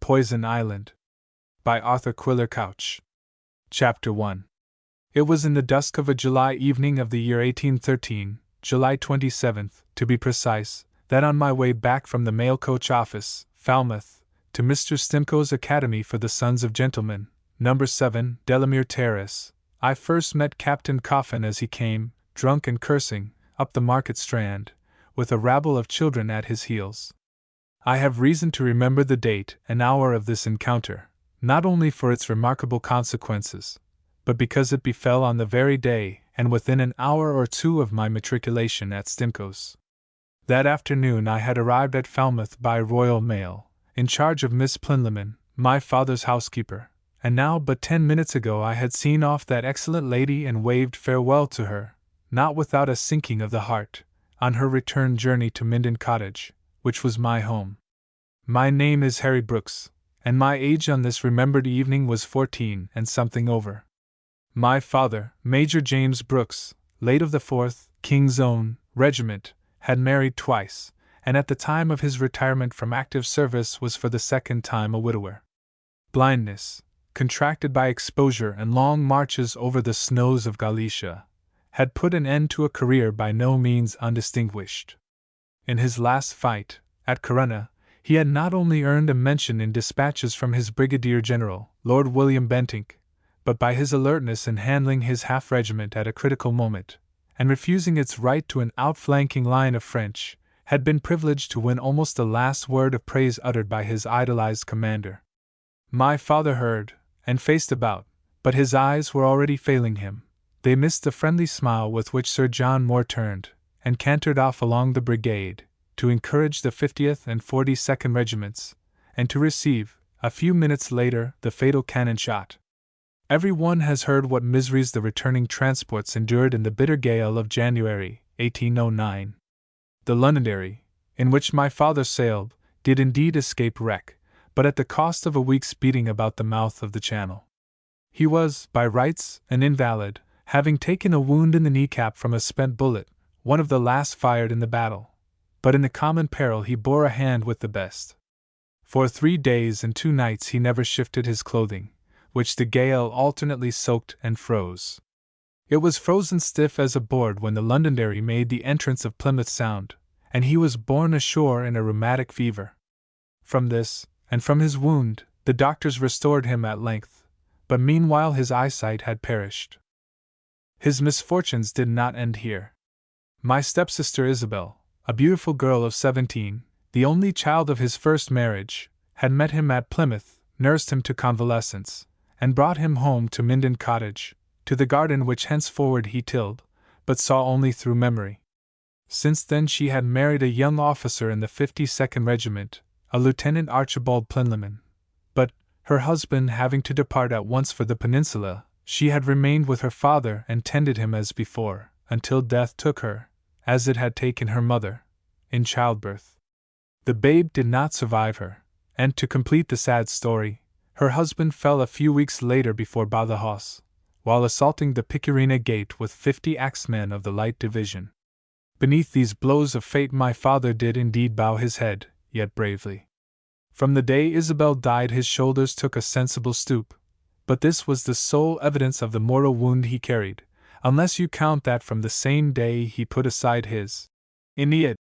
Poison Island. By Sir Quiller-Couch. Chapter 1. It was in the dusk of a July evening of the year 1813, July 27th, to be precise, that on my way back from the mail coach office, Falmouth, to Mr. Stimcoe's Academy for the Sons of Gentlemen, No. 7, Delamere Terrace, I first met Captain Coffin as he came, drunk and cursing, up the Market Strand, with a rabble of children at his heels. I have reason to remember the date and hour of this encounter, not only for its remarkable consequences, but because it befell on the very day and within an hour or two of my matriculation at Stimcoe's. That afternoon I had arrived at Falmouth by Royal Mail, in charge of Miss Plinlimmon, my father's housekeeper, and now but 10 minutes ago I had seen off that excellent lady and waved farewell to her, not without a sinking of the heart, on her return journey to Minden Cottage, which was my home. My name is Harry Brooks, and my age on this remembered evening was 14 and something over. My father, Major James Brooks, late of the 4th, King's Own, Regiment, had married twice, and at the time of his retirement from active service was for the second time a widower. Blindness, contracted by exposure and long marches over the snows of Galicia, had put an end to a career by no means undistinguished. In his last fight, at Corunna, he had not only earned a mention in dispatches from his Brigadier General, Lord William Bentinck, but by his alertness in handling his half-regiment at a critical moment, and refusing its right to an outflanking line of French, had been privileged to win almost the last word of praise uttered by his idolized commander. My father heard, and faced about, but his eyes were already failing him. They missed the friendly smile with which Sir John Moore turned, and cantered off along the brigade, to encourage the 50th and 42nd regiments, and to receive, a few minutes later, the fatal cannon shot. Every one has heard what miseries the returning transports endured in the bitter gale of January, 1809. The Londonderry, in which my father sailed, did indeed escape wreck, but at the cost of a week's beating about the mouth of the Channel. He was, by rights, an invalid, having taken a wound in the kneecap from a spent bullet, one of the last fired in the battle, but in the common peril he bore a hand with the best. For 3 days and 2 nights he never shifted his clothing, which the gale alternately soaked and froze. It was frozen stiff as a board when the Londonderry made the entrance of Plymouth Sound, and he was borne ashore in a rheumatic fever. From this, and from his wound, the doctors restored him at length, but meanwhile his eyesight had perished. His misfortunes did not end here. My stepsister Isabel, a beautiful girl of 17, the only child of his first marriage, had met him at Plymouth, nursed him to convalescence, and brought him home to Minden Cottage, to the garden which henceforward he tilled, but saw only through memory. Since then she had married a young officer in the 52nd Regiment, a Lieutenant Archibald Plinlimmon, but, her husband having to depart at once for the Peninsula, she had remained with her father and tended him as before, until death took her, as it had taken her mother, in childbirth. The babe did not survive her, and to complete the sad story, her husband fell a few weeks later before Badajoz, while assaulting the Picarina Gate with 50 axemen of the Light Division. Beneath these blows of fate my father did indeed bow his head, yet bravely. From the day Isabel died his shoulders took a sensible stoop, but this was the sole evidence of the mortal wound he carried, unless you count that from the same day he put aside his Aeneid,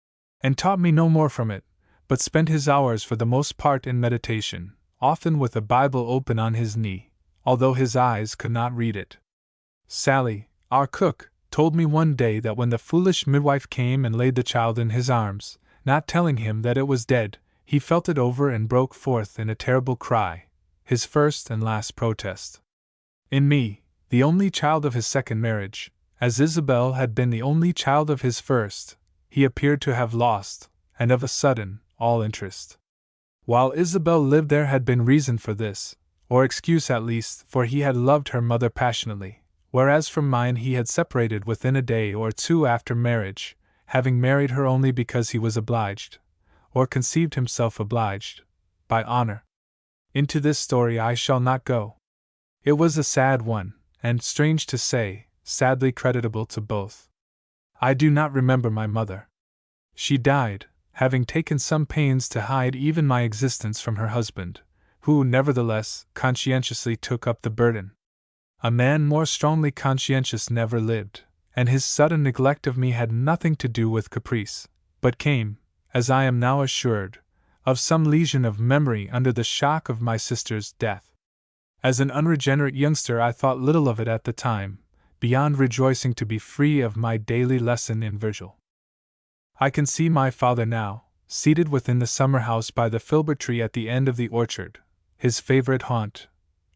and taught me no more from it, but spent his hours for the most part in meditation, often with a Bible open on his knee, although his eyes could not read it. Sally, our cook, told me one day that when the foolish midwife came and laid the child in his arms, not telling him that it was dead, he felt it over and broke forth in a terrible cry, his first and last protest. In me, the only child of his second marriage, as Isabel had been the only child of his first, he appeared to have lost, and of a sudden, all interest. While Isabel lived there had been reason for this, or excuse at least, for he had loved her mother passionately, whereas from mine he had separated within a day or two after marriage, having married her only because he was obliged, or conceived himself obliged, by honor. Into this story I shall not go. It was a sad one, and, strange to say, sadly creditable to both. I do not remember my mother. She died, having taken some pains to hide even my existence from her husband, who nevertheless conscientiously took up the burden. A man more strongly conscientious never lived, and his sudden neglect of me had nothing to do with caprice, but came, as I am now assured, of some lesion of memory under the shock of my sister's death. As an unregenerate youngster, I thought little of it at the time, beyond rejoicing to be free of my daily lesson in Virgil. I can see my father now, seated within the summer house by the filbert tree at the end of the orchard, his favorite haunt,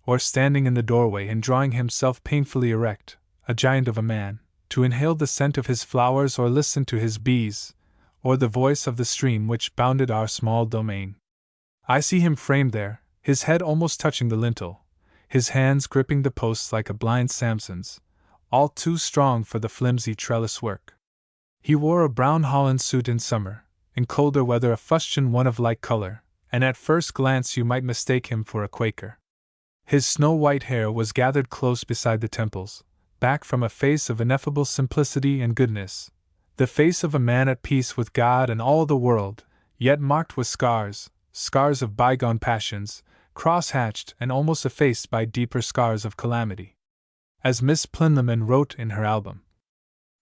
or standing in the doorway and drawing himself painfully erect, a giant of a man, to inhale the scent of his flowers or listen to his bees, or the voice of the stream which bounded our small domain. I see him framed there, his head almost touching the lintel, his hands gripping the posts like a blind Samson's, all too strong for the flimsy trellis work. He wore a brown holland suit in summer, in colder weather a fustian one of light color, and at first glance you might mistake him for a Quaker. His snow-white hair was gathered close beside the temples, back from a face of ineffable simplicity and goodness, the face of a man at peace with God and all the world, yet marked with scars of bygone passions, cross-hatched and almost effaced by deeper scars of calamity. As Miss Plinlimmon wrote in her album,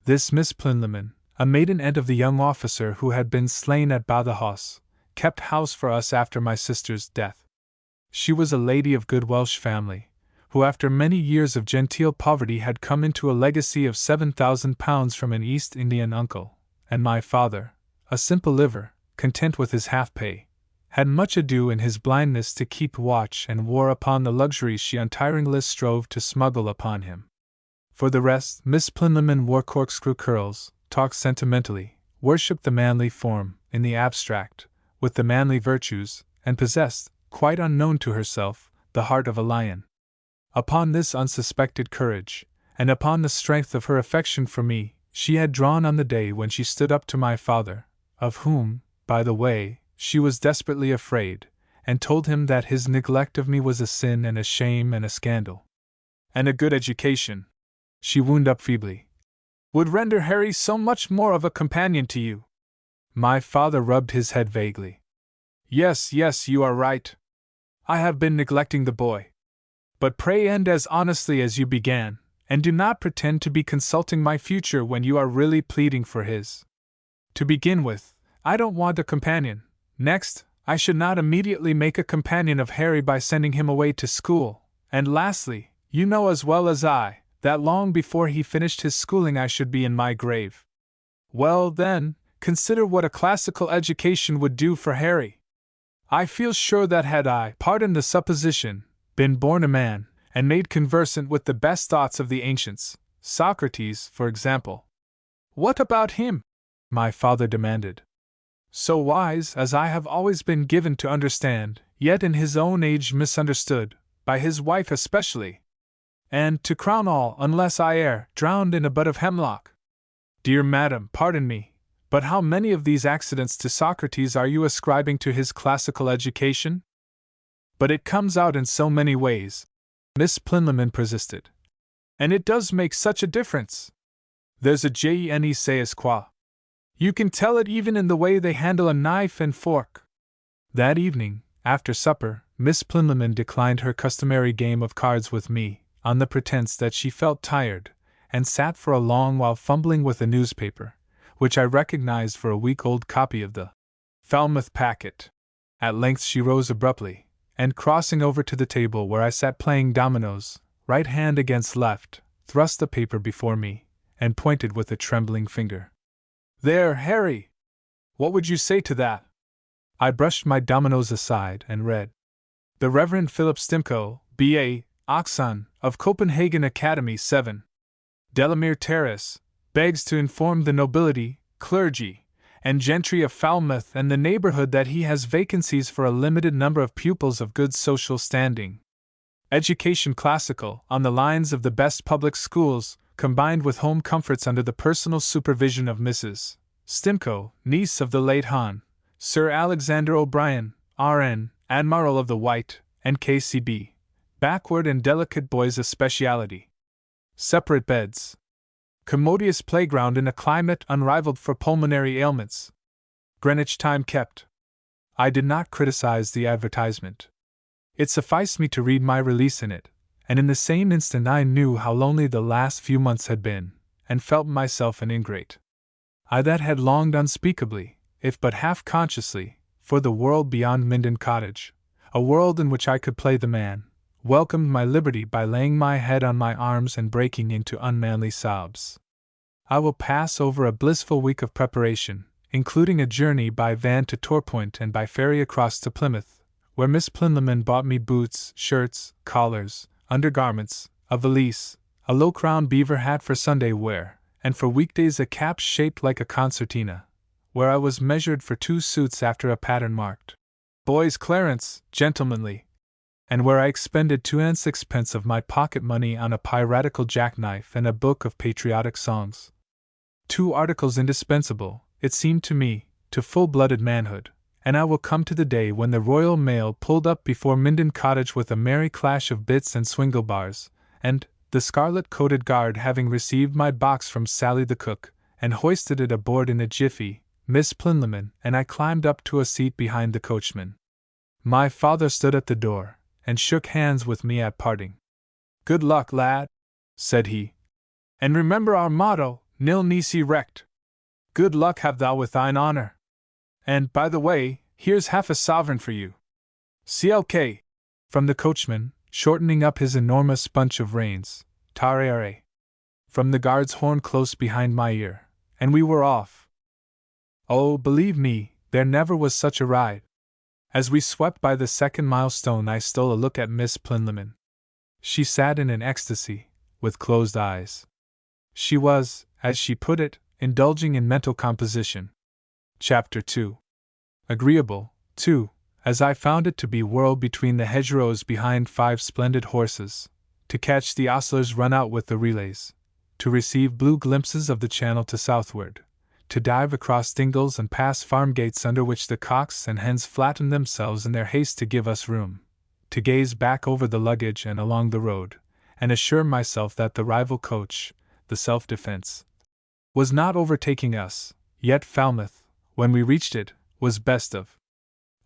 this Miss Plinlimmon, a maiden aunt of the young officer who had been slain at Badajoz, kept house for us after my sister's death. She was a lady of good Welsh family, who after many years of genteel poverty had come into a legacy of £7,000 from an East Indian uncle, and my father, a simple liver, content with his half-pay, had much ado in his blindness to keep watch and war upon the luxuries she untiringly strove to smuggle upon him. For the rest, Miss Plinlimmon wore corkscrew curls, talked sentimentally, worshipped the manly form, in the abstract, with the manly virtues, and possessed, quite unknown to herself, the heart of a lion. Upon this unsuspected courage, and upon the strength of her affection for me, she had drawn on the day when she stood up to my father, of whom, by the way, she was desperately afraid, and told him that his neglect of me was a sin and a shame and a scandal. And a good education, she wound up feebly, would render Harry so much more of a companion to you. My father rubbed his head vaguely. Yes, you are right. I have been neglecting the boy. But pray end as honestly as you began, and do not pretend to be consulting my future when you are really pleading for his. To begin with, I don't want a companion. Next, I should not immediately make a companion of Harry by sending him away to school. And lastly, you know as well as I, that long before he finished his schooling I should be in my grave. Well, then, consider what a classical education would do for Harry. I feel sure that had I, pardon the supposition, been born a man, and made conversant with the best thoughts of the ancients, Socrates, for example. What about him? My father demanded. So wise as I have always been given to understand, yet in his own age misunderstood, by his wife especially. And, to crown all, unless I err, drowned in a bud of hemlock. Dear madam, pardon me, but how many of these accidents to Socrates are you ascribing to his classical education? But it comes out in so many ways, Miss Plinlimmon persisted. And it does make such a difference. There's a je sais quoi. You can tell it even in the way they handle a knife and fork. That evening, after supper, Miss Plinlimmon declined her customary game of cards with me, on the pretense that she felt tired, and sat for a long while fumbling with a newspaper, which I recognized for a week-old copy of the Falmouth Packet. At length she rose abruptly, and crossing over to the table where I sat playing dominoes, right hand against left, thrust the paper before me, and pointed with a trembling finger. There, Harry! What would you say to that? I brushed my dominoes aside and read. The Reverend Philip Stimcoe, B.A., Oxon, of Copenhagen Academy 7. Delamere Terrace, begs to inform the nobility, clergy, and gentry of Falmouth and the neighborhood that he has vacancies for a limited number of pupils of good social standing. Education classical, on the lines of the best public schools, combined with home comforts under the personal supervision of Mrs. Stimcoe, niece of the late Hon. Sir Alexander O'Brien, R.N., Admiral of the White, and K.C.B. Backward and delicate boys a speciality. Separate beds. Commodious playground in a climate unrivaled for pulmonary ailments. Greenwich time kept. I did not criticize the advertisement. It sufficed me to read my release in it, and in the same instant I knew how lonely the last few months had been, and felt myself an ingrate. I that had longed unspeakably, if but half consciously, for the world beyond Minden Cottage, a world in which I could play the man, welcomed my liberty by laying my head on my arms and breaking into unmanly sobs. I will pass over a blissful week of preparation, including a journey by van to Torpoint and by ferry across to Plymouth, where Miss Plinlimmon bought me boots, shirts, collars, undergarments, a valise, a low-crowned beaver hat for Sunday wear, and for weekdays a cap shaped like a concertina, where I was measured for 2 suits after a pattern marked Boys Clarence, gentlemanly, and where I expended 2 and 6pence of my pocket money on a piratical jackknife and a book of patriotic songs. 2 articles indispensable, it seemed to me, to full-blooded manhood, and I will come to the day when the Royal Mail pulled up before Minden Cottage with a merry clash of bits and swingle bars, and, the scarlet-coated guard having received my box from Sally the cook, and hoisted it aboard in a jiffy, Miss Plinlimmon and I climbed up to a seat behind the coachman. My father stood at the door, and shook hands with me at parting. "Good luck, lad," said he. "And remember our motto, nil nisi rect. Good luck have thou with thine honor. And, by the way, here's half a sovereign for you. CLK. From the coachman, shortening up his enormous bunch of reins, tarare. From the guard's horn close behind my ear, and we were off. Oh, believe me, there never was such a ride. As we swept by the 2nd milestone, I stole a look at Miss Plinlimmon. She sat in an ecstasy, with closed eyes. She was, as she put it, indulging in mental composition. Chapter 2. Agreeable, too, as I found it to be whirled between the hedgerows behind 5 splendid horses, to catch the ostlers run out with the relays, to receive blue glimpses of the channel to southward, to dive across dingles and pass farm gates under which the cocks and hens flattened themselves in their haste to give us room, to gaze back over the luggage and along the road, and assure myself that the rival coach, the Self-Defense, was not overtaking us, yet Falmouth, when we reached it, was best of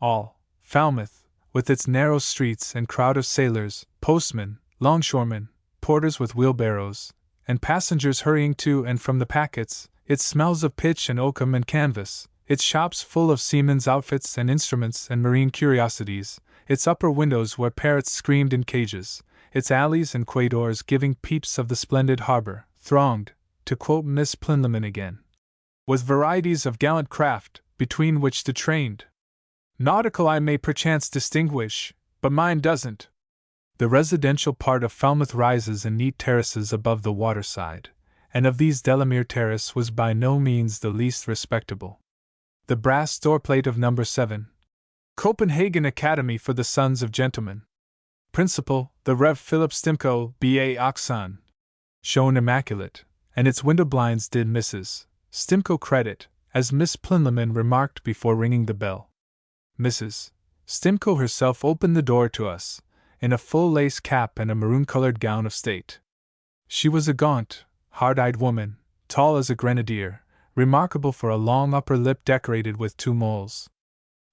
all. Falmouth, with its narrow streets and crowd of sailors, postmen, longshoremen, porters with wheelbarrows, and passengers hurrying to and from the packets, its smells of pitch and oakum and canvas, its shops full of seamen's outfits and instruments and marine curiosities, its upper windows where parrots screamed in cages, its alleys and quay doors giving peeps of the splendid harbor, thronged, to quote Miss Plinlimmon again, with varieties of gallant craft, between which the trained nautical eye may perchance distinguish, but mine doesn't. The residential part of Falmouth rises in neat terraces above the waterside, and of these Delamere Terrace was by no means the least respectable. The brass door-plate of No. 7, Copenhagen Academy for the Sons of Gentlemen, Principal, the Rev. Philip Stimcoe, B.A. Oxon, shone immaculate, and its window blinds did Mrs. Stimcoe credit, as Miss Plinlimmon remarked before ringing the bell. Mrs. Stimcoe herself opened the door to us, in a full lace cap and a maroon-colored gown of state. She was a gaunt, hard-eyed woman, tall as a grenadier, remarkable for a long upper lip decorated with 2 moles.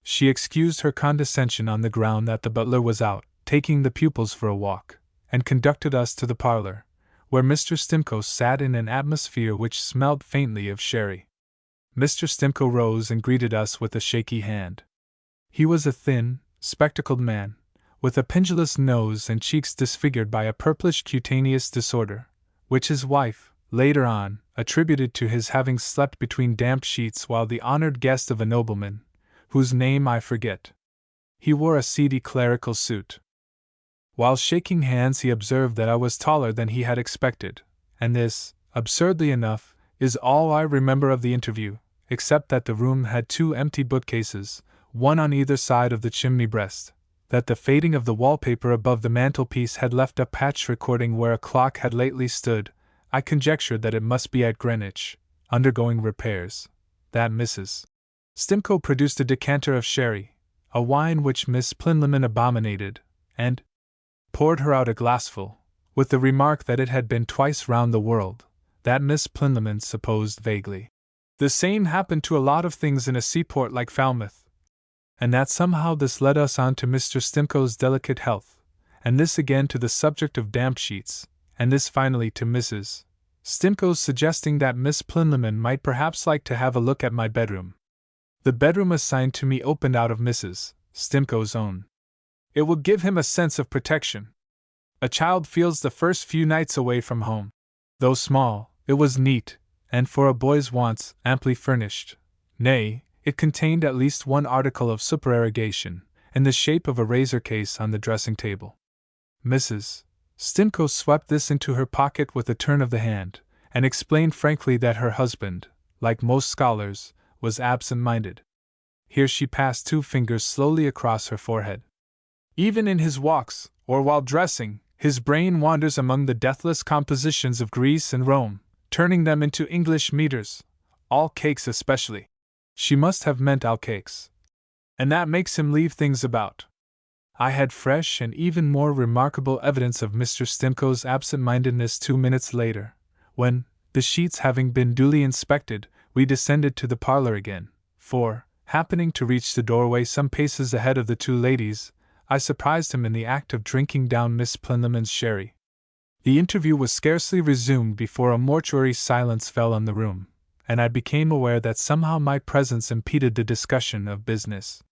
She excused her condescension on the ground that the butler was out, taking the pupils for a walk, and conducted us to the parlor, where Mr. Stimcoe sat in an atmosphere which smelled faintly of sherry. Mr. Stimcoe rose and greeted us with a shaky hand. He was a thin, spectacled man, with a pendulous nose and cheeks disfigured by a purplish cutaneous disorder, which his wife, later on, attributed to his having slept between damp sheets while the honored guest of a nobleman, whose name I forget. He wore a seedy clerical suit. While shaking hands he observed that I was taller than he had expected, and this, absurdly enough, is all I remember of the interview, except that the room had 2 empty bookcases, one on either side of the chimney breast, that the fading of the wallpaper above the mantelpiece had left a patch recording where a clock had lately stood. I conjectured that it must be at Greenwich, undergoing repairs, that Mrs. Stimcoe produced a decanter of sherry, a wine which Miss Plinlimmon abominated, and poured her out a glassful, with the remark that it had been twice round the world, that Miss Plinlimmon supposed vaguely. The same happened to a lot of things in a seaport like Falmouth. and that somehow this led us on to Mr. Stimcoe's delicate health, and this again to the subject of damp sheets, and this finally to Mrs. Stimcoe's suggesting that Miss Plinlimmon might perhaps like to have a look at my bedroom. The bedroom assigned to me opened out of Mrs. Stimcoe's own. It would give him a sense of protection. A child feels the first few nights away from home. Though small, it was neat, and for a boy's wants, amply furnished. Nay, it contained at least one article of supererogation, in the shape of a razor case on the dressing table. Mrs. Stimcoe swept this into her pocket with a turn of the hand, and explained frankly that her husband, like most scholars, was absent-minded. Here she passed 2 fingers slowly across her forehead. Even in his walks, or while dressing, his brain wanders among the deathless compositions of Greece and Rome, turning them into English meters, all cakes especially. She must have meant all cakes. And that makes him leave things about. I had fresh and even more remarkable evidence of Mr. Stimcoe's absent-mindedness 2 minutes later, when, the sheets having been duly inspected, we descended to the parlor again, for, happening to reach the doorway some paces ahead of the 2 ladies, I surprised him in the act of drinking down Miss Plinlimmon's sherry. The interview was scarcely resumed before a mortuary silence fell on the room, and I became aware that somehow my presence impeded the discussion of business.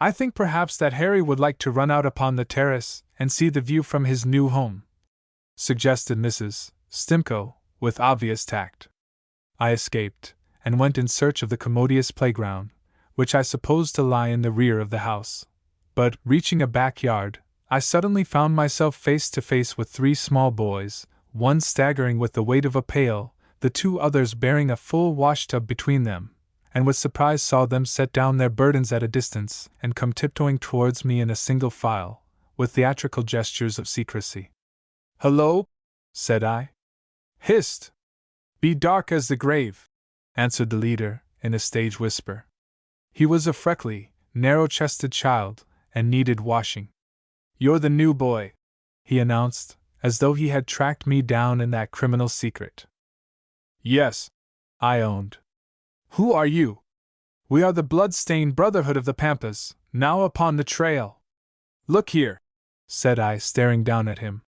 "I think perhaps that Harry would like to run out upon the terrace and see the view from his new home," suggested Mrs. Stimcoe, with obvious tact. I escaped, and went in search of the commodious playground, which I supposed to lie in the rear of the house. But, reaching a backyard, I suddenly found myself face to face with 3 small boys, one staggering with the weight of a pail, the 2 others bearing a full washtub between them, and with surprise saw them set down their burdens at a distance and come tiptoeing towards me in a single file, with theatrical gestures of secrecy. "Hello!" said I. "Hist! Be dark as the grave," answered the leader, in a stage whisper. He was a freckly, narrow-chested child, and needed washing. "You're the new boy," he announced, as though he had tracked me down in that criminal secret. "Yes," I owned. "Who are you?" "We are the blood-stained brotherhood of the Pampas, now upon the trail." "Look here," said I, staring down at him.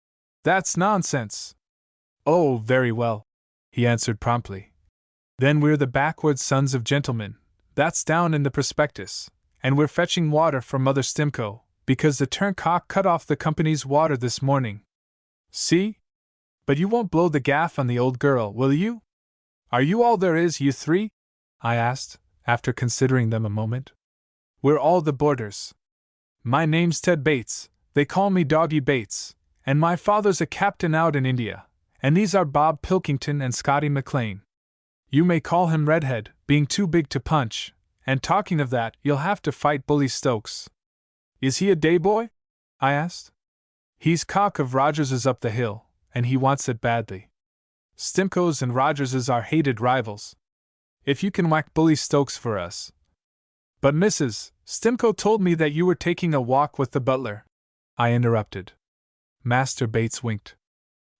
"That's nonsense." "Oh, very well," he answered promptly. "Then we're the backwoods sons of gentlemen, that's down in the prospectus, and we're fetching water for Mother Stimcoe, because the turncock cut off the company's water this morning. See? But you won't blow the gaff on the old girl, will you? Are you all there is, you 3? I asked, after considering them a moment. "We're all the boarders. My name's Ted Bates, they call me Doggy Bates, and my father's a captain out in India, and these are Bob Pilkington and Scotty McLean. You may call him Redhead, being too big to punch, and talking of that, you'll have to fight Bully Stokes." "Is he a day boy?" I asked. "He's cock of Rogers's up the hill, and he wants it badly. Stimcoe's and Rogers's are hated rivals. If you can whack Bully Stokes for us." "But Mrs. Stimcoe told me that you were taking a walk with the butler," I interrupted. Master Bates winked.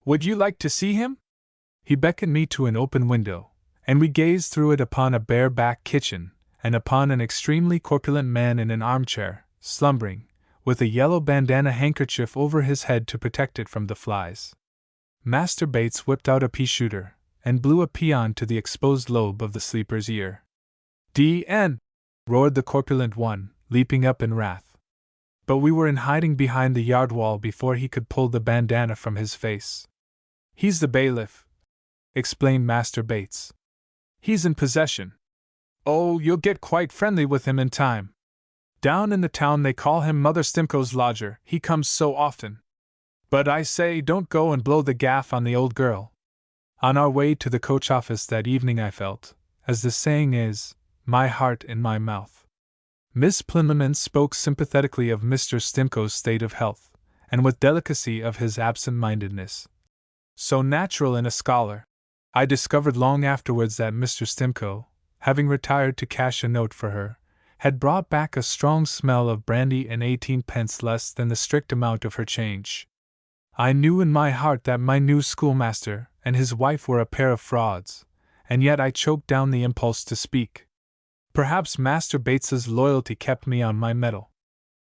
"Would you like to see him?" He beckoned me to an open window, and we gazed through it upon a bare-back kitchen, and upon an extremely corpulent man in an armchair, slumbering, with a yellow bandana handkerchief over his head to protect it from the flies. Master Bates whipped out a pea-shooter, and blew a peon to the exposed lobe of the sleeper's ear. "D.N.!" roared the corpulent one, leaping up in wrath. But we were in hiding behind the yard wall before he could pull the bandana from his face. "He's the bailiff," explained Master Bates. "He's in possession. Oh, you'll get quite friendly with him in time. Down in the town they call him Mother Stimcoe's lodger, he comes so often. But I say, don't go and blow the gaff on the old girl." On our way to the coach office that evening I felt, as the saying is, my heart in my mouth. Miss Plinlimmon spoke sympathetically of Mr. Stimcoe's state of health, and with delicacy of his absent-mindedness. So natural in a scholar. I discovered long afterwards that Mr. Stimcoe, having retired to cash a note for her, had brought back a strong smell of brandy and 18 pence less than the strict amount of her change. I knew in my heart that my new schoolmaster and his wife were a pair of frauds, and yet I choked down the impulse to speak. Perhaps Master Bates's loyalty kept me on my mettle.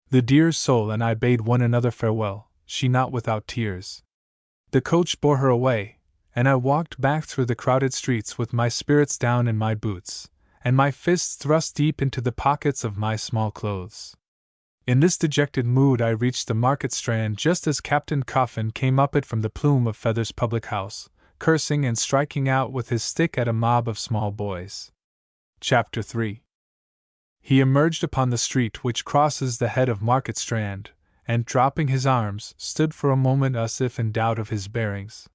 The dear soul and I bade one another farewell, she not without tears. The coach bore her away, and I walked back through the crowded streets with my spirits down in my boots, and my fists thrust deep into the pockets of my small clothes. In this dejected mood I reached the Market Strand just as Captain Coffin came up it from the Plume of Feathers public house, cursing and striking out with his stick at a mob of small boys. Chapter 3. He emerged upon the street which crosses the head of Market Strand, and dropping his arms, stood for a moment as if in doubt of his bearings.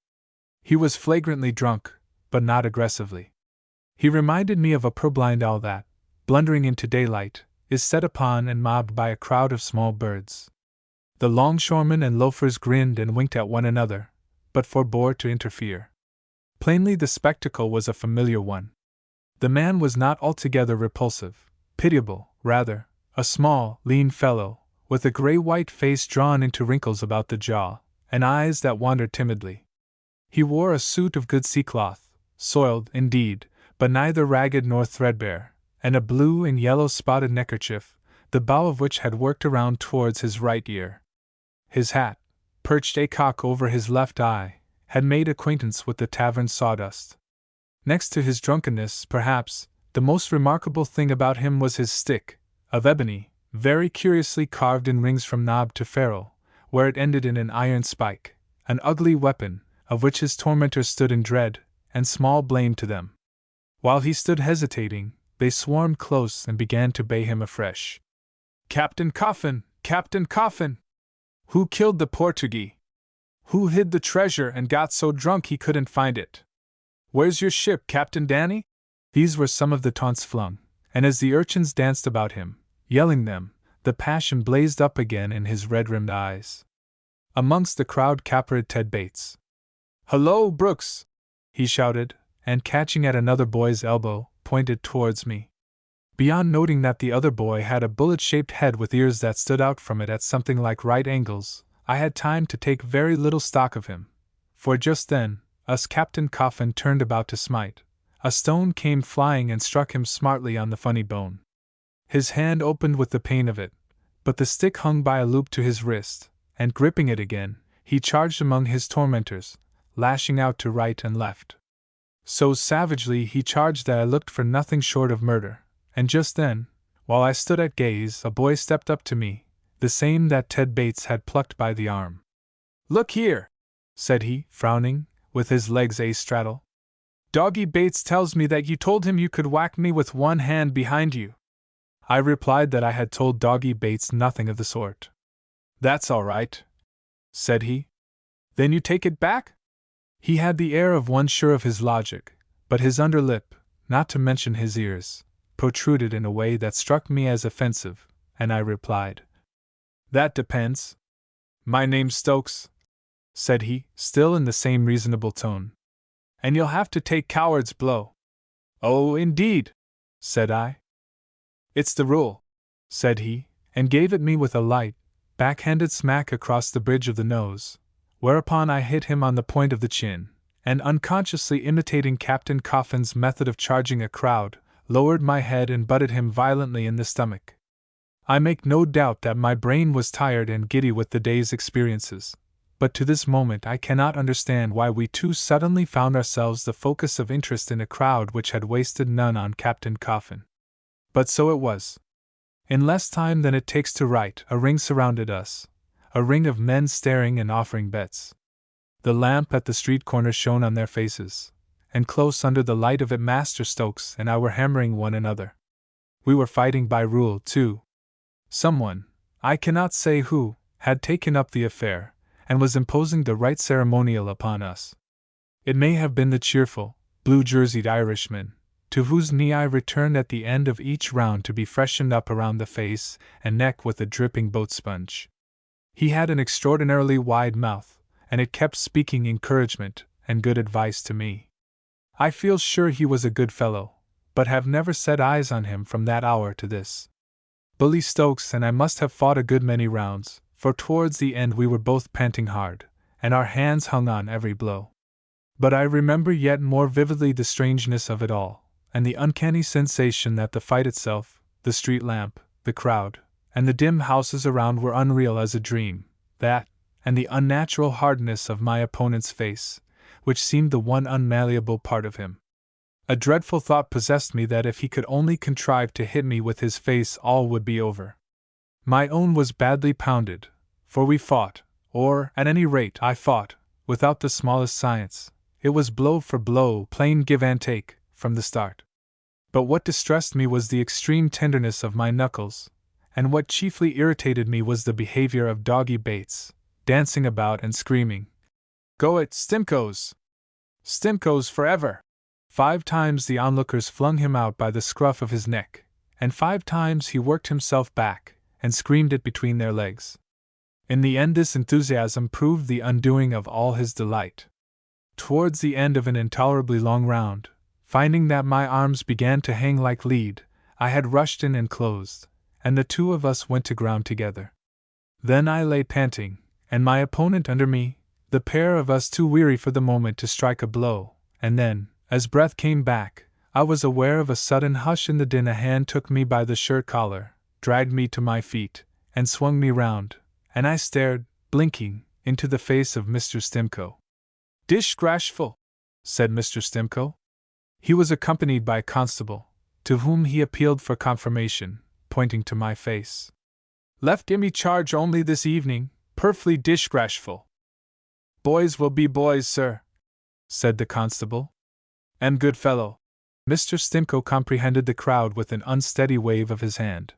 He was flagrantly drunk, but not aggressively. He reminded me of a purblind owl that, blundering into daylight, is set upon and mobbed by a crowd of small birds. The longshoremen and loafers grinned and winked at one another, but forbore to interfere. Plainly the spectacle was a familiar one. The man was not altogether repulsive, pitiable, rather, a small, lean fellow, with a gray-white face drawn into wrinkles about the jaw, and eyes that wandered timidly. He wore a suit of good sea-cloth, soiled, indeed, but neither ragged nor threadbare, and a blue and yellow spotted neckerchief, the bow of which had worked around towards his right ear. His hat, perched acock over his left eye, had made acquaintance with the tavern sawdust. Next to his drunkenness, perhaps, the most remarkable thing about him was his stick, of ebony, very curiously carved in rings from knob to ferrule, where it ended in an iron spike, an ugly weapon, of which his tormentors stood in dread, and small blame to them. While he stood hesitating, they swarmed close and began to bay him afresh. "Captain Coffin! Captain Coffin! Who killed the Portuguese? Who hid the treasure and got so drunk he couldn't find it? Where's your ship, Captain Danny?" These were some of the taunts flung, and as the urchins danced about him, yelling them, the passion blazed up again in his red-rimmed eyes. Amongst the crowd capered Ted Bates. "Hullo, Brooks!" he shouted, and catching at another boy's elbow, pointed towards me. Beyond noting that the other boy had a bullet-shaped head with ears that stood out from it at something like right angles, I had time to take very little stock of him, for just then, as Captain Coffin turned about to smite, a stone came flying and struck him smartly on the funny bone. His hand opened with the pain of it, but the stick hung by a loop to his wrist, and gripping it again, he charged among his tormentors, lashing out to right and left. So savagely he charged that I looked for nothing short of murder, and just then, while I stood at gaze, a boy stepped up to me, the same that Ted Bates had plucked by the arm. "Look here," said he, frowning, with his legs a-straddle. "Doggy Bates tells me that you told him you could whack me with one hand behind you." I replied that I had told Doggy Bates nothing of the sort. "That's all right," said he. "Then you take it back?" He had the air of one sure of his logic, but his under lip, not to mention his ears, protruded in a way that struck me as offensive, and I replied, "That depends. My name's Stokes," said he, still in the same reasonable tone. "And you'll have to take coward's blow." "Oh, indeed," said I. "It's the rule," said he, and gave it me with a light, backhanded smack across the bridge of the nose, whereupon I hit him on the point of the chin, and unconsciously imitating Captain Coffin's method of charging a crowd, lowered my head and butted him violently in the stomach. I make no doubt that my brain was tired and giddy with the day's experiences, but to this moment I cannot understand why we two suddenly found ourselves the focus of interest in a crowd which had wasted none on Captain Coffin. But so it was. In less time than it takes to write, a ring surrounded us, a ring of men staring and offering bets. The lamp at the street corner shone on their faces, and close under the light of it Master Stokes and I were hammering one another. We were fighting by rule, too. Someone, I cannot say who, had taken up the affair, and was imposing the right ceremonial upon us. It may have been the cheerful, blue-jerseyed Irishman, to whose knee I returned at the end of each round to be freshened up around the face and neck with a dripping boat sponge. He had an extraordinarily wide mouth, and it kept speaking encouragement and good advice to me. I feel sure he was a good fellow, but have never set eyes on him from that hour to this. Bully Stokes and I must have fought a good many rounds, for towards the end we were both panting hard, and our hands hung on every blow. But I remember yet more vividly the strangeness of it all, and the uncanny sensation that the fight itself, the street lamp, the crowd, and the dim houses around were unreal as a dream, that, and the unnatural hardness of my opponent's face, which seemed the one unmalleable part of him. A dreadful thought possessed me that if he could only contrive to hit me with his face, all would be over. My own was badly pounded, for we fought, or, at any rate, I fought, without the smallest science. It was blow for blow, plain give and take, from the start. But what distressed me was the extreme tenderness of my knuckles, and what chiefly irritated me was the behavior of Doggy Bates, dancing about and screaming, "Go it, Stimcoes! Stimcoes forever!" 5 times the onlookers flung him out by the scruff of his neck, and 5 times he worked himself back and screamed it between their legs. In the end, this enthusiasm proved the undoing of all his delight. Towards the end of an intolerably long round, finding that my arms began to hang like lead, I had rushed in and closed, and the 2 of us went to ground together. Then I lay panting, and my opponent under me, the pair of us too weary for the moment to strike a blow, and then, as breath came back, I was aware of a sudden hush in the din. A hand took me by the shirt collar, dragged me to my feet, and swung me round, and I stared, blinking, into the face of Mr. Stimcoe. "Dish grashful," said Mr. Stimcoe. He was accompanied by a constable, to whom he appealed for confirmation, pointing to my face. "Left immy charge only this evening, perf'ly dish grashful." "Boys will be boys, sir," said the constable. "And good fellow." Mr. Stimcoe comprehended the crowd with an unsteady wave of his hand.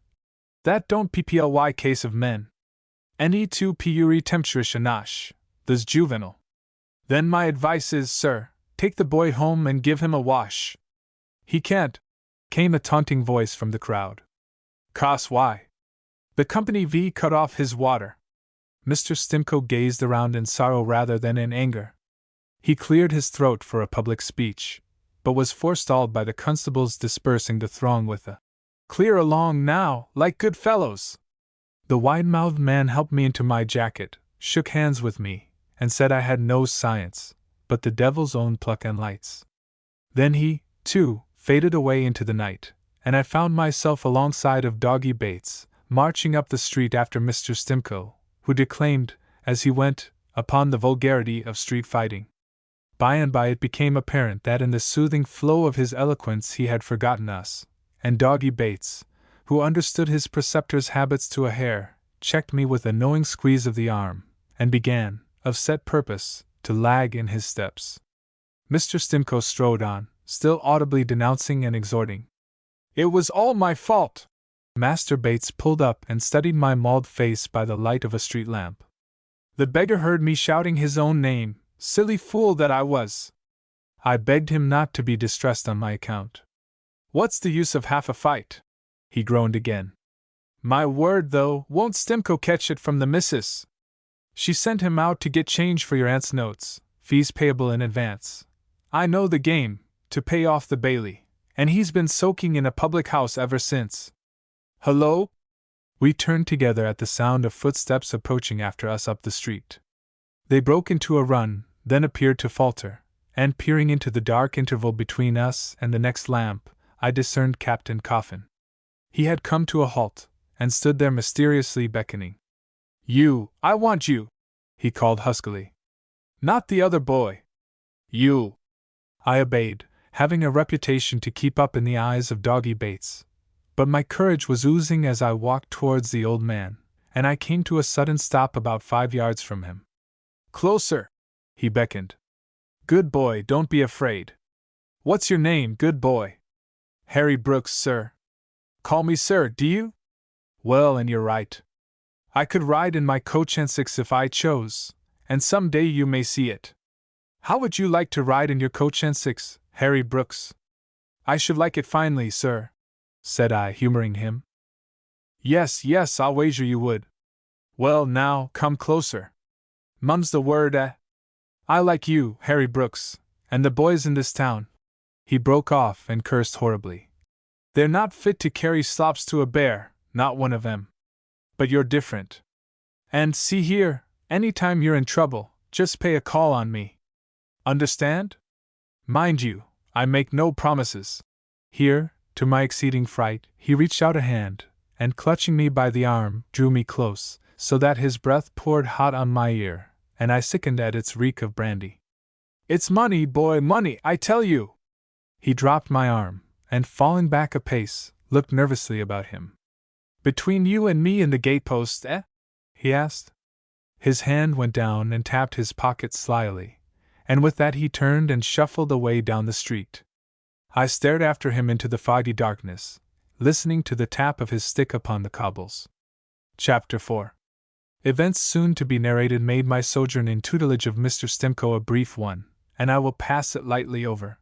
"That don't pply case of men. Any 2 puri temptrish anash, this juvenile. Then my advice is, sir, take the boy home and give him a wash." "He can't," came a taunting voice from the crowd. "'Cause why? The company v cut off his water." Mr. Stimcoe gazed around in sorrow rather than in anger. He cleared his throat for a public speech, but was forestalled by the constables dispersing the throng with a "Clear along now, like good fellows." The wide-mouthed man helped me into my jacket, shook hands with me, and said I had no science, but the devil's own pluck and lights. Then he, too, faded away into the night, and I found myself alongside of Doggy Bates, marching up the street after Mr. Stimcoe, who declaimed, as he went, upon the vulgarity of street fighting. By and by it became apparent that in the soothing flow of his eloquence he had forgotten us, and Doggy Bates, who understood his preceptor's habits to a hair, checked me with a knowing squeeze of the arm, and began, of set purpose, to lag in his steps. Mr. Stimcoe strode on, still audibly denouncing and exhorting. "It was all my fault." Master Bates pulled up and studied my mauled face by the light of a street lamp. "The beggar heard me shouting his own name, silly fool that I was." I begged him not to be distressed on my account. "What's the use of half a fight?" he groaned again. "My word, though, won't Stimcoe catch it from the missus? She sent him out to get change for your aunt's notes, fees payable in advance. I know the game, to pay off the bailey, and he's been soaking in a public house ever since. Hullo!" We turned together at the sound of footsteps approaching after us up the street. They broke into a run, then appeared to falter, and peering into the dark interval between us and the next lamp, I discerned Captain Coffin. He had come to a halt, and stood there mysteriously beckoning. "You, I want you," he called huskily. "Not the other boy. You." I obeyed, having a reputation to keep up in the eyes of Doggy Bates. But my courage was oozing as I walked towards the old man, and I came to a sudden stop about 5 yards from him. "Closer," he beckoned. "Good boy, don't be afraid. What's your name, good boy?" "Harry Brooks, sir." "Call me sir, do you? Well, and you're right. I could ride in my coach and six if I chose, and some day you may see it. How would you like to ride in your coach and six, Harry Brooks?" "I should like it finely, sir," said I, humoring him. Yes, I'll wager you would." "Well, now, come closer. Mum's the word, eh? I like you, Harry Brooks, and the boys in this town." He broke off and cursed horribly. "They're not fit to carry slops to a bear, not one of 'em. But you're different. And see here, any time you're in trouble, just pay a call on me. Understand? Mind you, I make no promises." Here, to my exceeding fright, he reached out a hand, and clutching me by the arm, drew me close, so that his breath poured hot on my ear, and I sickened at its reek of brandy. "It's money, boy, money, I tell you!" He dropped my arm, and falling back a pace, looked nervously about him. "Between you and me and the gatepost, eh?" he asked. His hand went down and tapped his pocket slyly, and with that he turned and shuffled away down the street. I stared after him into the foggy darkness, listening to the tap of his stick upon the cobbles. Chapter 4. Events soon to be narrated made my sojourn in tutelage of Mr. Stimcoe a brief one, and I will pass it lightly over.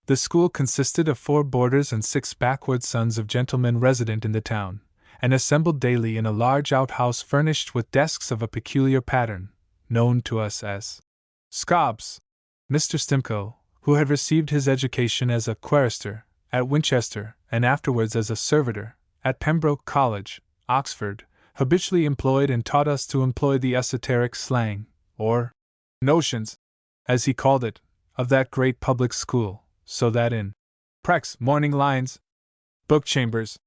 The school consisted of 4 boarders and 6 backward sons of gentlemen resident in the town, and assembled daily in a large outhouse furnished with desks of a peculiar pattern, known to us as scobs. Mr. Stimcoe, who had received his education as a chorister at Winchester and afterwards as a servitor at Pembroke College, Oxford, habitually employed and taught us to employ the esoteric slang, or notions, as he called it, of that great public school, so that in prex, morning lines, book chambers,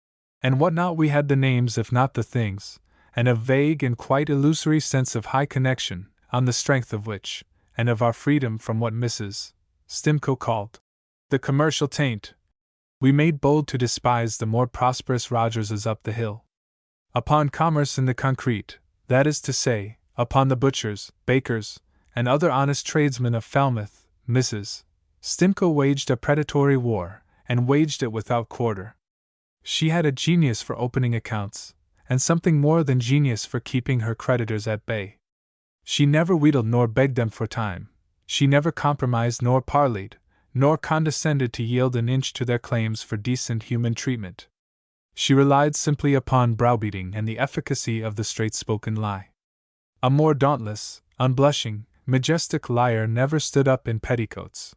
and what not we had the names if not the things, and a vague and quite illusory sense of high connection, on the strength of which, and of our freedom from what Mrs. Stimcoe called the commercial taint, we made bold to despise the more prosperous Rogerses up the hill. Upon commerce in the concrete, that is to say, upon the butchers, bakers, and other honest tradesmen of Falmouth, Mrs. Stimcoe waged a predatory war, and waged it without quarter. She had a genius for opening accounts, and something more than genius for keeping her creditors at bay. She never wheedled nor begged them for time, she never compromised nor parleyed, nor condescended to yield an inch to their claims for decent human treatment. She relied simply upon browbeating and the efficacy of the straight-spoken lie. A more dauntless, unblushing, majestic liar never stood up in petticoats.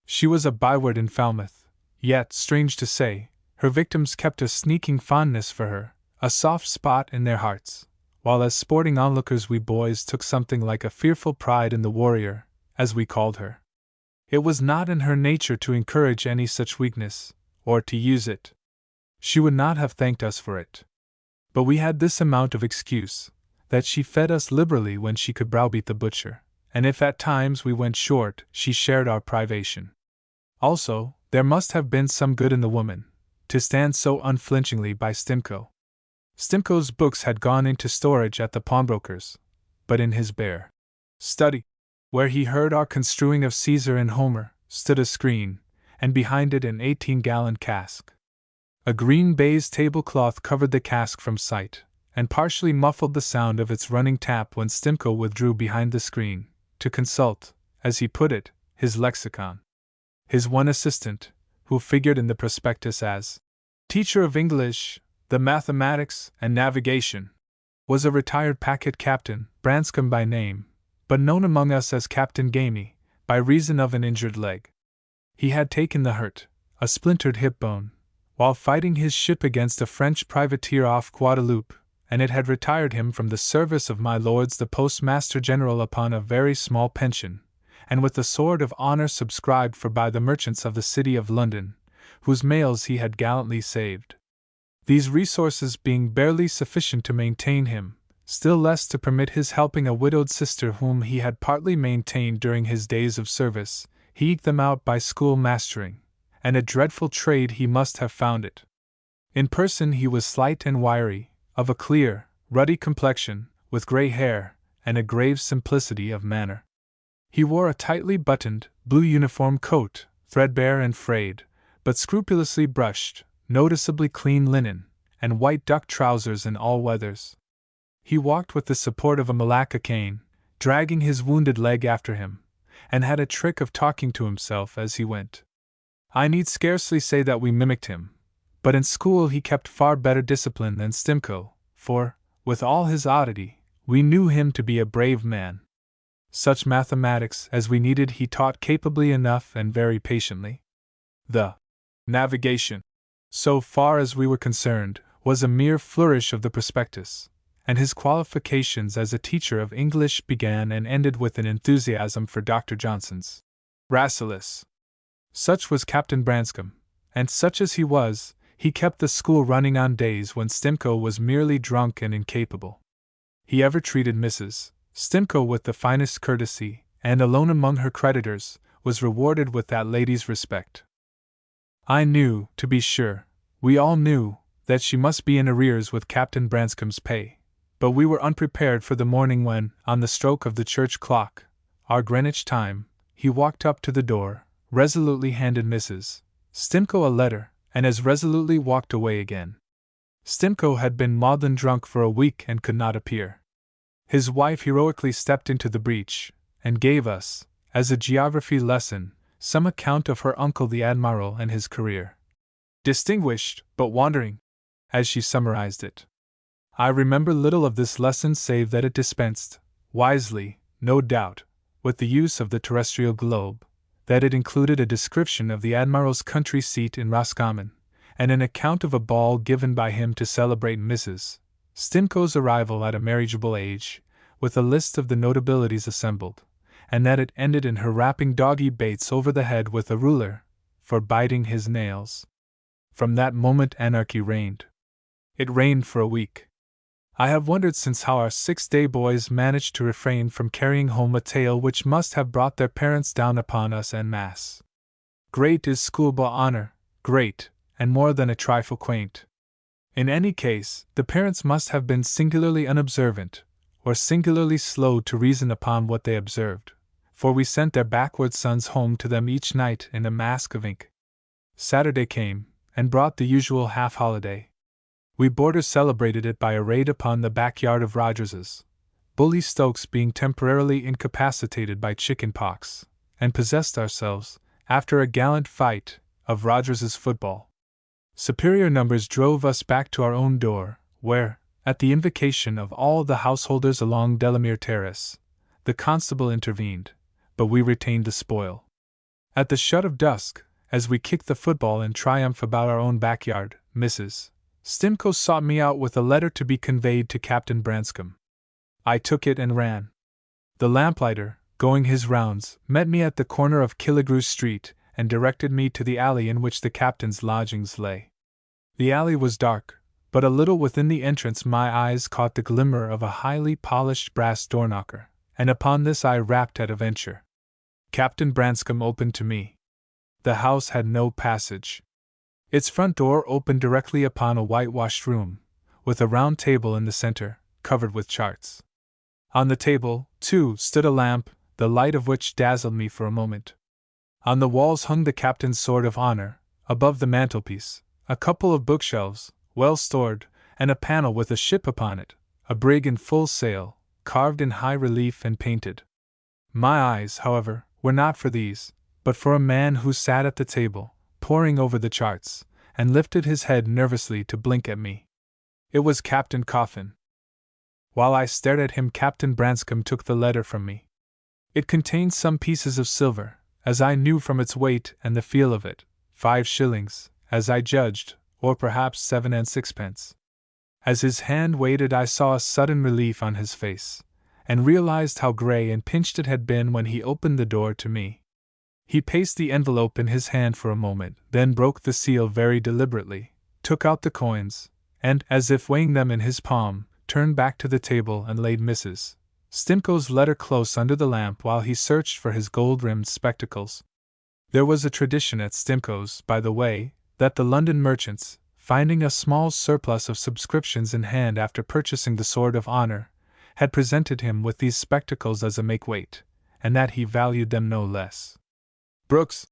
She was a byword in Falmouth, yet, strange to say, her victims kept a sneaking fondness for her, a soft spot in their hearts, while as sporting onlookers we boys took something like a fearful pride in the warrior, as we called her. It was not in her nature to encourage any such weakness, or to use it. She would not have thanked us for it. But we had this amount of excuse, that she fed us liberally when she could browbeat the butcher, and if at times we went short, she shared our privation. Also, there must have been some good in the woman, to stand so unflinchingly by Stimcoe. Stimcoe's books had gone into storage at the pawnbroker's, but in his bare study, where he heard our construing of Caesar and Homer, stood a screen, and behind it an 18-gallon cask. A green baize tablecloth covered the cask from sight, and partially muffled the sound of its running tap when Stimcoe withdrew behind the screen, to consult, as he put it, his lexicon. His one assistant, who figured in the prospectus as teacher of English, the mathematics, and navigation, was a retired packet captain, Branscombe by name, but known among us as Captain Gamey, by reason of an injured leg. He had taken the hurt, a splintered hip bone, while fighting his ship against a French privateer off Guadeloupe, and it had retired him from the service of my lords the Postmaster General upon a very small pension, and with the sword of honour subscribed for by the merchants of the city of London, whose mails he had gallantly saved. These resources being barely sufficient to maintain him, still less to permit his helping a widowed sister whom he had partly maintained during his days of service, he eked them out by schoolmastering, and a dreadful trade he must have found it. In person he was slight and wiry, of a clear, ruddy complexion, with grey hair, and a grave simplicity of manner. He wore a tightly buttoned, blue uniform coat, threadbare and frayed, but scrupulously brushed, noticeably clean linen, and white duck trousers in all weathers. He walked with the support of a Malacca cane, dragging his wounded leg after him, and had a trick of talking to himself as he went. I need scarcely say that we mimicked him, but in school he kept far better discipline than Stimcoe, for, with all his oddity, we knew him to be a brave man. Such mathematics as we needed he taught capably enough and very patiently. The navigation, so far as we were concerned, was a mere flourish of the prospectus, and his qualifications as a teacher of English began and ended with an enthusiasm for Dr. Johnson's Rasselas. Such was Captain Branscombe, and such as he was, he kept the school running on days when Stimco was merely drunk and incapable. He ever treated Mrs. Stimco with the finest courtesy, and alone among her creditors, was rewarded with that lady's respect. I knew, to be sure, we all knew, that she must be in arrears with Captain Branscome's pay, but we were unprepared for the morning when, on the stroke of the church clock, our Greenwich time, he walked up to the door, resolutely handed Mrs. Stimco a letter, and as resolutely walked away again. Stimco had been maudlin drunk for a week and could not appear. His wife heroically stepped into the breach, and gave us, as a geography lesson, some account of her uncle the Admiral and his career. Distinguished, but wandering, as she summarized it. I remember little of this lesson save that it dispensed, wisely, no doubt, with the use of the terrestrial globe, that it included a description of the Admiral's country seat in Roscommon, and an account of a ball given by him to celebrate Mrs. Stimcoe's arrival at a marriageable age, with a list of the notabilities assembled, and that it ended in her rapping Doggy Bates over the head with a ruler, for biting his nails. From that moment anarchy reigned. It reigned for a week. I have wondered since how our 6-day boys managed to refrain from carrying home a tale which must have brought their parents down upon us en masse. Great is schoolboy honor, great, and more than a trifle quaint. In any case, the parents must have been singularly unobservant, or singularly slow to reason upon what they observed, for we sent their backward sons home to them each night in a mask of ink. Saturday came, and brought the usual half-holiday. We boarders celebrated it by a raid upon the backyard of Rogers's, Bully Stokes being temporarily incapacitated by chicken pox, and possessed ourselves, after a gallant fight, of Rogers's football. Superior numbers drove us back to our own door, where, at the invocation of all the householders along Delamere Terrace, the constable intervened, but we retained the spoil. At the shut of dusk, as we kicked the football in triumph about our own backyard, Mrs. Stimco sought me out with a letter to be conveyed to Captain Branscome. I took it and ran. The lamplighter, going his rounds, met me at the corner of Killigrew Street, and directed me to the alley in which the captain's lodgings lay. The alley was dark, but a little within the entrance my eyes caught the glimmer of a highly polished brass door-knocker, and upon this I rapped at a venture. Captain Branscome opened to me. The house had no passage. Its front door opened directly upon a whitewashed room, with a round table in the center, covered with charts. On the table, too, stood a lamp, the light of which dazzled me for a moment. On the walls hung the captain's sword of honor, above the mantelpiece, a couple of bookshelves, well stored, and a panel with a ship upon it, a brig in full sail, carved in high relief and painted. My eyes, however, were not for these, but for a man who sat at the table, poring over the charts, and lifted his head nervously to blink at me. It was Captain Coffin. While I stared at him, Captain Branscome took the letter from me. It contained some pieces of silver, as I knew from its weight and the feel of it, 5 shillings, as I judged, or perhaps 7 and 6pence. As his hand waited, I saw a sudden relief on his face, and realized how gray and pinched it had been when he opened the door to me. He paced the envelope in his hand for a moment, then broke the seal very deliberately, took out the coins, and, as if weighing them in his palm, turned back to the table and laid Mrs. Stimcoe's letter close under the lamp while he searched for his gold-rimmed spectacles. There was a tradition at Stimcoe's, by the way, that the London merchants, finding a small surplus of subscriptions in hand after purchasing the Sword of Honor, had presented him with these spectacles as a make-weight, and that he valued them no less. "Brooks,"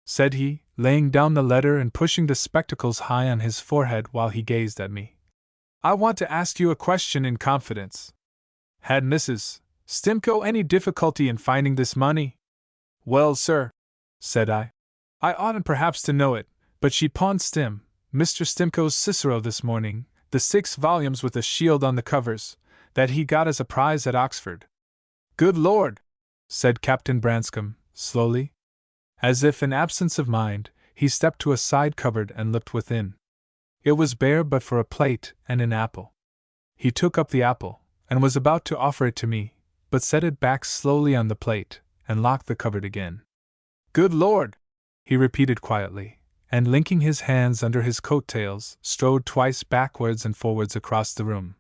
said he, laying down the letter and pushing the spectacles high on his forehead while he gazed at me, "I want to ask you a question in confidence. Had Mrs. Stimcoe any difficulty in finding this money?" "Well, sir," said I oughtn't perhaps to know it, but she pawned Mr. Stimcoe's Cicero this morning, the 6 volumes with a shield on the covers, that he got as a prize at Oxford." "Good Lord!" said Captain Branscome, slowly. As if in absence of mind, he stepped to a side cupboard and looked within. It was bare but for a plate and an apple. He took up the apple, and was about to offer it to me, but set it back slowly on the plate, and locked the cupboard again. "Good Lord!" he repeated quietly, and linking his hands under his coat-tails, strode twice backwards and forwards across the room.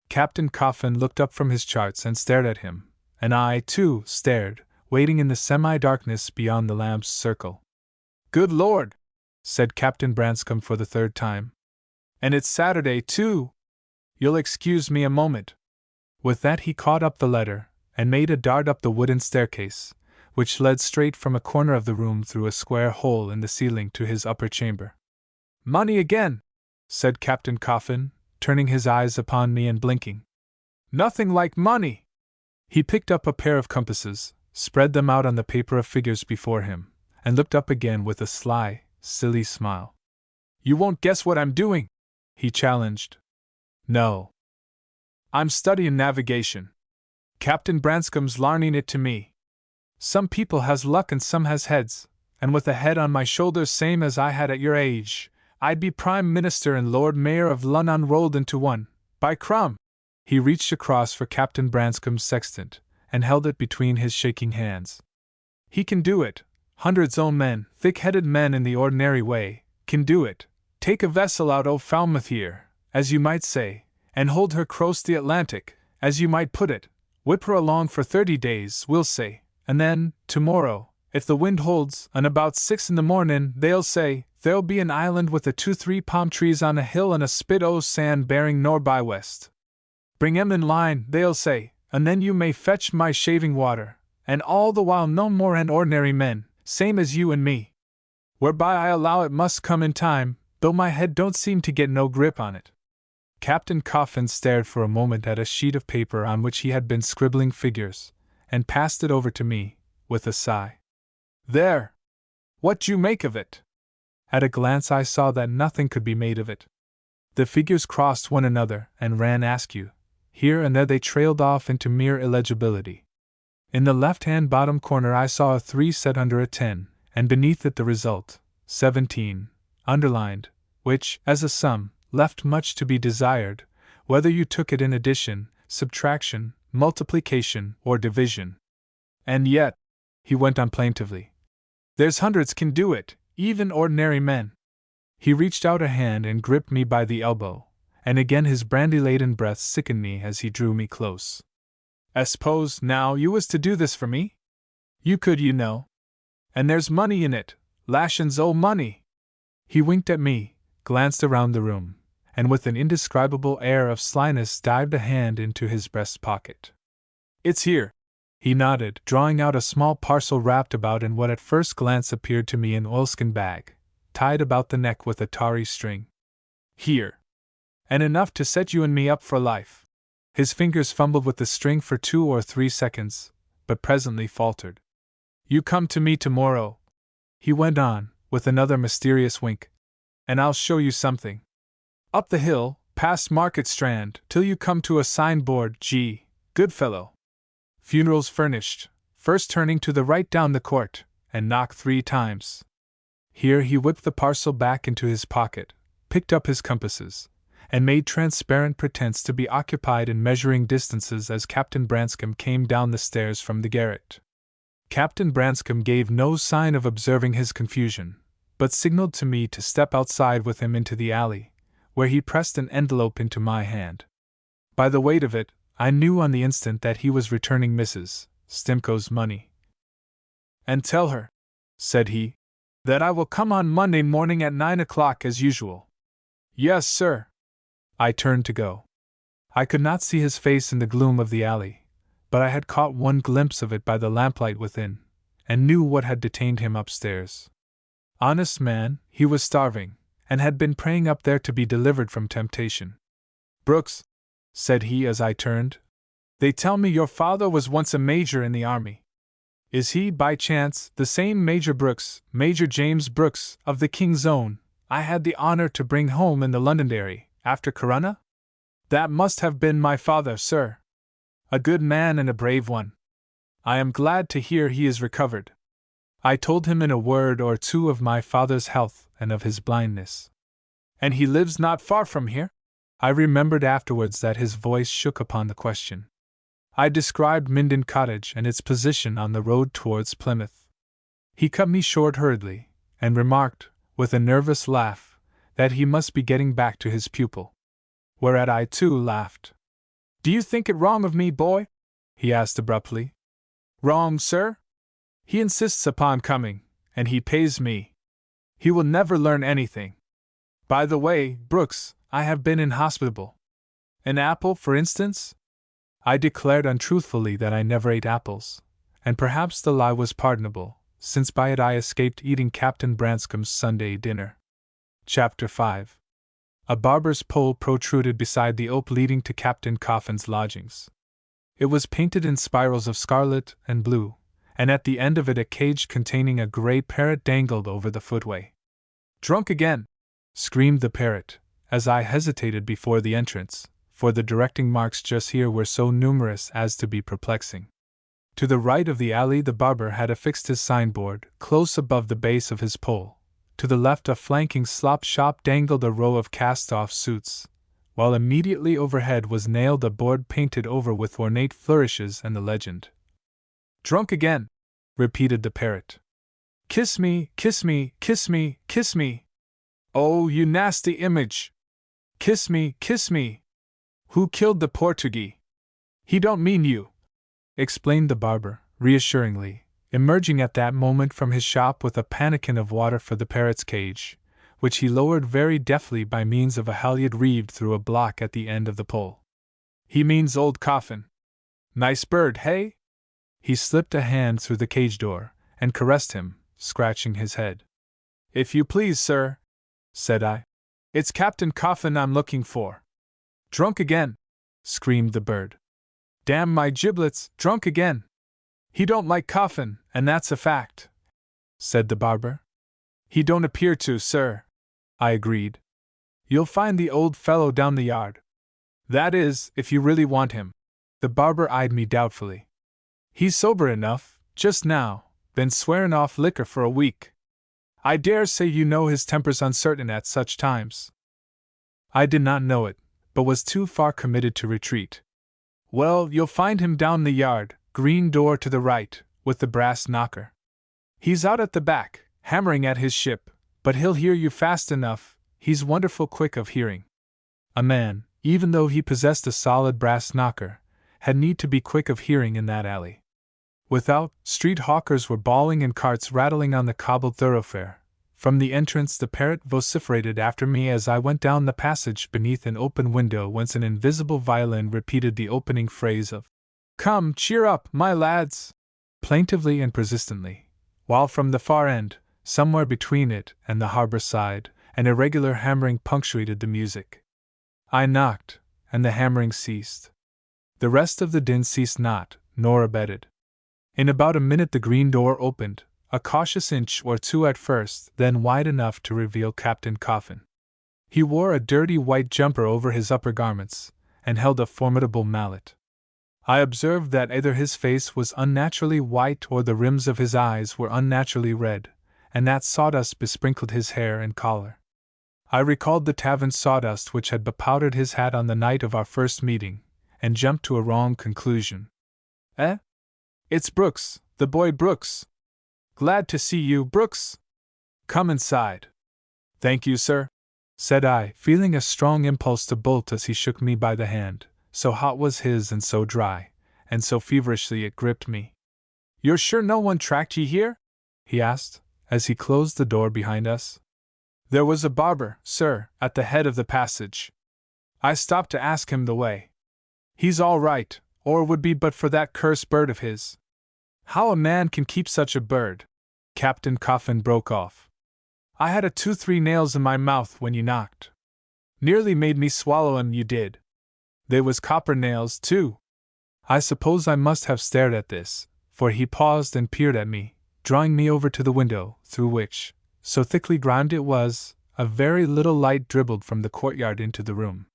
Captain Coffin looked up from his charts and stared at him, and I, too, stared, waiting in the semi-darkness beyond the lamp's circle. "Good Lord!" said Captain Branscome for the third time. "And it's Saturday, too! You'll excuse me a moment." With that he caught up the letter, and made a dart up the wooden staircase, which led straight from a corner of the room through a square hole in the ceiling to his upper chamber. "Money again!" said Captain Coffin, turning his eyes upon me and blinking. "Nothing like money!" He picked up a pair of compasses, spread them out on the paper of figures before him, and looked up again with a sly, silly smile. "You won't guess what I'm doing?" he challenged. "No. I'm studying navigation. Captain Branscome's larning it to me. Some people has luck and some has heads, and with a head on my shoulders same as I had at your age, I'd be Prime Minister and Lord Mayor of Lunnon rolled into one, by crum!" He reached across for Captain Branscome's sextant, and held it between his shaking hands. "He can do it. Hundreds o' men, thick-headed men in the ordinary way, can do it. Take a vessel out o' Falmouth here, as you might say, and hold her cross the Atlantic, as you might put it, whip her along for 30 days, we'll say, and then, tomorrow, if the wind holds, and about 6 in the mornin', they'll say, there'll be an island with a 2-3 palm trees on a hill and a spit o' sand bearing nor by west. Bring 'em in line, they'll say, and then you may fetch my shaving water, and all the while no more an ordinary men, same as you and me. Whereby I allow it must come in time, though my head don't seem to get no grip on it." Captain Coffin stared for a moment at a sheet of paper on which he had been scribbling figures, and passed it over to me, with a sigh. "There! What d'you make of it?" At a glance I saw that nothing could be made of it. The figures crossed one another and ran askew. Here and there they trailed off into mere illegibility. In the left-hand bottom corner I saw a 3 set under a 10, and beneath it the result, 17, underlined, which, as a sum, left much to be desired, whether you took it in addition, subtraction, multiplication, or division. "And yet," he went on plaintively, "there's hundreds can do it, even ordinary men." He reached out a hand and gripped me by the elbow, and again his brandy-laden breath sickened me as he drew me close. "I s'pose, now, you was to do this for me? You could, you know. And there's money in it, lashin's o' money." He winked at me, glanced around the room, and with an indescribable air of slyness dived a hand into his breast pocket. "It's here," he nodded, drawing out a small parcel wrapped about in what at first glance appeared to me an oilskin bag, tied about the neck with a tarry string. "Here. And enough to set you and me up for life." His fingers fumbled with the string for 2 or 3 seconds, but presently faltered. "You come to me tomorrow," he went on, with another mysterious wink, "and I'll show you something. Up the hill, past Market Strand, till you come to a signboard, G. Goodfellow. Funerals furnished, first turning to the right down the court, and knock 3 times. Here he whipped the parcel back into his pocket, picked up his compasses, and made transparent pretense to be occupied in measuring distances as Captain Branscome came down the stairs from the garret. Captain Branscome gave no sign of observing his confusion, but signaled to me to step outside with him into the alley, where he pressed an envelope into my hand. By the weight of it, I knew on the instant that he was returning Mrs. Stimcoe's money. "And tell her," said he, "that I will come on Monday morning at 9 o'clock as usual." "Yes, sir." I turned to go. I could not see his face in the gloom of the alley, but I had caught one glimpse of it by the lamplight within, and knew what had detained him upstairs. Honest man, he was starving, and had been praying up there to be delivered from temptation. "Brooks," said he as I turned, "they tell me your father was once a major in the army. Is he, by chance, the same Major Brooks, Major James Brooks, of the King's Own, I had the honor to bring home in the Londonderry, after Corunna? That must have been my father, sir. A good man and a brave one. I am glad to hear he is recovered." I told him in a word or two of my father's health and of his blindness. "And he lives not far from here?" I remembered afterwards that his voice shook upon the question. I described Minden Cottage and its position on the road towards Plymouth. He cut me short hurriedly, and remarked, with a nervous laugh, that he must be getting back to his pupil. Whereat I too laughed. "Do you think it wrong of me, boy?" he asked abruptly. "Wrong, sir? He insists upon coming, and he pays me. He will never learn anything. By the way, Brooks, I have been inhospitable. An apple, for instance?" I declared untruthfully that I never ate apples, and perhaps the lie was pardonable, since by it I escaped eating Captain Branscome's Sunday dinner. Chapter 5. A barber's pole protruded beside the oak leading to Captain Coffin's lodgings. It was painted in spirals of scarlet and blue, and at the end of it a cage containing a gray parrot dangled over the footway. "Drunk again!" screamed the parrot, as I hesitated before the entrance, for the directing marks just here were so numerous as to be perplexing. To the right of the alley the barber had affixed his signboard, close above the base of his pole. To the left, a flanking slop shop dangled a row of cast-off suits, while immediately overhead was nailed a board painted over with ornate flourishes and the legend, "Drunk again!" repeated the parrot. "Kiss me, kiss me, kiss me, kiss me! Oh, you nasty image! Kiss me, kiss me! Who killed the Portuguese? He don't mean you," explained the barber, reassuringly, emerging at that moment from his shop with a pannikin of water for the parrot's cage, which he lowered very deftly by means of a halyard reeved through a block at the end of the pole. "He means old Coffin. Nice bird, hey?" He slipped a hand through the cage door, and caressed him, scratching his head. "If you please, sir," said I, "it's Captain Coffin I'm looking for." "Drunk again!" screamed the bird. "Damn my giblets, drunk again! He don't like Coffin, and that's a fact," said the barber. "He don't appear to, sir," I agreed. "You'll find the old fellow down the yard. That is, if you really want him." The barber eyed me doubtfully. "He's sober enough, just now, been swearing off liquor for a week. I dare say you know his temper's uncertain at such times." I did not know it, but was too far committed to retreat. "Well, you'll find him down the yard, green door to the right, with the brass knocker. He's out at the back, hammering at his ship, but he'll hear you fast enough, he's wonderful quick of hearing." A man, even though he possessed a solid brass knocker, had need to be quick of hearing in that alley. Without, street hawkers were bawling and carts rattling on the cobbled thoroughfare. From the entrance the parrot vociferated after me as I went down the passage beneath an open window whence an invisible violin repeated the opening phrase of "Come, cheer up, my lads!" plaintively and persistently, while from the far end, somewhere between it and the harbor side, an irregular hammering punctuated the music. I knocked, and the hammering ceased. The rest of the din ceased not, nor abated. In about a minute the green door opened, a cautious inch or two at first, then wide enough to reveal Captain Coffin. He wore a dirty white jumper over his upper garments, and held a formidable mallet. I observed that either his face was unnaturally white or the rims of his eyes were unnaturally red, and that sawdust besprinkled his hair and collar. I recalled the tavern sawdust which had bepowdered his hat on the night of our first meeting, and jumped to a wrong conclusion. "Eh? It's Brooks, the boy Brooks. Glad to see you, Brooks. Come inside." "Thank you, sir," said I, feeling a strong impulse to bolt as he shook me by the hand, so hot was his and so dry, and so feverishly it gripped me. "You're sure no one tracked ye here?" he asked, as he closed the door behind us. "There was a barber, sir, at the head of the passage. I stopped to ask him the way. He's all right, or would be but for that cursed bird of his." "How a man can keep such a bird," Captain Coffin broke off. "I had a 2-3 nails in my mouth when you knocked. Nearly made me swallow 'em, you did. They was copper nails, too." I suppose I must have stared at this, for he paused and peered at me, drawing me over to the window, through which, so thickly grimed it was, a very little light dribbled from the courtyard into the room.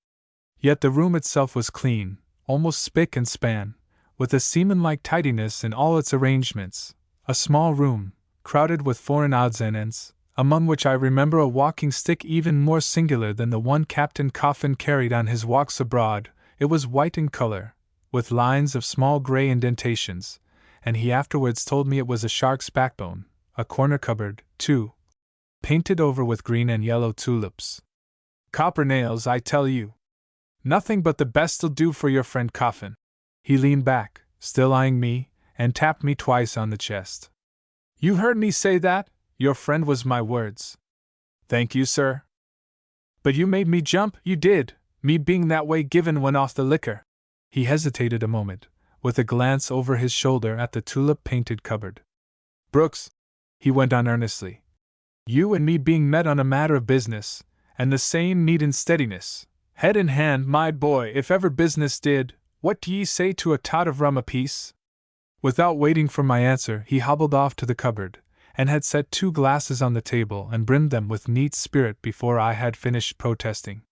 Yet the room itself was clean, almost spick and span, with a seaman-like tidiness in all its arrangements, a small room, crowded with foreign odds and ends, among which I remember a walking stick even more singular than the one Captain Coffin carried on his walks abroad. It was white in color, with lines of small gray indentations, and he afterwards told me it was a shark's backbone, a corner cupboard, too. painted over with green and yellow tulips. Copper nails, I tell you. Nothing but the best'll do for your friend Coffin. He leaned back, still eyeing me, and tapped me twice on the chest. You heard me say that? Your friend was my words. Thank you, sir. But you made me jump, you did, me being that way given when off the liquor. He hesitated a moment, with a glance over his shoulder at the tulip-painted cupboard. Brooks, he went on earnestly, you and me being met on a matter of business, and the same need and steadiness, head in hand, my boy, if ever business did, what do ye say to a tot of rum apiece? Without waiting for my answer, he hobbled off to the cupboard, and had set 2 glasses on the table and brimmed them with neat spirit before I had finished protesting.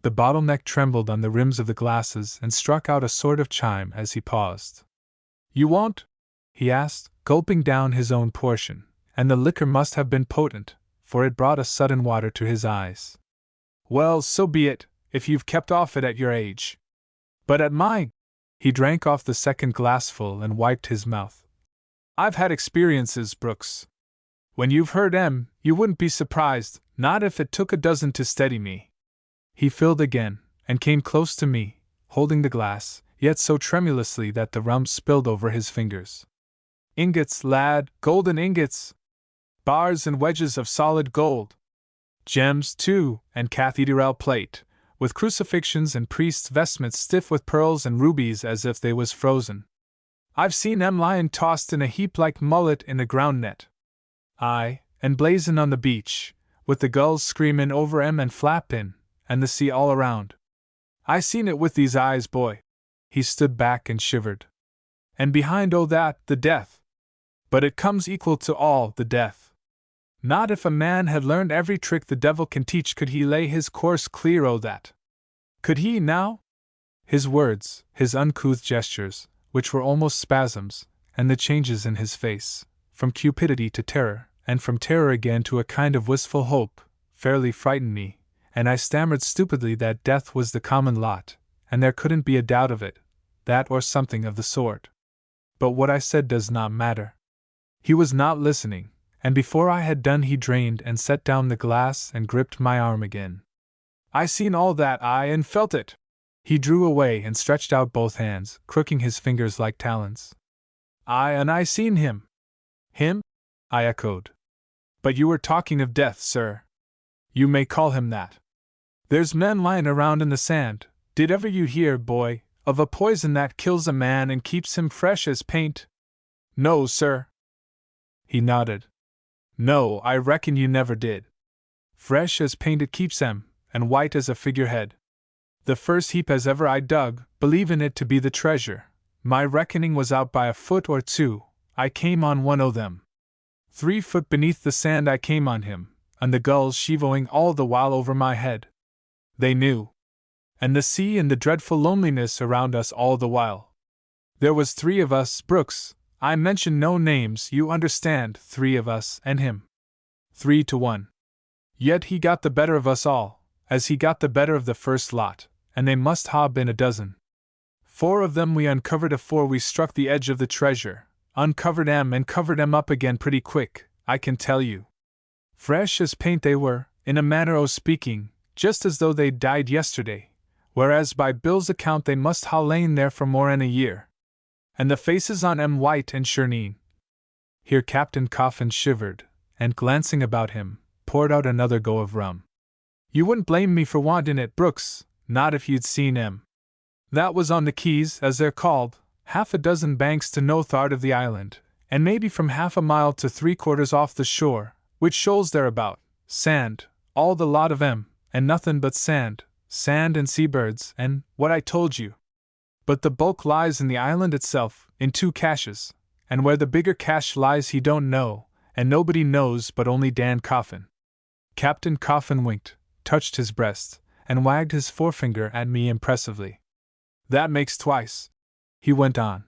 The bottleneck trembled on the rims of the glasses and struck out a sort of chime as he paused. You won't? He asked, gulping down his own portion, and the liquor must have been potent, for it brought a sudden water to his eyes. Well, so be it, if you've kept off it at your age. But at mine, he drank off the second glassful and wiped his mouth. I've had experiences, Brooks. When you've heard 'em, you wouldn't be surprised, not if it took a dozen to steady me. He filled again, and came close to me, holding the glass, yet so tremulously that the rum spilled over his fingers. Ingots, lad, golden ingots! Bars and wedges of solid gold. Gems, too, and cathedral plate, with crucifixions and priests' vestments stiff with pearls and rubies as if they was frozen. I've seen 'em lying tossed in a heap like mullet in a ground net. Aye, and blazin' on the beach, with the gulls screamin' over 'em and flappin', and the sea all around. I seen it with these eyes, boy. He stood back and shivered. And behind all that, the death. But it comes equal to all the death. Not if a man had learned every trick the devil can teach could he lay his course clear o' that. Could he, now? His words, his uncouth gestures, which were almost spasms, and the changes in his face, from cupidity to terror, and from terror again to a kind of wistful hope, fairly frightened me, and I stammered stupidly that death was the common lot, and there couldn't be a doubt of it, that or something of the sort. But what I said does not matter. He was not listening, and before I had done he drained and set down the glass and gripped my arm again. I seen all that, aye, and felt it. He drew away and stretched out both hands, crooking his fingers like talons. Aye, and I seen him. Him? I echoed. But you were talking of death, sir. You may call him that. There's men lying around in the sand, did ever you hear, boy, of a poison that kills a man and keeps him fresh as paint? No, sir. He nodded. No, I reckon you never did. Fresh as paint it keeps 'em, and white as a figurehead. The first heap as ever I dug, believin' it to be the treasure, my reckoning was out by a foot or 2, I came on one o' them. 3 foot beneath the sand I came on him, and the gulls chevoing all the while over my head. They knew. And the sea and the dreadful loneliness around us all the while. There was 3 of us, Brooks, I mention no names, you understand, 3 of us and him. 3 to 1. Yet he got the better of us all, as he got the better of the first lot, and they must ha' been a dozen. 4 of them we uncovered afore we struck the edge of the treasure, uncovered 'em and covered 'em up again pretty quick, I can tell you. Fresh as paint they were, in a manner o' speaking, just as though they'd died yesterday, whereas by Bill's account they must ha' lain there for more'n a year. And the faces on 'em white and shirneen. Here Captain Coffin shivered, and glancing about him, poured out another go of rum. You wouldn't blame me for wanting it, Brooks, not if you'd seen 'em. That was on the Keys, as they're called, 1/2 dozen banks to north'ard of the island, and maybe from 1/2 mile to 3/4 off the shore, which shoals thereabout, sand, all the lot of 'em, and nothin' but sand and seabirds, and what I told you. But the bulk lies in the island itself, in 2 caches, and where the bigger cache lies he don't know, and nobody knows but only Dan Coffin. Captain Coffin winked, touched his breast, and wagged his forefinger at me impressively. That makes twice, he went on.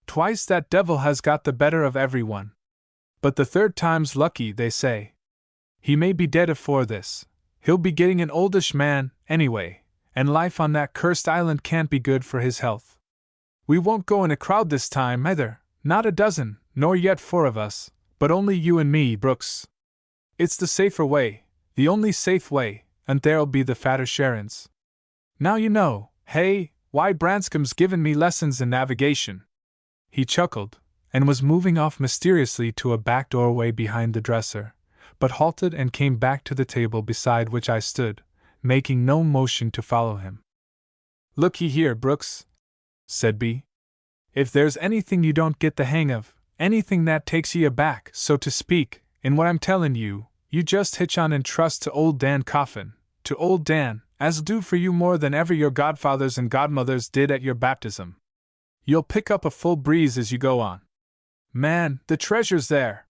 Twice that devil has got the better of everyone. But the 3rd time's lucky, they say. He may be dead afore this. He'll be getting an oldish man, anyway, and life on that cursed island can't be good for his health. We won't go in a crowd this time, either, not a dozen, nor yet 4 of us, but only you and me, Brooks. It's the safer way, the only safe way, and there'll be the fatter Sharons. Now you know, hey, why Branscome's given me lessons in navigation. He chuckled, and was moving off mysteriously to a back doorway behind the dresser, but halted and came back to the table beside which I stood, making no motion to follow him. Looky here, Brooks, said B. If there's anything you don't get the hang of, anything that takes ye aback, so to speak, in what I'm tellin' you, you just hitch on and trust to old Dan Coffin, to old Dan, as'll do for you more than ever your godfathers and godmothers did at your baptism. You'll pick up a full breeze as you go on. Man, the treasure's there.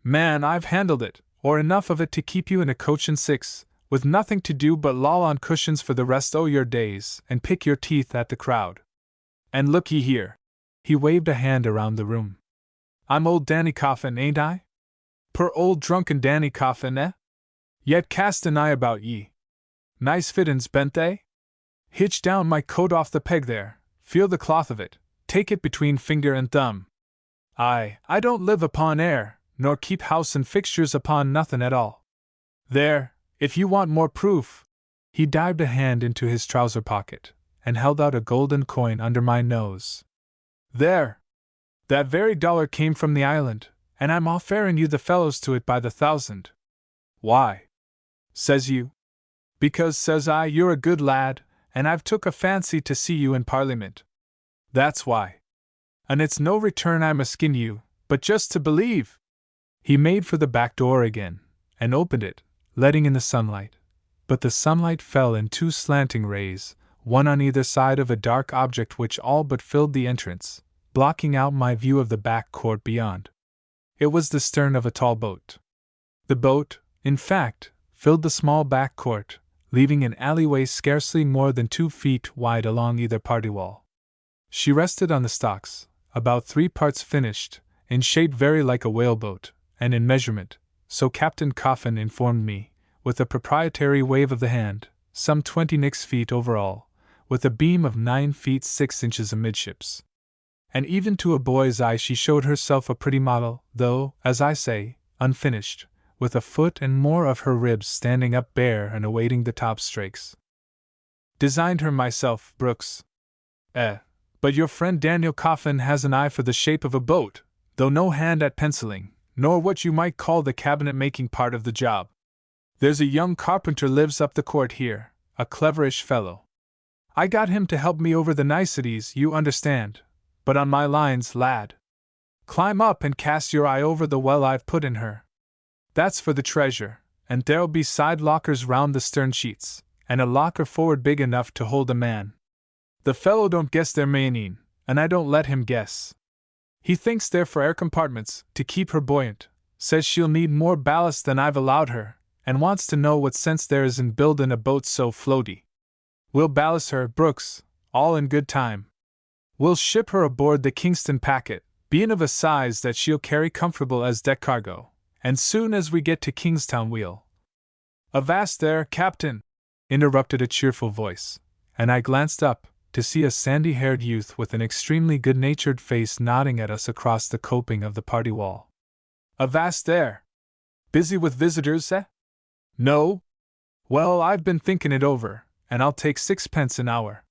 Man, I've handled it, or enough of it to keep you in a coach and six, with nothing to do but loll on cushions for the rest o' your days and pick your teeth at the crowd. And look ye here. He waved a hand around the room. I'm old Danny Coffin, ain't I? Per old drunken Danny Coffin, eh? Yet cast an eye about ye. Nice fittin's, ben't they? Hitch down my coat off the peg there, feel the cloth of it, take it between finger and thumb. I don't live upon air, nor keep house and fixtures upon nothin' at all. There, if you want more proof. He dived a hand into his trouser pocket, and held out a golden coin under my nose. There! That very dollar came from the island, and I'm offerin' you the fellows to it by the thousand. Why? Says you. Because, says I, you're a good lad, and I've took a fancy to see you in Parliament. That's why. And it's no return I'm askin' you, but just to believe. He made for the back door again, and opened it, letting in the sunlight. But the sunlight fell in two slanting rays, one on either side of a dark object which all but filled the entrance, blocking out my view of the back court beyond. It was the stern of a tall boat. The boat, in fact, filled the small back court, leaving an alleyway scarcely more than 2 feet wide along either party wall. She rested on the stocks, about 3 parts finished, in shape very like a whaleboat, and in measurement, so Captain Coffin informed me, with a proprietary wave of the hand, some 26 feet over all, with a beam of 9 feet 6 inches amidships. And even to a boy's eye she showed herself a pretty model, though, as I say, unfinished, with a foot and more of her ribs standing up bare and awaiting the top strakes. Designed her myself, Brooks. But your friend Daniel Coffin has an eye for the shape of a boat, though no hand at penciling, nor what you might call the cabinet-making part of the job. There's a young carpenter lives up the court here, a cleverish fellow. I got him to help me over the niceties, you understand, but on my lines, lad. Climb up and cast your eye over the well I've put in her. That's for the treasure, and there'll be side lockers round the stern sheets, and a locker forward big enough to hold a man. The fellow don't guess their meaning, and I don't let him guess. He thinks they're for air compartments, to keep her buoyant, says she'll need more ballast than I've allowed her, and wants to know what sense there is in buildin' a boat so floaty. We'll ballast her, Brooks, all in good time. We'll ship her aboard the Kingston packet, bein' of a size that she'll carry comfortable as deck cargo, and soon as we get to Kingstown we'll— Avast there, Captain! Interrupted a cheerful voice, and I glanced up, to see a sandy-haired youth with an extremely good-natured face nodding at us across the coping of the party wall. Avast there! Busy with visitors, eh? No? Well, I've been thinkin' it over, and I'll take 6 pence an hour.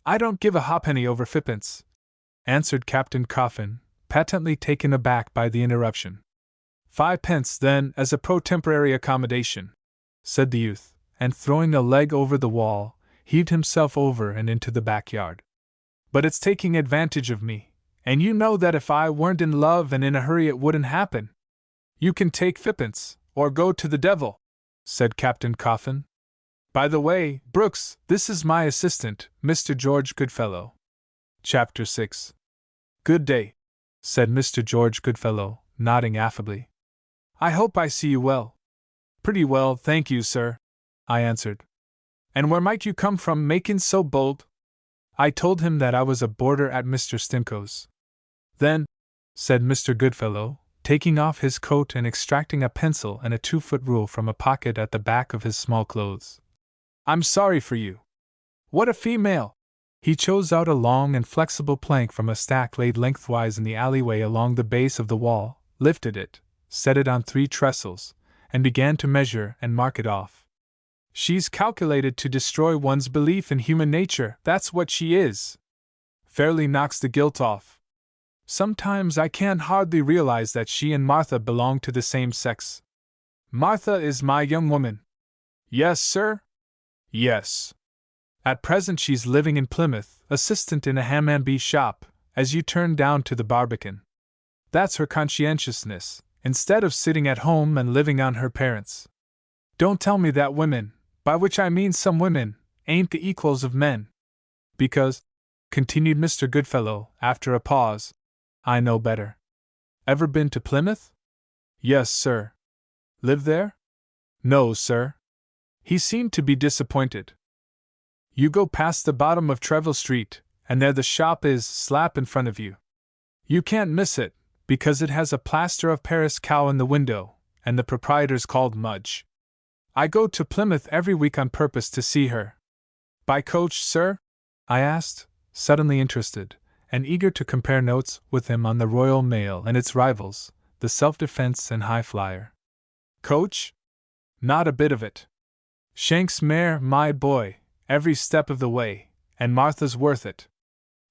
I don't give a ha'penny over 5 pence, answered Captain Coffin, patently taken aback by the interruption. 5 pence, then, as a pro-temporary accommodation, said the youth, and throwing a leg over the wall, heaved himself over and into the backyard. But it's taking advantage of me, and you know that if I weren't in love and in a hurry it wouldn't happen. You can take 5 pence, or go to the devil, said Captain Coffin. By the way, Brooks, this is my assistant, Mr. George Goodfellow. Chapter 6. Good day, said Mr. George Goodfellow, nodding affably. I hope I see you well. Pretty well, thank you, sir, I answered. And where might you come from making so bold? I told him that I was a boarder at Mr. Stimcoe's. Then, said Mr. Goodfellow, taking off his coat and extracting a pencil and a 2-foot rule from a pocket at the back of his small clothes, I'm sorry for you. What a female! He chose out a long and flexible plank from a stack laid lengthwise in the alleyway along the base of the wall, lifted it, set it on 3 trestles, and began to measure and mark it off. She's calculated to destroy one's belief in human nature, that's what she is. Fairly knocks the gilt off. Sometimes I can't hardly realize that she and Martha belong to the same sex. Martha is my young woman. Yes, sir? Yes. At present she's living in Plymouth, assistant in a ham and beef shop, as you turn down to the Barbican. That's her conscientiousness, instead of sitting at home and living on her parents. Don't tell me that women, by which I mean some women, ain't the equals of men. Because, continued Mr. Goodfellow, after a pause, I know better. Ever been to Plymouth? Yes, sir. Live there? No, sir. He seemed to be disappointed. You go past the bottom of Treville Street, and there the shop is, slap in front of you. You can't miss it, because it has a plaster of Paris cow in the window, and the proprietor's called Mudge. I go to Plymouth every week on purpose to see her. By coach, sir? I asked, suddenly interested, and eager to compare notes with him on the Royal Mail and its rivals, the Self-Defense and High Flyer. Coach? Not a bit of it. Shank's mare, my boy, every step of the way, and Martha's worth it.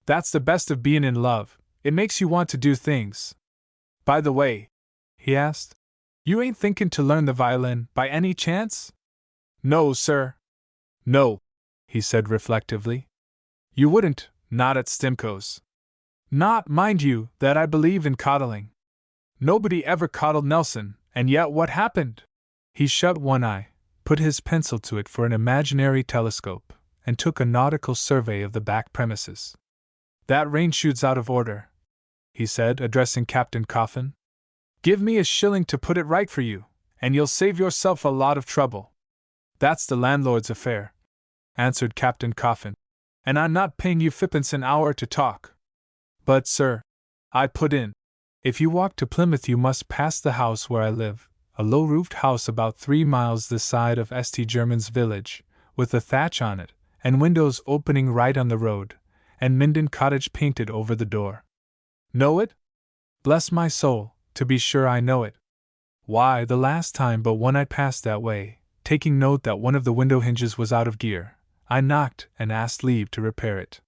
That's the best of being in love, it makes you want to do things. By the way, he asked, you ain't thinking to learn the violin, by any chance? No, sir. No, he said reflectively. You wouldn't, not at Stimcoe's. Not, mind you, that I believe in coddling. Nobody ever coddled Nelson, and yet what happened? He shut one eye, put his pencil to it for an imaginary telescope, and took a nautical survey of the back premises. That range shoots out of order, he said, addressing Captain Coffin. Give me a shilling to put it right for you, and you'll save yourself a lot of trouble. That's the landlord's affair, answered Captain Coffin, and I'm not paying you fipence an hour to talk. But, sir, I put in, if you walk to Plymouth you must pass the house where I live, a low-roofed house about 3 miles this side of St. Germans village, with a thatch on it, and windows opening right on the road, and Minden Cottage painted over the door. Know it? Bless my soul, to be sure I know it. Why, the last time but one I passed that way, taking note that one of the window hinges was out of gear, I knocked and asked leave to repair it.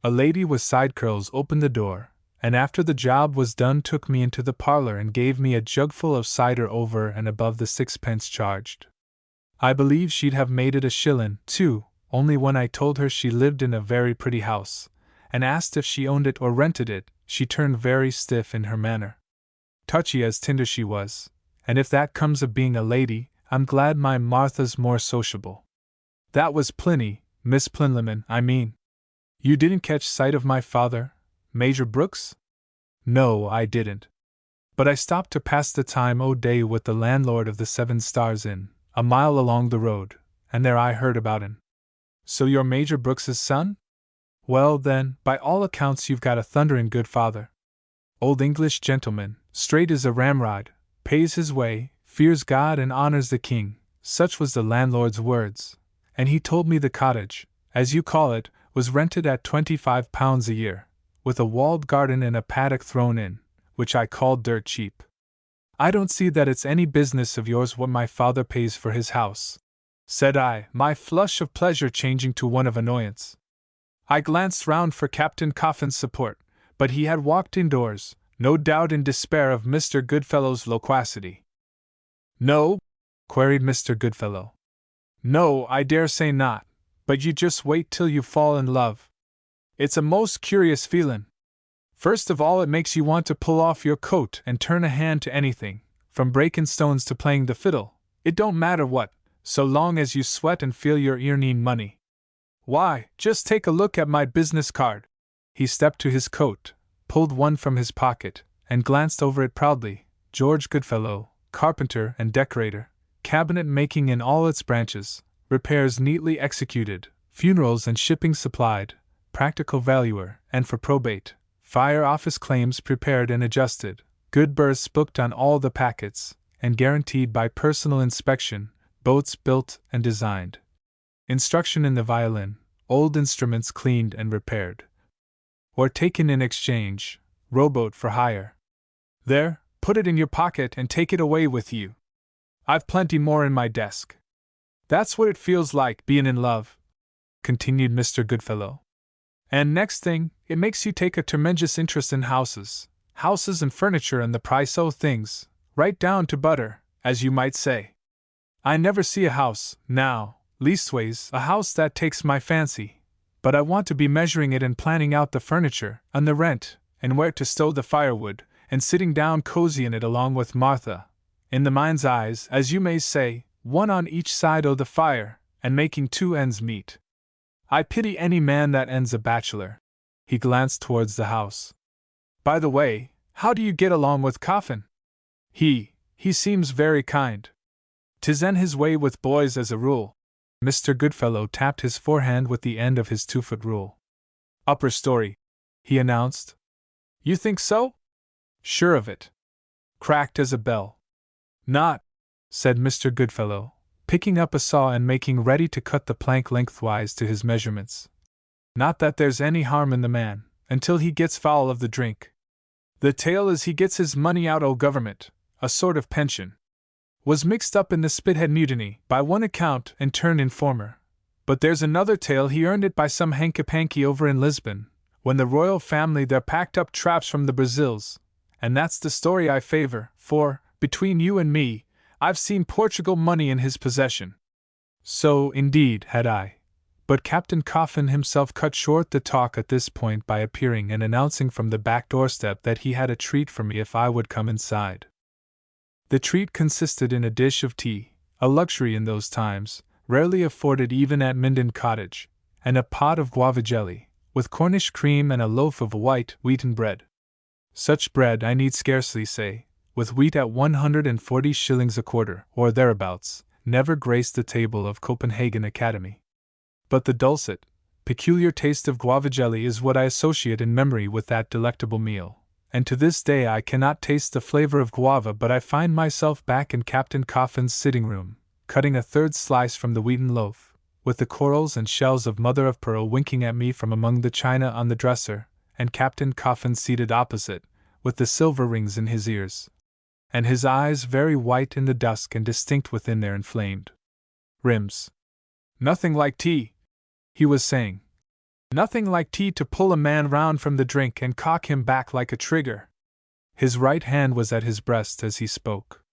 A lady with side curls opened the door, and after the job was done took me into the parlor and gave me a jugful of cider over and above the 6 pence charged. I believe she'd have made it a shillin', too, only when I told her she lived in a very pretty house, and asked if she owned it or rented it, she turned very stiff in her manner. Touchy as tinder she was, and if that comes of being a lady, I'm glad my Martha's more sociable. That was Pliny, Miss Plinlimmon, I mean. You didn't catch sight of my father, Major Brooks? No, I didn't. But I stopped to pass the time o' day with the landlord of the 7 Stars Inn, a mile along the road, and there I heard about him. So you're Major Brooks's son? Well, then, by all accounts you've got a thundering good father. Old English gentleman, straight as a ramrod, pays his way, fears God and honors the king, such was the landlord's words, and he told me the cottage, as you call it, was rented at £25 a year, with a walled garden and a paddock thrown in, which I called dirt cheap. I don't see that it's any business of yours what my father pays for his house, said I, my flush of pleasure changing to one of annoyance. I glanced round for Captain Coffin's support, but he had walked indoors, no doubt in despair of Mr. Goodfellow's loquacity. No? queried Mr. Goodfellow. No, I dare say not, but you just wait till you fall in love. It's a most curious feelin'. First of all it makes you want to pull off your coat and turn a hand to anything, from breaking stones to playing the fiddle, it don't matter what, so long as you sweat and feel your earning money. Why, just take a look at my business card. He stepped to his coat, pulled one from his pocket, and glanced over it proudly. George Goodfellow, carpenter and decorator, cabinet making in all its branches, repairs neatly executed, funerals and shipping supplied, practical valuer, and for probate, fire office claims prepared and adjusted, good berths booked on all the packets, and guaranteed by personal inspection, boats built and designed. Instruction in the violin, old instruments cleaned and repaired, or taken in exchange, rowboat for hire. There, put it in your pocket and take it away with you. I've plenty more in my desk. That's what it feels like, bein' in love," continued Mr. Goodfellow. "And next thing, it makes you take a tremendous interest in houses and furniture and the price o' things, right down to butter, as you might say. I never see a house, now, leastways a house that takes my fancy, but I want to be measuring it and planning out the furniture, and the rent, and where to stow the firewood, and sitting down cozy in it along with Martha, in the mind's eyes, as you may say, one on each side o' the fire, and making two ends meet. I pity any man that ends a bachelor." He glanced towards the house. "By the way, how do you get along with Coffin? He seems very kind. 'Tis his way with boys as a rule." Mr. Goodfellow tapped his forehand with the end of his 2-foot rule. "Upper story," he announced. "You think so?" "Sure of it. Cracked as a bell." "Not," said Mr. Goodfellow, picking up a saw and making ready to cut the plank lengthwise to his measurements. "Not that there's any harm in the man, until he gets foul of the drink. The tale is he gets his money out o' government, a sort of pension. Was mixed up in the Spithead Mutiny, by one account, and turned informer. But there's another tale he earned it by some hanky-panky over in Lisbon, when the royal family there packed up traps from the Brazils, and that's the story I favor, for, between you and me, I've seen Portugal money in his possession." So, indeed, had I. But Captain Coffin himself cut short the talk at this point by appearing and announcing from the back doorstep that he had a treat for me if I would come inside. The treat consisted in a dish of tea, a luxury in those times, rarely afforded even at Minden Cottage, and a pot of guava jelly, with Cornish cream and a loaf of white wheaten bread. Such bread, I need scarcely say, with wheat at 140 shillings a quarter, or thereabouts, never graced the table of Copenhagen Academy. But the dulcet, peculiar taste of guava jelly is what I associate in memory with that delectable meal, and to this day I cannot taste the flavor of guava, but I find myself back in Captain Coffin's sitting room, cutting a third slice from the wheaten loaf, with the corals and shells of mother of pearl winking at me from among the china on the dresser, and Captain Coffin seated opposite, with the silver rings in his ears, and his eyes very white in the dusk and distinct within their inflamed rims. "Nothing like tea," he was saying. "Nothing like tea to pull a man round from the drink and cock him back like a trigger." His right hand was at his breast as he spoke.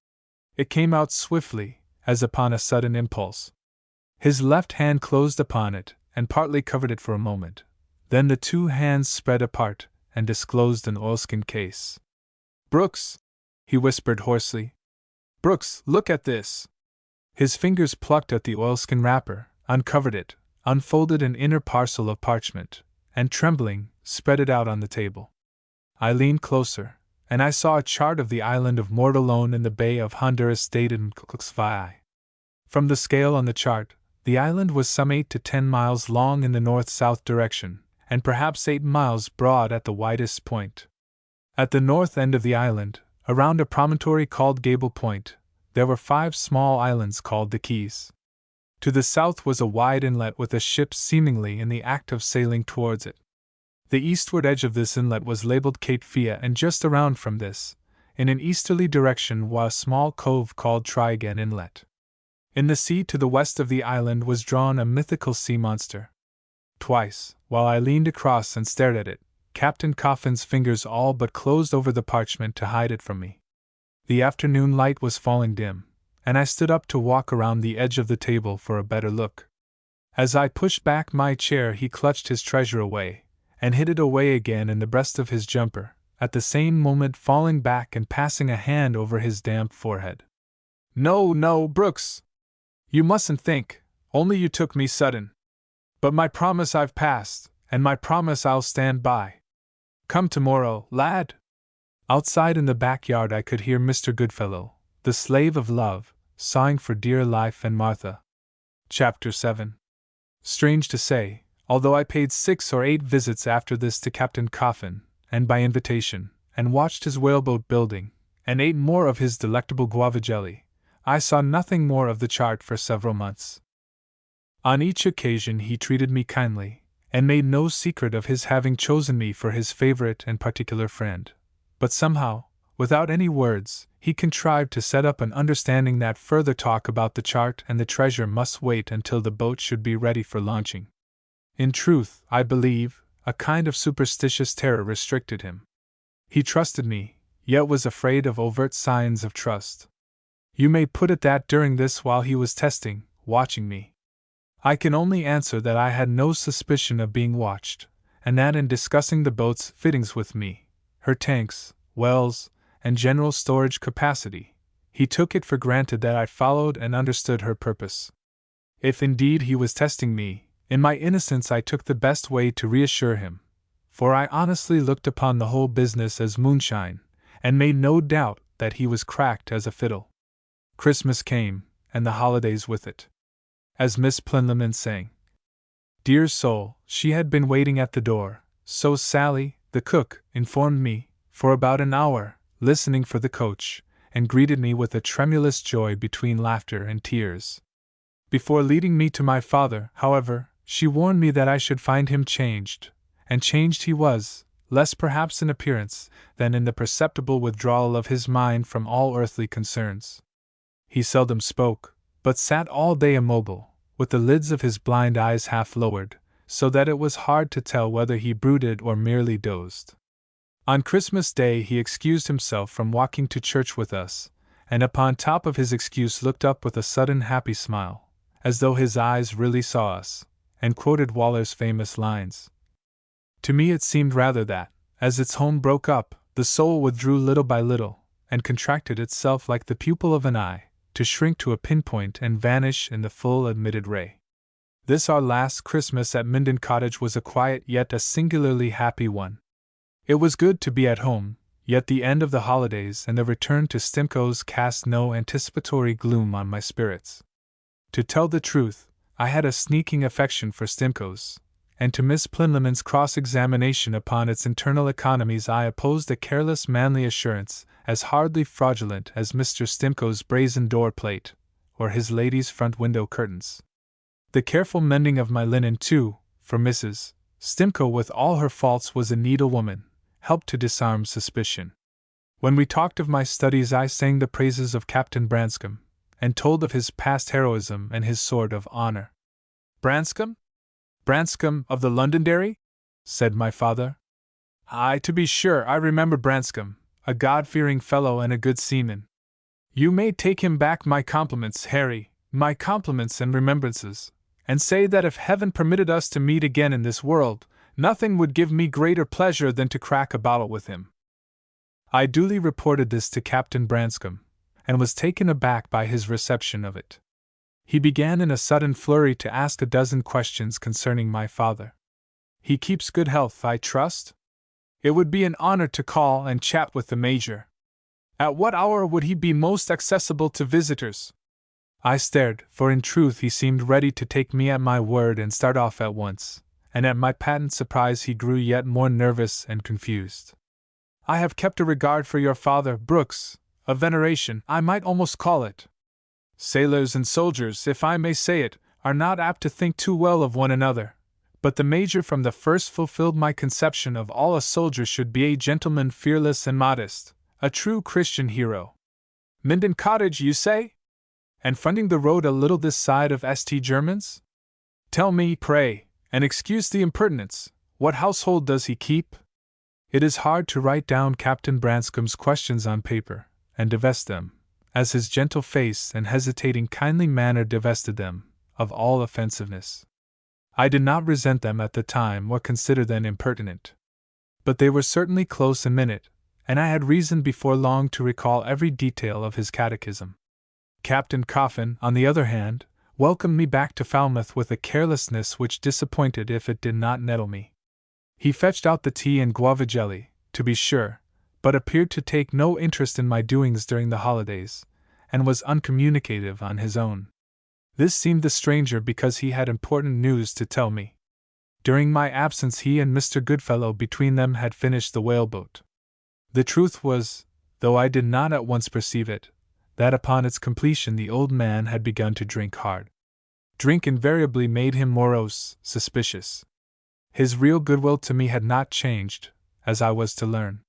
It came out swiftly, as upon a sudden impulse. His left hand closed upon it, and partly covered it for a moment. Then the two hands spread apart, and disclosed an oilskin case. "Brooks," he whispered hoarsely. "Brooks, look at this." His fingers plucked at the oilskin wrapper, uncovered it, unfolded an inner parcel of parchment, and trembling, spread it out on the table. I leaned closer, and I saw a chart of the island of Mortallone in the Bay of Honduras dated Mclxvi. From the scale on the chart, the island was some 8 to 10 miles long in the north-south direction, and perhaps 8 miles broad at the widest point. At the north end of the island, around a promontory called Gable Point, there were 5 small islands called the Keys. To the south was a wide inlet with a ship seemingly in the act of sailing towards it. The eastward edge of this inlet was labeled Cape Fea, and just around from this, in an easterly direction, was a small cove called Trygan Inlet. In the sea to the west of the island was drawn a mythical sea monster. Twice, while I leaned across and stared at it, Captain Coffin's fingers all but closed over the parchment to hide it from me. The afternoon light was falling dim, and I stood up to walk around the edge of the table for a better look. As I pushed back my chair, he clutched his treasure away, and hid it away again in the breast of his jumper, at the same moment falling back and passing a hand over his damp forehead. "No, no, Brooks! You mustn't think, only you took me sudden. But my promise I've passed, and my promise I'll stand by. Come tomorrow, lad." Outside in the backyard I could hear Mr. Goodfellow, the slave of love, sighing for dear life and Martha. Chapter 7. Strange to say, although I paid 6 or 8 visits after this to Captain Coffin, and by invitation, and watched his whaleboat building, and ate more of his delectable guava jelly, I saw nothing more of the chart for several months. On each occasion he treated me kindly, and made no secret of his having chosen me for his favorite and particular friend. But somehow, without any words, he contrived to set up an understanding that further talk about the chart and the treasure must wait until the boat should be ready for launching. In truth, I believe, a kind of superstitious terror restricted him. He trusted me, yet was afraid of overt signs of trust. You may put it that during this while he was testing, watching me. I can only answer that I had no suspicion of being watched, and that in discussing the boat's fittings with me, her tanks, wells, and general storage capacity, he took it for granted that I followed and understood her purpose. If indeed he was testing me, in my innocence I took the best way to reassure him, for I honestly looked upon the whole business as moonshine, and made no doubt that he was cracked as a fiddle. Christmas came, and the holidays with it. As Miss Plinlimmon sang. Dear soul, she had been waiting at the door, so Sally, the cook, informed me, for about an hour, listening for the coach, and greeted me with a tremulous joy between laughter and tears. Before leading me to my father, however, she warned me that I should find him changed, and changed he was, less perhaps in appearance than in the perceptible withdrawal of his mind from all earthly concerns. He seldom spoke, but sat all day immobile, with the lids of his blind eyes half lowered, so that it was hard to tell whether he brooded or merely dozed. On Christmas Day he excused himself from walking to church with us, and upon top of his excuse looked up with a sudden happy smile, as though his eyes really saw us, and quoted Waller's famous lines. To me it seemed rather that, as its home broke up, the soul withdrew little by little, and contracted itself like the pupil of an eye, to shrink to a pinpoint and vanish in the full admitted ray. This our last Christmas at Minden Cottage was a quiet yet a singularly happy one. It was good to be at home, yet the end of the holidays and the return to Stimcoe's cast no anticipatory gloom on my spirits. To tell the truth, I had a sneaking affection for Stimcoe's, and to Miss Plinlimmon's cross-examination upon its internal economies I opposed a careless manly assurance as hardly fraudulent as Mr. Stimcoe's brazen door plate, or his lady's front window curtains. The careful mending of my linen, too, for Mrs. Stimcoe with all her faults was a needlewoman, helped to disarm suspicion. When we talked of my studies I sang the praises of Captain Branscome, and told of his past heroism and his sword of honor. Branscome? Branscome of the Londonderry? Said my father. Aye, to be sure, I remember Branscome, a God-fearing fellow and a good seaman. You may take him back my compliments, Harry, my compliments and remembrances, and say that if heaven permitted us to meet again in this world, nothing would give me greater pleasure than to crack a bottle with him. I duly reported this to Captain Branscome, and was taken aback by his reception of it. He began in a sudden flurry to ask a dozen questions concerning my father. He keeps good health, I trust? It would be an honor to call and chat with the Major. At what hour would he be most accessible to visitors? I stared, for in truth he seemed ready to take me at my word and start off at once, and at my patent surprise he grew yet more nervous and confused. I have kept a regard for your father, Brooks, a veneration, I might almost call it. Sailors and soldiers, if I may say it, are not apt to think too well of one another, but the Major from the first fulfilled my conception of all a soldier should be: a gentleman fearless and modest, a true Christian hero. Minden Cottage, you say? And fronting the road a little this side of St. Germans? Tell me, pray, and excuse the impertinence, what household does he keep? It is hard to write down Captain Branscome's questions on paper, and divest them, as his gentle face and hesitating kindly manner divested them, of all offensiveness. I did not resent them at the time or consider them impertinent. But they were certainly close a minute, and I had reason before long to recall every detail of his catechism. Captain Coffin, on the other hand, welcomed me back to Falmouth with a carelessness which disappointed if it did not nettle me. He fetched out the tea and guava jelly, to be sure, but appeared to take no interest in my doings during the holidays, and was uncommunicative on his own. This seemed the stranger because he had important news to tell me. During my absence he and Mr. Goodfellow between them had finished the whaleboat. The truth was, though I did not at once perceive it, that upon its completion the old man had begun to drink hard. Drink invariably made him morose, suspicious. His real goodwill to me had not changed, as I was to learn.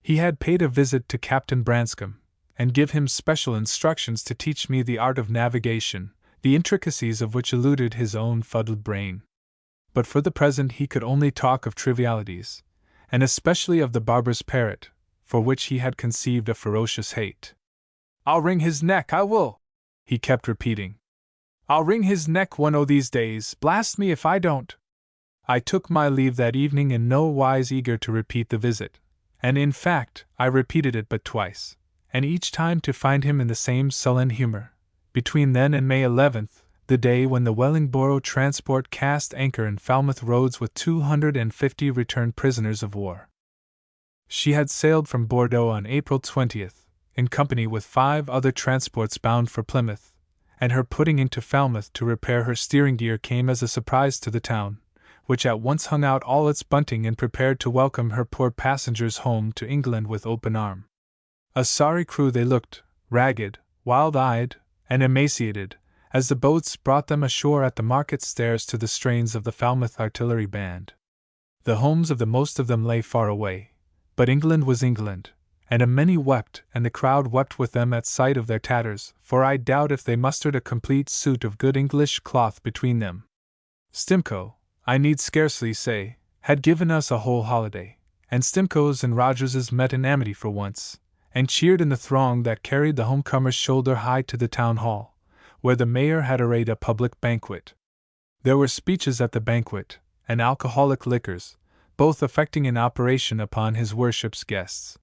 He had paid a visit to Captain Branscombe, and give him special instructions to teach me the art of navigation, the intricacies of which eluded his own fuddled brain. But for the present he could only talk of trivialities, and especially of the barber's parrot, for which he had conceived a ferocious hate. "I'll wring his neck, I will!" he kept repeating. "I'll wring his neck one o' these days, blast me if I don't!" I took my leave that evening in no wise eager to repeat the visit, and in fact I repeated it but twice, and each time to find him in the same sullen humor. Between then and May 11th, the day when the Wellingborough transport cast anchor in Falmouth Roads with 250 returned prisoners of war. She had sailed from Bordeaux on April 20th, in company with 5 other transports bound for Plymouth, and her putting into Falmouth to repair her steering gear came as a surprise to the town, which at once hung out all its bunting and prepared to welcome her poor passengers home to England with open arm. A sorry crew they looked, ragged, wild-eyed, and emaciated, as the boats brought them ashore at the market stairs to the strains of the Falmouth Artillery Band. The homes of the most of them lay far away, but England was England, and a many wept, and the crowd wept with them at sight of their tatters, for I doubt if they mustered a complete suit of good English cloth between them. Stimcoe, I need scarcely say, had given us a whole holiday, and Stimcoe's and Rogers's met in amity for once, and cheered in the throng that carried the homecomers shoulder high to the town hall, where the mayor had arrayed a public banquet. There were speeches at the banquet, and alcoholic liquors, both effecting an operation upon his worship's guests.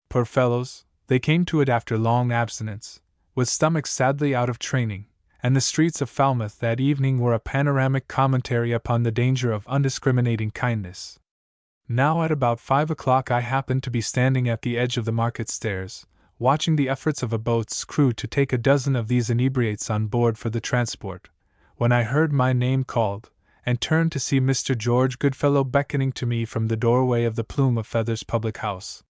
Poor fellows, they came to it after long abstinence, with stomachs sadly out of training, and the streets of Falmouth that evening were a panoramic commentary upon the danger of undiscriminating kindness. Now at about 5 o'clock I happened to be standing at the edge of the market stairs, watching the efforts of a boat's crew to take a dozen of these inebriates on board for the transport, when I heard my name called, and turned to see Mr. George Goodfellow beckoning to me from the doorway of the Plume of Feathers public house.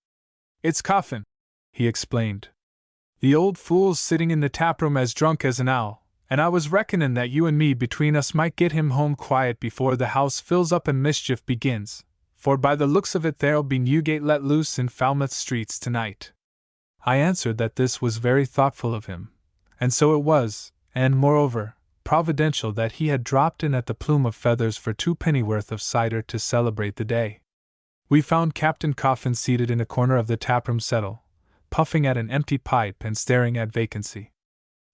"It's Coffin," he explained. "The old fool's sitting in the taproom as drunk as an owl, and I was reckoning that you and me between us might get him home quiet before the house fills up and mischief begins, for by the looks of it there'll be Newgate let loose in Falmouth streets tonight." I answered that this was very thoughtful of him, and so it was, and moreover, providential that he had dropped in at the Plume of Feathers for 2 pennyworth of cider to celebrate the day. We found Captain Coffin seated in a corner of the taproom settle, puffing at an empty pipe and staring at vacancy.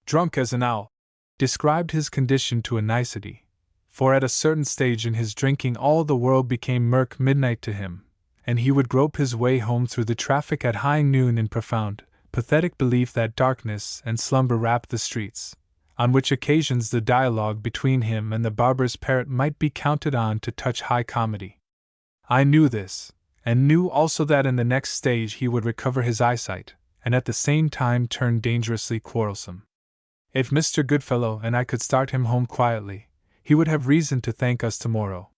Drunk as an owl described his condition to a nicety, for at a certain stage in his drinking all the world became murk midnight to him, and he would grope his way home through the traffic at high noon in profound, pathetic belief that darkness and slumber wrapped the streets, on which occasions the dialogue between him and the barber's parrot might be counted on to touch high comedy. I knew this, and knew also that in the next stage he would recover his eyesight, and at the same time turn dangerously quarrelsome. If Mr. Goodfellow and I could start him home quietly, he would have reason to thank us tomorrow.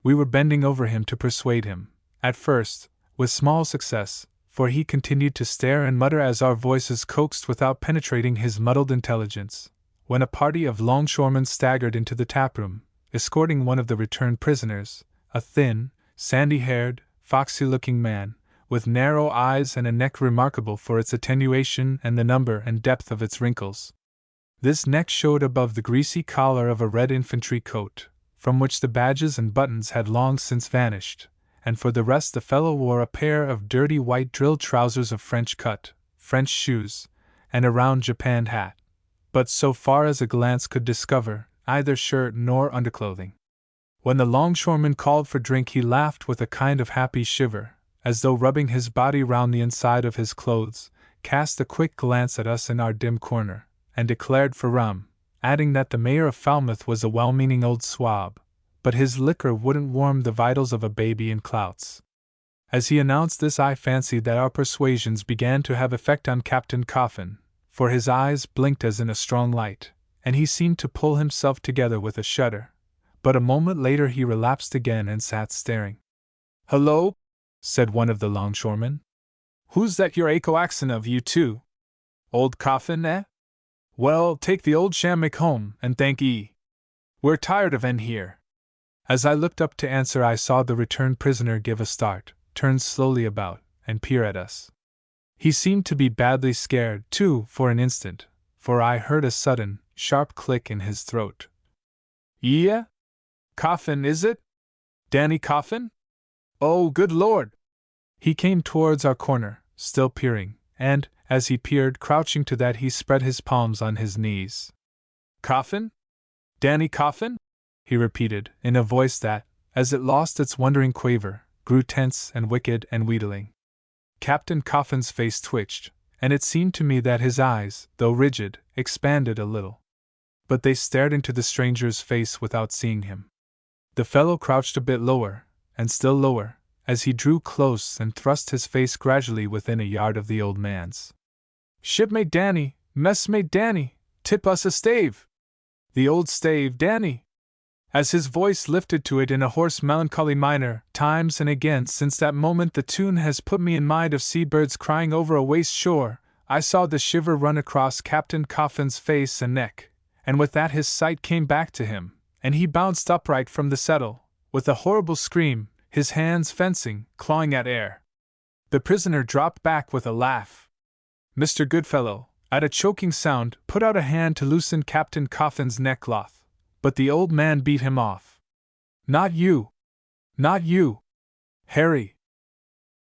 We were bending over him to persuade him, at first, with small success, for he continued to stare and mutter as our voices coaxed without penetrating his muddled intelligence, when a party of longshoremen staggered into the taproom, escorting one of the returned prisoners, a thin, sandy-haired, foxy-looking man, with narrow eyes and a neck remarkable for its attenuation and the number and depth of its wrinkles. This neck showed above the greasy collar of a red infantry coat, from which the badges and buttons had long since vanished, and for the rest the fellow wore a pair of dirty white drill trousers of French cut, French shoes, and a round japanned hat, but so far as a glance could discover, neither shirt nor underclothing. When the longshoreman called for drink he laughed with a kind of happy shiver, as though rubbing his body round the inside of his clothes, cast a quick glance at us in our dim corner, and declared for rum, adding that the mayor of Falmouth was a well-meaning old swab, but his liquor wouldn't warm the vitals of a baby in clouts. As he announced this I fancied that our persuasions began to have effect on Captain Coffin, for his eyes blinked as in a strong light, and he seemed to pull himself together with a shudder, but a moment later he relapsed again and sat staring. "Hullo!" said one of the longshoremen. "Who's that you're a-coaxing of, you two? Old Coffin, eh? Well, take the old shammick home, and thank ye. We're tired of en here." As I looked up to answer I saw the returned prisoner give a start, turn slowly about, and peer at us. He seemed to be badly scared, too, for an instant, for I heard a sudden, sharp click in his throat. Yeah? Coffin, is it? Danny Coffin? Oh, good Lord! He came towards our corner, still peering, and, as he peered, crouching to that, he spread his palms on his knees. Coffin? Danny Coffin? He repeated, in a voice that, as it lost its wondering quaver, grew tense and wicked and wheedling. Captain Coffin's face twitched, and it seemed to me that his eyes, though rigid, expanded a little. But they stared into the stranger's face without seeing him. The fellow crouched a bit lower, and still lower, as he drew close and thrust his face gradually within a yard of the old man's. Shipmate Danny, messmate Danny, tip us a stave! The old stave, Danny! As his voice lifted to it in a hoarse melancholy minor, times and again since that moment the tune has put me in mind of seabirds crying over a waste shore, I saw the shiver run across Captain Coffin's face and neck, and with that his sight came back to him, and he bounced upright from the settle, with a horrible scream, his hands fencing, clawing at air. The prisoner dropped back with a laugh. Mr. Goodfellow, at a choking sound, put out a hand to loosen Captain Coffin's neckcloth. But the old man beat him off. Not you! Not you! Harry!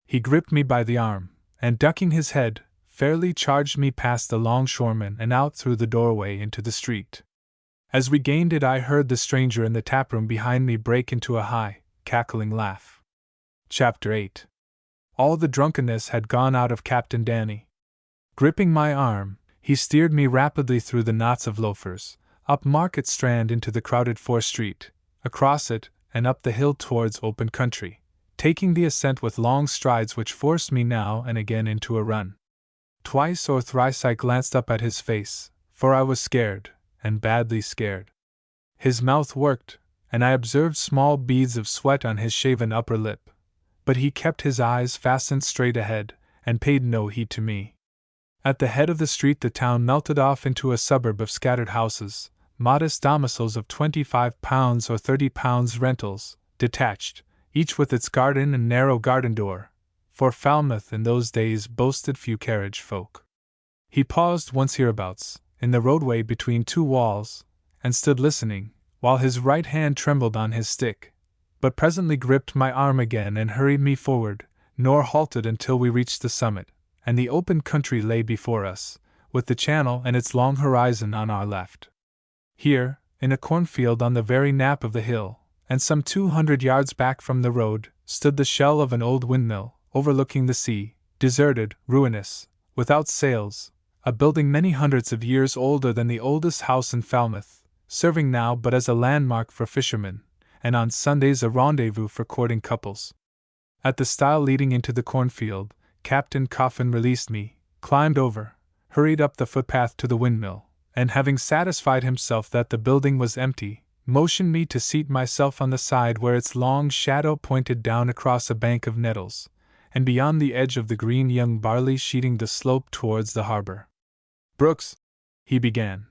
He gripped me by the arm, and ducking his head, fairly charged me past the longshoreman and out through the doorway into the street. As we gained it, I heard the stranger in the taproom behind me break into a high, cackling laugh. Chapter 8. All the drunkenness had gone out of Captain Danny. Gripping my arm, he steered me rapidly through the knots of loafers, up Market Strand into the crowded Fore Street, across it, and up the hill towards open country, taking the ascent with long strides which forced me now and again into a run. Twice or thrice I glanced up at his face, for I was scared, and badly scared. His mouth worked, and I observed small beads of sweat on his shaven upper lip, but he kept his eyes fastened straight ahead, and paid no heed to me. At the head of the street the town melted off into a suburb of scattered houses, modest domiciles of £25 or £30 rentals, detached, each with its garden and narrow garden door, for Falmouth in those days boasted few carriage folk. He paused once hereabouts, in the roadway between two walls, and stood listening, while his right hand trembled on his stick, but presently gripped my arm again and hurried me forward, nor halted until we reached the summit, and the open country lay before us, with the channel and its long horizon on our left. Here, in a cornfield on the very nap of the hill, and some 200 yards back from the road, stood the shell of an old windmill, overlooking the sea, deserted, ruinous, without sails, a building many hundreds of years older than the oldest house in Falmouth, serving now but as a landmark for fishermen, and on Sundays a rendezvous for courting couples. At the stile leading into the cornfield, Captain Coffin released me, climbed over, hurried up the footpath to the windmill, and having satisfied himself that the building was empty, motioned me to seat myself on the side where its long shadow pointed down across a bank of nettles, and beyond the edge of the green young barley sheeting the slope towards the harbor. Brooks, he began,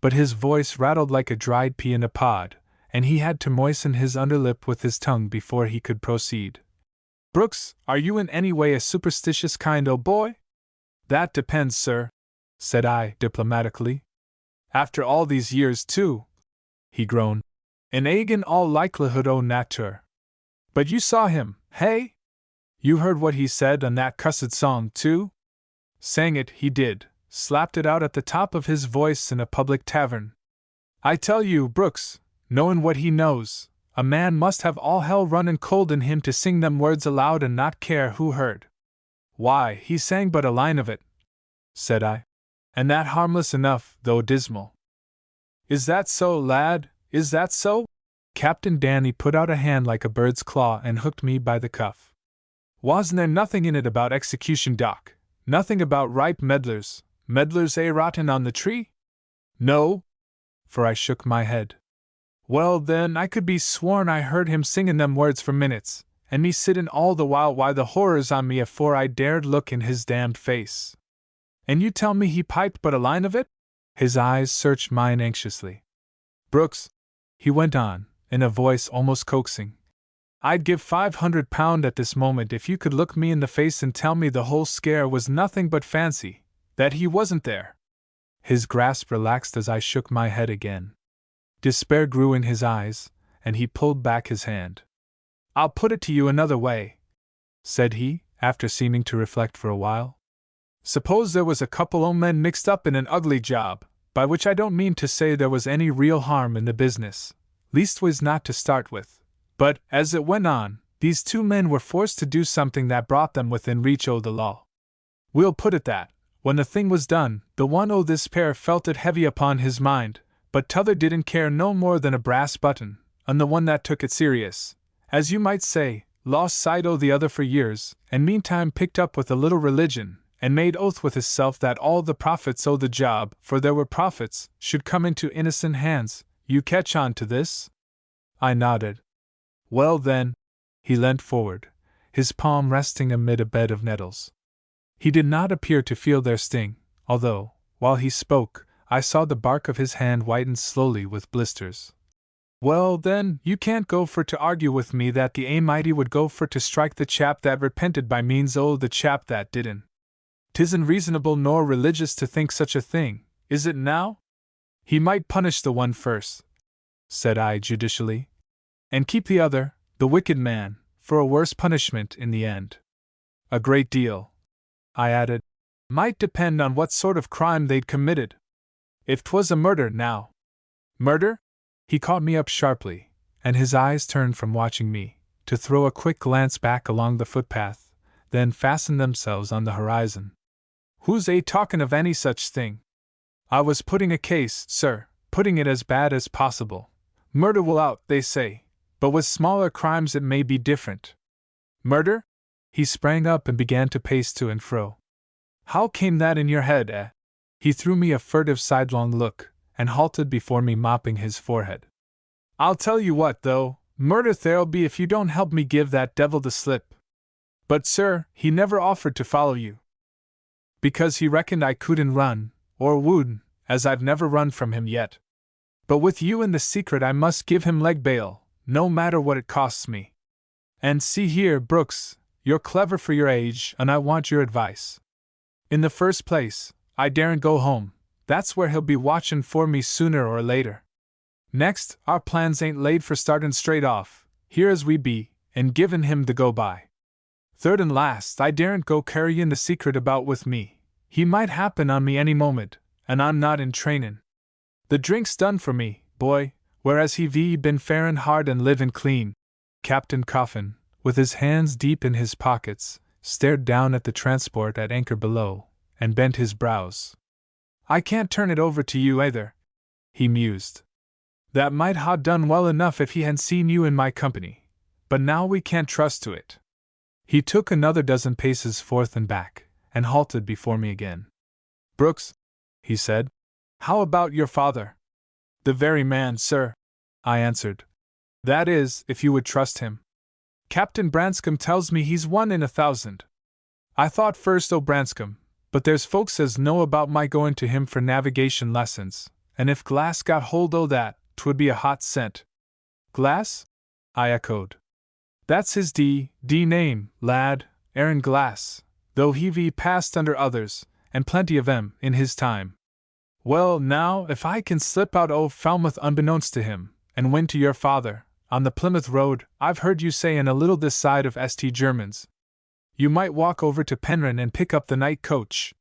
but his voice rattled like a dried pea in a pod, and he had to moisten his underlip with his tongue before he could proceed. Brooks, are you in any way a superstitious kind o' boy? That depends, sir, said I, diplomatically. After all these years, too, he groaned. In agin all likelihood o' natur. But you saw him, hey? You heard what he said on that cussed song, too? Sang it, he did, slapped it out at the top of his voice in a public tavern. I tell you, Brooks, knowin' what he knows, a man must have all hell runnin' cold in him to sing them words aloud and not care who heard. Why, he sang but a line of it, said I, and that harmless enough, though dismal. Is that so, lad? Is that so? Captain Danny put out a hand like a bird's claw and hooked me by the cuff. Wasn't there nothing in it about execution, Doc? Nothing about ripe medlars rotten on the tree? No, for I shook my head. Well, then, I could be sworn I heard him singin' them words for minutes, and me sittin' all the while why the horrors on me afore I dared look in his damned face. And you tell me he piped but a line of it? His eyes searched mine anxiously. Brooks, he went on, in a voice almost coaxing, I'd give £500 at this moment if you could look me in the face and tell me the whole scare was nothing but fancy, that he wasn't there." His grasp relaxed as I shook my head again. Despair grew in his eyes, and he pulled back his hand. "I'll put it to you another way," said he, after seeming to reflect for a while. "Suppose there was a couple o' men mixed up in an ugly job, by which I don't mean to say there was any real harm in the business, leastways not to start with. But, as it went on, these two men were forced to do something that brought them within reach o' the law. We'll put it that, when the thing was done, the one o' this pair felt it heavy upon his mind, but t'other didn't care no more than a brass button, and the one that took it serious, as you might say, lost sight o' the other for years, and meantime picked up with a little religion, and made oath with hisself that all the profits o' the job, for there were profits, should come into innocent hands. You catch on to this?" I nodded. "Well then," he leant forward, his palm resting amid a bed of nettles. He did not appear to feel their sting, although, while he spoke, I saw the bark of his hand whiten slowly with blisters. "Well then, you can't go for to argue with me that the Amighty would go for to strike the chap that repented by means o' the chap that didn't. 'Tisn't reasonable nor religious to think such a thing, is it now? He might punish the one first," said I judicially, "and keep the other, the wicked man, for a worse punishment in the end. A great deal," I added, "might depend on what sort of crime they'd committed. If 'twas a murder, now—" "Murder?" He caught me up sharply, and his eyes turned from watching me, to throw a quick glance back along the footpath, then fasten themselves on the horizon. "Who's talking of any such thing? I was putting a case, sir, putting it as bad as possible. Murder will out, they say, but with smaller crimes it may be different." "Murder?" He sprang up and began to pace to and fro. "How came that in your head, eh?" He threw me a furtive sidelong look, and halted before me mopping his forehead. "I'll tell you what, though, murder there'll be if you don't help me give that devil the slip. But, sir, he never offered to follow you. Because he reckoned I couldn't run, or wouldn't, as I've never run from him yet. But with you in the secret I must give him leg bail, no matter what it costs me. And see here, Brooks, you're clever for your age, and I want your advice. In the first place, I daren't go home. That's where he'll be watchin' for me sooner or later. Next, our plans ain't laid for startin' straight off, here as we be, and givin' him the go-by. Third and last, I daren't go carryin' the secret about with me. He might happen on me any moment, and I'm not in trainin'. The drink's done for me, boy, whereas he've been farin' hard and livin' clean." Captain Coffin, with his hands deep in his pockets, stared down at the transport at anchor below, and bent his brows. "I can't turn it over to you either," he mused. "That might ha' done well enough if he hadn't seen you in my company, but now we can't trust to it." He took another dozen paces forth and back, and halted before me again. "Brooks," he said, "how about your father?" "The very man, sir," I answered. "That is, if you would trust him. Captain Branscombe tells me he's 1 in 1,000. I thought first o' Branscombe, but there's folks as know about my going to him for navigation lessons, and if Glass got hold o' that, 'twould be a hot scent." "Glass?" I echoed. "That's his name, lad, Aaron Glass, though he've passed under others, and plenty of 'em, in his time. Well, now, if I can slip out o' Falmouth unbeknownst to him, and win to your father, on the Plymouth road, I've heard you sayin' a little this side of St. Germans. You might walk over to Penryn and pick up the night coach."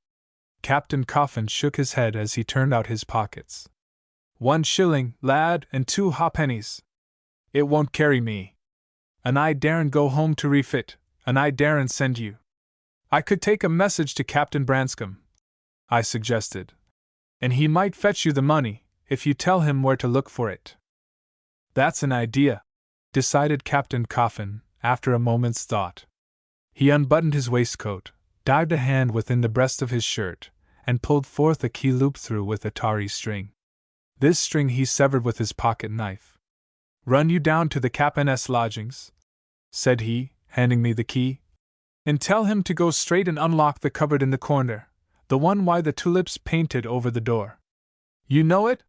Captain Coffin shook his head as he turned out his pockets. "1 shilling, lad, and 2 halfpennies. It won't carry me. And I daren't go home to refit, and I daren't send you." "I could take a message to Captain Branscombe," I suggested. "And he might fetch you the money, if you tell him where to look for it." "That's an idea," decided Captain Coffin, after a moment's thought. He unbuttoned his waistcoat, dived a hand within the breast of his shirt, and pulled forth a key loop through with a tarry string. This string he severed with his pocket knife. "Run you down to the Captain's lodgings," said he, handing me the key, "and tell him to go straight and unlock the cupboard in the corner, the one wi' the tulips painted over the door. You know it?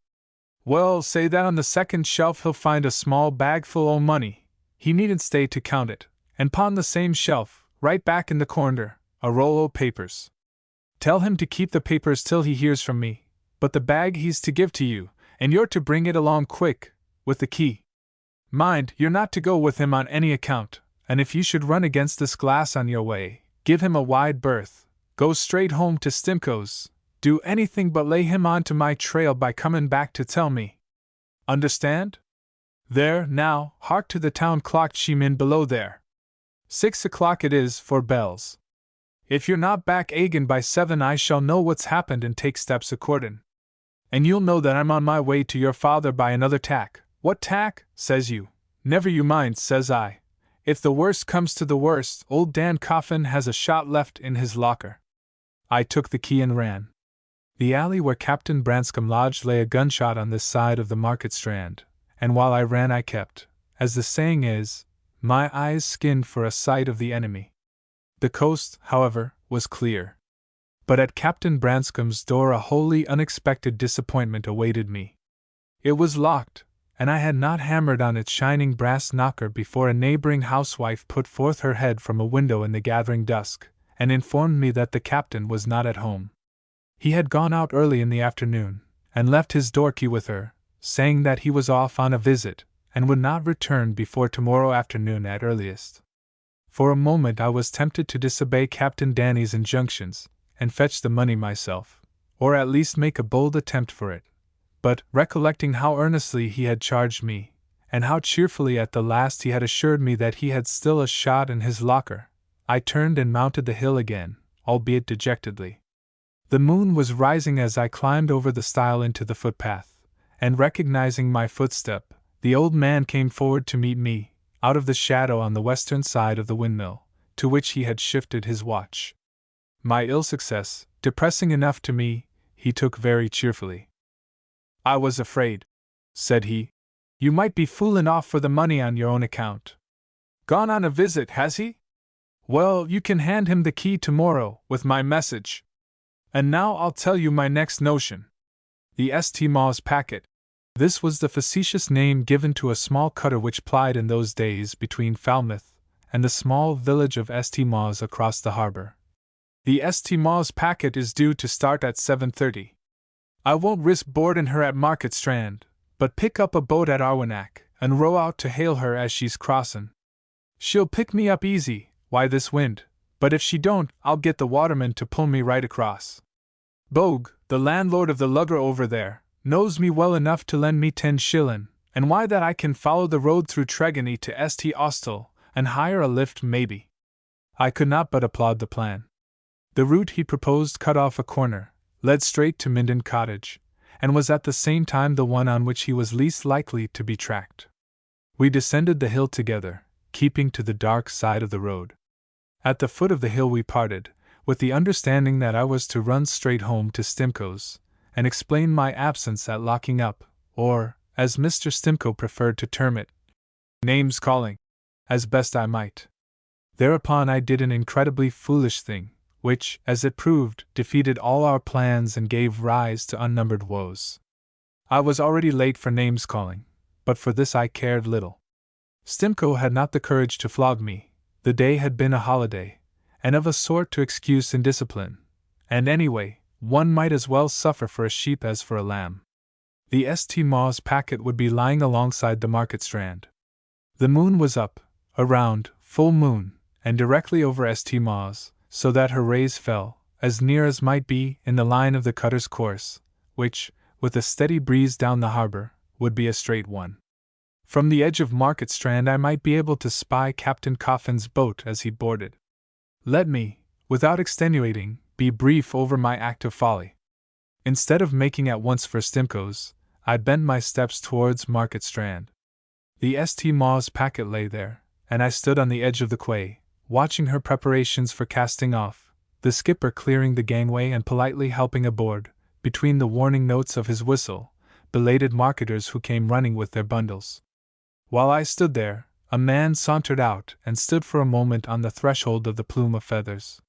Well, say that on the second shelf he'll find a small bag full o' money, He needn't stay to count it, and pawn the same shelf, right back in the corner, a roll o' papers. Tell him to keep the papers till he hears from me, but the bag he's to give to you, and you're to bring it along quick, with the key. Mind, you're not to go with him on any account, and if you should run against this glass on your way, give him a wide berth, go straight home to Stimcoe's, do anything but lay him on to my trail by coming back to tell me. Understand? There, now, hark to the town clock chime in below there. 6 o'clock it is for bells. If you're not back again by 7 I shall know what's happened and take steps accordin'. And you'll know that I'm on my way to your father by another tack. What tack, says you? Never you mind, says I. If the worst comes to the worst, old Dan Coffin has a shot left in his locker. I took the key and ran. The alley where Captain Branscombe lodged lay a gunshot on this side of the Market Strand, and while I ran I kept, as the saying is, my eyes skinned for a sight of the enemy. The coast, however, was clear. But at Captain Branscome's door a wholly unexpected disappointment awaited me. It was locked, and I had not hammered on its shining brass knocker before a neighboring housewife put forth her head from a window in the gathering dusk, and informed me that the captain was not at home. He had gone out early in the afternoon, and left his door-key with her, saying that he was off on a visit, and would not return before tomorrow afternoon at earliest. For a moment I was tempted to disobey Captain Danny's injunctions, and fetch the money myself, or at least make a bold attempt for it. But, recollecting how earnestly he had charged me, and how cheerfully at the last he had assured me that he had still a shot in his locker, I turned and mounted the hill again, albeit dejectedly. The moon was rising as I climbed over the stile into the footpath, and recognizing my footstep, the old man came forward to meet me, out of the shadow on the western side of the windmill, to which he had shifted his watch. My ill success, depressing enough to me, he took very cheerfully. I was afraid, said he, you might be fooling off for the money on your own account. Gone on a visit, has he? Well, you can hand him the key tomorrow, with my message. And now I'll tell you my next notion. The St. Mawes packet. This was the facetious name given to a small cutter which plied in those days between Falmouth and the small village of St. Mawes across the harbour. The St. Mawes packet is due to start at 7:30. I won't risk boarding her at Market Strand, but pick up a boat at Arwenack and row out to hail her as she's crossin'. She'll pick me up easy, why this wind, but if she don't, I'll get the waterman to pull me right across. Bogue, the landlord of the lugger over there, knows me well enough to lend me 10 shillin', and why that I can follow the road through Tregony to St. Austell, and hire a lift maybe. I could not but applaud the plan. The route he proposed cut off a corner, led straight to Minden Cottage, and was at the same time the one on which he was least likely to be tracked. We descended the hill together, keeping to the dark side of the road. At the foot of the hill we parted, with the understanding that I was to run straight home to Stimcoe's, and explain my absence at locking up, or, as Mr. Stimcoe preferred to term it, names calling, as best I might. Thereupon I did an incredibly foolish thing, which, as it proved, defeated all our plans and gave rise to unnumbered woes. I was already late for names calling, but for this I cared little. Stimcoe had not the courage to flog me, the day had been a holiday, and of a sort to excuse indiscipline, and anyway, one might as well suffer for a sheep as for a lamb. The St. Mawes packet would be lying alongside the Market Strand. The moon was up, a round, full moon, and directly over St. Mawes, so that her rays fell, as near as might be, in the line of the cutter's course, which, with a steady breeze down the harbour, would be a straight one. From the edge of Market Strand I might be able to spy Captain Coffin's boat as he boarded. Let me, without extenuating, be brief over my act of folly. Instead of making at once for Stimcoe's, I bent my steps towards Market Strand. The St. Mawes packet lay there, and I stood on the edge of the quay, watching her preparations for casting off, the skipper clearing the gangway and politely helping aboard, between the warning notes of his whistle, belated marketers who came running with their bundles. While I stood there, a man sauntered out and stood for a moment on the threshold of the Plume of Feathers.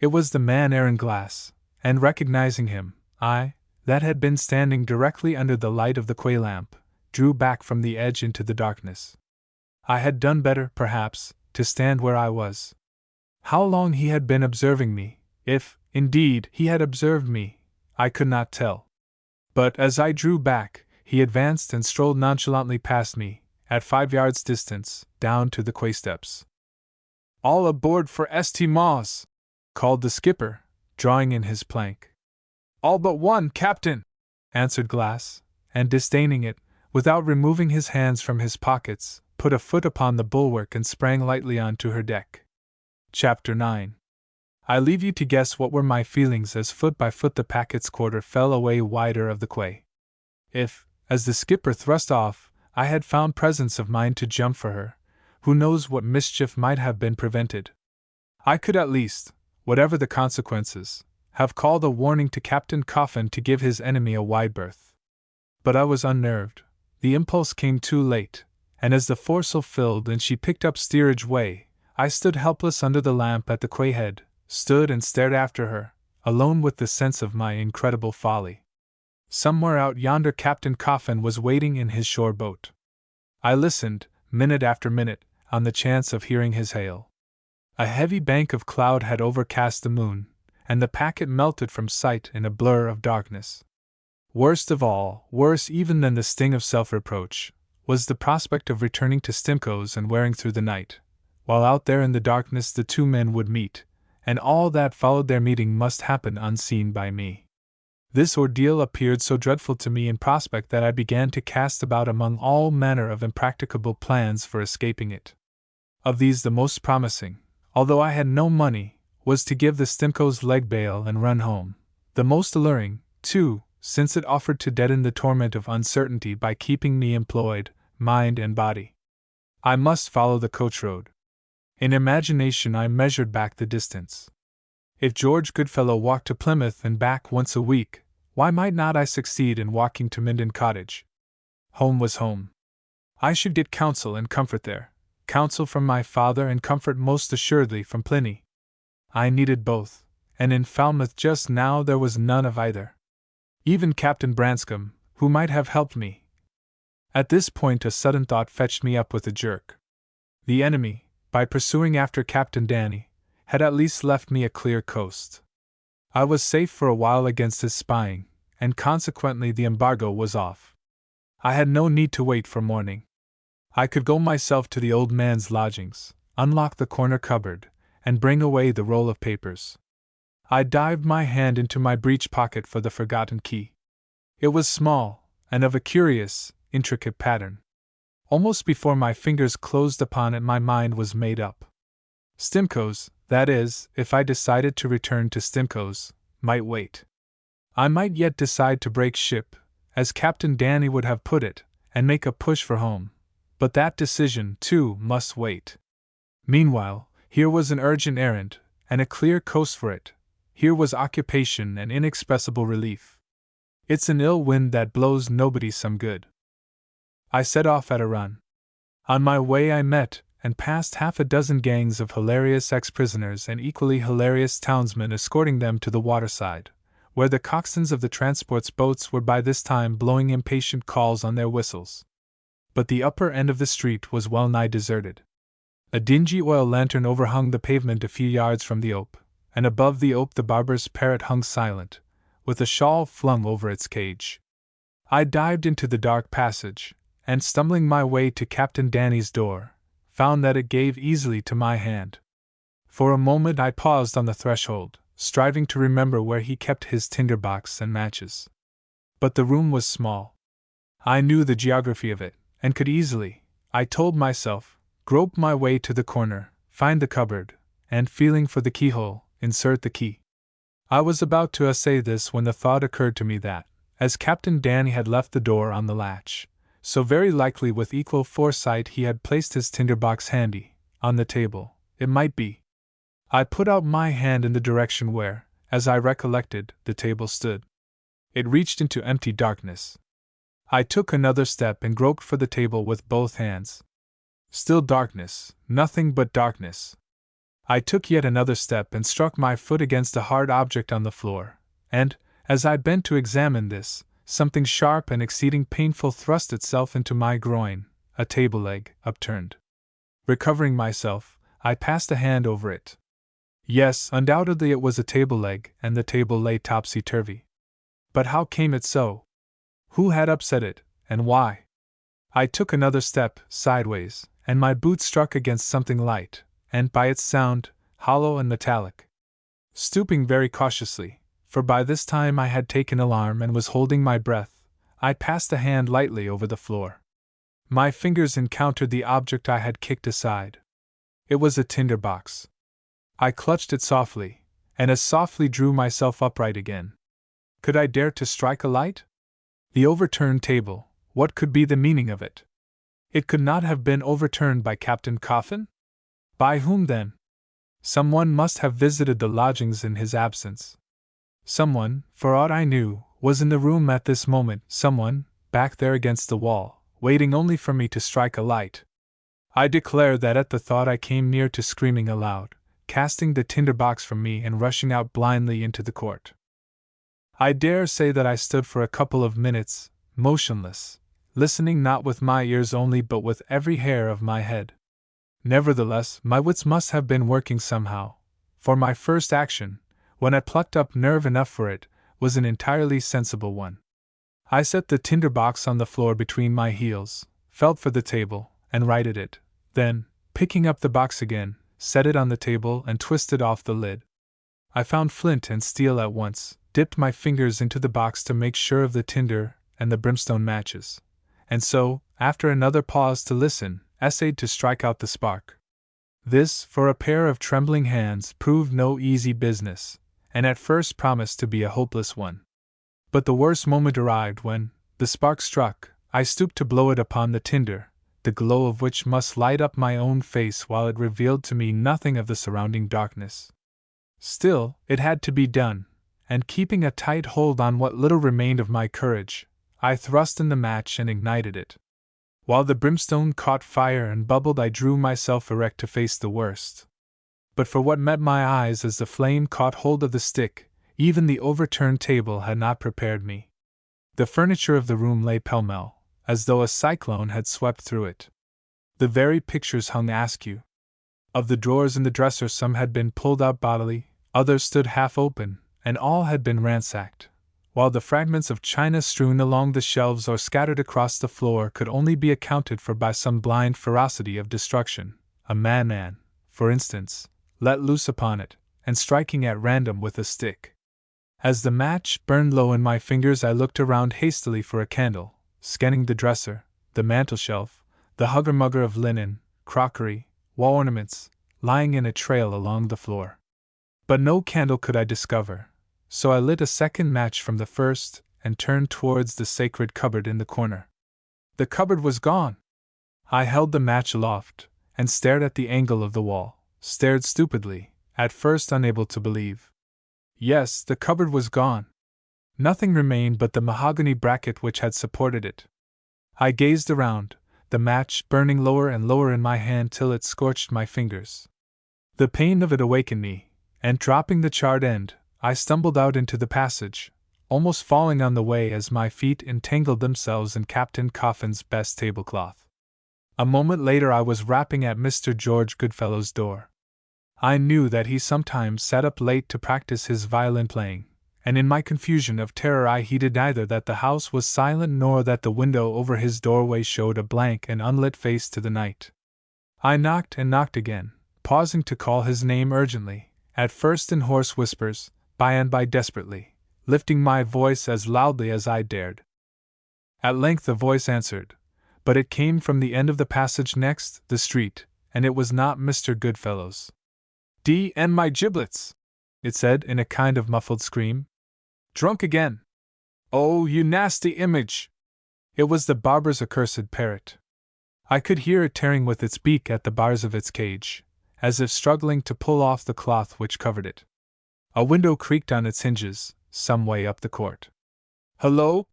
It was the man Aaron Glass, and recognizing him, I, that had been standing directly under the light of the quay lamp, drew back from the edge into the darkness. I had done better, perhaps, to stand where I was. How long he had been observing me, if, indeed, he had observed me, I could not tell. But as I drew back, he advanced and strolled nonchalantly past me, at 5 yards' distance, down to the quay steps. "All aboard for St. Mawes!" called the skipper, drawing in his plank. "All but one, Captain!" answered Glass, and disdaining it, without removing his hands from his pockets, put a foot upon the bulwark and sprang lightly on to her deck. Chapter 9. I leave you to guess what were my feelings as foot by foot the packet's quarter fell away wider of the quay. If, as the skipper thrust off, I had found presence of mind to jump for her, who knows what mischief might have been prevented? I could at least, whatever the consequences, have called a warning to Captain Coffin to give his enemy a wide berth. But I was unnerved, the impulse came too late, and as the foresail filled and she picked up steerage way, I stood helpless under the lamp at the quay head, stood and stared after her, alone with the sense of my incredible folly. Somewhere out yonder Captain Coffin was waiting in his shore boat. I listened, minute after minute, on the chance of hearing his hail. A heavy bank of cloud had overcast the moon, and the packet melted from sight in a blur of darkness. Worst of all, worse even than the sting of self-reproach, was the prospect of returning to Stimcoe's and wearing through the night, while out there in the darkness the two men would meet, and all that followed their meeting must happen unseen by me. This ordeal appeared so dreadful to me in prospect that I began to cast about among all manner of impracticable plans for escaping it. Of these the most promising, although I had no money, was to give the Stimcoe's leg bail and run home. The most alluring, too, since it offered to deaden the torment of uncertainty by keeping me employed, mind and body. I must follow the coach road. In imagination I measured back the distance. If George Goodfellow walked to Plymouth and back once a week, why might not I succeed in walking to Minden Cottage? Home was home. I should get counsel and comfort there, counsel from my father and comfort most assuredly from Pliny. I needed both, and in Falmouth just now there was none of either. Even Captain Branscombe, who might have helped me. At this point a sudden thought fetched me up with a jerk. The enemy, by pursuing after Captain Danny, had at least left me a clear coast. I was safe for a while against his spying, and consequently the embargo was off. I had no need to wait for morning. I could go myself to the old man's lodgings, unlock the corner cupboard, and bring away the roll of papers. I dived my hand into my breech pocket for the forgotten key. It was small, and of a curious, intricate pattern. Almost before my fingers closed upon it my mind was made up. Stimcoe's, that is, if I decided to return to Stimcoe's, might wait. I might yet decide to break ship, as Captain Danny would have put it, and make a push for home, but that decision, too, must wait. Meanwhile, here was an urgent errand, and a clear coast for it. Here was occupation and inexpressible relief. It's an ill wind that blows nobody some good. I set off at a run. On my way I met and passed half a dozen gangs of hilarious ex-prisoners and equally hilarious townsmen escorting them to the waterside, where the coxswains of the transport's boats were by this time blowing impatient calls on their whistles. But the upper end of the street was well nigh deserted. A dingy oil lantern overhung the pavement a few yards from the ope, and above the ope the barber's parrot hung silent, with a shawl flung over its cage. I dived into the dark passage, and stumbling my way to Captain Danny's door, found that it gave easily to my hand. For a moment I paused on the threshold, striving to remember where he kept his tinderbox and matches. But the room was small. I knew the geography of it, and could easily, I told myself, grope my way to the corner, find the cupboard, and, feeling for the keyhole, insert the key. I was about to essay this when the thought occurred to me that, as Captain Danny had left the door on the latch, so very likely with equal foresight he had placed his tinderbox handy, on the table, it might be. I put out my hand in the direction where, as I recollected, the table stood. It reached into empty darkness. I took another step and groped for the table with both hands. Still darkness, nothing but darkness. I took yet another step and struck my foot against a hard object on the floor, and, as I bent to examine this, something sharp and exceeding painful thrust itself into my groin, a table leg, upturned. Recovering myself, I passed a hand over it. Yes, undoubtedly it was a table leg, and the table lay topsy-turvy. But how came it so? Who had upset it, and why? I took another step, sideways, and my boot struck against something light, and by its sound, hollow and metallic. Stooping very cautiously, for by this time I had taken alarm and was holding my breath, I passed a hand lightly over the floor. My fingers encountered the object I had kicked aside. It was a tinder box. I clutched it softly, and as softly drew myself upright again. Could I dare to strike a light? The overturned table, what could be the meaning of it? It could not have been overturned by Captain Coffin? By whom then? Someone must have visited the lodgings in his absence. Someone, for aught I knew, was in the room at this moment, someone, back there against the wall, waiting only for me to strike a light. I declare that at the thought I came near to screaming aloud, casting the tinder box from me and rushing out blindly into the court. I dare say that I stood for a couple of minutes, motionless, listening not with my ears only but with every hair of my head. Nevertheless, my wits must have been working somehow, for my first action, when I plucked up nerve enough for it, was an entirely sensible one. I set the tinder box on the floor between my heels, felt for the table, and righted it, then, picking up the box again, set it on the table and twisted off the lid. I found flint and steel at once, dipped my fingers into the box to make sure of the tinder and the brimstone matches, and so, after another pause to listen, essayed to strike out the spark. This, for a pair of trembling hands, proved no easy business, and at first promised to be a hopeless one. But the worst moment arrived when, the spark struck, I stooped to blow it upon the tinder, the glow of which must light up my own face while it revealed to me nothing of the surrounding darkness. Still, it had to be done, and keeping a tight hold on what little remained of my courage, I thrust in the match and ignited it. While the brimstone caught fire and bubbled, I drew myself erect to face the worst. But for what met my eyes as the flame caught hold of the stick, even the overturned table had not prepared me. The furniture of the room lay pell-mell, as though a cyclone had swept through it. The very pictures hung askew. Of the drawers in the dresser, some had been pulled out bodily, others stood half open, and all had been ransacked, while the fragments of china strewn along the shelves or scattered across the floor could only be accounted for by some blind ferocity of destruction, a madman, for instance, let loose upon it, and striking at random with a stick. As the match burned low in my fingers, I looked around hastily for a candle, scanning the dresser, the mantelshelf, the hugger-mugger of linen, crockery, wall ornaments, lying in a trail along the floor. But no candle could I discover, so I lit a second match from the first and turned towards the sacred cupboard in the corner. The cupboard was gone! I held the match aloft, and stared at the angle of the wall, stared stupidly, at first unable to believe. Yes, the cupboard was gone. Nothing remained but the mahogany bracket which had supported it. I gazed around, the match burning lower and lower in my hand till it scorched my fingers. The pain of it awakened me, and dropping the charred end, I stumbled out into the passage, almost falling on the way as my feet entangled themselves in Captain Coffin's best tablecloth. A moment later I was rapping at Mr. George Goodfellow's door. I knew that he sometimes sat up late to practice his violin playing, and in my confusion of terror I heeded neither that the house was silent nor that the window over his doorway showed a blank and unlit face to the night. I knocked and knocked again, pausing to call his name urgently, at first in hoarse whispers, by and by desperately, lifting my voice as loudly as I dared. At length a voice answered, but it came from the end of the passage next the street, and it was not Mr. Goodfellow's. "D.N. my giblets!" it said in a kind of muffled scream. "Drunk again! Oh, you nasty image!" It was the barber's accursed parrot. I could hear it tearing with its beak at the bars of its cage, as if struggling to pull off the cloth which covered it. A window creaked on its hinges, some way up the court. "Hello?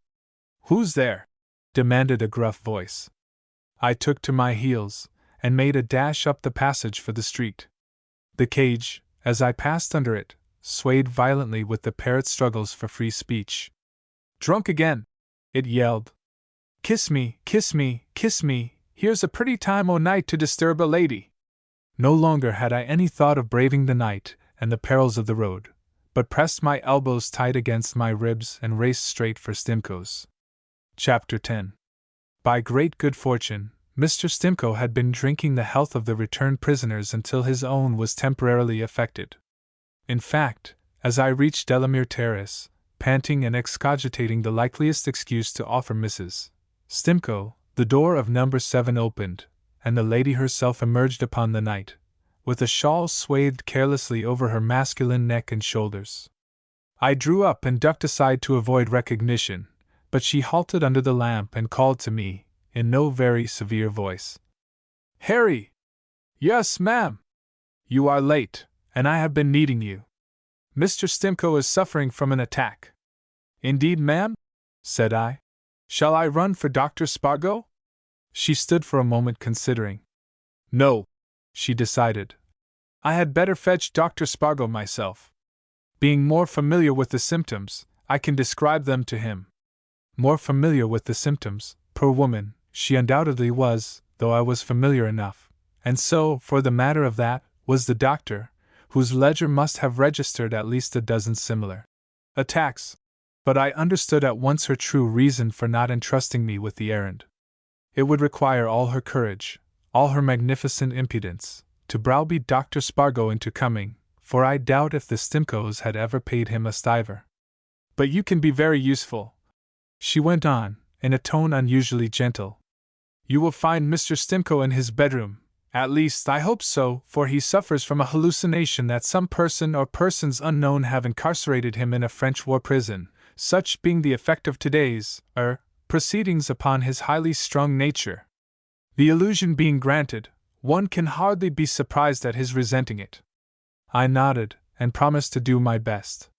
Who's there?" demanded a gruff voice. I took to my heels, and made a dash up the passage for the street. The cage, as I passed under it, swayed violently with the parrot's struggles for free speech. "Drunk again!" it yelled. "Kiss me, kiss me, kiss me!" Here's a pretty time o' night to disturb a lady. No longer had I any thought of braving the night and the perils of the road, but pressed my elbows tight against my ribs and raced straight for Stimcoe's. Chapter 10. By great good fortune, Mr. Stimcoe had been drinking the health of the returned prisoners until his own was temporarily affected. In fact, as I reached Delamere Terrace, panting and excogitating the likeliest excuse to offer Mrs. Stimcoe, the door of number 7 opened, and the lady herself emerged upon the night, with a shawl swathed carelessly over her masculine neck and shoulders. I drew up and ducked aside to avoid recognition, but she halted under the lamp and called to me, in no very severe voice. "Harry!" "Yes, ma'am." "You are late, and I have been needing you. Mr. Stimcoe is suffering from an attack." "Indeed, ma'am?" said I. "Shall I run for Dr. Spargo?" She stood for a moment considering. "No," she decided. "I had better fetch Dr. Spargo myself. Being more familiar with the symptoms, I can describe them to him." More familiar with the symptoms, poor woman, she undoubtedly was, though I was familiar enough, and so, for the matter of that, was the doctor, whose ledger must have registered at least a dozen similar attacks. But I understood at once her true reason for not entrusting me with the errand. It would require all her courage, all her magnificent impudence, to browbeat Dr. Spargo into coming, for I doubt if the Stimcoes had ever paid him a stiver. "But you can be very useful," she went on, in a tone unusually gentle. "You will find Mr. Stimcoe in his bedroom. At least, I hope so, for he suffers from a hallucination that some person or persons unknown have incarcerated him in a French war prison, such being the effect of today's, proceedings upon his highly strung nature. The illusion being granted, one can hardly be surprised at his resenting it." I nodded, and promised to do my best.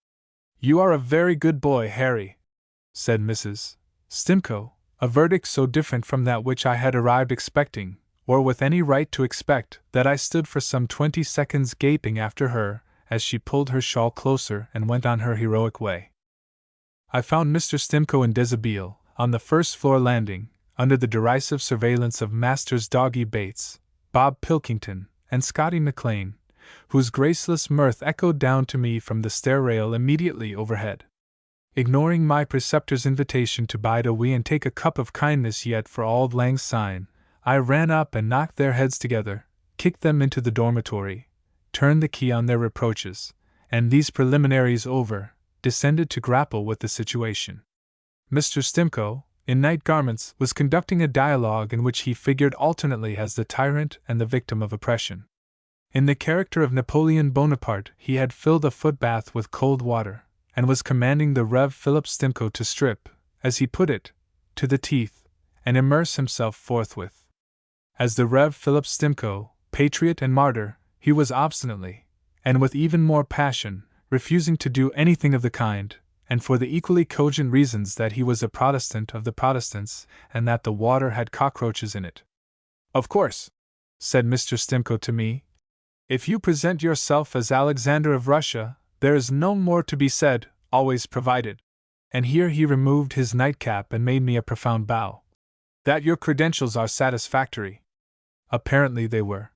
"You are a very good boy, Harry," said Mrs. Stimcoe, a verdict so different from that which I had arrived expecting, or with any right to expect, that I stood for some 20 seconds gaping after her, as she pulled her shawl closer and went on her heroic way. I found Mr. Stimcoe in dishabille, on the first-floor landing, under the derisive surveillance of Masters Doggy Bates, Bob Pilkington, and Scotty McLean, whose graceless mirth echoed down to me from the stair-rail immediately overhead. Ignoring my preceptor's invitation to bide a wee and take a cup of kindness yet for auld lang syne, I ran up and knocked their heads together, kicked them into the dormitory, turned the key on their reproaches, and these preliminaries over, descended to grapple with the situation. Mr. Stimcoe, in night garments, was conducting a dialogue in which he figured alternately as the tyrant and the victim of oppression. In the character of Napoleon Bonaparte, he had filled a footbath with cold water, and was commanding the Rev. Philip Stimcoe to strip, as he put it, to the teeth, and immerse himself forthwith. As the Rev. Philip Stimcoe, patriot and martyr, he was obstinately, and with even more passion, refusing to do anything of the kind, and for the equally cogent reasons that he was a Protestant of the Protestants, and that the water had cockroaches in it. "Of course," said Mr. Stimcoe to me, "if you present yourself as Alexander of Russia, there is no more to be said, always provided," and here he removed his nightcap and made me a profound bow, "that your credentials are satisfactory." Apparently they were.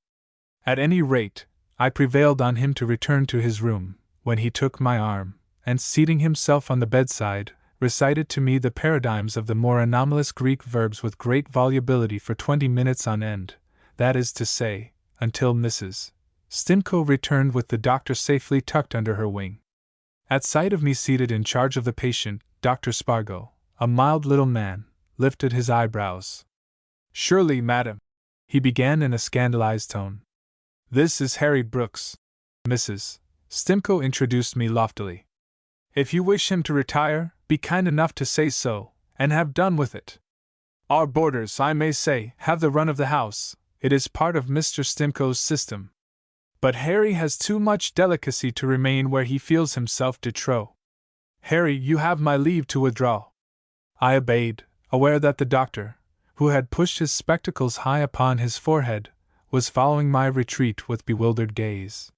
At any rate, I prevailed on him to return to his room, when he took my arm, and seating himself on the bedside, recited to me the paradigms of the more anomalous Greek verbs with great volubility for 20 minutes on end, that is to say, until Mrs. Stimcoe returned with the doctor safely tucked under her wing. At sight of me seated in charge of the patient, Dr. Spargo, a mild little man, lifted his eyebrows. "Surely, madam," he began in a scandalized tone. "This is Harry Brooks." Mrs. Stimcoe introduced me loftily. "If you wish him to retire, be kind enough to say so, and have done with it. Our boarders, I may say, have the run of the house. It is part of Mr. Stimcoe's system. But Harry has too much delicacy to remain where he feels himself de trop. Harry, you have my leave to withdraw." I obeyed, aware that the doctor, who had pushed his spectacles high upon his forehead, was following my retreat with bewildered gaze.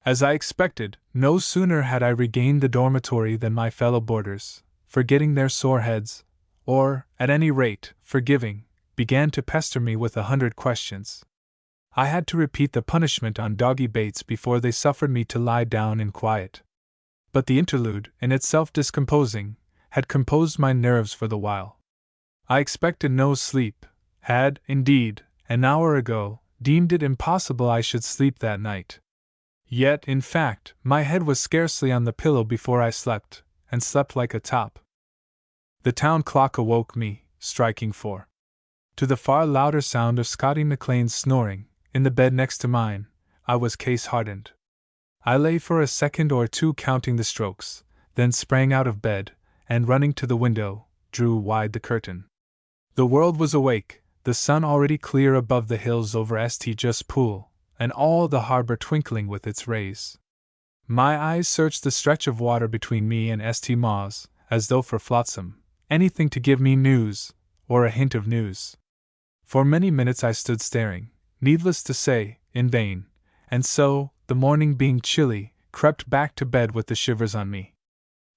As I expected, no sooner had I regained the dormitory than my fellow boarders, forgetting their sore heads, or, at any rate, forgiving, began to pester me with 100 questions. I had to repeat the punishment on doggy Bates before they suffered me to lie down in quiet. But the interlude, in itself discomposing, had composed my nerves for the while. I expected no sleep, had, indeed, an hour ago, deemed it impossible I should sleep that night. Yet, in fact, my head was scarcely on the pillow before I slept, and slept like a top. The town clock awoke me, striking 4. To the far louder sound of Scotty McLean's snoring, in the bed next to mine, I was case-hardened. I lay for a second or two counting the strokes, then sprang out of bed, and running to the window, drew wide the curtain. The world was awake, the sun already clear above the hills over St. Just Pool, and all the harbor twinkling with its rays. My eyes searched the stretch of water between me and St. Mawes, as though for flotsam, anything to give me news, or a hint of news. For many minutes I stood staring, needless to say, in vain, and so, the morning being chilly, crept back to bed with the shivers on me.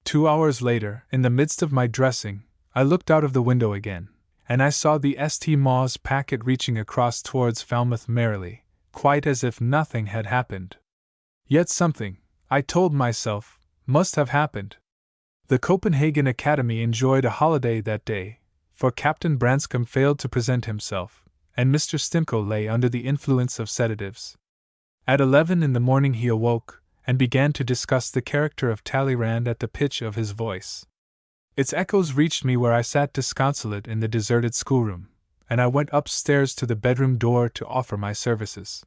2 hours later, in the midst of my dressing, I looked out of the window again, and I saw the St. Mawes packet reaching across towards Falmouth merrily, quite as if nothing had happened. Yet something, I told myself, must have happened. The Copenhagen Academy enjoyed a holiday that day, for Captain Branscome failed to present himself, and Mr. Stimcoe lay under the influence of sedatives. At 11 in the morning he awoke, and began to discuss the character of Talleyrand at the pitch of his voice. Its echoes reached me where I sat disconsolate in the deserted schoolroom, and I went upstairs to the bedroom door to offer my services.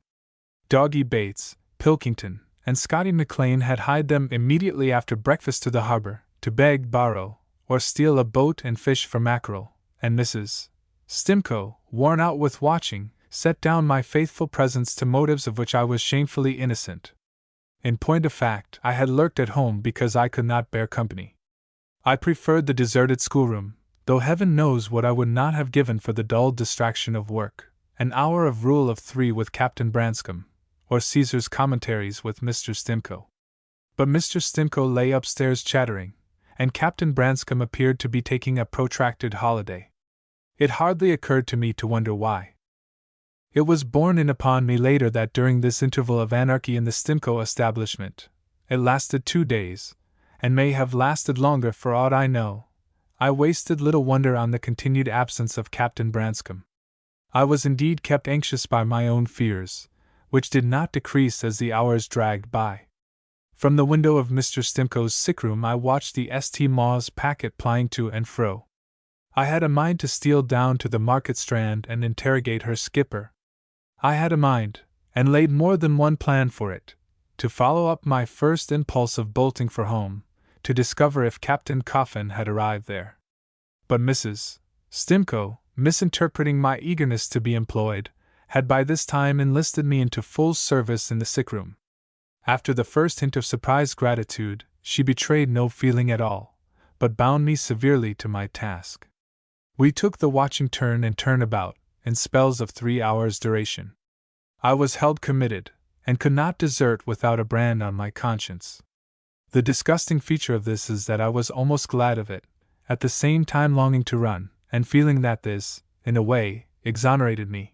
Doggy Bates, Pilkington, and Scotty McLean had hied them immediately after breakfast to the harbor, to beg, borrow, or steal a boat and fish for mackerel, and Mrs. Stimcoe, worn out with watching, set down my faithful presence to motives of which I was shamefully innocent. In point of fact, I had lurked at home because I could not bear company. I preferred the deserted schoolroom, though heaven knows what I would not have given for the dull distraction of work, an hour of Rule of 3 with Captain Branscome, or Caesar's Commentaries with Mr. Stimcoe. But Mr. Stimcoe lay upstairs chattering, and Captain Branscome appeared to be taking a protracted holiday. It hardly occurred to me to wonder why. It was borne in upon me later that during this interval of anarchy in the Stimcoe establishment, it lasted 2 days, and may have lasted longer for aught I know, I wasted little wonder on the continued absence of Captain Branscome. I was indeed kept anxious by my own fears, which did not decrease as the hours dragged by. From the window of Mr. Stimcoe's sickroom I watched the St. Mawes packet plying to and fro. I had a mind to steal down to the Market Strand and interrogate her skipper. I had a mind, and laid more than one plan for it, to follow up my first impulse of bolting for home, to discover if Captain Coffin had arrived there. But Mrs. Stimcoe, misinterpreting my eagerness to be employed, had by this time enlisted me into full service in the sickroom. After the first hint of surprised gratitude, she betrayed no feeling at all, but bound me severely to my task. We took the watching turn and turn about, in spells of 3 hours' duration. I was held committed, and could not desert without a brand on my conscience. The disgusting feature of this is that I was almost glad of it, at the same time longing to run, and feeling that this, in a way, exonerated me.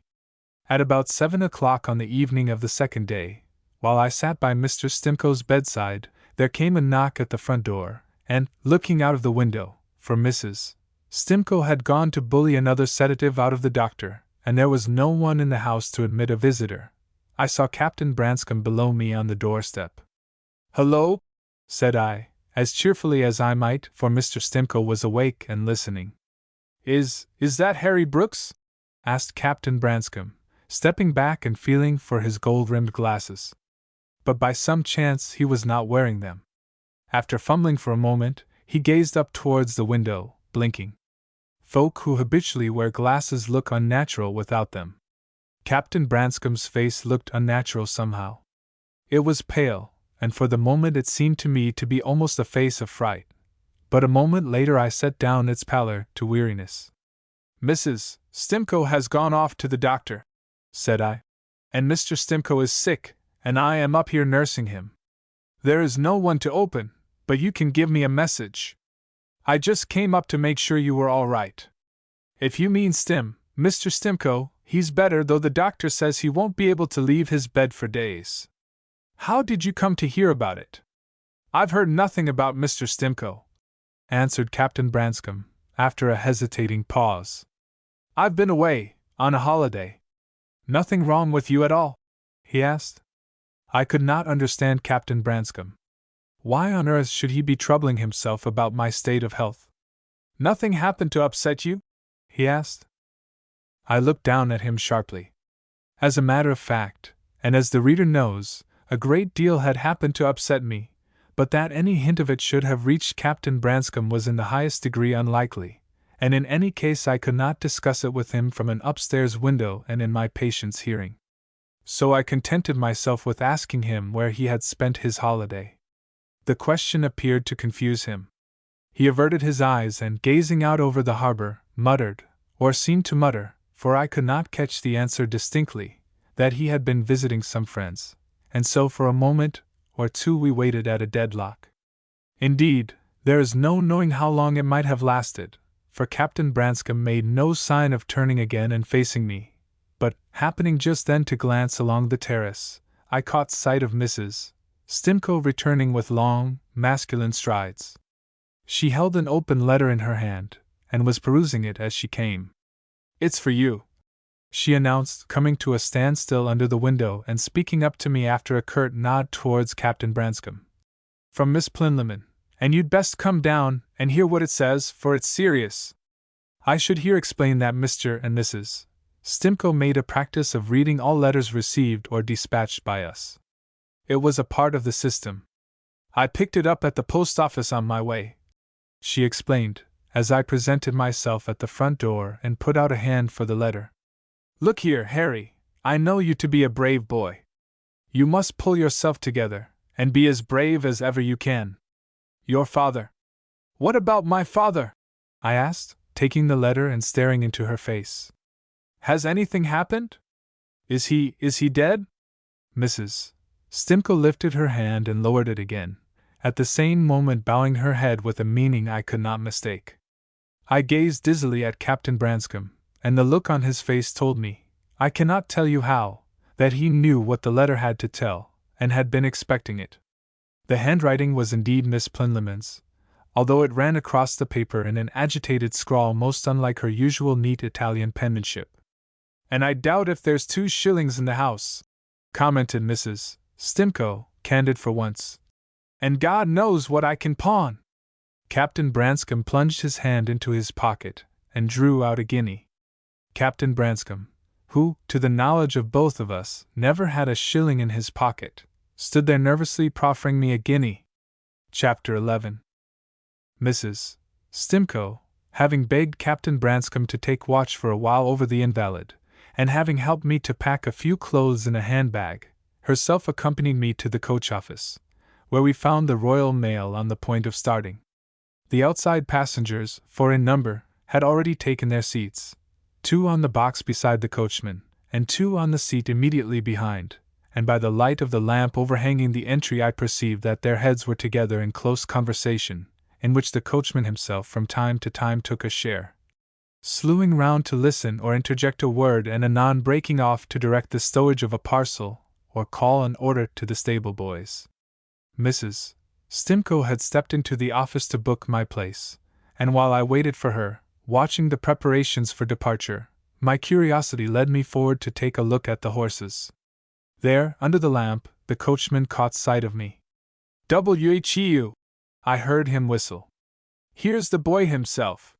At about 7 o'clock on the evening of the second day, while I sat by Mr. Stimcoe's bedside, there came a knock at the front door, and, looking out of the window, for Mrs. Stimcoe had gone to bully another sedative out of the doctor, and there was no one in the house to admit a visitor, I saw Captain Branscome below me on the doorstep. "Hello?" said I, as cheerfully as I might, for Mr. Stimcoe was awake and listening. Is that Harry Brooks?" asked Captain Branscome, stepping back and feeling for his gold-rimmed glasses. But by some chance he was not wearing them. After fumbling for a moment, he gazed up towards the window, blinking. Folk who habitually wear glasses look unnatural without them. Captain Branscome's face looked unnatural somehow. It was pale, and for the moment it seemed to me to be almost a face of fright. But a moment later I set down its pallor to weariness. "Mrs. Stimcoe has gone off to the doctor," said I. "And Mr. Stimcoe is sick, and I am up here nursing him. There is no one to open, but you can give me a message. I just came up to make sure you were all right. If you mean Stim, Mr. Stimcoe, he's better, though the doctor says he won't be able to leave his bed for days. How did you come to hear about it? I've heard nothing about Mr. Stimcoe, answered Captain Branscome, after a hesitating pause. I've been away, on a holiday. Nothing wrong with you at all? He asked. I could not understand Captain Branscome. Why on earth should he be troubling himself about my state of health? Nothing happened to upset you? He asked. I looked down at him sharply. As a matter of fact, and as the reader knows, a great deal had happened to upset me, but that any hint of it should have reached Captain Branscome was in the highest degree unlikely, and in any case I could not discuss it with him from an upstairs window and in my patient's hearing. So I contented myself with asking him where he had spent his holiday. The question appeared to confuse him. He averted his eyes and, gazing out over the harbor, muttered, or seemed to mutter, for I could not catch the answer distinctly, that he had been visiting some friends, and so for a moment or two we waited at a deadlock. Indeed, there is no knowing how long it might have lasted, for Captain Branscome made no sign of turning again and facing me, but, happening just then to glance along the terrace, I caught sight of Mrs. Stimcoe returning with long, masculine strides. She held an open letter in her hand, and was perusing it as she came. It's for you, she announced, coming to a standstill under the window and speaking up to me after a curt nod towards Captain Branscome. From Miss Plinlimmon, and you'd best come down and hear what it says, for it's serious. I should here explain that Mr. and Mrs. Stimcoe made a practice of reading all letters received or dispatched by us. It was a part of the system. I picked it up at the post office on my way, she explained, as I presented myself at the front door and put out a hand for the letter. Look here, Harry, I know you to be a brave boy. You must pull yourself together, and be as brave as ever you can. Your father. What about my father? I asked, taking the letter and staring into her face. Has anything happened? Is he dead? Mrs. Stimcoe lifted her hand and lowered it again, at the same moment bowing her head with a meaning I could not mistake. I gazed dizzily at Captain Branscome, and the look on his face told me, I cannot tell you how, that he knew what the letter had to tell, and had been expecting it. The handwriting was indeed Miss Plinlimmon's, although it ran across the paper in an agitated scrawl most unlike her usual neat Italian penmanship. And I doubt if there's 2 shillings in the house, commented Mrs. Stimcoe, candid for once. And God knows what I can pawn. Captain Branscome plunged his hand into his pocket, and drew out a guinea. Captain Branscome, who, to the knowledge of both of us, never had a shilling in his pocket, stood there nervously proffering me a guinea. Chapter 11. Mrs. Stimcoe, having begged Captain Branscome to take watch for a while over the invalid, and having helped me to pack a few clothes in a handbag, herself accompanied me to the coach office, where we found the Royal Mail on the point of starting. The outside passengers, 4 in number, had already taken their seats, 2 on the box beside the coachman, and 2 on the seat immediately behind, and by the light of the lamp overhanging the entry I perceived that their heads were together in close conversation, in which the coachman himself from time to time took a share, slewing round to listen or interject a word and anon breaking off to direct the stowage of a parcel, or call an order to the stable boys. Mrs. Stimcoe had stepped into the office to book my place, and while I waited for her, watching the preparations for departure, my curiosity led me forward to take a look at the horses. There, under the lamp, the coachman caught sight of me. "Whew!" I heard him whistle. "Here's the boy himself.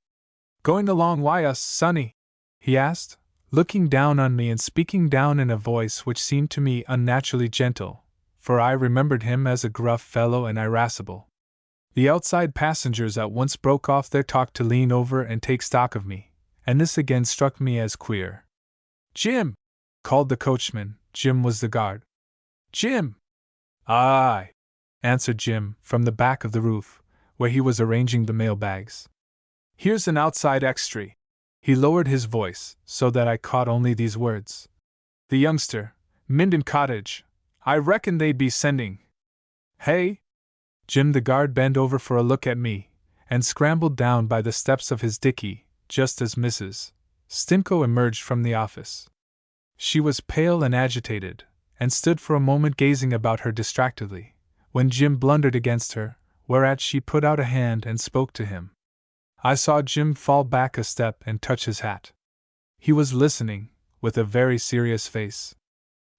Going along why us, sonny?" he asked, looking down on me and speaking down in a voice which seemed to me unnaturally gentle, for I remembered him as a gruff fellow and irascible. The outside passengers at once broke off their talk to lean over and take stock of me, and this again struck me as queer. "Jim!" called the coachman. Jim was the guard. "Jim!" "Aye!" answered Jim, from the back of the roof, where he was arranging the mail bags. "Here's an outside extry." He lowered his voice, so that I caught only these words. "The youngster, Minden Cottage. I reckon they'd be sending. Hey?" Jim the guard bent over for a look at me, and scrambled down by the steps of his dickey, just as Mrs. Stimco emerged from the office. She was pale and agitated, and stood for a moment gazing about her distractedly, when Jim blundered against her, whereat she put out a hand and spoke to him. I saw Jim fall back a step and touch his hat. He was listening, with a very serious face.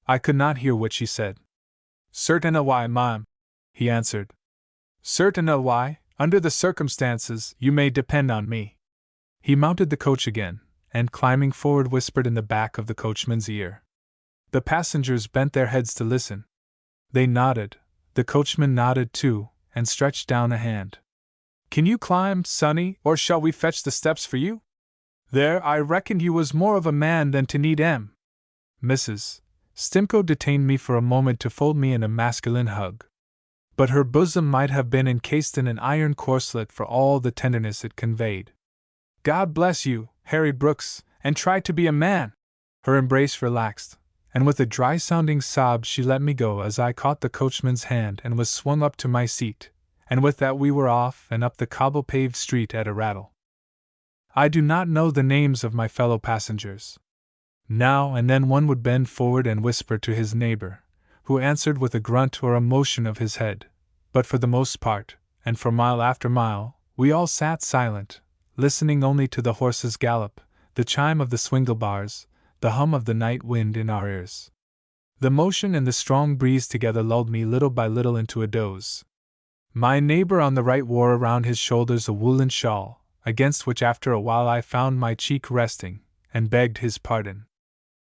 I could not hear what she said. "Certain a why, ma'am," he answered. "Certain a why, under the circumstances, you may depend on me." He mounted the coach again, and climbing forward whispered in the back of the coachman's ear. The passengers bent their heads to listen. They nodded, the coachman nodded too, and stretched down a hand. "Can you climb, sonny, or shall we fetch the steps for you? There, I reckoned you was more of a man than to need 'em." Mrs. Stimco detained me for a moment to fold me in a masculine hug. But her bosom might have been encased in an iron corselet for all the tenderness it conveyed. "God bless you, Harry Brooks, and try to be a man!" Her embrace relaxed, and with a dry-sounding sob she let me go as I caught the coachman's hand and was swung up to my seat, and with that we were off and up the cobble-paved street at a rattle. I do not know the names of my fellow passengers. Now and then one would bend forward and whisper to his neighbor, who answered with a grunt or a motion of his head, but for the most part, and for mile after mile, we all sat silent, listening only to the horse's gallop, the chime of the swingle bars, the hum of the night wind in our ears. The motion and the strong breeze together lulled me little by little into a doze. My neighbor on the right wore around his shoulders a woolen shawl, against which after a while I found my cheek resting, and begged his pardon.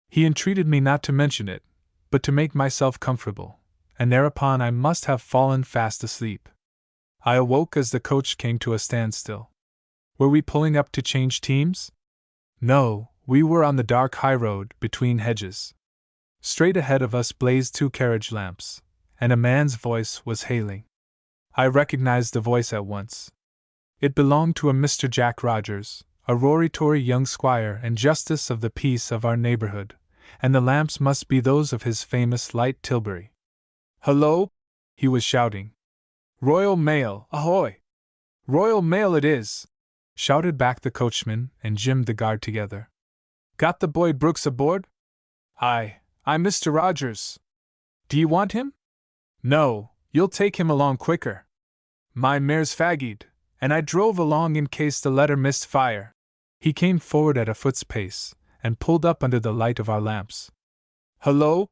He entreated me not to mention it, but to make myself comfortable, and thereupon I must have fallen fast asleep. I awoke as the coach came to a standstill. Were we pulling up to change teams? No, we were on the dark high road between hedges. Straight ahead of us blazed two carriage lamps, and a man's voice was hailing. I recognized the voice at once. It belonged to a Mr. Jack Rogers, a rory-tory young squire and justice of the peace of our neighborhood, and the lamps must be those of his famous light tilbury. "Hullo!" he was shouting. "Royal Mail, ahoy!" "Royal Mail it is!" shouted back the coachman and Jim the guard together. "Got the boy Brooks aboard?" "Aye, Mr. Rogers." "Do you want him?" "No, you'll take him along quicker. My mare's faggied, and I drove along in case the letter missed fire." He came forward at a foot's pace, and pulled up under the light of our lamps. "Hullo!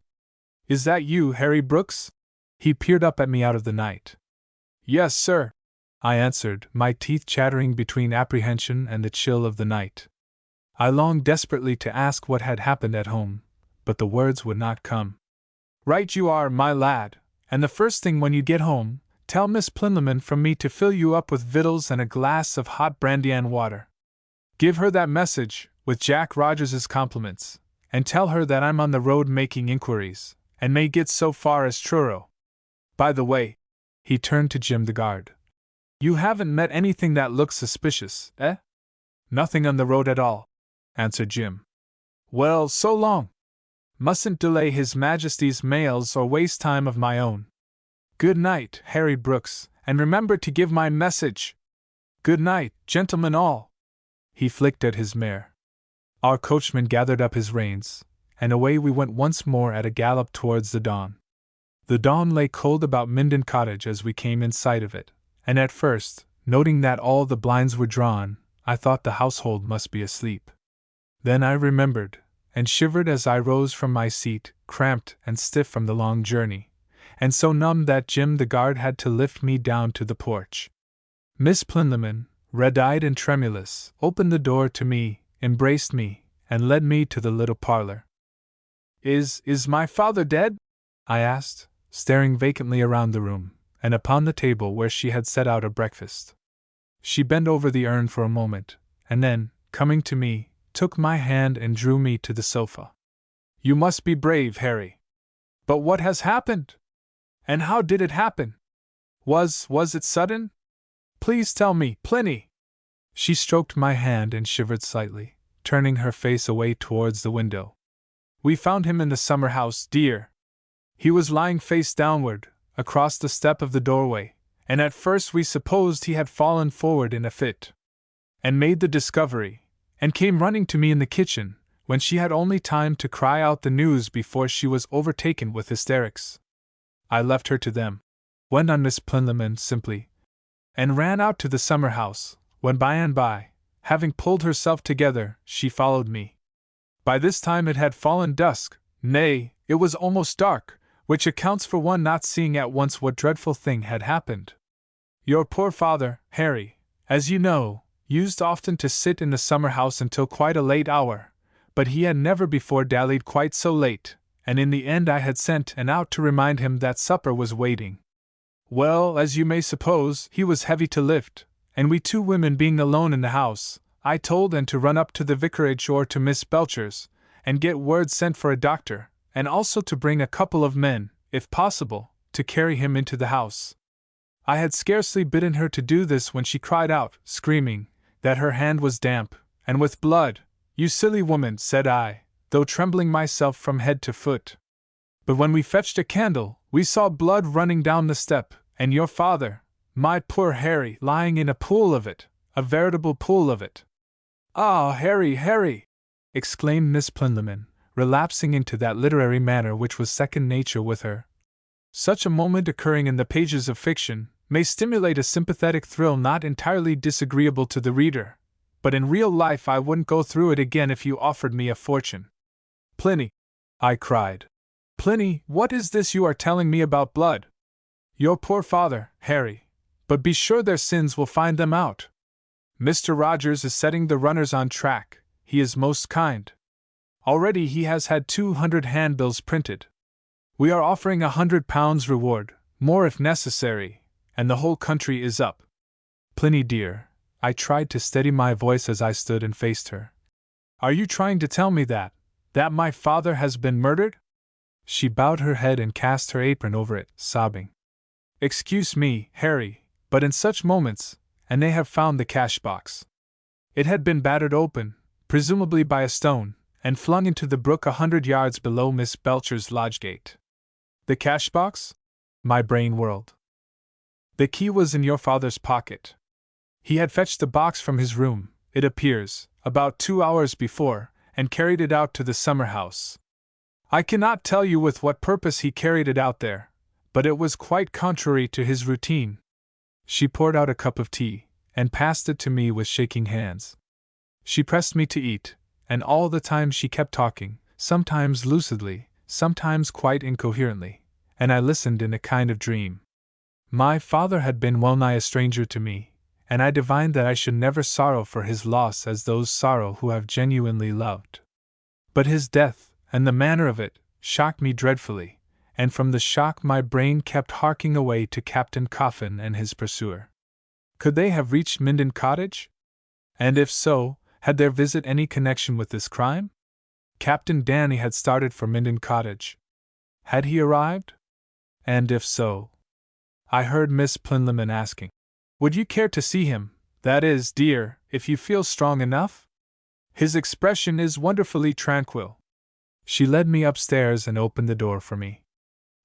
Is that you, Harry Brooks?" He peered up at me out of the night. "Yes, sir," I answered, my teeth chattering between apprehension and the chill of the night. I longed desperately to ask what had happened at home, but the words would not come. "Right you are, my lad, and the first thing when you get home, tell Miss Plinlimmon from me to fill you up with victuals and a glass of hot brandy and water. Give her that message, with Jack Rogers's compliments, and tell her that I'm on the road making inquiries, and may get so far as Truro. By the way," he turned to Jim the guard, "you haven't met anything that looks suspicious, eh?" "Nothing on the road at all," answered Jim. "Well, so long. Mustn't delay His Majesty's mails or waste time of my own. Good night, Harry Brooks, and remember to give my message. Good night, gentlemen all." He flicked at his mare. Our coachman gathered up his reins, and away we went once more at a gallop towards the dawn. The dawn lay cold about Minden Cottage as we came in sight of it, and at first, noting that all the blinds were drawn, I thought the household must be asleep. Then I remembered, and shivered as I rose from my seat, cramped and stiff from the long journey, and so numb that Jim the guard had to lift me down to the porch. Miss Plinlimmon, red-eyed and tremulous, opened the door to me, embraced me, and led me to the little parlor. Is my father dead?" I asked, staring vacantly around the room, and upon the table where she had set out a breakfast. She bent over the urn for a moment, and then, coming to me, took my hand and drew me to the sofa. "You must be brave, Harry. But what has happened? And how did it happen? Was it sudden? Please tell me, Pliny." She stroked my hand and shivered slightly, turning her face away towards the window. "We found him in the summer house, dear. He was lying face downward, across the step of the doorway, and at first we supposed he had fallen forward in a fit. And made the discovery, and came running to me in the kitchen, when she had only time to cry out the news before she was overtaken with hysterics. I left her to them, went on Miss Plinlimmon simply, and ran out to the summer house, when by and by, having pulled herself together, she followed me. By this time it had fallen dusk, nay, it was almost dark, which accounts for one not seeing at once what dreadful thing had happened. Your poor father, Harry, as you know, used often to sit in the summer house until quite a late hour, but he had never before dallied quite so late, and in the end I had sent and out to remind him that supper was waiting. Well, as you may suppose, he was heavy to lift, and we two women being alone in the house, I told Anne to run up to the vicarage or to Miss Belcher's, and get word sent for a doctor, and also to bring a couple of men, if possible, to carry him into the house. I had scarcely bidden her to do this when she cried out, screaming, that her hand was damp, and with blood. You silly woman, said I, though trembling myself from head to foot. But when we fetched a candle, we saw blood running down the step, and your father, my poor Harry, lying in a pool of it, a veritable pool of it. Ah, Harry, Harry! Exclaimed Miss Plinlimmon, relapsing into that literary manner which was second nature with her. Such a moment occurring in the pages of fiction may stimulate a sympathetic thrill not entirely disagreeable to the reader, but in real life I wouldn't go through it again if you offered me a fortune. Pliny! I cried. Pliny, what is this you are telling me about blood? Your poor father, Harry, but be sure their sins will find them out. Mr. Rogers is setting the runners on track, he is most kind. Already he has had 200 handbills printed. We are offering £100 reward, more if necessary, and the whole country is up. Pliny dear, I tried to steady my voice as I stood and faced her. Are you trying to tell me that my father has been murdered? She bowed her head and cast her apron over it, sobbing. Excuse me, Harry, but in such moments, and they have found the cash-box. It had been battered open, presumably by a stone, and flung into the brook 100 yards below Miss Belcher's lodge gate. The cash-box? My brain whirled. The key was in your father's pocket. He had fetched the box from his room, it appears, about 2 hours before, and carried it out to the summer house. I cannot tell you with what purpose he carried it out there, but it was quite contrary to his routine. She poured out a cup of tea, and passed it to me with shaking hands. She pressed me to eat, and all the time she kept talking, sometimes lucidly, sometimes quite incoherently, and I listened in a kind of dream. My father had been well-nigh a stranger to me, and I divined that I should never sorrow for his loss as those sorrow who have genuinely loved. But his death, and the manner of it, shocked me dreadfully, and from the shock my brain kept harking away to Captain Coffin and his pursuer. Could they have reached Minden Cottage? And if so, had their visit any connection with this crime? Captain Danny had started for Minden Cottage. Had he arrived? And if so? I heard Miss Plinlimmon asking, would you care to see him, that is, dear, if you feel strong enough? His expression is wonderfully tranquil. She led me upstairs and opened the door for me.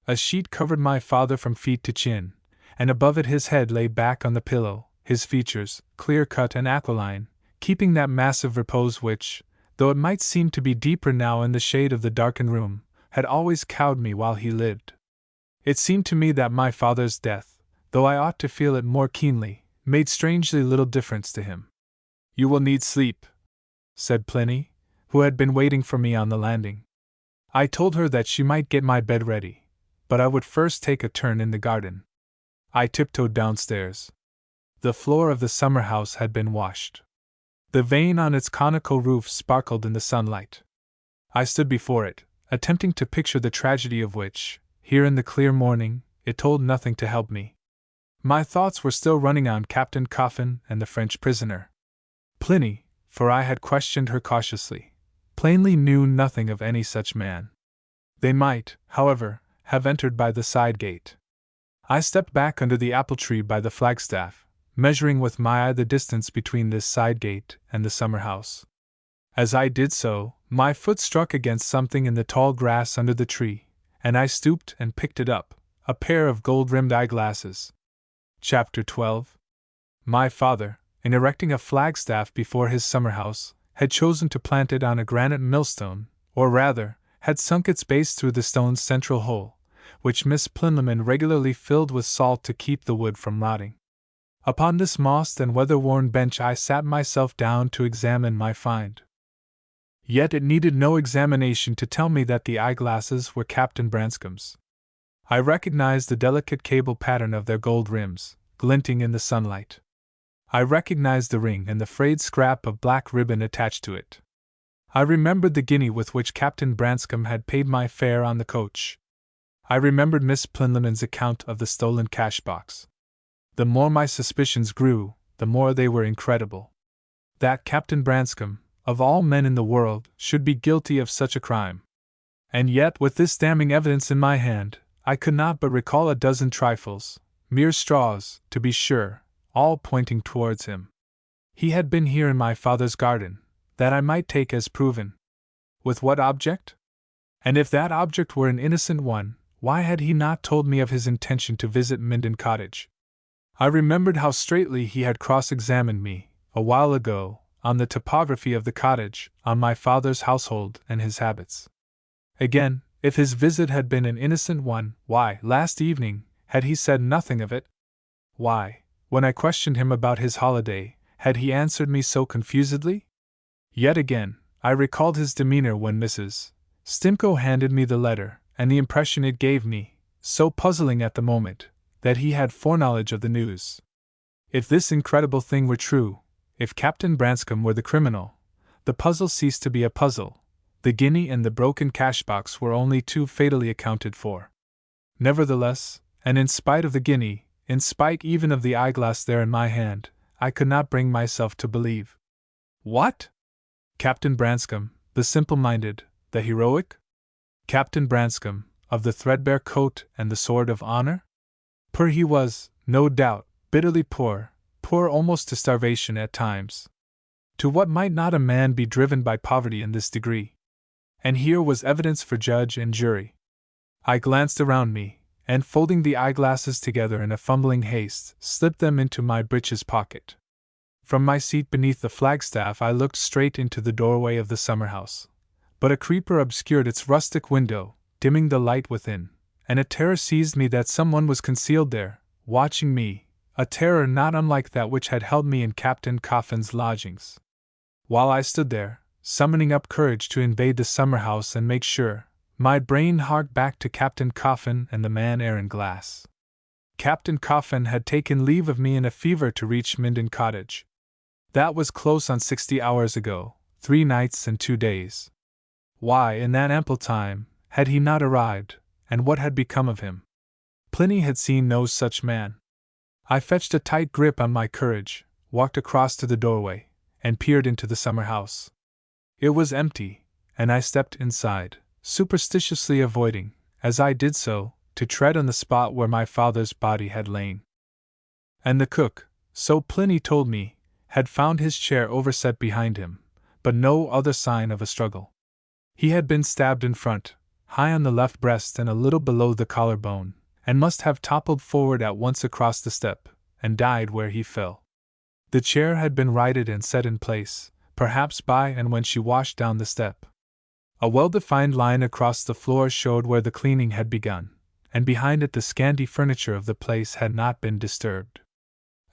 A sheet covered my father from feet to chin, and above it his head lay back on the pillow, his features, clear-cut and aquiline, keeping that massive repose which, though it might seem to be deeper now in the shade of the darkened room, had always cowed me while he lived. It seemed to me that my father's death, though I ought to feel it more keenly, made strangely little difference to him. You will need sleep, said Pliny, who had been waiting for me on the landing. I told her that she might get my bed ready, but I would first take a turn in the garden. I tiptoed downstairs. The floor of the summer house had been washed. The vane on its conical roof sparkled in the sunlight. I stood before it, attempting to picture the tragedy of which, here in the clear morning, it told nothing to help me. My thoughts were still running on Captain Coffin and the French prisoner. Pliny, for I had questioned her cautiously, plainly knew nothing of any such man. They might, however, have entered by the side gate. I stepped back under the apple tree by the flagstaff, measuring with my eye the distance between this side gate and the summer house. As I did so, my foot struck against something in the tall grass under the tree, and I stooped and picked it up, a pair of gold-rimmed eyeglasses. Chapter 12. My father, in erecting a flagstaff before his summer house, had chosen to plant it on a granite millstone, or rather, had sunk its base through the stone's central hole, which Miss Plinlimmon regularly filled with salt to keep the wood from rotting. Upon this mossed and weather-worn bench I sat myself down to examine my find. Yet it needed no examination to tell me that the eyeglasses were Captain Branscome's. I recognized the delicate cable pattern of their gold rims, glinting in the sunlight. I recognized the ring and the frayed scrap of black ribbon attached to it. I remembered the guinea with which Captain Branscome had paid my fare on the coach. I remembered Miss Plinlimmon's account of the stolen cash-box. The more my suspicions grew, the more they were incredible. That Captain Branscome, of all men in the world, should be guilty of such a crime. And yet, with this damning evidence in my hand, I could not but recall a dozen trifles, mere straws, to be sure, all pointing towards him. He had been here in my father's garden, that I might take as proven. With what object? And if that object were an innocent one, why had he not told me of his intention to visit Minden Cottage? I remembered how straightly he had cross-examined me, a while ago, on the topography of the cottage, on my father's household and his habits. Again, if his visit had been an innocent one, why, last evening, had he said nothing of it? Why, when I questioned him about his holiday, had he answered me so confusedly? Yet again, I recalled his demeanor when Mrs. Stimcoe handed me the letter, and the impression it gave me, so puzzling at the moment, that he had foreknowledge of the news. If this incredible thing were true, if Captain Branscome were the criminal, the puzzle ceased to be a puzzle. The guinea and the broken cash-box were only too fatally accounted for. Nevertheless, and in spite of the guinea, in spite even of the eyeglass there in my hand, I could not bring myself to believe. What? Captain Branscome, the simple-minded, the heroic? Captain Branscome, of the threadbare coat and the sword of honor? Poor he was, no doubt, bitterly poor, poor almost to starvation at times. To what might not a man be driven by poverty in this degree? And here was evidence for judge and jury. I glanced around me, and folding the eyeglasses together in a fumbling haste, slipped them into my breeches pocket. From my seat beneath the flagstaff I looked straight into the doorway of the summer-house. But a creeper obscured its rustic window, dimming the light within, and a terror seized me that someone was concealed there, watching me, a terror not unlike that which had held me in Captain Coffin's lodgings. While I stood there, summoning up courage to invade the summer-house and make sure, my brain harked back to Captain Coffin and the man Aaron Glass. Captain Coffin had taken leave of me in a fever to reach Minden Cottage. That was close on 60 hours ago, 3 nights and 2 days. Why, in that ample time, had he not arrived, and what had become of him? Pliny had seen no such man. I fetched a tight grip on my courage, walked across to the doorway, and peered into the summer-house. It was empty, and I stepped inside, superstitiously avoiding, as I did so, to tread on the spot where my father's body had lain. And the cook, so Pliny told me, had found his chair overset behind him, but no other sign of a struggle. He had been stabbed in front, high on the left breast and a little below the collarbone, and must have toppled forward at once across the step, and died where he fell. The chair had been righted and set in place, perhaps by and when she washed down the step. A well-defined line across the floor showed where the cleaning had begun, and behind it the scanty furniture of the place had not been disturbed.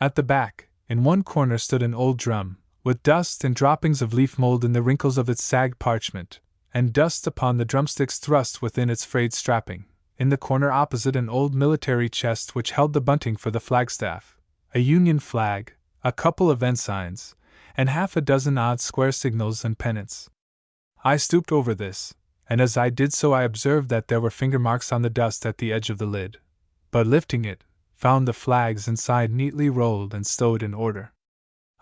At the back, in one corner stood an old drum, with dust and droppings of leaf mold in the wrinkles of its sagged parchment, and dust upon the drumsticks thrust within its frayed strapping. In the corner opposite an old military chest which held the bunting for the flagstaff, a Union flag, a couple of ensigns, and half a dozen odd square signals and pennants. I stooped over this, and as I did so I observed that there were finger marks on the dust at the edge of the lid, but lifting it, found the flags inside neatly rolled and stowed in order.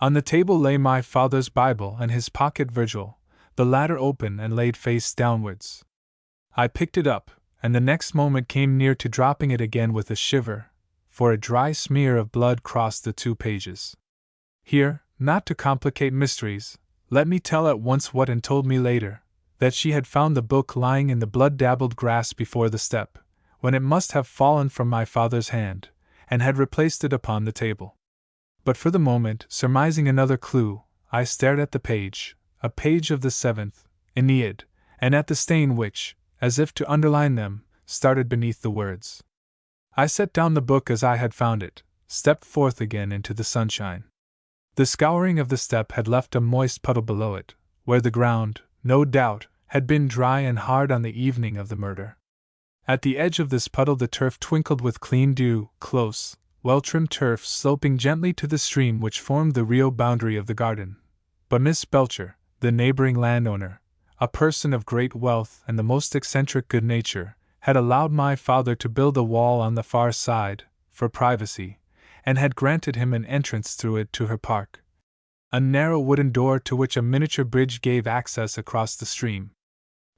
On the table lay my father's Bible and his pocket Virgil, the latter open and laid face downwards. I picked it up, and the next moment came near to dropping it again with a shiver, for a dry smear of blood crossed the 2 pages. Here, not to complicate mysteries, let me tell at once what Anne told me later, that she had found the book lying in the blood-dabbled grass before the step, when it must have fallen from my father's hand, and had replaced it upon the table. But for the moment, surmising another clue, I stared at the page, a page of the 7th Aeneid, and at the stain which, as if to underline them, started beneath the words. I set down the book as I had found it, stepped forth again into the sunshine. The scouring of the step had left a moist puddle below it, where the ground, no doubt, had been dry and hard on the evening of the murder. At the edge of this puddle the turf twinkled with clean dew, close, well-trimmed turf sloping gently to the stream which formed the real boundary of the garden. But Miss Belcher, the neighboring landowner, a person of great wealth and the most eccentric good nature, had allowed my father to build a wall on the far side, for privacy, and had granted him an entrance through it to her park. A narrow wooden door to which a miniature bridge gave access across the stream.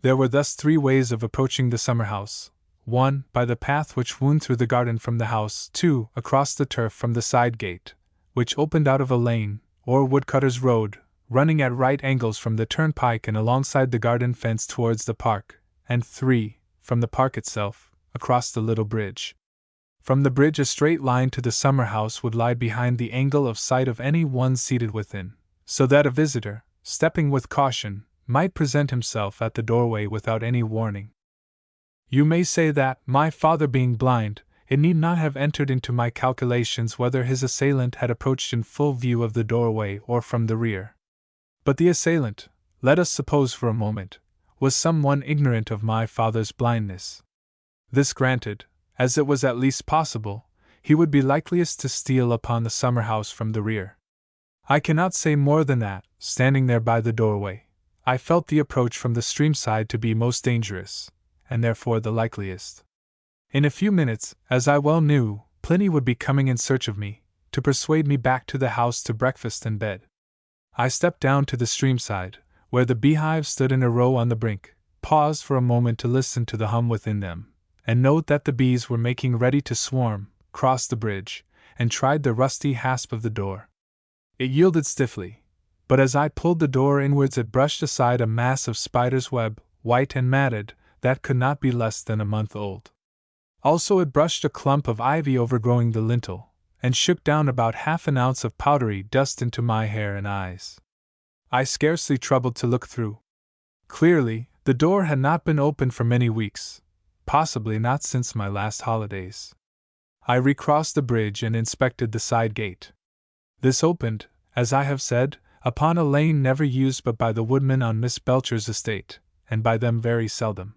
There were thus 3 ways of approaching the summer-house: 1. By the path which wound through the garden from the house; 2. Across the turf from the side gate, which opened out of a lane, or woodcutter's road, running at right angles from the turnpike and alongside the garden fence towards the park; and 3. From the park itself, across the little bridge. From the bridge a straight line to the summer-house would lie behind the angle of sight of any one seated within, so that a visitor, stepping with caution, might present himself at the doorway without any warning. You may say that, my father being blind, it need not have entered into my calculations whether his assailant had approached in full view of the doorway or from the rear. But the assailant, let us suppose for a moment, was someone ignorant of my father's blindness. This granted, as it was at least possible, he would be likeliest to steal upon the summer-house from the rear. I cannot say more than that, standing there by the doorway, I felt the approach from the stream side to be most dangerous, and therefore the likeliest. In a few minutes, as I well knew, Pliny would be coming in search of me, to persuade me back to the house to breakfast and bed. I stepped down to the stream side, where the beehives stood in a row on the brink, paused for a moment to listen to the hum within them, and note that the bees were making ready to swarm, crossed the bridge, and tried the rusty hasp of the door. It yielded stiffly, but as I pulled the door inwards it brushed aside a mass of spider's web, white and matted, that could not be less than a month old. Also it brushed a clump of ivy overgrowing the lintel, and shook down about half an ounce of powdery dust into my hair and eyes. I scarcely troubled to look through. Clearly, the door had not been opened for many weeks, possibly not since my last holidays. I recrossed the bridge and inspected the side gate. This opened, as I have said, upon a lane never used but by the woodmen on Miss Belcher's estate, and by them very seldom.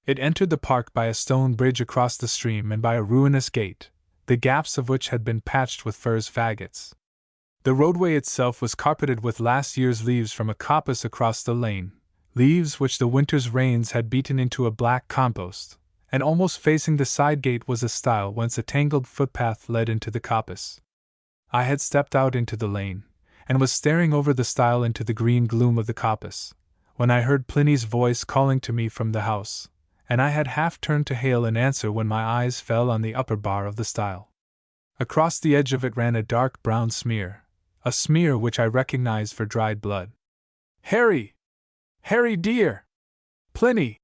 It entered the park by a stone bridge across the stream and by a ruinous gate, the gaps of which had been patched with furze faggots. The roadway itself was carpeted with last year's leaves from a coppice across the lane, leaves which the winter's rains had beaten into a black compost, and almost facing the side gate was a stile whence a tangled footpath led into the coppice. I had stepped out into the lane, and was staring over the stile into the green gloom of the coppice, when I heard Pliny's voice calling to me from the house, and I had half turned to hail in answer when my eyes fell on the upper bar of the stile. Across the edge of it ran a dark brown smear, a smear which I recognized for dried blood. "Harry! Harry dear! Pliny!"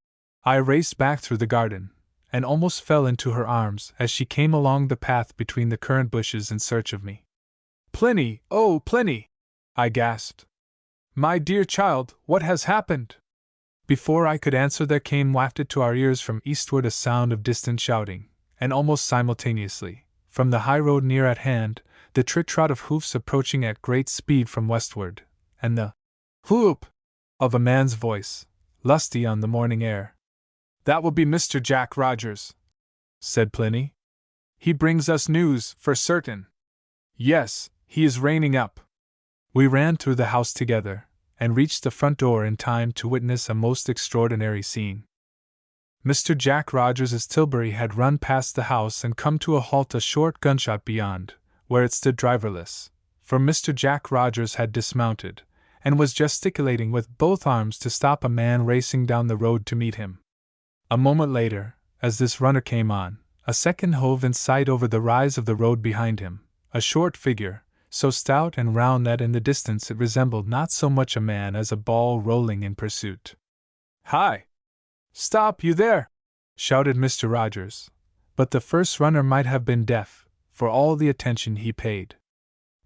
I raced back through the garden, and almost fell into her arms as she came along the path between the currant bushes in search of me. "Pliny, oh Pliny!" I gasped. "My dear child, what has happened?" Before I could answer there came wafted to our ears from eastward a sound of distant shouting, and almost simultaneously, from the high road near at hand, the trit-trot of hoofs approaching at great speed from westward, and the whoop of a man's voice, lusty on the morning air. "That will be Mr. Jack Rogers," said Pliny. "He brings us news, for certain. Yes, he is reining up." We ran through the house together, and reached the front door in time to witness a most extraordinary scene. Mr. Jack Rogers' tilbury had run past the house and come to a halt a short gunshot beyond, where it stood driverless, for Mr. Jack Rogers had dismounted, and was gesticulating with both arms to stop a man racing down the road to meet him. A moment later, as this runner came on, a second hove in sight over the rise of the road behind him, a short figure, so stout and round that in the distance it resembled not so much a man as a ball rolling in pursuit. "Hi! Stop, you there!" shouted Mr. Rogers, but the first runner might have been deaf, for all the attention he paid.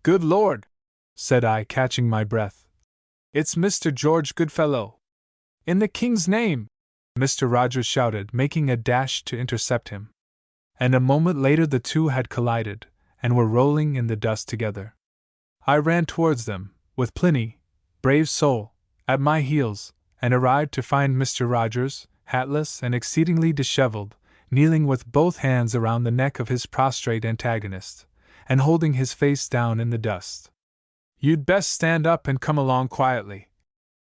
"Good Lord!" said I, catching my breath. It's Mr. George Goodfellow. In the King's name! Mr. Rogers shouted, making a dash to intercept him. And a moment later the two had collided, and were rolling in the dust together. I ran towards them, with Pliny, brave soul, at my heels, and arrived to find Mr. Rogers, hatless and exceedingly disheveled, kneeling with both hands around the neck of his prostrate antagonist, and holding his face down in the dust. "You'd best stand up and come along quietly,"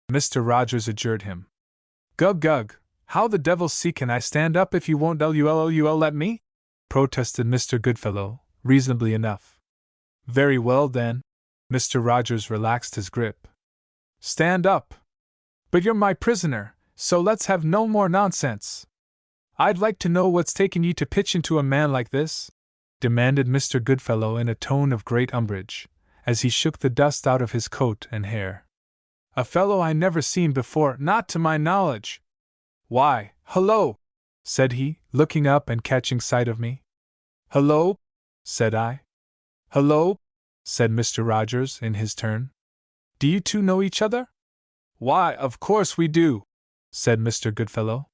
Mr. Rogers adjured him. "Gug gug, how the devil's sea can I stand up if you won't let me?" protested Mr. Goodfellow, reasonably enough. "Very well then." Mr. Rogers relaxed his grip. "Stand up. But you're my prisoner, so let's have no more nonsense. I'd like to know what's taken ye to pitch into a man like this?" demanded Mr. Goodfellow in a tone of great umbrage, as he shook the dust out of his coat and hair. "A fellow I never seen before, not to my knowledge." "Why, hullo!" said he, looking up and catching sight of me. "Hullo?" said I. "Hullo?" said Mr. Rogers in his turn. "Do you two know each other?" "Why, of course we do," said Mr. Goodfellow.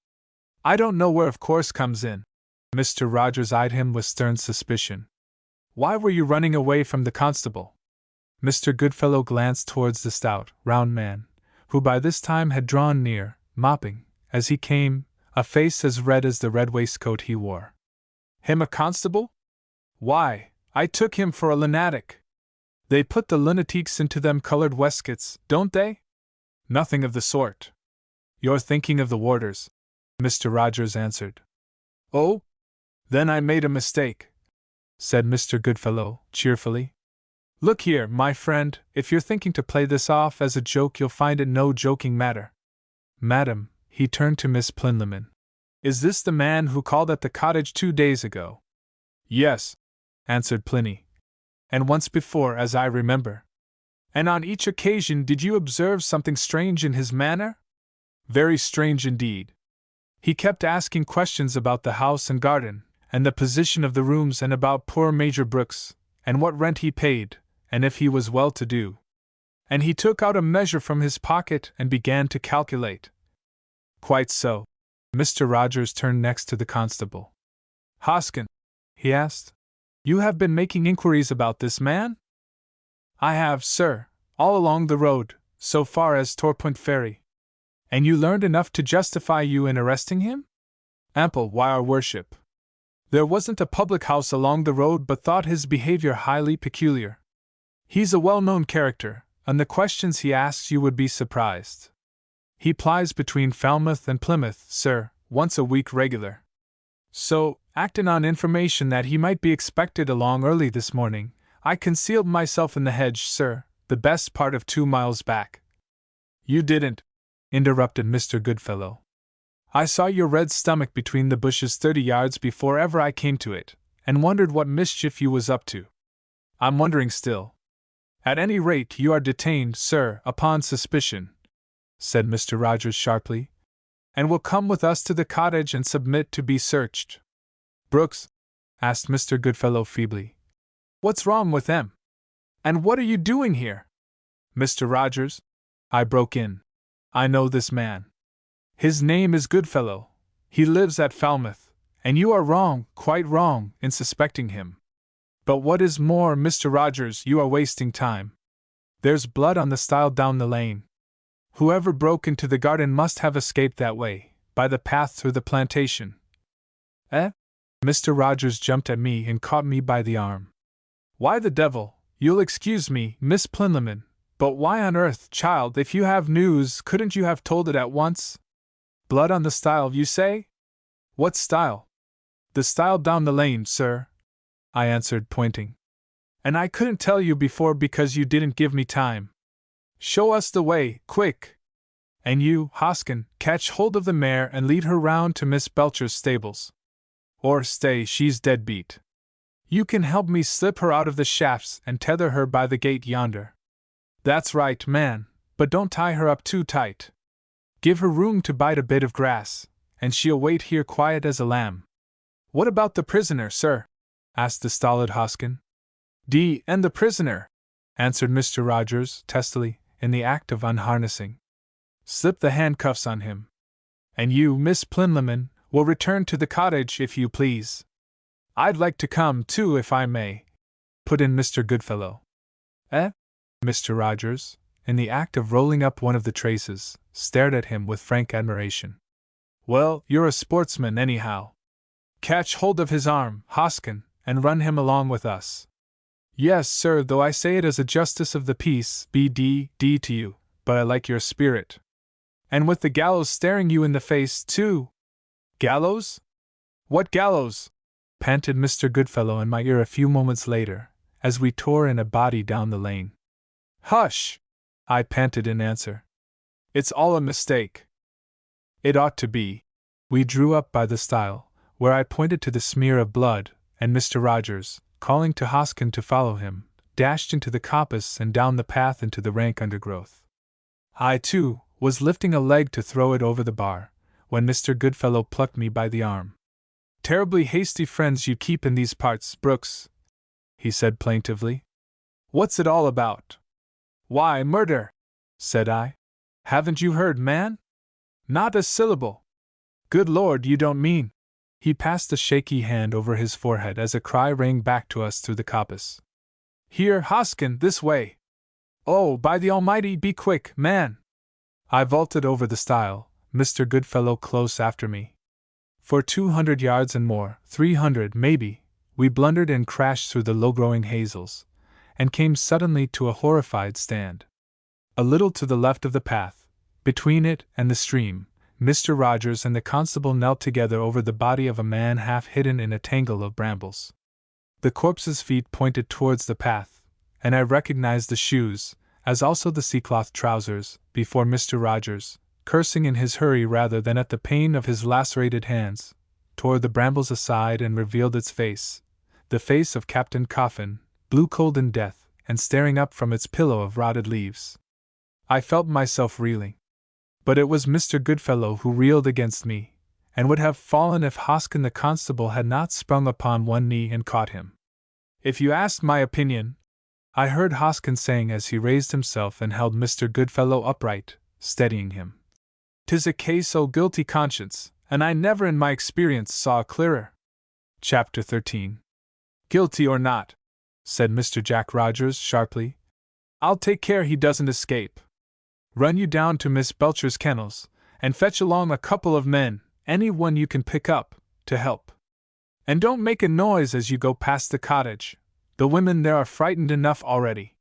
"I don't know where of course comes in." Mr. Rogers eyed him with stern suspicion. "Why were you running away from the constable?" Mr. Goodfellow glanced towards the stout, round man, who by this time had drawn near, mopping, as he came, a face as red as the red waistcoat he wore. "Him a constable? Why, I took him for a lunatic. They put the lunatics into them colored waistcoats, don't they?" "Nothing of the sort. You're thinking of the warders," Mr. Rogers answered. "Oh? Then I made a mistake," said Mr. Goodfellow, cheerfully. "Look here, my friend, if you're thinking to play this off as a joke, you'll find it no joking matter. Madam," he turned to Miss Plinlimmon, "is this the man who called at the cottage 2 days ago?" "Yes," answered Pliny. "And once before, as I remember. And on each occasion did you observe something strange in his manner?" "Very strange indeed. He kept asking questions about the house and garden, and the position of the rooms, and about poor Major Brooks, and what rent he paid, and if he was well-to-do. And he took out a measure from his pocket and began to calculate." "Quite so." Mr. Rogers turned next to the constable. "Hoskin," he asked, "you have been making inquiries about this man?" "I have, sir, all along the road, so far as Torpoint Ferry." "And you learned enough to justify you in arresting him?" "Ample, why your worship. There wasn't a public house along the road but thought his behavior highly peculiar. He's a well-known character, and the questions he asks you would be surprised. He plies between Falmouth and Plymouth, sir, once a week regular. So, acting on information that he might be expected along early this morning, I concealed myself in the hedge, sir, the best part of 2 miles back." "You didn't," interrupted Mr. Goodfellow. "I saw your red stomach between the bushes 30 yards before ever I came to it, and wondered what mischief you was up to. I'm wondering still. At any rate, you are detained, sir, upon suspicion," said Mr. Rogers sharply, "and will come with us to the cottage and submit to be searched." "Brooks?" asked Mr. Goodfellow feebly. "What's wrong with them? And what are you doing here?" "Mr. Rogers," I broke in, "I know this man. His name is Goodfellow. He lives at Falmouth, and you are wrong, quite wrong, in suspecting him. But what is more, Mr. Rogers, you are wasting time. There's blood on the stile down the lane. Whoever broke into the garden must have escaped that way, by the path through the plantation." "Eh?" Mr. Rogers jumped at me and caught me by the arm. "Why the devil, you'll excuse me, Miss Plinlimmon, but why on earth, child, if you have news, couldn't you have told it at once? Blood on the stile, you say? What stile?" "The stile down the lane, sir," I answered, pointing. "And I couldn't tell you before because you didn't give me time. Show us the way, quick! And you, Hoskin, catch hold of the mare and lead her round to Miss Belcher's stables. Or stay, she's dead beat. You can help me slip her out of the shafts and tether her by the gate yonder. That's right, man, but don't tie her up too tight. Give her room to bite a bit of grass, and she'll wait here quiet as a lamb." "What about the prisoner, sir?" asked the stolid Hoskin. "And the prisoner," answered Mr. Rogers, testily, in the act of unharnessing. "Slip the handcuffs on him. And you, Miss Plinlimmon, will return to the cottage if you please." "I'd like to come, too, if I may," put in Mr. Goodfellow. "Eh?" Mr. Rogers, in the act of rolling up one of the traces, stared at him with frank admiration. "Well, you're a sportsman, anyhow. Catch hold of his arm, Hoskin, and run him along with us." "Yes, sir, though I say it as a justice of the peace, B.D.D. to you, but I like your spirit. And with the gallows staring you in the face, too." "Gallows? What gallows?" panted Mr. Goodfellow in my ear a few moments later, as we tore in a body down the lane. "Hush!" I panted in answer. "It's all a mistake." "It ought to be." We drew up by the stile, where I pointed to the smear of blood, and Mr. Rogers, calling to Hoskin to follow him, dashed into the coppice and down the path into the rank undergrowth. I, too, was lifting a leg to throw it over the bar, when Mr. Goodfellow plucked me by the arm. "Terribly hasty friends you keep in these parts, Brooks," he said plaintively. "What's it all about?" "Why, murder," said I. "Haven't you heard, man? Not a syllable." "Good Lord, you don't mean—" He passed a shaky hand over his forehead as a cry rang back to us through the coppice. "Here, Hoskin, this way!" "Oh, by the Almighty, be quick, man!" I vaulted over the stile, Mr. Goodfellow close after me. For 200 yards and more, 300 maybe, we blundered and crashed through the low-growing hazels, and came suddenly to a horrified stand. A little to the left of the path, between it and the stream, Mr. Rogers and the constable knelt together over the body of a man half hidden in a tangle of brambles. The corpse's feet pointed towards the path, and I recognized the shoes, as also the ceecloth trousers, before Mr. Rogers, cursing in his hurry rather than at the pain of his lacerated hands, tore the brambles aside and revealed its face, the face of Captain Coffin, blue cold in death, and staring up from its pillow of rotted leaves. I felt myself reeling. But it was Mr. Goodfellow who reeled against me, and would have fallen if Hoskin the constable had not sprung upon one knee and caught him. "If you asked my opinion," I heard Hoskin saying as he raised himself and held Mr. Goodfellow upright, steadying him, "'tis a case o' guilty conscience, and I never in my experience saw a clearer." Chapter 13. "Guilty or not," said Mr. Jack Rogers sharply, "I'll take care he doesn't escape. Run you down to Miss Belcher's kennels, and fetch along a couple of men, any one you can pick up, to help. And don't make a noise as you go past the cottage. The women there are frightened enough already.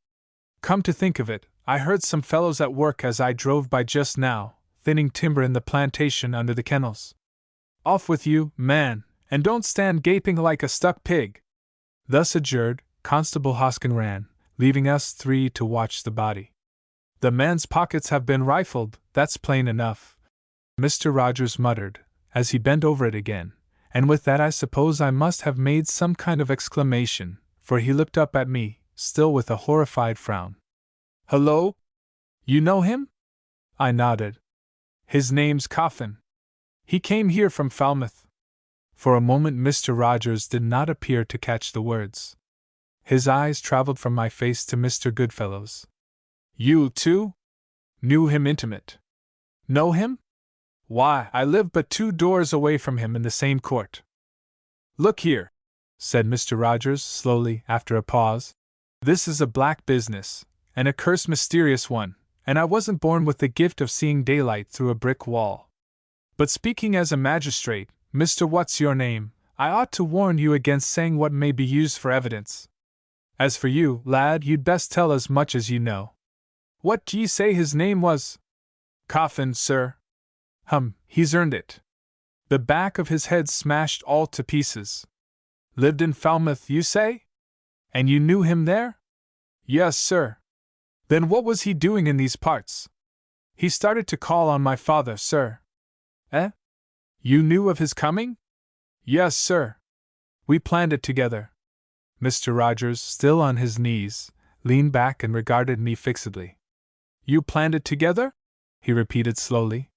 Come to think of it, I heard some fellows at work as I drove by just now, thinning timber in the plantation under the kennels. Off with you, man, and don't stand gaping like a stuck pig." Thus adjured, Constable Hoskin ran, leaving us three to watch the body. "The man's pockets have been rifled, that's plain enough," Mr. Rogers muttered, as he bent over it again, and with that I suppose I must have made some kind of exclamation, for he looked up at me, still with a horrified frown. "Hullo? You know him?" I nodded. "His name's Coffin. He came here from Falmouth." For a moment Mr. Rogers did not appear to catch the words. His eyes traveled from my face to Mr. Goodfellow's. "You, too? Knew him intimate?" "Know him? Why, I live but 2 doors away from him in the same court." "Look here," said Mr. Rogers slowly, after a pause. "This is a black business, and a cursed mysterious one, and I wasn't born with the gift of seeing daylight through a brick wall. But speaking as a magistrate, Mr. What's your name, I ought to warn you against saying what may be used for evidence. As for you, lad, you'd best tell as much as you know. What d'ye say his name was?" "Coffin, sir." He's earned it. The back of his head smashed all to pieces. "Lived in Falmouth, you say? And you knew him there?" "Yes, sir." "Then what was he doing in these parts?" "He started to call on my father, sir." "Eh? You knew of his coming?" "Yes, sir. We planned it together." Mr. Rogers, still on his knees, leaned back and regarded me fixedly. "You planned it together?" he repeated slowly.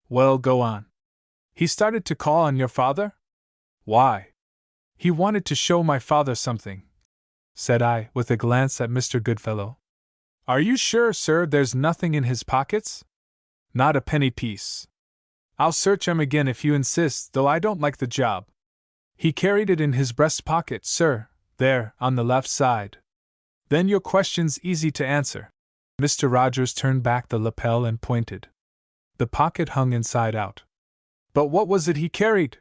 "Well, go on." "He started to call on your father?" "Why?" "He wanted to show my father something," said I, with a glance at Mr. Goodfellow. Are you sure, sir, there's nothing in his pockets? Not a penny piece. I'll search 'em again if you insist, though I don't like the job. He carried it in his breast pocket, sir, there, on the left side. Then your question's easy to answer. Mr. Rogers turned back the lapel and pointed. The pocket hung inside out. But what was it he carried?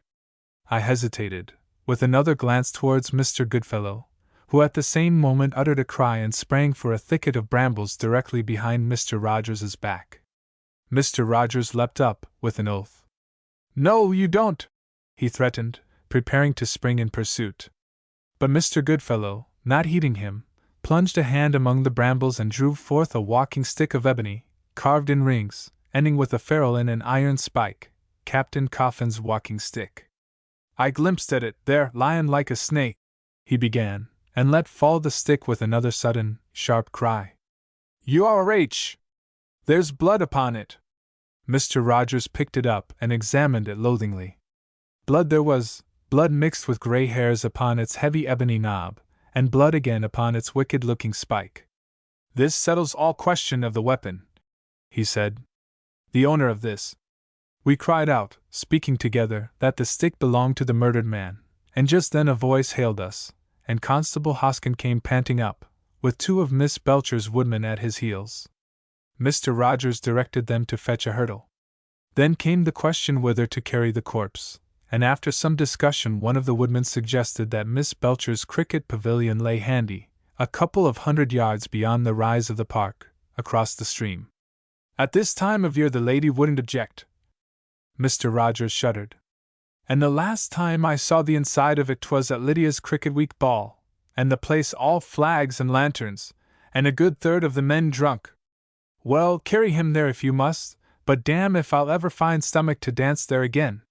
I hesitated, with another glance towards Mr. Goodfellow, who at the same moment uttered a cry and sprang for a thicket of brambles directly behind Mr. Rogers's back. Mr. Rogers leapt up, with an oath. No, you don't, he threatened, preparing to spring in pursuit. But Mr. Goodfellow, not heeding him, plunged a hand among the brambles and drew forth a walking stick of ebony, carved in rings, ending with a ferrule and an iron spike, Captain Coffin's walking stick. I glimpsed at it, there, lying like a snake, he began, and let fall the stick with another sudden, sharp cry. You are H. There's blood upon it. Mr. Rogers picked it up and examined it loathingly. Blood there was, blood mixed with grey hairs upon its heavy ebony knob, and blood again upon its wicked-looking spike. This settles all question of the weapon, he said. The owner of this. We cried out, speaking together, that the stick belonged to the murdered man, and just then a voice hailed us, and Constable Hoskin came panting up, with two of Miss Belcher's woodmen at his heels. Mr. Rogers directed them to fetch a hurdle. Then came the question whither to carry the corpse, and after some discussion one of the woodmen suggested that Miss Belcher's cricket pavilion lay handy, a couple of 100 yards beyond the rise of the park, across the stream. At this time of year the lady wouldn't object. Mr. Rogers shuddered. And the last time I saw the inside of it 'twas at Lydia's Cricket Week ball, and the place all flags and lanterns, and a good third of the men drunk. Well, carry him there if you must, but damn if I'll ever find stomach to dance there again.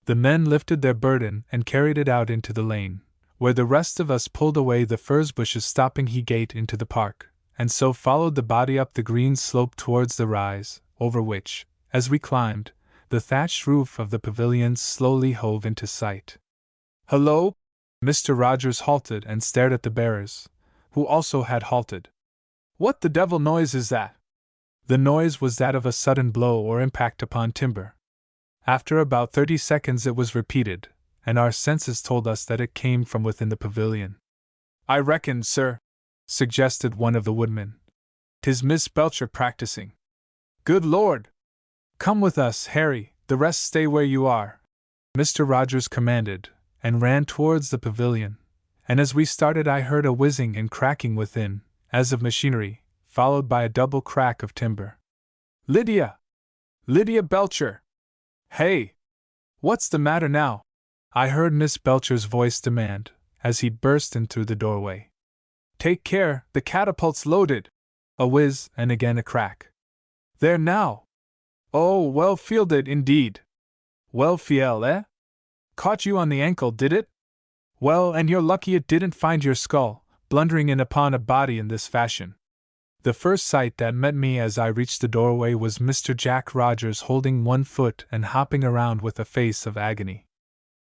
The men lifted their burden and carried it out into the lane, where the rest of us pulled away the furze bushes stopping he gate into the park, and so followed the body up the green slope towards the rise, over which, as we climbed, the thatched roof of the pavilion slowly hove into sight. Hello! Mr. Rogers halted and stared at the bearers, who also had halted. What the devil noise is that? The noise was that of a sudden blow or impact upon timber. After about 30 seconds it was repeated, and our senses told us that it came from within the pavilion. I reckon, sir, suggested one of the woodmen, 'tis Miss Belcher practicing. Good Lord! Come with us, Harry, the rest stay where you are, Mr. Rogers commanded, and ran towards the pavilion, and as we started I heard a whizzing and cracking within, as of machinery, followed by a double crack of timber. Lydia! Lydia Belcher! Hey! What's the matter now? I heard Miss Belcher's voice demand, as he burst in through the doorway. Take care, the catapult's loaded! A whiz, and again a crack. There now! Oh, well fielded indeed! Well fiel, eh? Caught you on the ankle, did it? Well, and you're lucky it didn't find your skull, blundering in upon a body in this fashion. The first sight that met me as I reached the doorway was Mr. Jack Rogers holding one foot and hopping around with a face of agony.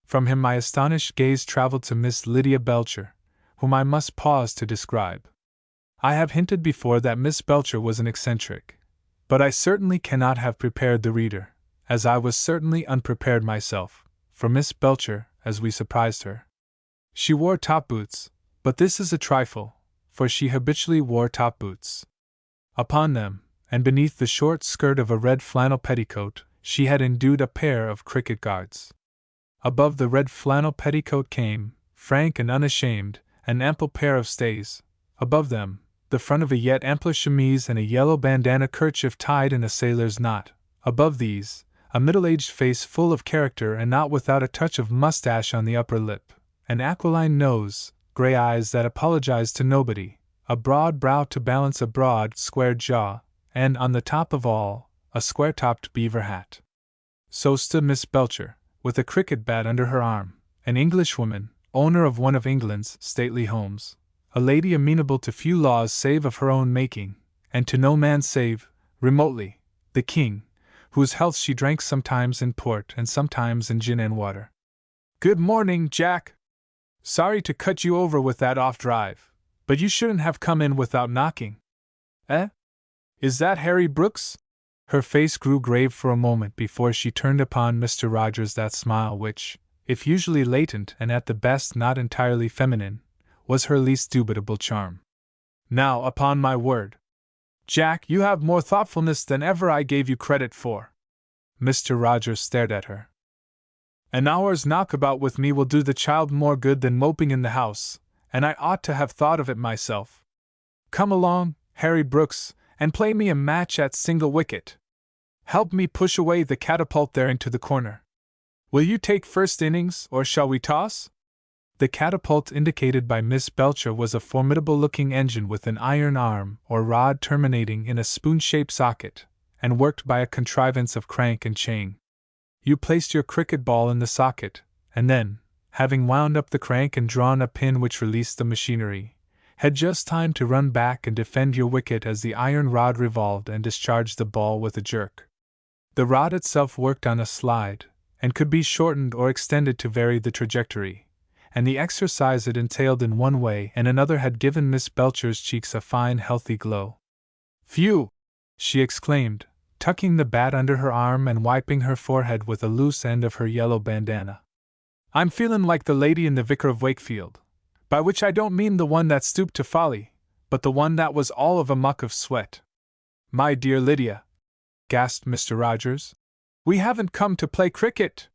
From him my astonished gaze traveled to Miss Lydia Belcher, whom I must pause to describe. I have hinted before that Miss Belcher was an eccentric, but I certainly cannot have prepared the reader, as I was certainly unprepared myself, for Miss Belcher as we surprised her. She wore top boots, but this is a trifle, for she habitually wore top boots. Upon them, and beneath the short skirt of a red flannel petticoat, she had endued a pair of cricket guards. Above the red flannel petticoat came, frank and unashamed, an ample pair of stays. Above them, the front of a yet ampler chemise and a yellow bandana kerchief tied in a sailor's knot. Above these, a middle-aged face full of character and not without a touch of mustache on the upper lip, an aquiline nose, grey eyes that apologized to nobody, a broad brow to balance a broad, square jaw, and, on the top of all, a square-topped beaver hat. So stood Miss Belcher, with a cricket bat under her arm, an Englishwoman, owner of one of England's stately homes, a lady amenable to few laws save of her own making, and to no man save, remotely, the king, whose health she drank sometimes in port and sometimes in gin and water. Good morning, Jack! Sorry to cut you over with that off drive, but you shouldn't have come in without knocking. Eh? Is that Harry Brooks? Her face grew grave for a moment before she turned upon Mr. Rogers that smile which, if usually latent and at the best not entirely feminine, was her least dubitable charm. Now, upon my word, Jack, you have more thoughtfulness than ever I gave you credit for. Mr. Rogers stared at her. An hour's knockabout with me will do the child more good than moping in the house, and I ought to have thought of it myself. Come along, Harry Brooks, and play me a match at single wicket. Help me push away the catapult there into the corner. Will you take first innings, or shall we toss? The catapult indicated by Miss Belcher was a formidable-looking engine with an iron arm or rod terminating in a spoon-shaped socket, and worked by a contrivance of crank and chain. You placed your cricket ball in the socket, and then, having wound up the crank and drawn a pin which released the machinery, had just time to run back and defend your wicket as the iron rod revolved and discharged the ball with a jerk. The rod itself worked on a slide, and could be shortened or extended to vary the trajectory, and the exercise it entailed in one way and another had given Miss Belcher's cheeks a fine healthy glow. "Phew!" she exclaimed, tucking the bat under her arm and wiping her forehead with a loose end of her yellow bandana. "I'm feelin' like the lady in The Vicar of Wakefield, by which I don't mean the one that stooped to folly, but the one that was all of a muck of sweat." "My dear Lydia," gasped Mr. Rogers, "we haven't come to play cricket.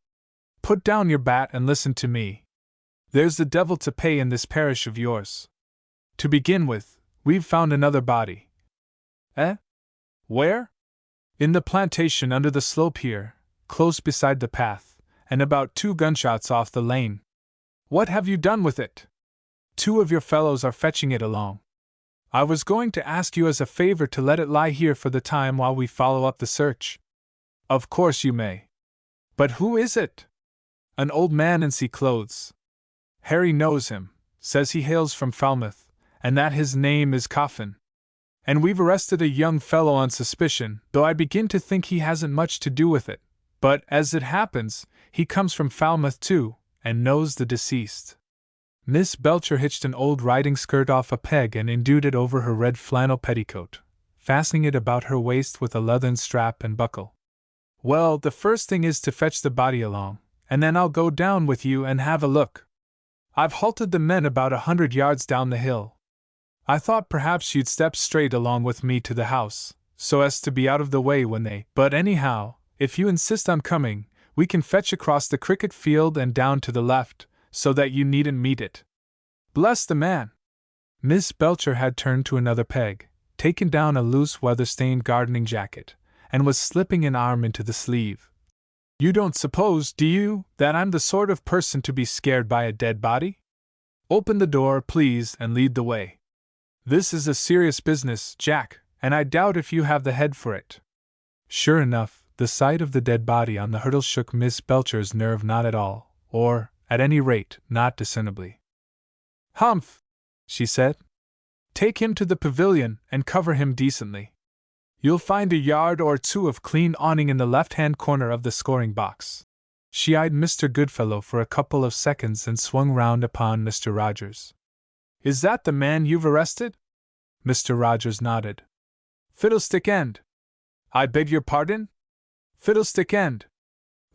Put down your bat and listen to me. There's the devil to pay in this parish of yours. To begin with, we've found another body." "Eh? Where?" "In the plantation under the slope here, close beside the path, and about 2 gunshots off the lane." "What have you done with it?" "2 of your fellows are fetching it along. I was going to ask you as a favor to let it lie here for the time while we follow up the search." "Of course you may. But who is it?" "An old man in sea clothes. Harry knows him, says he hails from Falmouth, and that his name is Coffin. And we've arrested a young fellow on suspicion, though I begin to think he hasn't much to do with it. But, as it happens, he comes from Falmouth too, and knows the deceased." Miss Belcher hitched an old riding skirt off a peg and indued it over her red flannel petticoat, fastening it about her waist with a leathern strap and buckle. "Well, the first thing is to fetch the body along, and then I'll go down with you and have a look. I've halted the men about 100 yards down the hill. I thought perhaps you'd step straight along with me to the house, so as to be out of the way when they— but anyhow, if you insist on coming, we can fetch across the cricket field and down to the left, so that you needn't meet it." "Bless the man!" Miss Belcher had turned to another peg, taken down a loose weather-stained gardening jacket, and was slipping an arm into the sleeve. "You don't suppose, do you, that I'm the sort of person to be scared by a dead body? Open the door, please, and lead the way. This is a serious business, Jack, and I doubt if you have the head for it." Sure enough, the sight of the dead body on the hurdle shook Miss Belcher's nerve not at all, or, at any rate, not discernibly. "Humph!" she said. "Take him to the pavilion and cover him decently. You'll find a yard or 2 of clean awning in the left-hand corner of the scoring box." She eyed Mr. Goodfellow for a couple of seconds and swung round upon Mr. Rogers. "Is that the man you've arrested?" Mr. Rogers nodded. "Fiddlestick end! I beg your pardon? Fiddlestick end!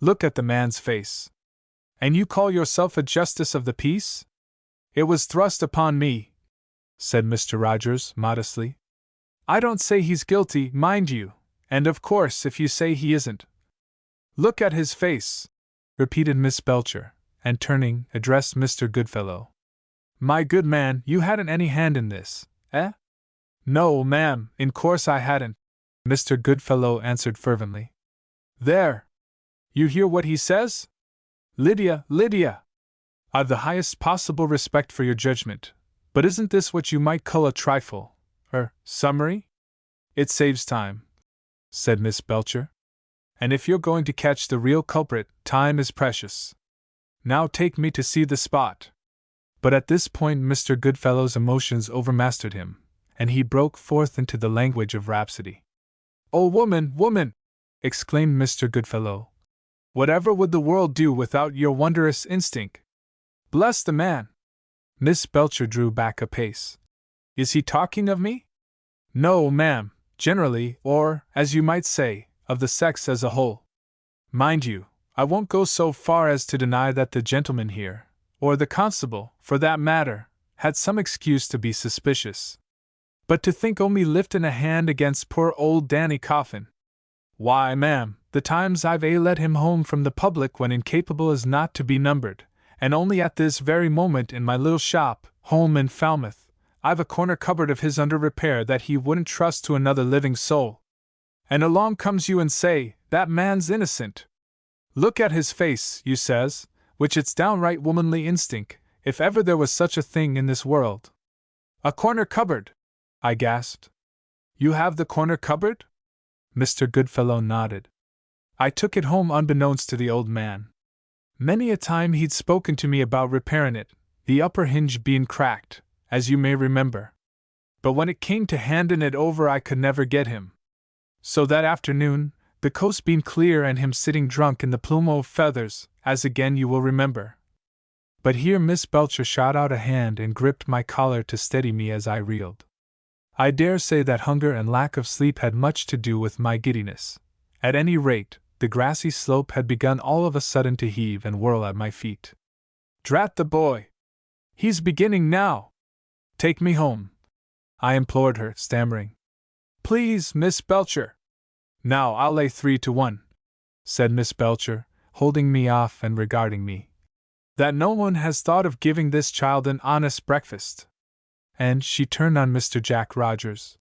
Look at the man's face. And you call yourself a justice of the peace?" "It was thrust upon me," said Mr. Rogers, modestly. "I don't say he's guilty, mind you, and of course if you say he isn't—" "Look at his face," repeated Miss Belcher, and turning, addressed Mr. Goodfellow. "My good man, you hadn't any hand in this, eh?" "No, ma'am, in course I hadn't," Mr. Goodfellow answered fervently. "There! You hear what he says? Lydia, Lydia! I've the highest possible respect for your judgment, but isn't this what you might call a trifle, summary?" "It saves time," said Miss Belcher. "And if you're going to catch the real culprit, time is precious. Now take me to see the spot." But at this point Mr. Goodfellow's emotions overmastered him, and he broke forth into the language of rhapsody. "Oh, woman, woman!" exclaimed Mr. Goodfellow. "Whatever would the world do without your wondrous instinct? Bless the man!" Miss Belcher drew back a pace. "Is he talking of me?" No, ma'am, generally, or, as you might say, of the sex as a whole. Mind you, I won't go so far as to deny that the gentleman here, or the constable, for that matter, had some excuse to be suspicious. But to think o' me liftin' a hand against poor old Danny Coffin! Why, ma'am, the times I've let him home from the public when incapable is not to be numbered, and only at this very moment in my little shop, home in Falmouth, I've a corner cupboard of his under repair that he wouldn't trust to another living soul. And along comes you and say, that man's innocent. Look at his face, you says, which it's downright womanly instinct, if ever there was such a thing in this world. A corner cupboard! I gasped. You have the corner cupboard? Mr. Goodfellow nodded. I took it home unbeknownst to the old man. Many a time he'd spoken to me about repairing it, the upper hinge being cracked, as you may remember. But when it came to handin' it over I could never get him. So that afternoon, the coast being clear and him sitting drunk in the plume o' feathers, as again you will remember. But here Miss Belcher shot out a hand and gripped my collar to steady me as I reeled. I dare say that hunger and lack of sleep had much to do with my giddiness. At any rate, the grassy slope had begun all of a sudden to heave and whirl at my feet. Drat the boy! He's beginning now! Take me home, I implored her, stammering. Please, Miss Belcher. Now I'll lay 3 to 1, said Miss Belcher, holding me off and regarding me, that no one has thought of giving this child an honest breakfast. And she turned on Mr. Jack Rogers.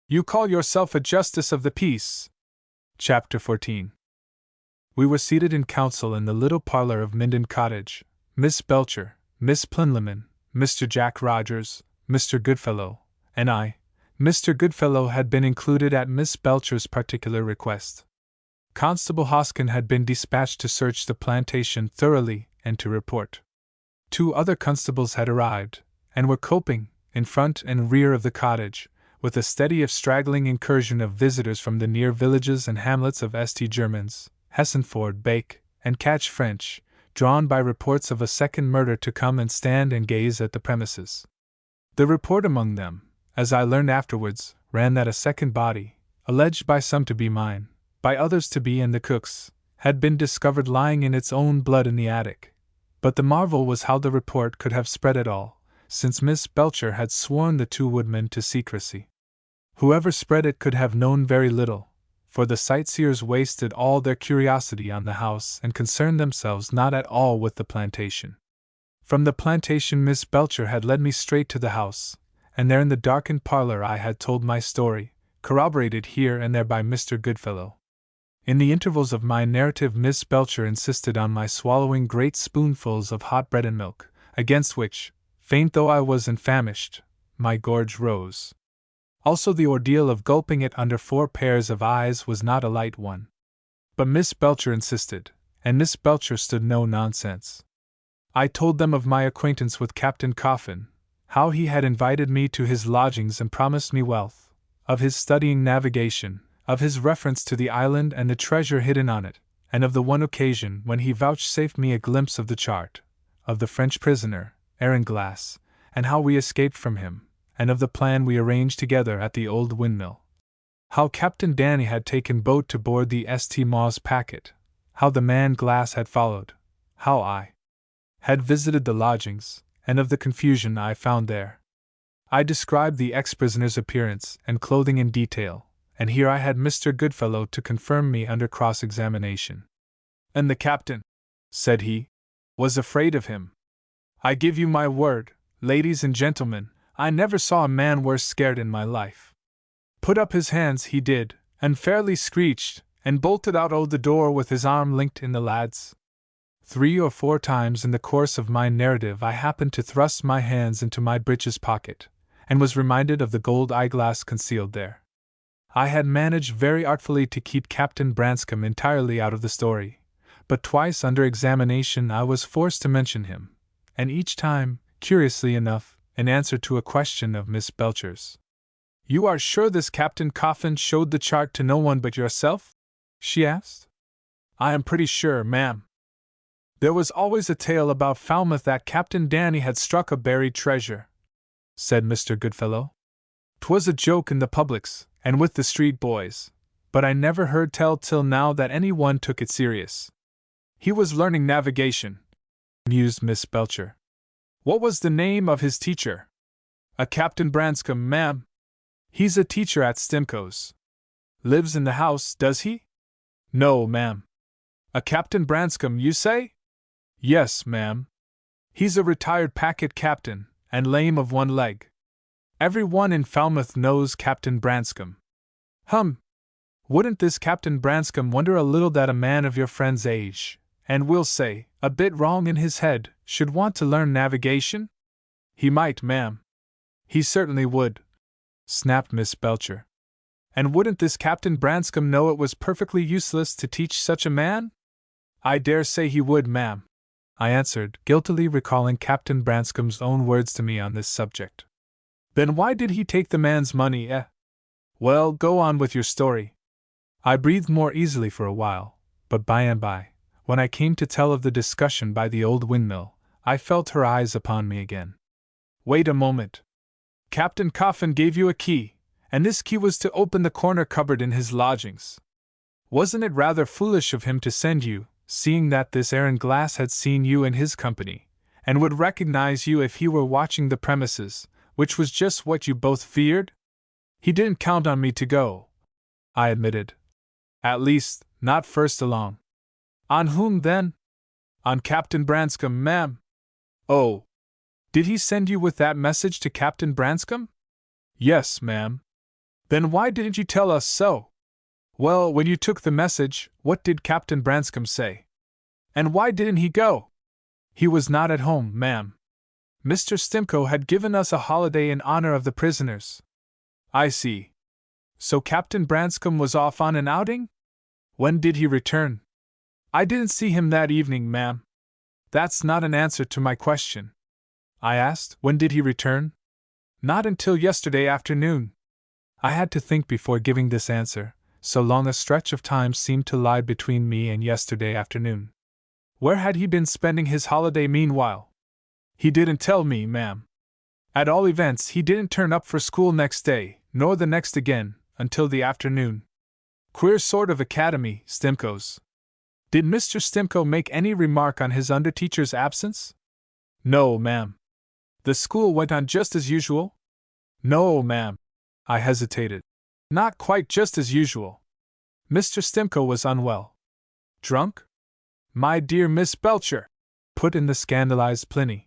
You call yourself a justice of the peace? Chapter 14. We were seated in council in the little parlor of Minden Cottage, Miss Belcher, Miss Plinlimmon, Mr. Jack Rogers, Mr. Goodfellow, and I. Mr. Goodfellow had been included at Miss Belcher's particular request. Constable Hoskin had been dispatched to search the plantation thoroughly and to report. 2 other constables had arrived, and were coping, in front and rear of the cottage, with a steady if straggling incursion of visitors from the near villages and hamlets of St. Germans, Hessenford, Bake, and Catch French, drawn by reports of a second murder to come and stand and gaze at the premises. The report among them, as I learned afterwards, ran that a second body, alleged by some to be mine, by others to be and the cook's, had been discovered lying in its own blood in the attic. But the marvel was how the report could have spread at all, since Miss Belcher had sworn the 2 woodmen to secrecy. Whoever spread it could have known very little, for the sightseers wasted all their curiosity on the house and concerned themselves not at all with the plantation. From the plantation Miss Belcher had led me straight to the house, and there in the darkened parlor I had told my story, corroborated here and there by Mr. Goodfellow. In the intervals of my narrative Miss Belcher insisted on my swallowing great spoonfuls of hot bread and milk, against which, faint though I was and famished, my gorge rose. Also the ordeal of gulping it under 4 pairs of eyes was not a light one. But Miss Belcher insisted, and Miss Belcher stood no nonsense. I told them of my acquaintance with Captain Coffin, how he had invited me to his lodgings and promised me wealth, of his studying navigation, of his reference to the island and the treasure hidden on it, and of the one occasion when he vouchsafed me a glimpse of the chart, of the French prisoner, Glass, and how we escaped from him, and of the plan we arranged together at the old windmill. How Captain Danny had taken boat to board the St. Mawes packet, how the man Glass had followed, how I had visited the lodgings, and of the confusion I found there. I described the ex-prisoner's appearance and clothing in detail, and here I had Mr. Goodfellow to confirm me under cross-examination. And the captain, said he, was afraid of him. I give you my word, ladies and gentlemen, I never saw a man worse scared in my life. Put up his hands he did, and fairly screeched, and bolted out o' the door with his arm linked in the lad's. 3 or 4 times in the course of my narrative I happened to thrust my hands into my breeches pocket, and was reminded of the gold eyeglass concealed there. I had managed very artfully to keep Captain Branscombe entirely out of the story, but twice under examination I was forced to mention him, and each time, curiously enough, in answer to a question of Miss Belcher's. You are sure this Captain Coffin showed the chart to no one but yourself? She asked. I am pretty sure, ma'am. There was always a tale about Falmouth that Captain Danny had struck a buried treasure, said Mr. Goodfellow. 'Twas a joke in the publics, and with the street boys, but I never heard tell till now that any one took it serious. He was learning navigation, mused Miss Belcher. What was the name of his teacher? A Captain Branscombe, ma'am. He's a teacher at Stimcoe's. Lives in the house, does he? No, ma'am. A Captain Branscombe, you say? Yes, ma'am. He's a retired packet captain, and lame of one leg. Every one in Falmouth knows Captain Branscombe. Hum! Wouldn't this Captain Branscombe wonder a little that a man of your friend's age, and we'll say, a bit wrong in his head, should want to learn navigation? He might, ma'am. He certainly would, snapped Miss Belcher. And wouldn't this Captain Branscombe know it was perfectly useless to teach such a man? I dare say he would, ma'am, I answered, guiltily recalling Captain Branscome's own words to me on this subject. Then why did he take the man's money, eh? Well, go on with your story. I breathed more easily for a while, but by and by, when I came to tell of the discussion by the old windmill, I felt her eyes upon me again. Wait a moment. Captain Coffin gave you a key, and this key was to open the corner cupboard in his lodgings. Wasn't it rather foolish of him to send you, seeing that this Aaron Glass had seen you in his company, and would recognize you if he were watching the premises, which was just what you both feared? He didn't count on me to go, I admitted. At least, not first along. On whom, then? On Captain Branscombe, ma'am. Oh. Did he send you with that message to Captain Branscombe? Yes, ma'am. Then why didn't you tell us so? Well, when you took the message, what did Captain Branscombe say? And why didn't he go? He was not at home, ma'am. Mr. Stimcoe had given us a holiday in honor of the prisoners. I see. So Captain Branscombe was off on an outing? When did he return? I didn't see him that evening, ma'am. That's not an answer to my question. I asked, when did he return? Not until yesterday afternoon. I had to think before giving this answer, so long a stretch of time seemed to lie between me and yesterday afternoon. Where had he been spending his holiday meanwhile? He didn't tell me, ma'am. At all events, he didn't turn up for school next day, nor the next again, until the afternoon. Queer sort of academy, Stimcoe's. Did Mr. Stimcoe make any remark on his under-teacher's absence? No, ma'am. The school went on just as usual? No, ma'am. I hesitated. Not quite just as usual. Mr. Stimcoe was unwell. Drunk? My dear Miss Belcher, put in the scandalized Pliny.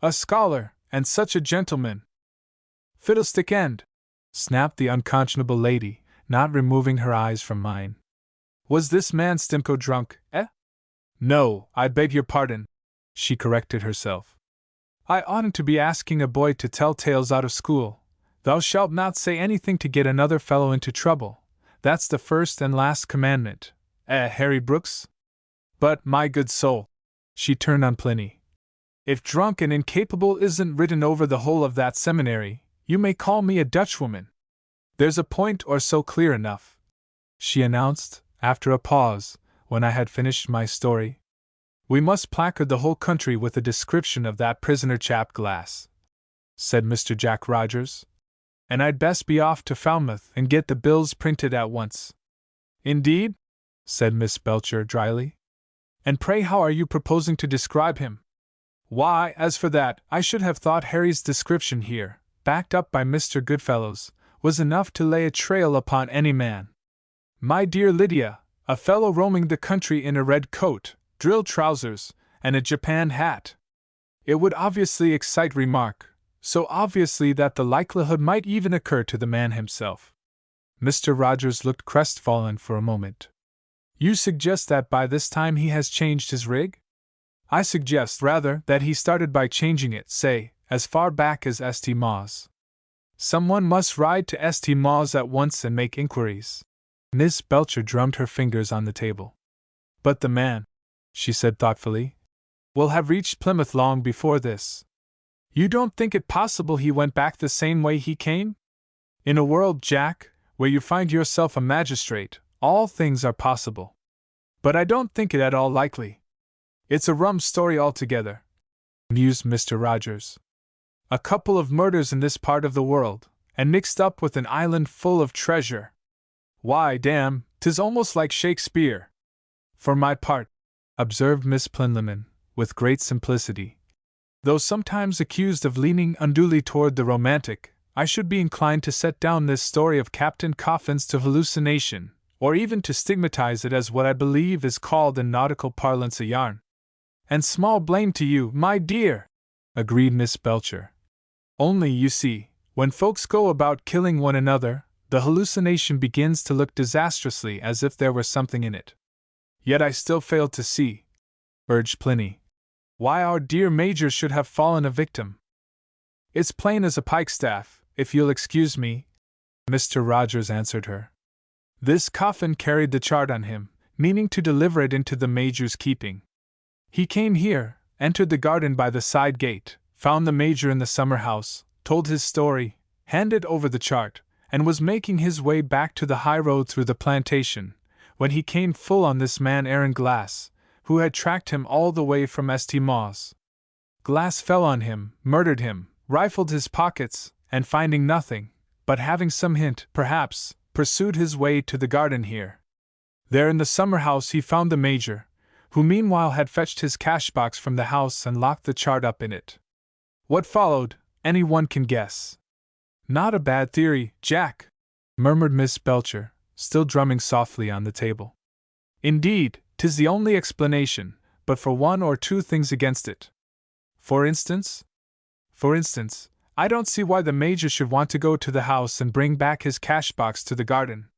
A scholar, and such a gentleman. Fiddlestick end, snapped the unconscionable lady, not removing her eyes from mine. Was this man Stimcoe drunk, eh? No, I beg your pardon, she corrected herself. I oughtn't to be asking a boy to tell tales out of school. Thou shalt not say anything to get another fellow into trouble. That's the first and last commandment. Harry Brooks? But, my good soul, she turned on Pliny, if drunk and incapable isn't written over the whole of that seminary, you may call me a Dutchwoman. There's a point or so clear enough, she announced, after a pause, when I had finished my story. We must placard the whole country with a description of that prisoner chap Glass, said Mr. Jack Rogers. And I'd best be off to Falmouth and get the bills printed at once. Indeed? Said Miss Belcher dryly. And pray how are you proposing to describe him? Why, as for that, I should have thought Harry's description here, backed up by Mr. Goodfellow's, was enough to lay a trail upon any man. My dear Lydia, a fellow roaming the country in a red coat, drill trousers, and a Japan hat. It would obviously excite remark, so obviously that the likelihood might even occur to the man himself. Mr. Rogers looked crestfallen for a moment. You suggest that by this time he has changed his rig? I suggest rather that he started by changing it, say, as far back as St. Mawes. Someone must ride to St. Mawes at once and make inquiries. Miss Belcher drummed her fingers on the table. But the man, she said thoughtfully, will have reached Plymouth long before this. You don't think it possible he went back the same way he came? In a world, Jack, where you find yourself a magistrate, all things are possible. But I don't think it at all likely. It's a rum story altogether, mused Mr. Rogers. A couple of murders in this part of the world, and mixed up with an island full of treasure. Why, damn, 'tis almost like Shakespeare. For my part, observed Miss Plinlimmon, with great simplicity, though sometimes accused of leaning unduly toward the romantic, I should be inclined to set down this story of Captain Coffin's to hallucination, or even to stigmatize it as what I believe is called in nautical parlance a yarn. And small blame to you, my dear, agreed Miss Belcher. Only, you see, when folks go about killing one another, the hallucination begins to look disastrously as if there were something in it. Yet I still fail to see, urged Pliny, why our dear Major should have fallen a victim. It's plain as a pikestaff, if you'll excuse me, Mr. Rogers answered her. This Coffin carried the chart on him, meaning to deliver it into the Major's keeping. He came here, entered the garden by the side gate, found the Major in the summer house, told his story, handed over the chart, and was making his way back to the high road through the plantation, when he came full on this man Aaron Glass, who had tracked him all the way from St. Mawes. Glass fell on him, murdered him, rifled his pockets, and finding nothing, but having some hint, perhaps, pursued his way to the garden here. There in the summer house he found the Major, who meanwhile had fetched his cash-box from the house and locked the chart up in it. What followed, any one can guess. Not a bad theory, Jack, murmured Miss Belcher, still drumming softly on the table. Indeed, 'tis the only explanation, but for one or two things against it. For instance, I don't see why the Major should want to go to the house and bring back his cash-box to the garden.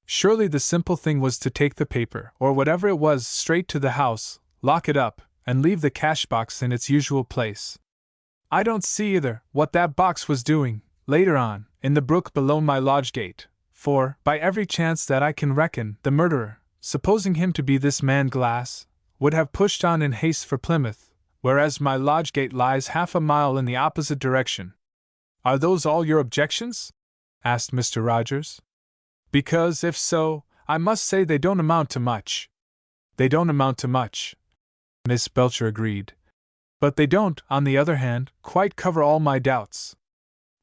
Surely the simple thing was to take the paper, or whatever it was, straight to the house, lock it up, and leave the cash-box in its usual place. I don't see either what that box was doing, later on, in the brook below my lodge gate, for, by every chance that I can reckon, the murderer, supposing him to be this man Glass, would have pushed on in haste for Plymouth, whereas my lodge gate lies half a mile in the opposite direction. Are those all your objections? Asked Mr. Rogers. Because, if so, I must say they don't amount to much. They don't amount to much, Miss Belcher agreed. But they don't, on the other hand, quite cover all my doubts.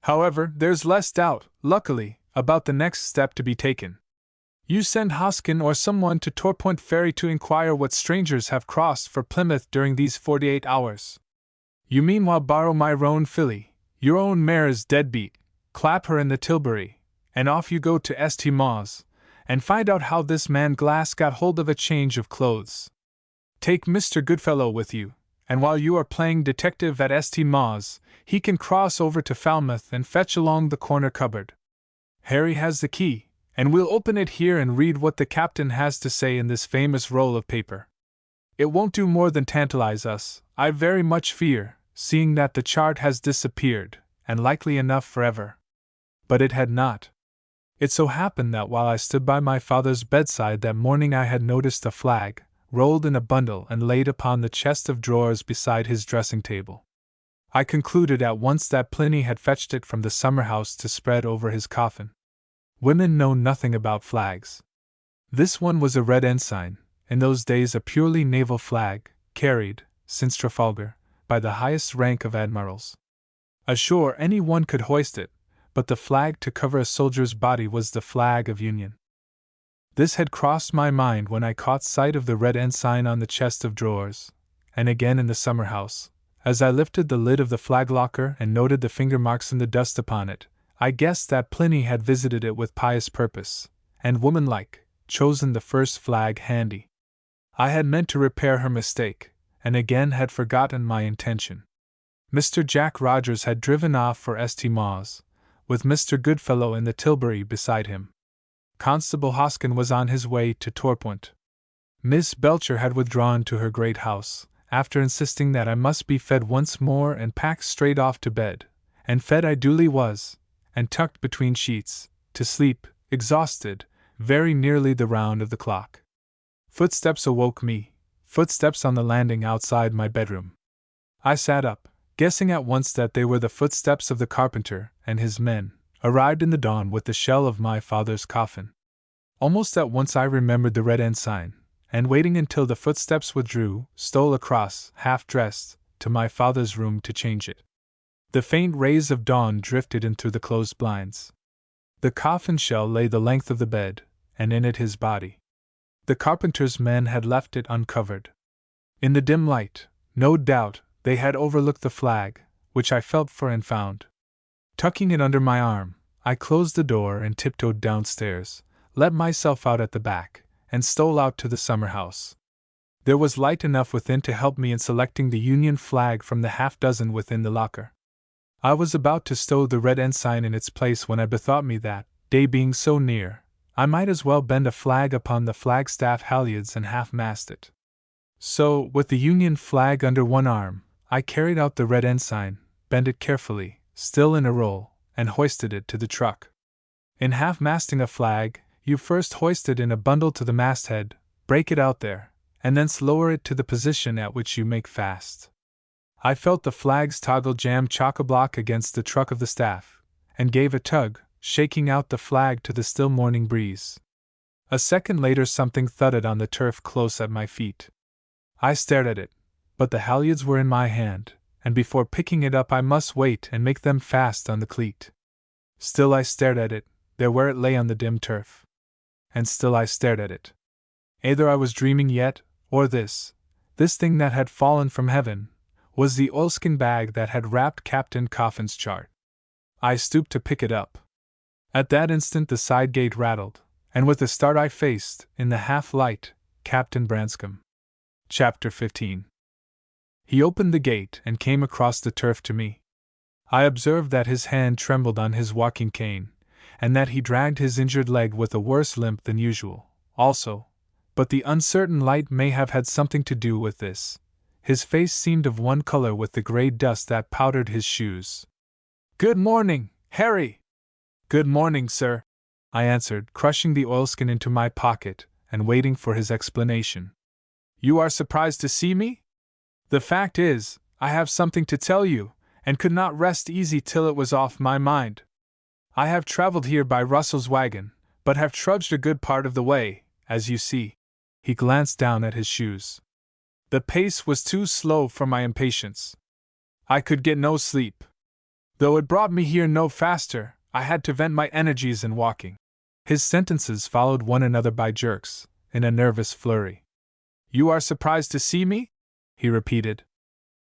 However, there's less doubt, luckily, about the next step to be taken. You send Hoskin or someone to Torpoint Ferry to inquire what strangers have crossed for Plymouth during these 48 hours. You meanwhile borrow my roan filly, your own mare is dead-beat, clap her in the tilbury, and off you go to St. Mawes, and find out how this man Glass got hold of a change of clothes. Take Mr. Goodfellow with you, and while you are playing detective at St. Mawes, he can cross over to Falmouth and fetch along the corner cupboard. Harry has the key, and we'll open it here and read what the captain has to say in this famous roll of paper. It won't do more than tantalize us, I very much fear, seeing that the chart has disappeared, and likely enough forever. But it had not. It so happened that while I stood by my father's bedside that morning I had noticed a flag, rolled in a bundle and laid upon the chest of drawers beside his dressing-table. I concluded at once that Pliny had fetched it from the summer-house to spread over his coffin. Women know nothing about flags. This one was a red ensign, in those days a purely naval flag, carried, since Trafalgar, by the highest rank of admirals. Ashore any one could hoist it, but the flag to cover a soldier's body was the flag of Union. This had crossed my mind when I caught sight of the red ensign on the chest of drawers, and again in the summer-house. As I lifted the lid of the flag locker and noted the finger marks in the dust upon it, I guessed that Pliny had visited it with pious purpose, and womanlike, chosen the first flag handy. I had meant to repair her mistake, and again had forgotten my intention. Mr. Jack Rogers had driven off for St. Mawes, with Mr. Goodfellow in the tilbury beside him. Constable Hoskin was on his way to Torpoint. Miss Belcher had withdrawn to her great house, after insisting that I must be fed once more and packed straight off to bed, and fed I duly was, and tucked between sheets, to sleep, exhausted, very nearly the round of the clock. Footsteps awoke me, footsteps on the landing outside my bedroom. I sat up, guessing at once that they were the footsteps of the carpenter and his men, arrived in the dawn with the shell of my father's coffin. Almost at once I remembered the red ensign, and waiting until the footsteps withdrew, stole across, half-dressed, to my father's room to change it. The faint rays of dawn drifted in through the closed blinds. The coffin shell lay the length of the bed, and in it his body. The carpenter's men had left it uncovered. In the dim light, no doubt, they had overlooked the flag, which I felt for and found. Tucking it under my arm, I closed the door and tiptoed downstairs, let myself out at the back, and stole out to the summer house. There was light enough within to help me in selecting the Union flag from the half-dozen within the locker. I was about to stow the red ensign in its place when I bethought me that, day being so near, I might as well bend a flag upon the flagstaff halyards and half-mast it. So, with the Union flag under one arm, I carried out the red ensign, bent it carefully, still in a roll, and hoisted it to the truck. In half-masting a flag, you first hoist it in a bundle to the masthead, break it out there, and thence lower it to the position at which you make fast. I felt the flag's toggle jam chock-a-block against the truck of the staff, and gave a tug, shaking out the flag to the still morning breeze. A second later something thudded on the turf close at my feet. I stared at it, but the halyards were in my hand, and before picking it up I must wait and make them fast on the cleat. Still I stared at it, there where it lay on the dim turf. And still I stared at it. Either I was dreaming yet, or this thing that had fallen from heaven, was the oilskin bag that had wrapped Captain Coffin's chart. I stooped to pick it up. At that instant the side gate rattled, and with a start I faced, in the half-light, Captain Branscombe. Chapter 15. He opened the gate and came across the turf to me. I observed that his hand trembled on his walking cane, and that he dragged his injured leg with a worse limp than usual, also, but the uncertain light may have had something to do with this. His face seemed of one color with the gray dust that powdered his shoes. "Good morning, Harry!" "Good morning, sir," I answered, crushing the oilskin into my pocket and waiting for his explanation. "You are surprised to see me? The fact is, I have something to tell you, and could not rest easy till it was off my mind. I have traveled here by Russell's wagon, but have trudged a good part of the way, as you see." He glanced down at his shoes. "The pace was too slow for my impatience. I could get no sleep. Though it brought me here no faster, I had to vent my energies in walking." His sentences followed one another by jerks, in a nervous flurry. "You are surprised to see me?" he repeated.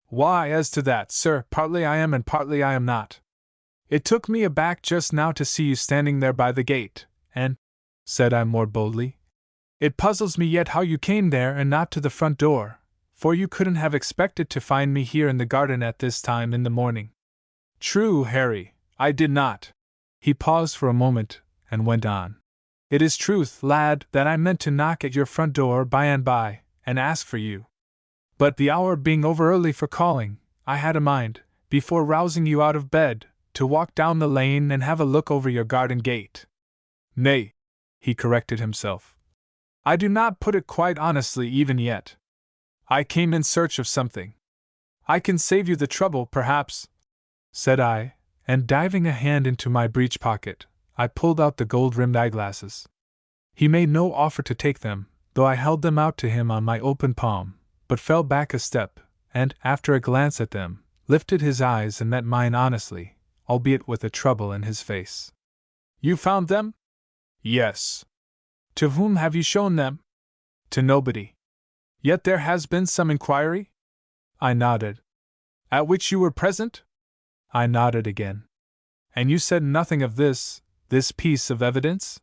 "Why, as to that, sir, partly I am and partly I am not. It took me aback just now to see you standing there by the gate, and," said I more boldly, "it puzzles me yet how you came there and not to the front door, for you couldn't have expected to find me here in the garden at this time in the morning." "True, Harry, I did not." He paused for a moment, and went on. "It is truth, lad, that I meant to knock at your front door by and by, and ask for you. But the hour being over early for calling, I had a mind, before rousing you out of bed, to walk down the lane and have a look over your garden gate. Nay," he corrected himself, "I do not put it quite honestly even yet. I came in search of something. I can save you the trouble, perhaps," said I, and diving a hand into my breech pocket, I pulled out the gold-rimmed eyeglasses. He made no offer to take them, though I held them out to him on my open palm, but fell back a step, and, after a glance at them, lifted his eyes and met mine honestly, albeit with a trouble in his face. "You found them?" "Yes." "To whom have you shown them?" "To nobody." "Yet there has been some inquiry?" I nodded. "At which you were present?" I nodded again. "And you said nothing of this piece of evidence?"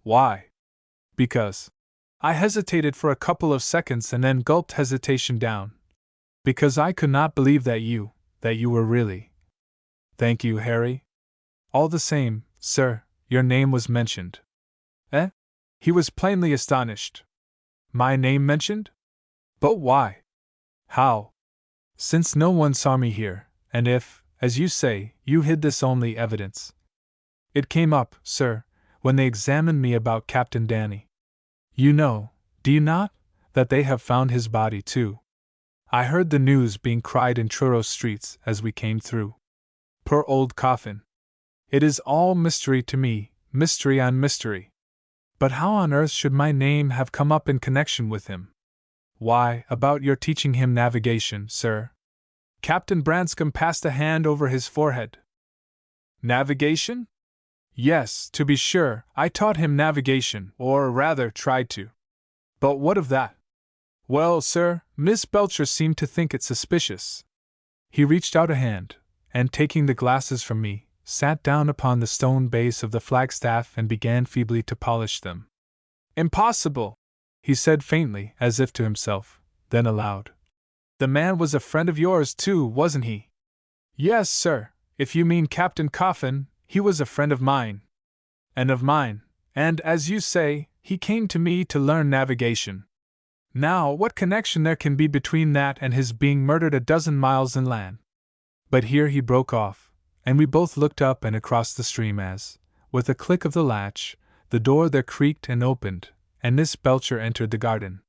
"Why?" "Because." I hesitated for a couple of seconds and then gulped hesitation down. "Because I could not believe that you were really." "Thank you, Harry. All the same, sir, your name was mentioned." "Eh?" He was plainly astonished. "My name mentioned? But why? How?" "Since no one saw me here, and if, as you say, you hid this only evidence. It came up, sir, when they examined me about Captain Danny. You know, do you not, that they have found his body too? I heard the news being cried in Truro streets as we came through. Poor old Coffin. It is all mystery to me, mystery on mystery. But how on earth should my name have come up in connection with him?" "Why, about your teaching him navigation, sir." Captain Branscome passed a hand over his forehead. Navigation? Yes, to be sure, I taught him navigation, or rather tried to. But what of that? Well, sir, Miss Belcher seemed to think it suspicious. He reached out a hand, and taking the glasses from me, sat down upon the stone base of the flagstaff and began feebly to polish them. Impossible, he said faintly, as if to himself, then aloud. The man was a friend of yours, too, wasn't he? Yes, sir, if you mean Captain Coffin, he was a friend of mine. And of mine, and, as you say, he came to me to learn navigation. Now, what connection there can be between that and his being murdered a dozen miles inland? But here he broke off, and we both looked up and across the stream as, with a click of the latch, the door there creaked and opened, and Miss Belcher entered the garden.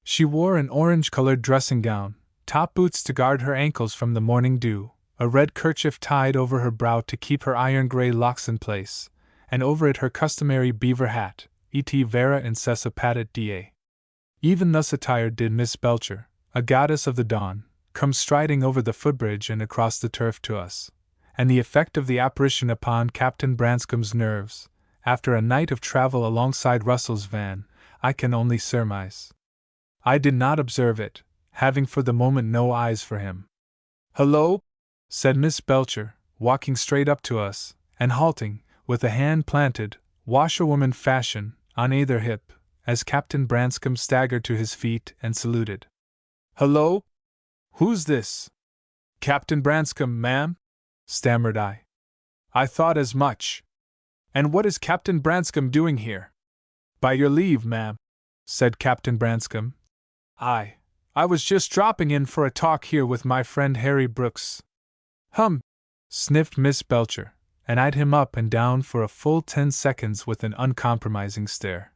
She wore an orange-colored dressing gown, top boots to guard her ankles from the morning dew, a red kerchief tied over her brow to keep her iron-gray locks in place, and over it her customary beaver hat, et vera incessa patet die. Even thus attired did Miss Belcher, a goddess of the dawn, come striding over the footbridge and across the turf to us, and the effect of the apparition upon Captain Branscome's nerves, after a night of travel alongside Russell's van, I can only surmise. I did not observe it, having for the moment no eyes for him. "Hello!" said Miss Belcher, walking straight up to us, and halting, with a hand planted, washerwoman fashion, on either hip, as Captain Branscome staggered to his feet and saluted. "Hello? Who's this?" "Captain Branscome, ma'am," stammered I. "I thought as much. And what is Captain Branscome doing here?" "By your leave, ma'am," said Captain Branscome. I was just dropping in for a talk here with my friend Harry Brooks." "Hum!" sniffed Miss Belcher, and eyed him up and down for a full 10 seconds with an uncompromising stare.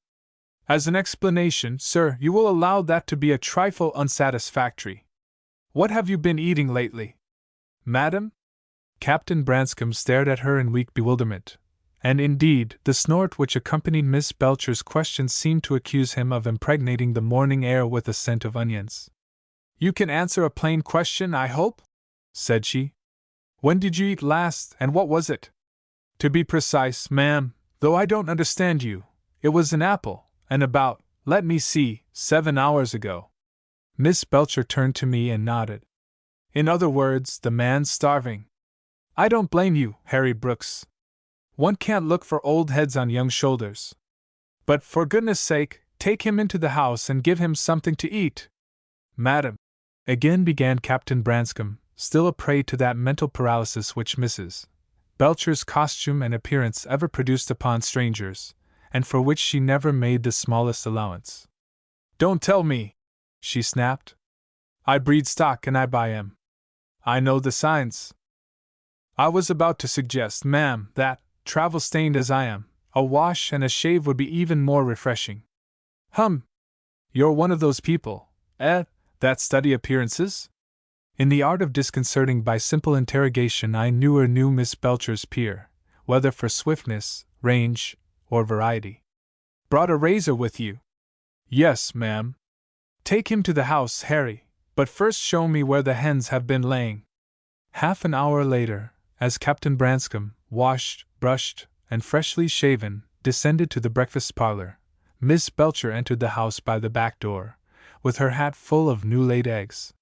"As an explanation, sir, you will allow that to be a trifle unsatisfactory. What have you been eating lately?" "Madam?" Captain Branscome stared at her in weak bewilderment, and indeed, the snort which accompanied Miss Belcher's question seemed to accuse him of impregnating the morning air with a scent of onions. "You can answer a plain question, I hope?" said she. "When did you eat last, and what was it?" "To be precise, ma'am, though I don't understand you, it was an apple, and about, let me see, 7 hours ago." Miss Belcher turned to me and nodded. "In other words, the man's starving. I don't blame you, Harry Brooks. One can't look for old heads on young shoulders. But for goodness sake, take him into the house and give him something to eat." "Madam," again began Captain Branscome, still a prey to that mental paralysis which Mrs. Belcher's costume and appearance ever produced upon strangers, and for which she never made the smallest allowance. "Don't tell me," she snapped. "I breed stock and I buy 'em. I know the signs. I was about to suggest, ma'am, that, travel-stained as I am, a wash and a shave would be even more refreshing." "Hum! You're one of those people, that study appearances?" In the art of disconcerting by simple interrogation I knew Miss Belcher's peer, whether for swiftness, range, or variety. "Brought a razor with you?" "Yes, ma'am." "Take him to the house, Harry, but first show me where the hens have been laying." Half an hour later, as Captain Branscome, washed, brushed, and freshly shaven, descended to the breakfast parlor, Miss Belcher entered the house by the back door, with her hat full of new-laid eggs.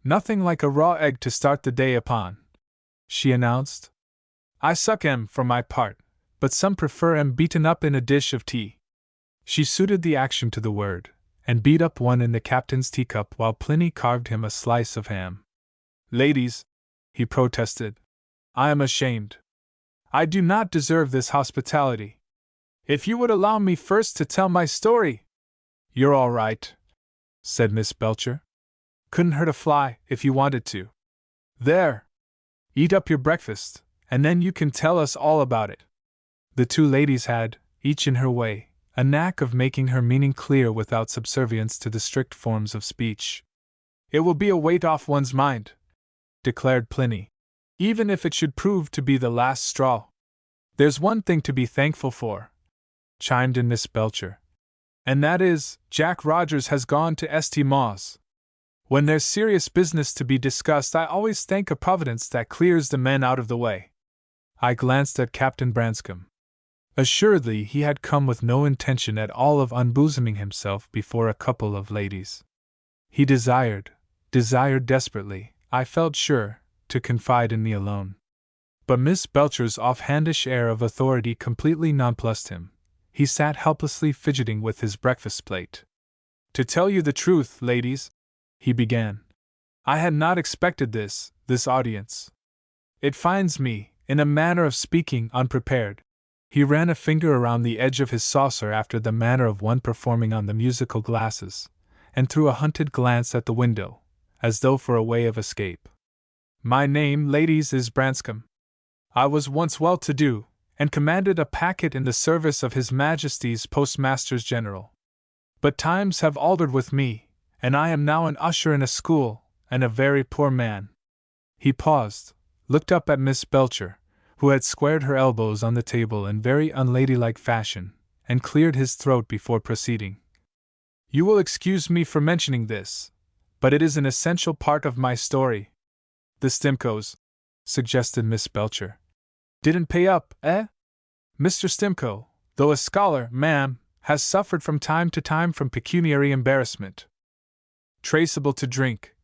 "Nothing like a raw egg to start the day upon," she announced. "I suck 'em for my part, but some prefer 'em beaten up in a dish of tea." She suited the action to the word, and beat up one in the captain's teacup while Pliny carved him a slice of ham. "Ladies," he protested, "I am ashamed. I do not deserve this hospitality. If you would allow me first to tell my story—" "You're all right," said Miss Belcher. "Couldn't hurt a fly if you wanted to. There! Eat up your breakfast, and then you can tell us all about it." The two ladies had, each in her way, a knack of making her meaning clear without subservience to the strict forms of speech. "It will be a weight off one's mind," declared Pliny, "even if it should prove to be the last straw." "There's one thing to be thankful for," chimed in Miss Belcher, "and that is, Jack Rogers has gone to St. Mawes." When there's serious business to be discussed, I always thank a providence that clears the men out of the way. I glanced at Captain Branscome. Assuredly, he had come with no intention at all of unbosoming himself before a couple of ladies. He desired desperately, I felt sure, to confide in me alone. But Miss Belcher's offhandish air of authority completely nonplussed him. He sat helplessly fidgeting with his breakfast plate. "To tell you the truth, ladies," he began, "I had not expected this audience. It finds me, in a manner of speaking, unprepared." He ran a finger around the edge of his saucer after the manner of one performing on the musical glasses, and threw a hunted glance at the window, as though for a way of escape. "My name, ladies, is Branscome. I was once well-to-do, and commanded a packet in the service of His Majesty's Postmasters General. But times have altered with me, and I am now an usher in a school, and a very poor man." He paused, looked up at Miss Belcher, who had squared her elbows on the table in very unladylike fashion, and cleared his throat before proceeding. "You will excuse me for mentioning this, but it is an essential part of my story." "The Stimcoes," suggested Miss Belcher, "didn't pay up, eh? Mr. Stimcoe, though a scholar, ma'am, has suffered from time to time from pecuniary embarrassment." "Traceable to drink,"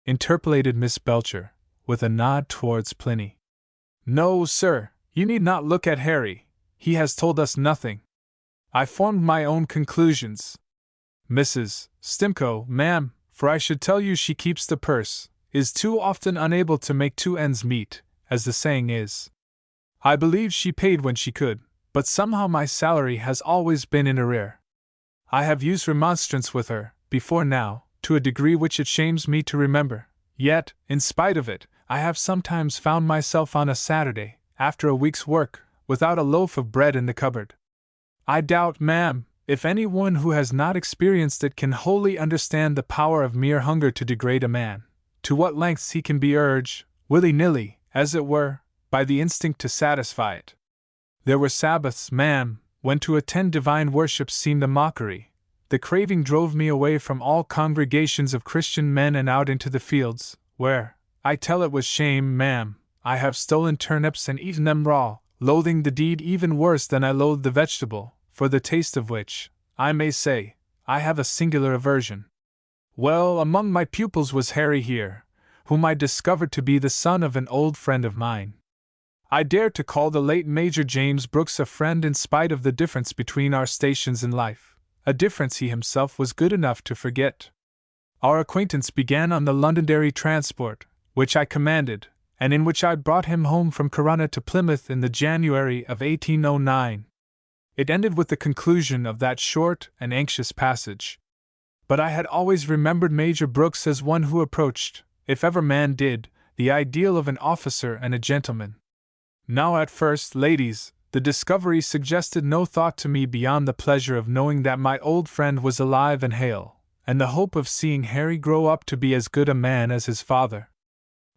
interpolated Miss Belcher, with a nod towards Pliny. "No, sir, you need not look at Harry, he has told us nothing. I formed my own conclusions. Mrs. Stimcoe, ma'am, for I should tell you she keeps the purse, is too often unable to make two ends meet, as the saying is. I believe she paid when she could, but somehow my salary has always been in arrear. I have used remonstrance with her, before now, to a degree which it shames me to remember, yet, in spite of it, I have sometimes found myself on a Saturday, after a week's work, without a loaf of bread in the cupboard. I doubt, ma'am, if anyone who has not experienced it can wholly understand the power of mere hunger to degrade a man, to what lengths he can be urged, willy-nilly, as it were, by the instinct to satisfy it. There were Sabbaths, ma'am, when to attend divine worship seemed a mockery. The craving drove me away from all congregations of Christian men and out into the fields, where, I tell it with shame, ma'am, I have stolen turnips and eaten them raw, loathing the deed even worse than I loathe the vegetable, for the taste of which, I may say, I have a singular aversion. Well, among my pupils was Harry here, whom I discovered to be the son of an old friend of mine. I dare to call the late Major James Brooks a friend in spite of the difference between our stations in life, a difference he himself was good enough to forget. Our acquaintance began on the Londonderry transport, which I commanded, and in which I brought him home from Corunna to Plymouth in the January of 1809. It ended with the conclusion of that short and anxious passage. But I had always remembered Major Brooks as one who approached, if ever man did, the ideal of an officer and a gentleman. Now at first, ladies, the discovery suggested no thought to me beyond the pleasure of knowing that my old friend was alive and hale, and the hope of seeing Harry grow up to be as good a man as his father.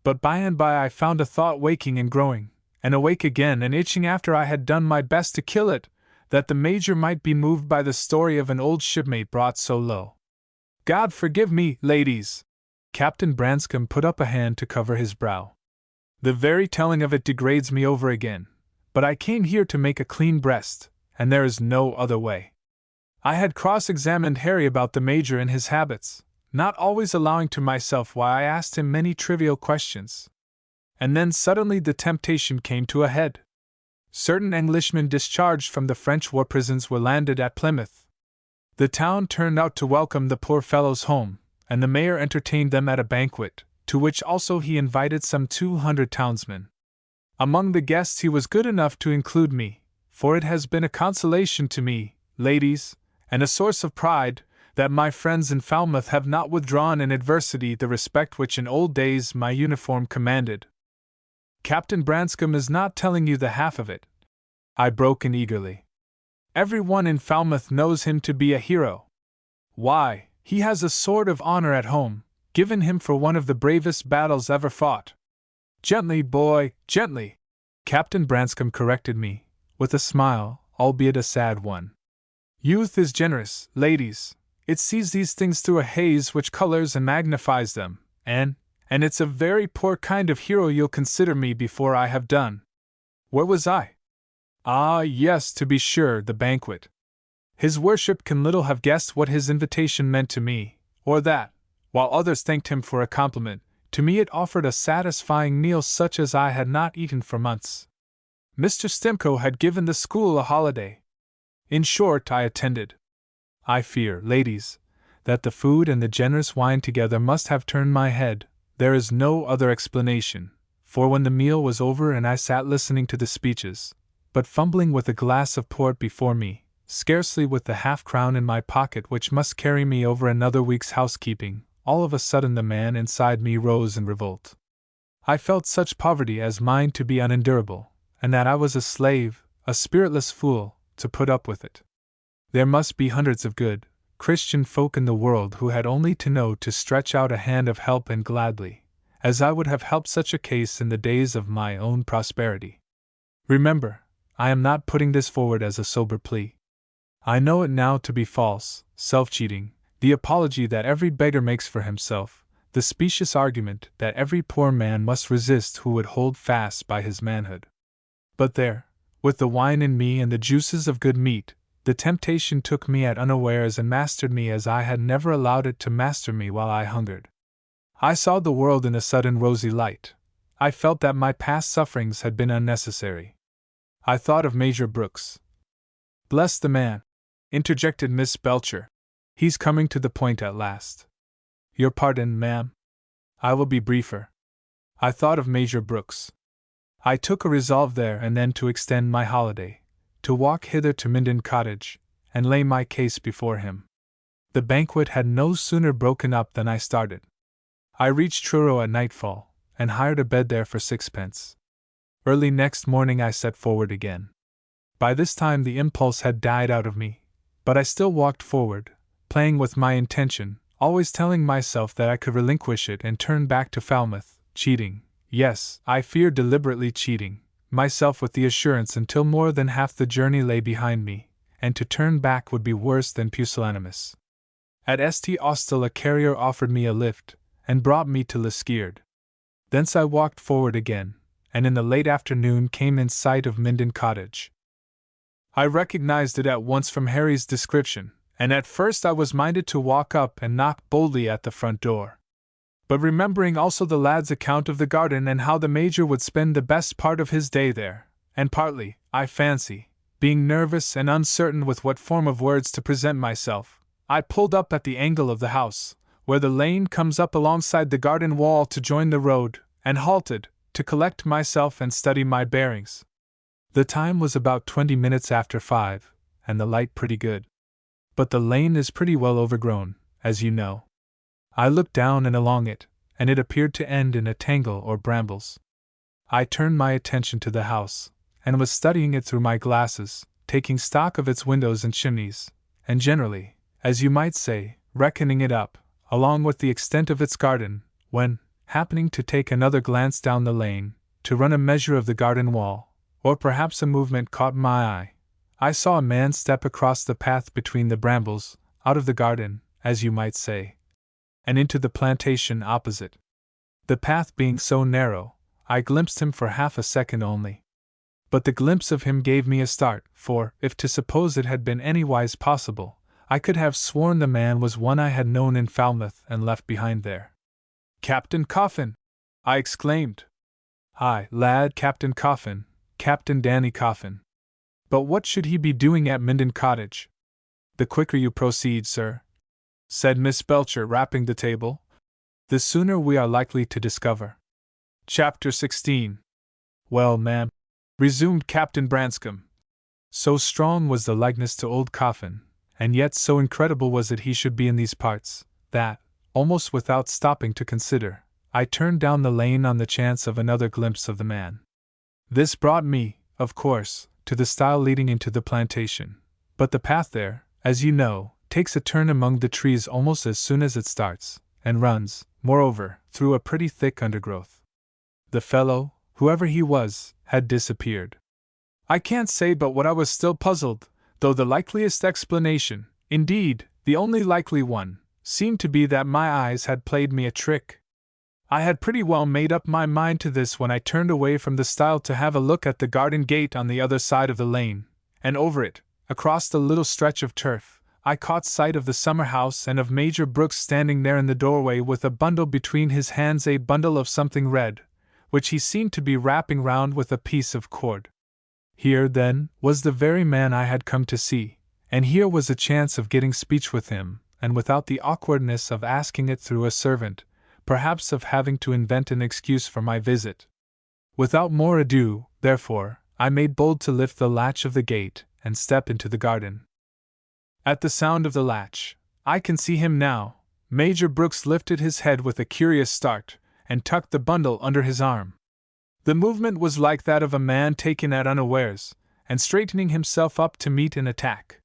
But by and by I found a thought waking and growing, and awake again and itching after I had done my best to kill it, that the Major might be moved by the story of an old shipmate brought so low. God forgive me, ladies! Captain Branscome put up a hand to cover his brow. The very telling of it degrades me over again, but I came here to make a clean breast, and there is no other way. I had cross-examined Harry about the Major and his habits, not always allowing to myself why I asked him many trivial questions. And then suddenly the temptation came to a head. Certain Englishmen discharged from the French war prisons were landed at Plymouth. The town turned out to welcome the poor fellows home, and the mayor entertained them at a banquet, to which also he invited some 200 townsmen. Among the guests he was good enough to include me, for it has been a consolation to me, ladies, and a source of pride, that my friends in Falmouth have not withdrawn in adversity the respect which in old days my uniform commanded. Captain Branscome is not telling you the half of it, I broke in eagerly. Every one in Falmouth knows him to be a hero. Why, he has a sword of honor at home, given him for one of the bravest battles ever fought. Gently, boy, gently, Captain Branscome corrected me, with a smile, albeit a sad one. Youth is generous, ladies. It sees these things through a haze which colors and magnifies them, and it's a very poor kind of hero you'll consider me before I have done. Where was I? Ah, yes, to be sure, the banquet. His worship can little have guessed what his invitation meant to me, or that, while others thanked him for a compliment, to me it offered a satisfying meal such as I had not eaten for months. Mr. Stimcoe had given the school a holiday. In short, I attended. I fear, ladies, that the food and the generous wine together must have turned my head. There is no other explanation, for when the meal was over and I sat listening to the speeches, but fumbling with a glass of port before me, scarcely with the half-crown in my pocket which must carry me over another week's housekeeping, all of a sudden the man inside me rose in revolt. I felt such poverty as mine to be unendurable, and that I was a slave, a spiritless fool, to put up with it. There must be hundreds of good, Christian folk in the world who had only to know to stretch out a hand of help and gladly, as I would have helped such a case in the days of my own prosperity. Remember, I am not putting this forward as a sober plea. I know it now to be false, self-cheating, the apology that every beggar makes for himself, the specious argument that every poor man must resist who would hold fast by his manhood. But there, with the wine in me and the juices of good meat, the temptation took me at unawares and mastered me as I had never allowed it to master me while I hungered. I saw the world in a sudden rosy light. I felt that my past sufferings had been unnecessary. I thought of Major Brooks. Bless the man, interjected Miss Belcher. He's coming to the point at last. Your pardon, ma'am. I will be briefer. I thought of Major Brooks. I took a resolve there and then to extend my holiday, to walk hither to Minden Cottage, and lay my case before him. The banquet had no sooner broken up than I started. I reached Truro at nightfall, and hired a bed there for 6d. Early next morning I set forward again. By this time the impulse had died out of me, but I still walked forward, playing with my intention, always telling myself that I could relinquish it and turn back to Falmouth, cheating, yes, I fear deliberately cheating, myself with the assurance until more than half the journey lay behind me, and to turn back would be worse than pusillanimous. At St. Austell a carrier offered me a lift, and brought me to Liskeard. Thence I walked forward again, and in the late afternoon came in sight of Minden Cottage. I recognized it at once from Harry's description, and at first I was minded to walk up and knock boldly at the front door. But remembering also the lad's account of the garden and how the Major would spend the best part of his day there, and partly, I fancy, being nervous and uncertain with what form of words to present myself, I pulled up at the angle of the house, where the lane comes up alongside the garden wall to join the road, and halted, to collect myself and study my bearings. The time was about 20 minutes after 5, and the light pretty good. But the lane is pretty well overgrown, as you know. I looked down and along it, and it appeared to end in a tangle or brambles. I turned my attention to the house, and was studying it through my glasses, taking stock of its windows and chimneys, and generally, as you might say, reckoning it up, along with the extent of its garden, when, happening to take another glance down the lane, to run a measure of the garden wall, or perhaps a movement caught my eye, I saw a man step across the path between the brambles, out of the garden, as you might say, and into the plantation opposite. The path being so narrow, I glimpsed him for half a second only. But the glimpse of him gave me a start, for, if to suppose it had been anywise possible, I could have sworn the man was one I had known in Falmouth and left behind there. "Captain Coffin!" I exclaimed. "Aye, lad, Captain Coffin, Captain Danny Coffin. But what should he be doing at Minden Cottage?" "The quicker you proceed, sir," said Miss Belcher, rapping the table, "the sooner we are likely to discover." Chapter 16. "Well, ma'am," resumed Captain Branscombe, so strong was the likeness to old Coffin, and yet so incredible was it he should be in these parts, that, almost without stopping to consider, I turned down the lane on the chance of another glimpse of the man. This brought me, of course, to the stile leading into the plantation, but the path there, as you know, takes a turn among the trees almost as soon as it starts, and runs, moreover, through a pretty thick undergrowth. The fellow, whoever he was, had disappeared. I can't say but what I was still puzzled, though the likeliest explanation, indeed, the only likely one, seemed to be that my eyes had played me a trick. I had pretty well made up my mind to this when I turned away from the stile to have a look at the garden gate on the other side of the lane, and over it, across the little stretch of turf, I caught sight of the summer house and of Major Brooks standing there in the doorway with a bundle between his hands, a bundle of something red, which he seemed to be wrapping round with a piece of cord. Here, then, was the very man I had come to see, and here was a chance of getting speech with him, and without the awkwardness of asking it through a servant, perhaps of having to invent an excuse for my visit. Without more ado, therefore, I made bold to lift the latch of the gate and step into the garden. At the sound of the latch, I can see him now. Major Brooks lifted his head with a curious start, and tucked the bundle under his arm. The movement was like that of a man taken at unawares, and straightening himself up to meet an attack.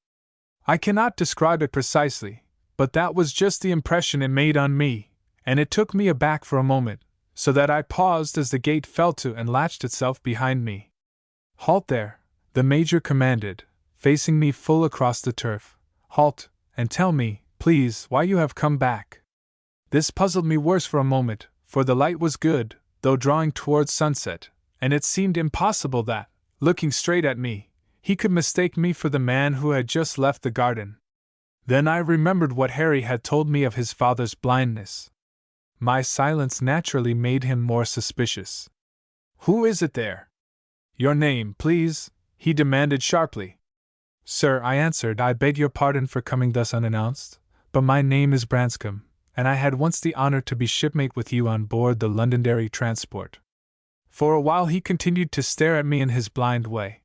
I cannot describe it precisely, but that was just the impression it made on me, and it took me aback for a moment, so that I paused as the gate fell to and latched itself behind me. "Halt there," the Major commanded, facing me full across the turf. "Halt, and tell me, please, why you have come back." This puzzled me worse for a moment, for the light was good, though drawing towards sunset, and it seemed impossible that, looking straight at me, he could mistake me for the man who had just left the garden. Then I remembered what Harry had told me of his father's blindness. My silence naturally made him more suspicious. "Who is it there?" "Your name, please," he demanded sharply. "Sir," I answered, "I beg your pardon for coming thus unannounced, but my name is Branscombe, and I had once the honor to be shipmate with you on board the Londonderry transport." For a while he continued to stare at me in his blind way.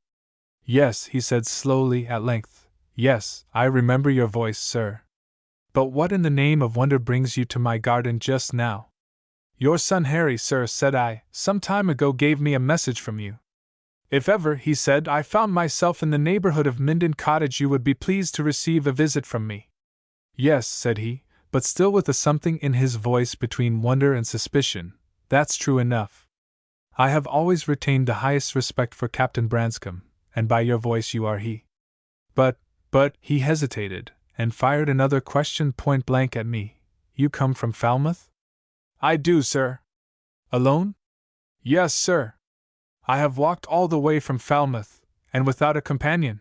"Yes," he said slowly at length, "yes, I remember your voice, sir. But what in the name of wonder brings you to my garden just now?" "Your son Harry, sir," said I, "some time ago gave me a message from you. If ever," he said, "I found myself in the neighborhood of Minden Cottage, you would be pleased to receive a visit from me." "Yes," said he, but still with a something in his voice between wonder and suspicion, "that's true enough. I have always retained the highest respect for Captain Branscombe, and by your voice you are he. But, he hesitated, and fired another question point blank at me. "You come from Falmouth?" "I do, sir." "Alone?" "Yes, sir. I have walked all the way from Falmouth, and without a companion."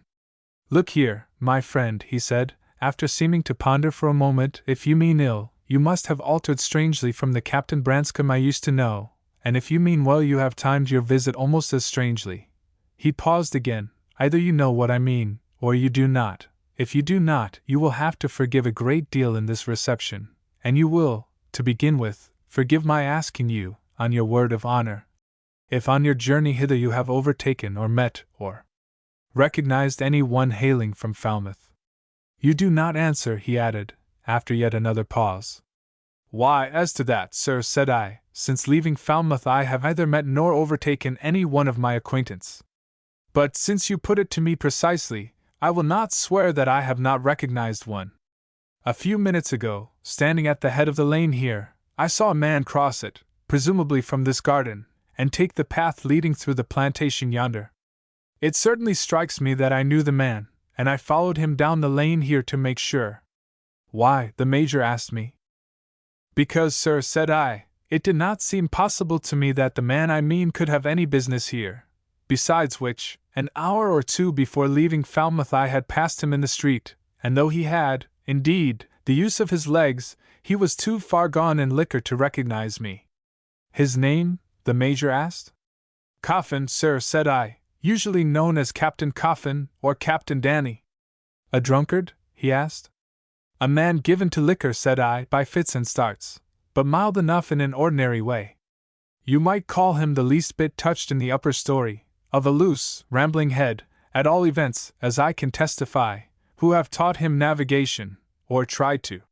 "Look here, my friend," he said, after seeming to ponder for a moment, "if you mean ill, you must have altered strangely from the Captain Branscombe I used to know, and if you mean well, you have timed your visit almost as strangely." He paused again. "Either you know what I mean, or you do not. If you do not, you will have to forgive a great deal in this reception, and you will, to begin with, forgive my asking you, on your word of honor, if on your journey hither you have overtaken or met or recognized any one hailing from Falmouth." "You do not answer," he added, after yet another pause. "Why, as to that, sir," said I, "since leaving Falmouth I have neither met nor overtaken any one of my acquaintance. But since you put it to me precisely, I will not swear that I have not recognized one. A few minutes ago, standing at the head of the lane here, I saw a man cross it, presumably from this garden, and take the path leading through the plantation yonder. It certainly strikes me that I knew the man, and I followed him down the lane here to make sure." "Why?" the Major asked me. "Because, sir," said I, "it did not seem possible to me that the man I mean could have any business here. Besides which, an hour or two before leaving Falmouth I had passed him in the street, and though he had, indeed, the use of his legs, he was too far gone in liquor to recognize me." "His name?" the Major asked. "Coffin, sir," said I, "usually known as Captain Coffin, or Captain Danny." "A drunkard?" he asked. "A man given to liquor," said I, "by fits and starts, but mild enough in an ordinary way. You might call him the least bit touched in the upper story, of a loose, rambling head, at all events, as I can testify, who have taught him navigation, or tried to."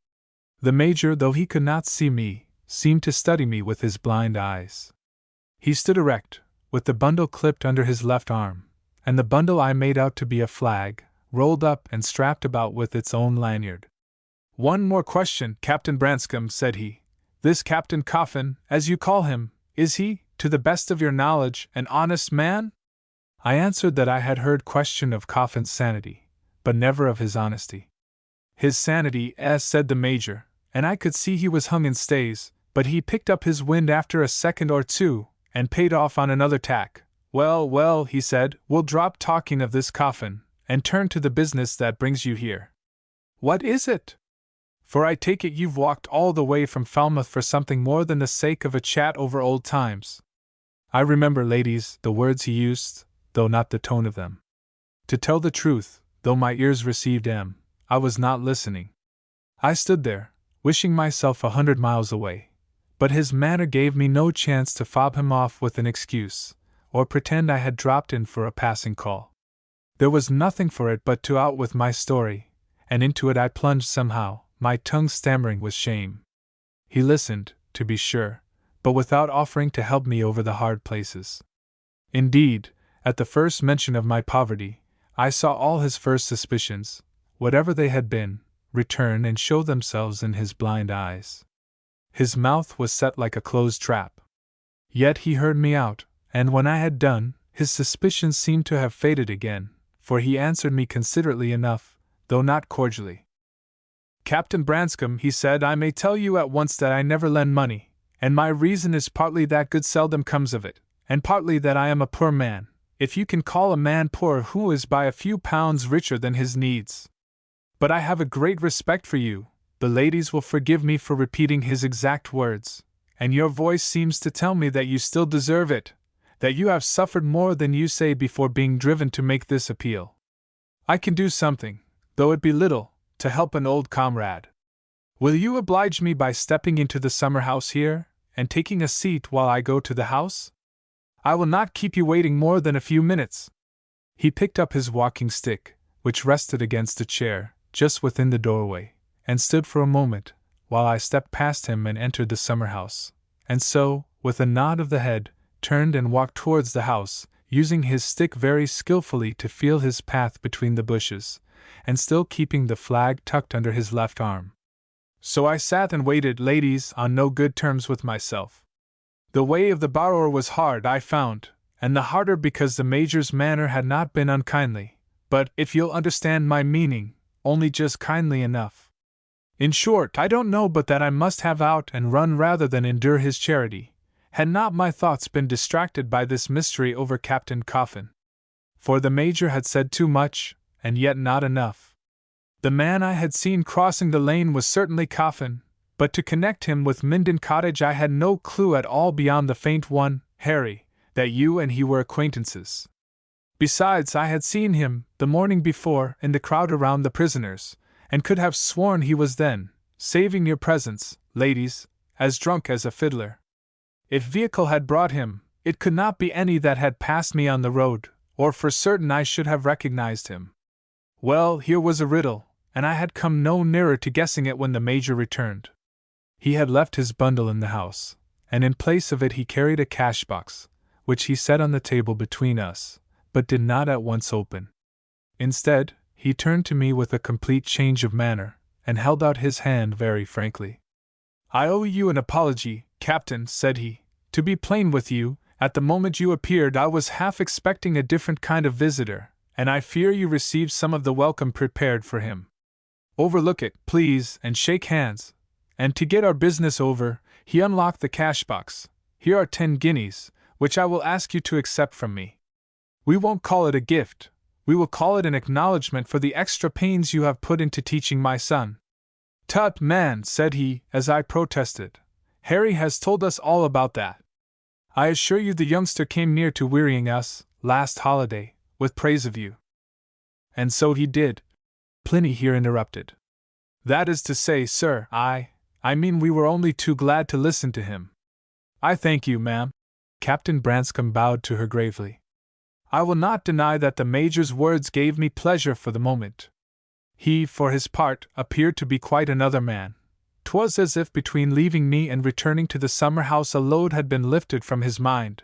The Major, though he could not see me, seemed to study me with his blind eyes. He stood erect, with the bundle clipped under his left arm, and the bundle I made out to be a flag, rolled up and strapped about with its own lanyard. "One more question, Captain Branscombe," said he. "This Captain Coffin, as you call him, is he, to the best of your knowledge, an honest man?" I answered that I had heard question of Coffin's sanity, but never of his honesty. His sanity, said the Major, and I could see he was hung in stays, but he picked up his wind after a second or two, and paid off on another tack. Well, well, he said, we'll drop talking of this coffin, and turn to the business that brings you here. What is it? For I take it you've walked all the way from Falmouth for something more than the sake of a chat over old times. I remember, ladies, the words he used, though not the tone of them. To tell the truth, though my ears received I was not listening. I stood there, wishing myself 100 miles away, but his manner gave me no chance to fob him off with an excuse, or pretend I had dropped in for a passing call. There was nothing for it but to out with my story, and into it I plunged somehow, my tongue stammering with shame. He listened, to be sure, but without offering to help me over the hard places. Indeed, at the first mention of my poverty, I saw all his first suspicions, whatever they had been, return and show themselves in his blind eyes. His mouth was set like a closed trap. Yet he heard me out, and when I had done, his suspicions seemed to have faded again, for he answered me considerately enough, though not cordially. Captain Branscombe, he said, I may tell you at once that I never lend money, and my reason is partly that good seldom comes of it, and partly that I am a poor man, if you can call a man poor who is by a few pounds richer than his needs. But I have a great respect for you, the ladies will forgive me for repeating his exact words, and your voice seems to tell me that you still deserve it, that you have suffered more than you say before being driven to make this appeal. I can do something, though it be little, to help an old comrade. Will you oblige me by stepping into the summer house here, and taking a seat while I go to the house? I will not keep you waiting more than a few minutes. He picked up his walking stick, which rested against a chair, just within the doorway, and stood for a moment, while I stepped past him and entered the summer house, and so, with a nod of the head, turned and walked towards the house, using his stick very skillfully to feel his path between the bushes, and still keeping the flag tucked under his left arm. So I sat and waited, ladies, on no good terms with myself. The way of the borrower was hard, I found, and the harder because the Major's manner had not been unkindly, but, if you'll understand my meaning, only just kindly enough. In short, I don't know but that I must have out and run rather than endure his charity, had not my thoughts been distracted by this mystery over Captain Coffin. For the Major had said too much, and yet not enough. The man I had seen crossing the lane was certainly Coffin, but to connect him with Minden Cottage I had no clue at all beyond the faint one, Harry, that you and he were acquaintances. Besides, I had seen him, the morning before, in the crowd around the prisoners, and could have sworn he was then, saving your presence, ladies, as drunk as a fiddler. If vehicle had brought him, it could not be any that had passed me on the road, or for certain I should have recognized him. Well, here was a riddle, and I had come no nearer to guessing it when the Major returned. He had left his bundle in the house, and in place of it he carried a cash-box, which he set on the table between us, but did not at once open. Instead, he turned to me with a complete change of manner, and held out his hand very frankly. I owe you an apology, Captain, said he. To be plain with you, at the moment you appeared I was half expecting a different kind of visitor, and I fear you received some of the welcome prepared for him. Overlook it, please, and shake hands. And to get our business over, he unlocked the cash-box. Here are 10 guineas, which I will ask you to accept from me. We won't call it a gift, we will call it an acknowledgement for the extra pains you have put into teaching my son. Tut, man, said he, as I protested. Harry has told us all about that. I assure you the youngster came near to wearying us, last holiday, with praise of you. And so he did. Pliny here interrupted. That is to say, sir, I mean we were only too glad to listen to him. I thank you, ma'am. Captain Branscombe bowed to her gravely. I will not deny that the Major's words gave me pleasure for the moment. He, for his part, appeared to be quite another man. 'Twas as if between leaving me and returning to the summer house a load had been lifted from his mind.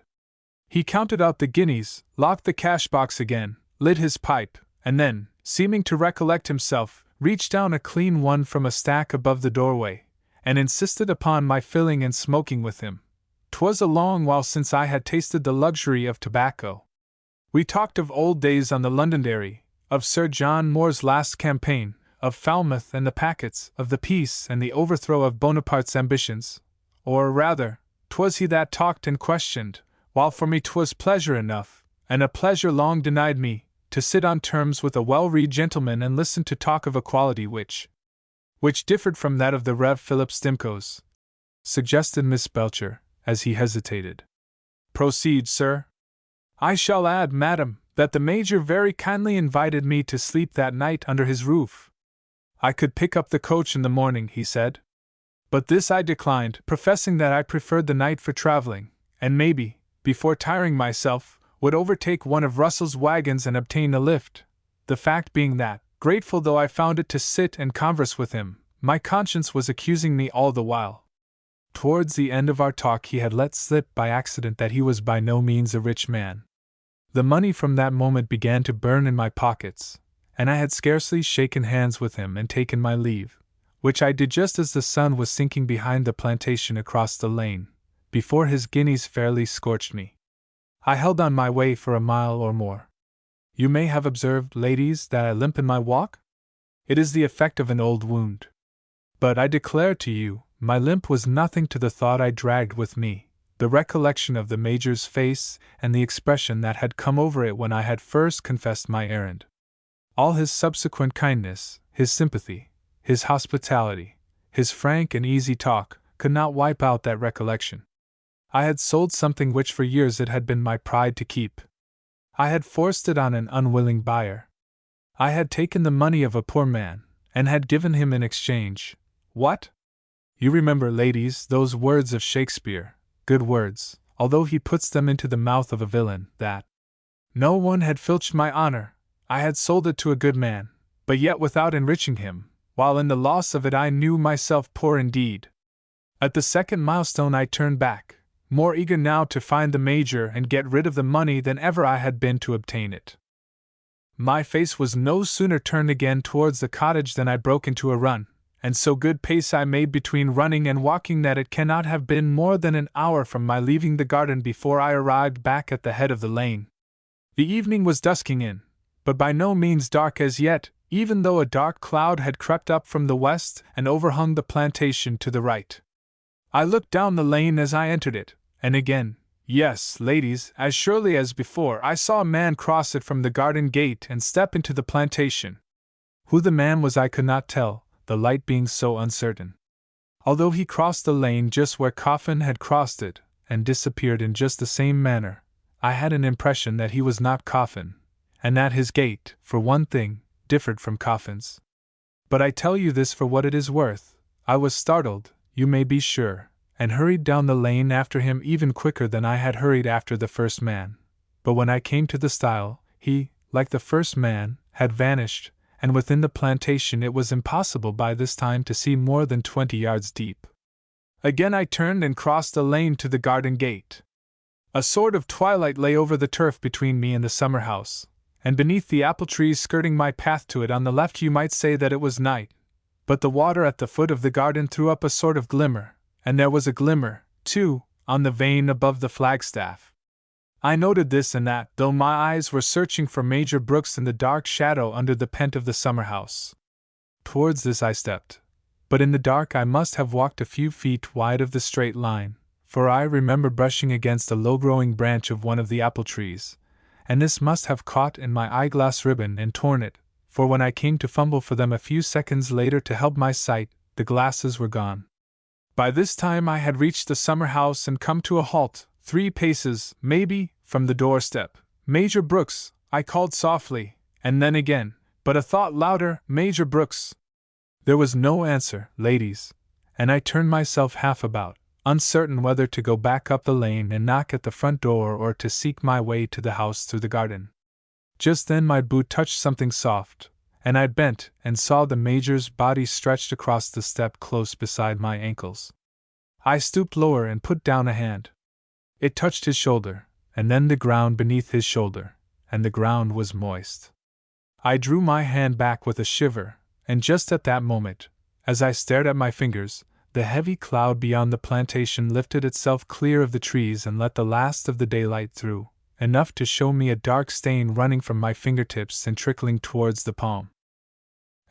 He counted out the guineas, locked the cash-box again, lit his pipe, and then, seeming to recollect himself, reached down a clean one from a stack above the doorway, and insisted upon my filling and smoking with him. 'Twas a long while since I had tasted the luxury of tobacco. We talked of old days on the Londonderry, of Sir John Moore's last campaign, of Falmouth and the packets, of the peace and the overthrow of Bonaparte's ambitions, or rather, 'twas he that talked and questioned, while for me 'twas pleasure enough, and a pleasure long denied me, to sit on terms with a well-read gentleman and listen to talk of a quality which differed from that of the Rev. Philip Stimcoe's, suggested Miss Belcher, as he hesitated. Proceed, sir. I shall add, madam, that the Major very kindly invited me to sleep that night under his roof. I could pick up the coach in the morning, he said. But this I declined, professing that I preferred the night for traveling, and maybe, before tiring myself, would overtake one of Russell's wagons and obtain a lift, the fact being that, grateful though I found it to sit and converse with him, my conscience was accusing me all the while. Towards the end of our talk he had let slip by accident that he was by no means a rich man. The money from that moment began to burn in my pockets, and I had scarcely shaken hands with him and taken my leave, which I did just as the sun was sinking behind the plantation across the lane, before his guineas fairly scorched me. I held on my way for a mile or more. You may have observed, ladies, that I limp in my walk? It is the effect of an old wound. But I declare to you, my limp was nothing to the thought I dragged with me, the recollection of the Major's face and the expression that had come over it when I had first confessed my errand. All his subsequent kindness, his sympathy, his hospitality, his frank and easy talk, could not wipe out that recollection. I had sold something which for years it had been my pride to keep. I had forced it on an unwilling buyer. I had taken the money of a poor man, and had given him in exchange, what? You remember, ladies, those words of Shakespeare, good words, although he puts them into the mouth of a villain, that no one had filched my honor, I had sold it to a good man, but yet without enriching him, while in the loss of it I knew myself poor indeed. At the second milestone I turned back, more eager now to find the Major and get rid of the money than ever I had been to obtain it. My face was no sooner turned again towards the cottage than I broke into a run, and so good pace I made between running and walking that it cannot have been more than an hour from my leaving the garden before I arrived back at the head of the lane. The evening was dusking in, but by no means dark as yet, even though a dark cloud had crept up from the west and overhung the plantation to the right. I looked down the lane as I entered it, and again, yes, ladies, as surely as before, I saw a man cross it from the garden gate and step into the plantation. Who the man was I could not tell, the light being so uncertain. Although he crossed the lane just where Coffin had crossed it, and disappeared in just the same manner, I had an impression that he was not Coffin, and that his gait, for one thing, differed from Coffin's. But I tell you this for what it is worth, I was startled, you may be sure, and hurried down the lane after him even quicker than I had hurried after the first man. But when I came to the stile, he, like the first man, had vanished, and within the plantation it was impossible by this time to see more than 20 yards deep. Again I turned and crossed the lane to the garden gate. A sort of twilight lay over the turf between me and the summer house, and beneath the apple trees skirting my path to it on the left you might say that it was night, but the water at the foot of the garden threw up a sort of glimmer, and there was a glimmer, too, on the vane above the flagstaff. I noted this and that, though my eyes were searching for Major Brooks in the dark shadow under the pent of the summer house. Towards this I stepped, but in the dark I must have walked a few feet wide of the straight line, for I remember brushing against a low-growing branch of one of the apple trees, and this must have caught in my eyeglass ribbon and torn it, for when I came to fumble for them a few seconds later to help my sight, the glasses were gone. By this time I had reached the summer house and come to a halt, 3 paces, maybe, from the doorstep. Major Brooks, I called softly, and then again, but a thought louder, Major Brooks. There was no answer, ladies, and I turned myself half about, uncertain whether to go back up the lane and knock at the front door or to seek my way to the house through the garden. Just then my boot touched something soft, and I bent and saw the Major's body stretched across the step close beside my ankles. I stooped lower and put down a hand. It touched his shoulder, and then the ground beneath his shoulder, and the ground was moist. I drew my hand back with a shiver, and just at that moment, as I stared at my fingers, the heavy cloud beyond the plantation lifted itself clear of the trees and let the last of the daylight through, enough to show me a dark stain running from my fingertips and trickling towards the palm.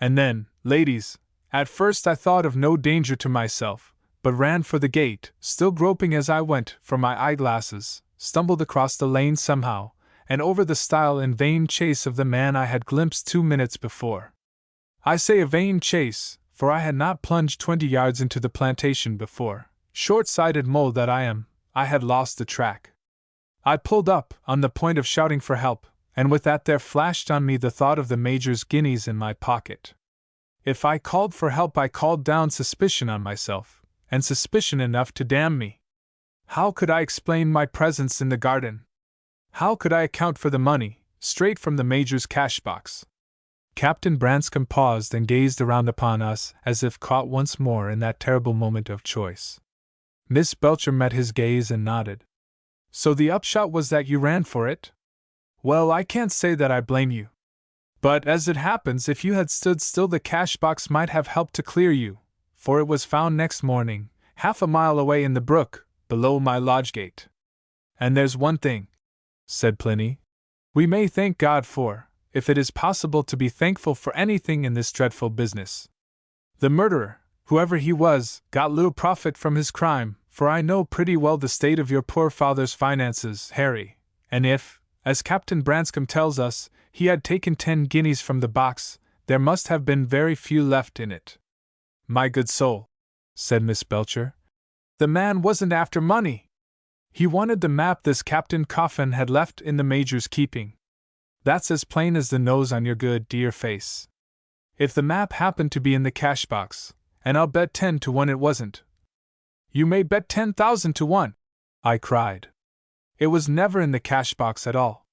And then, Ladies, at first I thought of no danger to myself, but ran for the gate, still groping as I went for my eyeglasses, stumbled across the lane somehow, and over the stile in vain chase of the man I had glimpsed 2 minutes before. I say a vain chase, for I had not plunged 20 yards into the plantation before, short-sighted mole that I am, I had lost the track. I pulled up, on the point of shouting for help, and with that there flashed on me the thought of the Major's guineas in my pocket. If I called for help I called down suspicion on myself, and suspicion enough to damn me. How could I explain my presence in the garden? How could I account for the money, straight from the Major's cash-box? Captain Branscome paused and gazed around upon us as if caught once more in that terrible moment of choice. Miss Belcher met his gaze and nodded. So the upshot was that you ran for it? Well, I can't say that I blame you. But as it happens, if you had stood still the cash-box might have helped to clear you, for it was found next morning, half a mile away in the brook, below my lodge gate. And there's one thing, said Pliny, we may thank God for, if it is possible to be thankful for anything in this dreadful business. The murderer, whoever he was, got little profit from his crime, for I know pretty well the state of your poor father's finances, Harry, and if, as Captain Branscome tells us, he had taken 10 guineas from the box, there must have been very few left in it. My good soul, said Miss Belcher, the man wasn't after money. He wanted the map this Captain Coffin had left in the Major's keeping. That's as plain as the nose on your good dear face. If the map happened to be in the cash box, and I'll bet 10 to 1 it wasn't. You may bet 10,000 to 1, I cried. It was never in the cash box at all.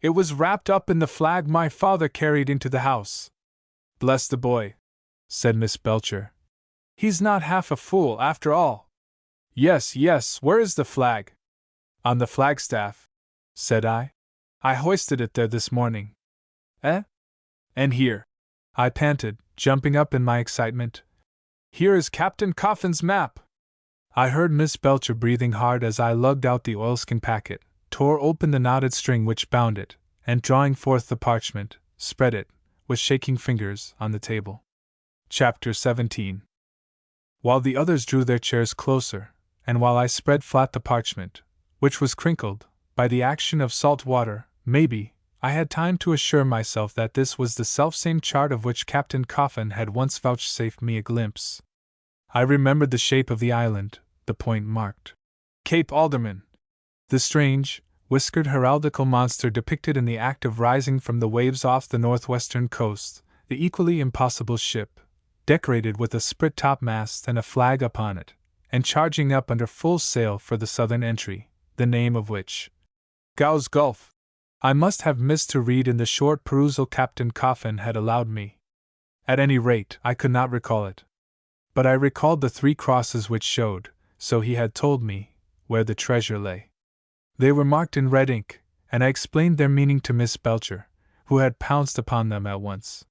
It was wrapped up in the flag my father carried into the house. Bless the boy, said Miss Belcher. He's not half a fool after all. Yes, where is the flag? On the flagstaff, said I. I hoisted it there this morning. Eh? And here, I panted, jumping up in my excitement. Here is Captain Coffin's map. I heard Miss Belcher breathing hard as I lugged out the oilskin packet, tore open the knotted string which bound it, and drawing forth the parchment, spread it, with shaking fingers, on the table. Chapter 17. While the others drew their chairs closer, and while I spread flat the parchment, which was crinkled, by the action of salt water, maybe, I had time to assure myself that this was the selfsame chart of which Captain Coffin had once vouchsafed me a glimpse. I remembered the shape of the island, the point marked Cape Alderman, the strange, whiskered heraldical monster depicted in the act of rising from the waves off the northwestern coast, the equally impossible ship, decorated with a sprit topmast and a flag upon it, and charging up under full sail for the southern entry, the name of which, Gow's Gulf, I must have missed to read in the short perusal Captain Coffin had allowed me. At any rate, I could not recall it. But I recalled the 3 crosses which showed, so he had told me, where the treasure lay. They were marked in red ink, and I explained their meaning to Miss Belcher, who had pounced upon them at once.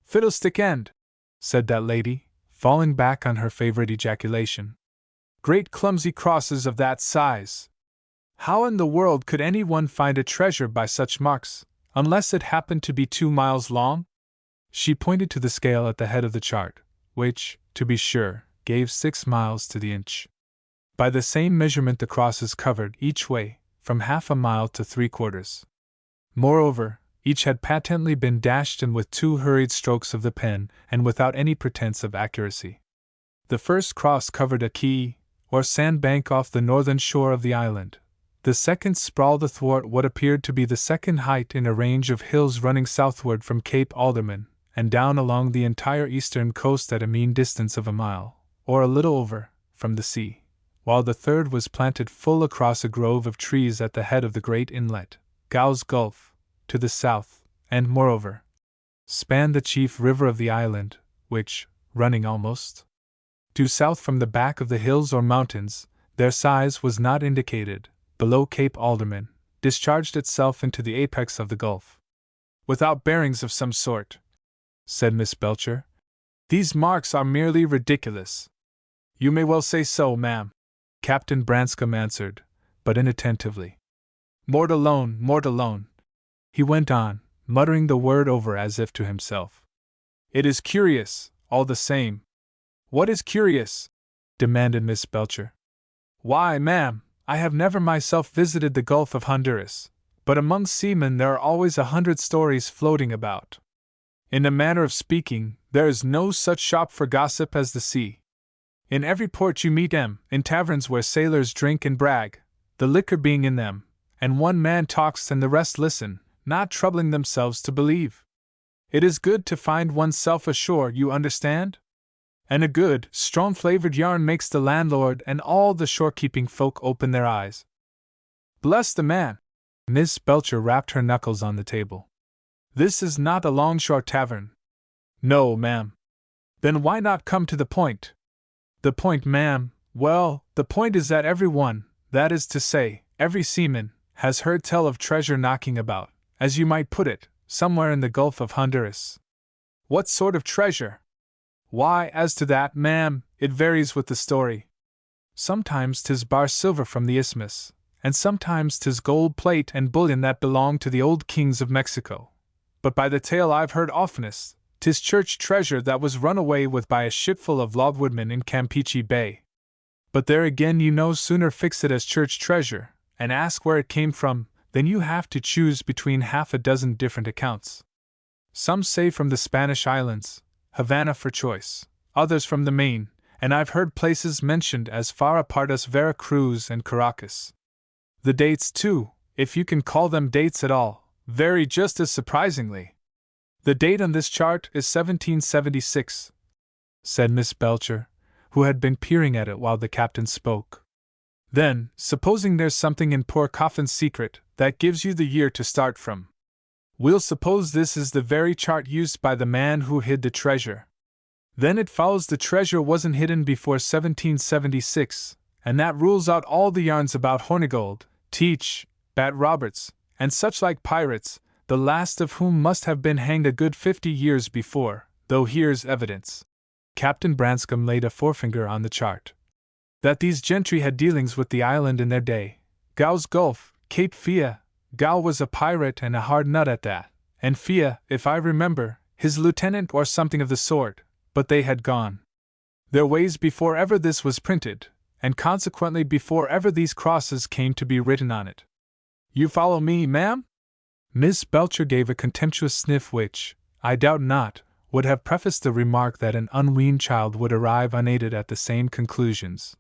Fiddlestick end, said that lady, falling back on her favorite ejaculation. Great clumsy crosses of that size! How in the world could anyone find a treasure by such marks, unless it happened to be 2 miles long? She pointed to the scale at the head of the chart, which, to be sure, gave 6 miles to the inch. By the same measurement the crosses covered, each way, from half a mile to 3/4. Moreover, each had patently been dashed in with 2 hurried strokes of the pen, and without any pretense of accuracy. The first cross covered a quay, or sandbank off the northern shore of the island. The second sprawled athwart what appeared to be the second height in a range of hills running southward from Cape Alderman, and down along the entire eastern coast at a mean distance of a mile, or a little over, from the sea, while the third was planted full across a grove of trees at the head of the great inlet, Gow's Gulf, to the south, and, moreover, spanned the chief river of the island, which, running almost due south from the back of the hills or mountains, their size was not indicated, below Cape Alderman, discharged itself into the apex of the gulf. Without bearings of some sort, said Miss Belcher. These marks are merely ridiculous. You may well say so, ma'am, Captain Branscome answered, but inattentively. Mortallone, he went on, muttering the word over as if to himself. It is curious, all the same. What is curious? Demanded Miss Belcher. Why, ma'am, I have never myself visited the Gulf of Honduras, but among seamen there are always 100 stories floating about. In a manner of speaking, there is no such shop for gossip as the sea. In every port you meet in taverns where sailors drink and brag, the liquor being in them, and one man talks and the rest listen, not troubling themselves to believe. It is good to find oneself ashore, you understand? And a good, strong-flavored yarn makes the landlord and all the shore-keeping folk open their eyes. Bless the man! Miss Belcher rapped her knuckles on the table. This is not a longshore tavern. No, ma'am. Then why not come to the point? The point, ma'am, well, the point is that everyone, that is to say, every seaman, has heard tell of treasure knocking about, as you might put it, somewhere in the Gulf of Honduras. What sort of treasure? Why, as to that, ma'am, it varies with the story. Sometimes 'tis bar silver from the isthmus, and sometimes 'tis gold plate and bullion that belonged to the old kings of Mexico. But by the tale I've heard oftenest, 'tis church treasure that was run away with by a shipful of logwoodmen in Campeche Bay. But there again you no sooner fix it as church treasure, and ask where it came from, than you have to choose between half a dozen different accounts. Some say from the Spanish islands, Havana for choice, others from the Main, and I've heard places mentioned as far apart as Vera Cruz and Caracas. The dates, too, if you can call them dates at all, vary just as surprisingly. The date on this chart is 1776, said Miss Belcher, who had been peering at it while the captain spoke. Then, supposing there's something in poor Coffin's secret, that gives you the year to start from. We'll suppose this is the very chart used by the man who hid the treasure. Then it follows the treasure wasn't hidden before 1776, and that rules out all the yarns about Hornigold, Teach, Bat Roberts, and such like pirates, the last of whom must have been hanged a good 50 years before, though here's evidence. Captain Branscombe laid a forefinger on the chart. That these gentry had dealings with the island in their day. Gow's Gulf, Cape Fea. Gow was a pirate and a hard nut at that, and Fea, if I remember, his lieutenant or something of the sort, but they had gone their ways before ever this was printed, and consequently before ever these crosses came to be written on it. You follow me, ma'am? Miss Belcher gave a contemptuous sniff which, I doubt not, would have prefaced the remark that an unweaned child would arrive unaided at the same conclusions.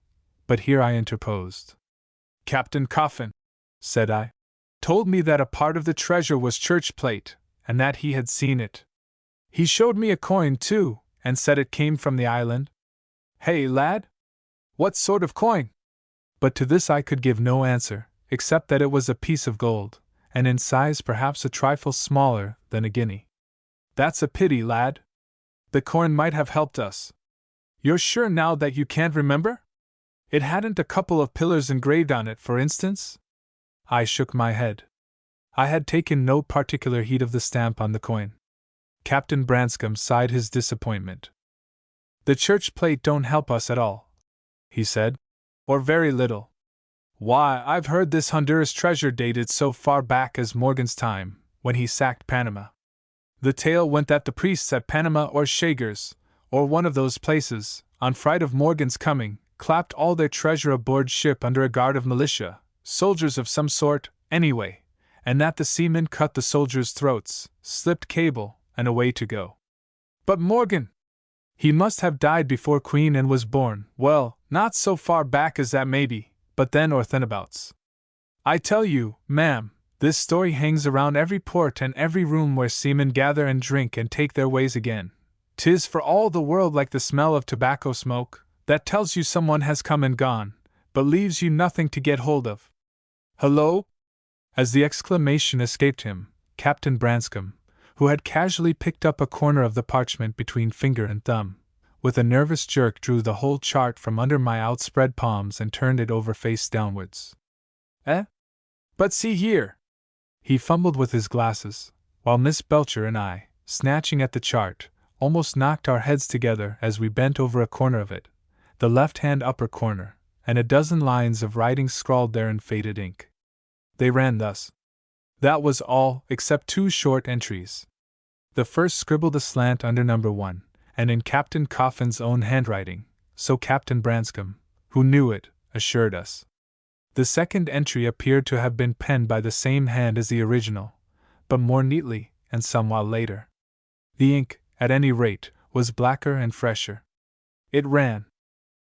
But here I interposed. Captain Coffin, said I, told me that a part of the treasure was church plate, and that he had seen it. He showed me a coin, too, and said it came from the island. Hey, lad? What sort of coin? But to this I could give no answer, except that it was a piece of gold, and in size perhaps a trifle smaller than a guinea. That's a pity, lad. The coin might have helped us. You're sure now that you can't remember? It hadn't a couple of pillars engraved on it, for instance? I shook my head. I had taken no particular heed of the stamp on the coin. Captain Branscombe sighed his disappointment. The church plate don't help us at all, he said. Or very little. Why, I've heard this Honduras treasure dated so far back as Morgan's time, when he sacked Panama. The tale went that the priests at Panama or Chagres, or one of those places, on fright of Morgan's coming, clapped all their treasure aboard ship under a guard of militia, soldiers of some sort, anyway, and that the seamen cut the soldiers' throats, slipped cable, and away to go. But Morgan! He must have died before Queen Anne was born. Well, not so far back as that maybe, but then or thenabouts. I tell you, ma'am, this story hangs around every port and every room where seamen gather and drink and take their ways again. 'Tis for all the world like the smell of tobacco smoke, that tells you someone has come and gone, but leaves you nothing to get hold of. Hello? As the exclamation escaped him, Captain Branscombe, who had casually picked up a corner of the parchment between finger and thumb, with a nervous jerk drew the whole chart from under my outspread palms and turned it over face downwards. Eh? But see here! He fumbled with his glasses, while Miss Belcher and I, snatching at the chart, almost knocked our heads together as we bent over a corner of it, the left-hand upper corner, and a dozen lines of writing scrawled there in faded ink. They ran thus. That was all, except two short entries. The first scribbled aslant under number 1, and in Captain Coffin's own handwriting, so Captain Branscome, who knew it, assured us. The second entry appeared to have been penned by the same hand as the original, but more neatly, and somewhat later. The ink, at any rate, was blacker and fresher. It ran.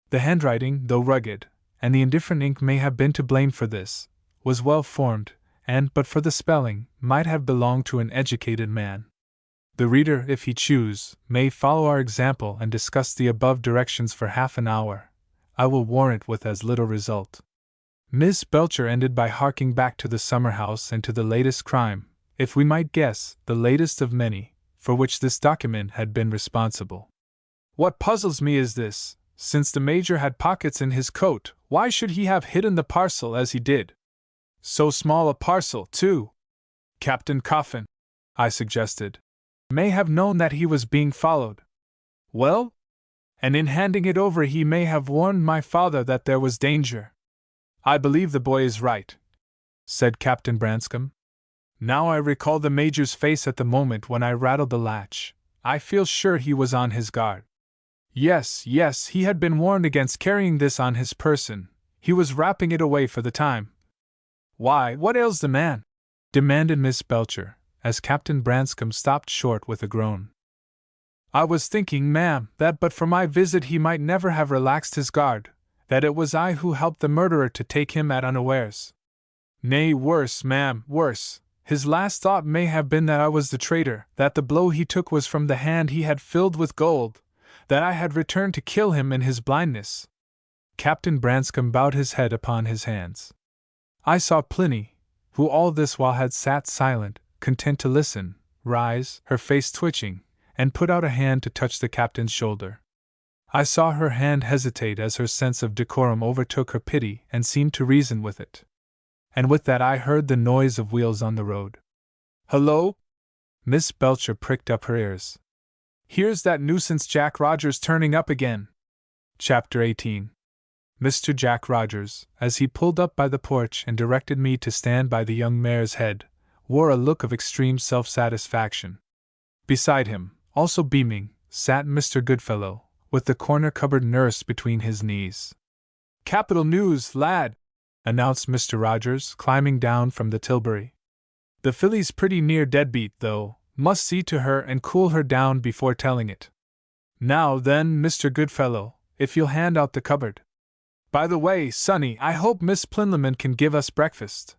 The handwriting, though rugged, and the indifferent ink may have been to blame for this, was well formed, and, but for the spelling, might have belonged to an educated man. The reader, if he choose, may follow our example and discuss the above directions for half an hour. I will warrant with as little result. Miss Belcher ended by harking back to the summer house and to the latest crime, if we might guess, the latest of many, for which this document had been responsible. What puzzles me is this: since the Major had pockets in his coat, why should he have hidden the parcel as he did? So small a parcel, too. Captain Coffin, I suggested, may have known that he was being followed. Well? And in handing it over he may have warned my father that there was danger. I believe the boy is right, said Captain Branscome. Now I recall the Major's face at the moment when I rattled the latch. I feel sure he was on his guard. Yes, he had been warned against carrying this on his person. He was wrapping it away for the time. Why, what ails the man? Demanded Miss Belcher, as Captain Branscome stopped short with a groan. I was thinking, ma'am, that but for my visit he might never have relaxed his guard, that it was I who helped the murderer to take him at unawares. Nay, worse, ma'am, worse. His last thought may have been that I was the traitor, that the blow he took was from the hand he had filled with gold, that I had returned to kill him in his blindness. Captain Branscome bowed his head upon his hands. I saw Pliny, who all this while had sat silent, content to listen, rise, her face twitching, and put out a hand to touch the captain's shoulder. I saw her hand hesitate as her sense of decorum overtook her pity and seemed to reason with it. And with that I heard the noise of wheels on the road. Hullo! Miss Belcher pricked up her ears. Here's that nuisance Jack Rogers turning up again. Chapter 18. Mr. Jack Rogers, as he pulled up by the porch and directed me to stand by the young mare's head, wore a look of extreme self-satisfaction. Beside him, also beaming, sat Mr. Goodfellow, with the corner cupboard nurse between his knees. Capital news, lad! Announced Mr. Rogers, climbing down from the tilbury. The filly's pretty near deadbeat, though. Must see to her and cool her down before telling it. Now then, Mr. Goodfellow, if you'll hand out the cupboard. By the way, Sonny, I hope Miss Plinlimmon can give us breakfast.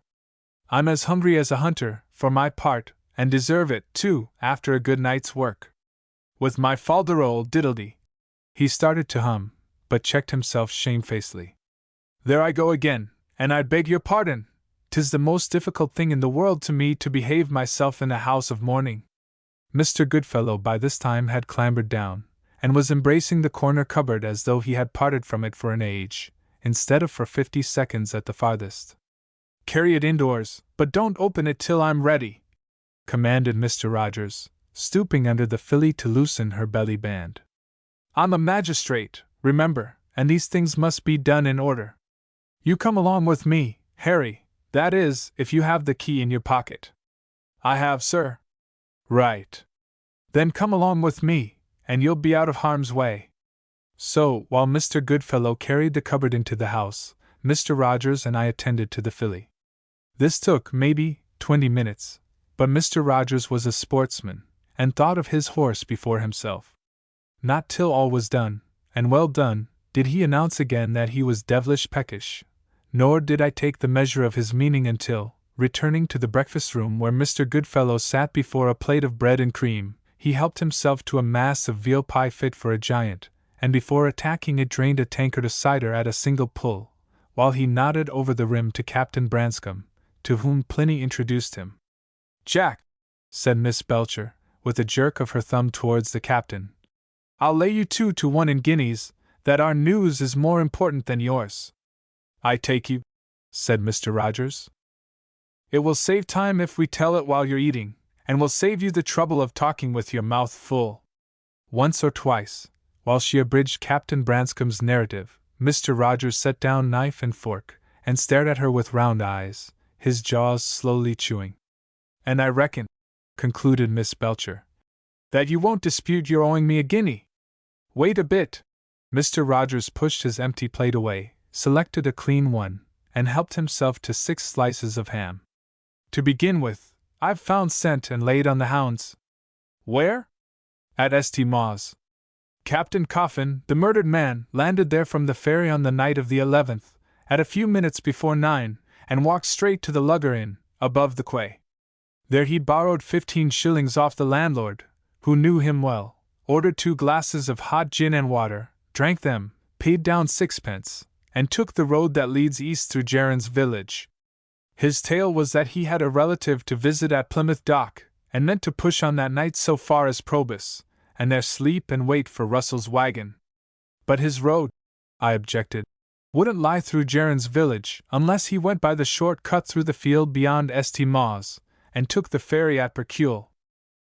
I'm as hungry as a hunter, for my part, and deserve it, too, after a good night's work. With my falderole diddledy. He started to hum, but checked himself shamefacedly. There I go again, and I beg your pardon. 'Tis the most difficult thing in the world to me to behave myself in a house of mourning. Mr. Goodfellow by this time had clambered down, and was embracing the corner cupboard as though he had parted from it for an age, instead of for 50 seconds at the farthest. Carry it indoors, but don't open it till I'm ready, commanded Mr. Rogers, stooping under the filly to loosen her belly band. I'm a magistrate, remember, and these things must be done in order. You come along with me, Harry, that is, if you have the key in your pocket. I have, sir. Right. Then come along with me, and you'll be out of harm's way. So, while Mr. Goodfellow carried the cupboard into the house, Mr. Rogers and I attended to the filly. This took, maybe, 20 minutes, but Mr. Rogers was a sportsman, and thought of his horse before himself. Not till all was done, and well done, did he announce again that he was devilish peckish, nor did I take the measure of his meaning until, returning to the breakfast-room where Mr. Goodfellow sat before a plate of bread and cream, he helped himself to a mass of veal pie fit for a giant, and before attacking it drained a tankard of cider at a single pull, while he nodded over the rim to Captain Branscome, to whom Pliny introduced him. Jack, said Miss Belcher, with a jerk of her thumb towards the captain, I'll lay you 2 to 1 in guineas, that our news is more important than yours. I take you, said Mr. Rogers. It will save time if we tell it while you're eating, and will save you the trouble of talking with your mouth full. Once or twice, while she abridged Captain Branscome's narrative, Mr. Rogers set down knife and fork, and stared at her with round eyes, his jaws slowly chewing. And I reckon, concluded Miss Belcher, That you won't dispute your owing me a guinea. Wait a bit. Mr. Rogers pushed his empty plate away, selected a clean one, and helped himself to 6 slices of ham. To begin with, I've found scent and laid on the hounds. Where? At St. Mawes. Captain Coffin, the murdered man, landed there from the ferry on the night of the 11th, at a few minutes before 9, and walked straight to the Lugger Inn, above the quay. There he borrowed 15 shillings off the landlord, who knew him well, ordered 2 glasses of hot gin and water, drank them, paid down 6pence, and took the road that leads east through Gerrans village. His tale was that he had a relative to visit at Plymouth Dock, and meant to push on that night so far as Probus, and there sleep and wait for Russell's wagon. But his road, I objected, wouldn't lie through Gerrans village unless he went by the short cut through the field beyond St. Mawes, and took the ferry at Percule.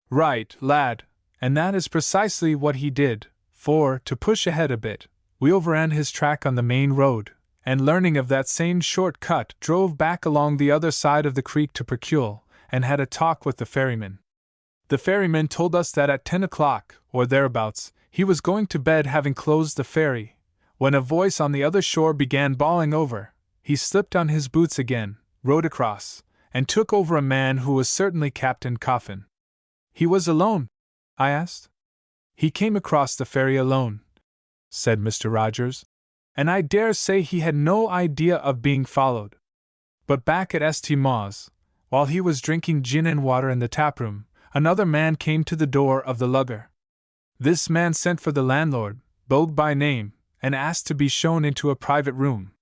Right, lad, and that is precisely what he did, for, to push ahead a bit, we overran his track on the main road, and learning of that same short cut drove back along the other side of the creek to Percule, and had a talk with the ferryman. The ferryman told us that at 10 o'clock, or thereabouts, he was going to bed having closed the ferry, when a voice on the other shore began bawling over. He slipped on his boots again, rowed across, and took over a man who was certainly Captain Coffin. He was alone? I asked. He came across the ferry alone, said Mr. Rogers, and I dare say he had no idea of being followed. But back at St. Mawes, while he was drinking gin and water in the taproom, another man came to the door of the Lugger. This man sent for the landlord, Bogue by name, and asked to be shown into a private room.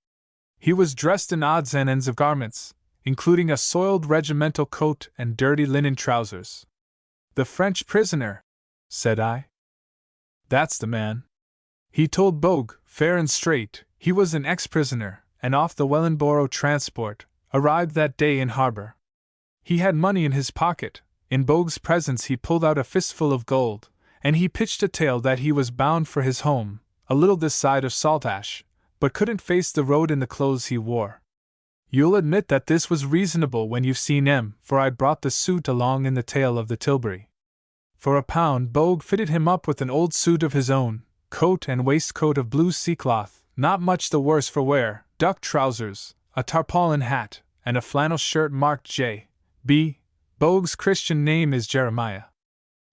He was dressed in odds and ends of garments, including a soiled regimental coat and dirty linen trousers. The French prisoner, said I. That's the man. He told Bogue, fair and straight, he was an ex-prisoner, and off the Wellingborough transport, arrived that day in harbour. He had money in his pocket. In Bogue's presence he pulled out a fistful of gold, and he pitched a tale that he was bound for his home, a little this side of Saltash, but couldn't face the road in the clothes he wore. You'll admit that this was reasonable when you've seen him, for I brought the suit along in the tail of the Tilbury. For £1 Bogue fitted him up with an old suit of his own, coat and waistcoat of blue sea-cloth, not much the worse for wear, duck trousers, a tarpaulin hat, and a flannel shirt marked J. B. Bogue's Christian name is Jeremiah.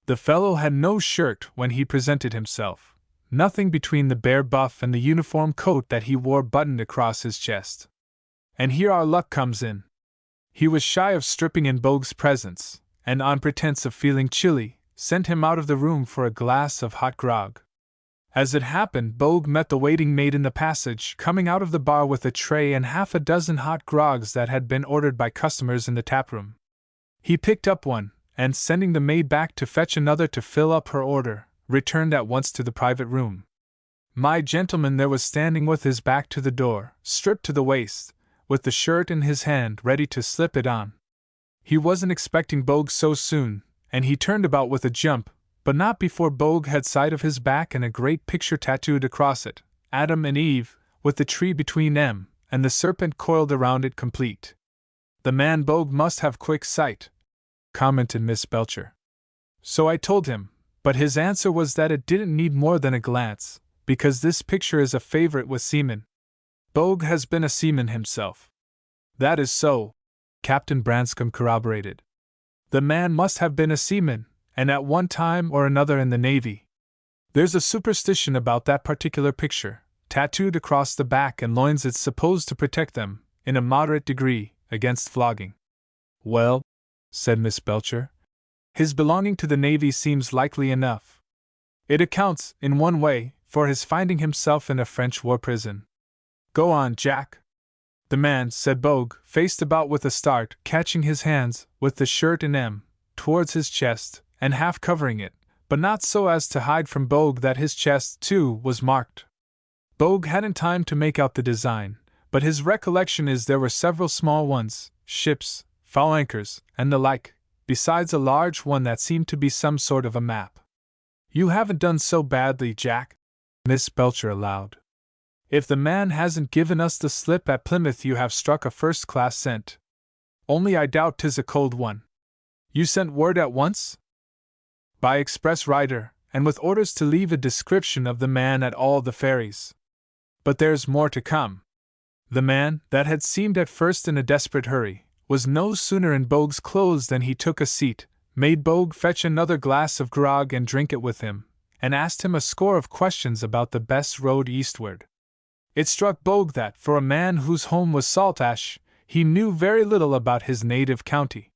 The fellow had no shirt when he presented himself, nothing between the bare buff and the uniform coat that he wore buttoned across his chest. And here our luck comes in. He was shy of stripping in Bogue's presence, and on pretense of feeling chilly, sent him out of the room for a glass of hot grog. As it happened, Bogue met the waiting maid in the passage, coming out of the bar with a tray and half a dozen hot grogs that had been ordered by customers in the taproom. He picked up one, and sending the maid back to fetch another to fill up her order, returned at once to the private room. My gentleman there was standing with his back to the door, stripped to the waist, with the shirt in his hand ready to slip it on. He wasn't expecting Bogue so soon, and he turned about with a jump, but not before Bogue had sight of his back and a great picture tattooed across it, Adam and Eve, with the tree between them, and the serpent coiled around it complete. The man Bogue must have quick sight, commented Miss Belcher. So I told him, but his answer was that it didn't need more than a glance, because this picture is a favorite with seamen. Bogue has been a seaman himself. That is so, Captain Branscombe corroborated. The man must have been a seaman, and at one time or another in the Navy. There's a superstition about that particular picture, tattooed across the back and loins. It's supposed to protect them, in a moderate degree, against flogging. Well, said Miss Belcher, his belonging to the Navy seems likely enough. It accounts, in one way, for his finding himself in a French war prison. Go on, Jack. The man, said Bogue, faced about with a start, catching his hands, with the shirt in M, towards his chest, and half covering it, but not so as to hide from Bogue that his chest, too, was marked. Bogue hadn't time to make out the design, but his recollection is there were several small ones, ships, foul anchors, and the like, besides a large one that seemed to be some sort of a map. You haven't done so badly, Jack, Miss Belcher allowed. If the man hasn't given us the slip at Plymouth, you have struck a first-class scent. Only I doubt 'tis a cold one. You sent word at once? by express rider, and with orders to leave a description of the man at all the ferries. But there's more to come. The man, that had seemed at first in a desperate hurry, was no sooner in Bogue's clothes than he took a seat, made Bogue fetch another glass of grog and drink it with him, and asked him a score of questions about the best road eastward. It struck Bogue that, for a man whose home was Saltash, he knew very little about his native county.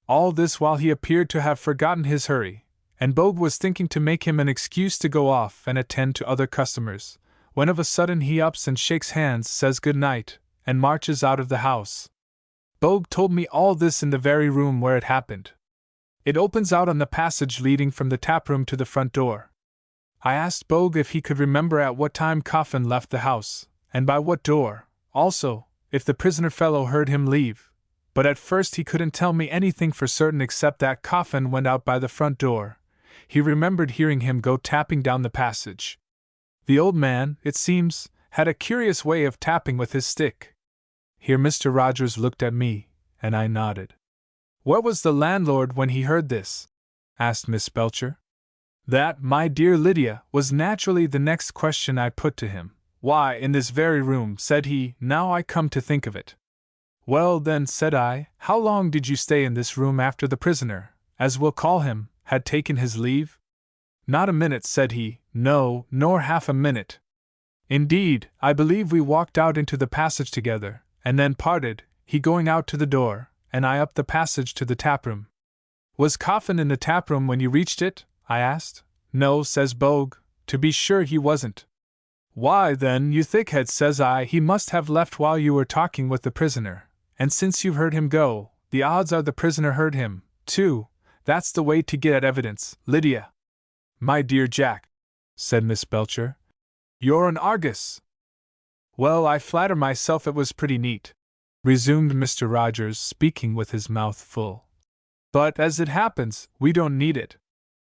All this while he appeared to have forgotten his hurry, and Bogue was thinking to make him an excuse to go off and attend to other customers, when of a sudden he ups and shakes hands, says good night, and marches out of the house. Bogue told me all this in the very room where it happened. It opens out on the passage leading from the taproom to the front door. I asked Bogue if he could remember at what time Coffin left the house, and by what door, also, if the prisoner fellow heard him leave, but at first he couldn't tell me anything for certain except that Coffin went out by the front door. He remembered hearing him go tapping down the passage. The old man, it seems, had a curious way of tapping with his stick. Here Mr. Rogers looked at me, and I nodded. Where was the landlord when he heard this? Asked Miss Belcher. That, my dear Lydia, was naturally the next question I put to him. Why, in this very room, said he, now I come to think of it. Well then, said I, how long did you stay in this room after the prisoner, as we'll call him, had taken his leave? Not a minute, said he, no, nor half a minute. Indeed, I believe we walked out into the passage together, and then parted, he going out to the door, and I up the passage to the taproom. Was Coffin in the taproom when you reached it? I asked. No, says Bogue, to be sure he wasn't. Why then, you thickhead, says I, he must have left while you were talking with the prisoner, and since you've heard him go, the odds are the prisoner heard him, too. That's the way to get at evidence, Lydia. My dear Jack, said Miss Belcher, you're an Argus. Well, I flatter myself it was pretty neat, resumed Mr. Rogers, speaking with his mouth full. But, as it happens, we don't need it.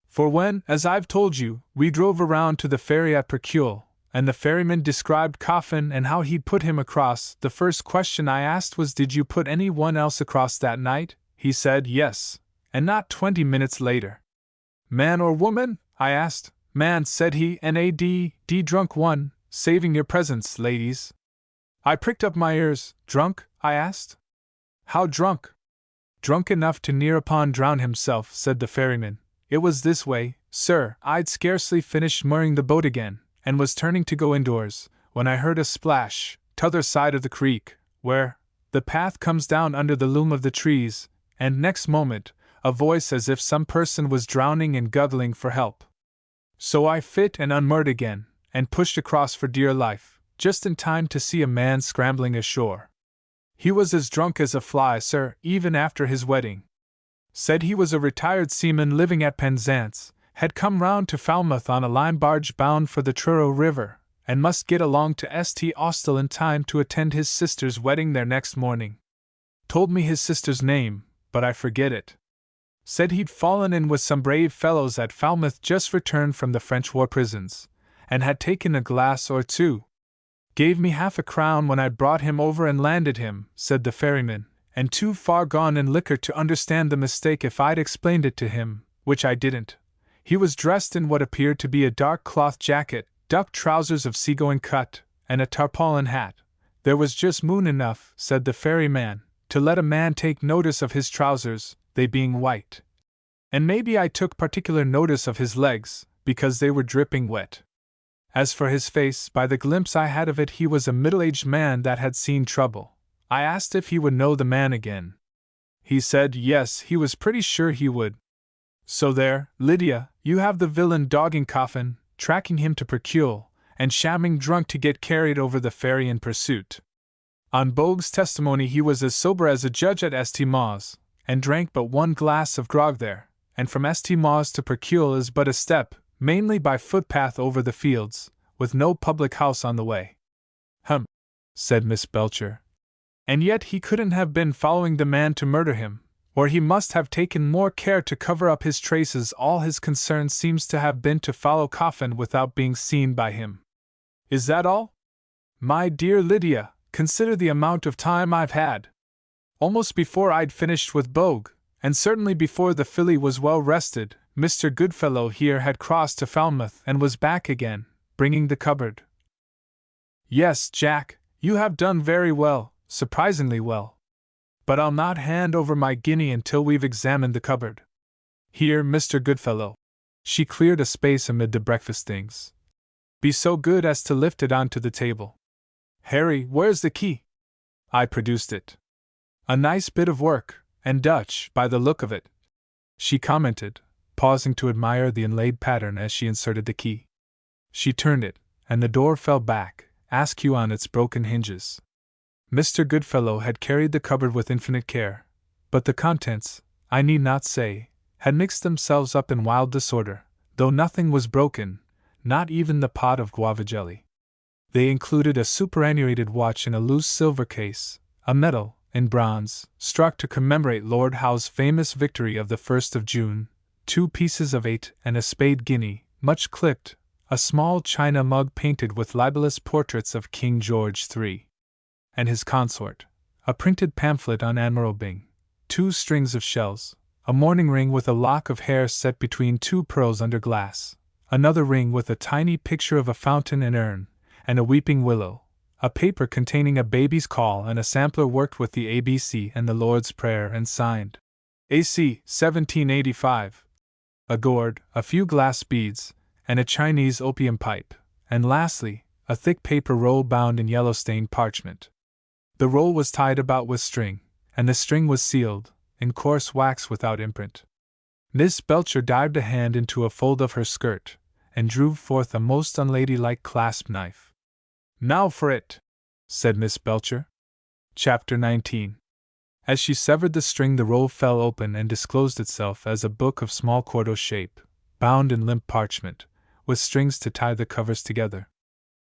For when, as I've told you, we drove around to the ferry at Percule, and the ferryman described Coffin and how he'd put him across, the first question I asked was, did you put any one else across that night? He said yes, and not 20 minutes later. Man or woman? I asked. Man, said he, N.A.D., drunk one, saving your presence, ladies. I pricked up my ears. Drunk? I asked. How drunk? Drunk enough to near upon drown himself, said the ferryman. It was this way, sir, I'd scarcely finished mooring the boat again, and was turning to go indoors, when I heard a splash, t'other side of the creek, where the path comes down under the loom of the trees, and next moment, a voice as if some person was drowning and guggling for help. So I fit and unmoored again, and pushed across for dear life, just in time to see a man scrambling ashore. He was as drunk as a fly, sir, even after his wedding. Said he was a retired seaman living at Penzance, had come round to Falmouth on a lime barge bound for the Truro River, and must get along to St. Austell in time to attend his sister's wedding there next morning. Told me his sister's name, but I forget it. Said he'd fallen in with some brave fellows at Falmouth just returned from the French war prisons, and had taken a glass or two. Gave me half a crown when I brought him over and landed him, said the ferryman, and too far gone in liquor to understand the mistake if I'd explained it to him, which I didn't. He was dressed in what appeared to be a dark cloth jacket, duck trousers of seagoing cut, and a tarpaulin hat. There was just moon enough, said the ferryman, to let a man take notice of his trousers, they being white. And maybe I took particular notice of his legs, because they were dripping wet. As for his face, by the glimpse I had of it he was a middle-aged man that had seen trouble. I asked if he would know the man again. He said yes, he was pretty sure he would. So there, Lydia, you have the villain dogging Coffin, tracking him to Percule, and shamming drunk to get carried over the ferry in pursuit. On Bogue's testimony he was as sober as a judge at St. Mawes, and drank but one glass of grog there, and from St. Mawes to Percule is but a step, mainly by footpath over the fields, with no public house on the way. Said Miss Belcher. And yet he couldn't have been following the man to murder him, or he must have taken more care to cover up his traces. All his concern seems to have been to follow Coffin without being seen by him. Is that all? My dear Lydia, consider the amount of time I've had. Almost before I'd finished with Bogue, and certainly before the filly was well rested, Mr. Goodfellow here had crossed to Falmouth and was back again, bringing the cupboard. Yes, Jack, you have done very well, surprisingly well. But I'll not hand over my guinea until we've examined the cupboard. Here, Mr. Goodfellow. She cleared a space amid the breakfast things. Be so good as to lift it onto the table. Harry, where's the key? I produced it. A nice bit of work, and Dutch, by the look of it, she commented, pausing to admire the inlaid pattern as she inserted the key. She turned it, and the door fell back, askew on its broken hinges. Mr. Goodfellow had carried the cupboard with infinite care, but the contents, I need not say, had mixed themselves up in wild disorder, though nothing was broken, not even the pot of guava jelly. They included a superannuated watch in a loose silver case, a medal, in bronze, struck to commemorate Lord Howe's famous victory of the 1st of June, 2 pieces of 8 and a spade guinea, much clipped, a small china mug painted with libellous portraits of King George III and his consort, a printed pamphlet on Admiral Byng, 2 strings of shells, a mourning ring with a lock of hair set between 2 pearls under glass, another ring with a tiny picture of a fountain and urn, and a weeping willow, a paper containing a baby's call and a sampler worked with the ABC and the Lord's Prayer and signed AC 1785, a gourd, a few glass beads, and a Chinese opium pipe, and lastly, a thick paper roll bound in yellow-stained parchment. The roll was tied about with string, and the string was sealed, in coarse wax without imprint. Miss Belcher dived a hand into a fold of her skirt, and drew forth a most unladylike clasp knife. Now for it, said Miss Belcher. Chapter 19. As she severed the string, the roll fell open and disclosed itself as a book of small quarto shape, bound in limp parchment, with strings to tie the covers together.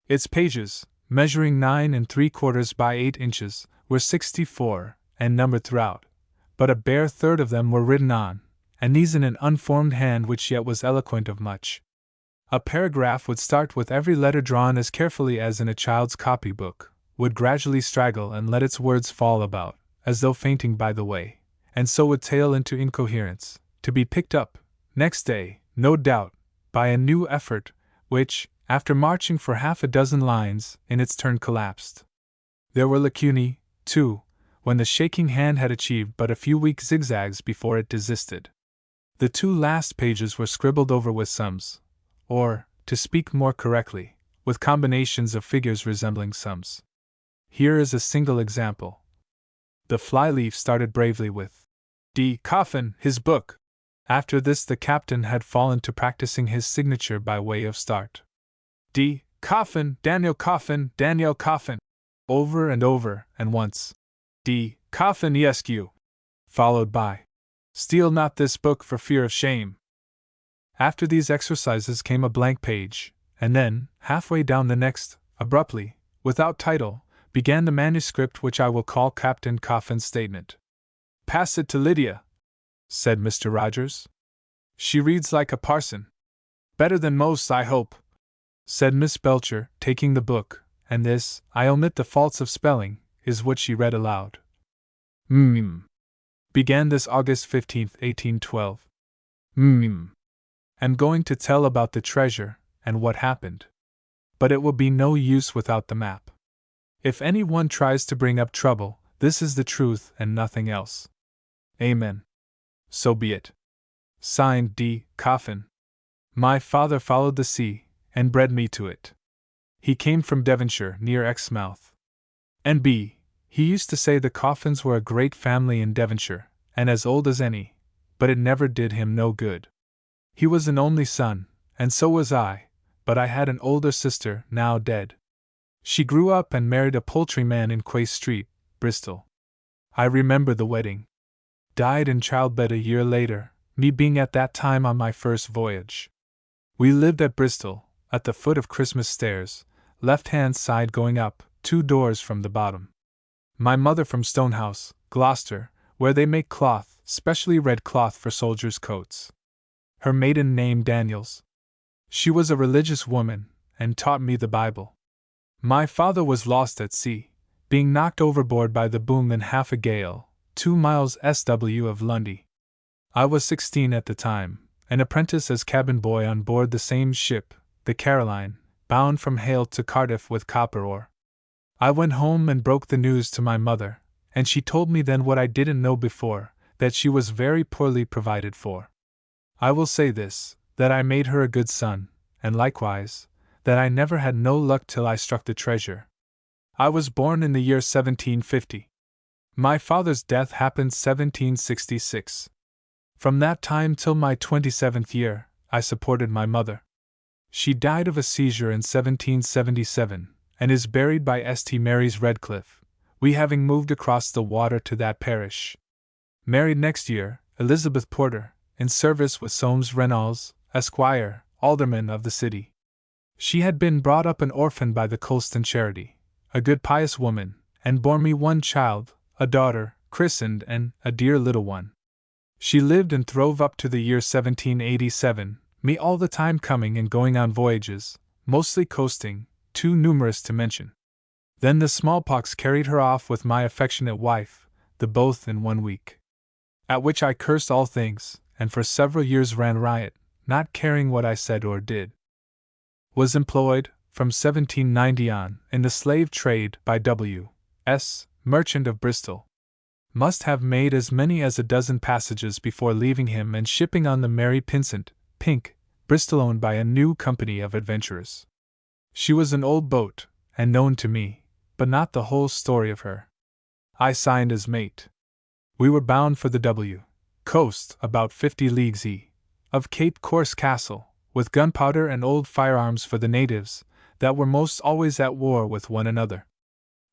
Its pages, measuring 9 3/4 by 8 inches, were 64, and numbered throughout, but a bare third of them were written on, and these in an unformed hand which yet was eloquent of much. A paragraph would start with every letter drawn as carefully as in a child's copybook, would gradually straggle and let its words fall about, as though fainting by the way, and so would tail into incoherence, to be picked up, next day, no doubt, by a new effort, which, after marching for half a dozen lines, in its turn collapsed. There were lacunae, too, when the shaking hand had achieved but a few weak zigzags before it desisted. The 2 last pages were scribbled over with sums, or, to speak more correctly, with combinations of figures resembling sums. Here is a single example. The flyleaf started bravely with D. Coffin, his book. After this the captain had fallen to practicing his signature by way of start. D. Coffin, Daniel Coffin, Daniel Coffin. Over and over, and once. D. Coffin Esq. Followed by Steal not this book for fear of shame. After these exercises came a blank page, and then, halfway down the next, abruptly, without title, began the manuscript which I will call Captain Coffin's statement. Pass it to Lydia, said Mr. Rogers. She reads like a parson. Better than most, I hope, said Miss Belcher, taking the book, and this, I omit the faults of spelling, is what she read aloud. Began this August 15th, 1812. I'm going to tell about the treasure, and what happened. But it will be no use without the map. If anyone tries to bring up trouble, this is the truth and nothing else. Amen. So be it. Signed D. Coffin. My father followed the sea, and bred me to it. He came from Devonshire, near Exmouth. N.B. He used to say the Coffins were a great family in Devonshire, and as old as any, but it never did him no good. He was an only son, and so was I, but I had an older sister, now dead. She grew up and married a poultryman in Quay Street, Bristol. I remember the wedding. Died in childbed a year later, me being at that time on my first voyage. We lived at Bristol, at the foot of Christmas Stairs, left-hand side going up, 2 doors from the bottom. My mother from Stonehouse, Gloucester, where they make cloth, specially red cloth for soldiers' coats. Her maiden name Daniels. She was a religious woman, and taught me the Bible. My father was lost at sea, being knocked overboard by the boom in half a gale, 2 miles SW of Lundy. I was 16 at the time, an apprentice as cabin boy on board the same ship, the Caroline, bound from Hale to Cardiff with copper ore. I went home and broke the news to my mother, and she told me then what I didn't know before, that she was very poorly provided for. I will say this, that I made her a good son, and likewise, that I never had no luck till I struck the treasure. I was born in the year 1750. My father's death happened 1766. From that time till my 27th year, I supported my mother. She died of a seizure in 1777, and is buried by St. Mary's Redcliffe, we having moved across the water to that parish. Married next year, Elizabeth Porter, in service with Soames Reynolds, Esquire, alderman of the city. She had been brought up an orphan by the Colston Charity, a good pious woman, and bore me one child, a daughter, christened and a dear little one. She lived and throve up to the year 1787, me all the time coming and going on voyages, mostly coasting, too numerous to mention. Then the smallpox carried her off with my affectionate wife, the both in 1 week. At which I cursed all things, and for several years ran riot, not caring what I said or did. Was employed, from 1790 on, in the slave trade by W. S., merchant of Bristol. Must have made as many as a dozen passages before leaving him and shipping on the Mary Pynsent, Pink, Bristol, owned by a new company of adventurers. She was an old boat, and known to me, but not the whole story of her. I signed as mate. We were bound for the W. coast, about 50 leagues e. of Cape Corse Castle, with gunpowder and old firearms for the natives, that were most always at war with one another.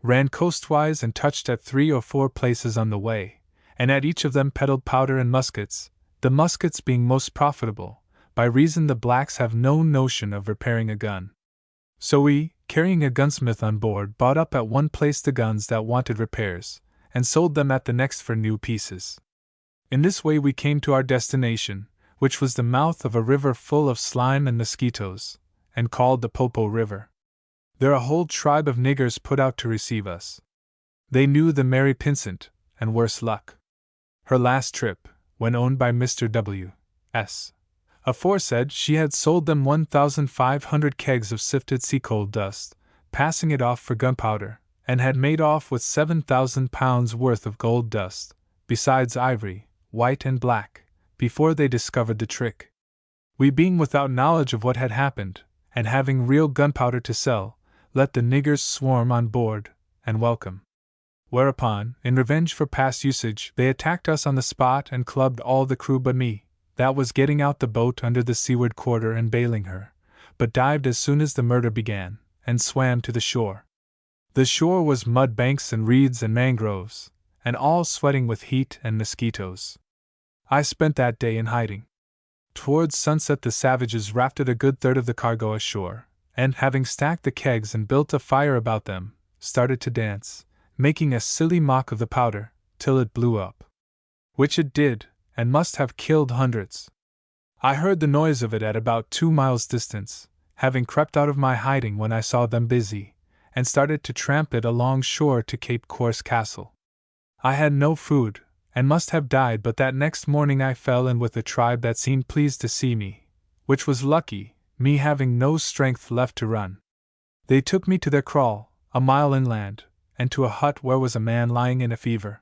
Ran coastwise and touched at 3 or 4 places on the way, and at each of them peddled powder and muskets, the muskets being most profitable, by reason the blacks have no notion of repairing a gun. So we, carrying a gunsmith on board, bought up at one place the guns that wanted repairs, and sold them at the next for new pieces. In this way we came to our destination, which was the mouth of a river full of slime and mosquitoes, and called the Popo River. There a whole tribe of niggers put out to receive us. They knew the Mary Pynsent, and worse luck. Her last trip, when owned by Mr. W. S. aforesaid, she had sold them 1,500 kegs of sifted sea coal dust, passing it off for gunpowder, and had made off with 7,000 pounds worth of gold dust, besides ivory, white and black, before they discovered the trick. We being without knowledge of what had happened, and having real gunpowder to sell, let the niggers swarm on board, and welcome. Whereupon, in revenge for past usage, they attacked us on the spot and clubbed all the crew but me, that was getting out the boat under the seaward quarter and bailing her, but dived as soon as the murder began, and swam to the shore. The shore was mud banks and reeds and mangroves, and all sweating with heat and mosquitoes. I spent that day in hiding. Towards sunset the savages rafted a good third of the cargo ashore, and having stacked the kegs and built a fire about them, started to dance, making a silly mock of the powder, till it blew up. Which it did, and must have killed hundreds. I heard the noise of it at about 2 miles distance, having crept out of my hiding when I saw them busy, and started to tramp it along shore to Cape Corse Castle. I had no food, and must have died but that next morning I fell in with a tribe that seemed pleased to see me, which was lucky, me having no strength left to run. They took me to their kraal, a mile inland, and to a hut where was a man lying in a fever.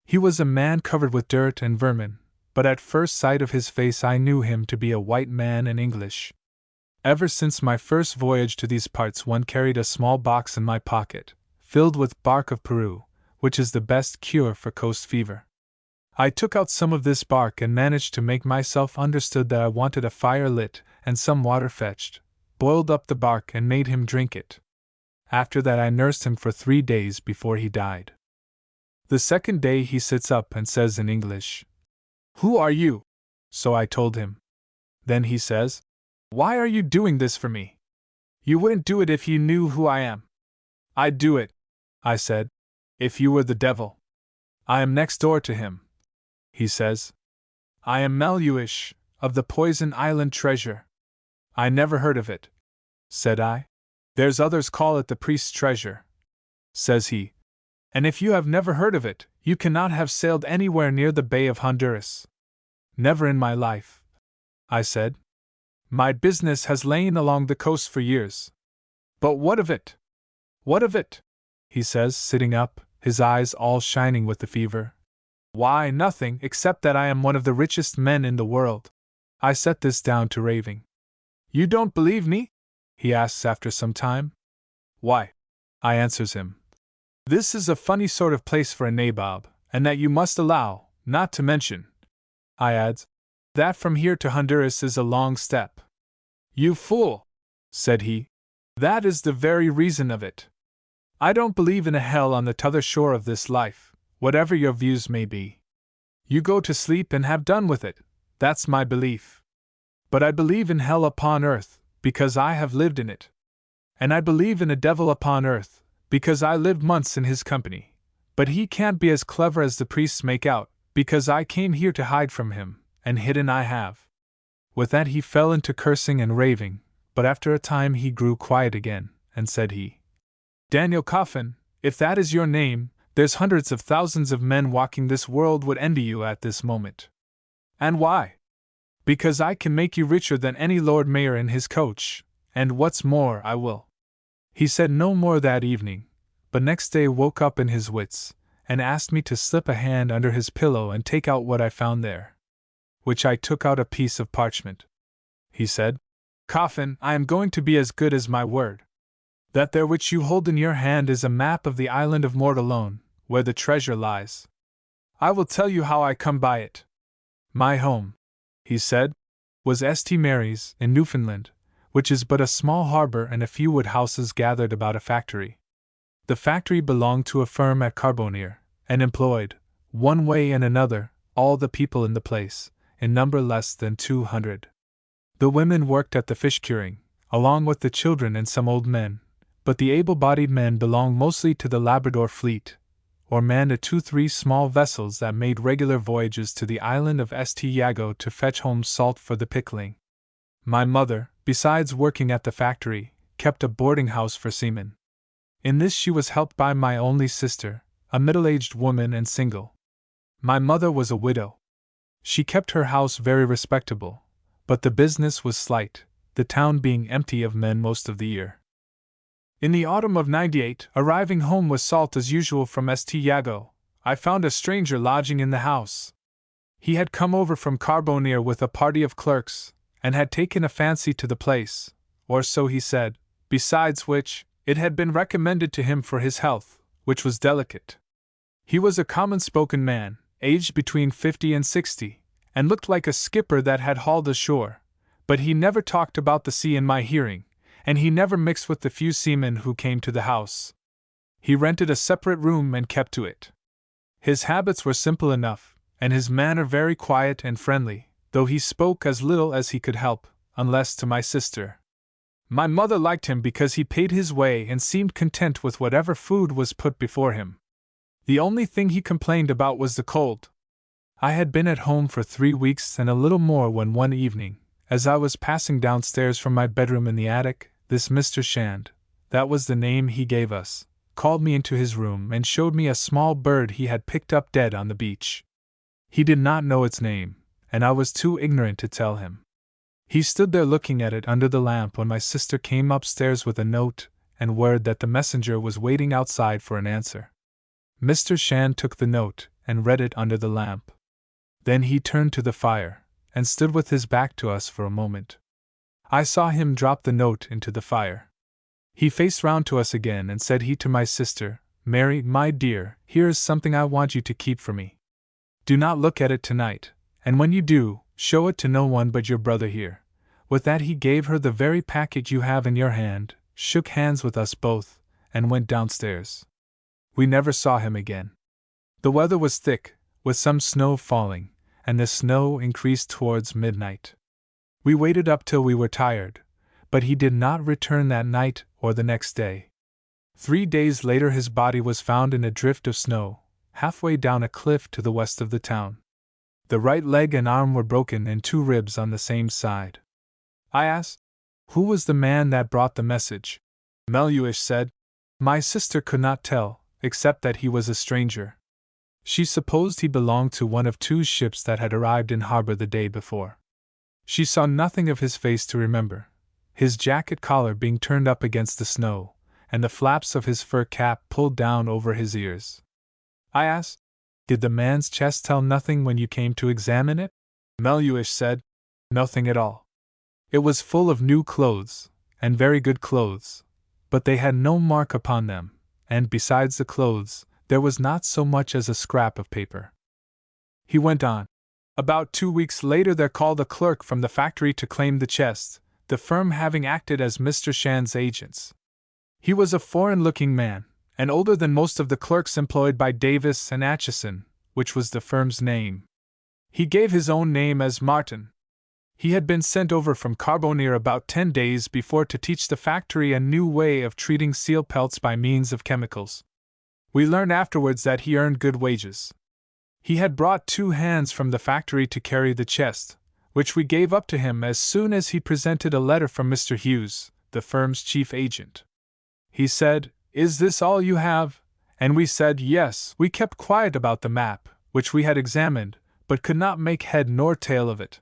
He was a man covered with dirt and vermin, but at first sight of his face I knew him to be a white man and English. Ever since my first voyage to these parts one carried a small box in my pocket, filled with bark of Peru, which is the best cure for coast fever. I took out some of this bark and managed to make myself understood that I wanted a fire lit and some water fetched, boiled up the bark and made him drink it. After that I nursed him for 3 days before he died. The second day he sits up and says in English, "Who are you?" So I told him. Then he says, "Why are you doing this for me? You wouldn't do it if you knew who I am." "I'd do it," I said, "if you were the devil." "I am next door to him," he says. "I am Maluish, of the Poison Island treasure." "I never heard of it," said I. "There's others call it the priest's treasure," says he. "And if you have never heard of it, you cannot have sailed anywhere near the Bay of Honduras." "Never in my life," I said. My business has lain along the coast for years. But what of it? What of it? He says, sitting up, his eyes all shining with the fever. Why, nothing, except that I am one of the richest men in the world. I set this down to raving. You don't believe me? He asks after some time. Why? I answers him. This is a funny sort of place for a nabob, and that you must allow, not to mention, I adds, that from here to Honduras is a long step. You fool, said he. That is the very reason of it. I don't believe in a hell on the t'other shore of this life, whatever your views may be. You go to sleep and have done with it, that's my belief. But I believe in hell upon earth, because I have lived in it. And I believe in a devil upon earth, because I lived months in his company. But he can't be as clever as the priests make out, because I came here to hide from him, and hidden I have. With that he fell into cursing and raving, but after a time he grew quiet again, and said he, Daniel Coffin, if that is your name, there's hundreds of thousands of men walking this world would envy you at this moment. And why? Because I can make you richer than any Lord Mayor in his coach, and what's more, I will. He said no more that evening, but next day woke up in his wits, and asked me to slip a hand under his pillow and take out what I found there. Which I took out a piece of parchment. He said, Coffin, I am going to be as good as my word. That there which you hold in your hand is a map of the island of Mortallone, where the treasure lies. I will tell you how I come by it. My home, he said, was St. Mary's, in Newfoundland, which is but a small harbor and a few wood houses gathered about a factory. The factory belonged to a firm at Carbonear, and employed, one way and another, all the people in the place, in number less than 200. The women worked at the fish curing, along with the children and some old men, but the able-bodied men belonged mostly to the Labrador fleet, or manned 2-3 small vessels that made regular voyages to the island of St. Iago to fetch home salt for the pickling. My mother, besides working at the factory, kept a boarding house for seamen. In this she was helped by my only sister, a middle-aged woman and single. My mother was a widow. She kept her house very respectable, but the business was slight, the town being empty of men most of the year. In the autumn of '98, arriving home with salt as usual from St. Iago, I found a stranger lodging in the house. He had come over from Carbonear with a party of clerks, and had taken a fancy to the place, or so he said, besides which, it had been recommended to him for his health, which was delicate. He was a common-spoken man, aged between 50 and 60, and looked like a skipper that had hauled ashore, but he never talked about the sea in my hearing, and he never mixed with the few seamen who came to the house. He rented a separate room and kept to it. His habits were simple enough, and his manner very quiet and friendly, though he spoke as little as he could help, unless to my sister. My mother liked him because he paid his way and seemed content with whatever food was put before him. The only thing he complained about was the cold. I had been at home for 3 weeks and a little more when one evening, as I was passing downstairs from my bedroom in the attic, this Mr. Shand, that was the name he gave us, called me into his room and showed me a small bird he had picked up dead on the beach. He did not know its name, and I was too ignorant to tell him. He stood there looking at it under the lamp when my sister came upstairs with a note and word that the messenger was waiting outside for an answer. Mr. Shand took the note and read it under the lamp. Then he turned to the fire and stood with his back to us for a moment. I saw him drop the note into the fire. He faced round to us again and said he to my sister, Mary, my dear, here is something I want you to keep for me. Do not look at it tonight, and when you do, show it to no one but your brother here. With that he gave her the very packet you have in your hand, shook hands with us both, and went downstairs. We never saw him again. The weather was thick, with some snow falling, and the snow increased towards midnight. We waited up till we were tired, but he did not return that night or the next day. 3 days later his body was found in a drift of snow, halfway down a cliff to the west of the town. The right leg and arm were broken and 2 ribs on the same side. I asked, who was the man that brought the message? Meluish said, my sister could not tell, except that he was a stranger. She supposed he belonged to one of 2 ships that had arrived in harbor the day before. She saw nothing of his face to remember, his jacket collar being turned up against the snow, and the flaps of his fur cap pulled down over his ears. I asked, "Did the man's chest tell nothing when you came to examine it?" Meluish said, "Nothing at all. It was full of new clothes, and very good clothes, but they had no mark upon them, and besides the clothes, there was not so much as a scrap of paper." He went on, "About 2 weeks later there called a clerk from the factory to claim the chest, the firm having acted as Mr. Shand's agents. He was a foreign-looking man, and older than most of the clerks employed by Davis and Atchison, which was the firm's name. He gave his own name as Martin. He had been sent over from Carbonear about 10 days before to teach the factory a new way of treating seal pelts by means of chemicals. We learned afterwards that he earned good wages. He had brought 2 hands from the factory to carry the chest, which we gave up to him as soon as he presented a letter from Mr. Hughes, the firm's chief agent. He said, 'Is this all you have?' And we said yes. We kept quiet about the map, which we had examined, but could not make head nor tail of it.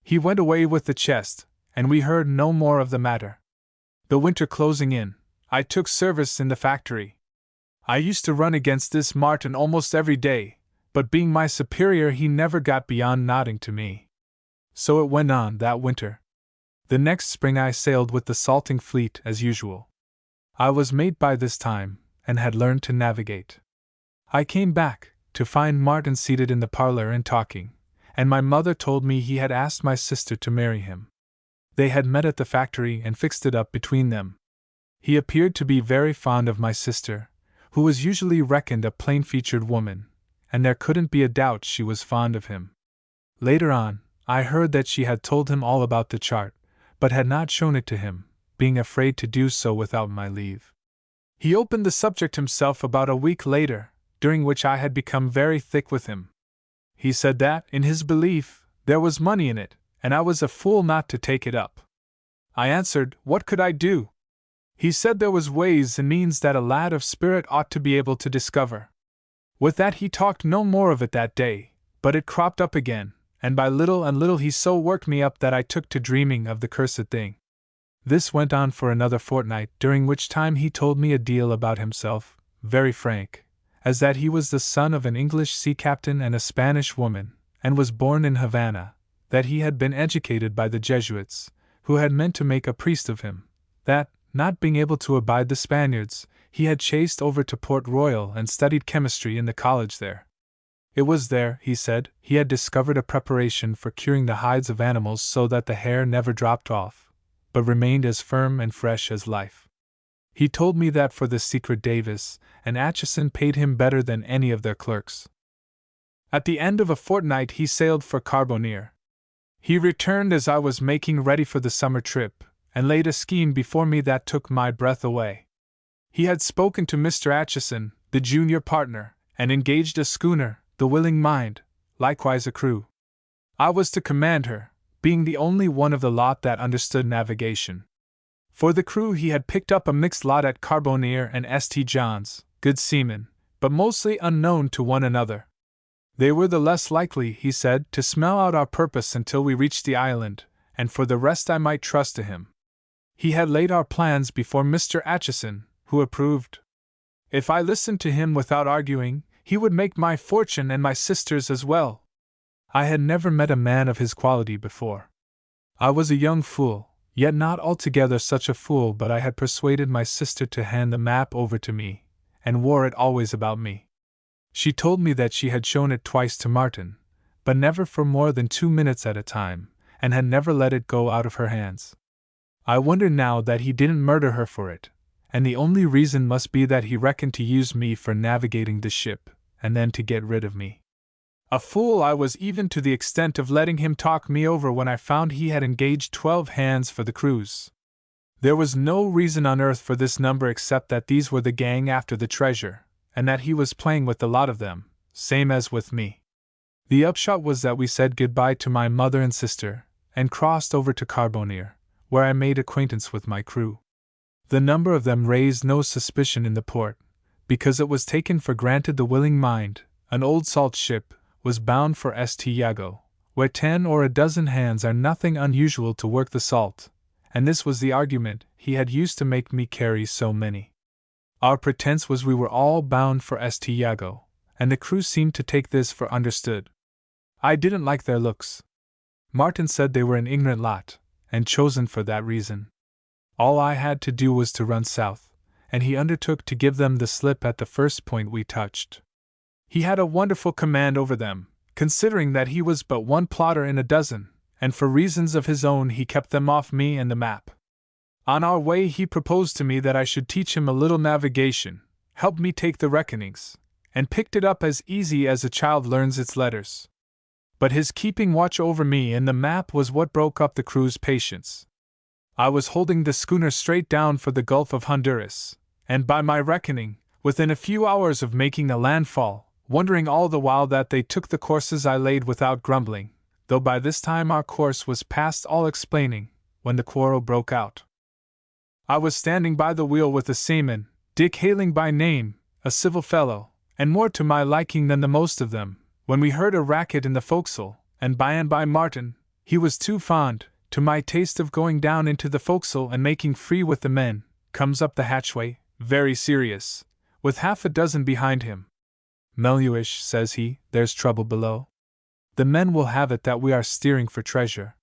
He went away with the chest, and we heard no more of the matter. The winter closing in, I took service in the factory. I used to run against this Martin almost every day, but being my superior he never got beyond nodding to me. So it went on that winter. The next spring I sailed with the salting fleet as usual. I was mate by this time, and had learned to navigate. I came back, to find Martin seated in the parlor and talking, and my mother told me he had asked my sister to marry him. They had met at the factory and fixed it up between them. He appeared to be very fond of my sister, who was usually reckoned a plain-featured woman, and there couldn't be a doubt she was fond of him. Later on, I heard that she had told him all about the chart, but had not shown it to him, being afraid to do so without my leave. He opened the subject himself about a week later, during which I had become very thick with him. He said that, in his belief, there was money in it, and I was a fool not to take it up. I answered, what could I do? He said there was ways and means that a lad of spirit ought to be able to discover. With that he talked no more of it that day, but it cropped up again, and by little and little he so worked me up that I took to dreaming of the cursed thing. This went on for another fortnight, during which time he told me a deal about himself, very frank, as that he was the son of an English sea captain and a Spanish woman, and was born in Havana, that he had been educated by the Jesuits, who had meant to make a priest of him, that, not being able to abide the Spaniards, he had chased over to Port Royal and studied chemistry in the college there. It was there, he said, he had discovered a preparation for curing the hides of animals so that the hair never dropped off, but remained as firm and fresh as life. He told me that for this secret Davis and Atchison paid him better than any of their clerks. At the end of a fortnight he sailed for Carbonear. He returned as I was making ready for the summer trip, and laid a scheme before me that took my breath away. He had spoken to Mr. Atchison, the junior partner, and engaged a schooner, the Willing Mind, likewise a crew. I was to command her, being the only one of the lot that understood navigation. For the crew he had picked up a mixed lot at Carbonear and St. John's, good seamen, but mostly unknown to one another. They were the less likely, he said, to smell out our purpose until we reached the island, and for the rest I might trust to him. He had laid our plans before Mr. Atchison, who approved. If I listened to him without arguing, he would make my fortune and my sister's as well. I had never met a man of his quality before. I was a young fool, yet not altogether such a fool, but I had persuaded my sister to hand the map over to me, and wore it always about me. She told me that she had shown it twice to Martin, but never for more than 2 minutes at a time, and had never let it go out of her hands. I wonder now that he didn't murder her for it, and the only reason must be that he reckoned to use me for navigating the ship, and then to get rid of me. A fool I was even to the extent of letting him talk me over when I found he had engaged 12 hands for the cruise. There was no reason on earth for this number except that these were the gang after the treasure, and that he was playing with the lot of them, same as with me. The upshot was that we said goodbye to my mother and sister, and crossed over to Carbonear, where I made acquaintance with my crew. The number of them raised no suspicion in the port, because it was taken for granted the Willing Mind, an old salt ship, was bound for St. Jago, where 10 or a dozen hands are nothing unusual to work the salt, and this was the argument he had used to make me carry so many. Our pretense was we were all bound for St. Iago, and the crew seemed to take this for understood. I didn't like their looks. Martin said they were an ignorant lot, and chosen for that reason. All I had to do was to run south, and he undertook to give them the slip at the first point we touched. He had a wonderful command over them, considering that he was but one plotter in a dozen, and for reasons of his own he kept them off me and the map. On our way he proposed to me that I should teach him a little navigation, help me take the reckonings, and picked it up as easy as a child learns its letters. But his keeping watch over me and the map was what broke up the crew's patience. I was holding the schooner straight down for the Gulf of Honduras, and by my reckoning, within a few hours of making a landfall, wondering all the while that they took the courses I laid without grumbling, though by this time our course was past all explaining, when the quarrel broke out. I was standing by the wheel with a seaman, Dick Hayling by name, a civil fellow, and more to my liking than the most of them, when we heard a racket in the forecastle, and by Martin, he was too fond, to my taste, of going down into the forecastle and making free with the men, comes up the hatchway, very serious, with half a dozen behind him. "Meluish," says he, "there's trouble below. The men will have it that we are steering for treasure.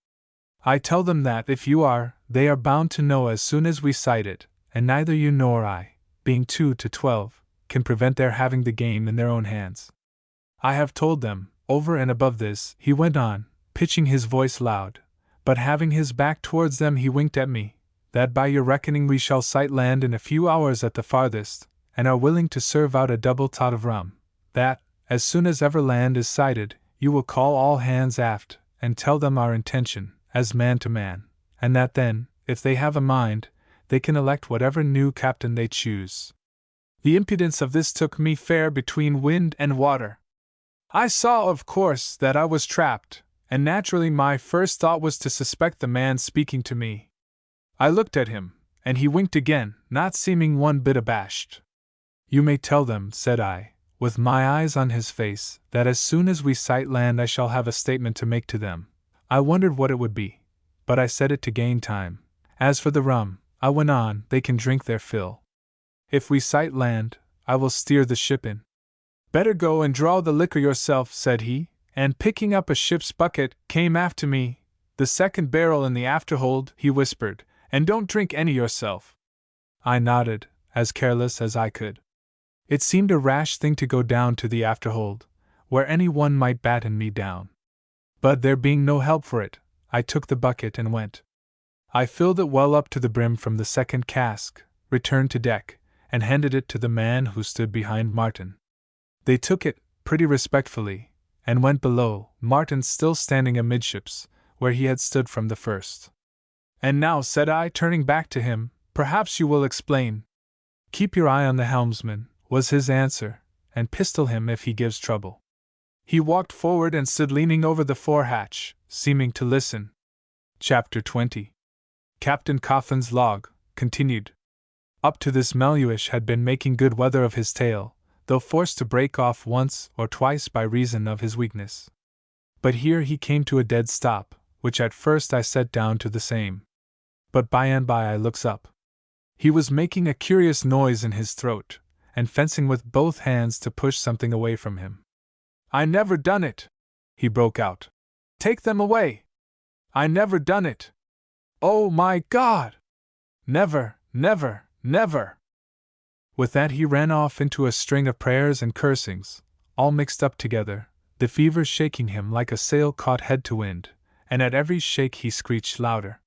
I tell them that if you are, they are bound to know as soon as we sight it, and neither you nor I, being 2 to 12, can prevent their having the game in their own hands. I have told them, over and above this," he went on, pitching his voice loud, but having his back towards them he winked at me, "that by your reckoning we shall sight land in a few hours at the farthest, and are willing to serve out a double tot of rum, that, as soon as ever land is sighted, you will call all hands aft, and tell them our intention, as man to man, and that then, if they have a mind, they can elect whatever new captain they choose." The impudence of this took me fair between wind and water. I saw, of course, that I was trapped, and naturally my first thought was to suspect the man speaking to me. I looked at him, and he winked again, not seeming one bit abashed. "You may tell them," said I, with my eyes on his face, "that as soon as we sight land I shall have a statement to make to them." I wondered what it would be, but I said it to gain time. "As for the rum," I went on, "they can drink their fill. If we sight land, I will steer the ship in." "Better go and draw the liquor yourself," said he, and picking up a ship's bucket, came aft to me. "The second barrel in the afterhold," he whispered, "and don't drink any yourself." I nodded, as careless as I could. It seemed a rash thing to go down to the afterhold, where any one might batten me down. But there being no help for it, I took the bucket and went. I filled it well up to the brim from the second cask, returned to deck, and handed it to the man who stood behind Martin. They took it, pretty respectfully, and went below, Martin still standing amidships, where he had stood from the first. "And now," said I, turning back to him, "perhaps you will explain." "Keep your eye on the helmsman," was his answer, "and pistol him if he gives trouble." He walked forward and stood leaning over the fore-hatch, seeming to listen. Chapter 20. Captain Coffin's log, continued. Up to this Meluish had been making good weather of his tale, though forced to break off once or twice by reason of his weakness. But here he came to a dead stop, which at first I set down to the same. But by and by I looks up. He was making a curious noise in his throat, and fencing with both hands to push something away from him. "I never done it!" he broke out. "Take them away! I never done it! Oh my God! Never, never, never!" With that he ran off into a string of prayers and cursings, all mixed up together, the fever shaking him like a sail caught head to wind, and at every shake he screeched louder.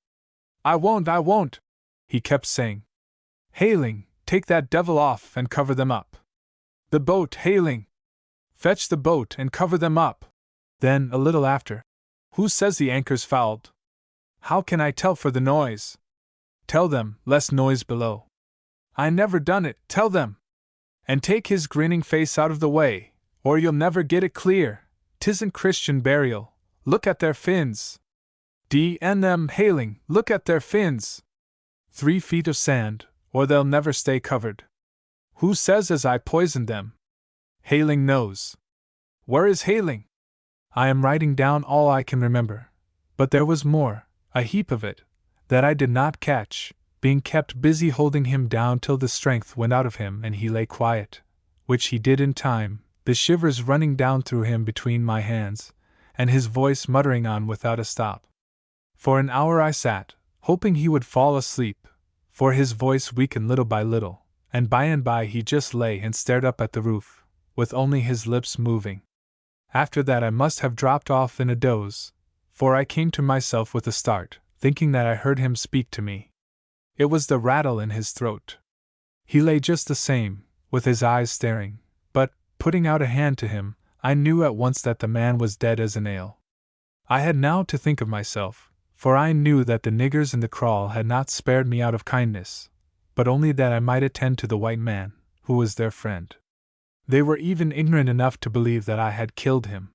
I won't, he kept saying. "Hayling, take that devil off and cover them up. The boat, Hayling! Fetch the boat and cover them up." Then, a little after, "Who says the anchor's fouled? How can I tell for the noise? Tell them, less noise below. I never done it, tell them. And take his grinning face out of the way, or you'll never get it clear. 'Tisn't Christian burial. Look at their fins. D.N.M. Hayling, look at their fins. 3 feet of sand, or they'll never stay covered. Who says as I poisoned them? Hayling knows. Where is Hayling? I am writing down all I can remember. But there was more, a heap of it, that I did not catch, being kept busy holding him down till the strength went out of him and he lay quiet, which he did in time, the shivers running down through him between my hands, and his voice muttering on without a stop. For an hour I sat, hoping he would fall asleep, for his voice weakened little and by he just lay and stared up at the roof, with only his lips moving. After that I must have dropped off in a doze, for I came to myself with a start, thinking that I heard him speak to me. It was the rattle in his throat. He lay just the same, with his eyes staring, but, putting out a hand to him, I knew at once that the man was dead as a nail. I had now to think of myself, for I knew that the niggers in the kraal had not spared me out of kindness, but only that I might attend to the white man, who was their friend. They were even ignorant enough to believe that I had killed him.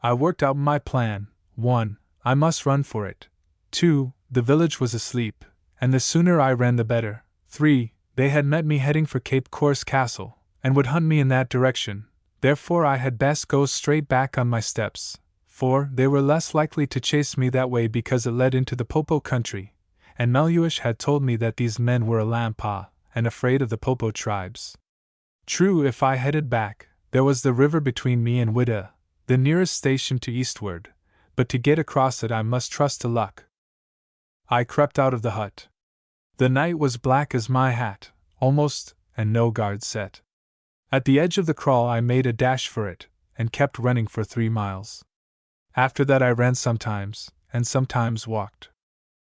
I worked out my plan. 1. I must run for it. 2. The village was asleep, and the sooner I ran the better. 3. They had met me heading for Cape Corse Castle, and would hunt me in that direction, therefore I had best go straight back on my steps. 4. They were less likely to chase me that way because it led into the Popo country, and Meluish had told me that these men were Alampa, and afraid of the Popo tribes. True, if I headed back, there was the river between me and Wida, the nearest station to eastward, but to get across it I must trust to luck. I crept out of the hut. The night was black as my hat, almost, and no guard set. At the edge of the kraal I made a dash for it, and kept running for 3 miles. After that I ran sometimes, and sometimes walked.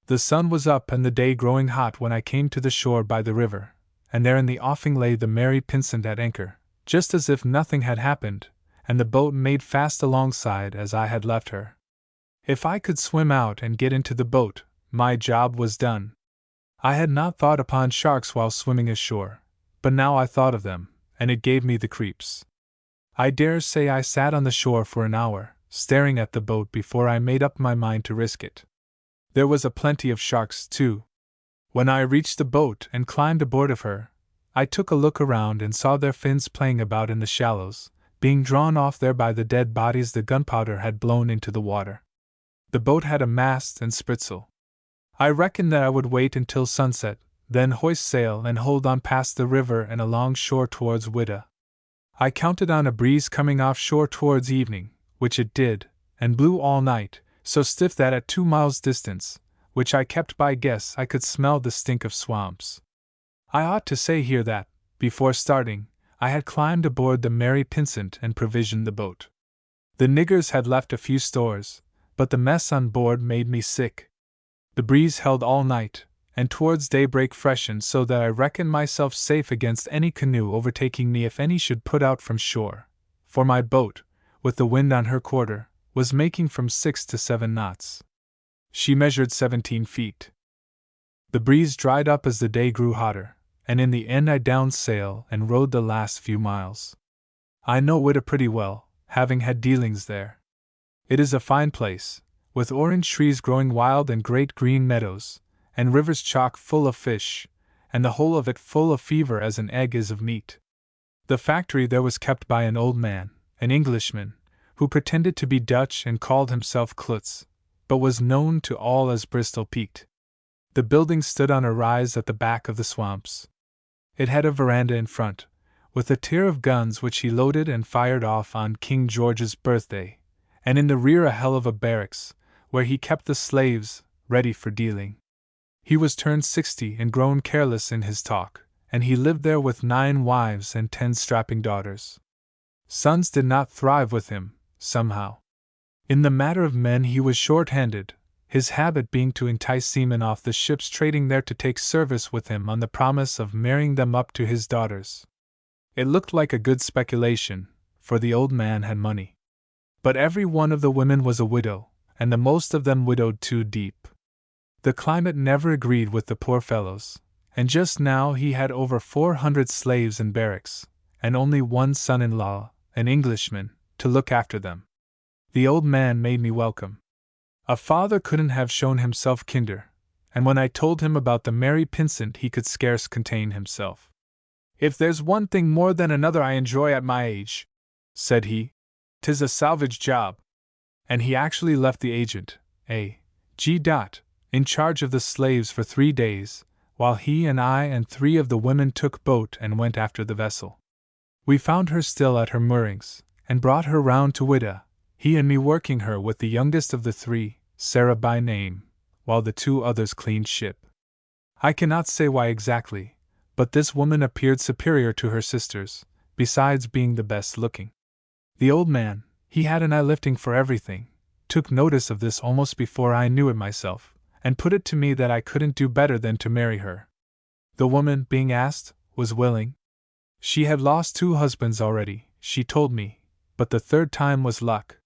The sun was up and the day growing hot when I came to the shore by the river, and there in the offing lay the Mary Pynsent at anchor, just as if nothing had happened, and the boat made fast alongside as I had left her. If I could swim out and get into the boat, my job was done. I had not thought upon sharks while swimming ashore, but now I thought of them, and it gave me the creeps. I dare say I sat on the shore for an hour, staring at the boat before I made up my mind to risk it. There was a plenty of sharks, too. When I reached the boat and climbed aboard of her, I took a look around and saw their fins playing about in the shallows, being drawn off there by the dead bodies the gunpowder had blown into the water. The boat had a mast and spritsail. I reckoned that I would wait until sunset, then hoist sail and hold on past the river and along shore towards Wida. I counted on a breeze coming off shore towards evening, which it did, and blew all night, so stiff that at 2 miles distance, which I kept by guess, I could smell the stink of swamps. I ought to say here that, before starting, I had climbed aboard the Mary Pynsent and provisioned the boat. The niggers had left a few stores, but the mess on board made me sick. The breeze held all night, and towards daybreak freshened so that I reckoned myself safe against any canoe overtaking me if any should put out from shore, for my boat, with the wind on her quarter, was making from 6 to 7 knots. She measured 17 feet. The breeze dried up as the day grew hotter, and in the end I downed sail and rowed the last few miles. I know Wida pretty well, having had dealings there. It is a fine place, with orange trees growing wild and great green meadows, and rivers chock full of fish, and the whole of it full of fever as an egg is of meat. The factory there was kept by an old man, an Englishman, who pretended to be Dutch and called himself Klutz, but was known to all as Bristol Peaked. The building stood on a rise at the back of the swamps. It had a veranda in front, with a tier of guns which he loaded and fired off on King George's birthday, and in the rear a hell of a barracks, where he kept the slaves, ready for dealing. He was turned 60 and grown careless in his talk, and he lived there with 9 wives and 10 strapping daughters. Sons did not thrive with him, somehow. In the matter of men he was short-handed, his habit being to entice seamen off the ships trading there to take service with him on the promise of marrying them up to his daughters. It looked like a good speculation, for the old man had money. But every one of the women was a widow, and the most of them widowed too deep. The climate never agreed with the poor fellows, and just now he had over 400 slaves in barracks, and only one son-in-law, an Englishman, to look after them. The old man made me welcome. A father couldn't have shown himself kinder, and when I told him about the Mary Pynsent he could scarce contain himself. "If there's one thing more than another I enjoy at my age," said he, "'tis a salvage job. and he actually left the agent, A.G. in charge of the slaves for 3 days, while he and I and 3 of the women took boat and went after the vessel. We found her still at her moorings, and brought her round to Whydah, he and me working her with the youngest of the 3, Sarah by name, while the 2 others cleaned ship. I cannot say why exactly, but this woman appeared superior to her sisters, besides being the best looking. The old man, he had an eye lifting for everything, took notice of this almost before I knew it myself, and put it to me that I couldn't do better than to marry her. The woman, being asked, was willing. She had lost 2 husbands already, she told me, but the 3rd time was luck.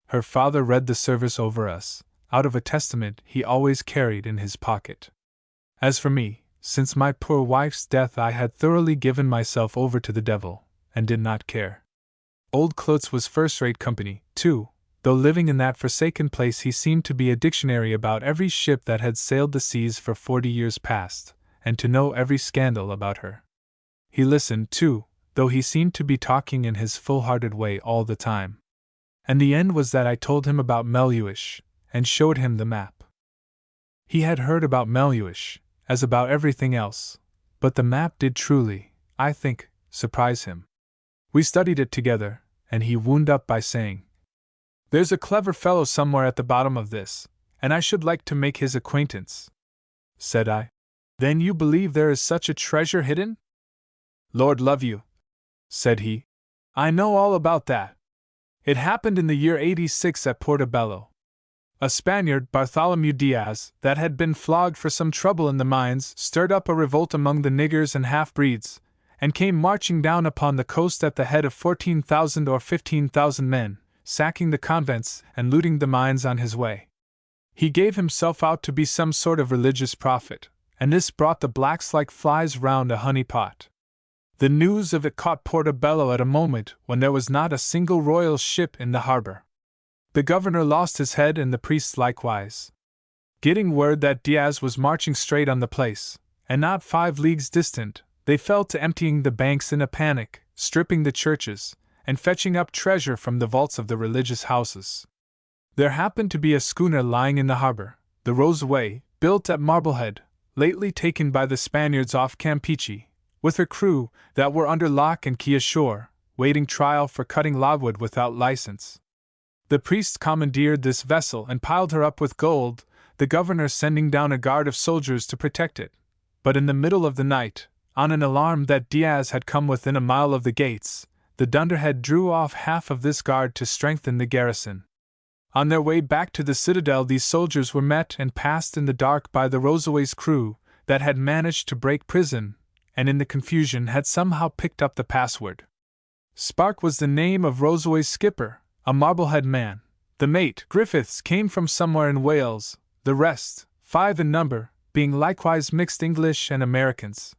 Her father read the service over us, out of a testament he always carried in his pocket. As for me, since my poor wife's death I had thoroughly given myself over to the devil, and did not care. Old Klotz was first-rate company, too, though living in that forsaken place he seemed to be a dictionary about every ship that had sailed the seas for 40 years past, and to know every scandal about her. He listened, too, though he seemed to be talking in his full-hearted way all the time. And the end was that I told him about Meluish, and showed him the map. He had heard about Meluish, as about everything else, but the map did truly, I think, surprise him. We studied it together, and he wound up by saying, "There's a clever fellow somewhere at the bottom of this, and I should like to make his acquaintance." Said I, "Then you believe there is such a treasure hidden?" "Lord love you," said he, "I know all about that. It happened in the year 86 at Portobello. A Spaniard, Bartholomew Diaz, that had been flogged for some trouble in the mines, stirred up a revolt among the niggers and half-breeds, and came marching down upon the coast at the head of 14,000 or 15,000 men, sacking the convents and looting the mines on his way. He gave himself out to be some sort of religious prophet, and this brought the blacks like flies round a honey pot. The news of it caught Portobello at a moment when there was not a single royal ship in the harbor. The governor lost his head and the priests likewise. Getting word that Diaz was marching straight on the place, and not 5 leagues distant, they fell to emptying the banks in a panic, stripping the churches, and fetching up treasure from the vaults of the religious houses. There happened to be a schooner lying in the harbor, the Rosaway, built at Marblehead, lately taken by the Spaniards off Campeche, with her crew, that were under lock and key ashore, waiting trial for cutting logwood without license. The priests commandeered this vessel and piled her up with gold, the governor sending down a guard of soldiers to protect it. But in the middle of the night, on an alarm that Diaz had come within a mile of the gates, the dunderhead drew off half of this guard to strengthen the garrison. On their way back to the citadel, these soldiers were met and passed in the dark by the Rosaway's crew, that had managed to break prison, and in the confusion had somehow picked up the password. Spark was the name of Rosaway's skipper, a Marblehead man. The mate, Griffiths, came from somewhere in Wales, the rest, 5 in number, being likewise mixed English and Americans.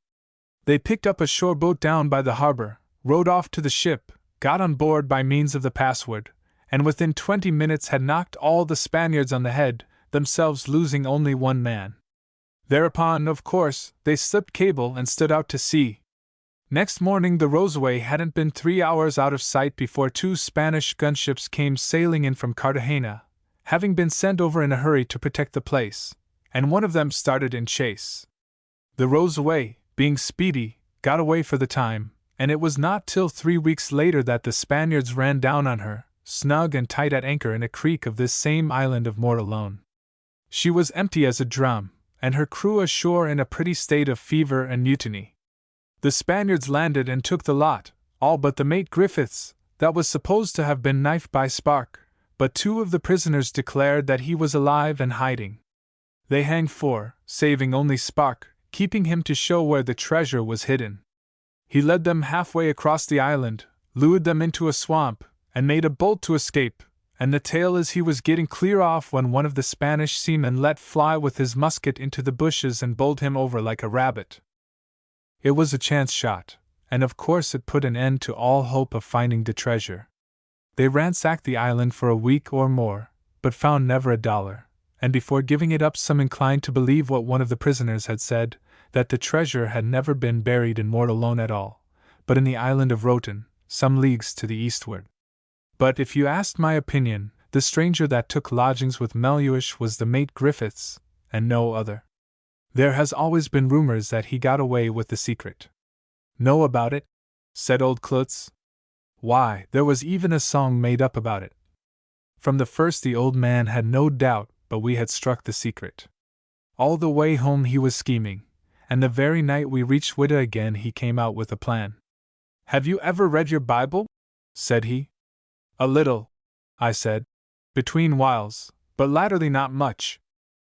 They picked up a shore boat down by the harbor, rowed off to the ship, got on board by means of the password, and within 20 minutes had knocked all the Spaniards on the head, themselves losing only 1 man. Thereupon, of course, they slipped cable and stood out to sea. Next morning the Rosaway hadn't been 3 hours out of sight before 2 Spanish gunships came sailing in from Cartagena, having been sent over in a hurry to protect the place, and one of them started in chase. The Rosaway, being speedy, got away for the time, and it was not till 3 weeks later that the Spaniards ran down on her, snug and tight at anchor in a creek of this same island of Mortallone. She was empty as a drum, and her crew ashore in a pretty state of fever and mutiny. The Spaniards landed and took the lot, all but the mate Griffiths, that was supposed to have been knifed by Spark, but 2 of the prisoners declared that he was alive and hiding. They hanged 4, saving only Spark, keeping him to show where the treasure was hidden. He led them halfway across the island, lured them into a swamp, and made a bolt to escape, and the tale is he was getting clear off when one of the Spanish seamen let fly with his musket into the bushes and bowled him over like a rabbit. It was a chance shot, and of course it put an end to all hope of finding the treasure. They ransacked the island for a week or more, but found never a dollar, and before giving it up some inclined to believe what one of the prisoners had said, that the treasure had never been buried in Mortallone at all, but in the island of Roten, some leagues to the eastward. But if you asked my opinion, The stranger that took lodgings with Melhuish was the mate Griffiths, and no other. There has always been rumors that he got away with the secret. Know about it? Said old Klutz. Why, there was even a song made up about it. From the first the old man had no doubt but we had struck the secret. All the way home he was scheming, and the very night we reached Witta again he came out with a plan. Have you ever read your Bible? Said he. A little, I said, between whiles, but latterly not much.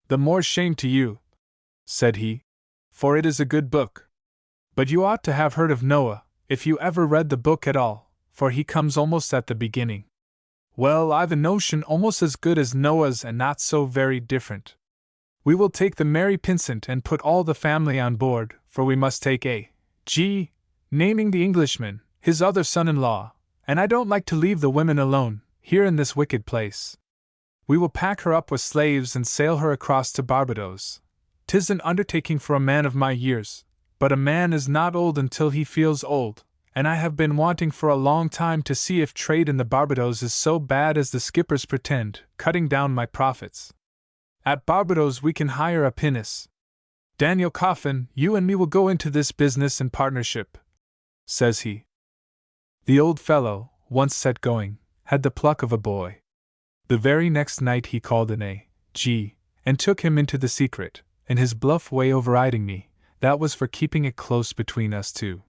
The more shame to you, said he, for it is a good book. But you ought to have heard of Noah, if you ever read the book at all, for he comes almost at the beginning. Well, I've a notion almost as good as Noah's and not so very different. We will take the Mary Pynsent and put all the family on board, for we must take A.G., naming the Englishman, his other son-in-law, and I don't like to leave the women alone, here in this wicked place. We will pack her up with slaves and sail her across to Barbados. 'Tis an undertaking for a man of my years, but a man is not old until he feels old, and I have been wanting for a long time to see if trade in the Barbados is so bad as the skippers pretend, cutting down my profits. At Barbados we can hire a pinnace. Daniel Coffin, you and me will go into this business in partnership, says he. The old fellow, once set going, had the pluck of a boy. The very next night he called in A.G. and took him into the secret, in his bluff way overriding me. That was for keeping it close between us two.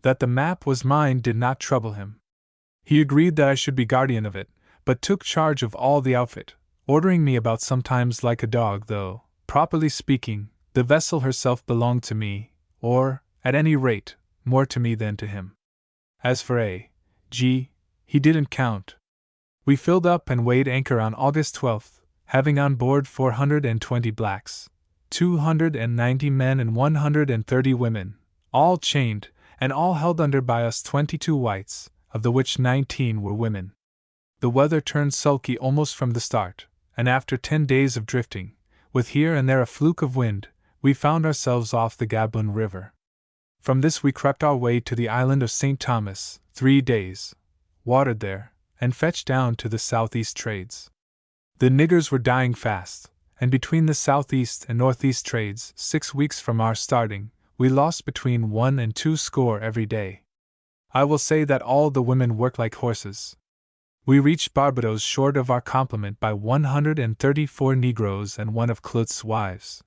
That the map was mine did not trouble him. He agreed that I should be guardian of it, but took charge of all the outfit, ordering me about sometimes like a dog, though, properly speaking, the vessel herself belonged to me, or, at any rate, more to me than to him. As for A.G., he didn't count. We filled up and weighed anchor on August 12th, having on board 420 blacks, 290 men and 130 women, all chained, and all held under by us 22 whites, of the which 19 were women. The weather turned sulky almost from the start, and after 10 days of drifting, with here and there a fluke of wind, we found ourselves off the Gaboon River. From this we crept our way to the island of St. Thomas, 3 days, watered there, and fetched down to the southeast trades. The niggers were dying fast, and between the southeast and northeast trades, 6 weeks from our starting, we lost between 1 and 2 score every day. I will say that all the women worked like horses. We reached Barbados short of our complement by 134 negroes and one of Klutz's wives.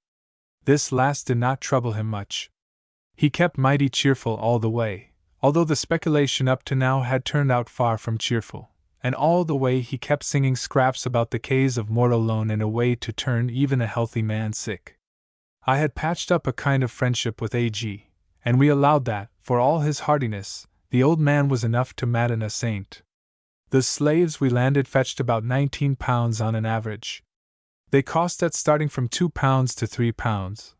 This last did not trouble him much. He kept mighty cheerful all the way, although the speculation up to now had turned out far from cheerful, and all the way he kept singing scraps about the cays of Mortallone in a way to turn even a healthy man sick. I had patched up a kind of friendship with A.G., and we allowed that, for all his heartiness, the old man was enough to madden a saint. The slaves we landed fetched about £19 on an average. They cost at starting from £2 to £3,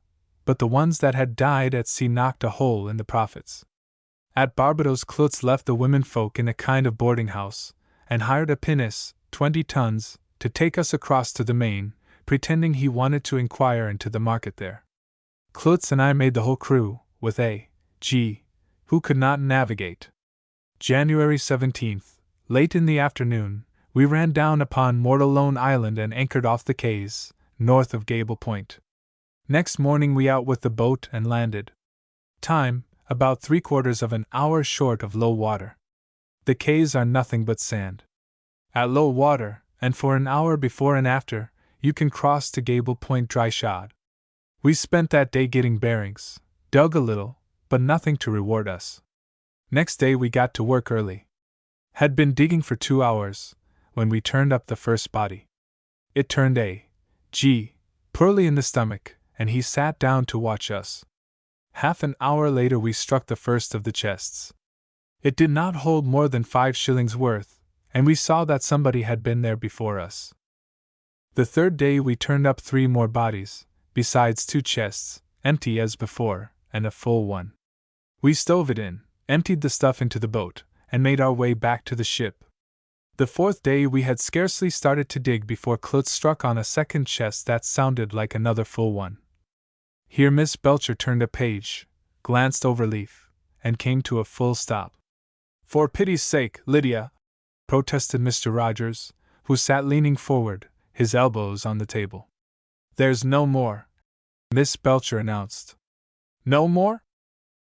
but the ones that had died at sea knocked a hole in the profits. At Barbados Klutz left the women folk in a kind of boarding house, and hired a pinnace, 20 tons, to take us across to the Main, pretending he wanted to inquire into the market there. Klutz and I made the whole crew, with A.G., who could not navigate. January 17th, late in the afternoon, we ran down upon Mortallone Island and anchored off the quays, north of Gable Point. Next morning we out with the boat and landed. Time, about 3/4 of an hour short of low water. The quays are nothing but sand. At low water, and for an hour before and after, you can cross to Gable Point dry shod. We spent that day getting bearings, dug a little, but nothing to reward us. Next day we got to work early. Had been digging for 2 hours, when we turned up the first body. It turned A.G. poorly in the stomach, and he sat down to watch us. Half an hour later we struck the first of the chests. It did not hold more than 5 shillings worth, and we saw that somebody had been there before us. The third day we turned up 3 more bodies, besides 2 chests, empty as before, and a full one. We stove it in, emptied the stuff into the boat, and made our way back to the ship. The fourth day we had scarcely started to dig before Klutz struck on a second chest that sounded like another full one. Here Miss Belcher turned a page, glanced over leaf, and came to a full stop. "For pity's sake, Lydia," protested Mr. Rogers, who sat leaning forward, his elbows on the table. "There's no more," Miss Belcher announced. "No more?"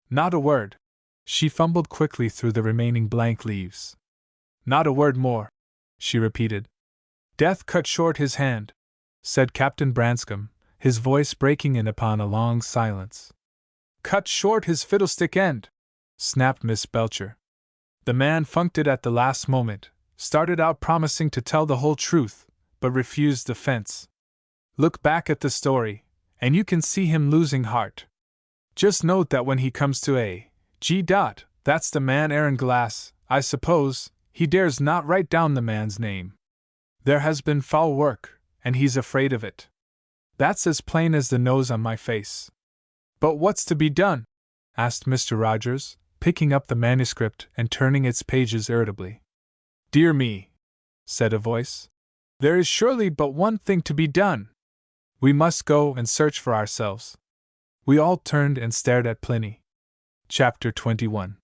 "Not a word." She fumbled quickly through the remaining blank leaves. "Not a word more," she repeated. "Death cut short his hand," said Captain Branscome, his voice breaking in upon a long silence. "Cut short his fiddlestick end," snapped Miss Belcher. "The man funked it at the last moment, started out promising to tell the whole truth, but refused defense. Look back at the story, and you can see him losing heart. Just note that when he comes to A.G. That's the man Aaron Glass, I suppose, he dares not write down the man's name. There has been foul work, and he's afraid of it. That's as plain as the nose on my face." "But what's to be done?" asked Mr. Rogers, picking up the manuscript and turning its pages irritably. "Dear me," said a voice. "There is surely but one thing to be done. We must go and search for ourselves." We all turned and stared at Pliny. Chapter 21.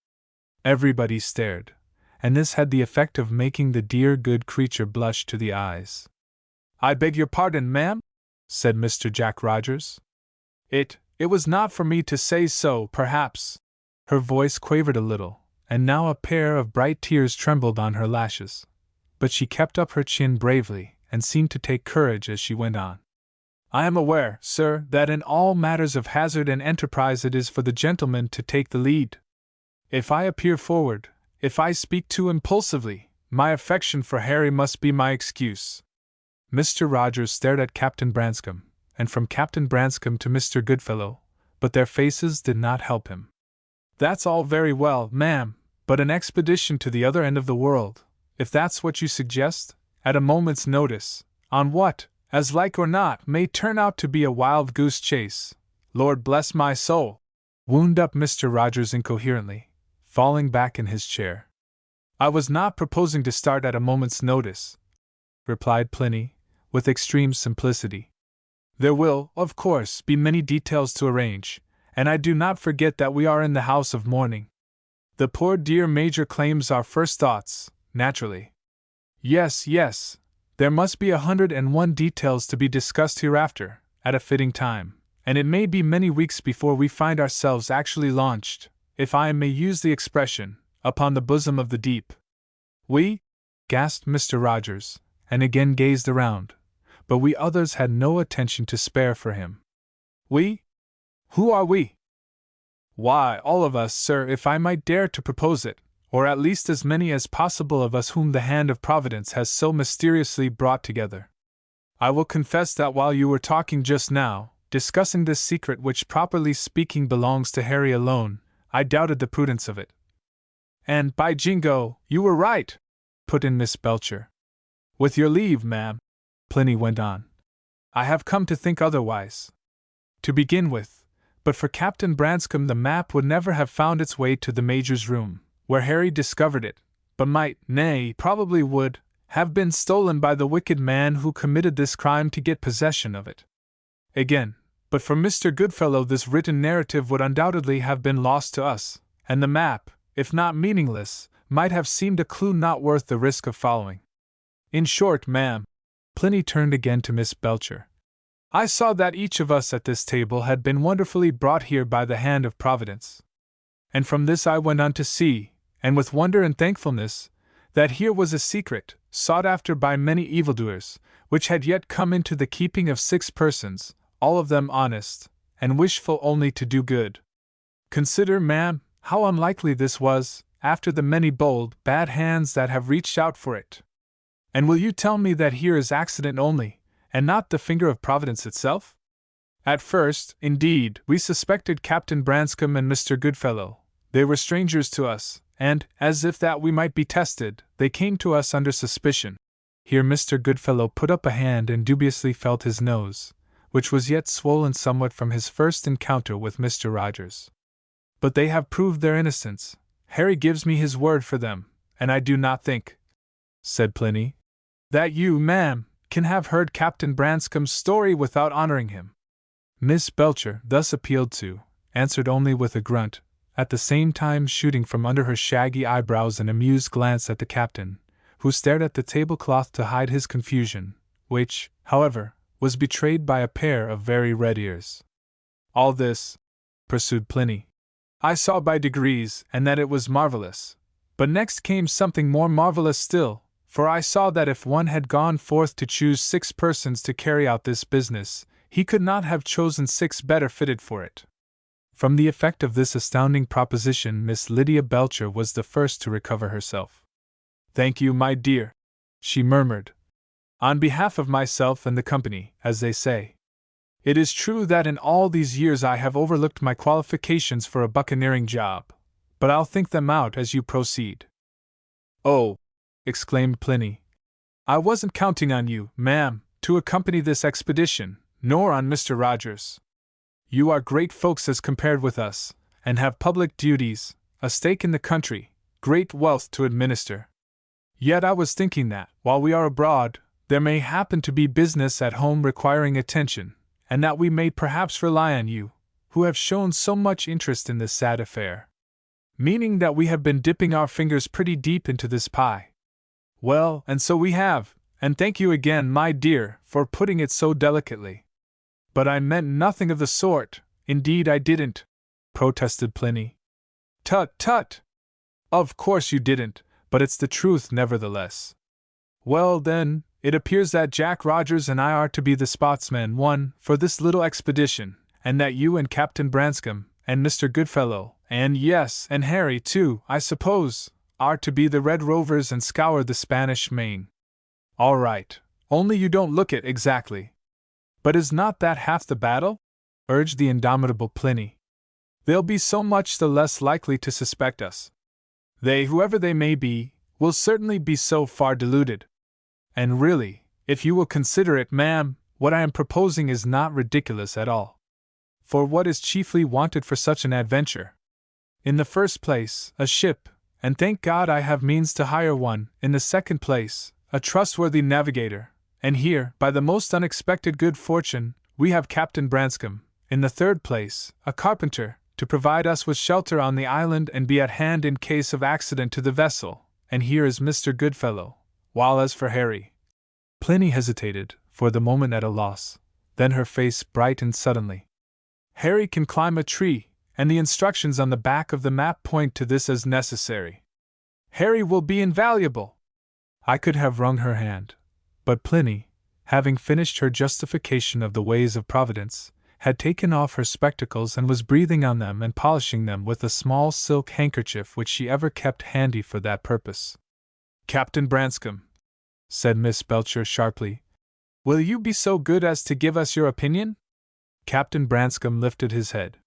Everybody stared, and this had the effect of making the dear good creature blush to the eyes. "I beg your pardon, ma'am," said Mr. Jack Rogers. It was not for me to say so, perhaps." Her voice quavered a little, and now a pair of bright tears trembled on her lashes. But she kept up her chin bravely, and seemed to take courage as she went on. "I am aware, sir, that in all matters of hazard and enterprise it is for the gentleman to take the lead. If I appear forward, if I speak too impulsively, my affection for Harry must be my excuse." Mr. Rogers stared at Captain Branscome, and from Captain Branscome to Mr. Goodfellow, but their faces did not help him. "That's all very well, ma'am, but an expedition to the other end of the world, if that's what you suggest, at a moment's notice, on what, as like or not, may turn out to be a wild goose chase, Lord bless my soul!" wound up Mr. Rogers incoherently, falling back in his chair. "I was not proposing to start at a moment's notice," replied Pliny, with extreme simplicity. "There will, of course, be many details to arrange, and I do not forget that we are in the house of mourning. The poor dear Major claims our first thoughts, naturally. Yes, there must be 101 details to be discussed hereafter, at a fitting time, and it may be many weeks before we find ourselves actually launched, if I may use the expression, upon the bosom of the deep." "We?" gasped Mr. Rogers, and again gazed around, but we others had no attention to spare for him. "We? Who are we?" "Why, all of us, sir, if I might dare to propose it, or at least as many as possible of us whom the hand of Providence has so mysteriously brought together. I will confess that while you were talking just now, discussing this secret which properly speaking belongs to Harry alone, I doubted the prudence of it." "And, by jingo, you were right," put in Miss Belcher. "With your leave, ma'am," Pliny went on, "I have come to think otherwise. To begin with, but for Captain Branscome the map would never have found its way to the Major's room, where Harry discovered it, but might, nay, probably would, have been stolen by the wicked man who committed this crime to get possession of it. Again, but for Mr. Goodfellow this written narrative would undoubtedly have been lost to us, and the map, if not meaningless, might have seemed a clue not worth the risk of following. In short, ma'am," Pliny turned again to Miss Belcher, "I saw that each of us at this table had been wonderfully brought here by the hand of Providence. And from this I went on to see, and with wonder and thankfulness, that here was a secret, sought after by many evildoers, which had yet come into the keeping of 6 persons, all of them honest, and wishful only to do good. Consider, ma'am, how unlikely this was, after the many bold, bad hands that have reached out for it. And will you tell me that here is accident only, and not the finger of Providence itself? At first, indeed, we suspected Captain Branscome and Mr. Goodfellow. They were strangers to us, and, as if that we might be tested, they came to us under suspicion." Here Mr. Goodfellow put up a hand and dubiously felt his nose, which was yet swollen somewhat from his first encounter with Mr. Rogers. "But they have proved their innocence. Harry gives me his word for them, and I do not think," said Pliny, "that you, ma'am, can have heard Captain Branscome's story without honoring him." Miss Belcher, thus appealed to, answered only with a grunt, at the same time shooting from under her shaggy eyebrows an amused glance at the captain, who stared at the tablecloth to hide his confusion, which, however, was betrayed by a pair of very red ears. All this, pursued Pliny, I saw by degrees, and that it was marvelous. But next came something more marvelous still, for I saw that if one had gone forth to choose 6 persons to carry out this business, he could not have chosen 6 better fitted for it. From the effect of this astounding proposition, Miss Lydia Belcher was the first to recover herself. "Thank you, my dear," she murmured. "On behalf of myself and the company, as they say. It is true that in all these years I have overlooked my qualifications for a buccaneering job, but I'll think them out as you proceed." "Oh!" exclaimed Pliny. "I wasn't counting on you, ma'am, to accompany this expedition, nor on Mr. Rogers. You are great folks as compared with us, and have public duties, a stake in the country, great wealth to administer. Yet I was thinking that, while we are abroad, there may happen to be business at home requiring attention, and that we may perhaps rely on you, who have shown so much interest in this sad affair. Meaning that we have been dipping our fingers pretty deep into this pie. Well, and so we have, and thank you again, my dear, for putting it so delicately." "But I meant nothing of the sort, indeed I didn't," protested Pliny. "Tut, tut! Of course you didn't, but it's the truth nevertheless. Well, then, it appears that Jack Rogers and I are to be the sportsmen one for this little expedition, and that you and Captain Branscombe, and Mr. Goodfellow, and yes, and Harry too, I suppose, are to be the Red Rovers and scour the Spanish Main. All right, only you don't look it exactly." "But is not that half the battle?" urged the indomitable Pliny. "They'll be so much the less likely to suspect us. They, whoever they may be, will certainly be so far deluded. And really, if you will consider it, ma'am, what I am proposing is not ridiculous at all. For what is chiefly wanted for such an adventure? In the first place, a ship, and thank God I have means to hire one. In the second place, a trustworthy navigator, and here, by the most unexpected good fortune, we have Captain Branscombe. In the third place, a carpenter, to provide us with shelter on the island and be at hand in case of accident to the vessel, and here is Mr. Goodfellow, while as for Harry—" Pliny hesitated, for the moment at a loss, then her face brightened suddenly. "Harry can climb a tree, and the instructions on the back of the map point to this as necessary. Harry will be invaluable." I could have wrung her hand, but Pliny, having finished her justification of the ways of Providence, had taken off her spectacles and was breathing on them and polishing them with a small silk handkerchief which she ever kept handy for that purpose. "Captain Branscombe," said Miss Belcher sharply, "will you be so good as to give us your opinion?" Captain Branscombe lifted his head.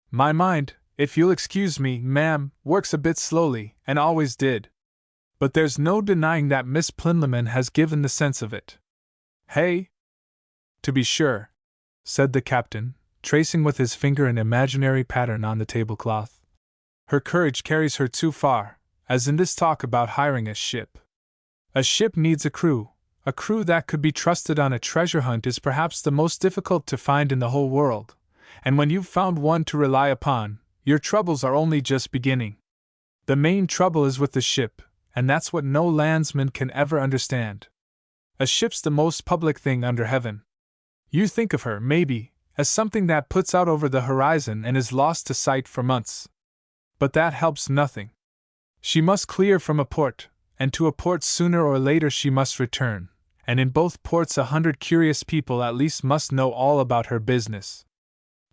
"My mind, if you'll excuse me, ma'am, works a bit slowly, and always did. But there's no denying that Miss Plinlimmon has given the sense of it." "Hey?" "To be sure," said the captain, tracing with his finger an imaginary pattern on the tablecloth. "Her courage carries her too far, as in this talk about hiring a ship. A ship needs a crew that could be trusted on a treasure hunt is perhaps the most difficult to find in the whole world, and when you've found one to rely upon, your troubles are only just beginning. The main trouble is with the ship, and that's what no landsman can ever understand. A ship's the most public thing under heaven. You think of her, maybe, as something that puts out over the horizon and is lost to sight for months. But that helps nothing. She must clear from a port, and to a port sooner or later she must return, and in both ports 100 curious people at least must know all about her business.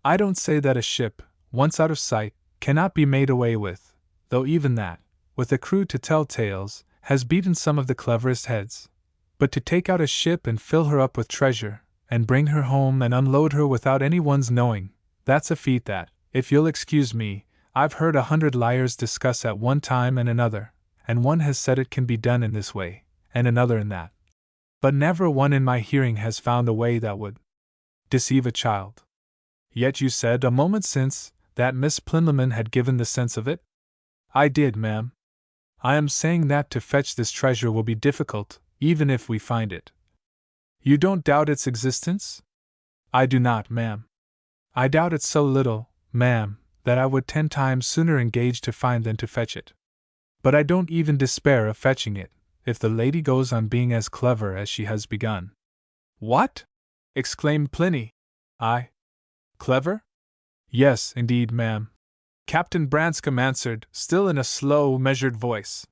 I don't say that a ship, once out of sight, cannot be made away with, though even that, with a crew to tell tales, has beaten some of the cleverest heads. But to take out a ship and fill her up with treasure, and bring her home and unload her without anyone's knowing, that's a feat that, if you'll excuse me, I've heard 100 liars discuss at one time and another, and one has said it can be done in this way, and another in that. But never one in my hearing has found a way that would deceive a child. Yet you said a moment since that Miss Plinlimmon had given the sense of it?" "I did, ma'am. I am saying that to fetch this treasure will be difficult, even if we find it." "You don't doubt its existence?" "I do not, ma'am. I doubt it so little, ma'am, that I would 10 times sooner engage to find than to fetch it. But I don't even despair of fetching it, if the lady goes on being as clever as she has begun." "What?" exclaimed Pliny. Clever?" "Yes, indeed, ma'am," Captain Branscome answered, still in a slow, measured voice.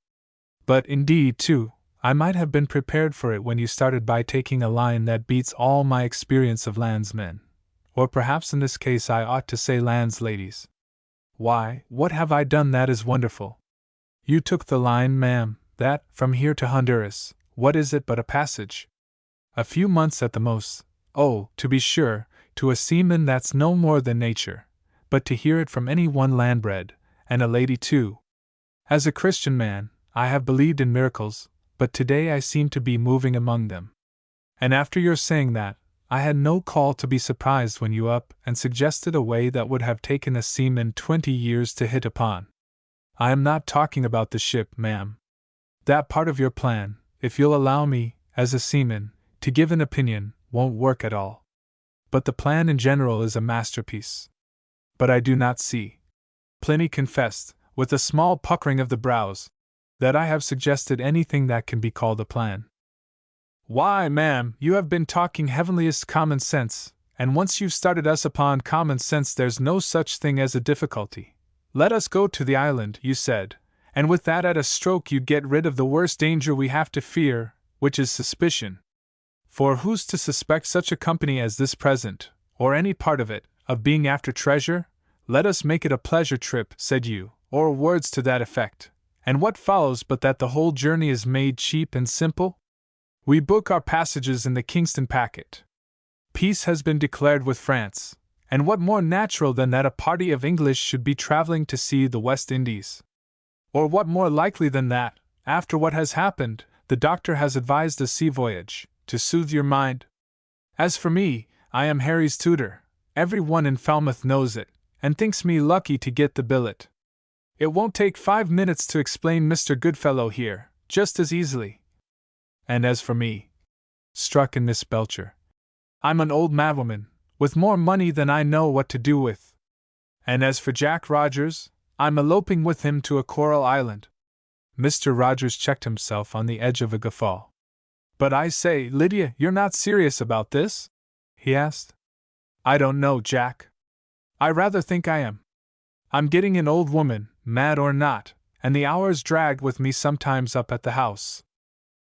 "But indeed, too, I might have been prepared for it when you started by taking a line that beats all my experience of landsmen. Or perhaps in this case I ought to say landsladies. Why, what have I done that is wonderful? You took the line, ma'am, that, from here to Honduras, what is it but a passage? A few months at the most. Oh, to be sure, to a seaman that's no more than nature, but to hear it from any one landbred, and a lady too. As a Christian man, I have believed in miracles, but today I seem to be moving among them. And after your saying that, I had no call to be surprised when you up and suggested a way that would have taken a seaman 20 years to hit upon. I am not talking about the ship, ma'am. That part of your plan, if you'll allow me, as a seaman, to give an opinion, won't work at all. But the plan in general is a masterpiece. But I do not see," Pliny confessed, with a small puckering of the brows, "that I have suggested anything that can be called a plan." "Why, ma'am, you have been talking heavenliest common sense, and once you've started us upon common sense there's no such thing as a difficulty. Let us go to the island, you said, and with that at a stroke you'd get rid of the worst danger we have to fear, which is suspicion. For who's to suspect such a company as this present, or any part of it, of being after treasure? Let us make it a pleasure trip, said you, or words to that effect, and what follows but that the whole journey is made cheap and simple? We book our passages in the Kingston packet. Peace has been declared with France, and what more natural than that a party of English should be traveling to see the West Indies? Or what more likely than that, after what has happened, the doctor has advised a sea voyage, to soothe your mind? As for me, I am Harry's tutor, every one in Falmouth knows it, and thinks me lucky to get the billet. It won't take 5 minutes to explain Mr. Goodfellow here, just as easily. And as for me," struck in Miss Belcher, "I'm an old madwoman, with more money than I know what to do with. And as for Jack Rogers, I'm eloping with him to a coral island." Mr. Rogers checked himself on the edge of a guffaw. "But I say, Lydia, you're not serious about this?" he asked. "I don't know, Jack. I rather think I am. I'm getting an old woman, mad or not, and the hours drag with me sometimes up at the house.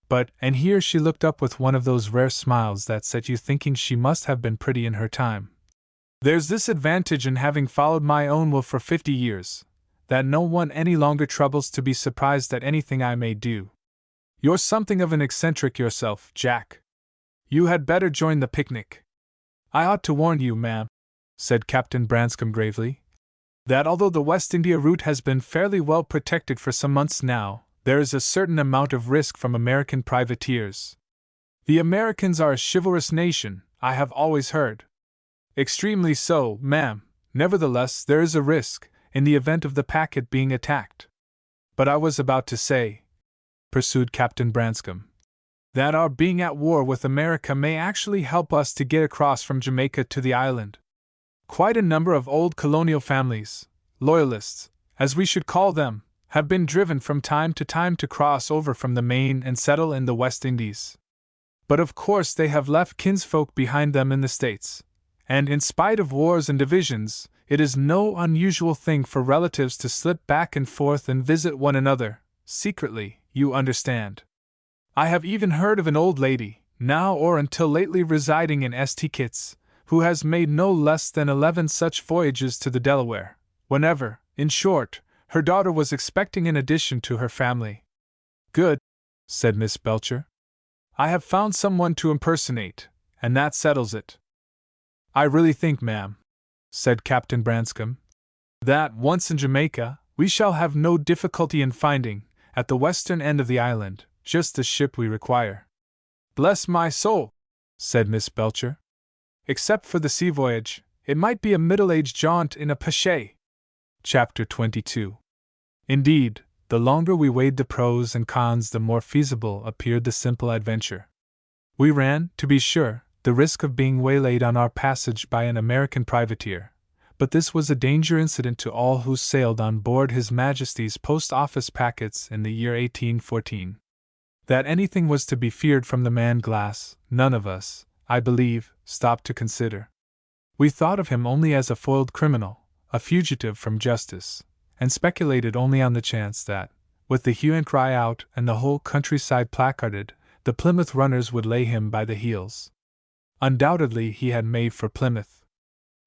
But," and here she looked up with one of those rare smiles that set you thinking she must have been pretty in her time, "there's this advantage in having followed my own will for 50 years, that no one any longer troubles to be surprised at anything I may do. You're something of an eccentric yourself, Jack. You had better join the picnic. I ought to warn you, ma'am," said Captain Branscome gravely, "that although the West India route has been fairly well protected for some months now, there is a certain amount of risk from American privateers. The Americans are a chivalrous nation, I have always heard. Extremely so, ma'am. Nevertheless, there is a risk, in the event of the packet being attacked. But I was about to say," pursued Captain Branscome, "that our being at war with America may actually help us to get across from Jamaica to the island. Quite a number of old colonial families, loyalists, as we should call them, have been driven from time to cross over from the Main and settle in the West Indies. But of course they have left kinsfolk behind them in the States, and in spite of wars and divisions, it is no unusual thing for relatives to slip back and forth and visit one another, secretly, you understand. I have even heard of an old lady, now or until lately residing in St. Kitts, who has made no less than 11 such voyages to the Delaware, whenever, in short, her daughter was expecting an addition to her family." "Good," said Miss Belcher. "I have found someone to impersonate, and that settles it." "I really think, ma'am," said Captain Branscome, "that, once in Jamaica, we shall have no difficulty in finding, at the western end of the island, just the ship we require." "Bless my soul," said Miss Belcher. "Except for the sea voyage, it might be a middle-aged jaunt in a pachet." Chapter 22. Indeed, the longer we weighed the pros and cons, the more feasible appeared the simple adventure. We ran, to be sure, the risk of being waylaid on our passage by an American privateer, but this was a danger incident to all who sailed on board His Majesty's Post Office packets in the year 1814. That anything was to be feared from the man Glass, none of us, I believe, stopped to consider. We thought of him only as a foiled criminal, a fugitive from justice, and speculated only on the chance that, with the hue and cry out and the whole countryside placarded, the Plymouth runners would lay him by the heels. Undoubtedly he had made for Plymouth.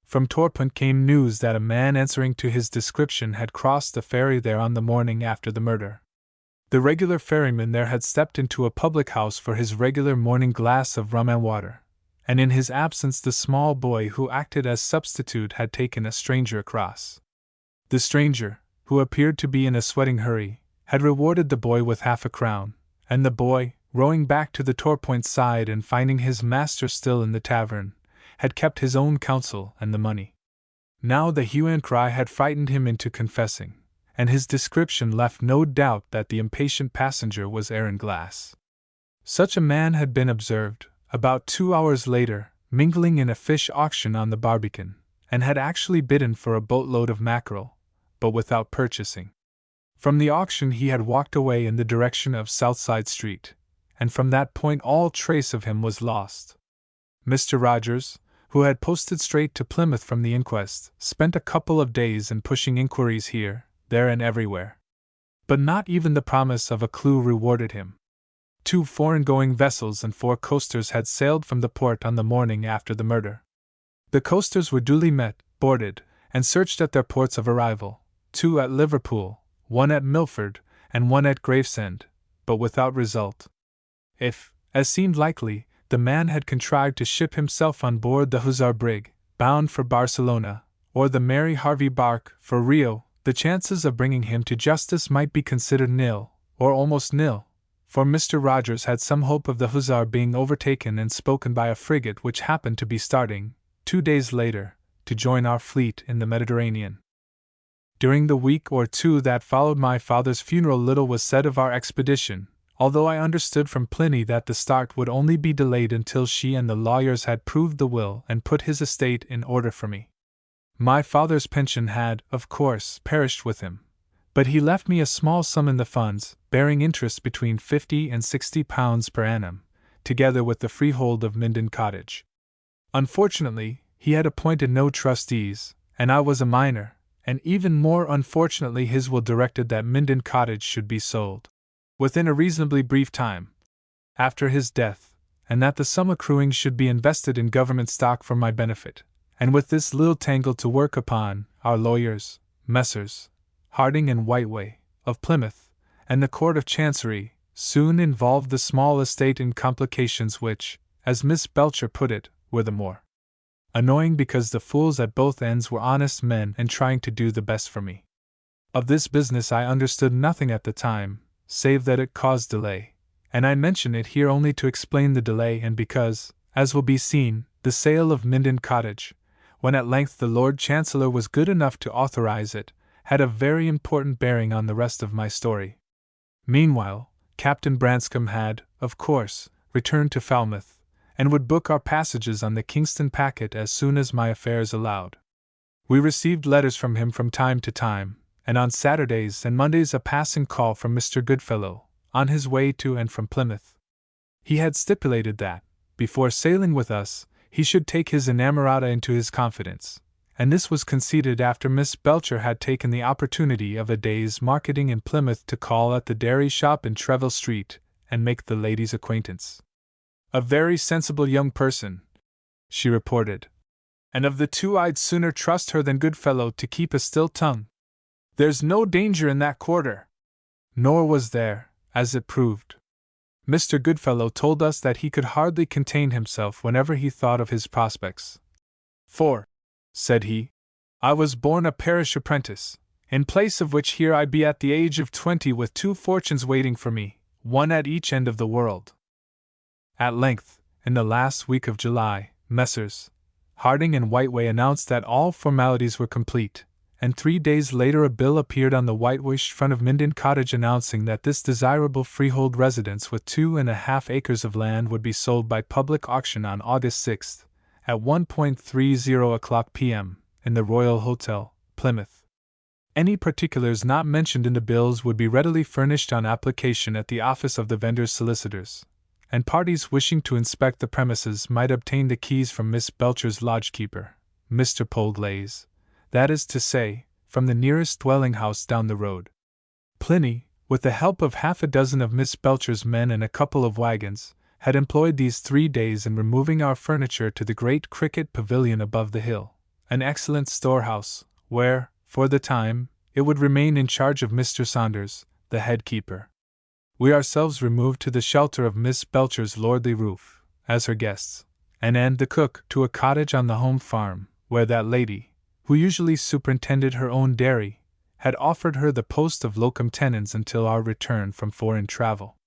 From Torpoint came news that a man answering to his description had crossed the ferry there on the morning after the murder. The regular ferryman there had stepped into a public house for his regular morning glass of rum and water, and in his absence the small boy who acted as substitute had taken a stranger across. The stranger, who appeared to be in a sweating hurry, had rewarded the boy with half-a-crown, and the boy, rowing back to the Torpoint side and finding his master still in the tavern, had kept his own counsel and the money. Now the hue and cry had frightened him into confessing, and his description left no doubt that the impatient passenger was Aaron Glass. Such a man had been observed, about 2 hours later, mingling in a fish auction on the Barbican, and had actually bidden for a boatload of mackerel, but without purchasing. From the auction he had walked away in the direction of Southside Street, and from that point all trace of him was lost. Mr. Rogers, who had posted straight to Plymouth from the inquest, spent a couple of days in pushing inquiries here, there and everywhere. But not even the promise of a clue rewarded him. 2 foreign-going vessels and 4 coasters had sailed from the port on the morning after the murder. The coasters were duly met, boarded, and searched at their ports of arrival, 2 at Liverpool, 1 at Milford, and 1 at Gravesend, but without result. If, as seemed likely, the man had contrived to ship himself on board the Hussar brig, bound for Barcelona, or the Mary Harvey bark for Rio, the chances of bringing him to justice might be considered nil, or almost nil, for Mr. Rogers had some hope of the Hussar being overtaken and spoken by a frigate which happened to be starting, 2 days later, to join our fleet in the Mediterranean. During the week or 2 that followed my father's funeral little was said of our expedition, although I understood from Pliny that the start would only be delayed until she and the lawyers had proved the will and put his estate in order for me. My father's pension had, of course, perished with him, but he left me a small sum in the funds, bearing interest between £50 and £60 per annum, together with the freehold of Minden Cottage. Unfortunately, he had appointed no trustees, and I was a minor, and even more unfortunately his will directed that Minden Cottage should be sold within a reasonably brief time after his death, and that the sum accruing should be invested in government stock for my benefit. And with this little tangle to work upon, our lawyers, Messrs. Harding and Whiteway, of Plymouth, and the Court of Chancery, soon involved the small estate in complications which, as Miss Belcher put it, were the more annoying because the fools at both ends were honest men and trying to do the best for me. Of this business I understood nothing at the time, save that it caused delay, and I mention it here only to explain the delay and because, as will be seen, the sale of Minden Cottage, when at length the Lord Chancellor was good enough to authorize it, had a very important bearing on the rest of my story. Meanwhile, Captain Branscombe had, of course, returned to Falmouth, and would book our passages on the Kingston packet as soon as my affairs allowed. We received letters from him from time to time, and on Saturdays and Mondays a passing call from Mr. Goodfellow, on his way to and from Plymouth. He had stipulated that, before sailing with us, he should take his inamorata into his confidence, and this was conceded after Miss Belcher had taken the opportunity of a day's marketing in Plymouth to call at the dairy shop in Treville Street and make the lady's acquaintance. "A very sensible young person," she reported, "and of the 2 I'd sooner trust her than Goodfellow to keep a still tongue. There's no danger in that quarter." Nor was there, as it proved. Mr. Goodfellow told us that he could hardly contain himself whenever he thought of his prospects. "For," said he, "I was born a parish apprentice, in place of which here I be at the age of 20 with 2 fortunes waiting for me, one at each end of the world." At length, in the last week of July, Messrs. Harding and Whiteway announced that all formalities were complete, and 3 days later a bill appeared on the whitewashed front of Minden Cottage announcing that this desirable freehold residence with 2½ acres of land would be sold by public auction on August 6th, at 1:30 p.m., in the Royal Hotel, Plymouth. Any particulars not mentioned in the bills would be readily furnished on application at the office of the vendor's solicitors, and parties wishing to inspect the premises might obtain the keys from Miss Belcher's lodgekeeper, Mr. Polglaze, that is to say, from the nearest dwelling house down the road. Pliny, with the help of half a dozen of Miss Belcher's men and a couple of wagons, had employed these 3 days in removing our furniture to the great cricket pavilion above the hill, an excellent storehouse, where, for the time, it would remain in charge of Mr. Saunders, the head keeper. We ourselves removed to the shelter of Miss Belcher's lordly roof, as her guests, and the cook to a cottage on the home farm, where that lady, who usually superintended her own dairy, had offered her the post of locum tenens until our return from foreign travel.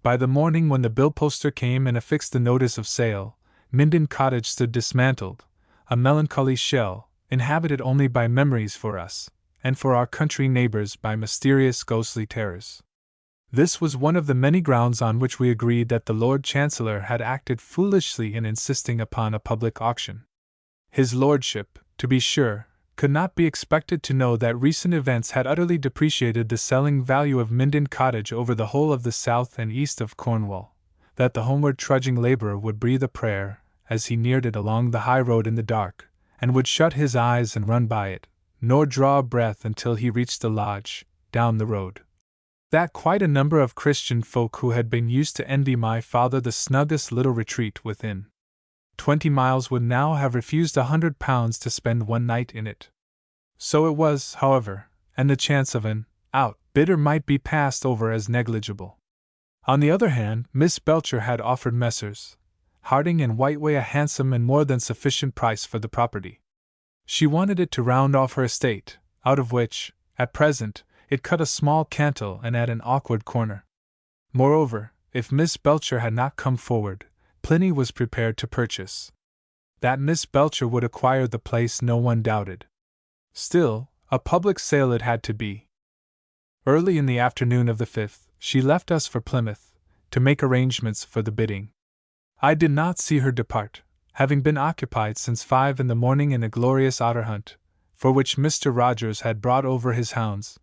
By the morning when the bill-poster came and affixed the notice of sale, Minden Cottage stood dismantled, a melancholy shell, inhabited only by memories for us, and for our country neighbors by mysterious ghostly terrors. This was one of the many grounds on which we agreed that the Lord Chancellor had acted foolishly in insisting upon a public auction. His lordship, to be sure, could not be expected to know that recent events had utterly depreciated the selling value of Minden Cottage over the whole of the south and east of Cornwall, that the homeward trudging laborer would breathe a prayer as he neared it along the high road in the dark, and would shut his eyes and run by it, nor draw a breath until he reached the lodge, down the road. That quite a number of Christian folk who had been used to envy my father the snuggest little retreat within 20 miles would now have refused £100 to spend one night in it. So it was, however, and the chance of an outbidder might be passed over as negligible. On the other hand, Miss Belcher had offered Messrs. Harding and Whiteway a handsome and more than sufficient price for the property. She wanted it to round off her estate, out of which, at present, it cut a small cantle and at an awkward corner. Moreover, if Miss Belcher had not come forward, Pliny was prepared to purchase. That Miss Belcher would acquire the place no one doubted. Still, a public sale it had to be. Early in the afternoon of the 5th, she left us for Plymouth, to make arrangements for the bidding. I did not see her depart, having been occupied since 5 in the morning in a glorious otter hunt, for which Mr. Rogers had brought over his hounds.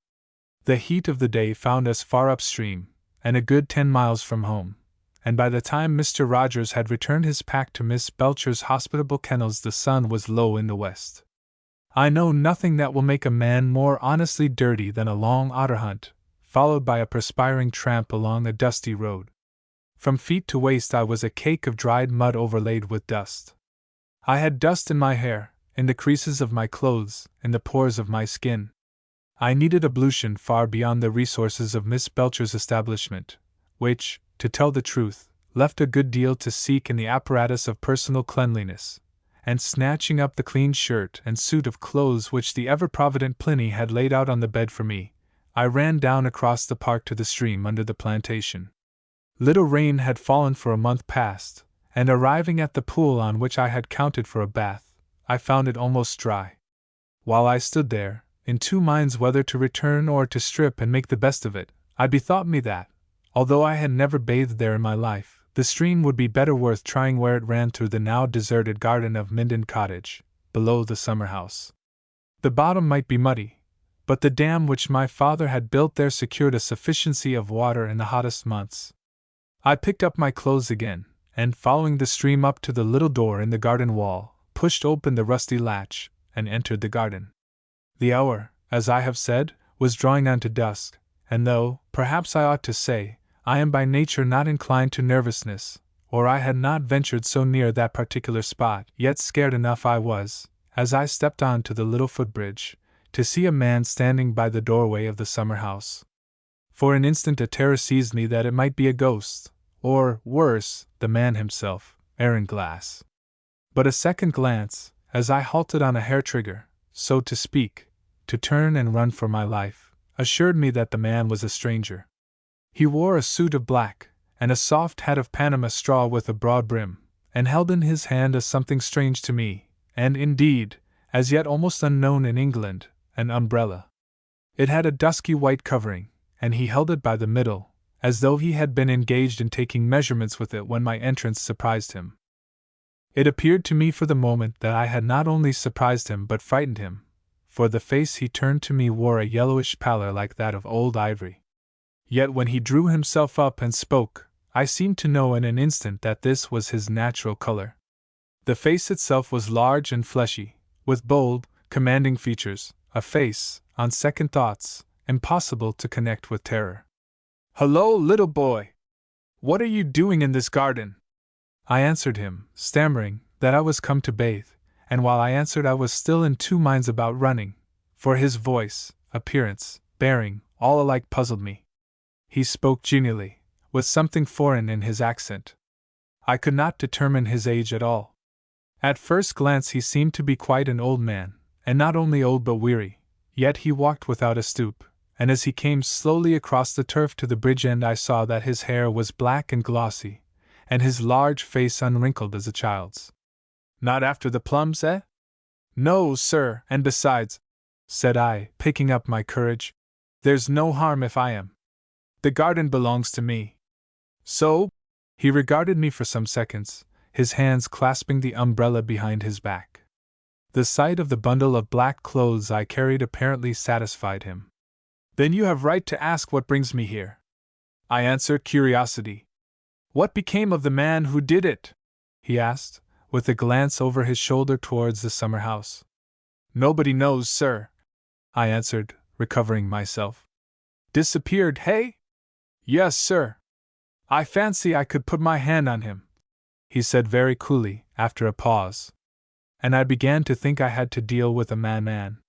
The heat of the day found us far upstream, and a good 10 miles from home, and by the time Mr. Rogers had returned his pack to Miss Belcher's hospitable kennels the sun was low in the west. I know nothing that will make a man more honestly dirty than a long otter hunt, followed by a perspiring tramp along a dusty road. From feet to waist I was a cake of dried mud overlaid with dust. I had dust in my hair, in the creases of my clothes, in the pores of my skin. I needed ablution far beyond the resources of Miss Belcher's establishment, which, to tell the truth, left a good deal to seek in the apparatus of personal cleanliness, and snatching up the clean shirt and suit of clothes which the ever-provident Pliny had laid out on the bed for me, I ran down across the park to the stream under the plantation. Little rain had fallen for a month past, and arriving at the pool on which I had counted for a bath, I found it almost dry. While I stood there, in 2 minds whether to return or to strip and make the best of it, I bethought me that, although I had never bathed there in my life, the stream would be better worth trying where it ran through the now deserted garden of Minden Cottage, below the summer-house. The bottom might be muddy, but the dam which my father had built there secured a sufficiency of water in the hottest months. I picked up my clothes again, and following the stream up to the little door in the garden wall, pushed open the rusty latch, and entered the garden. The hour, as I have said, was drawing on to dusk, and though, perhaps I ought to say, I am by nature not inclined to nervousness, or I had not ventured so near that particular spot, yet scared enough I was, as I stepped on to the little footbridge, to see a man standing by the doorway of the summer-house. For an instant a terror seized me that it might be a ghost, or, worse, the man himself, Aaron Glass. But a second glance, as I halted on a hair-trigger, so to speak, to turn and run for my life, assured me that the man was a stranger. He wore a suit of black, and a soft hat of Panama straw with a broad brim, and held in his hand a something strange to me, and indeed, as yet almost unknown in England, an umbrella. It had a dusky white covering, and he held it by the middle, as though he had been engaged in taking measurements with it when my entrance surprised him. It appeared to me for the moment that I had not only surprised him but frightened him, for the face he turned to me wore a yellowish pallor like that of old ivory. Yet when he drew himself up and spoke, I seemed to know in an instant that this was his natural color. The face itself was large and fleshy, with bold, commanding features, a face, on second thoughts, impossible to connect with terror. "Hello, little boy! What are you doing in this garden?" I answered him, stammering, that I was come to bathe, and while I answered I was still in two minds about running, for his voice, appearance, bearing, all alike puzzled me. He spoke genially, with something foreign in his accent. I could not determine his age at all. At first glance he seemed to be quite an old man, and not only old but weary, yet he walked without a stoop, and as he came slowly across the turf to the bridge end I saw that his hair was black and glossy, and his large face unwrinkled as a child's. "Not after the plums, eh?" "No, sir, and besides," said I, picking up my courage, "there's no harm if I am. The garden belongs to me." "So?" He regarded me for some seconds, his hands clasping the umbrella behind his back. The sight of the bundle of black clothes I carried apparently satisfied him. "Then you have right to ask what brings me here," I answered, curiosity. "What became of the man who did it?" he asked, with a glance over his shoulder towards the summer house. "Nobody knows, sir," I answered, recovering myself. "Disappeared, hey?" "Yes, sir. I fancy I could put my hand on him," he said very coolly, after a pause. And I began to think I had to deal with a man.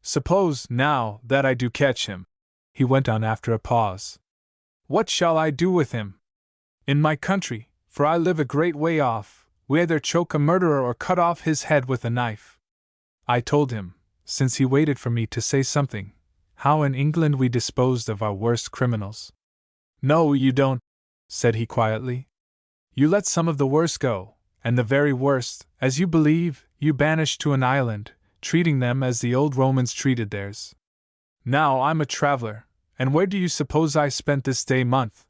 "Suppose, now, that I do catch him," he went on after a pause. "What shall I do with him? In my country, for I live a great way off, we either choke a murderer or cut off his head with a knife." I told him, since he waited for me to say something, how in England we disposed of our worst criminals. "No, you don't," said he quietly. "You let some of the worst go, and the very worst, as you believe, you banish to an island, treating them as the old Romans treated theirs. Now I'm a traveler, and where do you suppose I spent this day month?"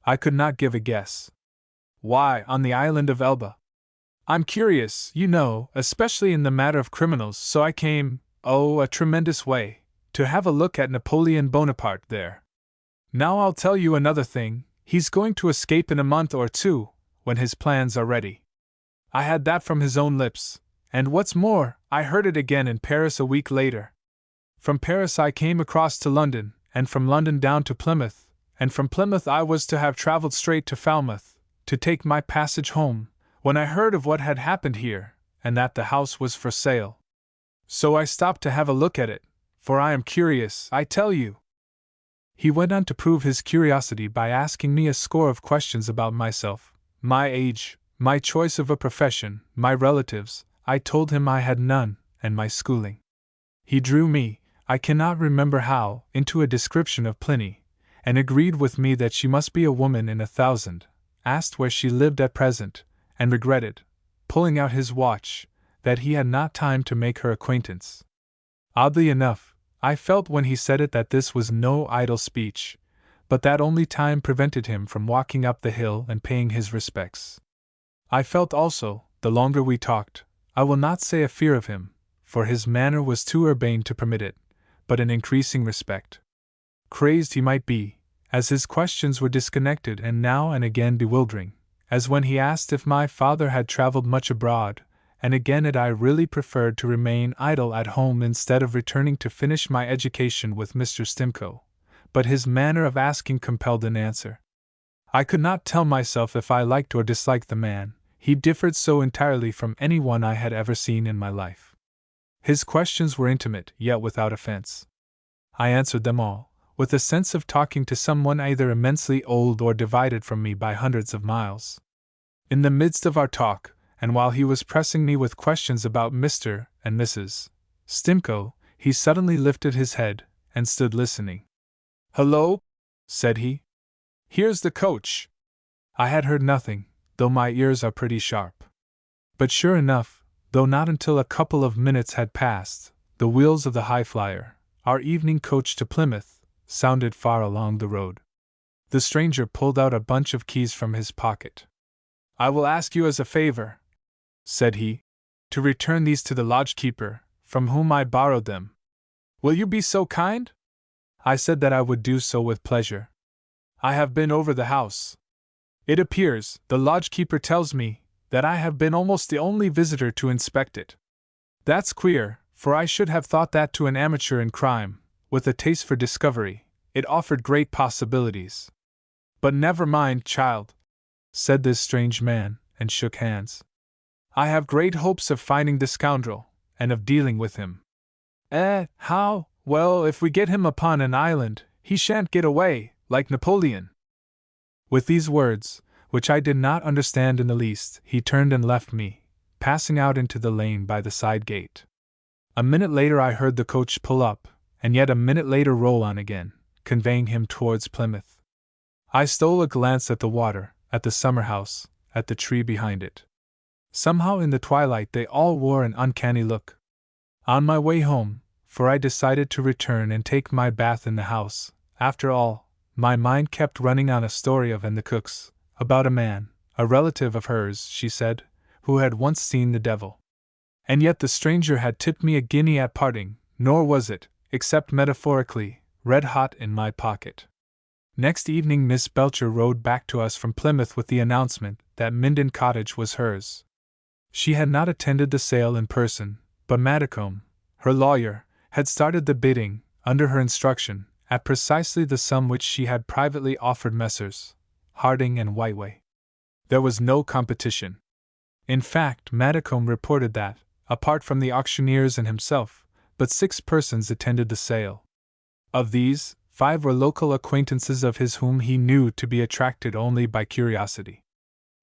I could not give a guess. "Why, on the island of Elba. I'm curious, you know, especially in the matter of criminals, so I came, oh, a tremendous way, to have a look at Napoleon Bonaparte there. Now I'll tell you another thing, he's going to escape in a month or two, when his plans are ready. I had that from his own lips, and what's more, I heard it again in Paris a week later. From Paris I came across to London, and from London down to Plymouth, and from Plymouth I was to have travelled straight to Falmouth, to take my passage home, when I heard of what had happened here, and that the house was for sale. So I stopped to have a look at it, for I am curious, I tell you." He went on to prove his curiosity by asking me a score of questions about myself, my age, my choice of a profession, my relatives, I told him I had none, and my schooling. He drew me, I cannot remember how, into a description of Pliny, and agreed with me that she must be a woman in 1,000, asked where she lived at present, and regretted, pulling out his watch, that he had not time to make her acquaintance. Oddly enough, I felt when he said it that this was no idle speech, but that only time prevented him from walking up the hill and paying his respects. I felt also, the longer we talked, I will not say a fear of him, for his manner was too urbane to permit it, but an increasing respect. Crazed he might be, as his questions were disconnected and now and again bewildering, as when he asked if my father had traveled much abroad, and again that I really preferred to remain idle at home instead of returning to finish my education with Mr. Stimcoe, but his manner of asking compelled an answer. I could not tell myself if I liked or disliked the man, he differed so entirely from any one I had ever seen in my life. His questions were intimate, yet without offense. I answered them all, with a sense of talking to someone either immensely old or divided from me by hundreds of miles. In the midst of our talk, and while he was pressing me with questions about Mr. and Mrs. Stimcoe, he suddenly lifted his head, and stood listening. "Hello," said he. "Here's the coach." I had heard nothing, though my ears are pretty sharp. But sure enough, though not until a couple of minutes had passed, the wheels of the Highflyer, our evening coach to Plymouth, sounded far along the road. The stranger pulled out a bunch of keys from his pocket. "I will ask you as a favor," said he, "to return these to the lodge-keeper, from whom I borrowed them. Will you be so kind? I said that I would do so with pleasure. I have been over the house. It appears, the lodgekeeper tells me, that I have been almost the only visitor to inspect it. That's queer, for I should have thought that to an amateur in crime, with a taste for discovery, it offered great possibilities. But never mind, child, said this strange man, and shook hands. I have great hopes of finding the scoundrel, and of dealing with him. How? Well, if we get him upon an island, he shan't get away, like Napoleon. With these words, which I did not understand in the least, he turned and left me, passing out into the lane by the side gate. A minute later I heard the coach pull up, and yet a minute later roll on again, conveying him towards Plymouth. I stole a glance at the water, at the summer house, at the tree behind it. Somehow in the twilight they all wore an uncanny look. On my way home, for I decided to return and take my bath in the house, after all, my mind kept running on a story of and the cook's, about a man, a relative of hers, she said, who had once seen the devil. And yet the stranger had tipped me a guinea at parting, nor was it, except metaphorically, red-hot in my pocket. Next evening Miss Belcher rode back to us from Plymouth with the announcement that Minden Cottage was hers. She had not attended the sale in person, but Maddicombe, her lawyer, had started the bidding, under her instruction, at precisely the sum which she had privately offered Messrs. Harding and Whiteway. There was no competition. In fact, Maddicombe reported that, apart from the auctioneers and himself, but 6 persons attended the sale. Of these, 5 were local acquaintances of his whom he knew to be attracted only by curiosity.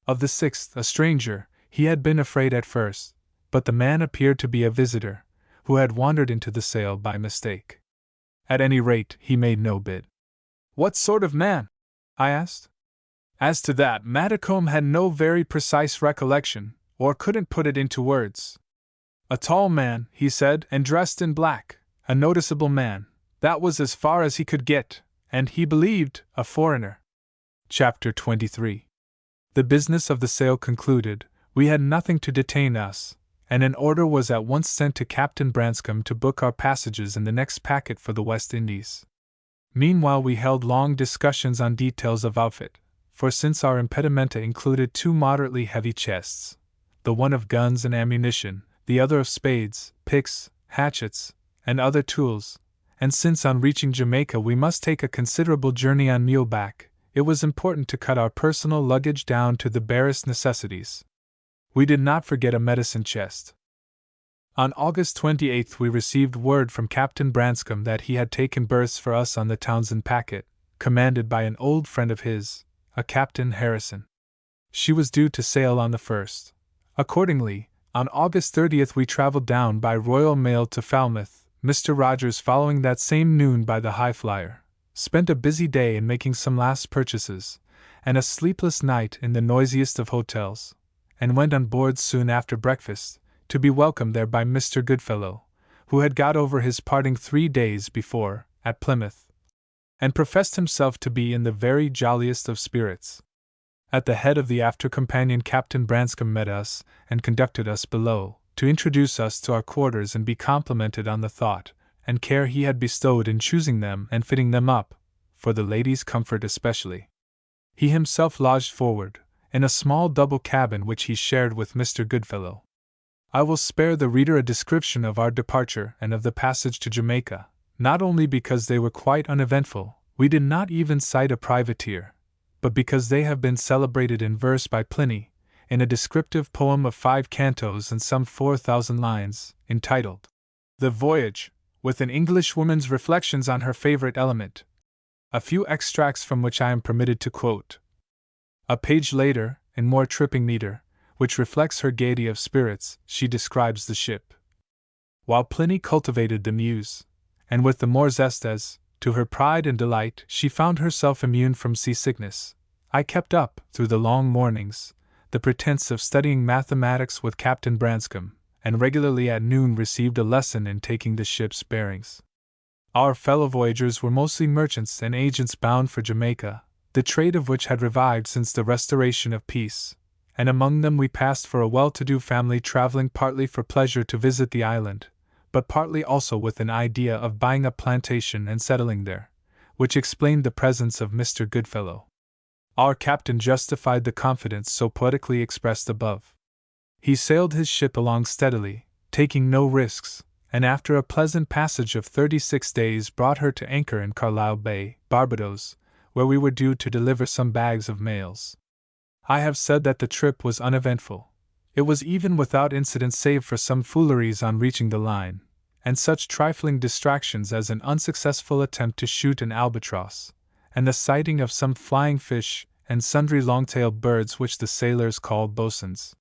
Of the 6th, a stranger, he had been afraid at first, but the man appeared to be a visitor, who had wandered into the sale by mistake. At any rate, he made no bid. What sort of man? I asked. As to that, Maddicombe had no very precise recollection, or couldn't put it into words. A tall man, he said, and dressed in black, a noticeable man, that was as far as he could get, and he believed, a foreigner. Chapter 23. The business of the sale concluded, we had nothing to detain us, and an order was at once sent to Captain Branscombe to book our passages in the next packet for the West Indies. Meanwhile we held long discussions on details of outfit, for since our impedimenta included 2 moderately heavy chests, the one of guns and ammunition, the other of spades, picks, hatchets, and other tools, and since on reaching Jamaica we must take a considerable journey on muleback, it was important to cut our personal luggage down to the barest necessities. We did not forget a medicine chest. On August 28th we received word from Captain Branscombe that he had taken berths for us on the Townsend packet, commanded by an old friend of his, a Captain Harrison. She was due to sail on the 1st. Accordingly, on August 30th we travelled down by Royal Mail to Falmouth, Mr. Rogers following that same noon by the Highflyer, spent a busy day in making some last purchases, and a sleepless night in the noisiest of hotels, and went on board soon after breakfast, to be welcomed there by Mr. Goodfellow, who had got over his parting 3 days before, at Plymouth, and professed himself to be in the very jolliest of spirits. At the head of the after companion Captain Branscombe met us, and conducted us below, to introduce us to our quarters and be complimented on the thought and care he had bestowed in choosing them and fitting them up, for the ladies' comfort especially. He himself lodged forward, in a small double cabin which he shared with Mr. Goodfellow. I will spare the reader a description of our departure and of the passage to Jamaica, not only because they were quite uneventful, we did not even sight a privateer, but because they have been celebrated in verse by Pliny, in a descriptive poem of 5 cantos and some 4,000 lines, entitled The Voyage, with an Englishwoman's reflections on her favorite element, a few extracts from which I am permitted to quote. A page later, in more tripping meter, which reflects her gaiety of spirits, she describes the ship. While Pliny cultivated the muse, and with the more zest as, to her pride and delight, she found herself immune from seasickness, I kept up, through the long mornings, the pretense of studying mathematics with Captain Branscombe, and regularly at noon received a lesson in taking the ship's bearings. Our fellow voyagers were mostly merchants and agents bound for Jamaica, the trade of which had revived since the restoration of peace, and among them we passed for a well-to-do family traveling partly for pleasure to visit the island, but partly also with an idea of buying a plantation and settling there, which explained the presence of Mr. Goodfellow. Our captain justified the confidence so poetically expressed above. He sailed his ship along steadily, taking no risks, and after a pleasant passage of 36 days brought her to anchor in Carlisle Bay, Barbados, where we were due to deliver some bags of mails. I have said that the trip was uneventful. It was even without incident save for some fooleries on reaching the line, and such trifling distractions as an unsuccessful attempt to shoot an albatross, and the sighting of some flying fish and sundry long-tailed birds which the sailors called bosuns.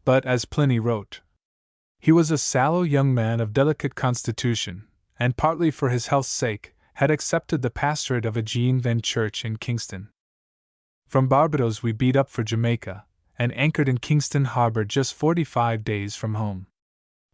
But, as Pliny wrote, he was a sallow young man of delicate constitution, and partly for his health's sake, had accepted the pastorate of a Jean Ven church in Kingston. From Barbados we beat up for Jamaica, and anchored in Kingston Harbor just 45 days from home.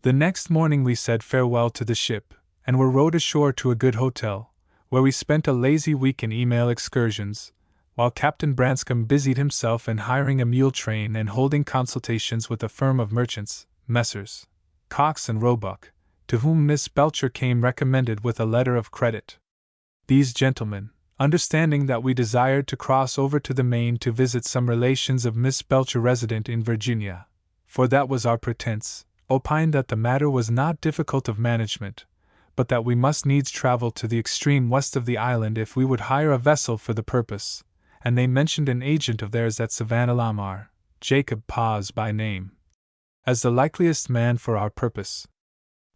The next morning we said farewell to the ship, and were rowed ashore to a good hotel, where we spent a lazy week in email excursions, while Captain Branscombe busied himself in hiring a mule train and holding consultations with a firm of merchants, Messrs. Cox and Roebuck, to whom Miss Belcher came recommended with a letter of credit. These gentlemen, understanding that we desired to cross over to the Main to visit some relations of Miss Belcher resident in Virginia, for that was our pretense, opined that the matter was not difficult of management, but that we must needs travel to the extreme west of the island if we would hire a vessel for the purpose, and they mentioned an agent of theirs at Savannah-Lamar, Jacob Paz by name, as the likeliest man for our purpose.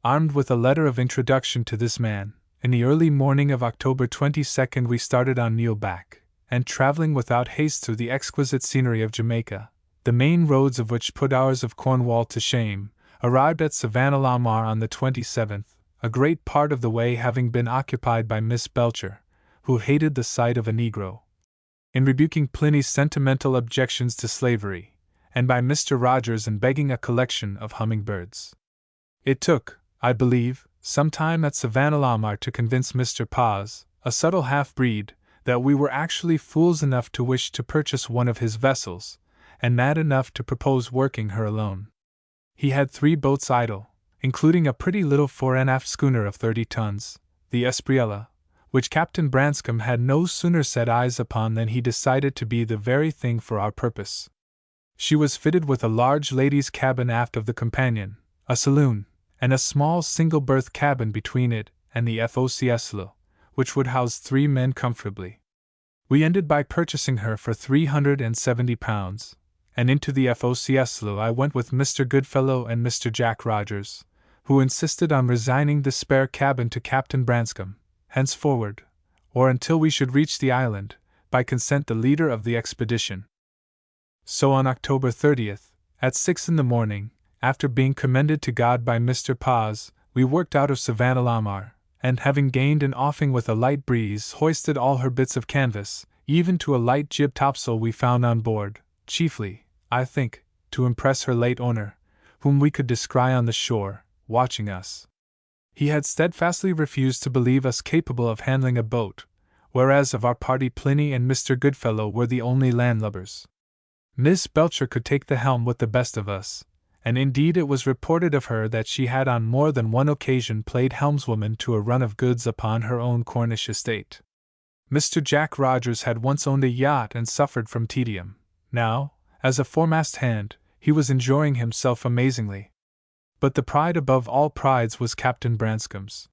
Armed with a letter of introduction to this man, in the early morning of October 22nd we started on muleback, and traveling without haste through the exquisite scenery of Jamaica, the main roads of which put ours of Cornwall to shame, arrived at Savannah-Lamar on the 27th, a great part of the way having been occupied by Miss Belcher, who hated the sight of a Negro, in rebuking Pliny's sentimental objections to slavery, and by Mr. Rogers in begging a collection of hummingbirds. It took, I believe, some time at Savannah-Lamar to convince Mr. Paz, a subtle half-breed, that we were actually fools enough to wish to purchase one of his vessels, and mad enough to propose working her alone. He had 3 boats idle, including a pretty little fore and aft schooner of 30 tons, the Espriella, which Captain Branscombe had no sooner set eyes upon than he decided to be the very thing for our purpose. She was fitted with a large ladies' cabin aft of the companion, a saloon, and a small single-berth cabin between it and the forecastle, which would house 3 men comfortably. We ended by purchasing her for £370, and into the forecastle I went with Mr. Goodfellow and Mr. Jack Rogers, who insisted on resigning the spare cabin to Captain Branscombe, henceforward, or until we should reach the island, by consent the leader of the expedition. So on October 30th, at 6 in the morning, after being commended to God by Mr. Paz, we worked out of Savannah-Lamar, and having gained an offing with a light breeze, hoisted all her bits of canvas, even to a light jib topsail we found on board, chiefly, I think, to impress her late owner, whom we could descry on the shore, watching us. He had steadfastly refused to believe us capable of handling a boat, whereas of our party Pliny and Mr. Goodfellow were the only landlubbers. Miss Belcher could take the helm with the best of us, and indeed it was reported of her that she had on more than one occasion played helmswoman to a run of goods upon her own Cornish estate. Mr. Jack Rogers had once owned a yacht and suffered from tedium. Now, as a foremast hand, he was enjoying himself amazingly. But the pride above all prides was Captain Branscombe's.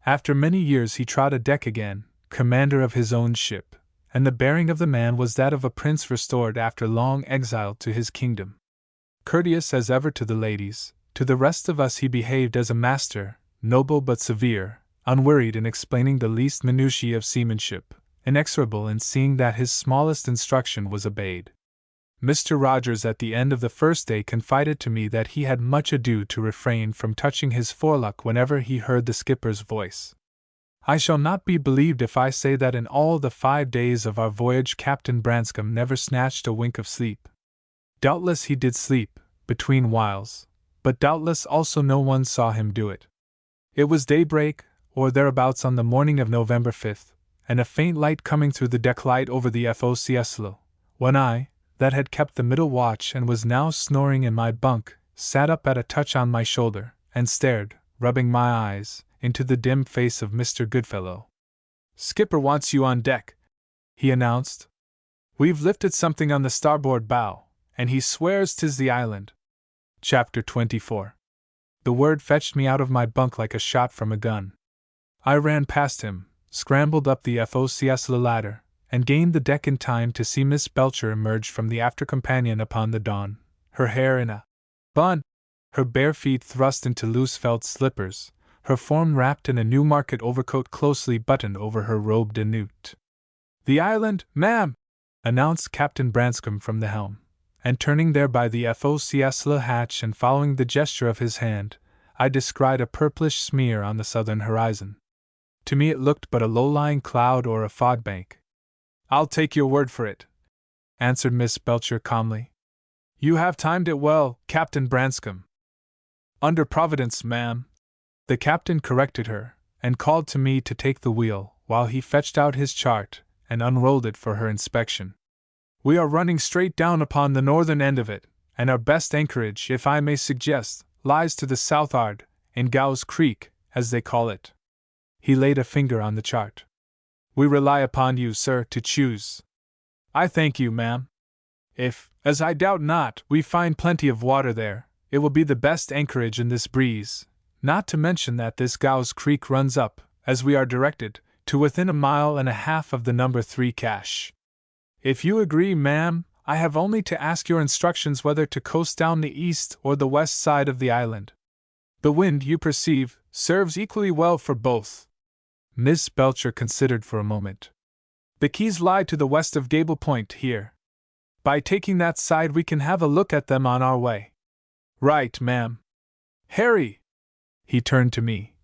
After many years he trod a deck again, commander of his own ship, and the bearing of the man was that of a prince restored after long exile to his kingdom. Courteous as ever to the ladies, to the rest of us he behaved as a master, noble but severe, unwearied in explaining the least minutiae of seamanship, inexorable in seeing that his smallest instruction was obeyed. Mr. Rogers at the end of the first day confided to me that he had much ado to refrain from touching his forelock whenever he heard the skipper's voice. I shall not be believed if I say that in all the 5 days of our voyage Captain Branscombe never snatched a wink of sleep. Doubtless he did sleep, between whiles, but doubtless also no one saw him do it. It was daybreak, or thereabouts on the morning of November 5th, and a faint light coming through the deck light over the forecastle, when I, that had kept the middle watch and was now snoring in my bunk, sat up at a touch on my shoulder, and stared, rubbing my eyes, into the dim face of Mr. Goodfellow. "Skipper wants you on deck," he announced. "We've lifted something on the starboard bow, and he swears 'tis the island." Chapter 24. The word fetched me out of my bunk like a shot from a gun. I ran past him, scrambled up the FOCS ladder, and gained the deck in time to see Miss Belcher emerge from the after companion upon the dawn, her hair in a bun, her bare feet thrust into loose felt slippers, her form wrapped in a Newmarket overcoat closely buttoned over her robe de nuit. "The island, ma'am!" announced Captain Branscombe from the helm, and turning there by the FOCS hatch and following the gesture of his hand, I descried a purplish smear on the southern horizon. To me it looked but a low-lying cloud or a fog bank. "I'll take your word for it," answered Miss Belcher calmly. "You have timed it well, Captain Branscombe." "Under Providence, ma'am," the captain corrected her, and called to me to take the wheel, while he fetched out his chart and unrolled it for her inspection. "We are running straight down upon the northern end of it, and our best anchorage, if I may suggest, lies to the south'ard, in Gow's Creek, as they call it." He laid a finger on the chart. "We rely upon you, sir, to choose." "I thank you, ma'am. If, as I doubt not, we find plenty of water there, it will be the best anchorage in this breeze, not to mention that this Gow's Creek runs up, as we are directed, to within 1.5 miles of the number 3 cache. If you agree, ma'am, I have only to ask your instructions whether to coast down the east or the west side of the island. The wind, you perceive, serves equally well for both." Miss Belcher considered for a moment. "The keys lie to the west of Gable Point here. By taking that side we can have a look at them on our way." "Right, ma'am. Harry!" He turned to me.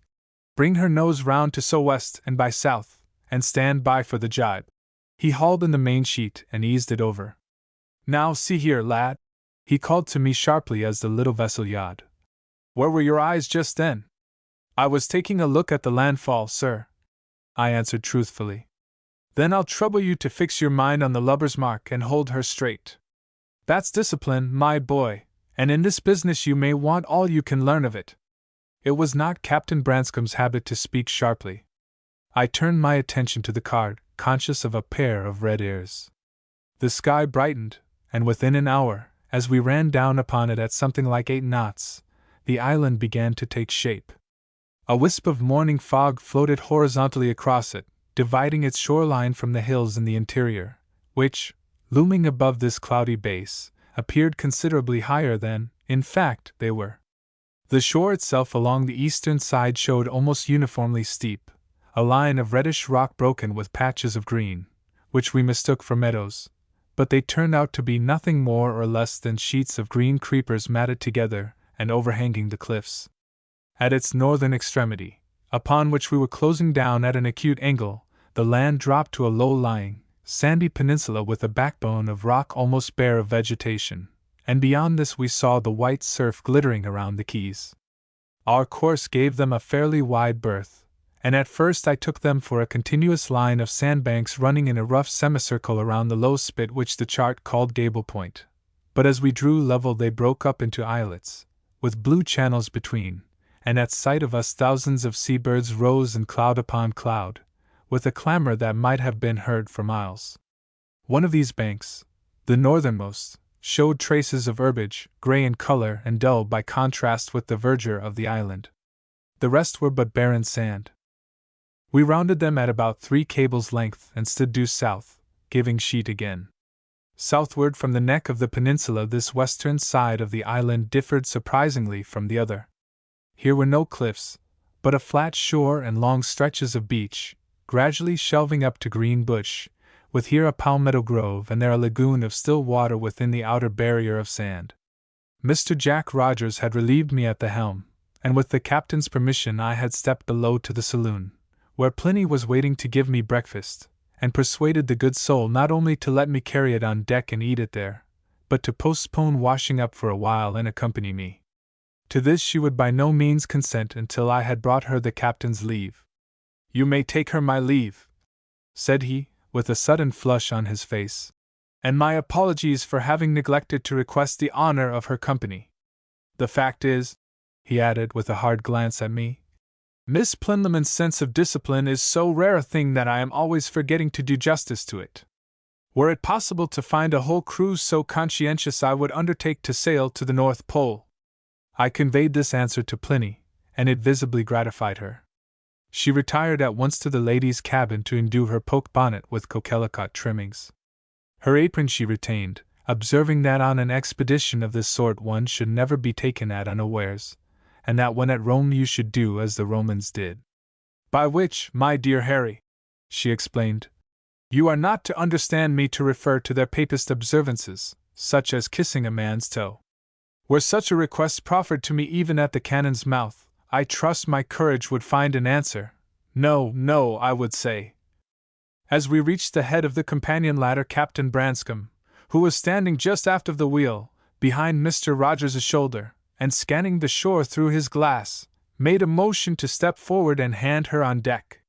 "Bring her nose round to so-west and by south, and stand by for the jibe." He hauled in the main sheet and eased it over. "Now see here, lad," he called to me sharply as the little vessel yawed. "Where were your eyes just then?" "I was taking a look at the landfall, sir," I answered truthfully. "Then I'll trouble you to fix your mind on the lubber's mark and hold her straight. That's discipline, my boy, and in this business you may want all you can learn of it." It was not Captain Branscombe's habit to speak sharply. I turned my attention to the card, conscious of a pair of red ears. The sky brightened, and within an hour, as we ran down upon it at something like 8 knots, the island began to take shape. A wisp of morning fog floated horizontally across it, dividing its shoreline from the hills in the interior, which, looming above this cloudy base, appeared considerably higher than, in fact, they were. The shore itself along the eastern side showed almost uniformly steep, a line of reddish rock broken with patches of green, which we mistook for meadows, but they turned out to be nothing more or less than sheets of green creepers matted together and overhanging the cliffs. At its northern extremity, upon which we were closing down at an acute angle, the land dropped to a low-lying, sandy peninsula with a backbone of rock almost bare of vegetation, and beyond this we saw the white surf glittering around the quays. Our course gave them a fairly wide berth, and at first I took them for a continuous line of sandbanks running in a rough semicircle around the low spit which the chart called Gable Point, but as we drew level they broke up into islets, with blue channels between, and at sight of us thousands of seabirds rose in cloud upon cloud, with a clamor that might have been heard for miles. One of these banks, the northernmost, showed traces of herbage, gray in color and dull by contrast with the verdure of the island. The rest were but barren sand. We rounded them at about 3 cables' length and stood due south, giving sheet again. Southward from the neck of the peninsula this western side of the island differed surprisingly from the other. Here were no cliffs, but a flat shore and long stretches of beach, gradually shelving up to green bush, with here a palmetto grove and there a lagoon of still water within the outer barrier of sand. Mr. Jack Rogers had relieved me at the helm, and with the captain's permission I had stepped below to the saloon, where Pliny was waiting to give me breakfast, and persuaded the good soul not only to let me carry it on deck and eat it there, but to postpone washing up for a while and accompany me. To this she would by no means consent until I had brought her the captain's leave. "You may take her my leave," said he, with a sudden flush on his face, "and my apologies for having neglected to request the honor of her company. The fact is, he added with a hard glance at me. Miss Plinlimmon's sense of discipline is so rare a thing that I am always forgetting to do justice to it. Were it possible to find a whole crew so conscientious, I would undertake to sail to the North Pole. I conveyed this answer to Pliny, and it visibly gratified her. She retired at once to the ladies' cabin to endue her poke bonnet with coquelicot trimmings. Her apron she retained, observing that on an expedition of this sort one should never be taken at unawares, and that when at Rome you should do as the Romans did. By which, my dear Harry, she explained, you are not to understand me to refer to their papist observances, such as kissing a man's toe. Were such a request proffered to me even at the cannon's mouth, I trust my courage would find an answer. No, no, I would say. As we reached the head of the companion ladder, Captain Branscome, who was standing just aft of the wheel, behind Mr. Rogers' shoulder, and scanning the shore through his glass, made a motion to step forward and hand her on deck.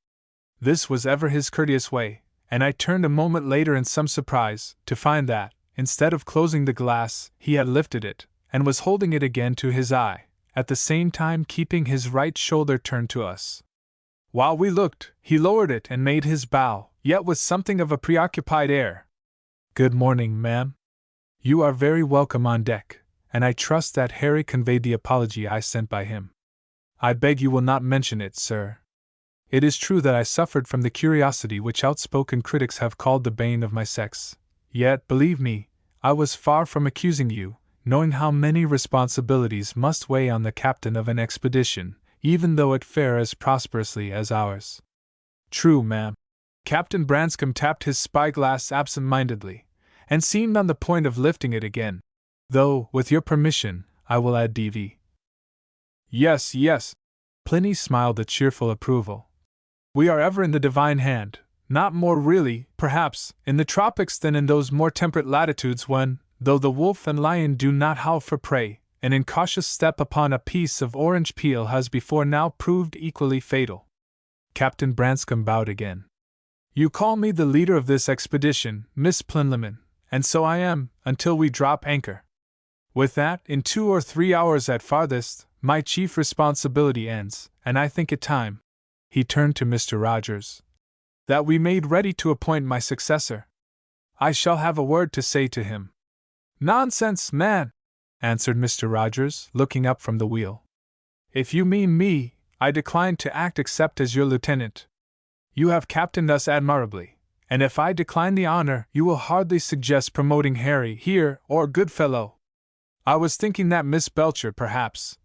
This was ever his courteous way, and I turned a moment later in some surprise to find that, instead of closing the glass, he had lifted it, and was holding it again to his eye, at the same time keeping his right shoulder turned to us. While we looked, he lowered it and made his bow, yet with something of a preoccupied air. Good morning, ma'am. You are very welcome on deck, and I trust that Harry conveyed the apology I sent by him. I beg you will not mention it, sir. It is true that I suffered from the curiosity which outspoken critics have called the bane of my sex, yet, believe me, I was far from accusing you, knowing how many responsibilities must weigh on the captain of an expedition, even though it fare as prosperously as ours. True, ma'am. Captain Branscome tapped his spyglass absent-mindedly, and seemed on the point of lifting it again. Though, with your permission, I will add D.V. Yes, yes. Pliny smiled a cheerful approval. We are ever in the divine hand, not more really, perhaps, in the tropics than in those more temperate latitudes when, though the wolf and lion do not howl for prey, an incautious step upon a piece of orange peel has before now proved equally fatal. Captain Branscome bowed again. You call me the leader of this expedition, Miss Plinlimmon, and so I am, until we drop anchor. With that, in 2 or 3 hours at farthest, my chief responsibility ends, and I think it time, he turned to Mr. Rogers, that we made ready to appoint my successor. I shall have a word to say to him. Nonsense, man, answered Mr. Rogers, looking up from the wheel. If you mean me, I decline to act except as your lieutenant. You have captained us admirably, and if I decline the honor, you will hardly suggest promoting Harry here, or Goodfellow. I was thinking that Miss Belcher, perhaps.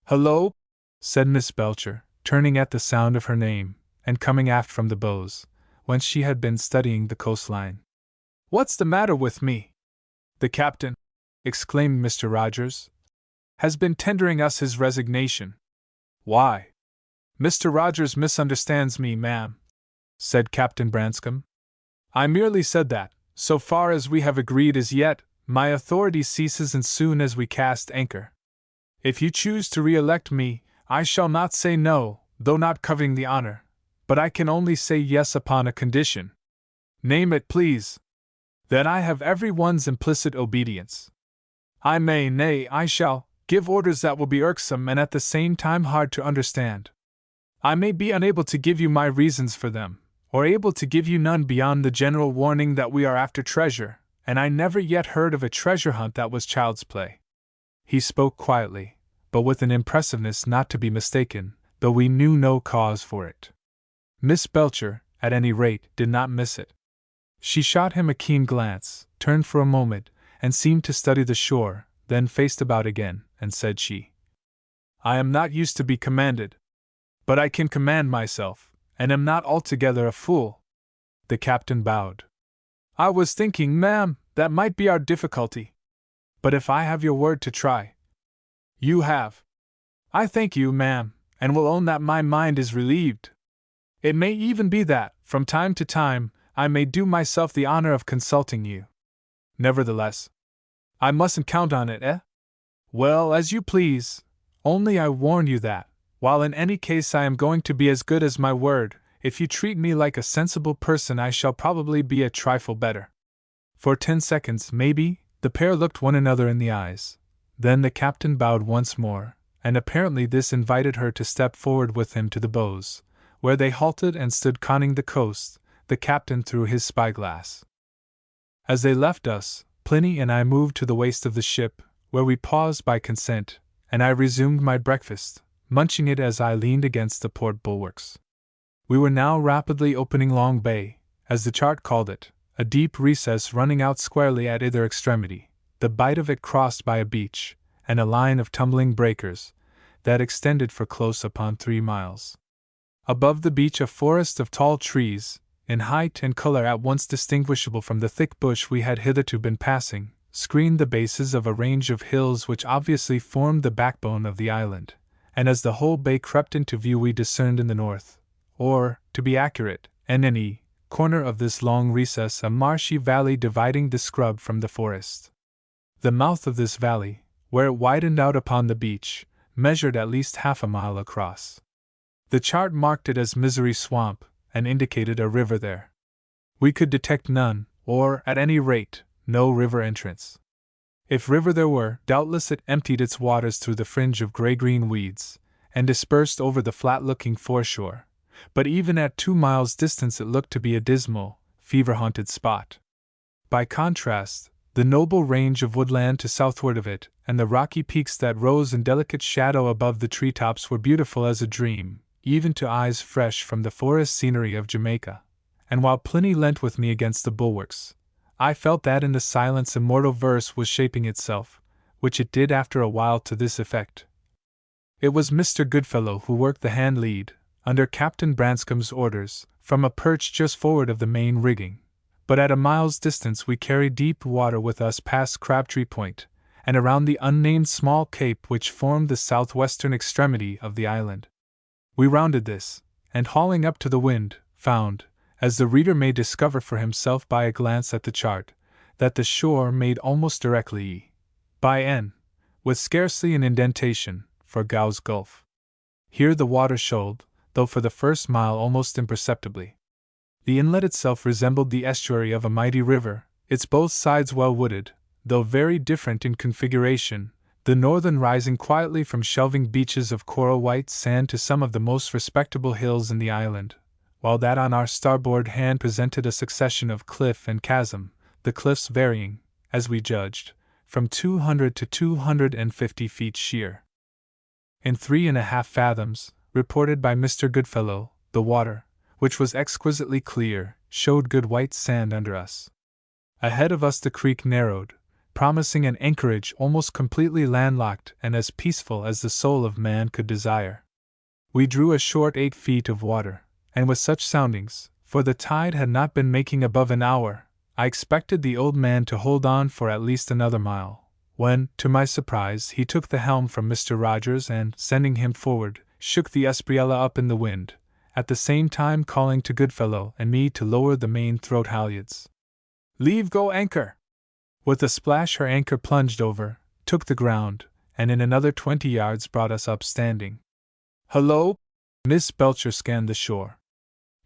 Hello, said Miss Belcher, turning at the sound of her name, and coming aft from the bows, whence she had been studying the coastline. What's the matter with me? The captain, exclaimed Mr. Rogers, has been tendering us his resignation. Why? Mr. Rogers misunderstands me, ma'am, said Captain Branscome. I merely said that, so far as we have agreed as yet, my authority ceases as soon as we cast anchor. If you choose to re-elect me, I shall not say no, though not coveting the honor, but I can only say yes upon a condition. Name it, please. That I have every one's implicit obedience. I may, nay, I shall, give orders that will be irksome and at the same time hard to understand. I may be unable to give you my reasons for them, or able to give you none beyond the general warning that we are after treasure, and I never yet heard of a treasure hunt that was child's play. He spoke quietly, but with an impressiveness not to be mistaken, though we knew no cause for it. Miss Belcher, at any rate, did not miss it. She shot him a keen glance, turned for a moment, and seemed to study the shore, then faced about again, and said she, I am not used to be commanded. But I can command myself, and am not altogether a fool. The captain bowed. I was thinking, ma'am, that might be our difficulty. But if I have your word to try. You have. I thank you, ma'am, and will own that my mind is relieved. It may even be that, from time to time, I may do myself the honor of consulting you. Nevertheless, I mustn't count on it, eh? Well, as you please, only I warn you that, while in any case I am going to be as good as my word, if you treat me like a sensible person I shall probably be a trifle better. For 10 seconds, maybe, the pair looked one another in the eyes. Then the captain bowed once more, and apparently this invited her to step forward with him to the bows, where they halted and stood conning the coast, the captain through his spyglass. As they left us, Pliny and I moved to the waist of the ship, where we paused by consent, and I resumed my breakfast, munching it as I leaned against the port bulwarks. We were now rapidly opening Long Bay, as the chart called it, a deep recess running out squarely at either extremity, the bight of it crossed by a beach, and a line of tumbling breakers, that extended for close upon 3 miles. Above the beach a forest of tall trees, in height and color at once distinguishable from the thick bush we had hitherto been passing, screened the bases of a range of hills which obviously formed the backbone of the island, and as the whole bay crept into view we discerned in the north, or, to be accurate, any corner of this long recess a marshy valley dividing the scrub from the forest. The mouth of this valley, where it widened out upon the beach, measured at least half a mile across. The chart marked it as Misery Swamp, and indicated a river there. We could detect none, or, at any rate, no river entrance. If river there were, doubtless it emptied its waters through the fringe of gray-green weeds, and dispersed over the flat-looking foreshore, but even at 2 miles' distance it looked to be a dismal, fever-haunted spot. By contrast, the noble range of woodland to southward of it, and the rocky peaks that rose in delicate shadow above the treetops were beautiful as a dream, even to eyes fresh from the forest scenery of Jamaica, and while Pliny leant with me against the bulwarks, I felt that in the silence immortal verse was shaping itself, which it did after a while to this effect. It was Mr. Goodfellow who worked the hand lead, under Captain Branscome's orders, from a perch just forward of the main rigging, but at a mile's distance we carried deep water with us past Crabtree Point, and around the unnamed small cape which formed the southwestern extremity of the island. We rounded this, and hauling up to the wind, found, as the reader may discover for himself by a glance at the chart, that the shore made almost directly by N, with scarcely an indentation, for Gow's Gulf. Here the water shoaled, though for the first mile almost imperceptibly. The inlet itself resembled the estuary of a mighty river, its both sides well wooded, though very different in configuration, the northern rising quietly from shelving beaches of coral white sand to some of the most respectable hills in the island, while that on our starboard hand presented a succession of cliff and chasm, the cliffs varying, as we judged, from 200 to 250 feet sheer. In 3½ fathoms, reported by Mr. Goodfellow, the water, which was exquisitely clear, showed good white sand under us. Ahead of us the creek narrowed, promising an anchorage almost completely landlocked and as peaceful as the soul of man could desire. We drew a short 8 feet of water, and with such soundings, for the tide had not been making above an hour, I expected the old man to hold on for at least another mile, when, to my surprise, he took the helm from Mr. Rogers and, sending him forward, shook the Espriella up in the wind, at the same time calling to Goodfellow and me to lower the main throat halyards. "Leave go anchor!" With a splash her anchor plunged over, took the ground, and in another 20 yards brought us up standing. "Hullo!" Miss Belcher scanned the shore.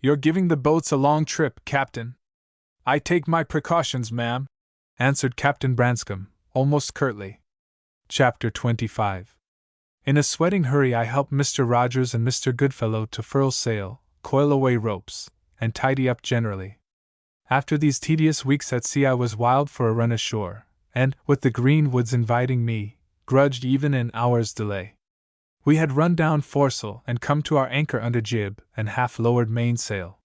"You're giving the boats a long trip, Captain." "I take my precautions, ma'am," answered Captain Branscome, almost curtly. Chapter 25. In a sweating hurry I helped Mr. Rogers and Mr. Goodfellow to furl sail, coil away ropes, and tidy up generally. After these tedious weeks at sea I was wild for a run ashore, and, with the green woods inviting me, grudged even an hour's delay. We had run down foresail and come to our anchor under jib and half-lowered mainsail.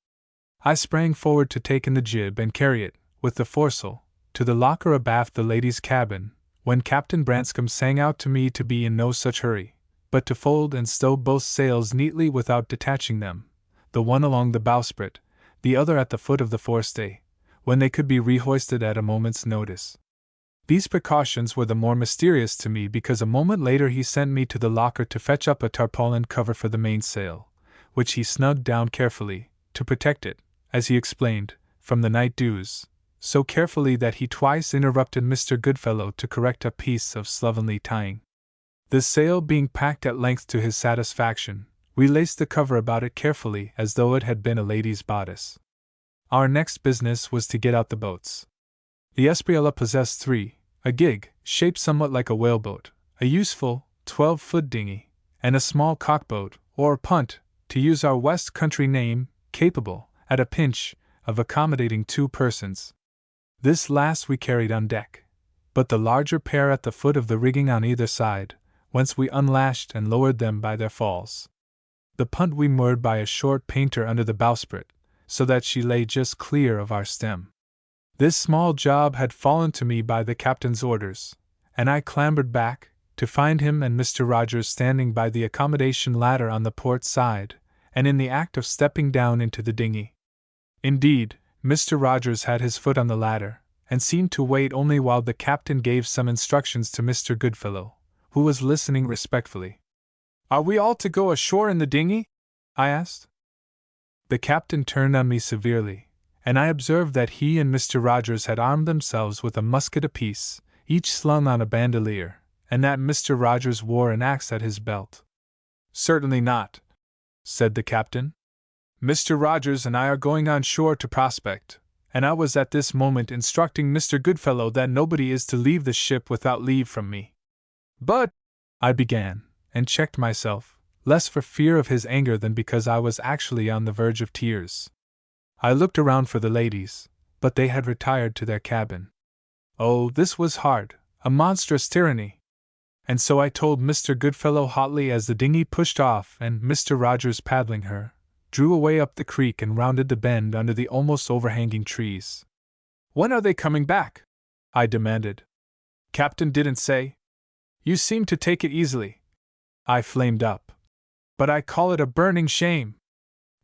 I sprang forward to take in the jib and carry it, with the foresail, to the locker abaft the ladies' cabin, when Captain Branscome sang out to me to be in no such hurry, but to fold and stow both sails neatly without detaching them, the one along the bowsprit, the other at the foot of the forestay, when they could be rehoisted at a moment's notice. These precautions were the more mysterious to me because a moment later he sent me to the locker to fetch up a tarpaulin cover for the mainsail, which he snugged down carefully, to protect it, as he explained, from the night dews, so carefully that he twice interrupted Mr. Goodfellow to correct a piece of slovenly tying. The sail being packed at length to his satisfaction, we laced the cover about it carefully as though it had been a lady's bodice. Our next business was to get out the boats. The Espriella possessed 3, a gig, shaped somewhat like a whaleboat, a useful, 12-foot dinghy, and a small cockboat, or punt, to use our West Country name, capable, at a pinch, of accommodating 2 persons. This last we carried on deck, but the larger pair at the foot of the rigging on either side, whence we unlashed and lowered them by their falls. The punt we moored by a short painter under the bowsprit, so that she lay just clear of our stem. This small job had fallen to me by the captain's orders, and I clambered back, to find him and Mr. Rogers standing by the accommodation ladder on the port side, and in the act of stepping down into the dinghy. Indeed, Mr. Rogers had his foot on the ladder, and seemed to wait only while the captain gave some instructions to Mr. Goodfellow, who was listening respectfully. "Are we all to go ashore in the dinghy?" I asked. The captain turned on me severely, and I observed that he and Mr. Rogers had armed themselves with a musket apiece, each slung on a bandolier, and that Mr. Rogers wore an axe at his belt. "Certainly not," said the captain. "Mr. Rogers and I are going on shore to prospect, and I was at this moment instructing Mr. Goodfellow that nobody is to leave the ship without leave from me." "But," I began, and checked myself, less for fear of his anger than because I was actually on the verge of tears. I looked around for the ladies, but they had retired to their cabin. Oh, this was hard, a monstrous tyranny! And so I told Mr. Goodfellow hotly as the dinghy pushed off and Mr. Rogers, paddling her, drew away up the creek and rounded the bend under the almost overhanging trees. "When are they coming back?" I demanded. "Captain didn't say." "You seem to take it easily," I flamed up. "But I call it a burning shame.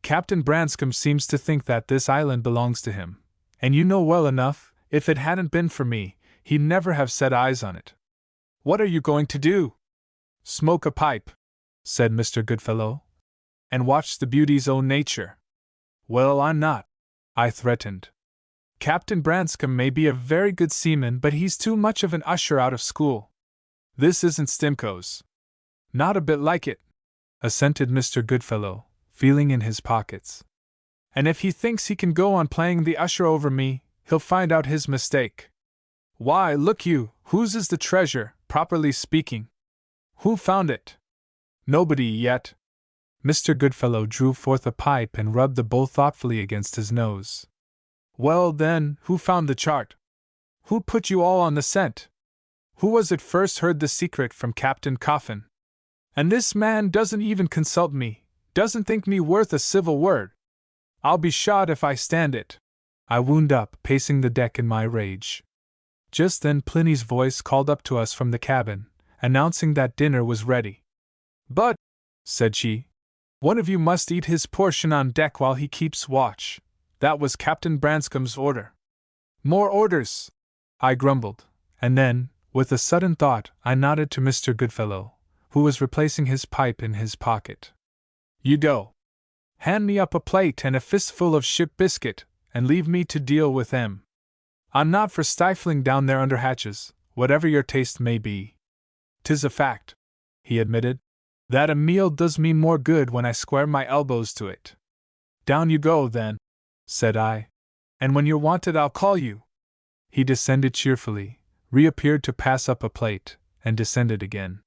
Captain Branscombe seems to think that this island belongs to him, and you know well enough, if it hadn't been for me, he'd never have set eyes on it. What are you going to do?" "Smoke a pipe," said Mr. Goodfellow, "and watch the beauty's own nature." "Well, I'm not," I threatened. "Captain Branscombe may be a very good seaman, but he's too much of an usher out of school. This isn't Stimcoe's." "Not a bit like it," assented Mr. Goodfellow, feeling in his pockets. "And if he thinks he can go on playing the usher over me, he'll find out his mistake. Why, look you, whose is the treasure, properly speaking? Who found it?" "Nobody yet." Mr. Goodfellow drew forth a pipe and rubbed the bowl thoughtfully against his nose. "Well, then, who found the chart? Who put you all on the scent? Who was it first heard the secret from Captain Coffin? And this man doesn't even consult me, doesn't think me worth a civil word. I'll be shot if I stand it," I wound up, pacing the deck in my rage. Just then Plinny's voice called up to us from the cabin, announcing that dinner was ready. "But," said she, "one of you must eat his portion on deck while he keeps watch. That was Captain Branscome's order." "More orders," I grumbled, and then, with a sudden thought, I nodded to Mr. Goodfellow, who was replacing his pipe in his pocket. "You go. Hand me up a plate and a fistful of ship biscuit, and leave me to deal with them. I'm not for stifling down there under hatches, whatever your taste may be. 'Tis a fact," he admitted, "that a meal does me more good when I square my elbows to it." "Down you go, then," said I, "and when you're wanted I'll call you." He descended cheerfully, reappeared to pass up a plate, and descended again.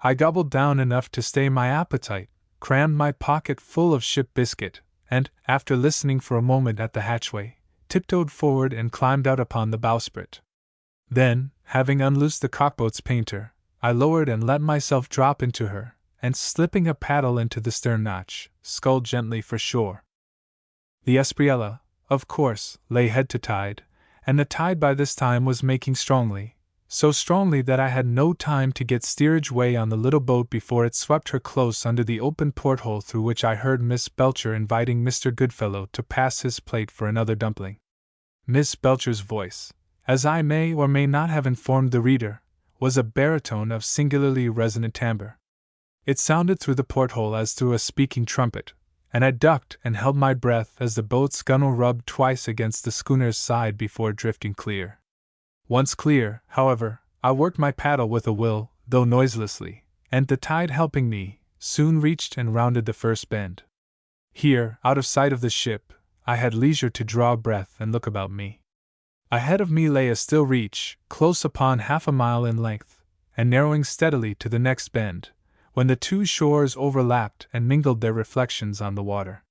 I gobbled down enough to stay my appetite, crammed my pocket full of ship biscuit, and, after listening for a moment at the hatchway, tiptoed forward and climbed out upon the bowsprit. Then, having unloosed the cockboat's painter, I lowered and let myself drop into her, and slipping a paddle into the stern notch, sculled gently for shore. The Espriella, of course, lay head to tide, and the tide by this time was making strongly, so strongly that I had no time to get steerage way on the little boat before it swept her close under the open porthole, through which I heard Miss Belcher inviting Mr. Goodfellow to pass his plate for another dumpling. Miss Belcher's voice, as I may or may not have informed the reader, was a baritone of singularly resonant timbre. It sounded through the porthole as through a speaking trumpet, and I ducked and held my breath as the boat's gunwale rubbed twice against the schooner's side before drifting clear. Once clear, however, I worked my paddle with a will, though noiselessly, and the tide helping me, soon reached and rounded the first bend. Here, out of sight of the ship, I had leisure to draw breath and look about me. Ahead of me lay a still reach, close upon half a mile in length, and narrowing steadily to the next bend, when the two shores overlapped and mingled their reflections on the water.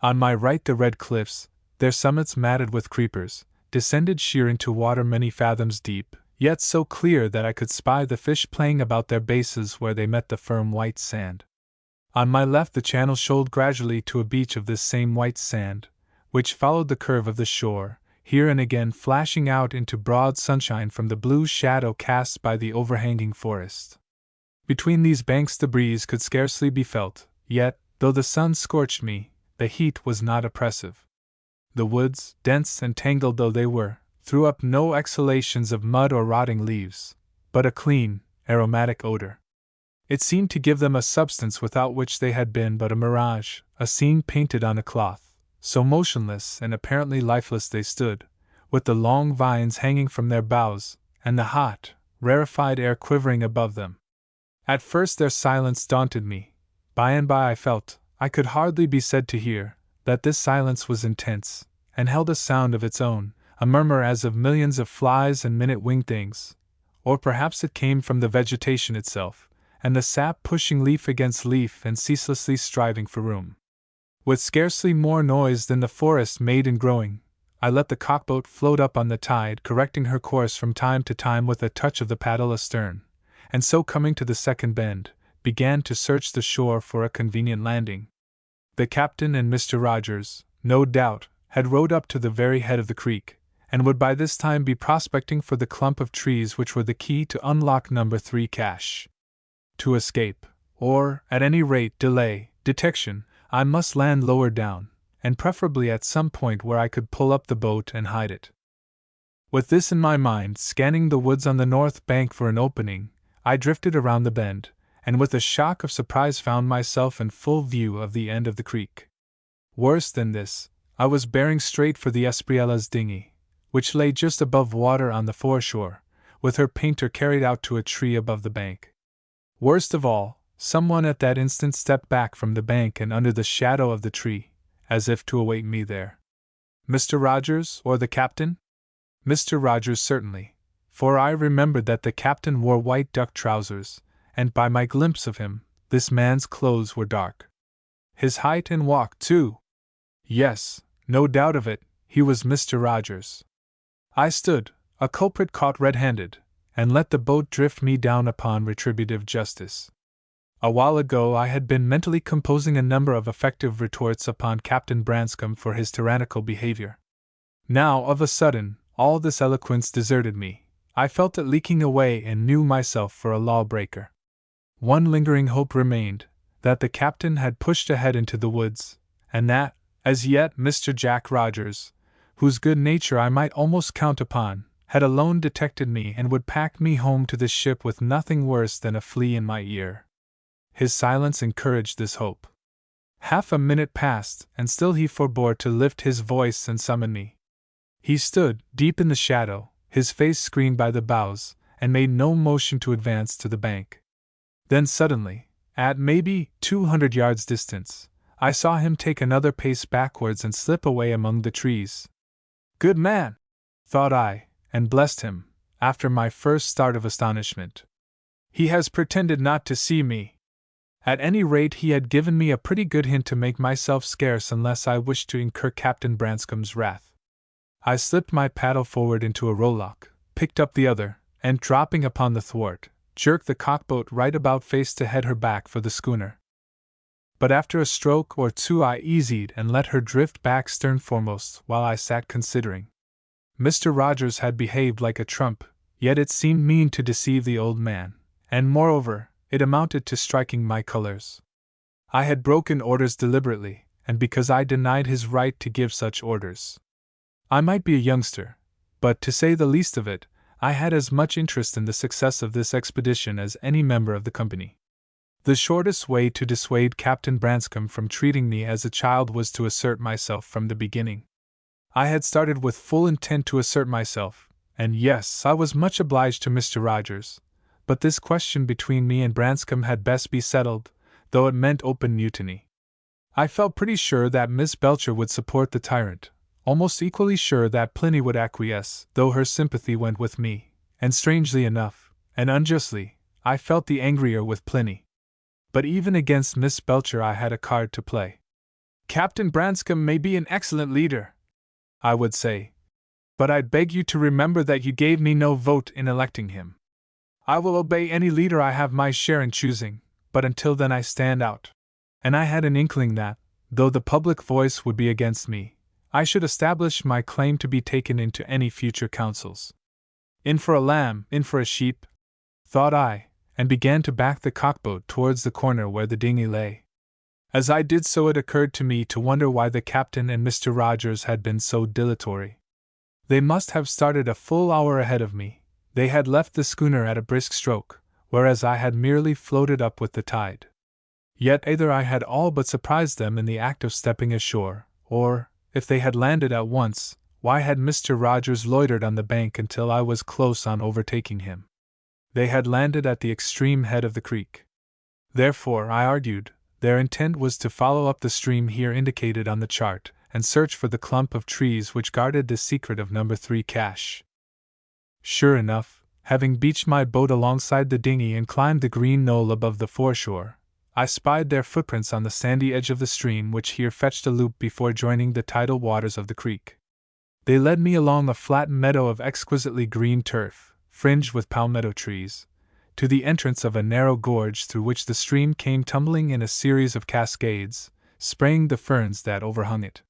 On my right the red cliffs, their summits matted with creepers, descended sheer into water many fathoms deep, yet so clear that I could spy the fish playing about their bases where they met the firm white sand. On my left the channel shoaled gradually to a beach of this same white sand, which followed the curve of the shore, here and again flashing out into broad sunshine from the blue shadow cast by the overhanging forest. Between these banks the breeze could scarcely be felt, yet, though the sun scorched me, the heat was not oppressive. The woods, dense and tangled though they were, threw up no exhalations of mud or rotting leaves, but a clean, aromatic odor. It seemed to give them a substance without which they had been but a mirage, a scene painted on a cloth, so motionless and apparently lifeless they stood, with the long vines hanging from their boughs, and the hot, rarefied air quivering above them. At first their silence daunted me. By and by I felt, I could hardly be said to hear, that this silence was intense, and held a sound of its own, a murmur as of millions of flies and minute-winged things. Or perhaps it came from the vegetation itself, and the sap pushing leaf against leaf and ceaselessly striving for room. With scarcely more noise than the forest made in growing, I let the cockboat float up on the tide, correcting her course from time to time with a touch of the paddle astern, and so coming to the second bend, began to search the shore for a convenient landing. The captain and Mr. Rogers, no doubt, had rowed up to the very head of the creek, and would by this time be prospecting for the clump of trees which were the key to unlock number 3 cache. To escape, or, at any rate, delay detection, I must land lower down, and preferably at some point where I could pull up the boat and hide it. With this in my mind, scanning the woods on the north bank for an opening, I drifted around the bend, and with a shock of surprise found myself in full view of the end of the creek. Worse than this, I was bearing straight for the Espriella's dinghy, which lay just above water on the foreshore, with her painter carried out to a tree above the bank. Worst of all, someone at that instant stepped back from the bank and under the shadow of the tree, as if to await me there. Mr. Rogers, or the captain? Mr. Rogers certainly, for I remembered that the captain wore white duck trousers, and by my glimpse of him, this man's clothes were dark. His height and walk, too. Yes, no doubt of it, he was Mr. Rogers. I stood, a culprit caught red-handed, and let the boat drift me down upon retributive justice. A while ago I had been mentally composing a number of effective retorts upon Captain Branscombe for his tyrannical behavior. Now, of a sudden, all this eloquence deserted me. I felt it leaking away and knew myself for a lawbreaker. One lingering hope remained, that the captain had pushed ahead into the woods, and that, as yet, Mr. Jack Rogers, whose good nature I might almost count upon, had alone detected me and would pack me home to the ship with nothing worse than a flea in my ear. His silence encouraged this hope. Half a minute passed, and still he forbore to lift his voice and summon me. He stood, deep in the shadow, his face screened by the boughs, and made no motion to advance to the bank. Then suddenly, at maybe 200 yards distance, I saw him take another pace backwards and slip away among the trees. Good man! Thought I, and blessed him, after my first start of astonishment. He has pretended not to see me. At any rate, he had given me a pretty good hint to make myself scarce unless I wished to incur Captain Branscome's wrath. I slipped my paddle forward into a rowlock, picked up the other, and dropping upon the thwart, jerked the cockboat right about face to head her back for the schooner. But after a stroke or two I easied and let her drift back stern foremost while I sat considering. Mr. Rogers had behaved like a trump, yet it seemed mean to deceive the old man, and moreover, it amounted to striking my colors. I had broken orders deliberately, and because I denied his right to give such orders. I might be a youngster, but to say the least of it, I had as much interest in the success of this expedition as any member of the company. The shortest way to dissuade Captain Branscombe from treating me as a child was to assert myself from the beginning. I had started with full intent to assert myself, and yes, I was much obliged to Mr. Rogers, but this question between me and Branscombe had best be settled, though it meant open mutiny. I felt pretty sure that Miss Belcher would support the tyrant, almost equally sure that Pliny would acquiesce, though her sympathy went with me, and strangely enough, and unjustly, I felt the angrier with Pliny. But even against Miss Belcher I had a card to play. Captain Branscombe may be an excellent leader, I would say, but I'd beg you to remember that you gave me no vote in electing him. I will obey any leader I have my share in choosing, but until then I stand out. And I had an inkling that, though the public voice would be against me, I should establish my claim to be taken into any future councils. In for a lamb, in for a sheep, thought I, and began to back the cockboat towards the corner where the dinghy lay. As I did so, it occurred to me to wonder why the captain and Mr. Rogers had been so dilatory. They must have started a full hour ahead of me. They had left the schooner at a brisk stroke, whereas I had merely floated up with the tide. Yet either I had all but surprised them in the act of stepping ashore, or, if they had landed at once, why had Mr. Rogers loitered on the bank until I was close on overtaking him? They had landed at the extreme head of the creek. Therefore, I argued, their intent was to follow up the stream here indicated on the chart, and search for the clump of trees which guarded the secret of number 3 cache. Sure enough, having beached my boat alongside the dinghy and climbed the green knoll above the foreshore, I spied their footprints on the sandy edge of the stream which here fetched a loop before joining the tidal waters of the creek. They led me along a flat meadow of exquisitely green turf, fringed with palmetto trees, to the entrance of a narrow gorge through which the stream came tumbling in a series of cascades, spraying the ferns that overhung it.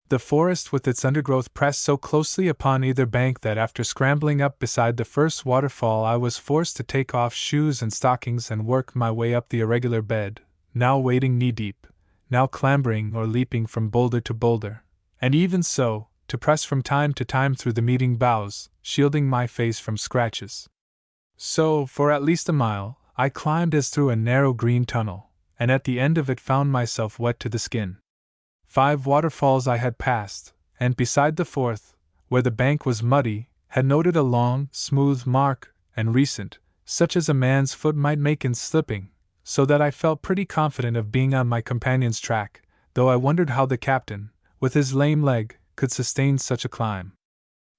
The forest with its undergrowth pressed so closely upon either bank that after scrambling up beside the first waterfall I was forced to take off shoes and stockings and work my way up the irregular bed, now wading knee-deep, now clambering or leaping from boulder to boulder, and even so, to press from time to time through the meeting boughs, shielding my face from scratches. So, for at least a mile, I climbed as through a narrow green tunnel, and at the end of it found myself wet to the skin. 5 waterfalls I had passed, and beside the 4th, where the bank was muddy, had noted a long, smooth mark, and recent, such as a man's foot might make in slipping, so that I felt pretty confident of being on my companion's track, though I wondered how the captain, with his lame leg, could sustain such a climb.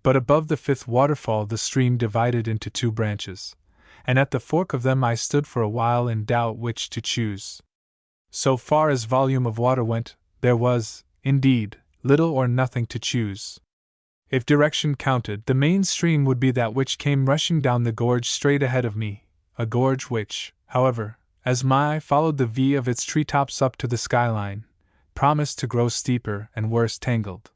But above the 5th waterfall the stream divided into 2 branches, and at the fork of them I stood for a while in doubt which to choose. So far as volume of water went, there was, indeed, little or nothing to choose. If direction counted, the main stream would be that which came rushing down the gorge straight ahead of me, a gorge which, however, as my eye followed the V of its treetops up to the skyline, promised to grow steeper and worse tangled.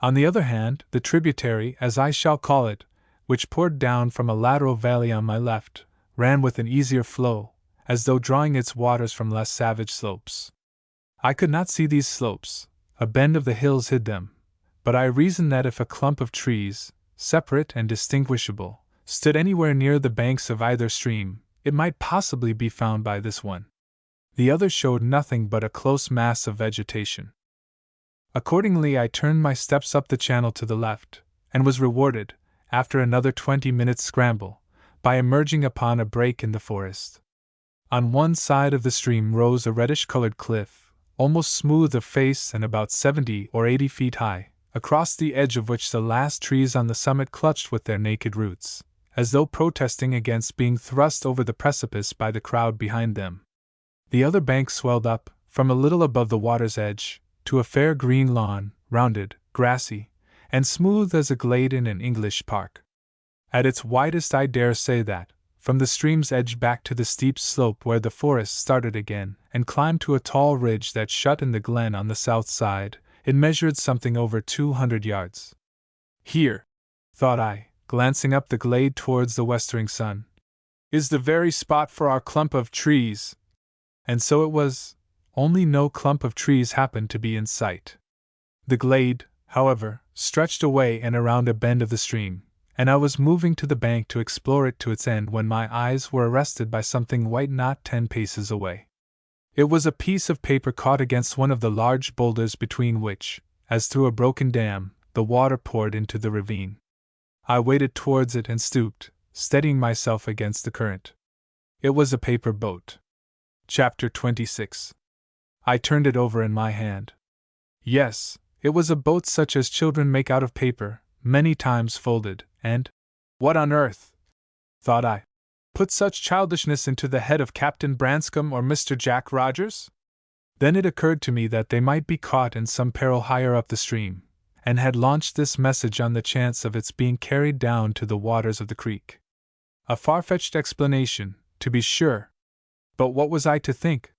On the other hand, the tributary, as I shall call it, which poured down from a lateral valley on my left, ran with an easier flow, as though drawing its waters from less savage slopes. I could not see these slopes, a bend of the hills hid them, but I reasoned that if a clump of trees, separate and distinguishable, stood anywhere near the banks of either stream, it might possibly be found by this one. The other showed nothing but a close mass of vegetation. Accordingly, I turned my steps up the channel to the left, and was rewarded, after another 20 minutes' scramble, by emerging upon a break in the forest. On one side of the stream rose a reddish-colored cliff, almost smooth of face and about 70 or 80 feet high, across the edge of which the last trees on the summit clutched with their naked roots, as though protesting against being thrust over the precipice by the crowd behind them. The other bank swelled up, from a little above the water's edge, to a fair green lawn, rounded, grassy, and smooth as a glade in an English park. At its widest I dare say that, from the stream's edge back to the steep slope where the forest started again and climbed to a tall ridge that shut in the glen on the south side, it measured something over 200 yards. Here, thought I, glancing up the glade towards the westering sun, is the very spot for our clump of trees. And so it was, only no clump of trees happened to be in sight. The glade, however, stretched away and around a bend of the stream, and I was moving to the bank to explore it to its end when my eyes were arrested by something white not 10 paces away. It was a piece of paper caught against one of the large boulders between which, as through a broken dam, the water poured into the ravine. I waded towards it and stooped, steadying myself against the current. It was a paper boat. Chapter 26. I turned it over in my hand. Yes, it was a boat such as children make out of paper, many times folded, and, what on earth, thought I, put such childishness into the head of Captain Branscome or Mr. Jack Rogers? Then it occurred to me that they might be caught in some peril higher up the stream, and had launched this message on the chance of its being carried down to the waters of the creek. A far-fetched explanation, to be sure. But what was I to think?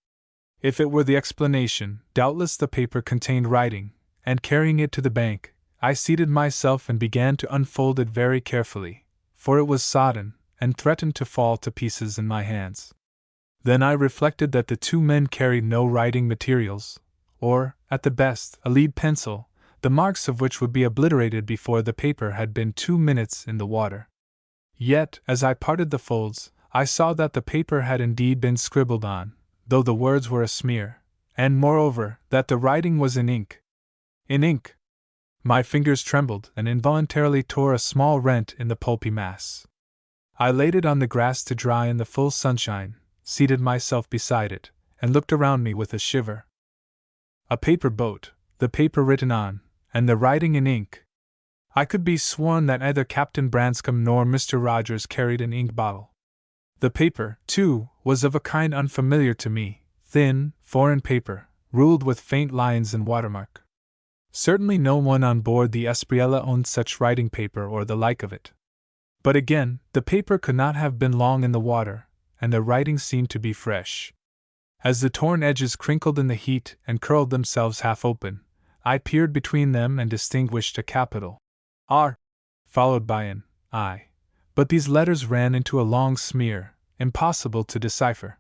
If it were the explanation, doubtless the paper contained writing, and carrying it to the bank, I seated myself and began to unfold it very carefully, for it was sodden, and threatened to fall to pieces in my hands. Then I reflected that the two men carried no writing materials, or, at the best, a lead pencil, the marks of which would be obliterated before the paper had been 2 minutes in the water. Yet, as I parted the folds, I saw that the paper had indeed been scribbled on, though the words were a smear, and moreover, that the writing was in ink. In ink! My fingers trembled and involuntarily tore a small rent in the pulpy mass. I laid it on the grass to dry in the full sunshine, seated myself beside it, and looked around me with a shiver. A paper boat, the paper written on, and the writing in ink. I could be sworn that neither Captain Branscome nor Mr. Rogers carried an ink bottle. The paper, too, was of a kind unfamiliar to me, thin, foreign paper, ruled with faint lines and watermark. Certainly no one on board the Espriella owned such writing paper or the like of it. But again, the paper could not have been long in the water, and the writing seemed to be fresh. As the torn edges crinkled in the heat and curled themselves half open, I peered between them and distinguished a capital R, followed by an I. But these letters ran into a long smear, impossible to decipher.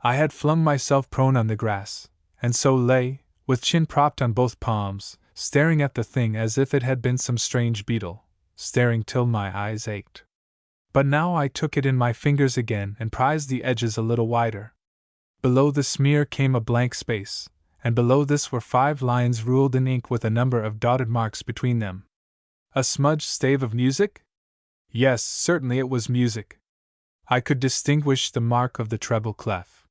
I had flung myself prone on the grass, and so lay, with chin propped on both palms, staring at the thing as if it had been some strange beetle, staring till my eyes ached. But now I took it in my fingers again and prized the edges a little wider. Below the smear came a blank space, and below this were 5 lines ruled in ink with a number of dotted marks between them. A smudged stave of music? Yes, certainly it was music. I could distinguish the mark of the treble clef.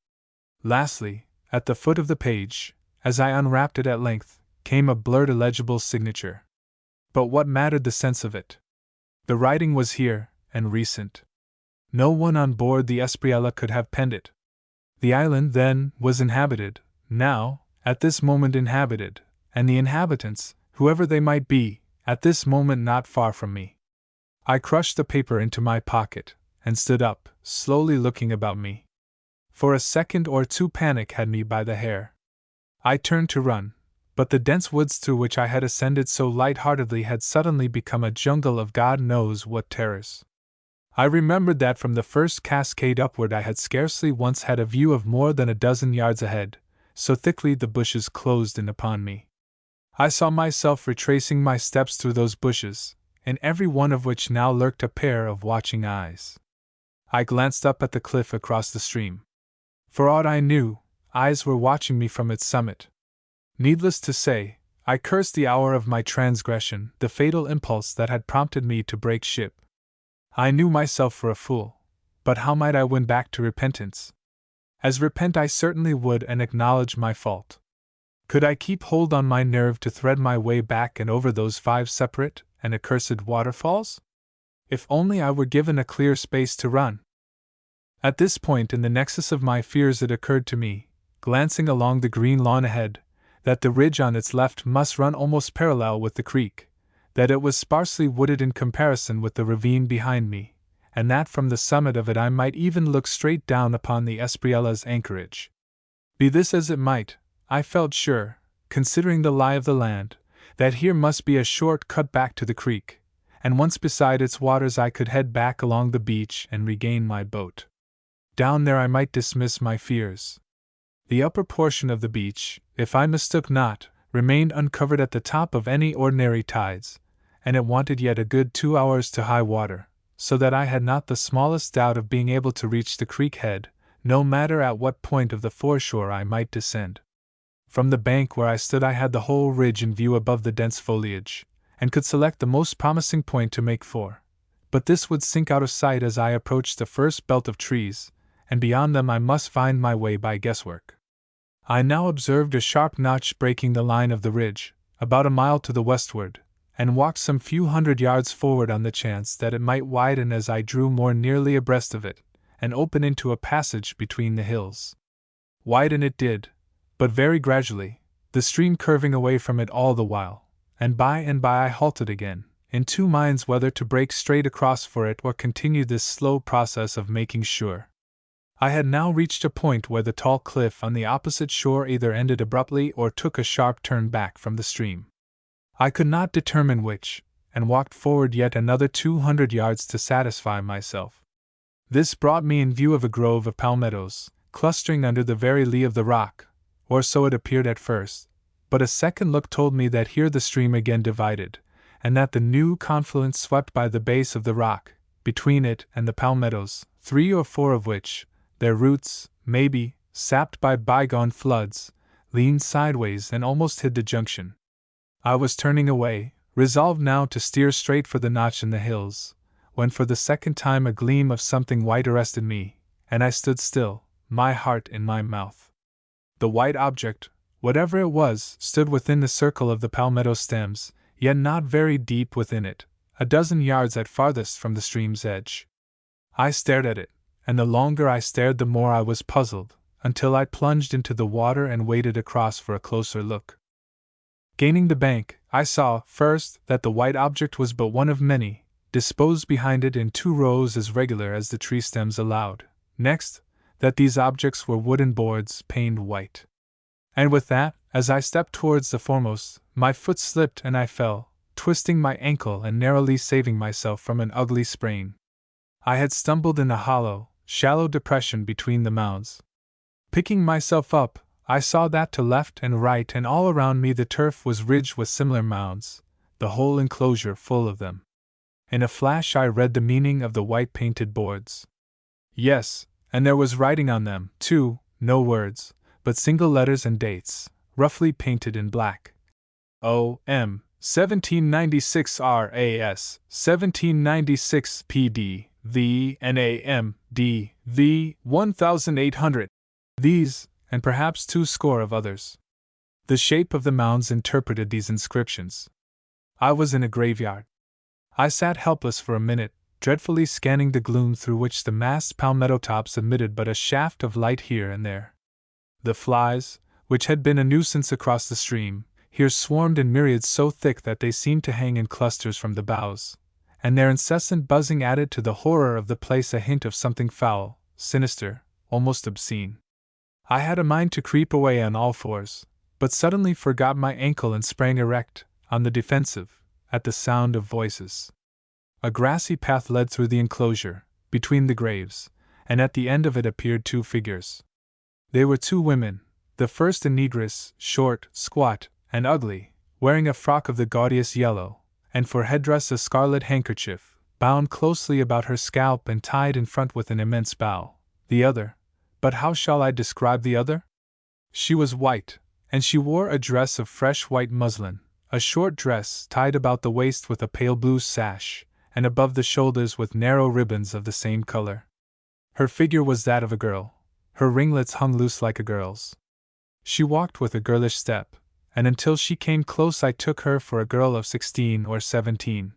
Lastly, at the foot of the page, as I unwrapped it at length, came a blurred illegible signature. But what mattered the sense of it? The writing was here, and recent. No one on board the Espriella could have penned it. The island, then, was inhabited, now, at this moment inhabited, and the inhabitants, whoever they might be, at this moment not far from me. I crushed the paper into my pocket, and stood up, slowly looking about me. For a second or two panic had me by the hair. I turned to run, but the dense woods through which I had ascended so light-heartedly had suddenly become a jungle of God knows what terrors. I remembered that from the first cascade upward I had scarcely once had a view of more than a dozen yards ahead, so thickly the bushes closed in upon me. I saw myself retracing my steps through those bushes, in every one of which now lurked a pair of watching eyes. I glanced up at the cliff across the stream. For aught I knew, eyes were watching me from its summit. Needless to say, I cursed the hour of my transgression, the fatal impulse that had prompted me to break ship. I knew myself for a fool, but how might I win back to repentance? As repent I certainly would and acknowledge my fault. Could I keep hold on my nerve to thread my way back and over those 5 separate and accursed waterfalls? If only I were given a clear space to run. At this point in the nexus of my fears it occurred to me, glancing along the green lawn ahead, that the ridge on its left must run almost parallel with the creek, that it was sparsely wooded in comparison with the ravine behind me, and that from the summit of it I might even look straight down upon the Espriella's anchorage. Be this as it might, I felt sure, considering the lie of the land, that here must be a short cut back to the creek, and once beside its waters I could head back along the beach and regain my boat. Down there I might dismiss my fears. The upper portion of the beach, if I mistook not, remained uncovered at the top of any ordinary tides, and it wanted yet a good 2 hours to high water, so that I had not the smallest doubt of being able to reach the creek head, no matter at what point of the foreshore I might descend. From the bank where I stood I had the whole ridge in view above the dense foliage, and could select the most promising point to make for, but this would sink out of sight as I approached the first belt of trees, and beyond them I must find my way by guesswork. I now observed a sharp notch breaking the line of the ridge, about a mile to the westward, and walked some few hundred yards forward on the chance that it might widen as I drew more nearly abreast of it, and open into a passage between the hills. Widen it did, but very gradually, the stream curving away from it all the while, and by I halted again, in two minds whether to break straight across for it or continue this slow process of making sure. I had now reached a point where the tall cliff on the opposite shore either ended abruptly or took a sharp turn back from the stream. I could not determine which, and walked forward yet another 200 yards to satisfy myself. This brought me in view of a grove of palmettos, clustering under the very lee of the rock, or so it appeared at first, but a second look told me that here the stream again divided, and that the new confluence swept by the base of the rock, between it and the palmettos, 3 or 4 of which, their roots, maybe, sapped by bygone floods, leaned sideways and almost hid the junction. I was turning away, resolved now to steer straight for the notch in the hills, when for the second time a gleam of something white arrested me, and I stood still, my heart in my mouth. The white object, whatever it was, stood within the circle of the palmetto stems, yet not very deep within it, a dozen yards at farthest from the stream's edge. I stared at it, and the longer I stared the more I was puzzled, until I plunged into the water and waded across for a closer look. Gaining the bank, I saw, first, that the white object was but one of many, disposed behind it in 2 rows as regular as the tree stems allowed. Next, that these objects were wooden boards paned white. And with that, as I stepped towards the foremost, my foot slipped and I fell, twisting my ankle and narrowly saving myself from an ugly sprain. I had stumbled in a hollow, shallow depression between the mounds. Picking myself up, I saw that to left and right and all around me the turf was ridged with similar mounds, the whole enclosure full of them. In a flash I read the meaning of the white painted boards. Yes, and there was writing on them, too, no words, but single letters and dates, roughly painted in black. O.M. 1796 R.A.S. 1796 P.D. V. N.A.M.D. V. 1800. These, and perhaps 2 score of others. The shape of the mounds interpreted these inscriptions. I was in a graveyard. I sat helpless for a minute, dreadfully scanning the gloom through which the massed palmetto tops emitted but a shaft of light here and there. The flies, which had been a nuisance across the stream, here swarmed in myriads so thick that they seemed to hang in clusters from the boughs, and their incessant buzzing added to the horror of the place a hint of something foul, sinister, almost obscene. I had a mind to creep away on all fours, but suddenly forgot my ankle and sprang erect, on the defensive, at the sound of voices. A grassy path led through the enclosure, between the graves, and at the end of it appeared 2 figures. They were 2 women, the first a negress, short, squat, and ugly, wearing a frock of the gaudiest yellow, and for headdress a scarlet handkerchief, bound closely about her scalp and tied in front with an immense bow. The other, but how shall I describe the other? She was white, and she wore a dress of fresh white muslin, a short dress tied about the waist with a pale blue sash, and above the shoulders with narrow ribbons of the same color. Her figure was that of a girl, her ringlets hung loose like a girl's. She walked with a girlish step, and until she came close I took her for a girl of 16 or 17.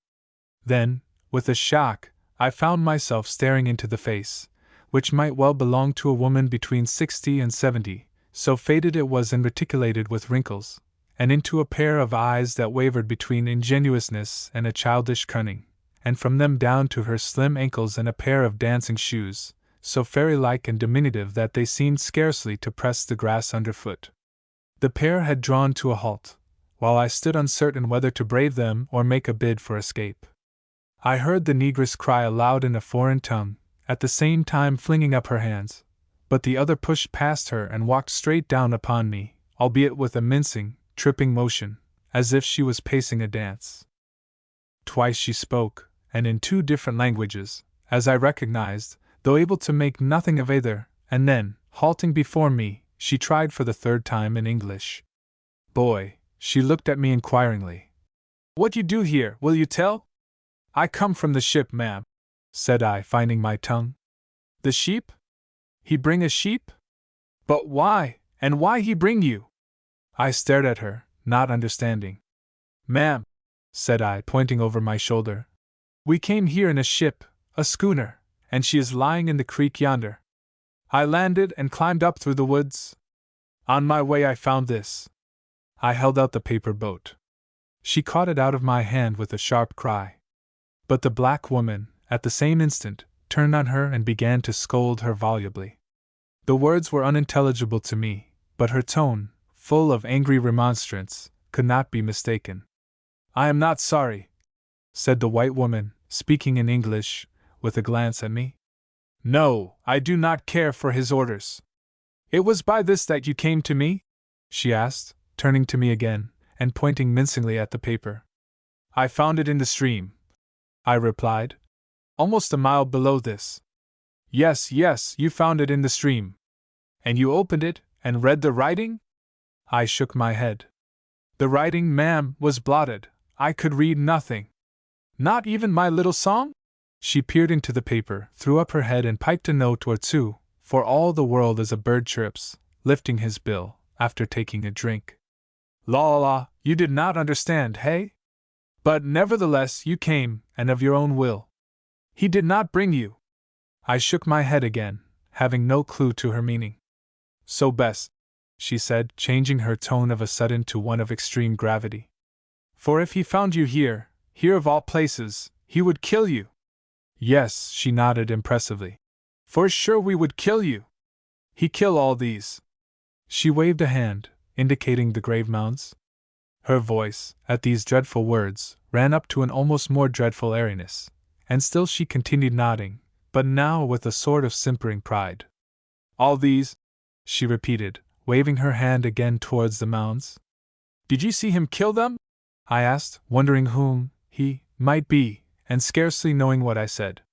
Then, with a shock, I found myself staring into the face, which might well belong to a woman between 60 and 70, so faded it was and reticulated with wrinkles, and into a pair of eyes that wavered between ingenuousness and a childish cunning, and from them down to her slim ankles and a pair of dancing shoes, so fairy-like and diminutive that they seemed scarcely to press the grass underfoot. The pair had drawn to a halt, while I stood uncertain whether to brave them or make a bid for escape. I heard the negress cry aloud in a foreign tongue, at the same time flinging up her hands, but the other pushed past her and walked straight down upon me, albeit with a mincing, tripping motion, as if she was pacing a dance. Twice she spoke, and in 2 different languages, as I recognized, though able to make nothing of either, and then, halting before me, she tried for the 3rd time in English. Boy, she looked at me inquiringly. What you do here, will you tell? I come from the ship, ma'am, said I, finding my tongue. The sheep? He bring a sheep? But why, and why he bring you? I stared at her, not understanding. Ma'am, said I, pointing over my shoulder, we came here in a ship, a schooner, and she is lying in the creek yonder. I landed and climbed up through the woods. On my way I found this. I held out the paper boat. She caught it out of my hand with a sharp cry. But the black woman, at the same instant, turned on her and began to scold her volubly. The words were unintelligible to me, but her tone, full of angry remonstrance, could not be mistaken. "I am not sorry," said the white woman, speaking in English, with a glance at me. "No, I do not care for his orders." "It was by this that you came to me?" she asked, turning to me again, and pointing mincingly at the paper. "I found it in the stream," I replied. "Almost a mile below this." "Yes, yes, you found it in the stream. And you opened it, and read the writing?" I shook my head. "The writing, ma'am, was blotted. I could read nothing." "Not even my little song?" She peered into the paper, threw up her head and piped a note or two, for all the world as a bird chirps, lifting his bill, after taking a drink. "La la, you did not understand, hey? But nevertheless you came, and of your own will. He did not bring you." I shook my head again, having no clue to her meaning. "So best," she said, changing her tone of a sudden to one of extreme gravity. "For if he found you here of all places, he would kill you." "Yes," she nodded impressively. "For sure we would kill you. He kill all these." She waved a hand, indicating the grave mounds. Her voice, at these dreadful words, ran up to an almost more dreadful airiness, and still she continued nodding, but now with a sort of simpering pride. "All these?" she repeated, waving her hand again towards the mounds. "Did you see him kill them?" I asked, wondering whom he might be, and scarcely knowing what I said.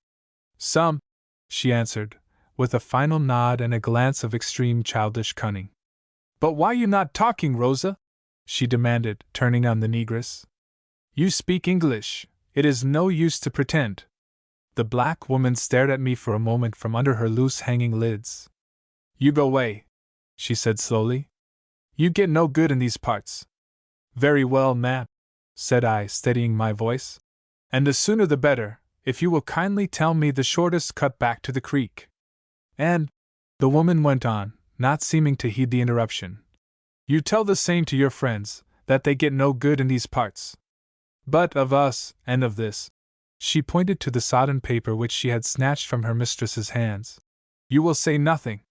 "Some," she answered, with a final nod and a glance of extreme childish cunning. "But why you not talking, Rosa?" she demanded, turning on the negress. "You speak English, it is no use to pretend." The black woman stared at me for a moment from under her loose hanging lids. "You go away," she said slowly. "You get no good in these parts." "Very well, ma'am," said I, steadying my voice. "And the sooner the better, if you will kindly tell me the shortest cut back to the creek." "And," the woman went on, not seeming to heed the interruption, "you tell the same to your friends, that they get no good in these parts. But of us, and of this," she pointed to the sodden paper which she had snatched from her mistress's hands, "you will say nothing.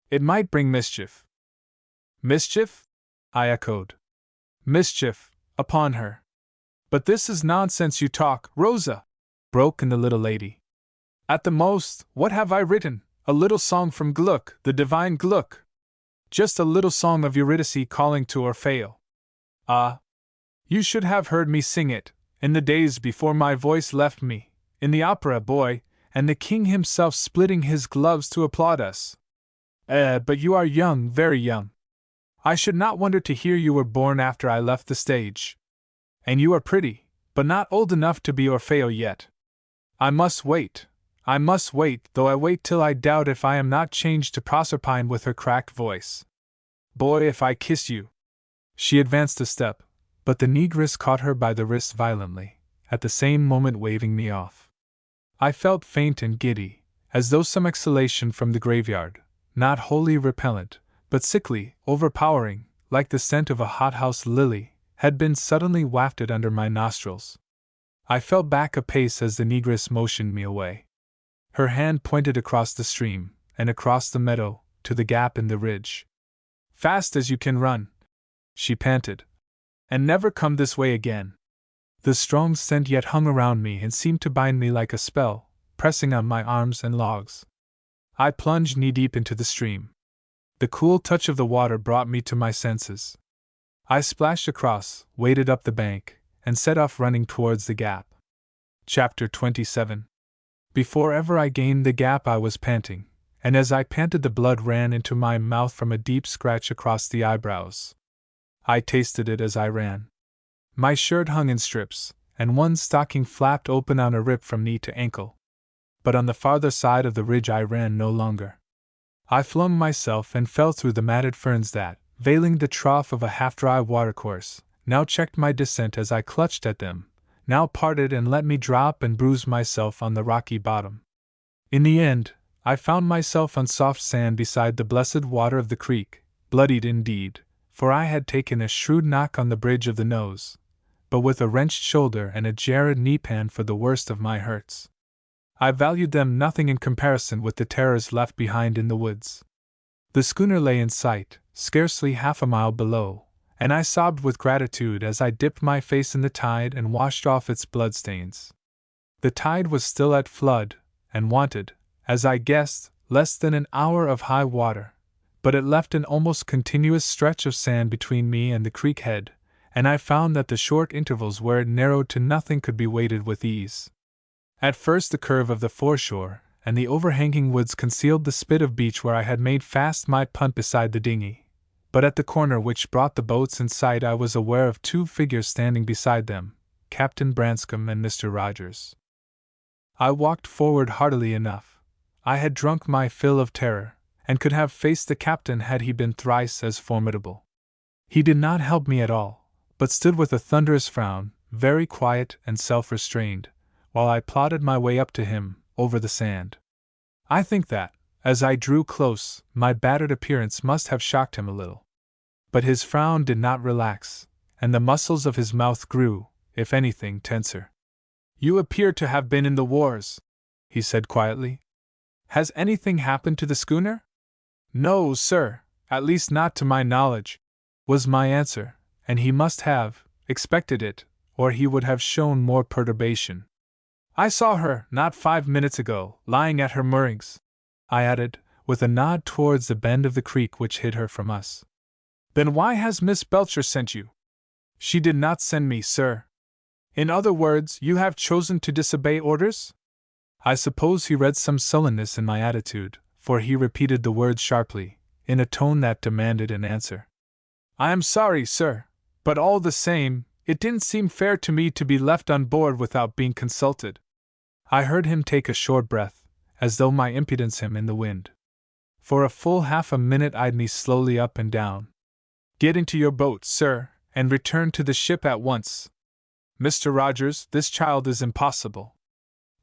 It might bring mischief." "Mischief?" I echoed. "Mischief, upon her." "But this is nonsense you talk, Rosa," broke in the little lady. "At the most, what have I written? A little song from Gluck, the divine Gluck. Just a little song of Eurydice calling to Orfeo. Ah! You should have heard me sing it, in the days before my voice left me, in the opera, boy, and the king himself splitting his gloves to applaud us. But you are young, very young. I should not wonder to hear you were born after I left the stage. And you are pretty, but not old enough to be Orfeo yet. I must wait, though I wait till I doubt if I am not changed to Proserpine with her cracked voice. Boy, if I kiss you." She advanced a step, but the negress caught her by the wrist violently, at the same moment waving me off. I felt faint and giddy, as though some exhalation from the graveyard, not wholly repellent, but sickly, overpowering, like the scent of a hothouse lily, had been suddenly wafted under my nostrils. I fell back a pace as the negress motioned me away. Her hand pointed across the stream, and across the meadow, to the gap in the ridge. "Fast as you can run," she panted, "and never come this way again." The strong scent yet hung around me and seemed to bind me like a spell, pressing on my arms and logs. I plunged knee-deep into the stream. The cool touch of the water brought me to my senses. I splashed across, waded up the bank, and set off running towards the gap. Chapter 27. Before ever I gained the gap I was panting, and as I panted the blood ran into my mouth from a deep scratch across the eyebrows. I tasted it as I ran. My shirt hung in strips, and one stocking flapped open on a rip from knee to ankle. But on the farther side of the ridge I ran no longer. I flung myself and fell through the matted ferns that, veiling the trough of a half-dry watercourse, now checked my descent as I clutched at them, now parted and let me drop and bruise myself on the rocky bottom. In the end, I found myself on soft sand beside the blessed water of the creek, bloodied indeed, for I had taken a shrewd knock on the bridge of the nose, but with a wrenched shoulder and a jarred knee-pan for the worst of my hurts. I valued them nothing in comparison with the terrors left behind in the woods. The schooner lay in sight, scarcely half a mile below, and I sobbed with gratitude as I dipped my face in the tide and washed off its bloodstains. The tide was still at flood, and wanted, as I guessed, less than an hour of high water, but it left an almost continuous stretch of sand between me and the creek head, and I found that the short intervals where it narrowed to nothing could be waded with ease. At first the curve of the foreshore and the overhanging woods concealed the spit of beach where I had made fast my punt beside the dinghy, but at the corner which brought the boats in sight I was aware of two figures standing beside them, Captain Branscome and Mr. Rogers. I walked forward heartily enough. I had drunk my fill of terror, and could have faced the captain had he been thrice as formidable. He did not help me at all, but stood with a thunderous frown, very quiet and self-restrained, while I plodded my way up to him, over the sand. I think that, as I drew close, my battered appearance must have shocked him a little. But his frown did not relax, and the muscles of his mouth grew, if anything, tenser. "You appear to have been in the wars," he said quietly. "Has anything happened to the schooner?" "No, sir, at least not to my knowledge," was my answer, and he must have expected it, or he would have shown more perturbation. "I saw her, not 5 minutes ago, lying at her moorings," I added, with a nod towards the bend of the creek which hid her from us. "Then why has Miss Belcher sent you?" "She did not send me, sir." "In other words, you have chosen to disobey orders?" I suppose he read some sullenness in my attitude, for he repeated the words sharply, in a tone that demanded an answer. "I am sorry, sir, but all the same, it didn't seem fair to me to be left on board without being consulted." I heard him take a short breath, as though my impudence him in the wind. For a full half a minute eyed me slowly up and down. "Get into your boat, sir, and return to the ship at once. Mr. Rogers, this child is impossible.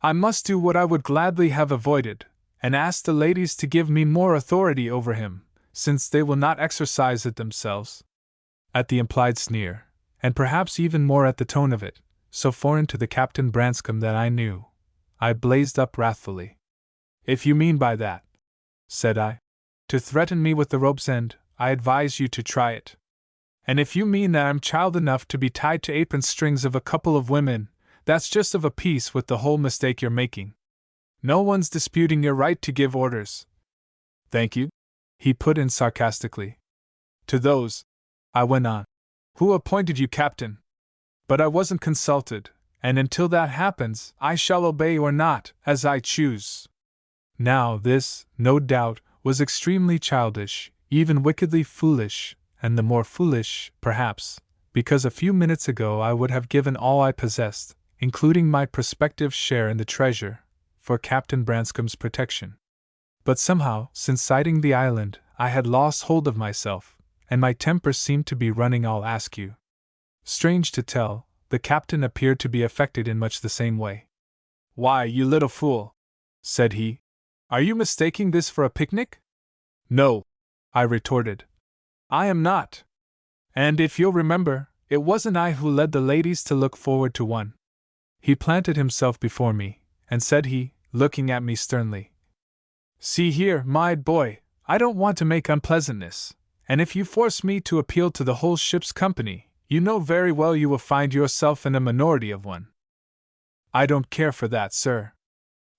I must do what I would gladly have avoided, and ask the ladies to give me more authority over him, since they will not exercise it themselves." At the implied sneer, and perhaps even more at the tone of it, so foreign to the Captain Branscome that I knew, I blazed up wrathfully. "If you mean by that," said I, "to threaten me with the rope's end, I advise you to try it. And if you mean that I'm child enough to be tied to apron strings of a couple of women, that's just of a piece with the whole mistake you're making. No one's disputing your right to give orders." "Thank you," he put in sarcastically. "To those," I went on, "who appointed you captain. But I wasn't consulted, and until that happens, I shall obey or not, as I choose." Now this, no doubt, was extremely childish, even wickedly foolish, and the more foolish, perhaps, because a few minutes ago I would have given all I possessed, including my prospective share in the treasure, for Captain Branscome's protection. But somehow, since sighting the island, I had lost hold of myself, and my temper seemed to be running all askew. Strange to tell, the captain appeared to be affected in much the same way. "Why, you little fool," said he, "are you mistaking this for a picnic?" "No," I retorted. "I am not. And if you'll remember, it wasn't I who led the ladies to look forward to one." He planted himself before me, and said he, looking at me sternly, "See here, my boy, I don't want to make unpleasantness, and if you force me to appeal to the whole ship's company, you know very well you will find yourself in a minority of one." "I don't care for that, sir.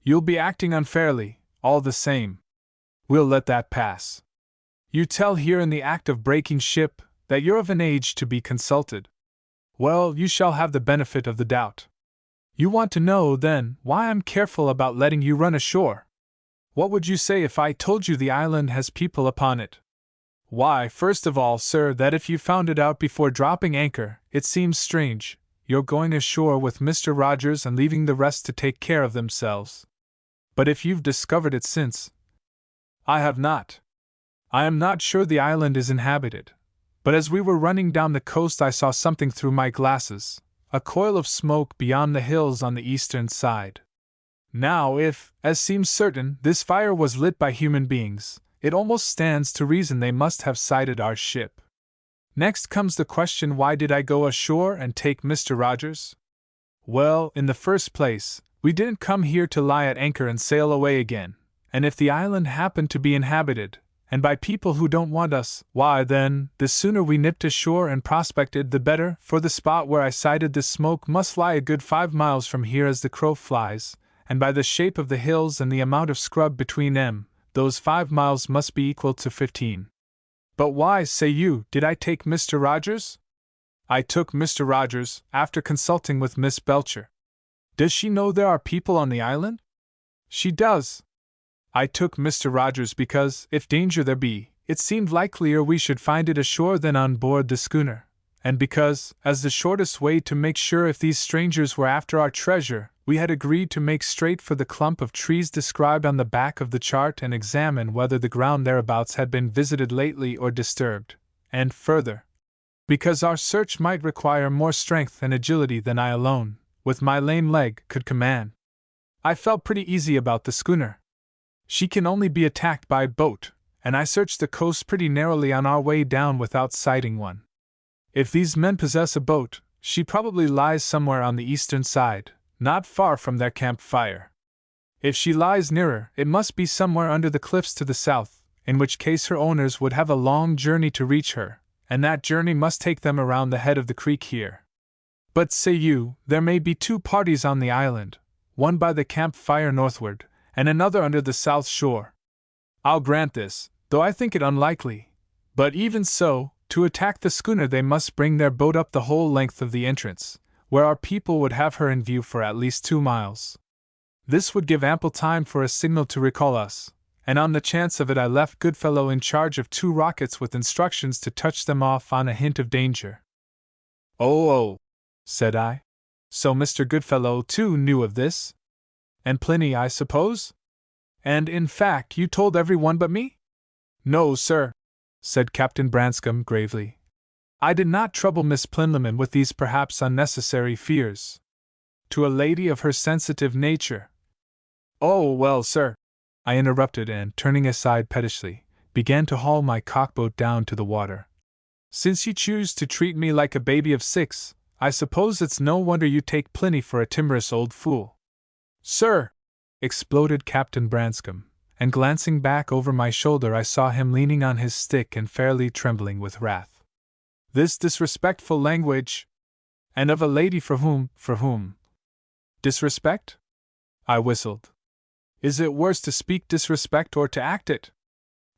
You'll be acting unfairly, all the same. We'll let that pass. You tell here in the act of breaking ship that you're of an age to be consulted. Well, you shall have the benefit of the doubt. You want to know, then, why I'm careful about letting you run ashore? What would you say if I told you the island has people upon it? Why, first of all, sir, that if you found it out before dropping anchor, it seems strange, you're going ashore with Mr. Rogers and leaving the rest to take care of themselves. But if you've discovered it since—" "I have not. I am not sure the island is inhabited, but as we were running down the coast I saw something through my glasses, a coil of smoke beyond the hills on the eastern side." Now if, as seems certain, this fire was lit by human beings, it almost stands to reason they must have sighted our ship. Next comes the question, why did I go ashore and take Mr. Rogers? Well, in the first place, we didn't come here to lie at anchor and sail away again, and if the island happened to be inhabited, and by people who don't want us, why then, the sooner we nipped ashore and prospected the better, for the spot where I sighted the smoke must lie a good 5 miles from here as the crow flies, and by the shape of the hills and the amount of scrub between them, those 5 miles must be equal to 15. But why, say you, did I take Mr. Rogers? I took Mr. Rogers, after consulting with Miss Belcher. Does she know there are people on the island? She does. I took Mr. Rogers because, if danger there be, it seemed likelier we should find it ashore than on board the schooner, and because, as the shortest way to make sure if these strangers were after our treasure, we had agreed to make straight for the clump of trees described on the back of the chart and examine whether the ground thereabouts had been visited lately or disturbed, and further, because our search might require more strength and agility than I alone, with my lame leg, could command. I felt pretty easy about the schooner. She can only be attacked by boat, and I searched the coast pretty narrowly on our way down without sighting one. If these men possess a boat, she probably lies somewhere on the eastern side, not far from their camp fire. If she lies nearer, it must be somewhere under the cliffs to the south, in which case her owners would have a long journey to reach her, and that journey must take them around the head of the creek here. But say you, there may be 2 parties on the island, one by the camp fire northward, and another under the south shore. I'll grant this, though I think it unlikely. But even so, to attack the schooner they must bring their boat up the whole length of the entrance, where our people would have her in view for at least 2 miles. This would give ample time for a signal to recall us, and on the chance of it I left Goodfellow in charge of 2 rockets with instructions to touch them off on a hint of danger. Oh, said I. So Mr. Goodfellow too knew of this? And Pliny, I suppose? And in fact you told everyone but me? No, sir, said Captain Branscombe gravely. I did not trouble Miss Plinlimmon with these perhaps unnecessary fears. To a lady of her sensitive nature. Oh, well, sir, I interrupted and, turning aside pettishly, began to haul my cockboat down to the water. Since you choose to treat me like a baby of 6, I suppose it's no wonder you take Pliny for a timorous old fool. Sir! Exploded Captain Branscombe, and glancing back over my shoulder I saw him leaning on his stick and fairly trembling with wrath. This disrespectful language! And of a lady for whom? Disrespect? I whistled. Is it worse to speak disrespect or to act it?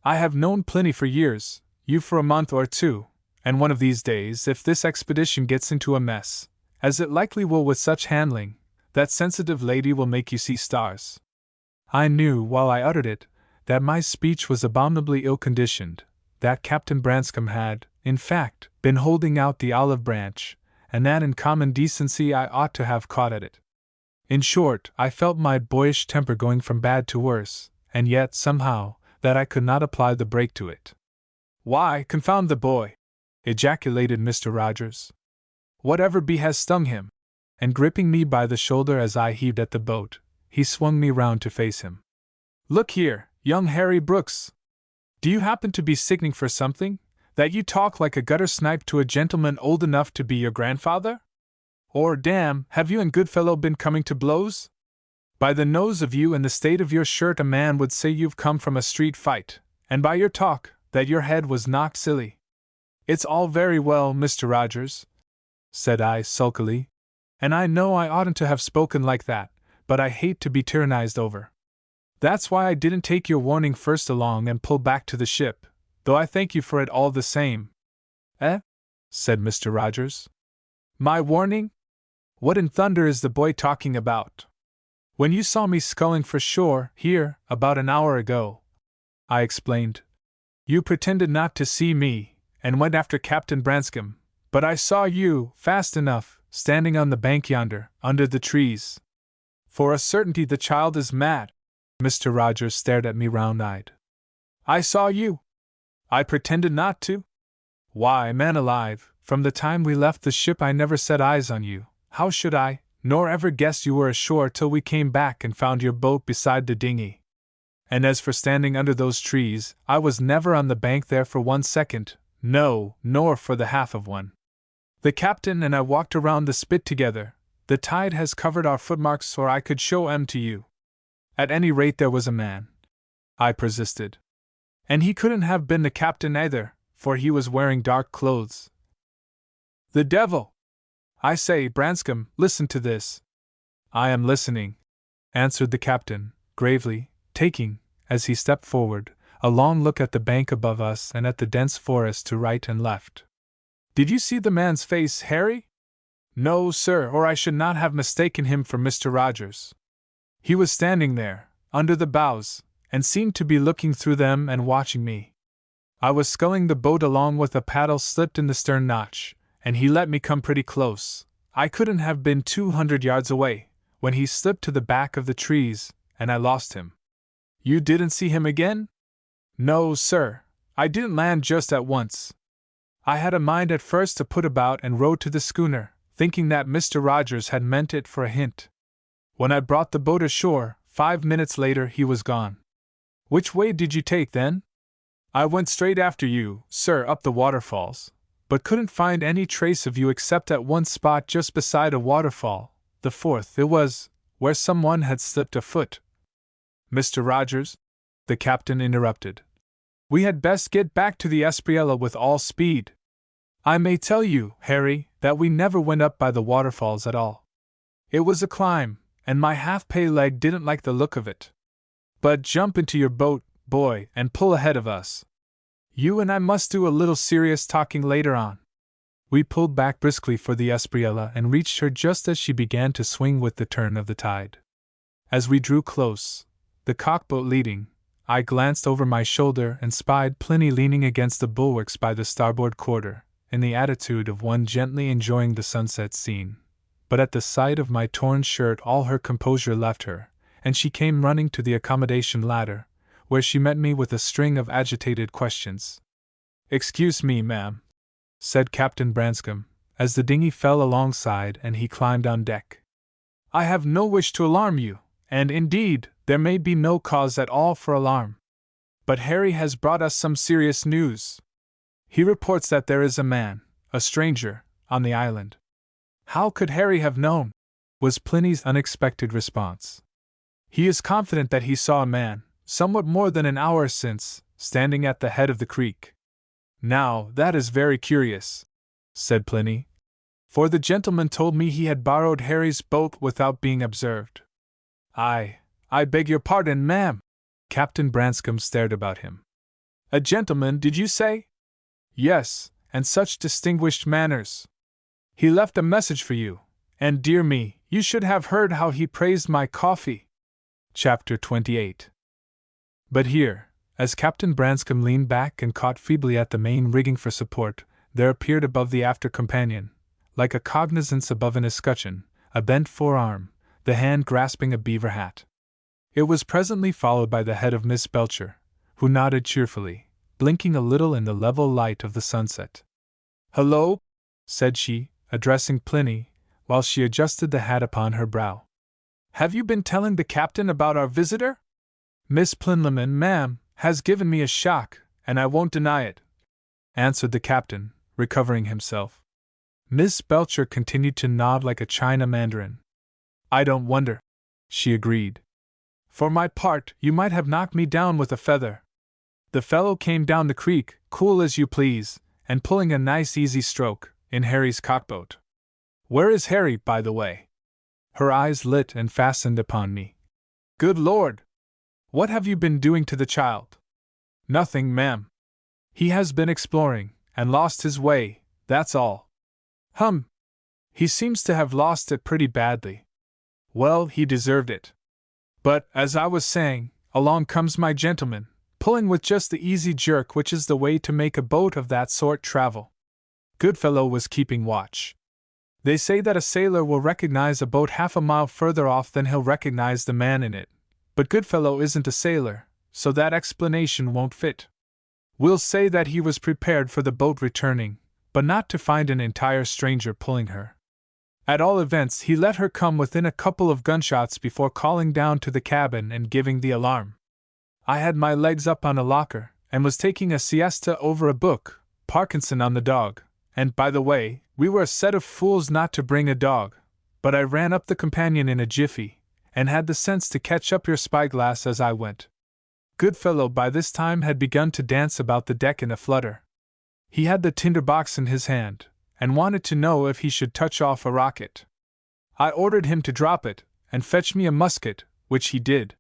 I have known Pliny for years, you for a month or 2, and one of these days, if this expedition gets into a mess, as it likely will with such handling, that sensitive lady will make you see stars. I knew, while I uttered it, that my speech was abominably ill-conditioned, that Captain Branscombe had, in fact, been holding out the olive branch, and that in common decency I ought to have caught at it. In short, I felt my boyish temper going from bad to worse, and yet, somehow, that I could not apply the brake to it. Why, confound the boy! Ejaculated Mr. Rogers. Whatever bee has stung him? And gripping me by the shoulder as I heaved at the boat, he swung me round to face him. Look here, young Harry Brooks! Do you happen to be sickening for something, that you talk like a gutter snipe to a gentleman old enough to be your grandfather? Or, damn, have you and Goodfellow been coming to blows? By the nose of you and the state of your shirt a man would say you've come from a street fight, and by your talk, that your head was knocked silly. It's all very well, Mr. Rogers, said I sulkily, and I know I oughtn't to have spoken like that, but I hate to be tyrannized over. That's why I didn't take your warning first along and pull back to the ship, though I thank you for it all the same. Eh? Said Mr. Rogers. My warning? What in thunder is the boy talking about? When you saw me sculling for shore, here, about an hour ago, I explained, you pretended not to see me, and went after Captain Branscombe, but I saw you, fast enough, standing on the bank yonder, under the trees. For a certainty the child is mad. Mr. Rogers stared at me round-eyed. I saw you. I pretended not to? Why, man alive, from the time we left the ship I never set eyes on you. How should I, nor ever guessed you were ashore till we came back and found your boat beside the dinghy. And as for standing under those trees, I was never on the bank there for 1 second, no, nor for the half of one. The captain and I walked around the spit together. The tide has covered our footmarks, or I could show 'em to you. At any rate, there was a man," I persisted. "And he couldn't have been the captain either, for he was wearing dark clothes." "The devil! I say, Branscombe, listen to this." "I am listening," answered the captain, gravely, taking, as he stepped forward, a long look at the bank above us and at the dense forest to right and left. "Did you see the man's face, Harry?" "No, sir, or I should not have mistaken him for Mr. Rogers. He was standing there, under the bows, and seemed to be looking through them and watching me. I was sculling the boat along with a paddle slipped in the stern notch, and he let me come pretty close. I couldn't have been 200 yards away, when he slipped to the back of the trees, and I lost him." "You didn't see him again?" "No, sir, I didn't land just at once. I had a mind at first to put about and row to the schooner, thinking that Mr. Rogers had meant it for a hint. When I brought the boat ashore, 5 minutes later he was gone." "Which way did you take then?" "I went straight after you, sir, up the waterfalls, but couldn't find any trace of you except at one spot just beside a waterfall, the fourth it was, where someone had slipped a foot." "Mr. Rogers?" the captain interrupted. "We had best get back to the Espriella with all speed. I may tell you, Harry, that we never went up by the waterfalls at all. It was a climb, and my half-pay leg didn't like the look of it. But jump into your boat, boy, and pull ahead of us. You and I must do a little serious talking later on." We pulled back briskly for the Espriella and reached her just as she began to swing with the turn of the tide. As we drew close, the cockboat leading, I glanced over my shoulder and spied Pliny leaning against the bulwarks by the starboard quarter, in the attitude of one gently enjoying the sunset scene. But at the sight of my torn shirt all her composure left her, and she came running to the accommodation ladder, where she met me with a string of agitated questions. "Excuse me, ma'am," said Captain Branscombe, as the dinghy fell alongside and he climbed on deck. "I have no wish to alarm you, and indeed, there may be no cause at all for alarm. But Harry has brought us some serious news. He reports that there is a man, a stranger, on the island." "How could Harry have known?" was Pliny's unexpected response. "He is confident that he saw a man, somewhat more than an hour since, standing at the head of the creek." "Now, that is very curious," said Pliny, "for the gentleman told me he had borrowed Harry's boat without being observed." I beg your pardon, ma'am." Captain Branscombe stared about him. "A gentleman, did you say?" "Yes, and such distinguished manners. He left a message for you, and dear me, you should have heard how he praised my coffee." Chapter 28. But here, as Captain Branscombe leaned back and caught feebly at the main rigging for support, there appeared above the after companion, like a cognizance above an escutcheon, a bent forearm, the hand grasping a beaver hat. It was presently followed by the head of Miss Belcher, who nodded cheerfully, blinking a little in the level light of the sunset. "Hello," said she, addressing Pliny, while she adjusted the hat upon her brow. "Have you been telling the captain about our visitor?" "Miss Plinlimmon, ma'am, has given me a shock, and I won't deny it," answered the captain, recovering himself. Miss Belcher continued to nod like a China mandarin. "I don't wonder," she agreed. "For my part, you might have knocked me down with a feather. The fellow came down the creek, cool as you please, and pulling a nice easy stroke, in Harry's cockboat. Where is Harry, by the way?" Her eyes lit and fastened upon me. "Good Lord! What have you been doing to the child?" "Nothing, ma'am. He has been exploring, and lost his way, that's all." "Hum! He seems to have lost it pretty badly." "Well, he deserved it. But, as I was saying, along comes my gentleman, pulling with just the easy jerk which is the way to make a boat of that sort travel. Goodfellow was keeping watch. They say that a sailor will recognize a boat half a mile further off than he'll recognize the man in it, but Goodfellow isn't a sailor, so that explanation won't fit. We'll say that he was prepared for the boat returning, but not to find an entire stranger pulling her." At all events, he let her come within a couple of gunshots before calling down to the cabin and giving the alarm. I had my legs up on a locker, and was taking a siesta over a book, Parkinson on the dog, and, by the way, we were a set of fools not to bring a dog, but I ran up the companion in a jiffy, and had the sense to catch up your spyglass as I went. Goodfellow by this time had begun to dance about the deck in a flutter. He had the tinderbox in his hand, and wanted to know if he should touch off a rocket. I ordered him to drop it, and fetch me a musket, which he did.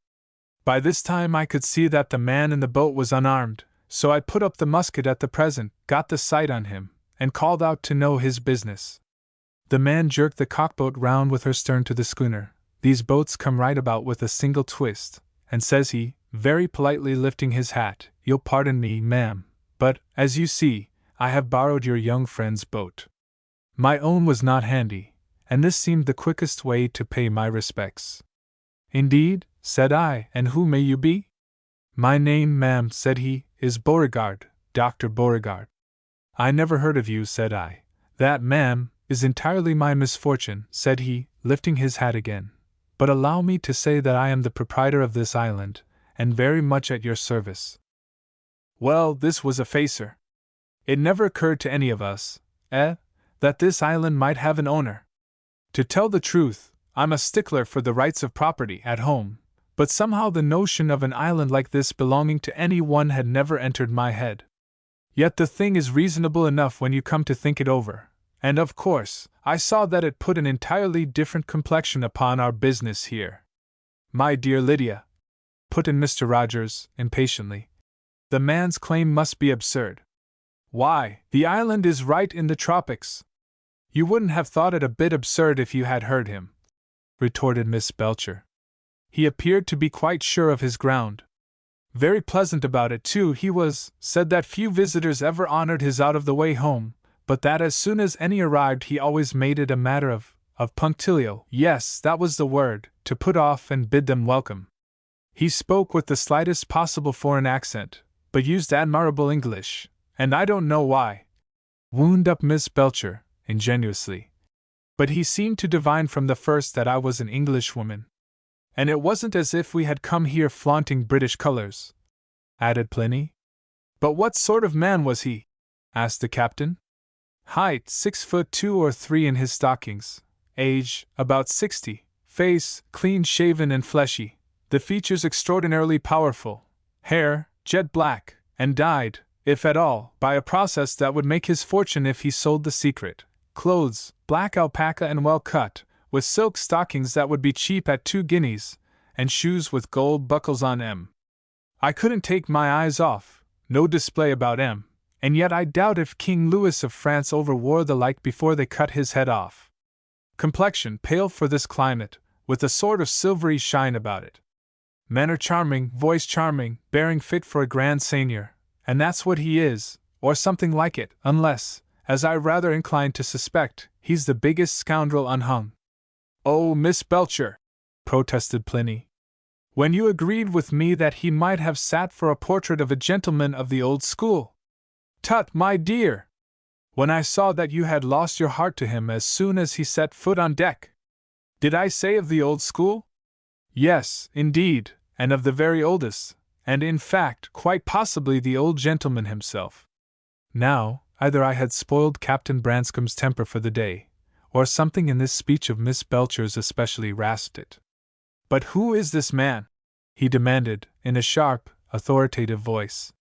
By this time I could see that the man in the boat was unarmed, so I put up the musket at the present, got the sight on him, and called out to know his business. The man jerked the cockboat round with her stern to the schooner. These boats come right about with a single twist, and says he, very politely lifting his hat, "You'll pardon me, ma'am, but, as you see, I have borrowed your young friend's boat." My own was not handy, and this seemed the quickest way to pay my respects. "Indeed?" said I, "and who may you be?" "My name, ma'am," said he, "is Beauregard, Dr. Beauregard." "I never heard of you," said I. "That, ma'am, is entirely my misfortune," said he, lifting his hat again. "But allow me to say that I am the proprietor of this island, and very much at your service." Well, this was a facer. It never occurred to any of us, that this island might have an owner. To tell the truth, I'm a stickler for the rights of property at home, but somehow the notion of an island like this belonging to any one had never entered my head. Yet the thing is reasonable enough when you come to think it over, and of course, I saw that it put an entirely different complexion upon our business here. "My dear Lydia," put in Mr. Rogers, impatiently, "the man's claim must be absurd. Why, the island is right in the tropics." "You wouldn't have thought it a bit absurd if you had heard him," retorted Miss Belcher. "He appeared to be quite sure of his ground. Very pleasant about it, too, he was, said that few visitors ever honored his out-of-the-way home, but that as soon as any arrived he always made it a matter of punctilio, yes, that was the word, to put off and bid them welcome. He spoke with the slightest possible foreign accent, but used admirable English, and I don't know why," wound up Miss Belcher, ingenuously. "But he seemed to divine from the first that I was an Englishwoman. And it wasn't as if we had come here flaunting British colors," added Pliny. "But what sort of man was he?" asked the captain. "Height 6'2" or 3" in his stockings. Age about 60. Face clean-shaven and fleshy. The features extraordinarily powerful. Hair jet black, and dyed, if at all, by a process that would make his fortune if he sold the secret. Clothes black alpaca and well cut, with silk stockings that would be cheap at 2 guineas, and shoes with gold buckles on 'em. I couldn't take my eyes off, no display about 'em, and yet I doubt if King Louis of France overwore the like before they cut his head off. Complexion pale for this climate, with a sort of silvery shine about it. Manner charming, voice charming, bearing fit for a grand seigneur, and that's what he is, or something like it, unless, as I rather incline to suspect, he's the biggest scoundrel unhung." "Oh, Miss Belcher," protested Pliny, "when you agreed with me that he might have sat for a portrait of a gentleman of the old school." "Tut, my dear! When I saw that you had lost your heart to him as soon as he set foot on deck." "Did I say of the old school?" "Yes, indeed, and of the very oldest, and in fact, quite possibly the old gentleman himself." Now, either I had spoiled Captain Branscome's temper for the day, or something in this speech of Miss Belcher's especially rasped it. "But who is this man?" he demanded, in a sharp, authoritative voice.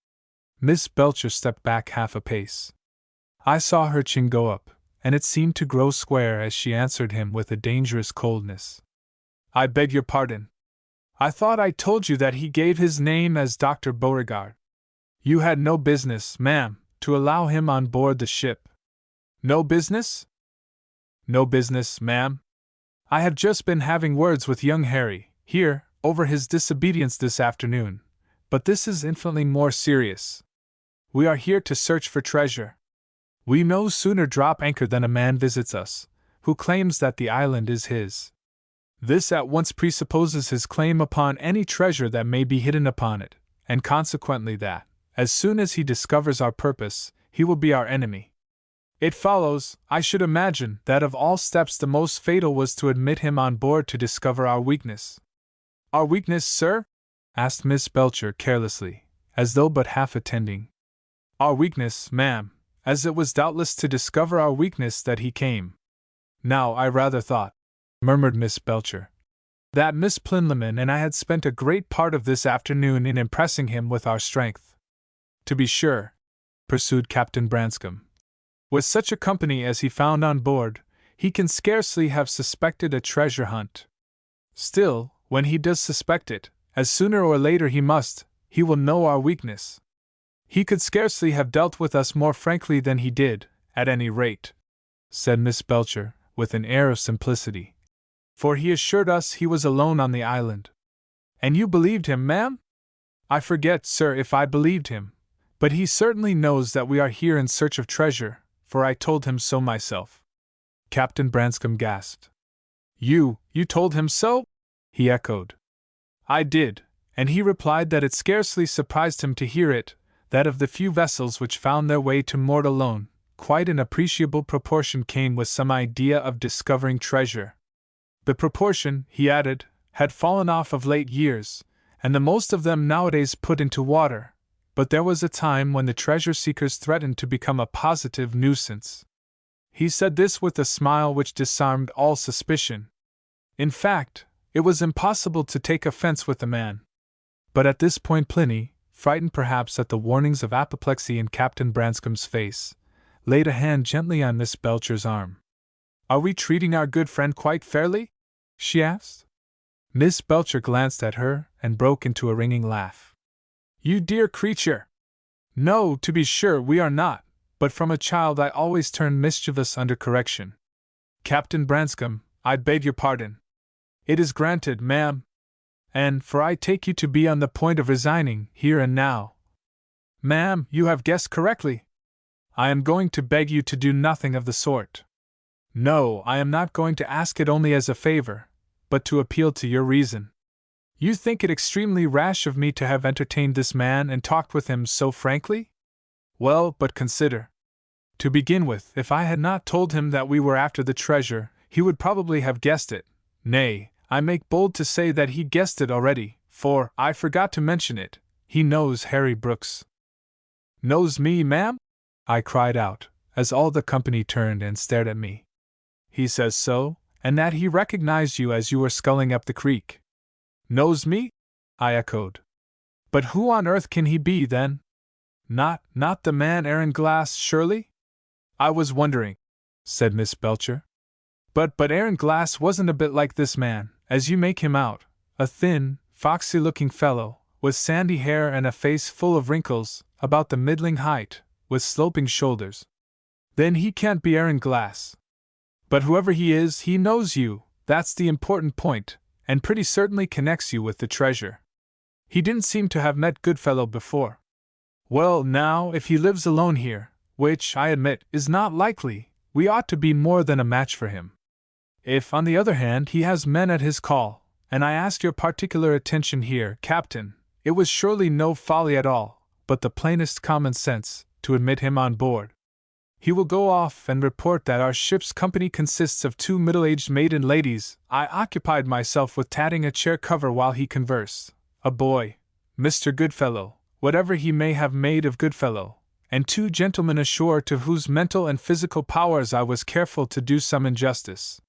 Miss Belcher stepped back half a pace. I saw her chin go up, and it seemed to grow square as she answered him with a dangerous coldness. "I beg your pardon. I thought I told you that he gave his name as Dr. Beauregard. You had no business, ma'am, to allow him on board the ship." "No business?" "No business, ma'am. I have just been having words with young Harry, here, over his disobedience this afternoon, but this is infinitely more serious. We are here to search for treasure. We no sooner drop anchor than a man visits us, who claims that the island is his. This at once presupposes his claim upon any treasure that may be hidden upon it, and consequently that, as soon as he discovers our purpose, he will be our enemy. It follows, I should imagine, that of all steps the most fatal was to admit him on board to discover our weakness. Our weakness, sir? Asked Miss Belcher carelessly, as though but half attending. Our weakness, ma'am, as it was doubtless to discover our weakness that he came. Now I rather thought, murmured Miss Belcher, that Miss Plinlimmon and I had spent a great part of this afternoon in impressing him with our strength. To be sure, pursued Captain Branscome, with such a company as he found on board, he can scarcely have suspected a treasure hunt. Still, when he does suspect it, as sooner or later he will know our weakness. He could scarcely have dealt with us more frankly than he did, at any rate, said Miss Belcher, with an air of simplicity. For he assured us he was alone on the island. And you believed him, ma'am? I forget, sir, if I believed him, but he certainly knows that we are here in search of treasure, for I told him so myself. Captain Branscome gasped. You told him so? He echoed. I did, and he replied that it scarcely surprised him to hear it, that of the few vessels which found their way to Mort alone, quite an appreciable proportion came with some idea of discovering treasure. The proportion, he added, had fallen off of late years, and the most of them nowadays put into water, but there was a time when the treasure-seekers threatened to become a positive nuisance. He said this with a smile which disarmed all suspicion. In fact, it was impossible to take offense with the man. But at this point Pliny, frightened perhaps at the warnings of apoplexy in Captain Branscome's face, laid a hand gently on Miss Belcher's arm. Are we treating our good friend quite fairly? She asked. Miss Belcher glanced at her and broke into a ringing laugh. You dear creature! No, to be sure we are not, but from a child I always turn mischievous under correction. Captain Branscome, I beg your pardon. It is granted, ma'am. And, for I take you to be on the point of resigning, here and now. Ma'am, you have guessed correctly. I am going to beg you to do nothing of the sort. No, I am not going to ask it only as a favor, but to appeal to your reason. You think it extremely rash of me to have entertained this man and talked with him so frankly? Well, but consider. To begin with, if I had not told him that we were after the treasure, he would probably have guessed it. Nay, I make bold to say that he guessed it already, for, I forgot to mention it, he knows Harry Brooks. Knows me, ma'am? I cried out, as all the company turned and stared at me. He says so, and that he recognized you as you were sculling up the creek. Knows me? I echoed. But who on earth can he be, then? Not the man Aaron Glass, surely? I was wondering, said Miss Belcher. But Aaron Glass wasn't a bit like this man, as you make him out, a thin, foxy-looking fellow, with sandy hair and a face full of wrinkles, about the middling height, with sloping shoulders. Then he can't be Aaron Glass. But whoever he is, he knows you, that's the important point, and pretty certainly connects you with the treasure. He didn't seem to have met Goodfellow before. Well, now, if he lives alone here, which, I admit, is not likely, we ought to be more than a match for him. If, on the other hand, he has men at his call, and I ask your particular attention here, Captain, it was surely no folly at all, but the plainest common sense, to admit him on board. He will go off and report that our ship's company consists of 2 middle-aged maiden ladies. I occupied myself with tatting a chair cover while he conversed. A boy, Mr. Goodfellow, whatever he may have made of Goodfellow, and 2 gentlemen ashore to whose mental and physical powers I was careful to do some injustice.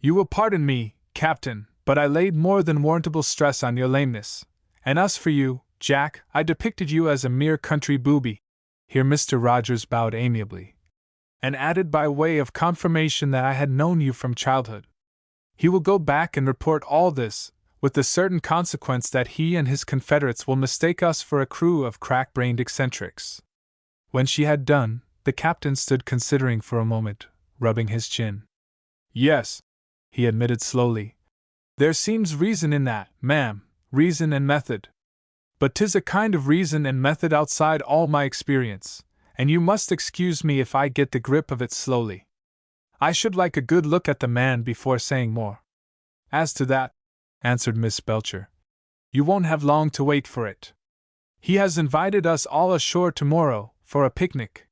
You will pardon me, Captain, but I laid more than warrantable stress on your lameness, and as for you, Jack, I depicted you as a mere country booby. Here Mr. Rogers bowed amiably, and added by way of confirmation that I had known you from childhood. He will go back and report all this, with the certain consequence that he and his confederates will mistake us for a crew of crack-brained eccentrics. When she had done, the captain stood considering for a moment, rubbing his chin. Yes, he admitted slowly. There seems reason in that, ma'am, reason and method. But 'tis a kind of reason and method outside all my experience, and you must excuse me if I get the grip of it slowly. I should like a good look at the man before saying more. As to that, answered Miss Belcher, you won't have long to wait for it. He has invited us all ashore tomorrow, for a picnic.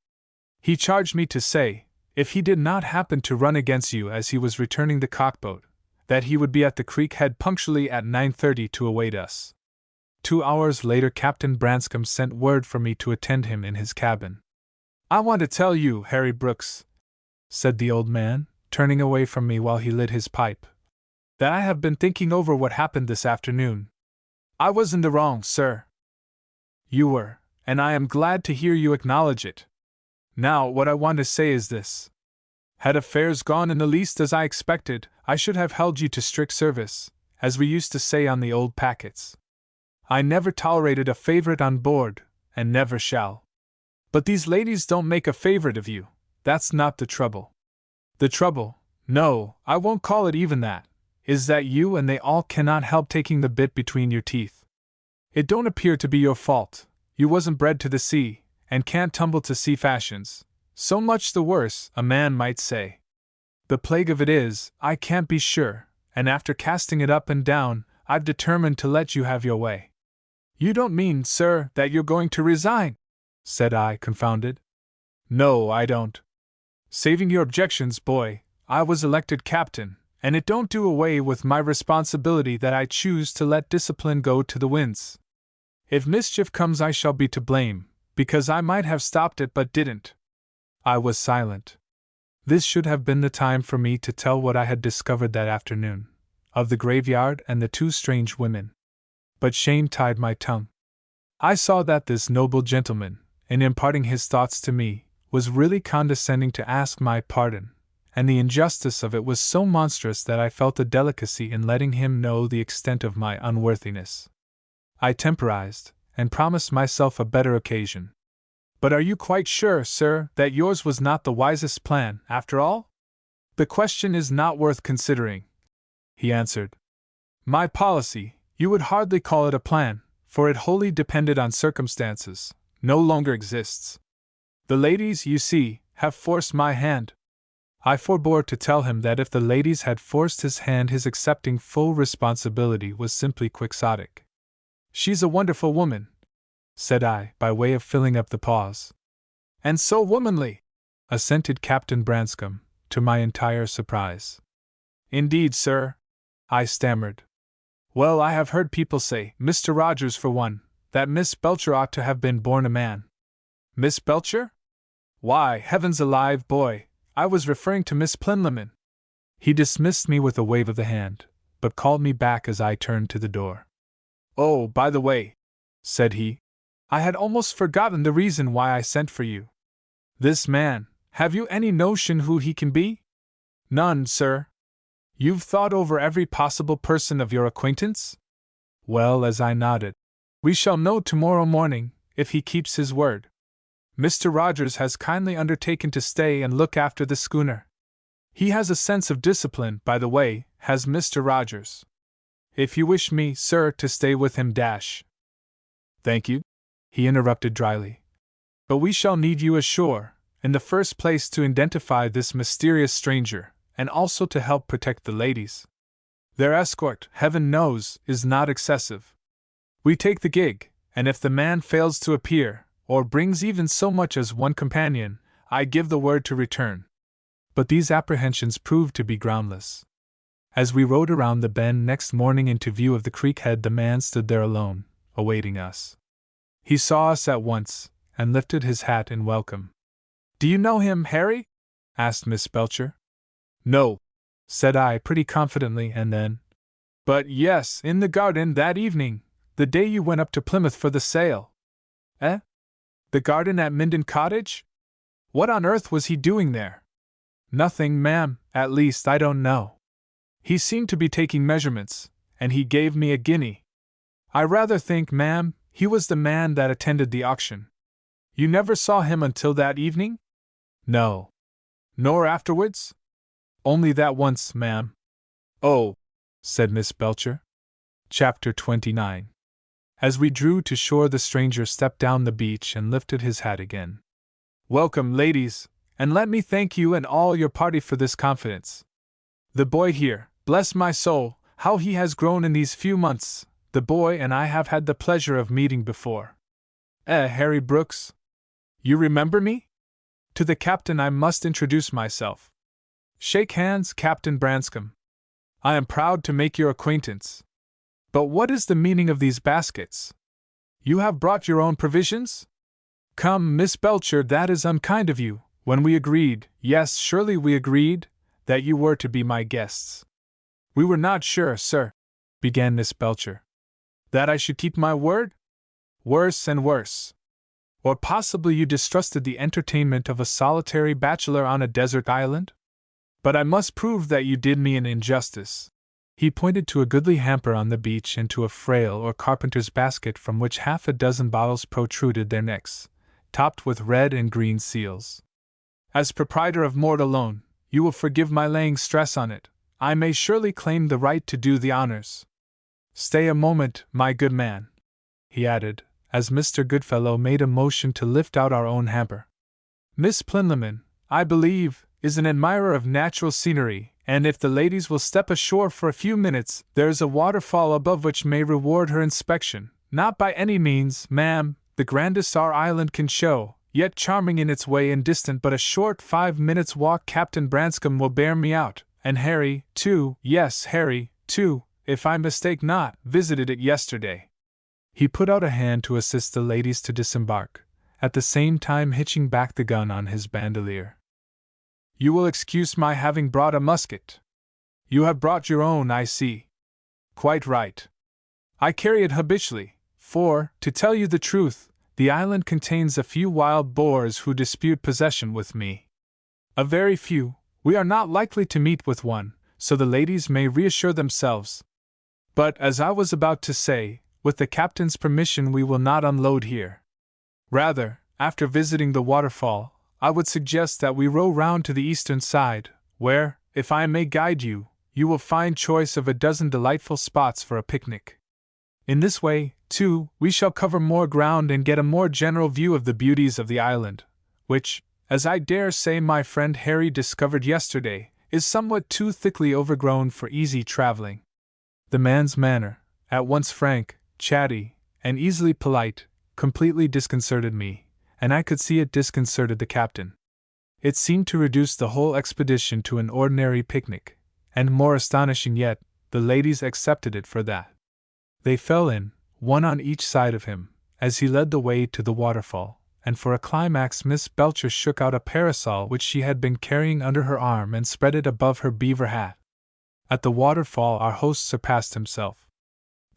He charged me to say, if he did not happen to run against you as he was returning the cockboat, that he would be at the creek head punctually at 9:30 to await us. 2 hours later Captain Branscome sent word for me to attend him in his cabin. "I want to tell you, Harry Brooks," said the old man, turning away from me while he lit his pipe, "that I have been thinking over what happened this afternoon. I was in the wrong, sir. You were, and I am glad to hear you acknowledge it. Now, what I want to say is this. Had affairs gone in the least as I expected, I should have held you to strict service, as we used to say on the old packets. I never tolerated a favorite on board, and never shall. But these ladies don't make a favorite of you. That's not the trouble. The trouble, no, I won't call it even that, is that you and they all cannot help taking the bit between your teeth. It don't appear to be your fault. You wasn't bred to the sea, and can't tumble to sea fashions. So much the worse, a man might say. The plague of it is, I can't be sure, and after casting it up and down, I've determined to let you have your way." "You don't mean, sir, that you're going to resign?" said I, confounded. "No, I don't. Saving your objections, boy, I was elected captain, and it don't do away with my responsibility that I choose to let discipline go to the winds. If mischief comes I shall be to blame, because I might have stopped it but didn't." I was silent. This should have been the time for me to tell what I had discovered that afternoon, of the graveyard and the 2 strange women. But shame tied my tongue. I saw that this noble gentleman, in imparting his thoughts to me, was really condescending to ask my pardon, and the injustice of it was so monstrous that I felt a delicacy in letting him know the extent of my unworthiness. I temporized, and promised myself a better occasion. "But are you quite sure, sir, that yours was not the wisest plan, after all?" "The question is not worth considering," he answered. "My policy, you would hardly call it a plan, for it wholly depended on circumstances, no longer exists. The ladies, you see, have forced my hand." I forbore to tell him that if the ladies had forced his hand, his accepting full responsibility was simply quixotic. "She's a wonderful woman," said I, by way of filling up the pause. "And so womanly," assented Captain Branscome, to my entire surprise. "Indeed, sir," I stammered. "Well, I have heard people say, Mr. Rogers for one, that Miss Belcher ought to have been born a man." "Miss Belcher? Why, heavens alive, boy, I was referring to Miss Plinlimmon." He dismissed me with a wave of the hand, but called me back as I turned to the door. "Oh, by the way," said he, "I had almost forgotten the reason why I sent for you. This man, have you any notion who he can be?" "None, sir." "You've thought over every possible person of your acquaintance?" "Well," as I nodded, "we shall know tomorrow morning, if he keeps his word. Mr. Rogers has kindly undertaken to stay and look after the schooner. He has a sense of discipline, by the way, has Mr. Rogers. If you wish me, sir, to stay with him, Thank you," he interrupted dryly. "But we shall need you ashore, in the first place to identify this mysterious stranger, and also to help protect the ladies. Their escort, heaven knows, is not excessive. We take the gig, and if the man fails to appear, or brings even so much as one companion, I give the word to return." But these apprehensions proved to be groundless. As we rowed around the bend next morning into view of the creek head, the man stood there alone, awaiting us. He saw us at once, and lifted his hat in welcome. "Do you know him, Harry?" asked Miss Belcher. "No," said I pretty confidently, and then, "But yes, in the garden that evening, the day you went up to Plymouth for the sale." "Eh? The garden at Minden Cottage? What on earth was he doing there?" "Nothing, ma'am, at least I don't know. He seemed to be taking measurements, and he gave me a guinea. I rather think, ma'am, he was the man that attended the auction." "You never saw him until that evening?" "No." "Nor afterwards?" "Only that once, ma'am." "Oh," said Miss Belcher. Chapter 29. As we drew to shore, the stranger stepped down the beach and lifted his hat again. "Welcome, ladies, and let me thank you and all your party for this confidence. The boy here, bless my soul, how he has grown in these few months! The boy and I have had the pleasure of meeting before." "Harry Brooks? You remember me?" To the captain I must introduce myself. Shake hands, Captain Branscombe. I am proud to make your acquaintance. But what is the meaning of these baskets? You have brought your own provisions? Come, Miss Belcher, that is unkind of you. When we agreed, yes, surely we agreed, that you were to be my guests. We were not sure, sir, began Miss Belcher, that I should keep my word? Worse and worse. Or possibly you distrusted the entertainment of a solitary bachelor on a desert island? But I must prove that you did me an injustice. He pointed to a goodly hamper on the beach and to a frail or carpenter's basket from which half a dozen bottles protruded their necks, topped with red and green seals. As proprietor of Mort alone, you will forgive my laying stress on it. I may surely claim the right to do the honors. Stay a moment, my good man, he added, as Mr. Goodfellow made a motion to lift out our own hamper. Miss Plinlimmon, I believe, is an admirer of natural scenery, and if the ladies will step ashore for a few minutes, there is a waterfall above which may reward her inspection. Not by any means, ma'am, the grandest our island can show, yet charming in its way and distant but a short 5 minutes' walk. Captain Branscombe will bear me out, and Harry, too, yes, Harry, too, if I mistake not, visited it yesterday. He put out a hand to assist the ladies to disembark, at the same time hitching back the gun on his bandolier. You will excuse my having brought a musket. You have brought your own, I see. Quite right. I carry it habitually, for, to tell you the truth, the island contains a few wild boars who dispute possession with me. A very few. We are not likely to meet with one, so the ladies may reassure themselves. But, as I was about to say, with the captain's permission we will not unload here. Rather, after visiting the waterfall, I would suggest that we row round to the eastern side, where, if I may guide you, you will find choice of a dozen delightful spots for a picnic. In this way, too, we shall cover more ground and get a more general view of the beauties of the island, which, as I dare say my friend Harry discovered yesterday, is somewhat too thickly overgrown for easy traveling. The man's manner, at once frank, chatty, and easily polite, completely disconcerted me, and I could see it disconcerted the captain. It seemed to reduce the whole expedition to an ordinary picnic, and more astonishing yet, the ladies accepted it for that. They fell in, one on each side of him, as he led the way to the waterfall, and for a climax Miss Belcher shook out a parasol which she had been carrying under her arm and spread it above her beaver hat. At the waterfall our host surpassed himself.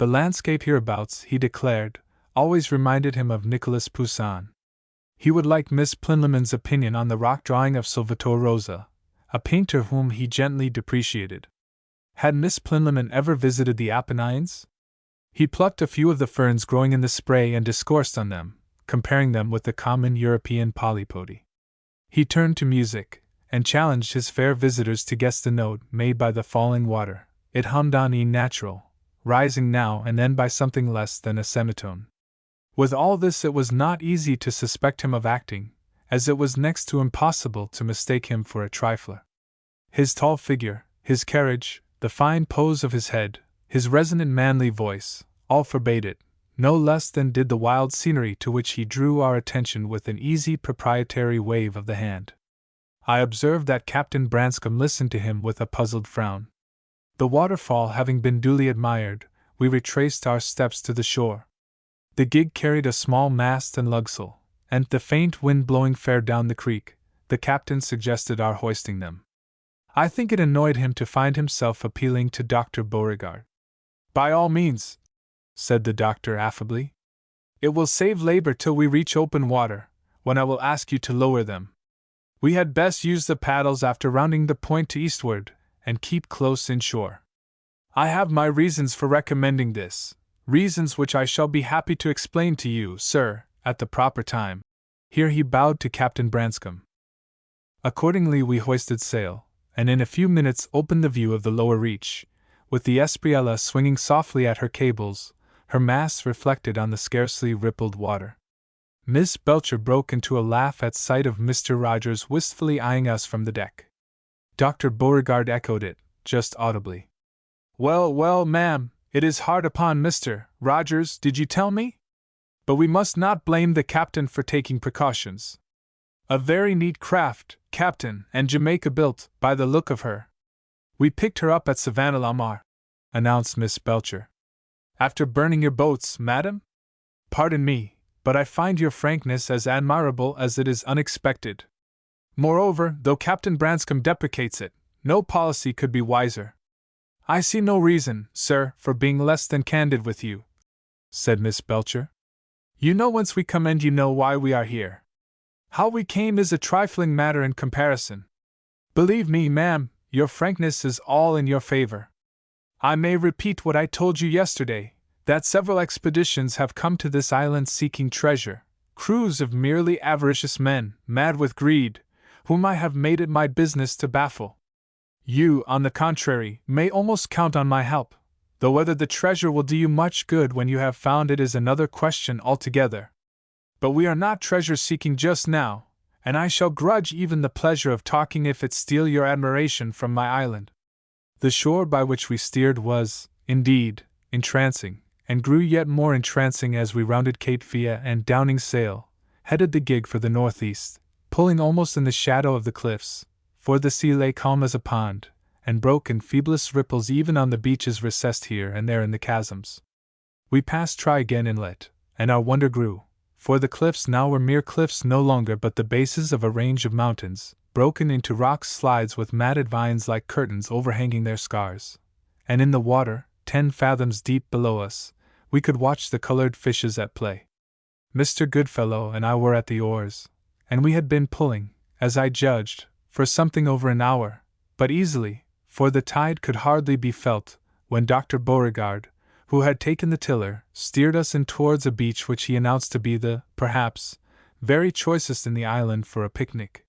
The landscape hereabouts, he declared, always reminded him of Nicolas Poussin. He would like Miss Plinlimmon's opinion on the rock drawing of Salvator Rosa, a painter whom he gently depreciated. Had Miss Plinlimmon ever visited the Apennines? He plucked a few of the ferns growing in the spray and discoursed on them, comparing them with the common European polypody. He turned to music, and challenged his fair visitors to guess the note made by the falling water. It hummed on E natural, rising now and then by something less than a semitone. With all this it was not easy to suspect him of acting, as it was next to impossible to mistake him for a trifler. His tall figure, his carriage, the fine pose of his head, his resonant manly voice, all forbade it, no less than did the wild scenery to which he drew our attention with an easy proprietary wave of the hand. I observed that Captain Branscombe listened to him with a puzzled frown. The waterfall having been duly admired, we retraced our steps to the shore. The gig carried a small mast and lugsail, and the faint wind blowing fair down the creek, the captain suggested our hoisting them. I think it annoyed him to find himself appealing to Dr. Beauregard. By all means, said the doctor affably. It will save labor till we reach open water, when I will ask you to lower them. We had best use the paddles after rounding the point to eastward, and keep close inshore. I have my reasons for recommending this, reasons which I shall be happy to explain to you, sir, at the proper time. Here he bowed to Captain Branscombe. Accordingly we hoisted sail, and in a few minutes opened the view of the lower reach, with the Espriella swinging softly at her cables, her masts reflected on the scarcely rippled water. Miss Belcher broke into a laugh at sight of Mr. Rogers wistfully eyeing us from the deck. Dr. Beauregard echoed it, just audibly. Well, well, ma'am, it is hard upon Mr. Rogers, did you tell me? But we must not blame the captain for taking precautions. A very neat craft, Captain, and Jamaica built, by the look of her. We picked her up at Savannah La Mar, announced Miss Belcher. After burning your boats, madam? Pardon me, but I find your frankness as admirable as it is unexpected. Moreover, though Captain Branscombe deprecates it, no policy could be wiser. I see no reason, sir, for being less than candid with you, said Miss Belcher. You know whence we come and you know why we are here. How we came is a trifling matter in comparison. Believe me, ma'am, your frankness is all in your favor. I may repeat what I told you yesterday, that several expeditions have come to this island seeking treasure, crews of merely avaricious men, mad with greed, whom I have made it my business to baffle. You, on the contrary, may almost count on my help, though whether the treasure will do you much good when you have found it is another question altogether. But we are not treasure-seeking just now, and I shall grudge even the pleasure of talking if it steal your admiration from my island. The shore by which we steered was, indeed, entrancing, and grew yet more entrancing as we rounded Cape Via and, downing sail, headed the gig for the northeast, pulling almost in the shadow of the cliffs, for the sea lay calm as a pond, and broke in feeblest ripples even on the beaches recessed here and there in the chasms. We passed Try-Again Inlet, and our wonder grew, for the cliffs now were mere cliffs no longer but the bases of a range of mountains, broken into rock slides with matted vines like curtains overhanging their scars, and in the water, 10 fathoms deep below us, we could watch the colored fishes at play. Mr. Goodfellow and I were at the oars, and we had been pulling, as I judged, for something over an hour, but easily, for the tide could hardly be felt, when Dr. Beauregard, who had taken the tiller, steered us in towards a beach which he announced to be the, perhaps, very choicest in the island for a picnic.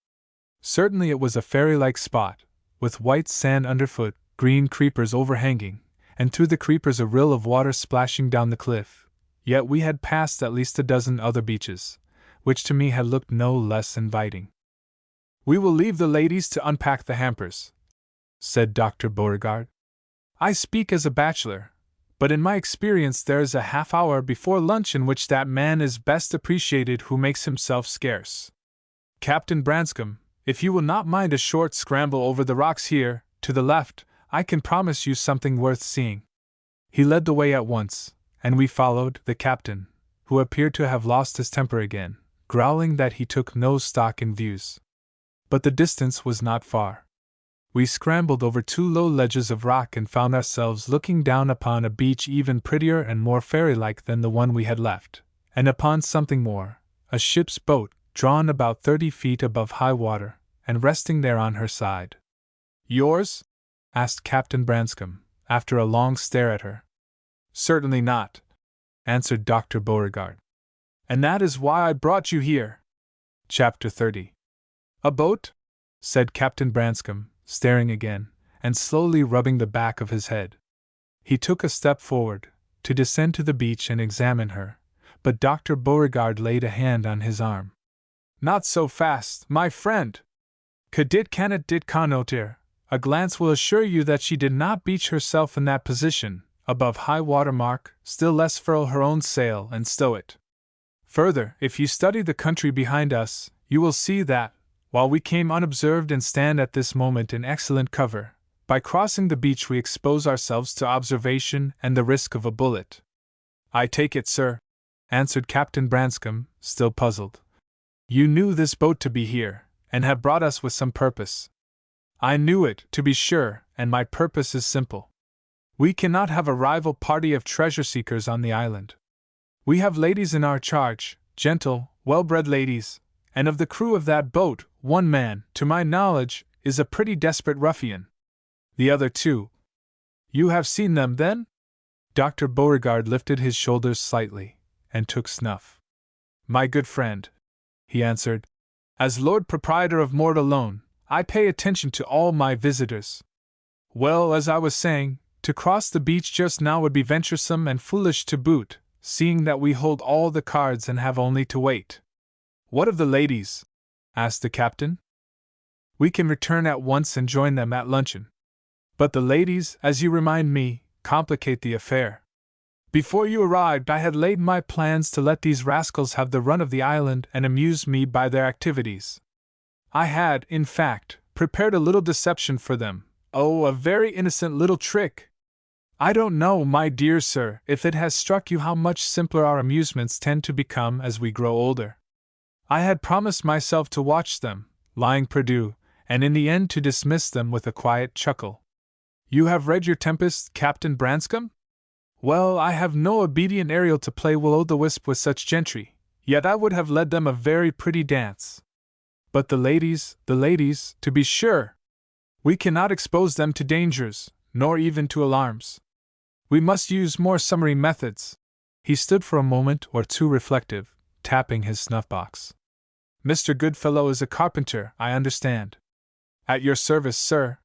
Certainly it was a fairy-like spot, with white sand underfoot, green creepers overhanging, and through the creepers a rill of water splashing down the cliff. Yet we had passed at least a dozen other beaches, which to me had looked no less inviting. We will leave the ladies to unpack the hampers, said Dr. Beauregard. I speak as a bachelor, but in my experience there is a half-hour before lunch in which that man is best appreciated who makes himself scarce. Captain Branscombe, if you will not mind a short scramble over the rocks here, to the left, I can promise you something worth seeing. He led the way at once, and we followed the captain, who appeared to have lost his temper again, growling that he took no stock in views. But the distance was not far. We scrambled over 2 low ledges of rock and found ourselves looking down upon a beach even prettier and more fairy-like than the one we had left, and upon something more, a ship's boat, drawn about 30 feet above high water, and resting there on her side. Yours? Asked Captain Branscombe, after a long stare at her. Certainly not, answered Dr. Beauregard. And that is why I brought you here. Chapter 30. A boat? Said Captain Branscombe, staring again, and slowly rubbing the back of his head. He took a step forward, to descend to the beach and examine her, but Dr. Beauregard laid a hand on his arm. Not so fast, my friend! Cadit cannot dit connoter. A glance will assure you that she did not beach herself in that position, above high water mark, still less furl her own sail and stow it. Further, if you study the country behind us, you will see that, while we came unobserved and stand at this moment in excellent cover, by crossing the beach we expose ourselves to observation and the risk of a bullet. I take it, sir, answered Captain Branscombe, still puzzled. You knew this boat to be here, and have brought us with some purpose. I knew it, to be sure, and my purpose is simple. We cannot have a rival party of treasure-seekers on the island. We have ladies in our charge, gentle, well-bred ladies, and of the crew of that boat, one man, to my knowledge, is a pretty desperate ruffian. The other 2. You have seen them, then? Dr. Beauregard lifted his shoulders slightly, and took snuff. My good friend, he answered, as Lord Proprietor of Mortallone, I pay attention to all my visitors. Well, as I was saying, to cross the beach just now would be venturesome and foolish to boot, seeing that we hold all the cards and have only to wait. What of the ladies? Asked the captain. We can return at once and join them at luncheon. But the ladies, as you remind me, complicate the affair. Before you arrived, I had laid my plans to let these rascals have the run of the island and amuse me by their activities, I had, in fact, prepared a little deception for them. Oh, a very innocent little trick! I don't know, my dear sir, if it has struck you how much simpler our amusements tend to become as we grow older. I had promised myself to watch them, lying perdu, and in the end to dismiss them with a quiet chuckle. You have read your Tempest, Captain Branscombe? Well, I have no obedient Ariel to play will-o'-the-wisp with such gentry, yet I would have led them a very pretty dance. But the ladies, to be sure! We cannot expose them to dangers, nor even to alarms. We must use more summary methods. He stood for a moment or two reflective, tapping his snuff-box. Mr. Goodfellow is a carpenter, I understand. At your service, sir.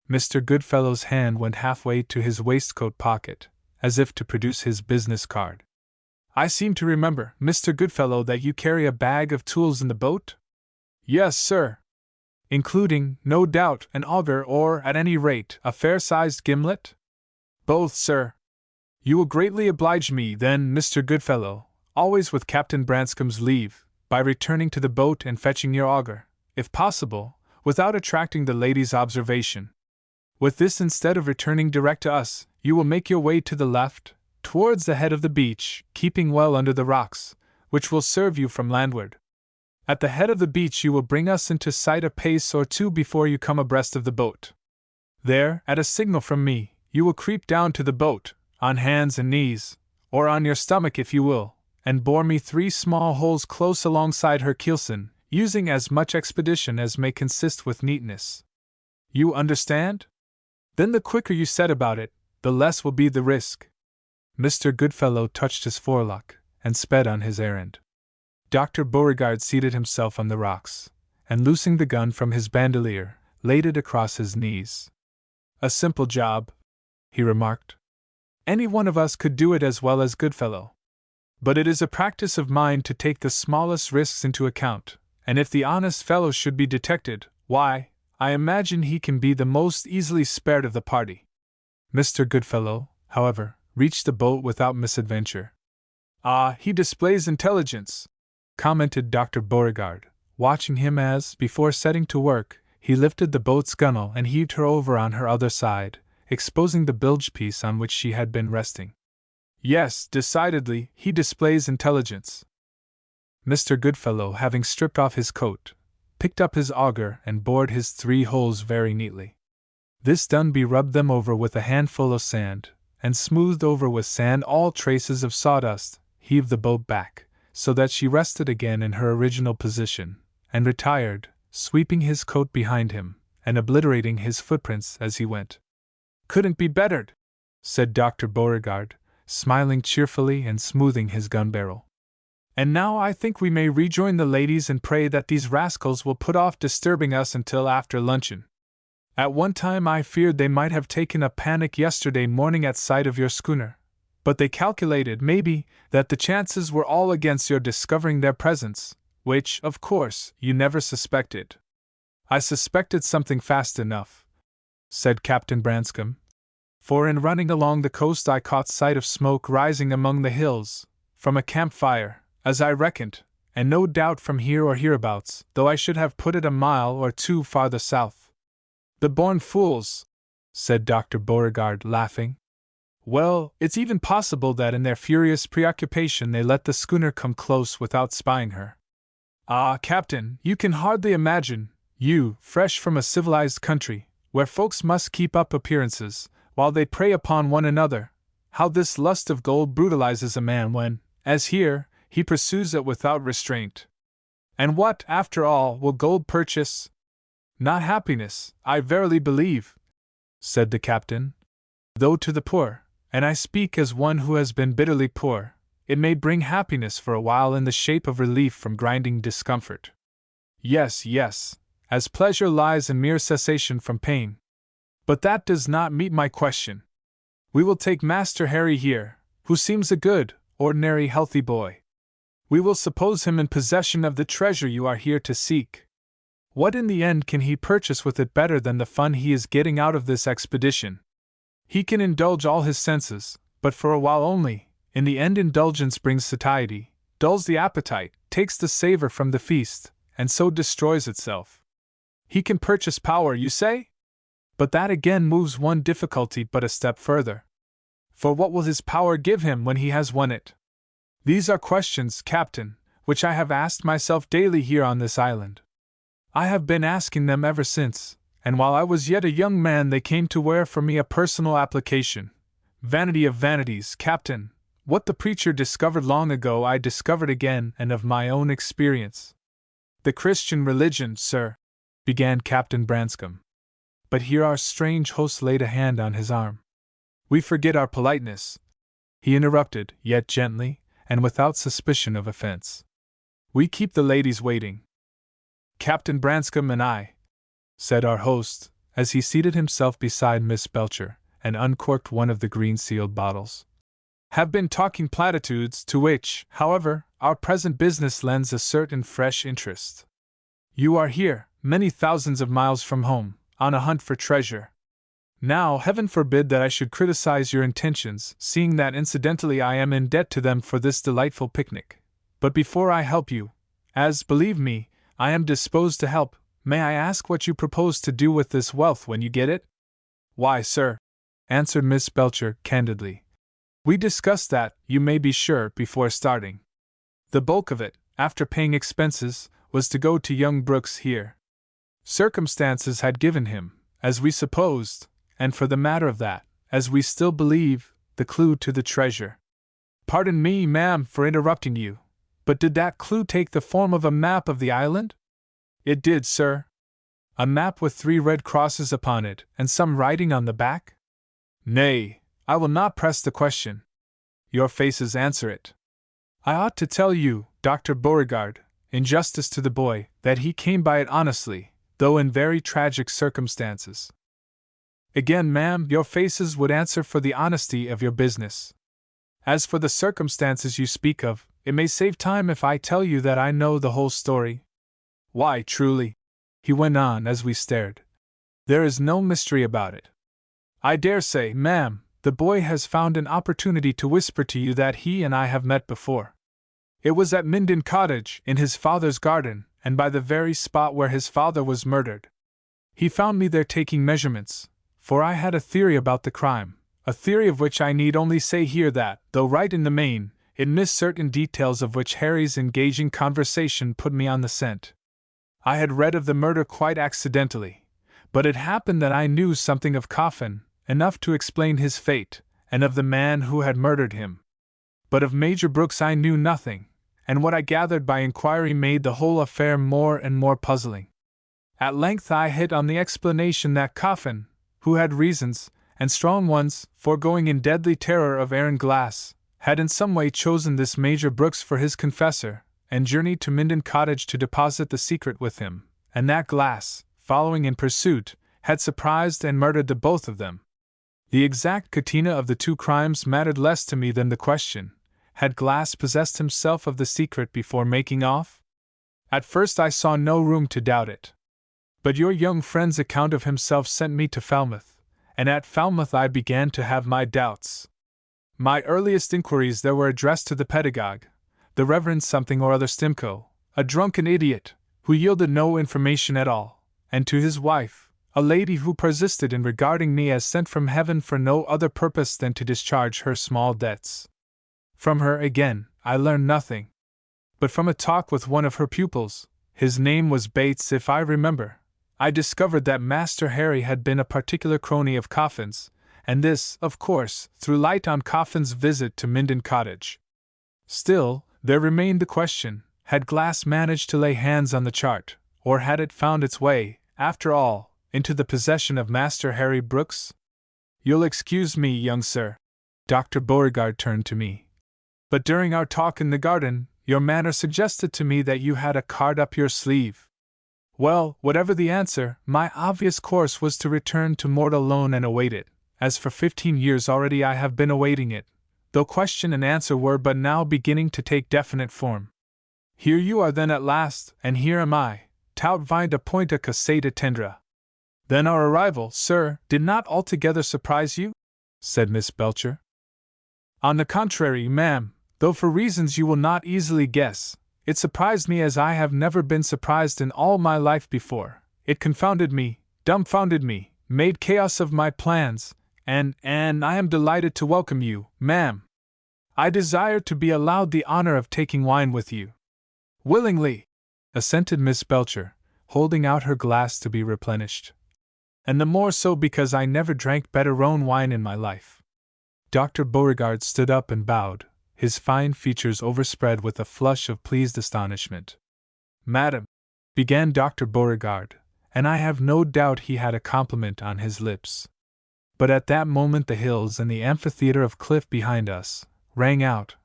Mr. Goodfellow's hand went halfway to his waistcoat pocket, as if to produce his business card. I seem to remember, Mr. Goodfellow, that you carry a bag of tools in the boat? Yes, sir. Including, no doubt, an auger or, at any rate, a fair-sized gimlet? Both, sir. You will greatly oblige me, then, Mr. Goodfellow, always with Captain Branscome's leave, by returning to the boat and fetching your auger, if possible, without attracting the lady's observation. With this, instead of returning direct to us, you will make your way to the left, towards the head of the beach, keeping well under the rocks, which will serve you from landward. At the head of the beach you will bring us into sight a pace or two before you come abreast of the boat. There, at a signal from me, you will creep down to the boat, on hands and knees, or on your stomach if you will, and bore me 3 small holes close alongside her keelson, using as much expedition as may consist with neatness. You understand? Then the quicker you set about it, the less will be the risk. Mr. Goodfellow touched his forelock, and sped on his errand. Dr. Beauregard seated himself on the rocks, and loosing the gun from his bandolier, laid it across his knees. A simple job, he remarked. Any one of us could do it as well as Goodfellow. But it is a practice of mine to take the smallest risks into account, and if the honest fellow should be detected, why, I imagine he can be the most easily spared of the party. Mr. Goodfellow, however, reached the boat without misadventure. Ah, he displays intelligence, commented Dr. Beauregard, watching him as, before setting to work, he lifted the boat's gunwale and heaved her over on her other side, exposing the bilge piece on which she had been resting. Yes, decidedly, he displays intelligence. Mr. Goodfellow, having stripped off his coat, picked up his auger and bored his 3 holes very neatly. This done, he rubbed them over with a handful of sand, and smoothed over with sand all traces of sawdust, heaved the boat back, so that she rested again in her original position, and retired, sweeping his coat behind him, and obliterating his footprints as he went. Couldn't be bettered, said Dr. Beauregard, smiling cheerfully and smoothing his gun barrel. And now I think we may rejoin the ladies and pray that these rascals will put off disturbing us until after luncheon. At one time I feared they might have taken a panic yesterday morning at sight of your schooner, but they calculated, maybe, that the chances were all against your discovering their presence, which, of course, you never suspected. I suspected something fast enough, said Captain Branscombe, for in running along the coast I caught sight of smoke rising among the hills, from a campfire, as I reckoned, and no doubt from here or hereabouts, though I should have put it a mile or 2 farther south. The born fools, said Dr. Beauregard, laughing. Well, it's even possible that in their furious preoccupation they let the schooner come close without spying her. Ah, Captain, you can hardly imagine, you, fresh from a civilized country, where folks must keep up appearances, while they prey upon one another, how this lust of gold brutalizes a man when, as here, he pursues it without restraint. And what, after all, will gold purchase? Not happiness, I verily believe, said the captain. Though to the poor, and I speak as one who has been bitterly poor, it may bring happiness for a while in the shape of relief from grinding discomfort. Yes, as pleasure lies in mere cessation from pain. But that does not meet my question. We will take Master Harry here, who seems a good, ordinary, healthy boy. We will suppose him in possession of the treasure you are here to seek. What in the end can he purchase with it better than the fun he is getting out of this expedition? He can indulge all his senses, but for a while only. In the end indulgence brings satiety, dulls the appetite, takes the savor from the feast, and so destroys itself. He can purchase power, you say? But that again moves one difficulty but a step further. For what will his power give him when he has won it? These are questions, Captain, which I have asked myself daily here on this island. I have been asking them ever since, and while I was yet a young man they came to wear for me a personal application. Vanity of vanities, Captain, what the preacher discovered long ago I discovered again and of my own experience. The Christian religion, sir, began Captain Branscome. But here our strange host laid a hand on his arm. We forget our politeness, he interrupted, yet gently, and without suspicion of offense. We keep the ladies waiting. Captain Branscome and I, said our host, as he seated himself beside Miss Belcher and uncorked one of the green-sealed bottles, have been talking platitudes to which, however, our present business lends a certain fresh interest. You are here, many thousands of miles from home, on a hunt for treasure. Now, heaven forbid that I should criticize your intentions, seeing that incidentally I am in debt to them for this delightful picnic. But before I help you, as, believe me, I am disposed to help, may I ask what you propose to do with this wealth when you get it? Why, sir, answered Miss Belcher candidly, we discussed that, you may be sure, before starting. The bulk of it, after paying expenses, was to go to young Brooks here. Circumstances had given him, as we supposed, and for the matter of that, as we still believe, the clue to the treasure. Pardon me, ma'am, for interrupting you, but did that clue take the form of a map of the island? It did, sir. A map with 3 red crosses upon it, and some writing on the back? Nay, I will not press the question. Your faces answer it. I ought to tell you, Dr. Beauregard, in justice to the boy, that he came by it honestly, though in very tragic circumstances. Again, ma'am, your faces would answer for the honesty of your business. As for the circumstances you speak of, it may save time if I tell you that I know the whole story. Why, truly, he went on as we stared, there is no mystery about it. I dare say, ma'am, the boy has found an opportunity to whisper to you that he and I have met before. It was at Minden Cottage, in his father's garden, and by the very spot where his father was murdered. He found me there taking measurements, for I had a theory about the crime, a theory of which I need only say here that, though right in the main, it missed certain details of which Harry's engaging conversation put me on the scent. I had read of the murder quite accidentally, but it happened that I knew something of Coffin, enough to explain his fate, and of the man who had murdered him. But of Major Brooks I knew nothing, and what I gathered by inquiry made the whole affair more and more puzzling. At length I hit on the explanation that Coffin, who had reasons, and strong ones, for going in deadly terror of Aaron Glass, had in some way chosen this Major Brooks for his confessor, and journeyed to Minden Cottage to deposit the secret with him, and that Glass, following in pursuit, had surprised and murdered the both of them. The exact catena of the 2 crimes mattered less to me than the question, had Glass possessed himself of the secret before making off? At first I saw no room to doubt it. But your young friend's account of himself sent me to Falmouth, and at Falmouth I began to have my doubts. My earliest inquiries there were addressed to the pedagogue, the Reverend something or other Stimcoe, a drunken idiot, who yielded no information at all, and to his wife, a lady who persisted in regarding me as sent from heaven for no other purpose than to discharge her small debts. From her, again, I learned nothing. But from a talk with one of her pupils, his name was Bates if I remember, I discovered that Master Harry had been a particular crony of Coffin's, and this, of course, threw light on Coffin's visit to Minden Cottage. Still, there remained the question, had Glass managed to lay hands on the chart, or had it found its way, after all, into the possession of Master Harry Brooks? You'll excuse me, young sir. Dr. Beauregard turned to me. But during our talk in the garden, your manner suggested to me that you had a card up your sleeve. Well, whatever the answer, my obvious course was to return to mortal alone and await it, as for 15 years already I have been awaiting it, though question and answer were but now beginning to take definite form. Here you are then at last, and here am I, tout vient de point que c'est attendre. Then our arrival, sir, did not altogether surprise you? Said Miss Belcher. On the contrary, ma'am, though for reasons you will not easily guess, it surprised me as I have never been surprised in all my life before, It confounded me, dumbfounded me, made chaos of my plans, and I am delighted to welcome you, ma'am. I desire to be allowed the honor of taking wine with you. Willingly, assented Miss Belcher, holding out her glass to be replenished. And the more so because I never drank better Rhone wine in my life. Dr. Beauregard stood up and bowed, his fine features overspread with a flush of pleased astonishment. Madam, began Dr. Beauregard, and I have no doubt he had a compliment on his lips. But at that moment the hills and the amphitheater of cliff behind us rang out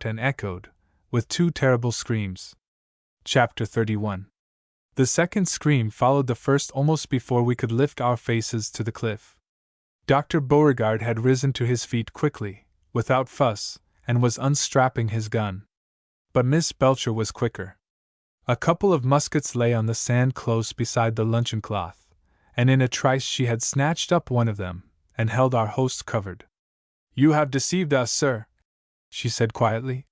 and echoed, with two terrible screams. Chapter 31. The second scream followed the first almost before we could lift our faces to the cliff. Dr. Beauregard had risen to his feet quickly, without fuss, and was unstrapping his gun. But Miss Belcher was quicker. A couple of muskets lay on the sand close beside the luncheon cloth, and in a trice she had snatched up one of them, and held our host covered. You have deceived us, sir, she said quietly.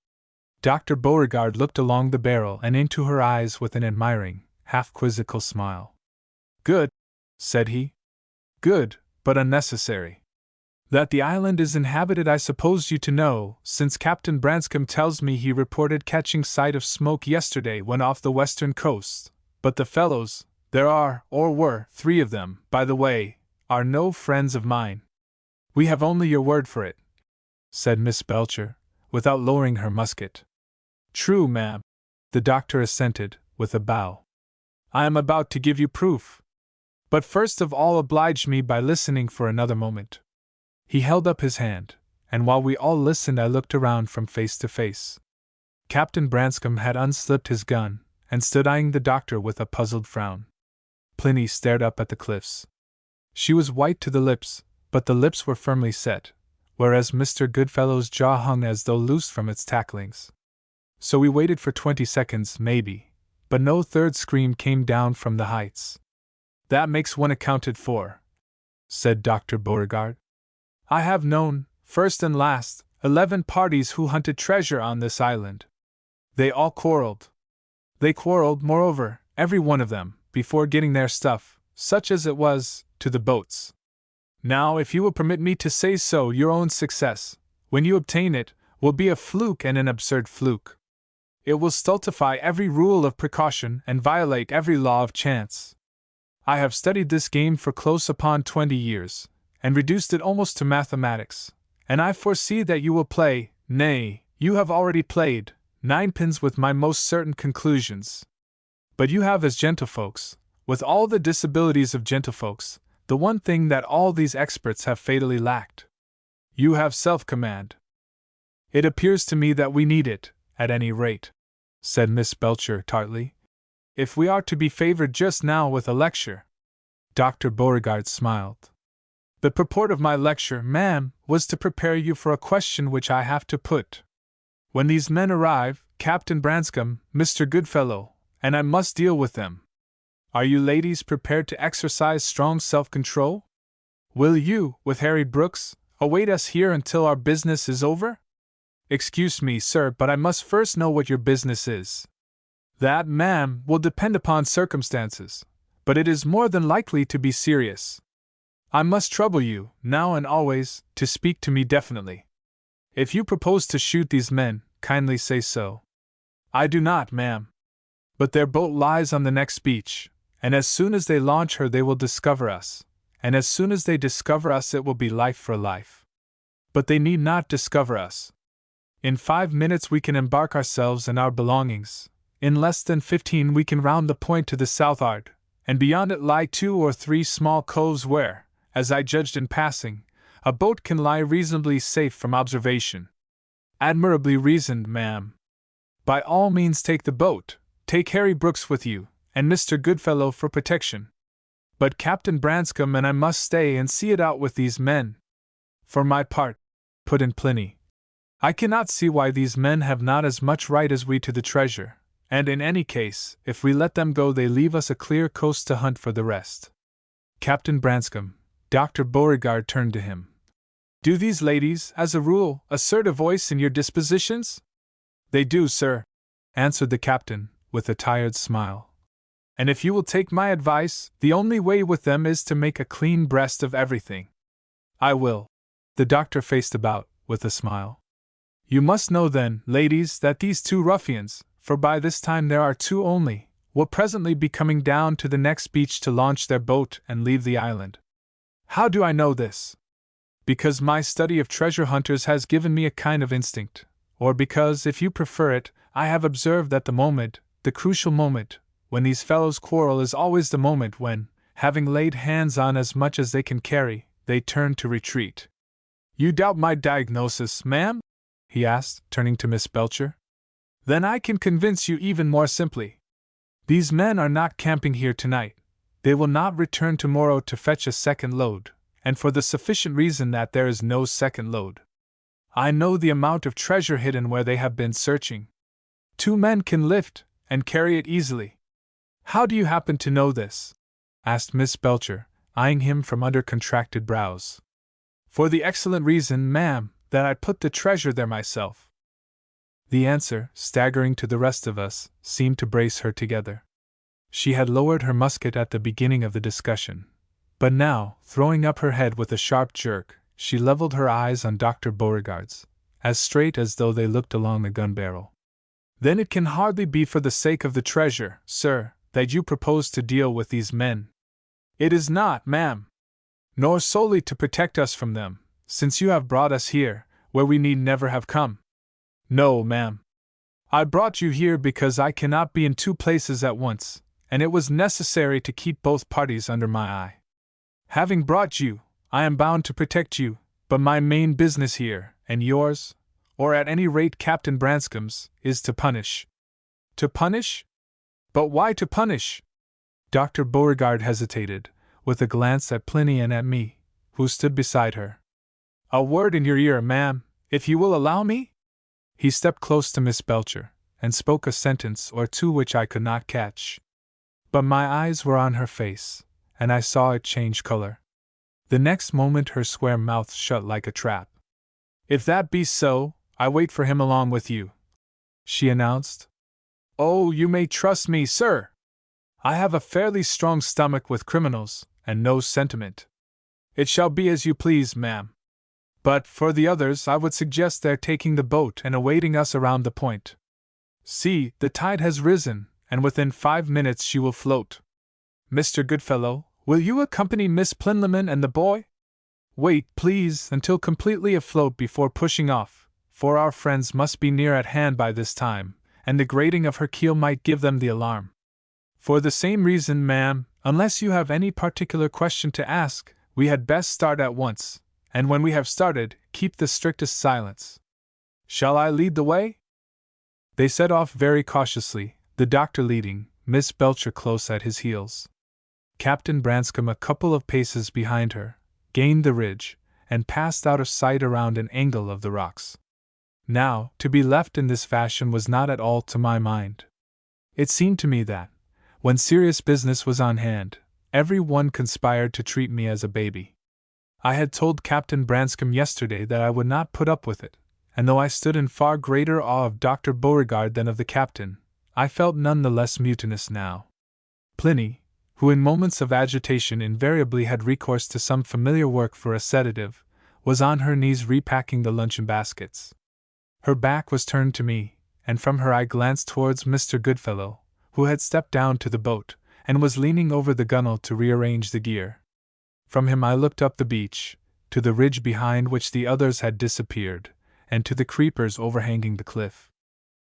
Dr. Beauregard looked along the barrel and into her eyes with an admiring, half-quizzical smile. Good, said he. Good, but unnecessary. That the island is inhabited I suppose you to know, since Captain Branscombe tells me he reported catching sight of smoke yesterday when off the western coast, but the fellows, there are, or were, 3 of them, by the way, are no friends of mine. We have only your word for it, said Miss Belcher, without lowering her musket. True, ma'am, the doctor assented, with a bow. I am about to give you proof. But first of all oblige me by listening for another moment. He held up his hand, and while we all listened I looked around from face to face. Captain Branscombe had unslipped his gun, and stood eyeing the doctor with a puzzled frown. Pliny stared up at the cliffs. She was white to the lips, but the lips were firmly set, whereas Mr. Goodfellow's jaw hung as though loosed from its tacklings. So we waited for 20 seconds, maybe, but no third scream came down from the heights. That makes one accounted for, said Dr. Beauregard. I have known, first and last, 11 parties who hunted treasure on this island. They all quarreled. They quarreled, moreover, every one of them, before getting their stuff, such as it was, to the boats. Now, if you will permit me to say so, your own success, when you obtain it, will be a fluke and an absurd fluke. It will stultify every rule of precaution and violate every law of chance. I have studied this game for close upon 20 years, and reduced it almost to mathematics, and I foresee that you will play, nay, you have already played, ninepins with my most certain conclusions. But you have as gentlefolks, with all the disabilities of gentlefolks, the one thing that all these experts have fatally lacked. You have self-command. It appears to me that we need it, at any rate, said Miss Belcher tartly, if we are to be favored just now with a lecture. Dr. Beauregard smiled. The purport of my lecture, ma'am, was to prepare you for a question which I have to put. When these men arrive, Captain Branscombe, Mr. Goodfellow, and I must deal with them, are you ladies prepared to exercise strong self-control? Will you, with Harry Brooks, await us here until our business is over? Excuse me, sir, but I must first know what your business is. That, ma'am, will depend upon circumstances, but it is more than likely to be serious. I must trouble you, now and always, to speak to me definitely. If you propose to shoot these men, kindly say so. I do not, ma'am. But their boat lies on the next beach, and as soon as they launch her they will discover us, and as soon as they discover us it will be life for life. But they need not discover us. In 5 minutes we can embark ourselves and our belongings. In less than 15 we can round the point to the southward, and beyond it lie 2 or 3 small coves where, as I judged in passing, a boat can lie reasonably safe from observation. Admirably reasoned, ma'am. By all means take the boat, take Harry Brooks with you, and Mr. Goodfellow for protection. But Captain Branscombe and I must stay and see it out with these men. For my part, put in Pliny, I cannot see why these men have not as much right as we to the treasure, and in any case, if we let them go they leave us a clear coast to hunt for the rest. Captain Branscombe, Dr. Beauregard turned to him. Do these ladies, as a rule, assert a voice in your dispositions? They do, sir, answered the captain, with a tired smile. And if you will take my advice, the only way with them is to make a clean breast of everything. I will. The doctor faced about, with a smile. You must know then, ladies, that these two ruffians, for by this time there are two only, will presently be coming down to the next beach to launch their boat and leave the island. How do I know this? Because my study of treasure hunters has given me a kind of instinct, or because, if you prefer it, I have observed that the moment, the crucial moment, when these fellows quarrel is always the moment when, having laid hands on as much as they can carry, they turn to retreat. You doubt my diagnosis, ma'am? He asked, turning to Miss Belcher. Then I can convince you even more simply. These men are not camping here tonight. They will not return tomorrow to fetch a second load, and for the sufficient reason that there is no second load. I know the amount of treasure hidden where they have been searching. 2 men can lift and carry it easily. How do you happen to know this? Asked Miss Belcher, eyeing him from under contracted brows. For the excellent reason, ma'am, that I put the treasure there myself. The answer, staggering to the rest of us, seemed to brace her together. She had lowered her musket at the beginning of the discussion, but now, throwing up her head with a sharp jerk, she leveled her eyes on Dr. Beauregard's, as straight as though they looked along the gun barrel. Then it can hardly be for the sake of the treasure, sir, that you propose to deal with these men. It is not, ma'am. Nor solely to protect us from them, since you have brought us here, where we need never have come. No, ma'am. I brought you here because I cannot be in 2 places at once, and it was necessary to keep both parties under my eye. Having brought you, I am bound to protect you, but my main business here, and yours, or at any rate Captain Branscome's, is to punish. To punish? But why to punish? Dr. Beauregard hesitated, with a glance at Pliny and at me, who stood beside her. A word in your ear, ma'am, if you will allow me? He stepped close to Miss Belcher, and spoke a sentence or two which I could not catch. But my eyes were on her face, and I saw it change color. The next moment her square mouth shut like a trap. If that be so, I wait for him along with you, she announced. Oh, you may trust me, sir. I have a fairly strong stomach with criminals, and no sentiment. It shall be as you please, ma'am. But, for the others, I would suggest their taking the boat and awaiting us around the point. See, the tide has risen, and within 5 minutes she will float. Mr. Goodfellow, will you accompany Miss Plinlimmon and the boy? Wait, please, until completely afloat before pushing off, for our friends must be near at hand by this time, and the grating of her keel might give them the alarm. For the same reason, ma'am, unless you have any particular question to ask, we had best start at once, and when we have started, keep the strictest silence. Shall I lead the way? They set off very cautiously, the doctor leading, Miss Belcher close at his heels. Captain Branscome a couple of paces behind her, gained the ridge, and passed out of sight around an angle of the rocks. Now, to be left in this fashion was not at all to my mind. It seemed to me that, when serious business was on hand, every one conspired to treat me as a baby. I had told Captain Branscome yesterday that I would not put up with it, and though I stood in far greater awe of Dr. Beauregard than of the captain, I felt none the less mutinous now. Pliny, who in moments of agitation invariably had recourse to some familiar work for a sedative, was on her knees repacking the luncheon baskets. Her back was turned to me, and from her I glanced towards Mr. Goodfellow, who had stepped down to the boat, and was leaning over the gunwale to rearrange the gear. From him I looked up the beach, to the ridge behind which the others had disappeared, and to the creepers overhanging the cliff.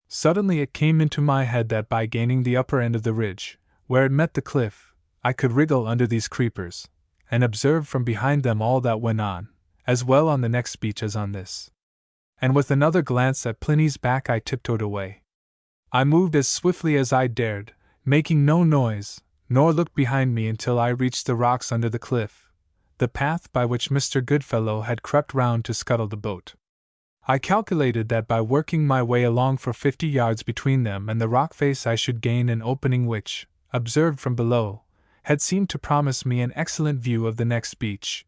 Suddenly it came into my head that by gaining the upper end of the ridge, where it met the cliff, I could wriggle under these creepers, and observe from behind them all that went on, as well on the next beach as on this. And with another glance at Pliny's back I tiptoed away. I moved as swiftly as I dared, making no noise, nor looked behind me until I reached the rocks under the cliff, the path by which Mr. Goodfellow had crept round to scuttle the boat. I calculated that by working my way along for 50 yards between them and the rock face I should gain an opening which, observed from below, had seemed to promise me an excellent view of the next beach.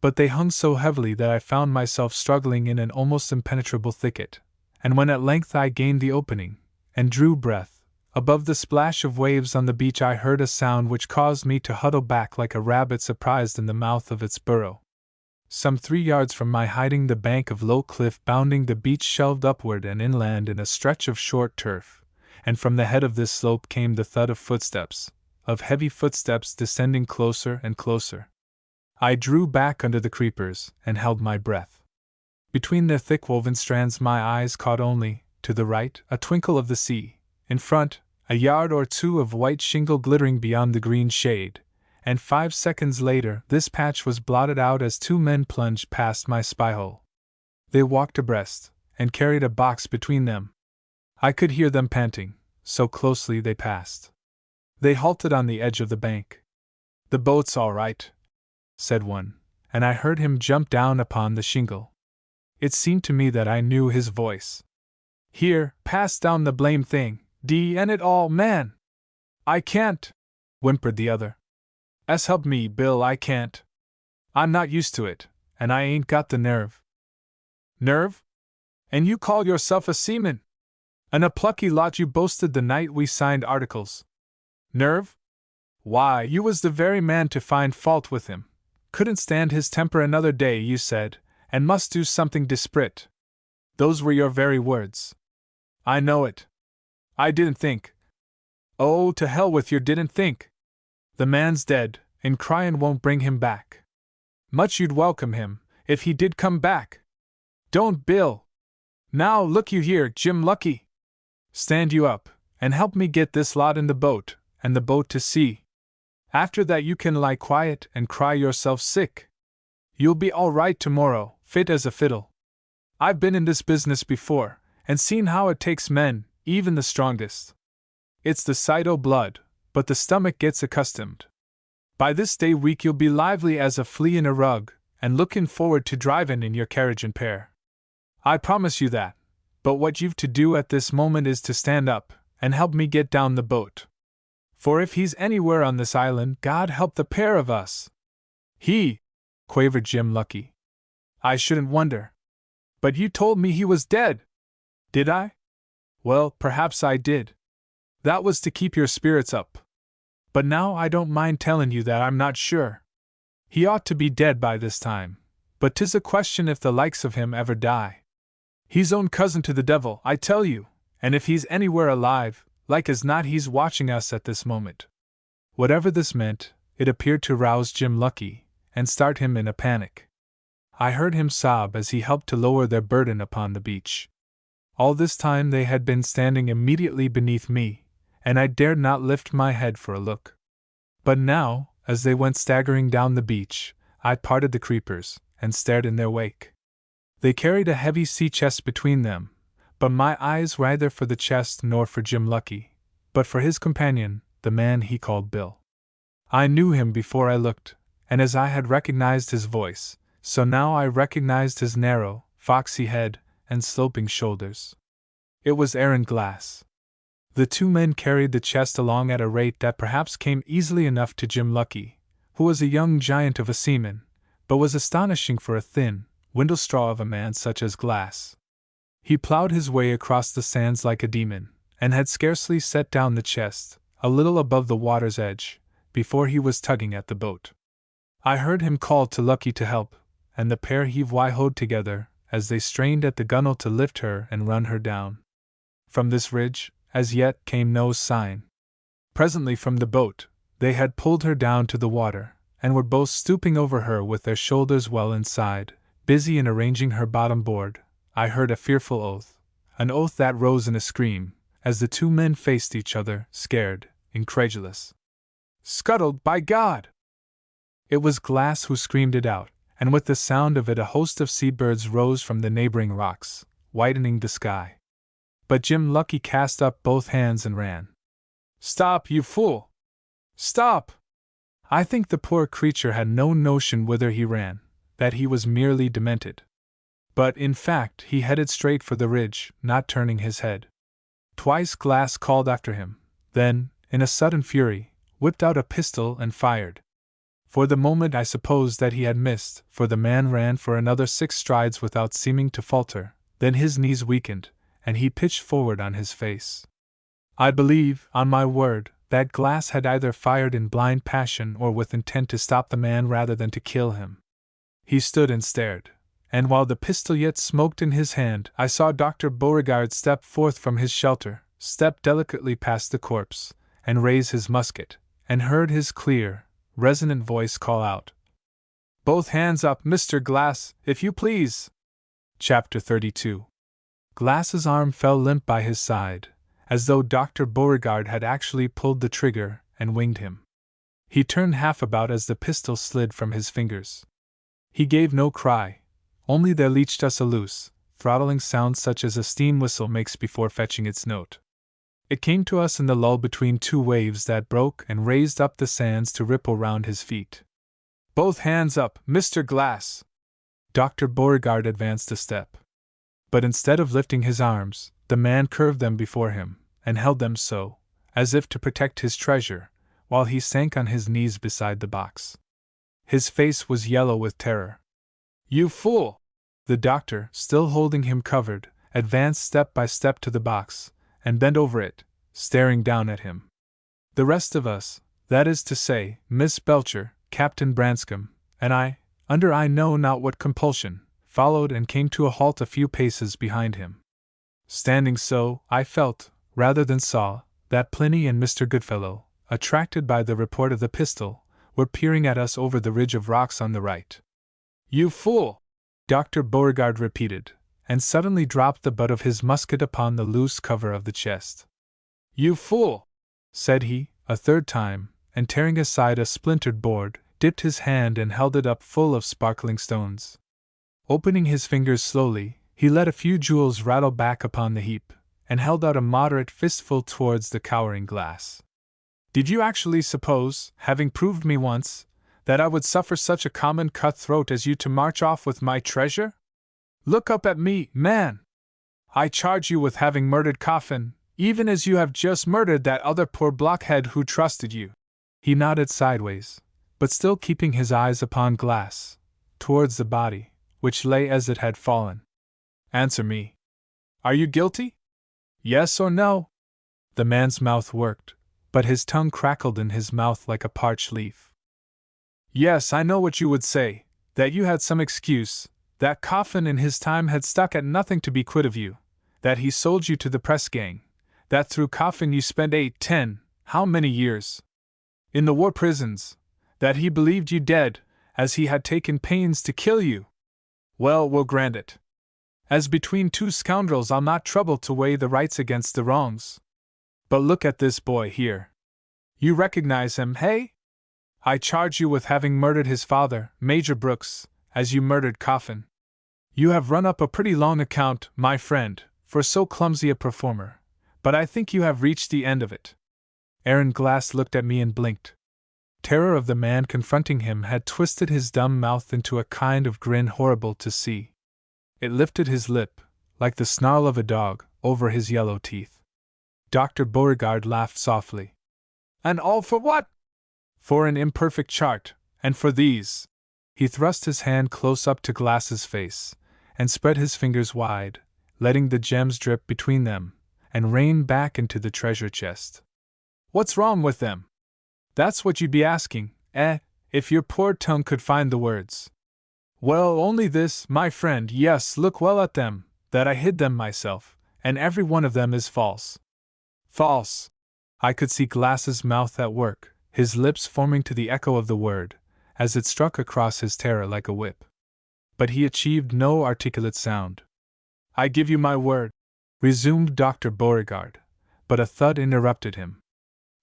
But they hung so heavily that I found myself struggling in an almost impenetrable thicket, and when at length I gained the opening, and drew breath, Above the splash of waves on the beach I heard a sound which caused me to huddle back like a rabbit surprised in the mouth of its burrow. Some 3 yards from my hiding the bank of low cliff bounding the beach shelved upward and inland in a stretch of short turf, and from the head of this slope came the thud of footsteps, of heavy footsteps descending closer and closer. I drew back under the creepers and held my breath. Between their thick-woven strands my eyes caught only, to the right, a twinkle of the sea, in front, a yard or two of white shingle glittering beyond the green shade, and 5 seconds later this patch was blotted out as 2 men plunged past my spy-hole. They walked abreast, and carried a box between them. I could hear them panting, so closely they passed. They halted on the edge of the bank. "The boat's all right," said one, and I heard him jump down upon the shingle. It seemed to me that I knew his voice. "Here, pass down the blame thing, d*n it all, man!" "I can't," whimpered the other. "S help me, Bill, I can't. I'm not used to it, and I ain't got the nerve." "Nerve? And you call yourself a seaman? And a plucky lot you boasted the night we signed articles. Nerve? Why, you was the very man to find fault with him. Couldn't stand his temper another day, you said, and must do something desprit. Those were your very words." "I know it. I didn't think." "Oh, to hell with your didn't think. The man's dead, and cryin' won't bring him back. Much you'd welcome him, if he did come back. Don't, Bill. Now look you here, Jim Lucky. Stand you up, and help me get this lot in the boat, and the boat to sea. After that you can lie quiet and cry yourself sick. You'll be all right tomorrow, fit as a fiddle. I've been in this business before, and seen how it takes men, even the strongest. It's the sight o' blood, but the stomach gets accustomed. By this day week you'll be lively as a flea in a rug, and lookin' forward to drivin' in your carriage and pair. I promise you that, but what you've to do at this moment is to stand up, and help me get down the boat. For if he's anywhere on this island, God help the pair of us." "He," quavered Jim Lucky. "I shouldn't wonder. But you told me he was dead." "Did I? Well, perhaps I did. That was to keep your spirits up. But now I don't mind telling you that I'm not sure. He ought to be dead by this time, but 'tis a question if the likes of him ever die. He's own cousin to the devil, I tell you, and if he's anywhere alive, like as not he's watching us at this moment." Whatever this meant, it appeared to rouse Jim Lucky, and start him in a panic. I heard him sob as he helped to lower their burden upon the beach. All this time they had been standing immediately beneath me, and I dared not lift my head for a look. But now, as they went staggering down the beach, I parted the creepers, and stared in their wake. They carried a heavy sea chest between them, but my eyes were neither for the chest nor for Jim Lucky, but for his companion, the man he called Bill. I knew him before I looked, and as I had recognized his voice, so now I recognized his narrow, foxy head and sloping shoulders. It was Aaron Glass. The 2 men carried the chest along at a rate that perhaps came easily enough to Jim Lucky, who was a young giant of a seaman, but was astonishing for a thin, windlestraw of a man such as Glass. He plowed his way across the sands like a demon, and had scarcely set down the chest, a little above the water's edge, before he was tugging at the boat. I heard him call to Lucky to help, and the pair heave-wi-hoed together, as they strained at the gunwale to lift her and run her down. From this ridge, as yet, came no sign. Presently from the boat, they had pulled her down to the water, and were both stooping over her with their shoulders well inside, busy in arranging her bottom board. I heard a fearful oath, an oath that rose in a scream, as the 2 men faced each other, scared, incredulous. "Scuttled, by God!" It was Glass who screamed it out, and with the sound of it a host of seabirds rose from the neighboring rocks, whitening the sky. But Jim Lucky cast up both hands and ran. "Stop, you fool! Stop!" I think the poor creature had no notion whither he ran, that he was merely demented. But, in fact, he headed straight for the ridge, not turning his head. Twice Glass called after him, then, in a sudden fury, whipped out a pistol and fired. For the moment I supposed that he had missed, for the man ran for another 6 strides without seeming to falter, then his knees weakened, and he pitched forward on his face. I believe, on my word, that Glass had either fired in blind passion or with intent to stop the man rather than to kill him. He stood and stared, and while the pistol yet smoked in his hand, I saw Dr. Beauregard step forth from his shelter, step delicately past the corpse, and raise his musket, and heard his clear, resonant voice call out, "Both hands up, Mr. Glass, if you please!" Chapter 32. Glass's arm fell limp by his side, as though Dr. Beauregard had actually pulled the trigger and winged him. He turned half about as the pistol slid from his fingers. He gave no cry, only there reached us a loose, throttling sound such as a steam whistle makes before fetching its note. It came to us in the lull between two waves that broke and raised up the sands to ripple round his feet. "Both hands up, Mr. Glass!" Dr. Beauregard advanced a step. But instead of lifting his arms, the man curved them before him, and held them so, as if to protect his treasure, while he sank on his knees beside the box. His face was yellow with terror. "You fool!" The doctor, still holding him covered, advanced step by step to the box, and bent over it, staring down at him. The rest of us, that is to say, Miss Belcher, Captain Branscombe, and I, under I know not what compulsion, followed and came to a halt a few paces behind him. Standing so, I felt, rather than saw, that Pliny and Mr. Goodfellow, attracted by the report of the pistol, were peering at us over the ridge of rocks on the right. "You fool!" Dr. Beauregard repeated, and suddenly dropped the butt of his musket upon the loose cover of the chest. "You fool!" said he, a third time, and tearing aside a splintered board, dipped his hand and held it up full of sparkling stones. Opening his fingers slowly, he let a few jewels rattle back upon the heap, and held out a moderate fistful towards the cowering Glass. "Did you actually suppose, having proved me once, that I would suffer such a common cutthroat as you to march off with my treasure? Look up at me, man! I charge you with having murdered Coffin, even as you have just murdered that other poor blockhead who trusted you." He nodded sideways, but still keeping his eyes upon Glass, towards the body, which lay as it had fallen. "Answer me. Are you guilty? Yes or no?" The man's mouth worked, but his tongue crackled in his mouth like a parched leaf. "Yes, I know what you would say, that you had some excuse, that Coffin in his time had stuck at nothing to be quit of you, that he sold you to the press gang, that through Coffin you spent 8, 10, how many years in the war prisons, that he believed you dead, as he had taken pains to kill you. Well, we'll grant it. As between two scoundrels I'll not trouble to weigh the rights against the wrongs. But look at this boy here. You recognize him, hey? I charge you with having murdered his father, Major Brooks, as you murdered Coffin. You have run up a pretty long account, my friend, for so clumsy a performer, but I think you have reached the end of it." Aaron Glass looked at me and blinked. Terror of the man confronting him had twisted his dumb mouth into a kind of grin horrible to see. It lifted his lip, like the snarl of a dog, over his yellow teeth. Dr. Beauregard laughed softly. "And all for what?" "For an imperfect chart, and for these." He thrust his hand close up to Glass's face, and spread his fingers wide, letting the gems drip between them, and rain back into the treasure chest. "What's wrong with them? That's what you'd be asking, if your poor tongue could find the words. Well, only this, my friend, yes, look well at them, that I hid them myself, and every one of them is false." "False!" I could see Glass's mouth at work, his lips forming to the echo of the word, as it struck across his terror like a whip. But he achieved no articulate sound. "I give you my word," resumed Dr. Beauregard, but a thud interrupted him.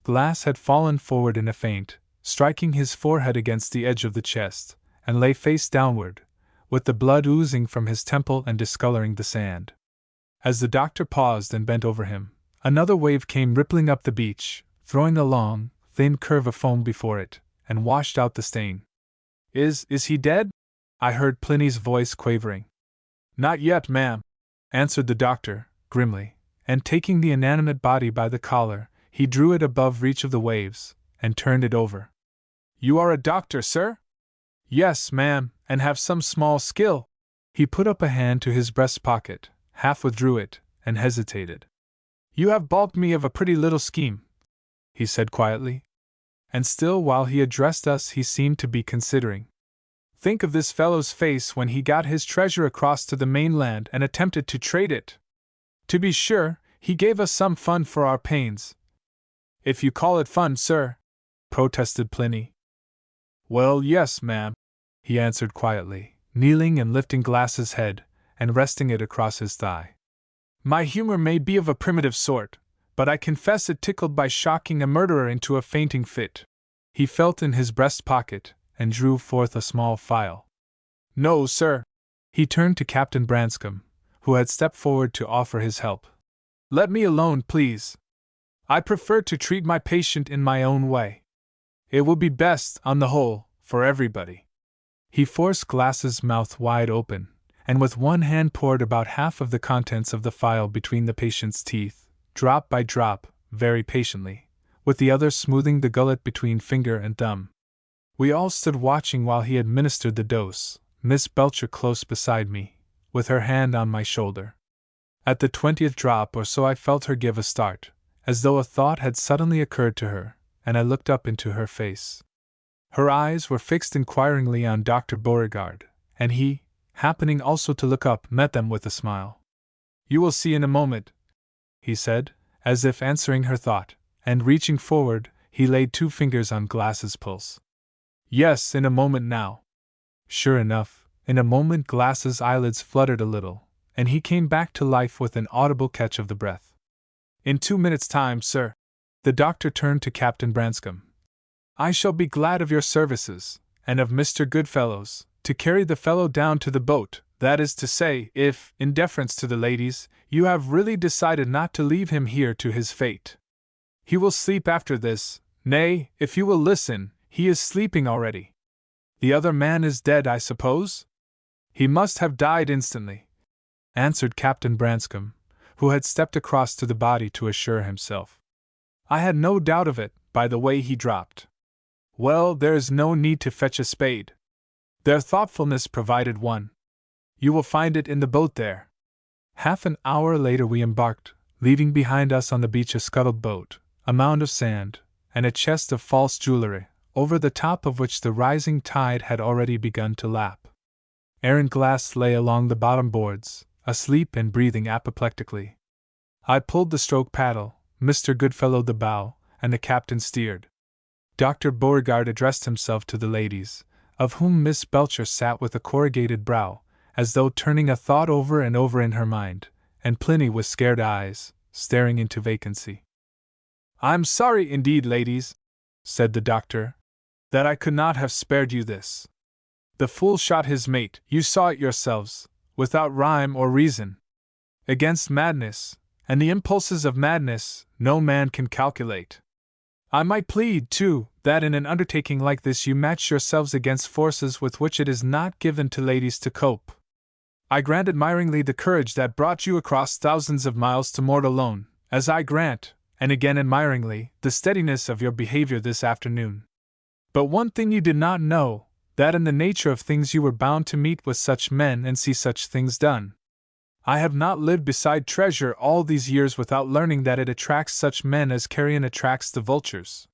Glass had fallen forward in a faint, striking his forehead against the edge of the chest, and lay face downward, with the blood oozing from his temple and discoloring the sand. As the doctor paused and bent over him, another wave came rippling up the beach, throwing a long, thin curve of foam before it, and washed out the stain. Is he dead?" I heard Pliny's voice quavering. "Not yet, ma'am," answered the doctor, grimly, and taking the inanimate body by the collar, he drew it above reach of the waves, and turned it over. "You are a doctor, sir?" "Yes, ma'am, and have some small skill." He put up a hand to his breast pocket, half withdrew it, and hesitated. You have balked me of a pretty little scheme," he said quietly. And still while he addressed us he seemed to be considering. "Think of this fellow's face when he got his treasure across to the mainland and attempted to trade it. To be sure, he gave us some fun for our pains." "If you call it fun, sir," protested Pliny. "Well, yes, ma'am," he answered quietly, kneeling and lifting Glass's head, and resting it across his thigh. "My humor may be of a primitive sort, but I confess it tickled by shocking a murderer into a fainting fit." He felt in his breast pocket, and drew forth a small file. "No, sir." He turned to Captain Branscome, who had stepped forward to offer his help. "Let me alone, please. I prefer to treat my patient in my own way. It will be best, on the whole, for everybody." He forced Glass's mouth wide open, and with one hand poured about half of the contents of the phial between the patient's teeth, drop by drop, very patiently, with the other smoothing the gullet between finger and thumb. We all stood watching while he administered the dose, Miss Belcher close beside me, with her hand on my shoulder. At the 20th drop or so I felt her give a start, as though a thought had suddenly occurred to her, and I looked up into her face. Her eyes were fixed inquiringly on Dr. Beauregard, and he, happening also to look up, met them with a smile. "You will see in a moment," he said, as if answering her thought, and reaching forward, he laid 2 fingers on Glass's pulse. "Yes, in a moment now." Sure enough, in a moment Glass's eyelids fluttered a little, and he came back to life with an audible catch of the breath. "In 2 minutes' time, sir." The doctor turned to Captain Branscome. "I shall be glad of your services, and of Mr. Goodfellow's, to carry the fellow down to the boat, that is to say, if, in deference to the ladies, you have really decided not to leave him here to his fate. He will sleep after this, nay, if you will listen, he is sleeping already. The other man is dead, I suppose?" "He must have died instantly," answered Captain Branscome, who had stepped across to the body to assure himself. "I had no doubt of it, by the way he dropped." "Well, there is no need to fetch a spade. Their thoughtfulness provided one. You will find it in the boat there." Half an hour later we embarked, leaving behind us on the beach a scuttled boat, a mound of sand, and a chest of false jewelry, over the top of which the rising tide had already begun to lap. Aaron Glass lay along the bottom boards, asleep and breathing apoplectically. I pulled the stroke paddle, Mr. Goodfellow the bow, and the captain steered. Dr. Beauregard addressed himself to the ladies, of whom Miss Belcher sat with a corrugated brow, as though turning a thought over and over in her mind, and Pliny with scared eyes, staring into vacancy. "I'm sorry indeed, ladies," said the doctor, "that I could not have spared you this. The fool shot his mate, you saw it yourselves, without rhyme or reason. Against madness, and the impulses of madness, no man can calculate. I might plead, too, that in an undertaking like this you match yourselves against forces with which it is not given to ladies to cope. I grant admiringly the courage that brought you across thousands of miles to Mort alone, as I grant, and again admiringly, the steadiness of your behavior this afternoon. But one thing you did not know, that in the nature of things you were bound to meet with such men and see such things done. I have not lived beside treasure all these years without learning that it attracts such men as carrion attracts the vultures.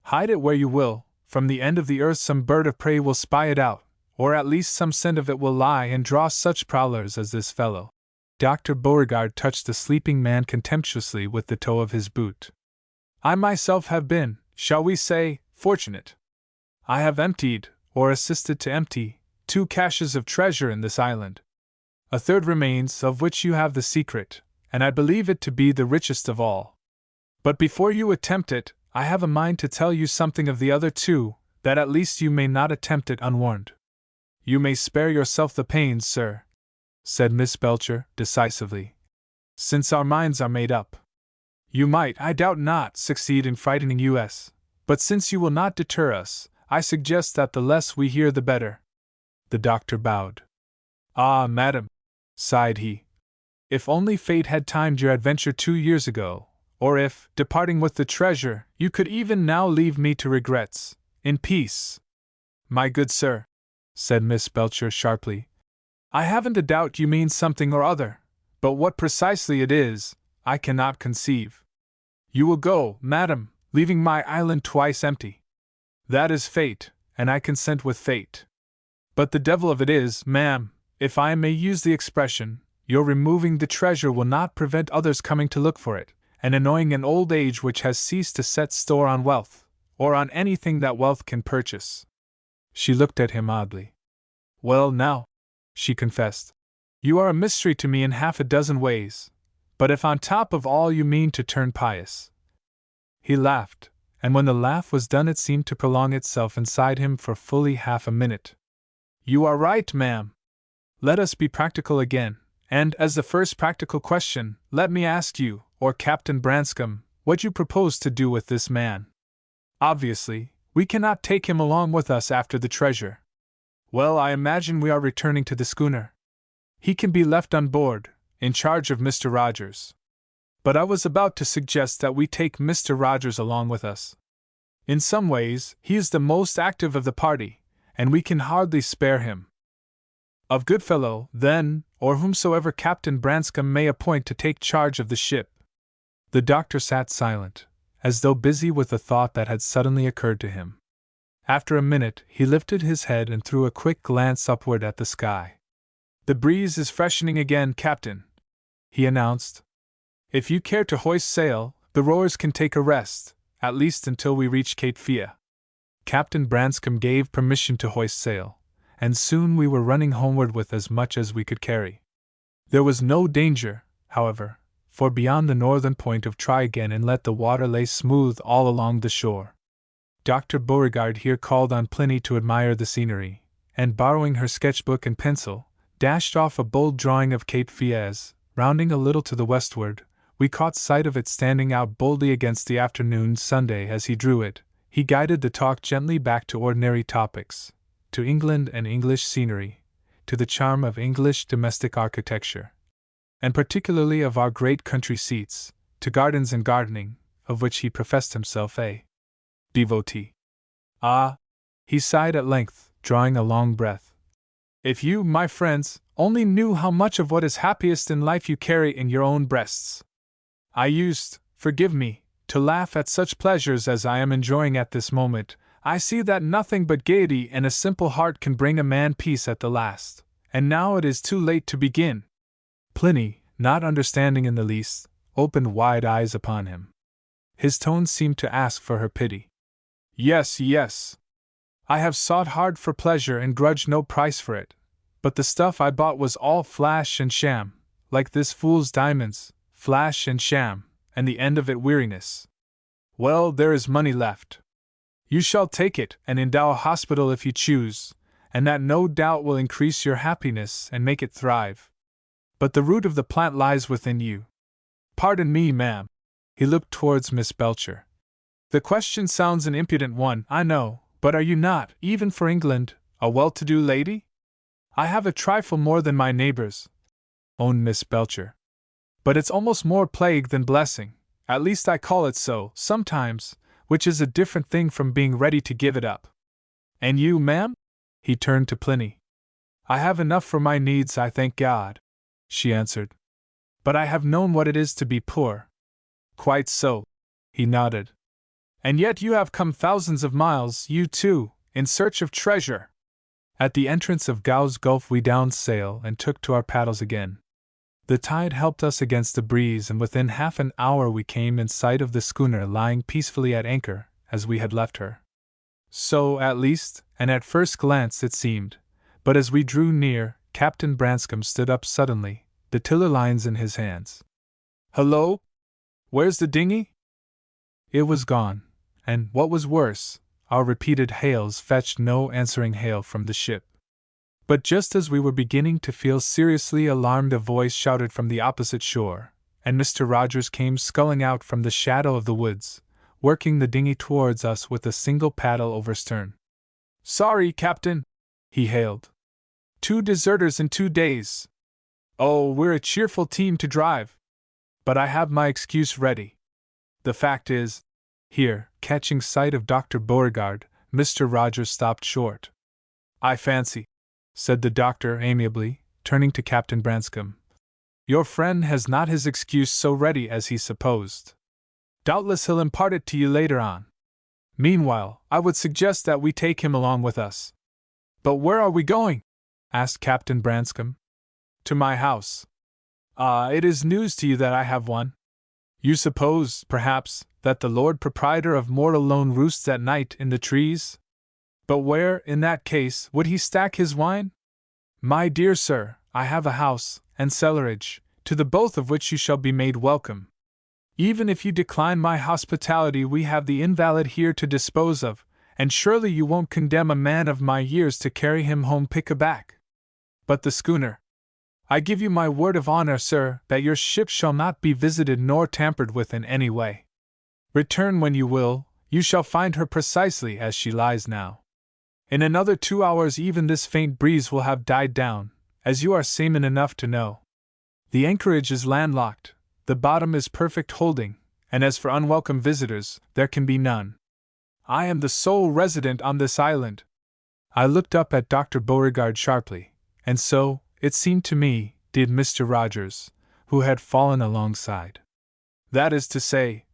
Hide it where you will, from the end of the earth some bird of prey will spy it out, or at least some scent of it will lie and draw such prowlers as this fellow." Dr. Beauregard touched the sleeping man contemptuously with the toe of his boot. "I myself have been, shall we say, fortunate. I have emptied, or assisted to empty, 2 caches of treasure in this island. A third remains, of which you have the secret, and I believe it to be the richest of all. But before you attempt it, I have a mind to tell you something of the other 2, that at least you may not attempt it unwarned." "You may spare yourself the pains, sir," said Miss Belcher, decisively, "since our minds are made up. You might, I doubt not, succeed in frightening us, but since you will not deter us, I suggest that the less we hear the better." The doctor bowed. "Ah, madam," sighed he, "if only fate had timed your adventure 2 years ago, or if, departing with the treasure, you could even now leave me to regrets, in peace." "My good sir," said Miss Belcher sharply, "I haven't a doubt you mean something or other, but what precisely it is, I cannot conceive. You will go, madam, leaving my island twice empty. That is fate, and I consent with fate. But the devil of it is, ma'am, if I may use the expression, your removing the treasure will not prevent others coming to look for it, and annoying an old age which has ceased to set store on wealth, or on anything that wealth can purchase. She looked at him oddly. Well, now, she confessed, you are a mystery to me in half a dozen ways, but if on top of all you mean to turn pious. He laughed, and when the laugh was done it seemed to prolong itself inside him for fully half a minute. You are right, ma'am. Let us be practical again, and as the first practical question, let me ask you, or Captain Branscome, what you propose to do with this man. Obviously, we cannot take him along with us after the treasure. Well, I imagine we are returning to the schooner. He can be left on board, in charge of Mr. Rogers. But I was about to suggest that we take Mr. Rogers along with us. In some ways, he is the most active of the party, and we can hardly spare him. Of Goodfellow, then, or whomsoever Captain Branscome may appoint to take charge of the ship. The doctor sat silent, as though busy with a thought that had suddenly occurred to him. After a minute, he lifted his head and threw a quick glance upward at the sky. The breeze is freshening again, Captain, he announced. If you care to hoist sail, the rowers can take a rest, at least until we reach Cape Fea. Captain Branscome gave permission to hoist sail, and soon we were running homeward with as much as we could carry. There was no danger, however, for beyond the northern point of Try Again Inlet the water lay smooth all along the shore. Dr. Beauregard here called on Pliny to admire the scenery, and borrowing her sketchbook and pencil, dashed off a bold drawing of Cape Fea as, rounding a little to the westward, we caught sight of it standing out boldly against the afternoon Sunday. As he drew it, he guided the talk gently back to ordinary topics, to England and English scenery, to the charm of English domestic architecture, and particularly of our great country seats, to gardens and gardening, of which he professed himself a devotee. Ah, he sighed at length, drawing a long breath. If you, my friends, only knew how much of what is happiest in life you carry in your own breasts. I used, forgive me, to laugh at such pleasures as I am enjoying at this moment. I see that nothing but gaiety and a simple heart can bring a man peace at the last, and now it is too late to begin. Pliny, not understanding in the least, opened wide eyes upon him. His tone seemed to ask for her pity. Yes, yes. I have sought hard for pleasure and grudged no price for it, but the stuff I bought was all flash and sham, like this fool's diamonds, flash and sham, and the end of it weariness. Well, there is money left. You shall take it and endow a hospital if you choose, and that no doubt will increase your happiness and make it thrive. But the root of the plant lies within you. Pardon me, ma'am. He looked towards Miss Belcher. The question sounds an impudent one, I know, but are you not, even for England, a well-to-do lady? I have a trifle more than my neighbors, owned Miss Belcher. But it's almost more plague than blessing, at least I call it so, sometimes, which is a different thing from being ready to give it up. And you, ma'am? He turned to Pliny. I have enough for my needs, I thank God, she answered. But I have known what it is to be poor. Quite so, he nodded. And yet you have come thousands of miles, you too, in search of treasure. At the entrance of Gow's Gulf we downed sail and took to our paddles again. The tide helped us against the breeze, and within half an hour we came in sight of the schooner lying peacefully at anchor, as we had left her. So, at least, and at first glance it seemed, but as we drew near, Captain Branscome stood up suddenly, the tiller lines in his hands. Hello? Where's the dinghy? It was gone, and, what was worse, our repeated hails fetched no answering hail from the ship. But just as we were beginning to feel seriously alarmed, a voice shouted from the opposite shore, and Mr. Rogers came sculling out from the shadow of the woods, working the dinghy towards us with a single paddle overstern. Sorry, Captain, he hailed. 2 deserters in 2 days. Oh, we're a cheerful team to drive. But I have my excuse ready. The fact is, here, catching sight of Dr. Beauregard, Mr. Rogers stopped short. I fancy, said the doctor amiably, turning to Captain Branscome, Your friend has not his excuse so ready as he supposed. Doubtless he'll impart it to you later on. Meanwhile, I would suggest that we take him along with us. But where are we going? Asked Captain Branscome. To my house. Ah, it is news to you that I have one. You suppose, perhaps, that the Lord Proprietor of Mortal Lone roosts at night in the trees? But where, in that case, would he stack his wine? My dear sir, I have a house and cellarage, to the both of which you shall be made welcome. Even if you decline my hospitality, we have the invalid here to dispose of, and surely you won't condemn a man of my years to carry him home pick-a-back. But the schooner. I give you my word of honor, sir, that your ship shall not be visited nor tampered with in any way. Return when you will, you shall find her precisely as she lies now. In another 2 hours even this faint breeze will have died down, as you are seaman enough to know. The anchorage is landlocked, the bottom is perfect holding, and as for unwelcome visitors, there can be none. I am the sole resident on this island. I looked up at Dr. Beauregard sharply, and so, it seemed to me, did Mr. Rogers, who had fallen alongside. That is to say,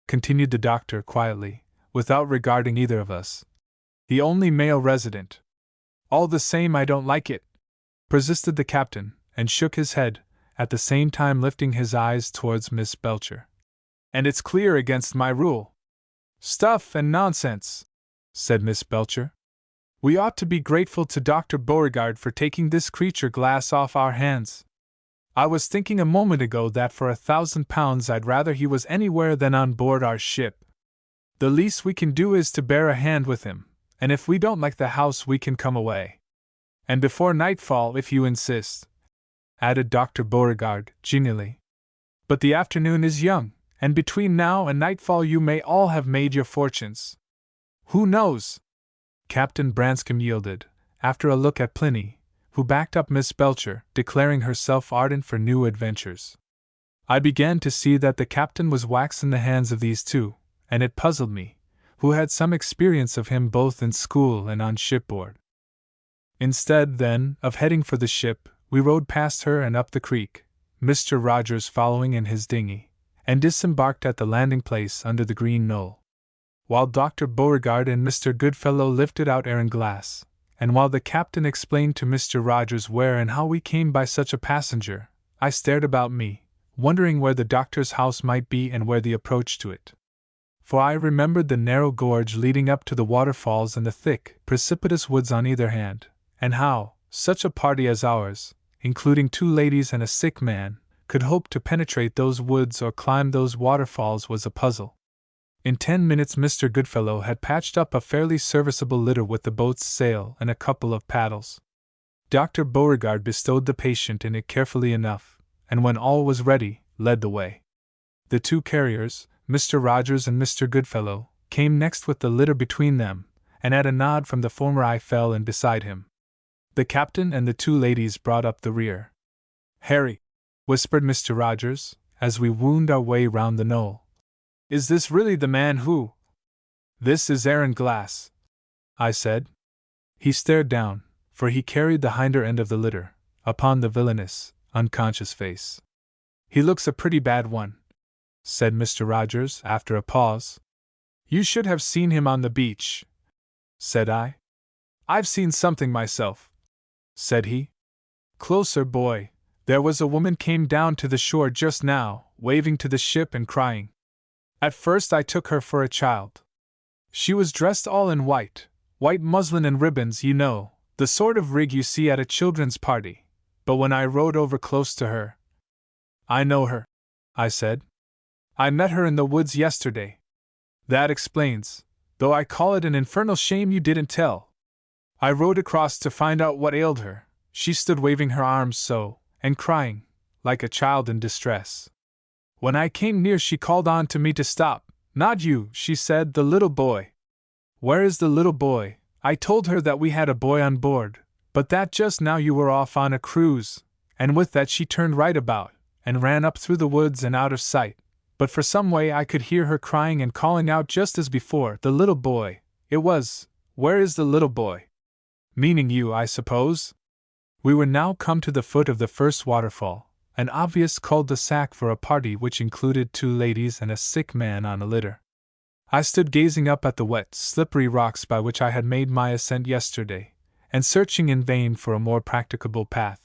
continued the doctor quietly, without regarding either of us, the only male resident. All the same, I don't like it, persisted the captain, and shook his head, at the same time lifting his eyes towards Miss Belcher. And it's clear against my rule. Stuff and nonsense, said Miss Belcher. We ought to be grateful to Dr. Beauregard for taking this creature glass off our hands. I was thinking a moment ago that for £1,000 I'd rather he was anywhere than on board our ship. The least we can do is to bear a hand with him, and if we don't like the house we can come away. And before nightfall, if you insist, added Dr. Beauregard genially. But the afternoon is young, and between now and nightfall you may all have made your fortunes. Who knows? Captain Branscome yielded, after a look at Pliny, who backed up Miss Belcher, declaring herself ardent for new adventures. I began to see that the captain was wax in the hands of these two, and it puzzled me, who had some experience of him both in school and on shipboard. Instead, then, of heading for the ship, we rowed past her and up the creek, Mr. Rogers following in his dinghy, and disembarked at the landing place under the green knoll. While Dr. Beauregard and Mr. Goodfellow lifted out Aaron Glass, and while the captain explained to Mr. Rogers where and how we came by such a passenger, I stared about me, wondering where the doctor's house might be and where the approach to it. For I remembered the narrow gorge leading up to the waterfalls and the thick, precipitous woods on either hand, and how such a party as ours, including 2 ladies and a sick man, could hope to penetrate those woods or climb those waterfalls was a puzzle. In 10 minutes Mr. Goodfellow had patched up a fairly serviceable litter with the boat's sail and a couple of paddles. Dr. Beauregard bestowed the patient in it carefully enough, and when all was ready, led the way. The 2 carriers, Mr. Rogers and Mr. Goodfellow, came next with the litter between them, and at a nod from the former I fell in beside him. The captain and the 2 ladies brought up the rear. Harry, whispered Mr. Rogers, as we wound our way round the knoll. Is this really the man who? This is Aaron Glass, I said. He stared down, for he carried the hinder end of the litter, upon the villainous, unconscious face. He looks a pretty bad one, said Mr. Rogers after a pause. You should have seen him on the beach, said I. I've seen something myself, said he. Closer, boy, there was a woman came down to the shore just now, waving to the ship and crying. At first I took her for a child. She was dressed all in white muslin and ribbons, you know, the sort of rig you see at a children's party, but when I rode over close to her— I know her, I said. I met her in the woods yesterday. That explains, though I call it an infernal shame you didn't tell. I rode across to find out what ailed her. She stood waving her arms so, and crying, like a child in distress. When I came near she called on to me to stop. Not you, she said, the little boy. Where is the little boy? I told her that we had a boy on board, but that just now you were off on a cruise, and with that she turned right about, and ran up through the woods and out of sight, but for some way I could hear her crying and calling out just as before, the little boy. It was, where is the little boy? Meaning you, I suppose? We were now come to the foot of the first waterfall, an obvious cul-de-sac for a party which included 2 ladies and a sick man on a litter. I stood gazing up at the wet, slippery rocks by which I had made my ascent yesterday, and searching in vain for a more practicable path.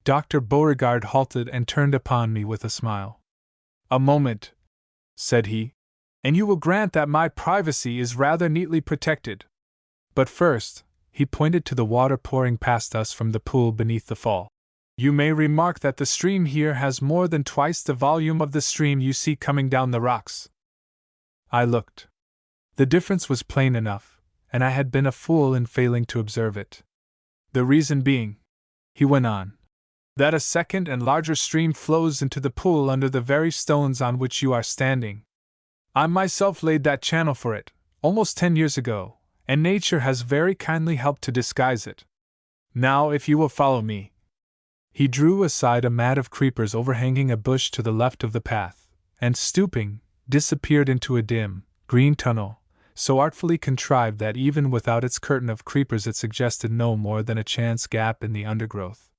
Dr. Beauregard halted and turned upon me with a smile. "A moment," said he, "and you will grant that my privacy is rather neatly protected. But first," he pointed to the water pouring past us from the pool beneath the fall, "you may remark that the stream here has more than twice the volume of the stream you see coming down the rocks." I looked. The difference was plain enough, and I had been a fool in failing to observe it. "The reason being," he went on, "that a second and larger stream flows into the pool under the very stones on which you are standing. I myself laid that channel for it, almost 10 years ago, and nature has very kindly helped to disguise it. Now, if you will follow me." He drew aside a mat of creepers overhanging a bush to the left of the path, and stooping, disappeared into a dim, green tunnel, so artfully contrived that even without its curtain of creepers it suggested no more than a chance gap in the undergrowth.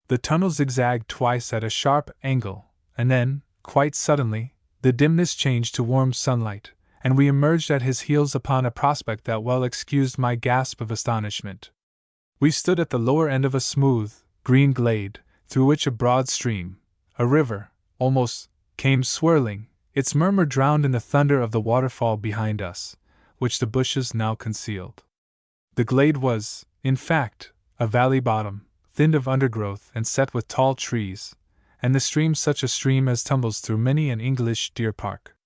The tunnel zigzagged twice at a sharp angle, and then, quite suddenly, the dimness changed to warm sunlight, and we emerged at his heels upon a prospect that well excused my gasp of astonishment. We stood at the lower end of a smooth, green glade, through which a broad stream, a river, almost, came swirling, its murmur drowned in the thunder of the waterfall behind us, which the bushes now concealed. The glade was, in fact, a valley bottom, thinned of undergrowth and set with tall trees, and the stream such a stream as tumbles through many an English deer park.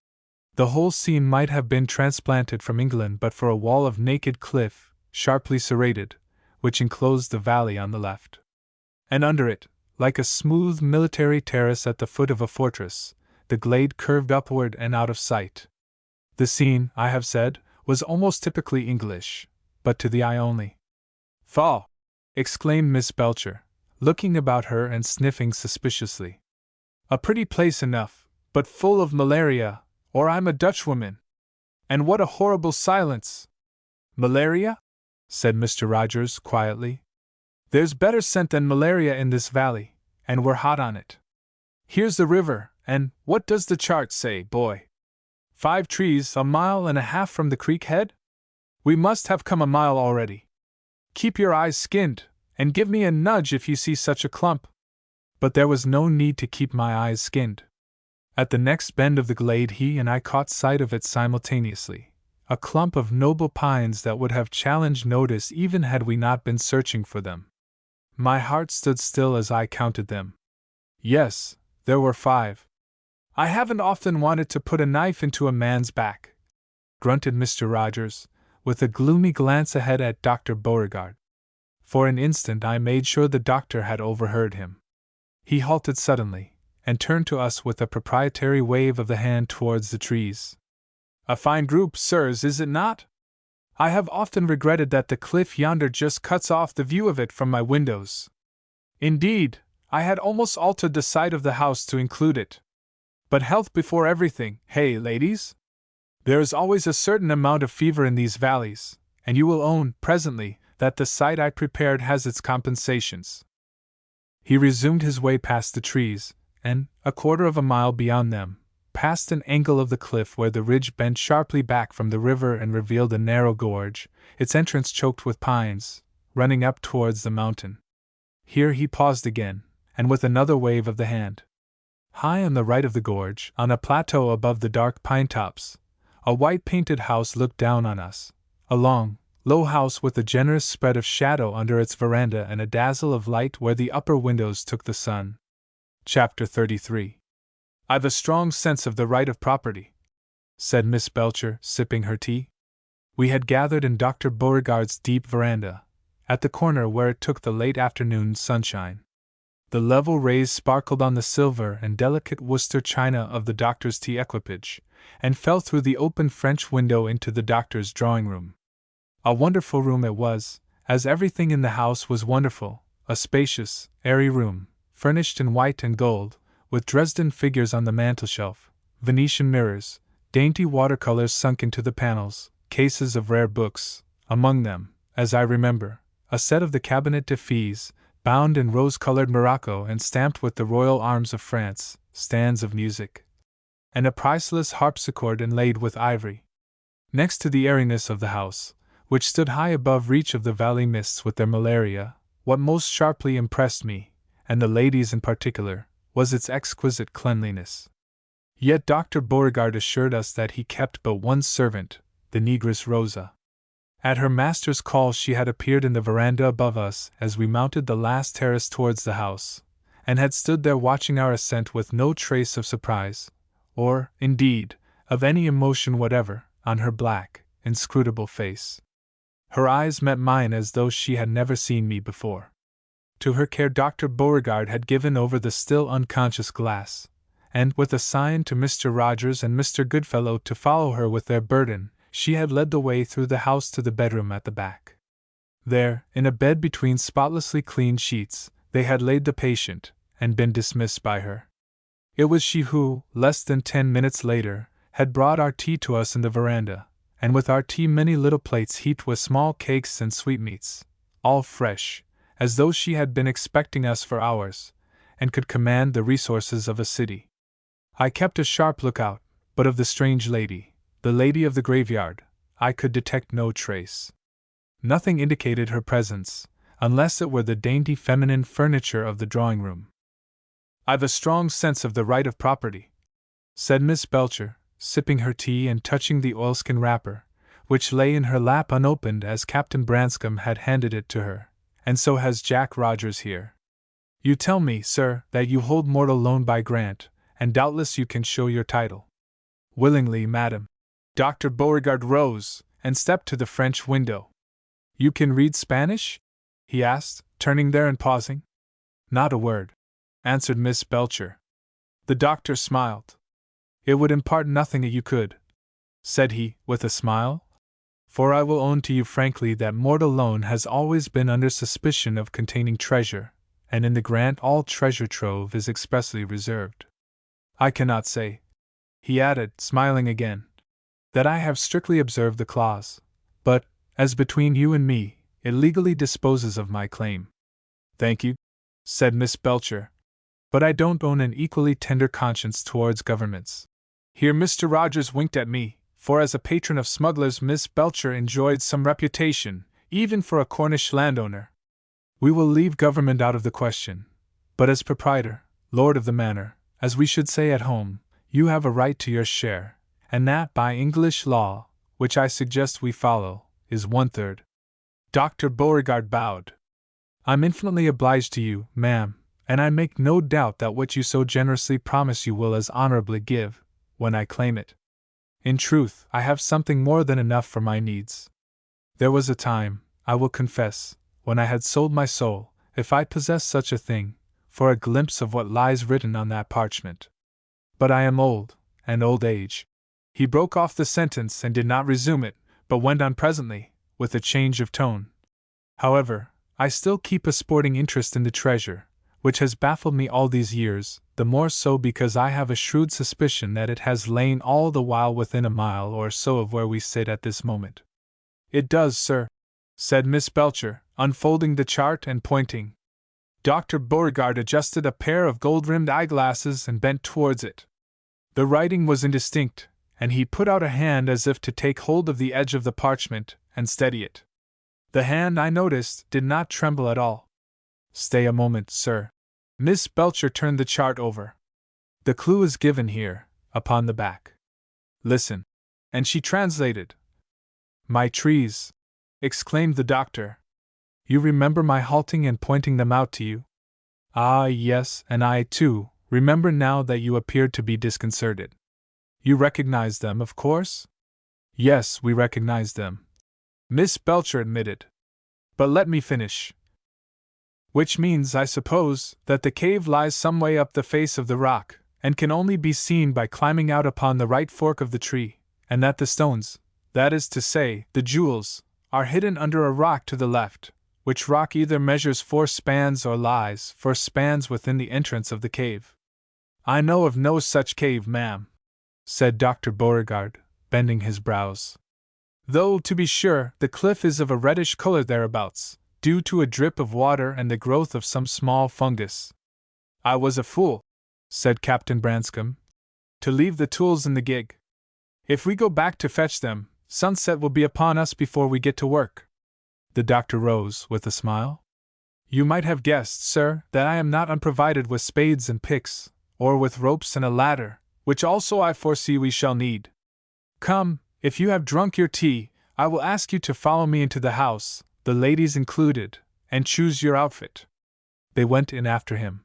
The whole scene might have been transplanted from England but for a wall of naked cliff, sharply serrated, which enclosed the valley on the left. And under it, like a smooth military terrace at the foot of a fortress, the glade curved upward and out of sight. The scene, I have said, was almost typically English, but to the eye only. "Thaw!" exclaimed Miss Belcher, looking about her and sniffing suspiciously. "A pretty place enough, but full of malaria, or I'm a Dutchwoman. And what a horrible silence!" "Malaria?" said Mr. Rogers quietly. "There's better scent than malaria in this valley, and we're hot on it. Here's the river, and what does the chart say, boy? 5 trees 1.5 miles from the creek head? We must have come a mile already. Keep your eyes skinned, and give me a nudge if you see such a clump." But there was no need to keep my eyes skinned. At the next bend of the glade he and I caught sight of it simultaneously, a clump of noble pines that would have challenged notice even had we not been searching for them. My heart stood still as I counted them. Yes, there were 5. "I haven't often wanted to put a knife into a man's back," grunted Mr. Rogers, with a gloomy glance ahead at Dr. Beauregard. For an instant I made sure the doctor had overheard him. He halted suddenly, and turned to us with a proprietary wave of the hand towards the trees. "A fine group, sirs, is it not? I have often regretted that the cliff yonder just cuts off the view of it from my windows. Indeed, I had almost altered the site of the house to include it. But health before everything, hey, ladies? There is always a certain amount of fever in these valleys, and you will own, presently, that the site I prepared has its compensations." He resumed his way past the trees, and, 1/4 mile beyond them, past an angle of the cliff where the ridge bent sharply back from the river and revealed a narrow gorge, its entrance choked with pines, running up towards the mountain. Here he paused again, and with another wave of the hand. High on the right of the gorge, on a plateau above the dark pine tops, a white-painted house looked down on us, a long, low house with a generous spread of shadow under its veranda and a dazzle of light where the upper windows took the sun. Chapter 33. "I've a strong sense of the right of property," said Miss Belcher, sipping her tea. We had gathered in Dr. Beauregard's deep veranda, at the corner where it took the late afternoon sunshine. The level rays sparkled on the silver and delicate Worcester china of the doctor's tea equipage, and fell through the open French window into the doctor's drawing-room. A wonderful room it was, as everything in the house was wonderful, a spacious, airy room, furnished in white and gold, with Dresden figures on the mantelshelf, Venetian mirrors, dainty watercolors sunk into the panels, cases of rare books, among them, as I remember, a set of the Cabinet de Fees, bound in rose-colored morocco and stamped with the royal arms of France, stands of music, and a priceless harpsichord inlaid with ivory. Next to the airiness of the house, which stood high above reach of the valley mists with their malaria, what most sharply impressed me, and the ladies in particular, was its exquisite cleanliness. Yet Dr. Beauregard assured us that he kept but one servant, the negress Rosa. At her master's call she had appeared in the veranda above us as we mounted the last terrace towards the house, and had stood there watching our ascent with no trace of surprise, or, indeed, of any emotion whatever, on her black, inscrutable face. Her eyes met mine as though she had never seen me before. To her care Dr. Beauregard had given over the still unconscious Glass, and, with a sign to Mr. Rogers and Mr. Goodfellow to follow her with their burden, she had led the way through the house to the bedroom at the back. There, in a bed between spotlessly clean sheets, they had laid the patient, and been dismissed by her. It was she who, less than 10 minutes later, had brought our tea to us in the veranda, and with our tea many little plates heaped with small cakes and sweetmeats, all fresh, as though she had been expecting us for hours, and could command the resources of a city. I kept a sharp lookout, but of the strange lady, the lady of the graveyard, I could detect no trace. Nothing indicated her presence, unless it were the dainty feminine furniture of the drawing-room. "I've a strong sense of the right of property," said Miss Belcher, sipping her tea and touching the oilskin wrapper, which lay in her lap unopened as Captain Branscome had handed it to her, "and so has Jack Rogers here. You tell me, sir, that you hold mortal loan by grant, and doubtless you can show your title." "Willingly, madam." Dr. Beauregard rose, and stepped to the French window. "You can read Spanish?" he asked, turning there and pausing. "Not a word," answered Miss Belcher. The doctor smiled. "It would impart nothing that you could," said he, with a smile. "For I will own to you frankly that mortal loan has always been under suspicion of containing treasure, and in the grant all treasure trove is expressly reserved. I cannot say," he added, smiling again, "that I have strictly observed the clause, but, as between you and me, it legally disposes of my claim." "Thank you," said Miss Belcher, "but I don't own an equally tender conscience towards governments." Here Mr. Rogers winked at me, for as a patron of smugglers Miss Belcher enjoyed some reputation, even for a Cornish landowner. "We will leave government out of the question, but as proprietor, lord of the manor, as we should say at home, you have a right to your share, and that by English law, which I suggest we follow, is 1/3. Dr. Beauregard bowed. "I'm infinitely obliged to you, ma'am, and I make no doubt that what you so generously promise you will as honorably give, when I claim it. In truth, I have something more than enough for my needs. There was a time, I will confess, when I had sold my soul, if I possess such a thing, for a glimpse of what lies written on that parchment. But I am old, and old age." He broke off the sentence and did not resume it, but went on presently, with a change of tone. "However, I still keep a sporting interest in the treasure, which has baffled me all these years, the more so because I have a shrewd suspicion that it has lain all the while within a mile or so of where we sit at this moment." "It does, sir," said Miss Belcher, unfolding the chart and pointing. Dr. Beauregard adjusted a pair of gold-rimmed eyeglasses and bent towards it. The writing was indistinct, and he put out a hand as if to take hold of the edge of the parchment and steady it. The hand, I noticed, did not tremble at all. "Stay a moment, sir." Miss Belcher turned the chart over. "The clue is given here, upon the back. Listen." And she translated. "My trees!" exclaimed the doctor. "You remember my halting and pointing them out to you?" "Ah, yes, and I, too, remember now that you appeared to be disconcerted." "You recognize them, of course?" "Yes, we recognize them," Miss Belcher admitted. "But let me finish." "Which means, I suppose, that the cave lies some way up the face of the rock, and can only be seen by climbing out upon the right fork of the tree, and that the stones, that is to say, the jewels, are hidden under a rock to the left, which rock either measures 4 spans or lies 4 spans within the entrance of the cave." "I know of no such cave, ma'am," said Dr. Beauregard, bending his brows. "Though, to be sure, the cliff is of a reddish color thereabouts, due to a drip of water and the growth of some small fungus. I was a fool, said Captain Branscombe, to leave the tools in the gig. If we go back to fetch them, sunset will be upon us before we get to work. The doctor rose with a smile. You might have guessed, sir, that I am not unprovided with spades and picks, or with ropes and a ladder, which also I foresee we shall need. Come, if you have drunk your tea, I will ask you to follow me into the house, the ladies included, and choose your outfit. They went in after him.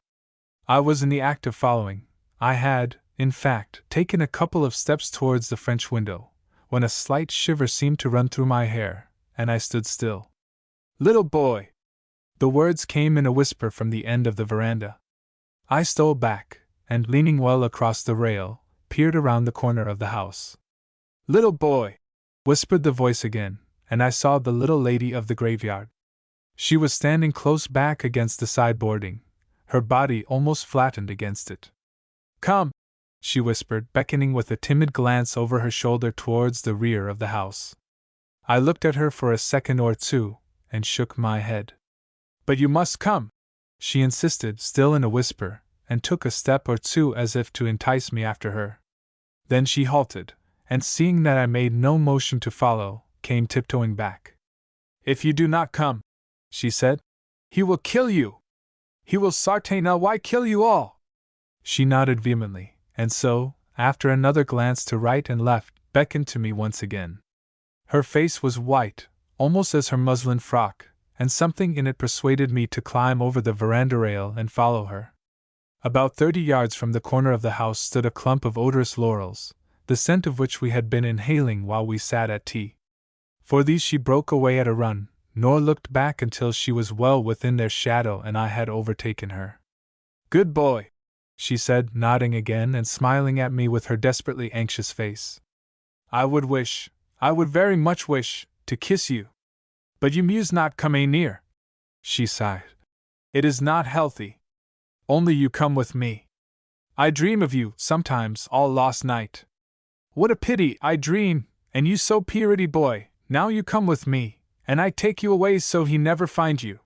I was in the act of following. I had, in fact, taken a couple of steps towards the French window, when a slight shiver seemed to run through my hair, and I stood still. Little boy! The words came in a whisper from the end of the veranda. I stole back, and leaning well across the rail, peered around the corner of the house. Little boy! Whispered the voice again, and I saw the little lady of the graveyard. She was standing close back against the sideboarding, her body almost flattened against it. Come! She whispered, beckoning with a timid glance over her shoulder towards the rear of the house. I looked at her for a second or two, and shook my head. But you must come, she insisted, still in a whisper, and took a step or two as if to entice me after her. Then she halted, and seeing that I made no motion to follow, came tiptoeing back. If you do not come, she said, he will kill you! He will certainement kill you all! She nodded vehemently, and so, after another glance to right and left, beckoned to me once again. Her face was white, almost as her muslin frock, and something in it persuaded me to climb over the veranda rail and follow her. About 30 yards from the corner of the house stood a clump of odorous laurels, the scent of which we had been inhaling while we sat at tea. For these she broke away at a run, nor looked back until she was well within their shadow and I had overtaken her. Good boy, she said, nodding again and smiling at me with her desperately anxious face. I would very much wish, to kiss you. But you must not come near, she sighed. It is not healthy. Only you come with me. I dream of you, sometimes, all lost night. What a pity, I dream, and you so pretty boy, now you come with me, and I take you away so he never find you.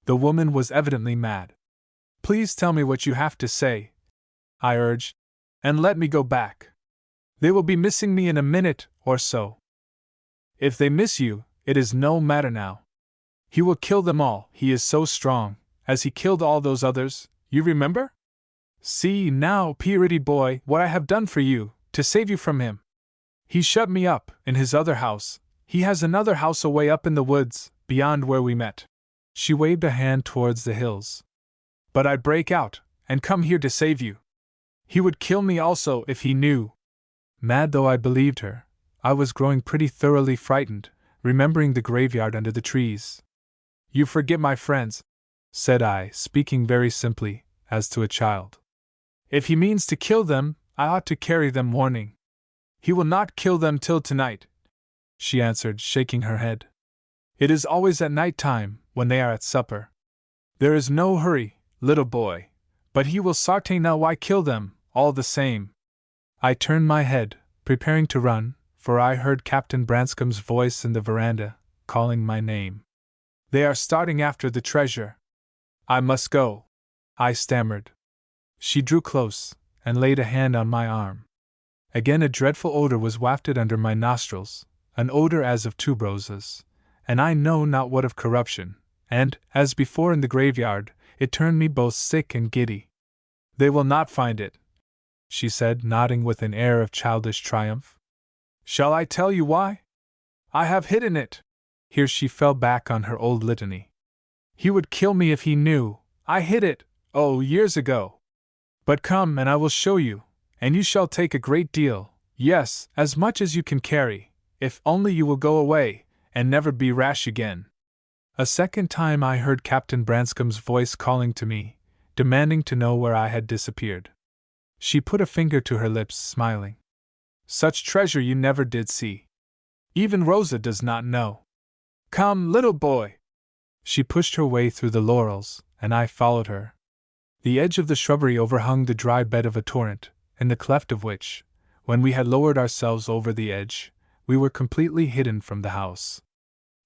The woman was evidently mad. Please tell me what you have to say, I urged, and let me go back. They will be missing me in a minute or so. If they miss you, it is no matter now. He will kill them all, he is so strong, as he killed all those others, you remember? See now, pretty boy, what I have done for you, to save you from him. He shut me up, in his other house. He has another house away up in the woods, beyond where we met. She waved a hand towards the hills. But I'd break out, and come here to save you. He would kill me also if he knew. Mad though I believed her, I was growing pretty thoroughly frightened, remembering the graveyard under the trees. You forget my friends, said I, speaking very simply, as to a child. If he means to kill them, I ought to carry them warning. He will not kill them till tonight, she answered, shaking her head. It is always at night time, when they are at supper. There is no hurry, little boy, but he will certainement kill them, all the same. I turned my head, preparing to run, for I heard Captain Branscombe's voice in the veranda, calling my name. They are starting after the treasure. I must go, I stammered. She drew close, and laid a hand on my arm. Again a dreadful odor was wafted under my nostrils, an odor as of tuberoses, and I know not what of corruption, and, as before in the graveyard, it turned me both sick and giddy. They will not find it, she said, nodding with an air of childish triumph. Shall I tell you why? I have hidden it. Here she fell back on her old litany. He would kill me if he knew. I hid it, years ago. But come and I will show you, and you shall take a great deal, yes, as much as you can carry, if only you will go away, and never be rash again. A second time I heard Captain Branscombe's voice calling to me, demanding to know where I had disappeared. She put a finger to her lips, smiling. Such treasure you never did see. Even Rosa does not know. Come, little boy! She pushed her way through the laurels, and I followed her. The edge of the shrubbery overhung the dry bed of a torrent, in the cleft of which, when we had lowered ourselves over the edge, we were completely hidden from the house.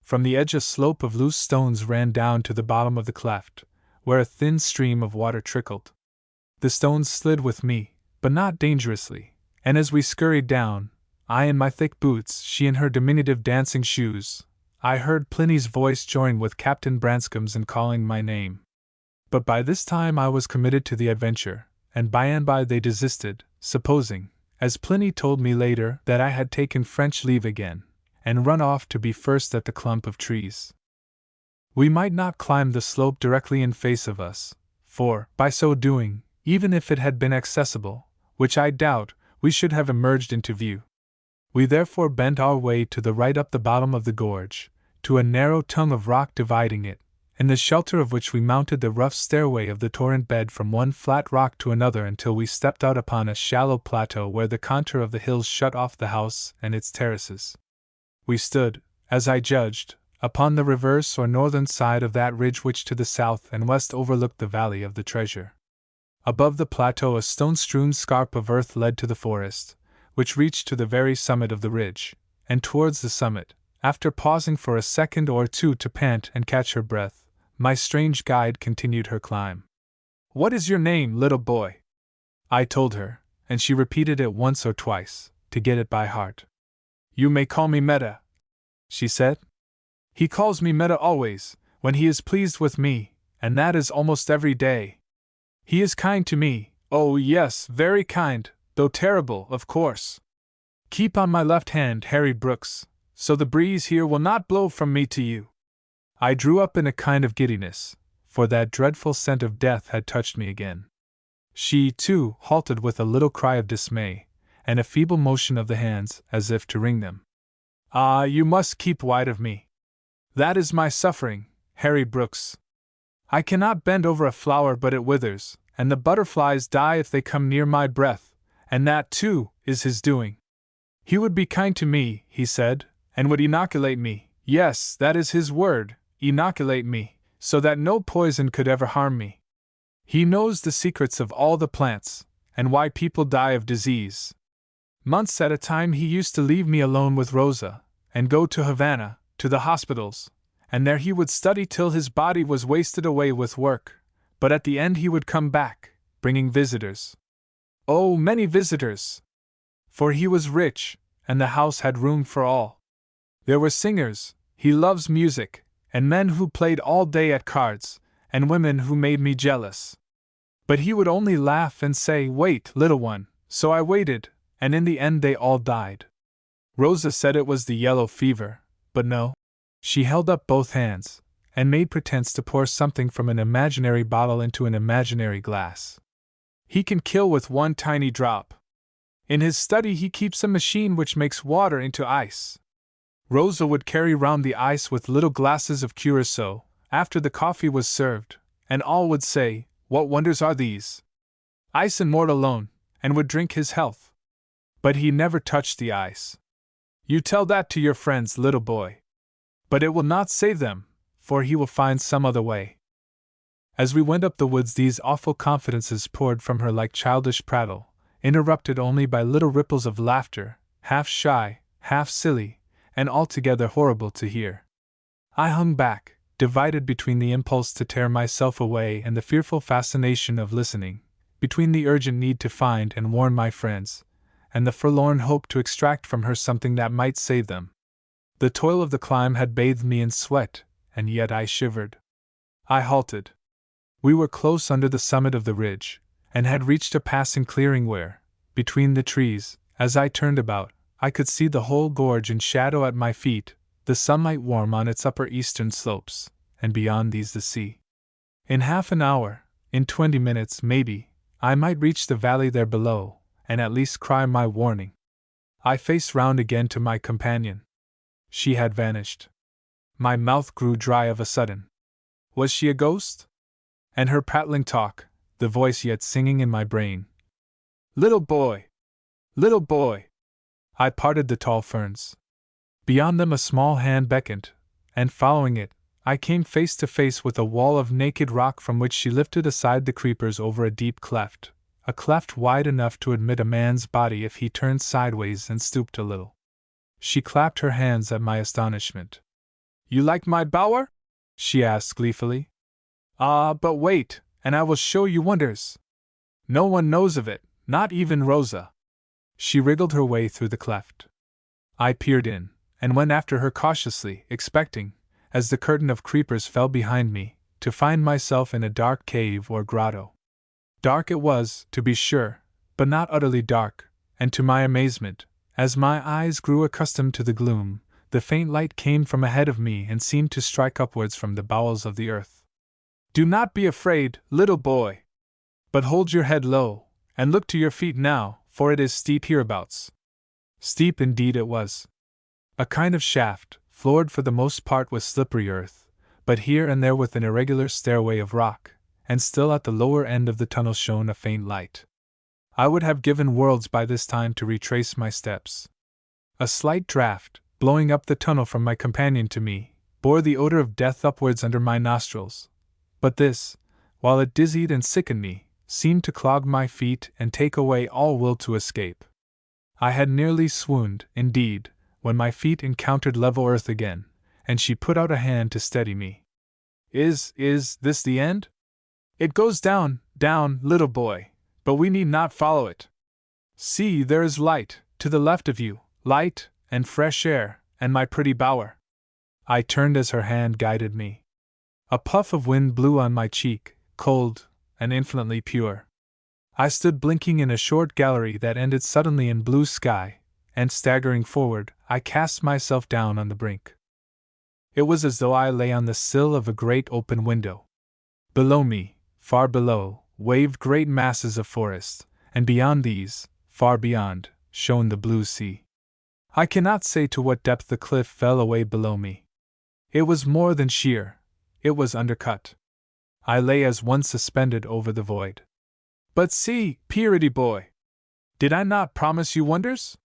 From the edge a slope of loose stones ran down to the bottom of the cleft, where a thin stream of water trickled. The stones slid with me, but not dangerously, and as we scurried down, I in my thick boots, she in her diminutive dancing shoes, I heard Pliny's voice join with Captain Branscome's in calling my name. But by this time I was committed to the adventure, and by they desisted, supposing, as Pliny told me later, that I had taken French leave again, and run off to be first at the clump of trees. We might not climb the slope directly in face of us, for, by so doing, even if it had been accessible, which I doubt, we should have emerged into view. We therefore bent our way to the right up the bottom of the gorge, to a narrow tongue of rock dividing it, in the shelter of which we mounted the rough stairway of the torrent bed from one flat rock to another until we stepped out upon a shallow plateau where the contour of the hills shut off the house and its terraces. We stood, as I judged, upon the reverse or northern side of that ridge which to the south and west overlooked the valley of the treasure. Above the plateau a stone-strewn scarp of earth led to the forest, which reached to the very summit of the ridge, and towards the summit, after pausing for a second or two to pant and catch her breath, my strange guide continued her climb. "What is your name, little boy?" I told her, and she repeated it once or twice, to get it by heart. "You may call me Meta," she said. "He calls me Meta always, when he is pleased with me, and that is almost every day. He is kind to me, oh yes, very kind, though terrible, of course. Keep on my left hand, Harry Brooks, so the breeze here will not blow from me to you." I drew up in a kind of giddiness, for that dreadful scent of death had touched me again. She, too, halted with a little cry of dismay, and a feeble motion of the hands, as if to wring them. "Ah, you must keep wide of me. That is my suffering, Harry Brooks. I cannot bend over a flower but it withers, and the butterflies die if they come near my breath, and that, too, is his doing. He would be kind to me, he said, and would inoculate me, yes, that is his word, inoculate me, so that no poison could ever harm me. He knows the secrets of all the plants, and why people die of disease. Months at a time he used to leave me alone with Rosa, and go to Havana, to the hospitals, and there he would study till his body was wasted away with work, but at the end he would come back, bringing visitors. Oh, many visitors! For he was rich, and the house had room for all. There were singers, he loves music, and men who played all day at cards, and women who made me jealous. But he would only laugh and say, 'Wait, little one,' so I waited, and in the end they all died. Rosa said it was the yellow fever, but no. She held up both hands, and made pretense to pour something from an imaginary bottle into an imaginary glass. He can kill with one tiny drop. In his study he keeps a machine which makes water into ice. Rosa would carry round the ice with little glasses of curaçao, after the coffee was served, and all would say, 'What wonders are these? Ice and mort alone,' and would drink his health. But he never touched the ice. You tell that to your friends, little boy. But it will not save them, for he will find some other way." As we went up the woods these awful confidences poured from her like childish prattle, interrupted only by little ripples of laughter, half shy, half silly, and altogether horrible to hear. I hung back, divided between the impulse to tear myself away and the fearful fascination of listening, between the urgent need to find and warn my friends, and the forlorn hope to extract from her something that might save them. The toil of the climb had bathed me in sweat, and yet I shivered. I halted. We were close under the summit of the ridge, and had reached a passing clearing where, between the trees, as I turned about, I could see the whole gorge in shadow at my feet, the sunlight warm on its upper eastern slopes, and beyond these the sea. In half an hour, in 20 minutes maybe, I might reach the valley there below, and at least cry my warning. I faced round again to my companion. She had vanished. My mouth grew dry of a sudden. Was she a ghost? And her prattling talk, the voice yet singing in my brain. "Little boy! Little boy!" I parted the tall ferns. Beyond them a small hand beckoned, and following it, I came face to face with a wall of naked rock from which she lifted aside the creepers over a deep cleft, a cleft wide enough to admit a man's body if he turned sideways and stooped a little. She clapped her hands at my astonishment. You like my bower? She asked gleefully. Ah, but wait, and I will show you wonders. No one knows of it, not even Rosa. She wriggled her way through the cleft. I peered in, and went after her cautiously, expecting, as the curtain of creepers fell behind me, to find myself in a dark cave or grotto. Dark it was, to be sure, but not utterly dark, and to my amazement, as my eyes grew accustomed to the gloom, the faint light came from ahead of me and seemed to strike upwards from the bowels of the earth. Do not be afraid, little boy, but hold your head low, and look to your feet now, for it is steep hereabouts. Steep indeed it was. A kind of shaft, floored for the most part with slippery earth, but here and there with an irregular stairway of rock, and still at the lower end of the tunnel shone a faint light. I would have given worlds by this time to retrace my steps. A slight draught, blowing up the tunnel from my companion to me, bore the odor of death upwards under my nostrils, but this, while it dizzied and sickened me, seemed to clog my feet and take away all will to escape. I had nearly swooned, indeed, when my feet encountered level earth again, and she put out a hand to steady me. Is this the end? It goes down, down, little boy, but we need not follow it. See, there is light, to the left of you, light, and fresh air, and my pretty bower. I turned as her hand guided me. A puff of wind blew on my cheek, cold, and infinitely pure. I stood blinking in a short gallery that ended suddenly in blue sky, and staggering forward, I cast myself down on the brink. It was as though I lay on the sill of a great open window. Below me, far below, waved great masses of forest, and beyond these, far beyond, shone the blue sea. I cannot say to what depth the cliff fell away below me. It was more than sheer, it was undercut. I lay as one suspended over the void. But see, Purity boy! Did I not promise you wonders?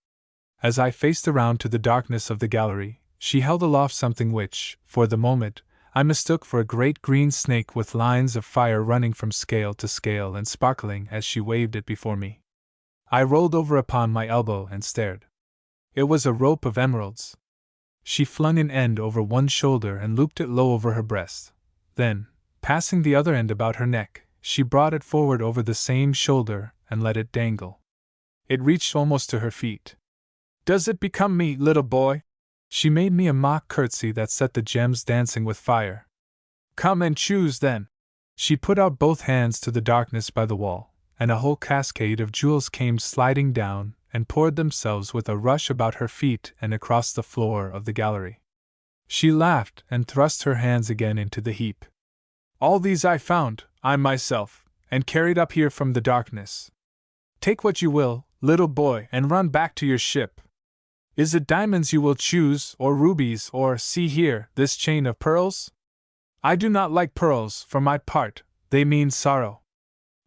As I faced around to the darkness of the gallery, she held aloft something which, for the moment, I mistook for a great green snake with lines of fire running from scale to scale and sparkling as she waved it before me. I rolled over upon my elbow and stared. It was a rope of emeralds. She flung an end over one shoulder and looped it low over her breast. Then, passing the other end about her neck, she brought it forward over the same shoulder and let it dangle. It reached almost to her feet. Does it become me, little boy? She made me a mock curtsy that set the gems dancing with fire. Come and choose then. She put out both hands to the darkness by the wall, and a whole cascade of jewels came sliding down and poured themselves with a rush about her feet and across the floor of the gallery. She laughed and thrust her hands again into the heap. All these I found, I myself, and carried up here from the darkness. Take what you will, little boy, and run back to your ship. Is it diamonds you will choose, or rubies, or, see here, this chain of pearls? I do not like pearls, for my part, they mean sorrow.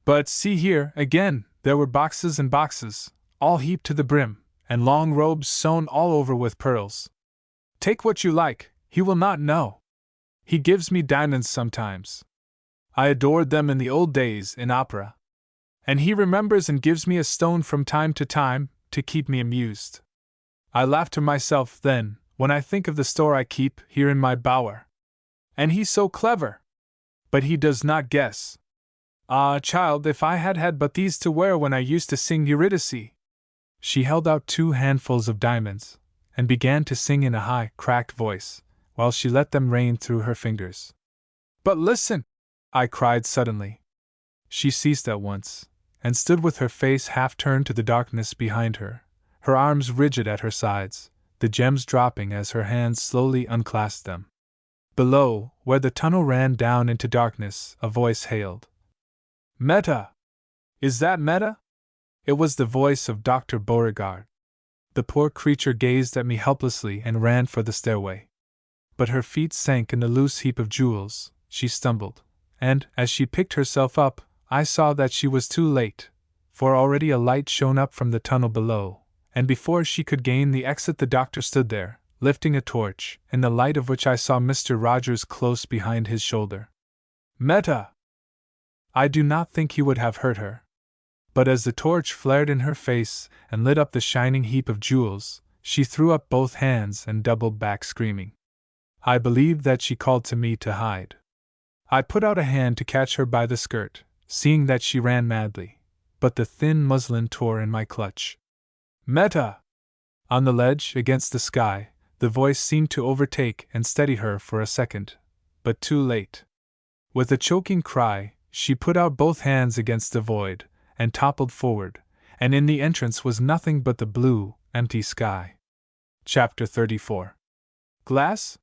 But see here, again, there were boxes and boxes, all heaped to the brim, and long robes sewn all over with pearls. Take what you like, he will not know. He gives me diamonds sometimes. I adored them in the old days in opera. And he remembers and gives me a stone from time to keep me amused. I laugh to myself, then, when I think of the store I keep here in my bower. And he's so clever! But he does not guess. Ah, child, if I had had but these to wear when I used to sing Eurydice! She held out 2 handfuls of diamonds, and began to sing in a high, cracked voice, while she let them rain through her fingers. But listen! I cried suddenly. She ceased at once, and stood with her face half turned to the darkness behind her, her arms rigid at her sides, the gems dropping as her hands slowly unclasped them. Below, where the tunnel ran down into darkness, a voice hailed. Meta! Is that Meta? It was the voice of Dr. Beauregard. The poor creature gazed at me helplessly and ran for the stairway. But her feet sank in the loose heap of jewels, she stumbled, and, as she picked herself up, I saw that she was too late, for already a light shone up from the tunnel below, and before she could gain the exit the doctor stood there, lifting a torch, in the light of which I saw Mr. Rogers close behind his shoulder. Meta! I do not think he would have hurt her. But as the torch flared in her face and lit up the shining heap of jewels, she threw up both hands and doubled back screaming. I believed that she called to me to hide. I put out a hand to catch her by the skirt, seeing that she ran madly, but the thin muslin tore in my clutch. Meta! On the ledge, against the sky, the voice seemed to overtake and steady her for a second, but too late. With a choking cry, she put out both hands against the void, and toppled forward, and in the entrance was nothing but the blue, empty sky. Chapter 34. Glass?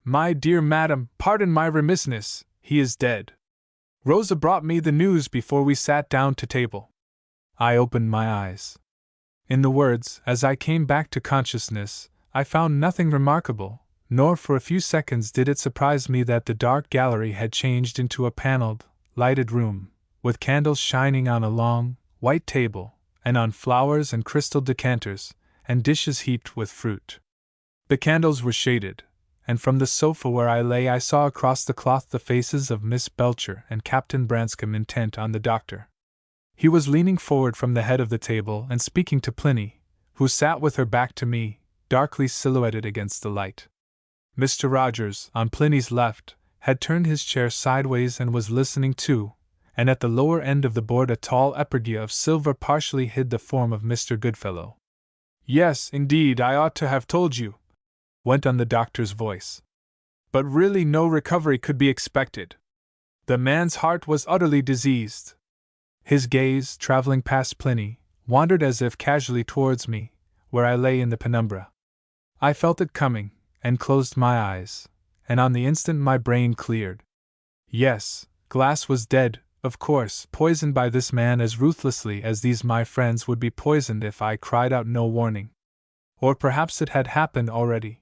My dear madam, pardon my remissness, he is dead. Rosa brought me the news before we sat down to table. I opened my eyes. In the words, as I came back to consciousness, I found nothing remarkable, nor for a few seconds did it surprise me that the dark gallery had changed into a paneled, lighted room, with candles shining on a long, white table, and on flowers and crystal decanters, and dishes heaped with fruit. The candles were shaded, and from the sofa where I lay I saw across the cloth the faces of Miss Belcher and Captain Branscombe intent on the doctor. He was leaning forward from the head of the table and speaking to Pliny, who sat with her back to me, darkly silhouetted against the light. Mr. Rogers, on Pliny's left, had turned his chair sideways and was listening too, and at the lower end of the board a tall epergne of silver partially hid the form of Mr. Goodfellow. Yes, indeed, I ought to have told you, went on the doctor's voice. But really no recovery could be expected. The man's heart was utterly diseased. His gaze, traveling past Pliny, wandered as if casually towards me, where I lay in the penumbra. I felt it coming, and closed my eyes, and on the instant my brain cleared. Yes, Glass was dead, of course, poisoned by this man as ruthlessly as these my friends would be poisoned if I cried out no warning. Or perhaps it had happened already.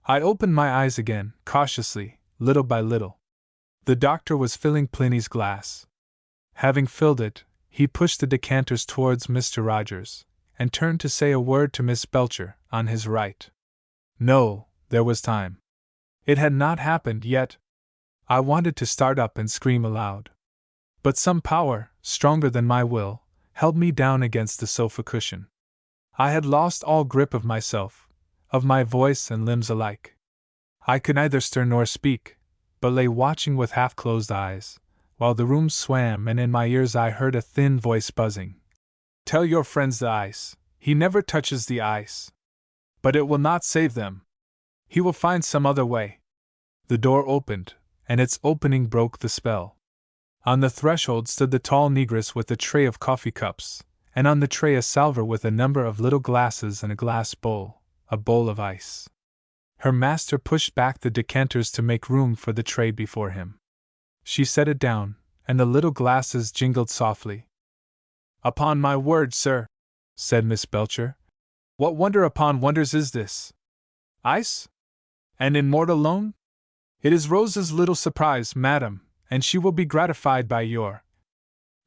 I opened my eyes again, cautiously, little by little. The doctor was filling Pliny's glass. Having filled it, he pushed the decanters towards Mr. Rogers, and turned to say a word to Miss Belcher, on his right. No, there was time. It had not happened yet. I wanted to start up and scream aloud. But some power, stronger than my will, held me down against the sofa cushion. I had lost all grip of myself, of my voice and limbs alike. I could neither stir nor speak, but lay watching with half-closed eyes, while the room swam and in my ears I heard a thin voice buzzing. Tell your friends the ice. He never touches the ice. But it will not save them. He will find some other way. The door opened, and its opening broke the spell. On the threshold stood the tall negress with a tray of coffee cups, and on the tray a salver with a number of little glasses and a glass bowl, a bowl of ice. Her master pushed back the decanters to make room for the tray before him. She set it down, and the little glasses jingled softly. Upon my word, sir, said Miss Belcher, what wonder upon wonders is this? Ice? And in mortal loan? It is Rosa's little surprise, madam, and she will be gratified by your.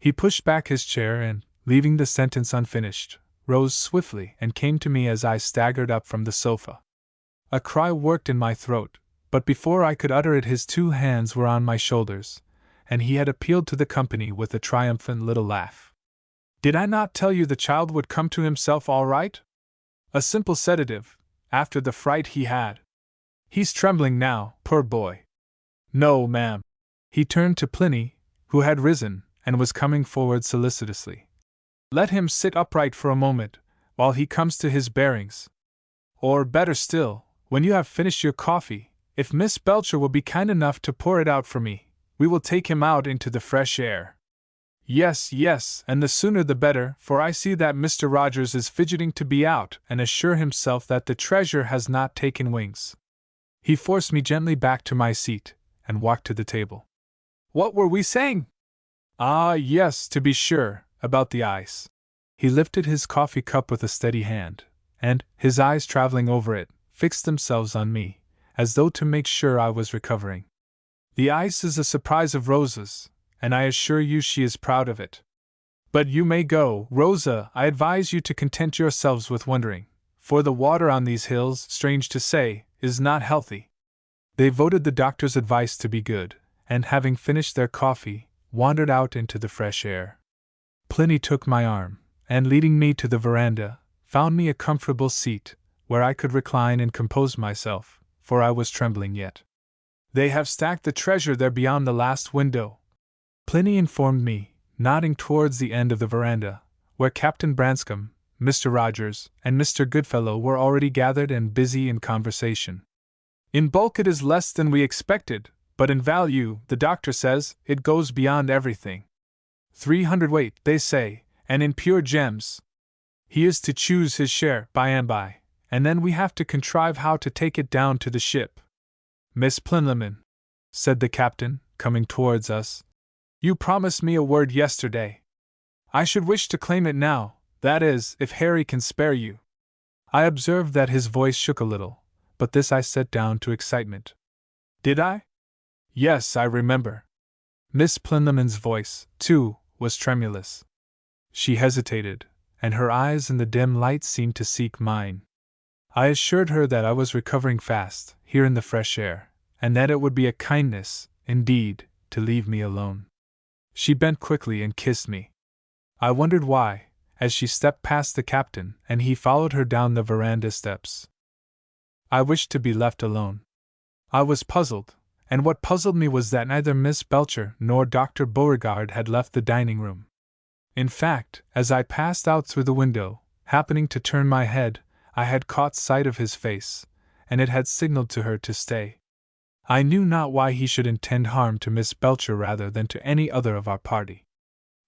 He pushed back his chair and, leaving the sentence unfinished, rose swiftly and came to me as I staggered up from the sofa. A cry worked in my throat, but before I could utter it his 2 hands were on my shoulders, and he had appealed to the company with a triumphant little laugh. Did I not tell you the child would come to himself all right? A simple sedative, after the fright he had. He's trembling now, poor boy. No, ma'am. He turned to Pliny, who had risen, and was coming forward solicitously. Let him sit upright for a moment, while he comes to his bearings. Or, better still, when you have finished your coffee, if Miss Belcher will be kind enough to pour it out for me, we will take him out into the fresh air. Yes, yes, and the sooner the better, for I see that Mr. Rogers is fidgeting to be out and assure himself that the treasure has not taken wings. He forced me gently back to my seat, and walked to the table. What were we saying? Ah, yes, to be sure, about the ice. He lifted his coffee cup with a steady hand, and, his eyes traveling over it, fixed themselves on me, as though to make sure I was recovering. The ice is a surprise of Rosa's, and I assure you she is proud of it. But you may go, Rosa, I advise you to content yourselves with wondering, for the water on these hills, strange to say, is not healthy. They voted the doctor's advice to be good, and having finished their coffee, wandered out into the fresh air. Pliny took my arm, and leading me to the veranda, found me a comfortable seat, where I could recline and compose myself, for I was trembling yet. They have stacked the treasure there beyond the last window, Pliny informed me, nodding towards the end of the veranda, where Captain Branscombe, Mr. Rogers, and Mr. Goodfellow were already gathered and busy in conversation. In bulk it is less than we expected, but in value, the doctor says, it goes beyond everything. 300 weight, they say, and in pure gems. He is to choose his share by and by, and then we have to contrive how to take it down to the ship. Miss Plinlimmon, said the captain, coming towards us, you promised me a word yesterday. I should wish to claim it now, that is, if Harry can spare you. I observed that his voice shook a little, but this I set down to excitement. Did I? Yes, I remember. Miss Plinlimmon's voice, too, was tremulous. She hesitated, and her eyes in the dim light seemed to seek mine. I assured her that I was recovering fast, here in the fresh air, and that it would be a kindness, indeed, to leave me alone. She bent quickly and kissed me. I wondered why, as she stepped past the captain and he followed her down the veranda steps. I wished to be left alone. I was puzzled, and what puzzled me was that neither Miss Belcher nor Dr. Beauregard had left the dining room. In fact, as I passed out through the window, happening to turn my head, I had caught sight of his face, and it had signaled to her to stay. I knew not why he should intend harm to Miss Belcher rather than to any other of our party.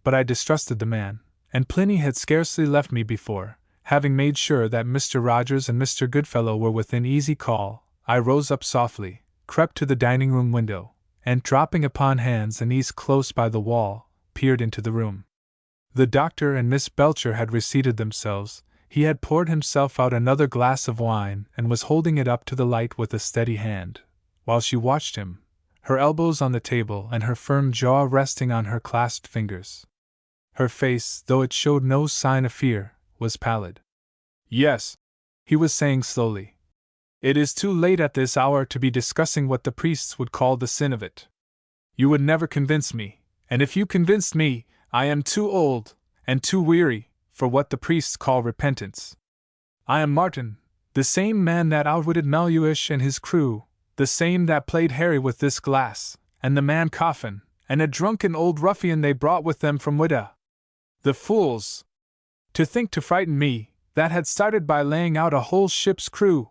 But I distrusted the man, and Pliny had scarcely left me before, having made sure that Mr. Rogers and Mr. Goodfellow were within easy call, I rose up softly, crept to the dining-room window, and dropping upon hands and knees close by the wall, peered into the room. The doctor and Miss Belcher had reseated themselves. He had poured himself out another glass of wine and was holding it up to the light with a steady hand, while she watched him, her elbows on the table and her firm jaw resting on her clasped fingers. Her face, though it showed no sign of fear, was pallid. Yes, he was saying slowly. It is too late at this hour to be discussing what the priests would call the sin of it. You would never convince me, and if you convinced me, I am too old, and too weary, for what the priests call repentance. I am Martin, the same man that outwitted Malluish and his crew, the same that played Harry with this glass, and the man Coffin, and a drunken old ruffian they brought with them from Wida. The fools! To think to frighten me, that had started by laying out a whole ship's crew!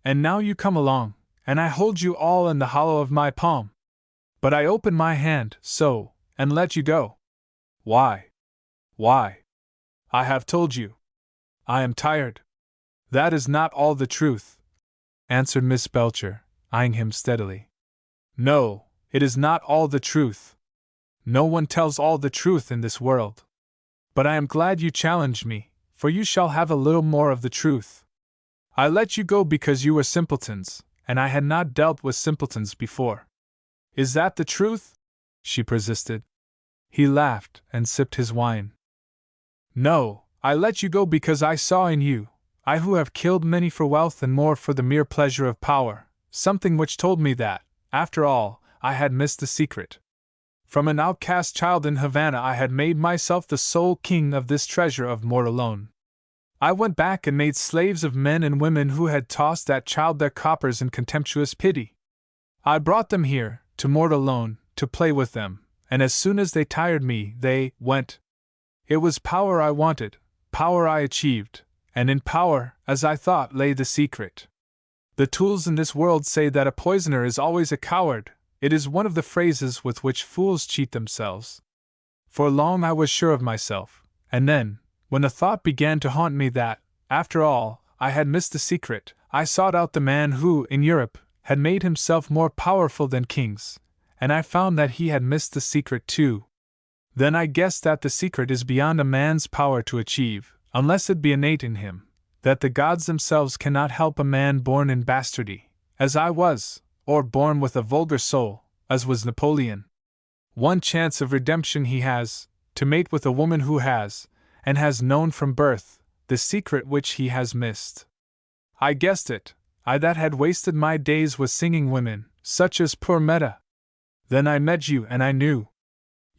And now you come along, and I hold you all in the hollow of my palm. But I open my hand, so, and let you go. Why? Why? I have told you. I am tired. That is not all the truth, answered Miss Belcher, eyeing him steadily. No, it is not all the truth. No one tells all the truth in this world. But I am glad you challenged me, for you shall have a little more of the truth. I let you go because you were simpletons, and I had not dealt with simpletons before. Is that the truth? She persisted. He laughed and sipped his wine. No, I let you go because I saw in you, I who have killed many for wealth and more for the mere pleasure of power, something which told me that, after all, I had missed the secret. From an outcast child in Havana I had made myself the sole king of this treasure of Mortallone. I went back and made slaves of men and women who had tossed that child their coppers in contemptuous pity. I brought them here, to Mortallone, to play with them, and as soon as they tired me, they went. It was power I wanted, power I achieved, and in power, as I thought, lay the secret. The tools in this world say that a poisoner is always a coward. It is one of the phrases with which fools cheat themselves. For long I was sure of myself, and then, when the thought began to haunt me that, after all, I had missed the secret, I sought out the man who, in Europe, had made himself more powerful than kings, and I found that he had missed the secret too. Then I guessed that the secret is beyond a man's power to achieve, unless it be innate in him, that the gods themselves cannot help a man born in bastardy, as I was, or born with a vulgar soul, as was Napoleon. One chance of redemption he has, to mate with a woman who has, and has known from birth, the secret which he has missed. I guessed it, I that had wasted my days with singing women, such as poor Meta. Then I met you and I knew.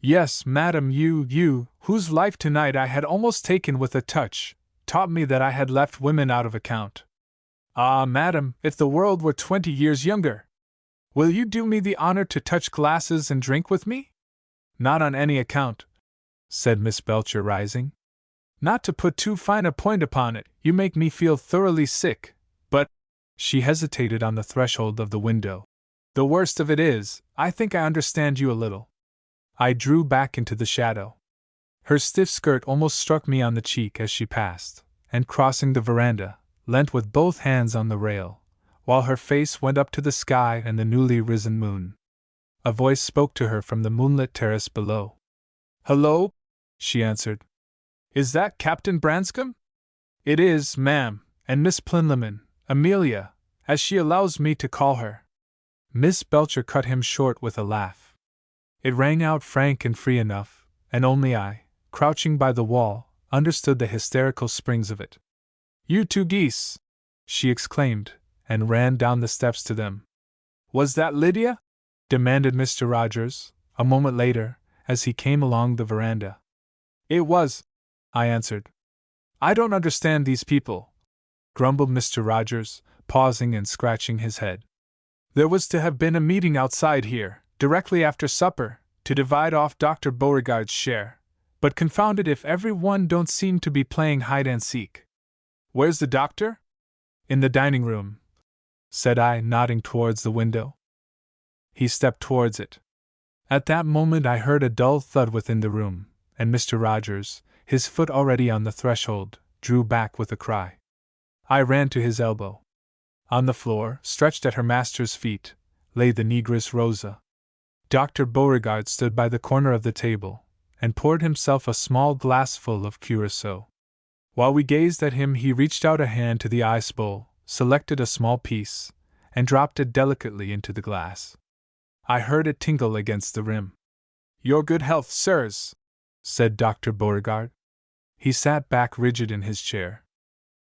Yes, madam, you, whose life tonight I had almost taken with a touch, taught me that I had left women out of account. Ah, madam, if the world were 20 years younger! Will you do me the honor to touch glasses and drink with me? Not on any account, said Miss Belcher, rising. Not to put too fine a point upon it, you make me feel thoroughly sick, but… She hesitated on the threshold of the window. The worst of it is, I think I understand you a little. I drew back into the shadow. Her stiff skirt almost struck me on the cheek as she passed, and crossing the veranda, leant with both hands on the rail, while her face went up to the sky and the newly risen moon. A voice spoke to her from the moonlit terrace below. "Hello," she answered. "Is that Captain Branscombe?" "It is, ma'am, and Miss Plinlimmon, Amelia, as she allows me to call her." Miss Belcher cut him short with a laugh. It rang out frank and free enough, and only I, crouching by the wall, understood the hysterical springs of it. "You two geese!" she exclaimed, and ran down the steps to them. "Was that Lydia?" demanded Mr. Rogers, a moment later, as he came along the veranda. "It was," I answered. "I don't understand these people," grumbled Mr. Rogers, pausing and scratching his head. "There was to have been a meeting outside here, directly after supper, to divide off Dr. Beauregard's share, but confound it if every one don't seem to be playing hide-and-seek." "Where's the doctor?" "In the dining room," said I, nodding towards the window. He stepped towards it. At that moment I heard a dull thud within the room, and Mr. Rogers, his foot already on the threshold, drew back with a cry. I ran to his elbow. On the floor, stretched at her master's feet, lay the negress Rosa. Dr. Beauregard stood by the corner of the table, and poured himself a small glassful of curaçao. While we gazed at him, he reached out a hand to the ice bowl, selected a small piece, and dropped it delicately into the glass. I heard it tinkle against the rim. "Your good health, sirs," said Dr. Beauregard. He sat back rigid in his chair,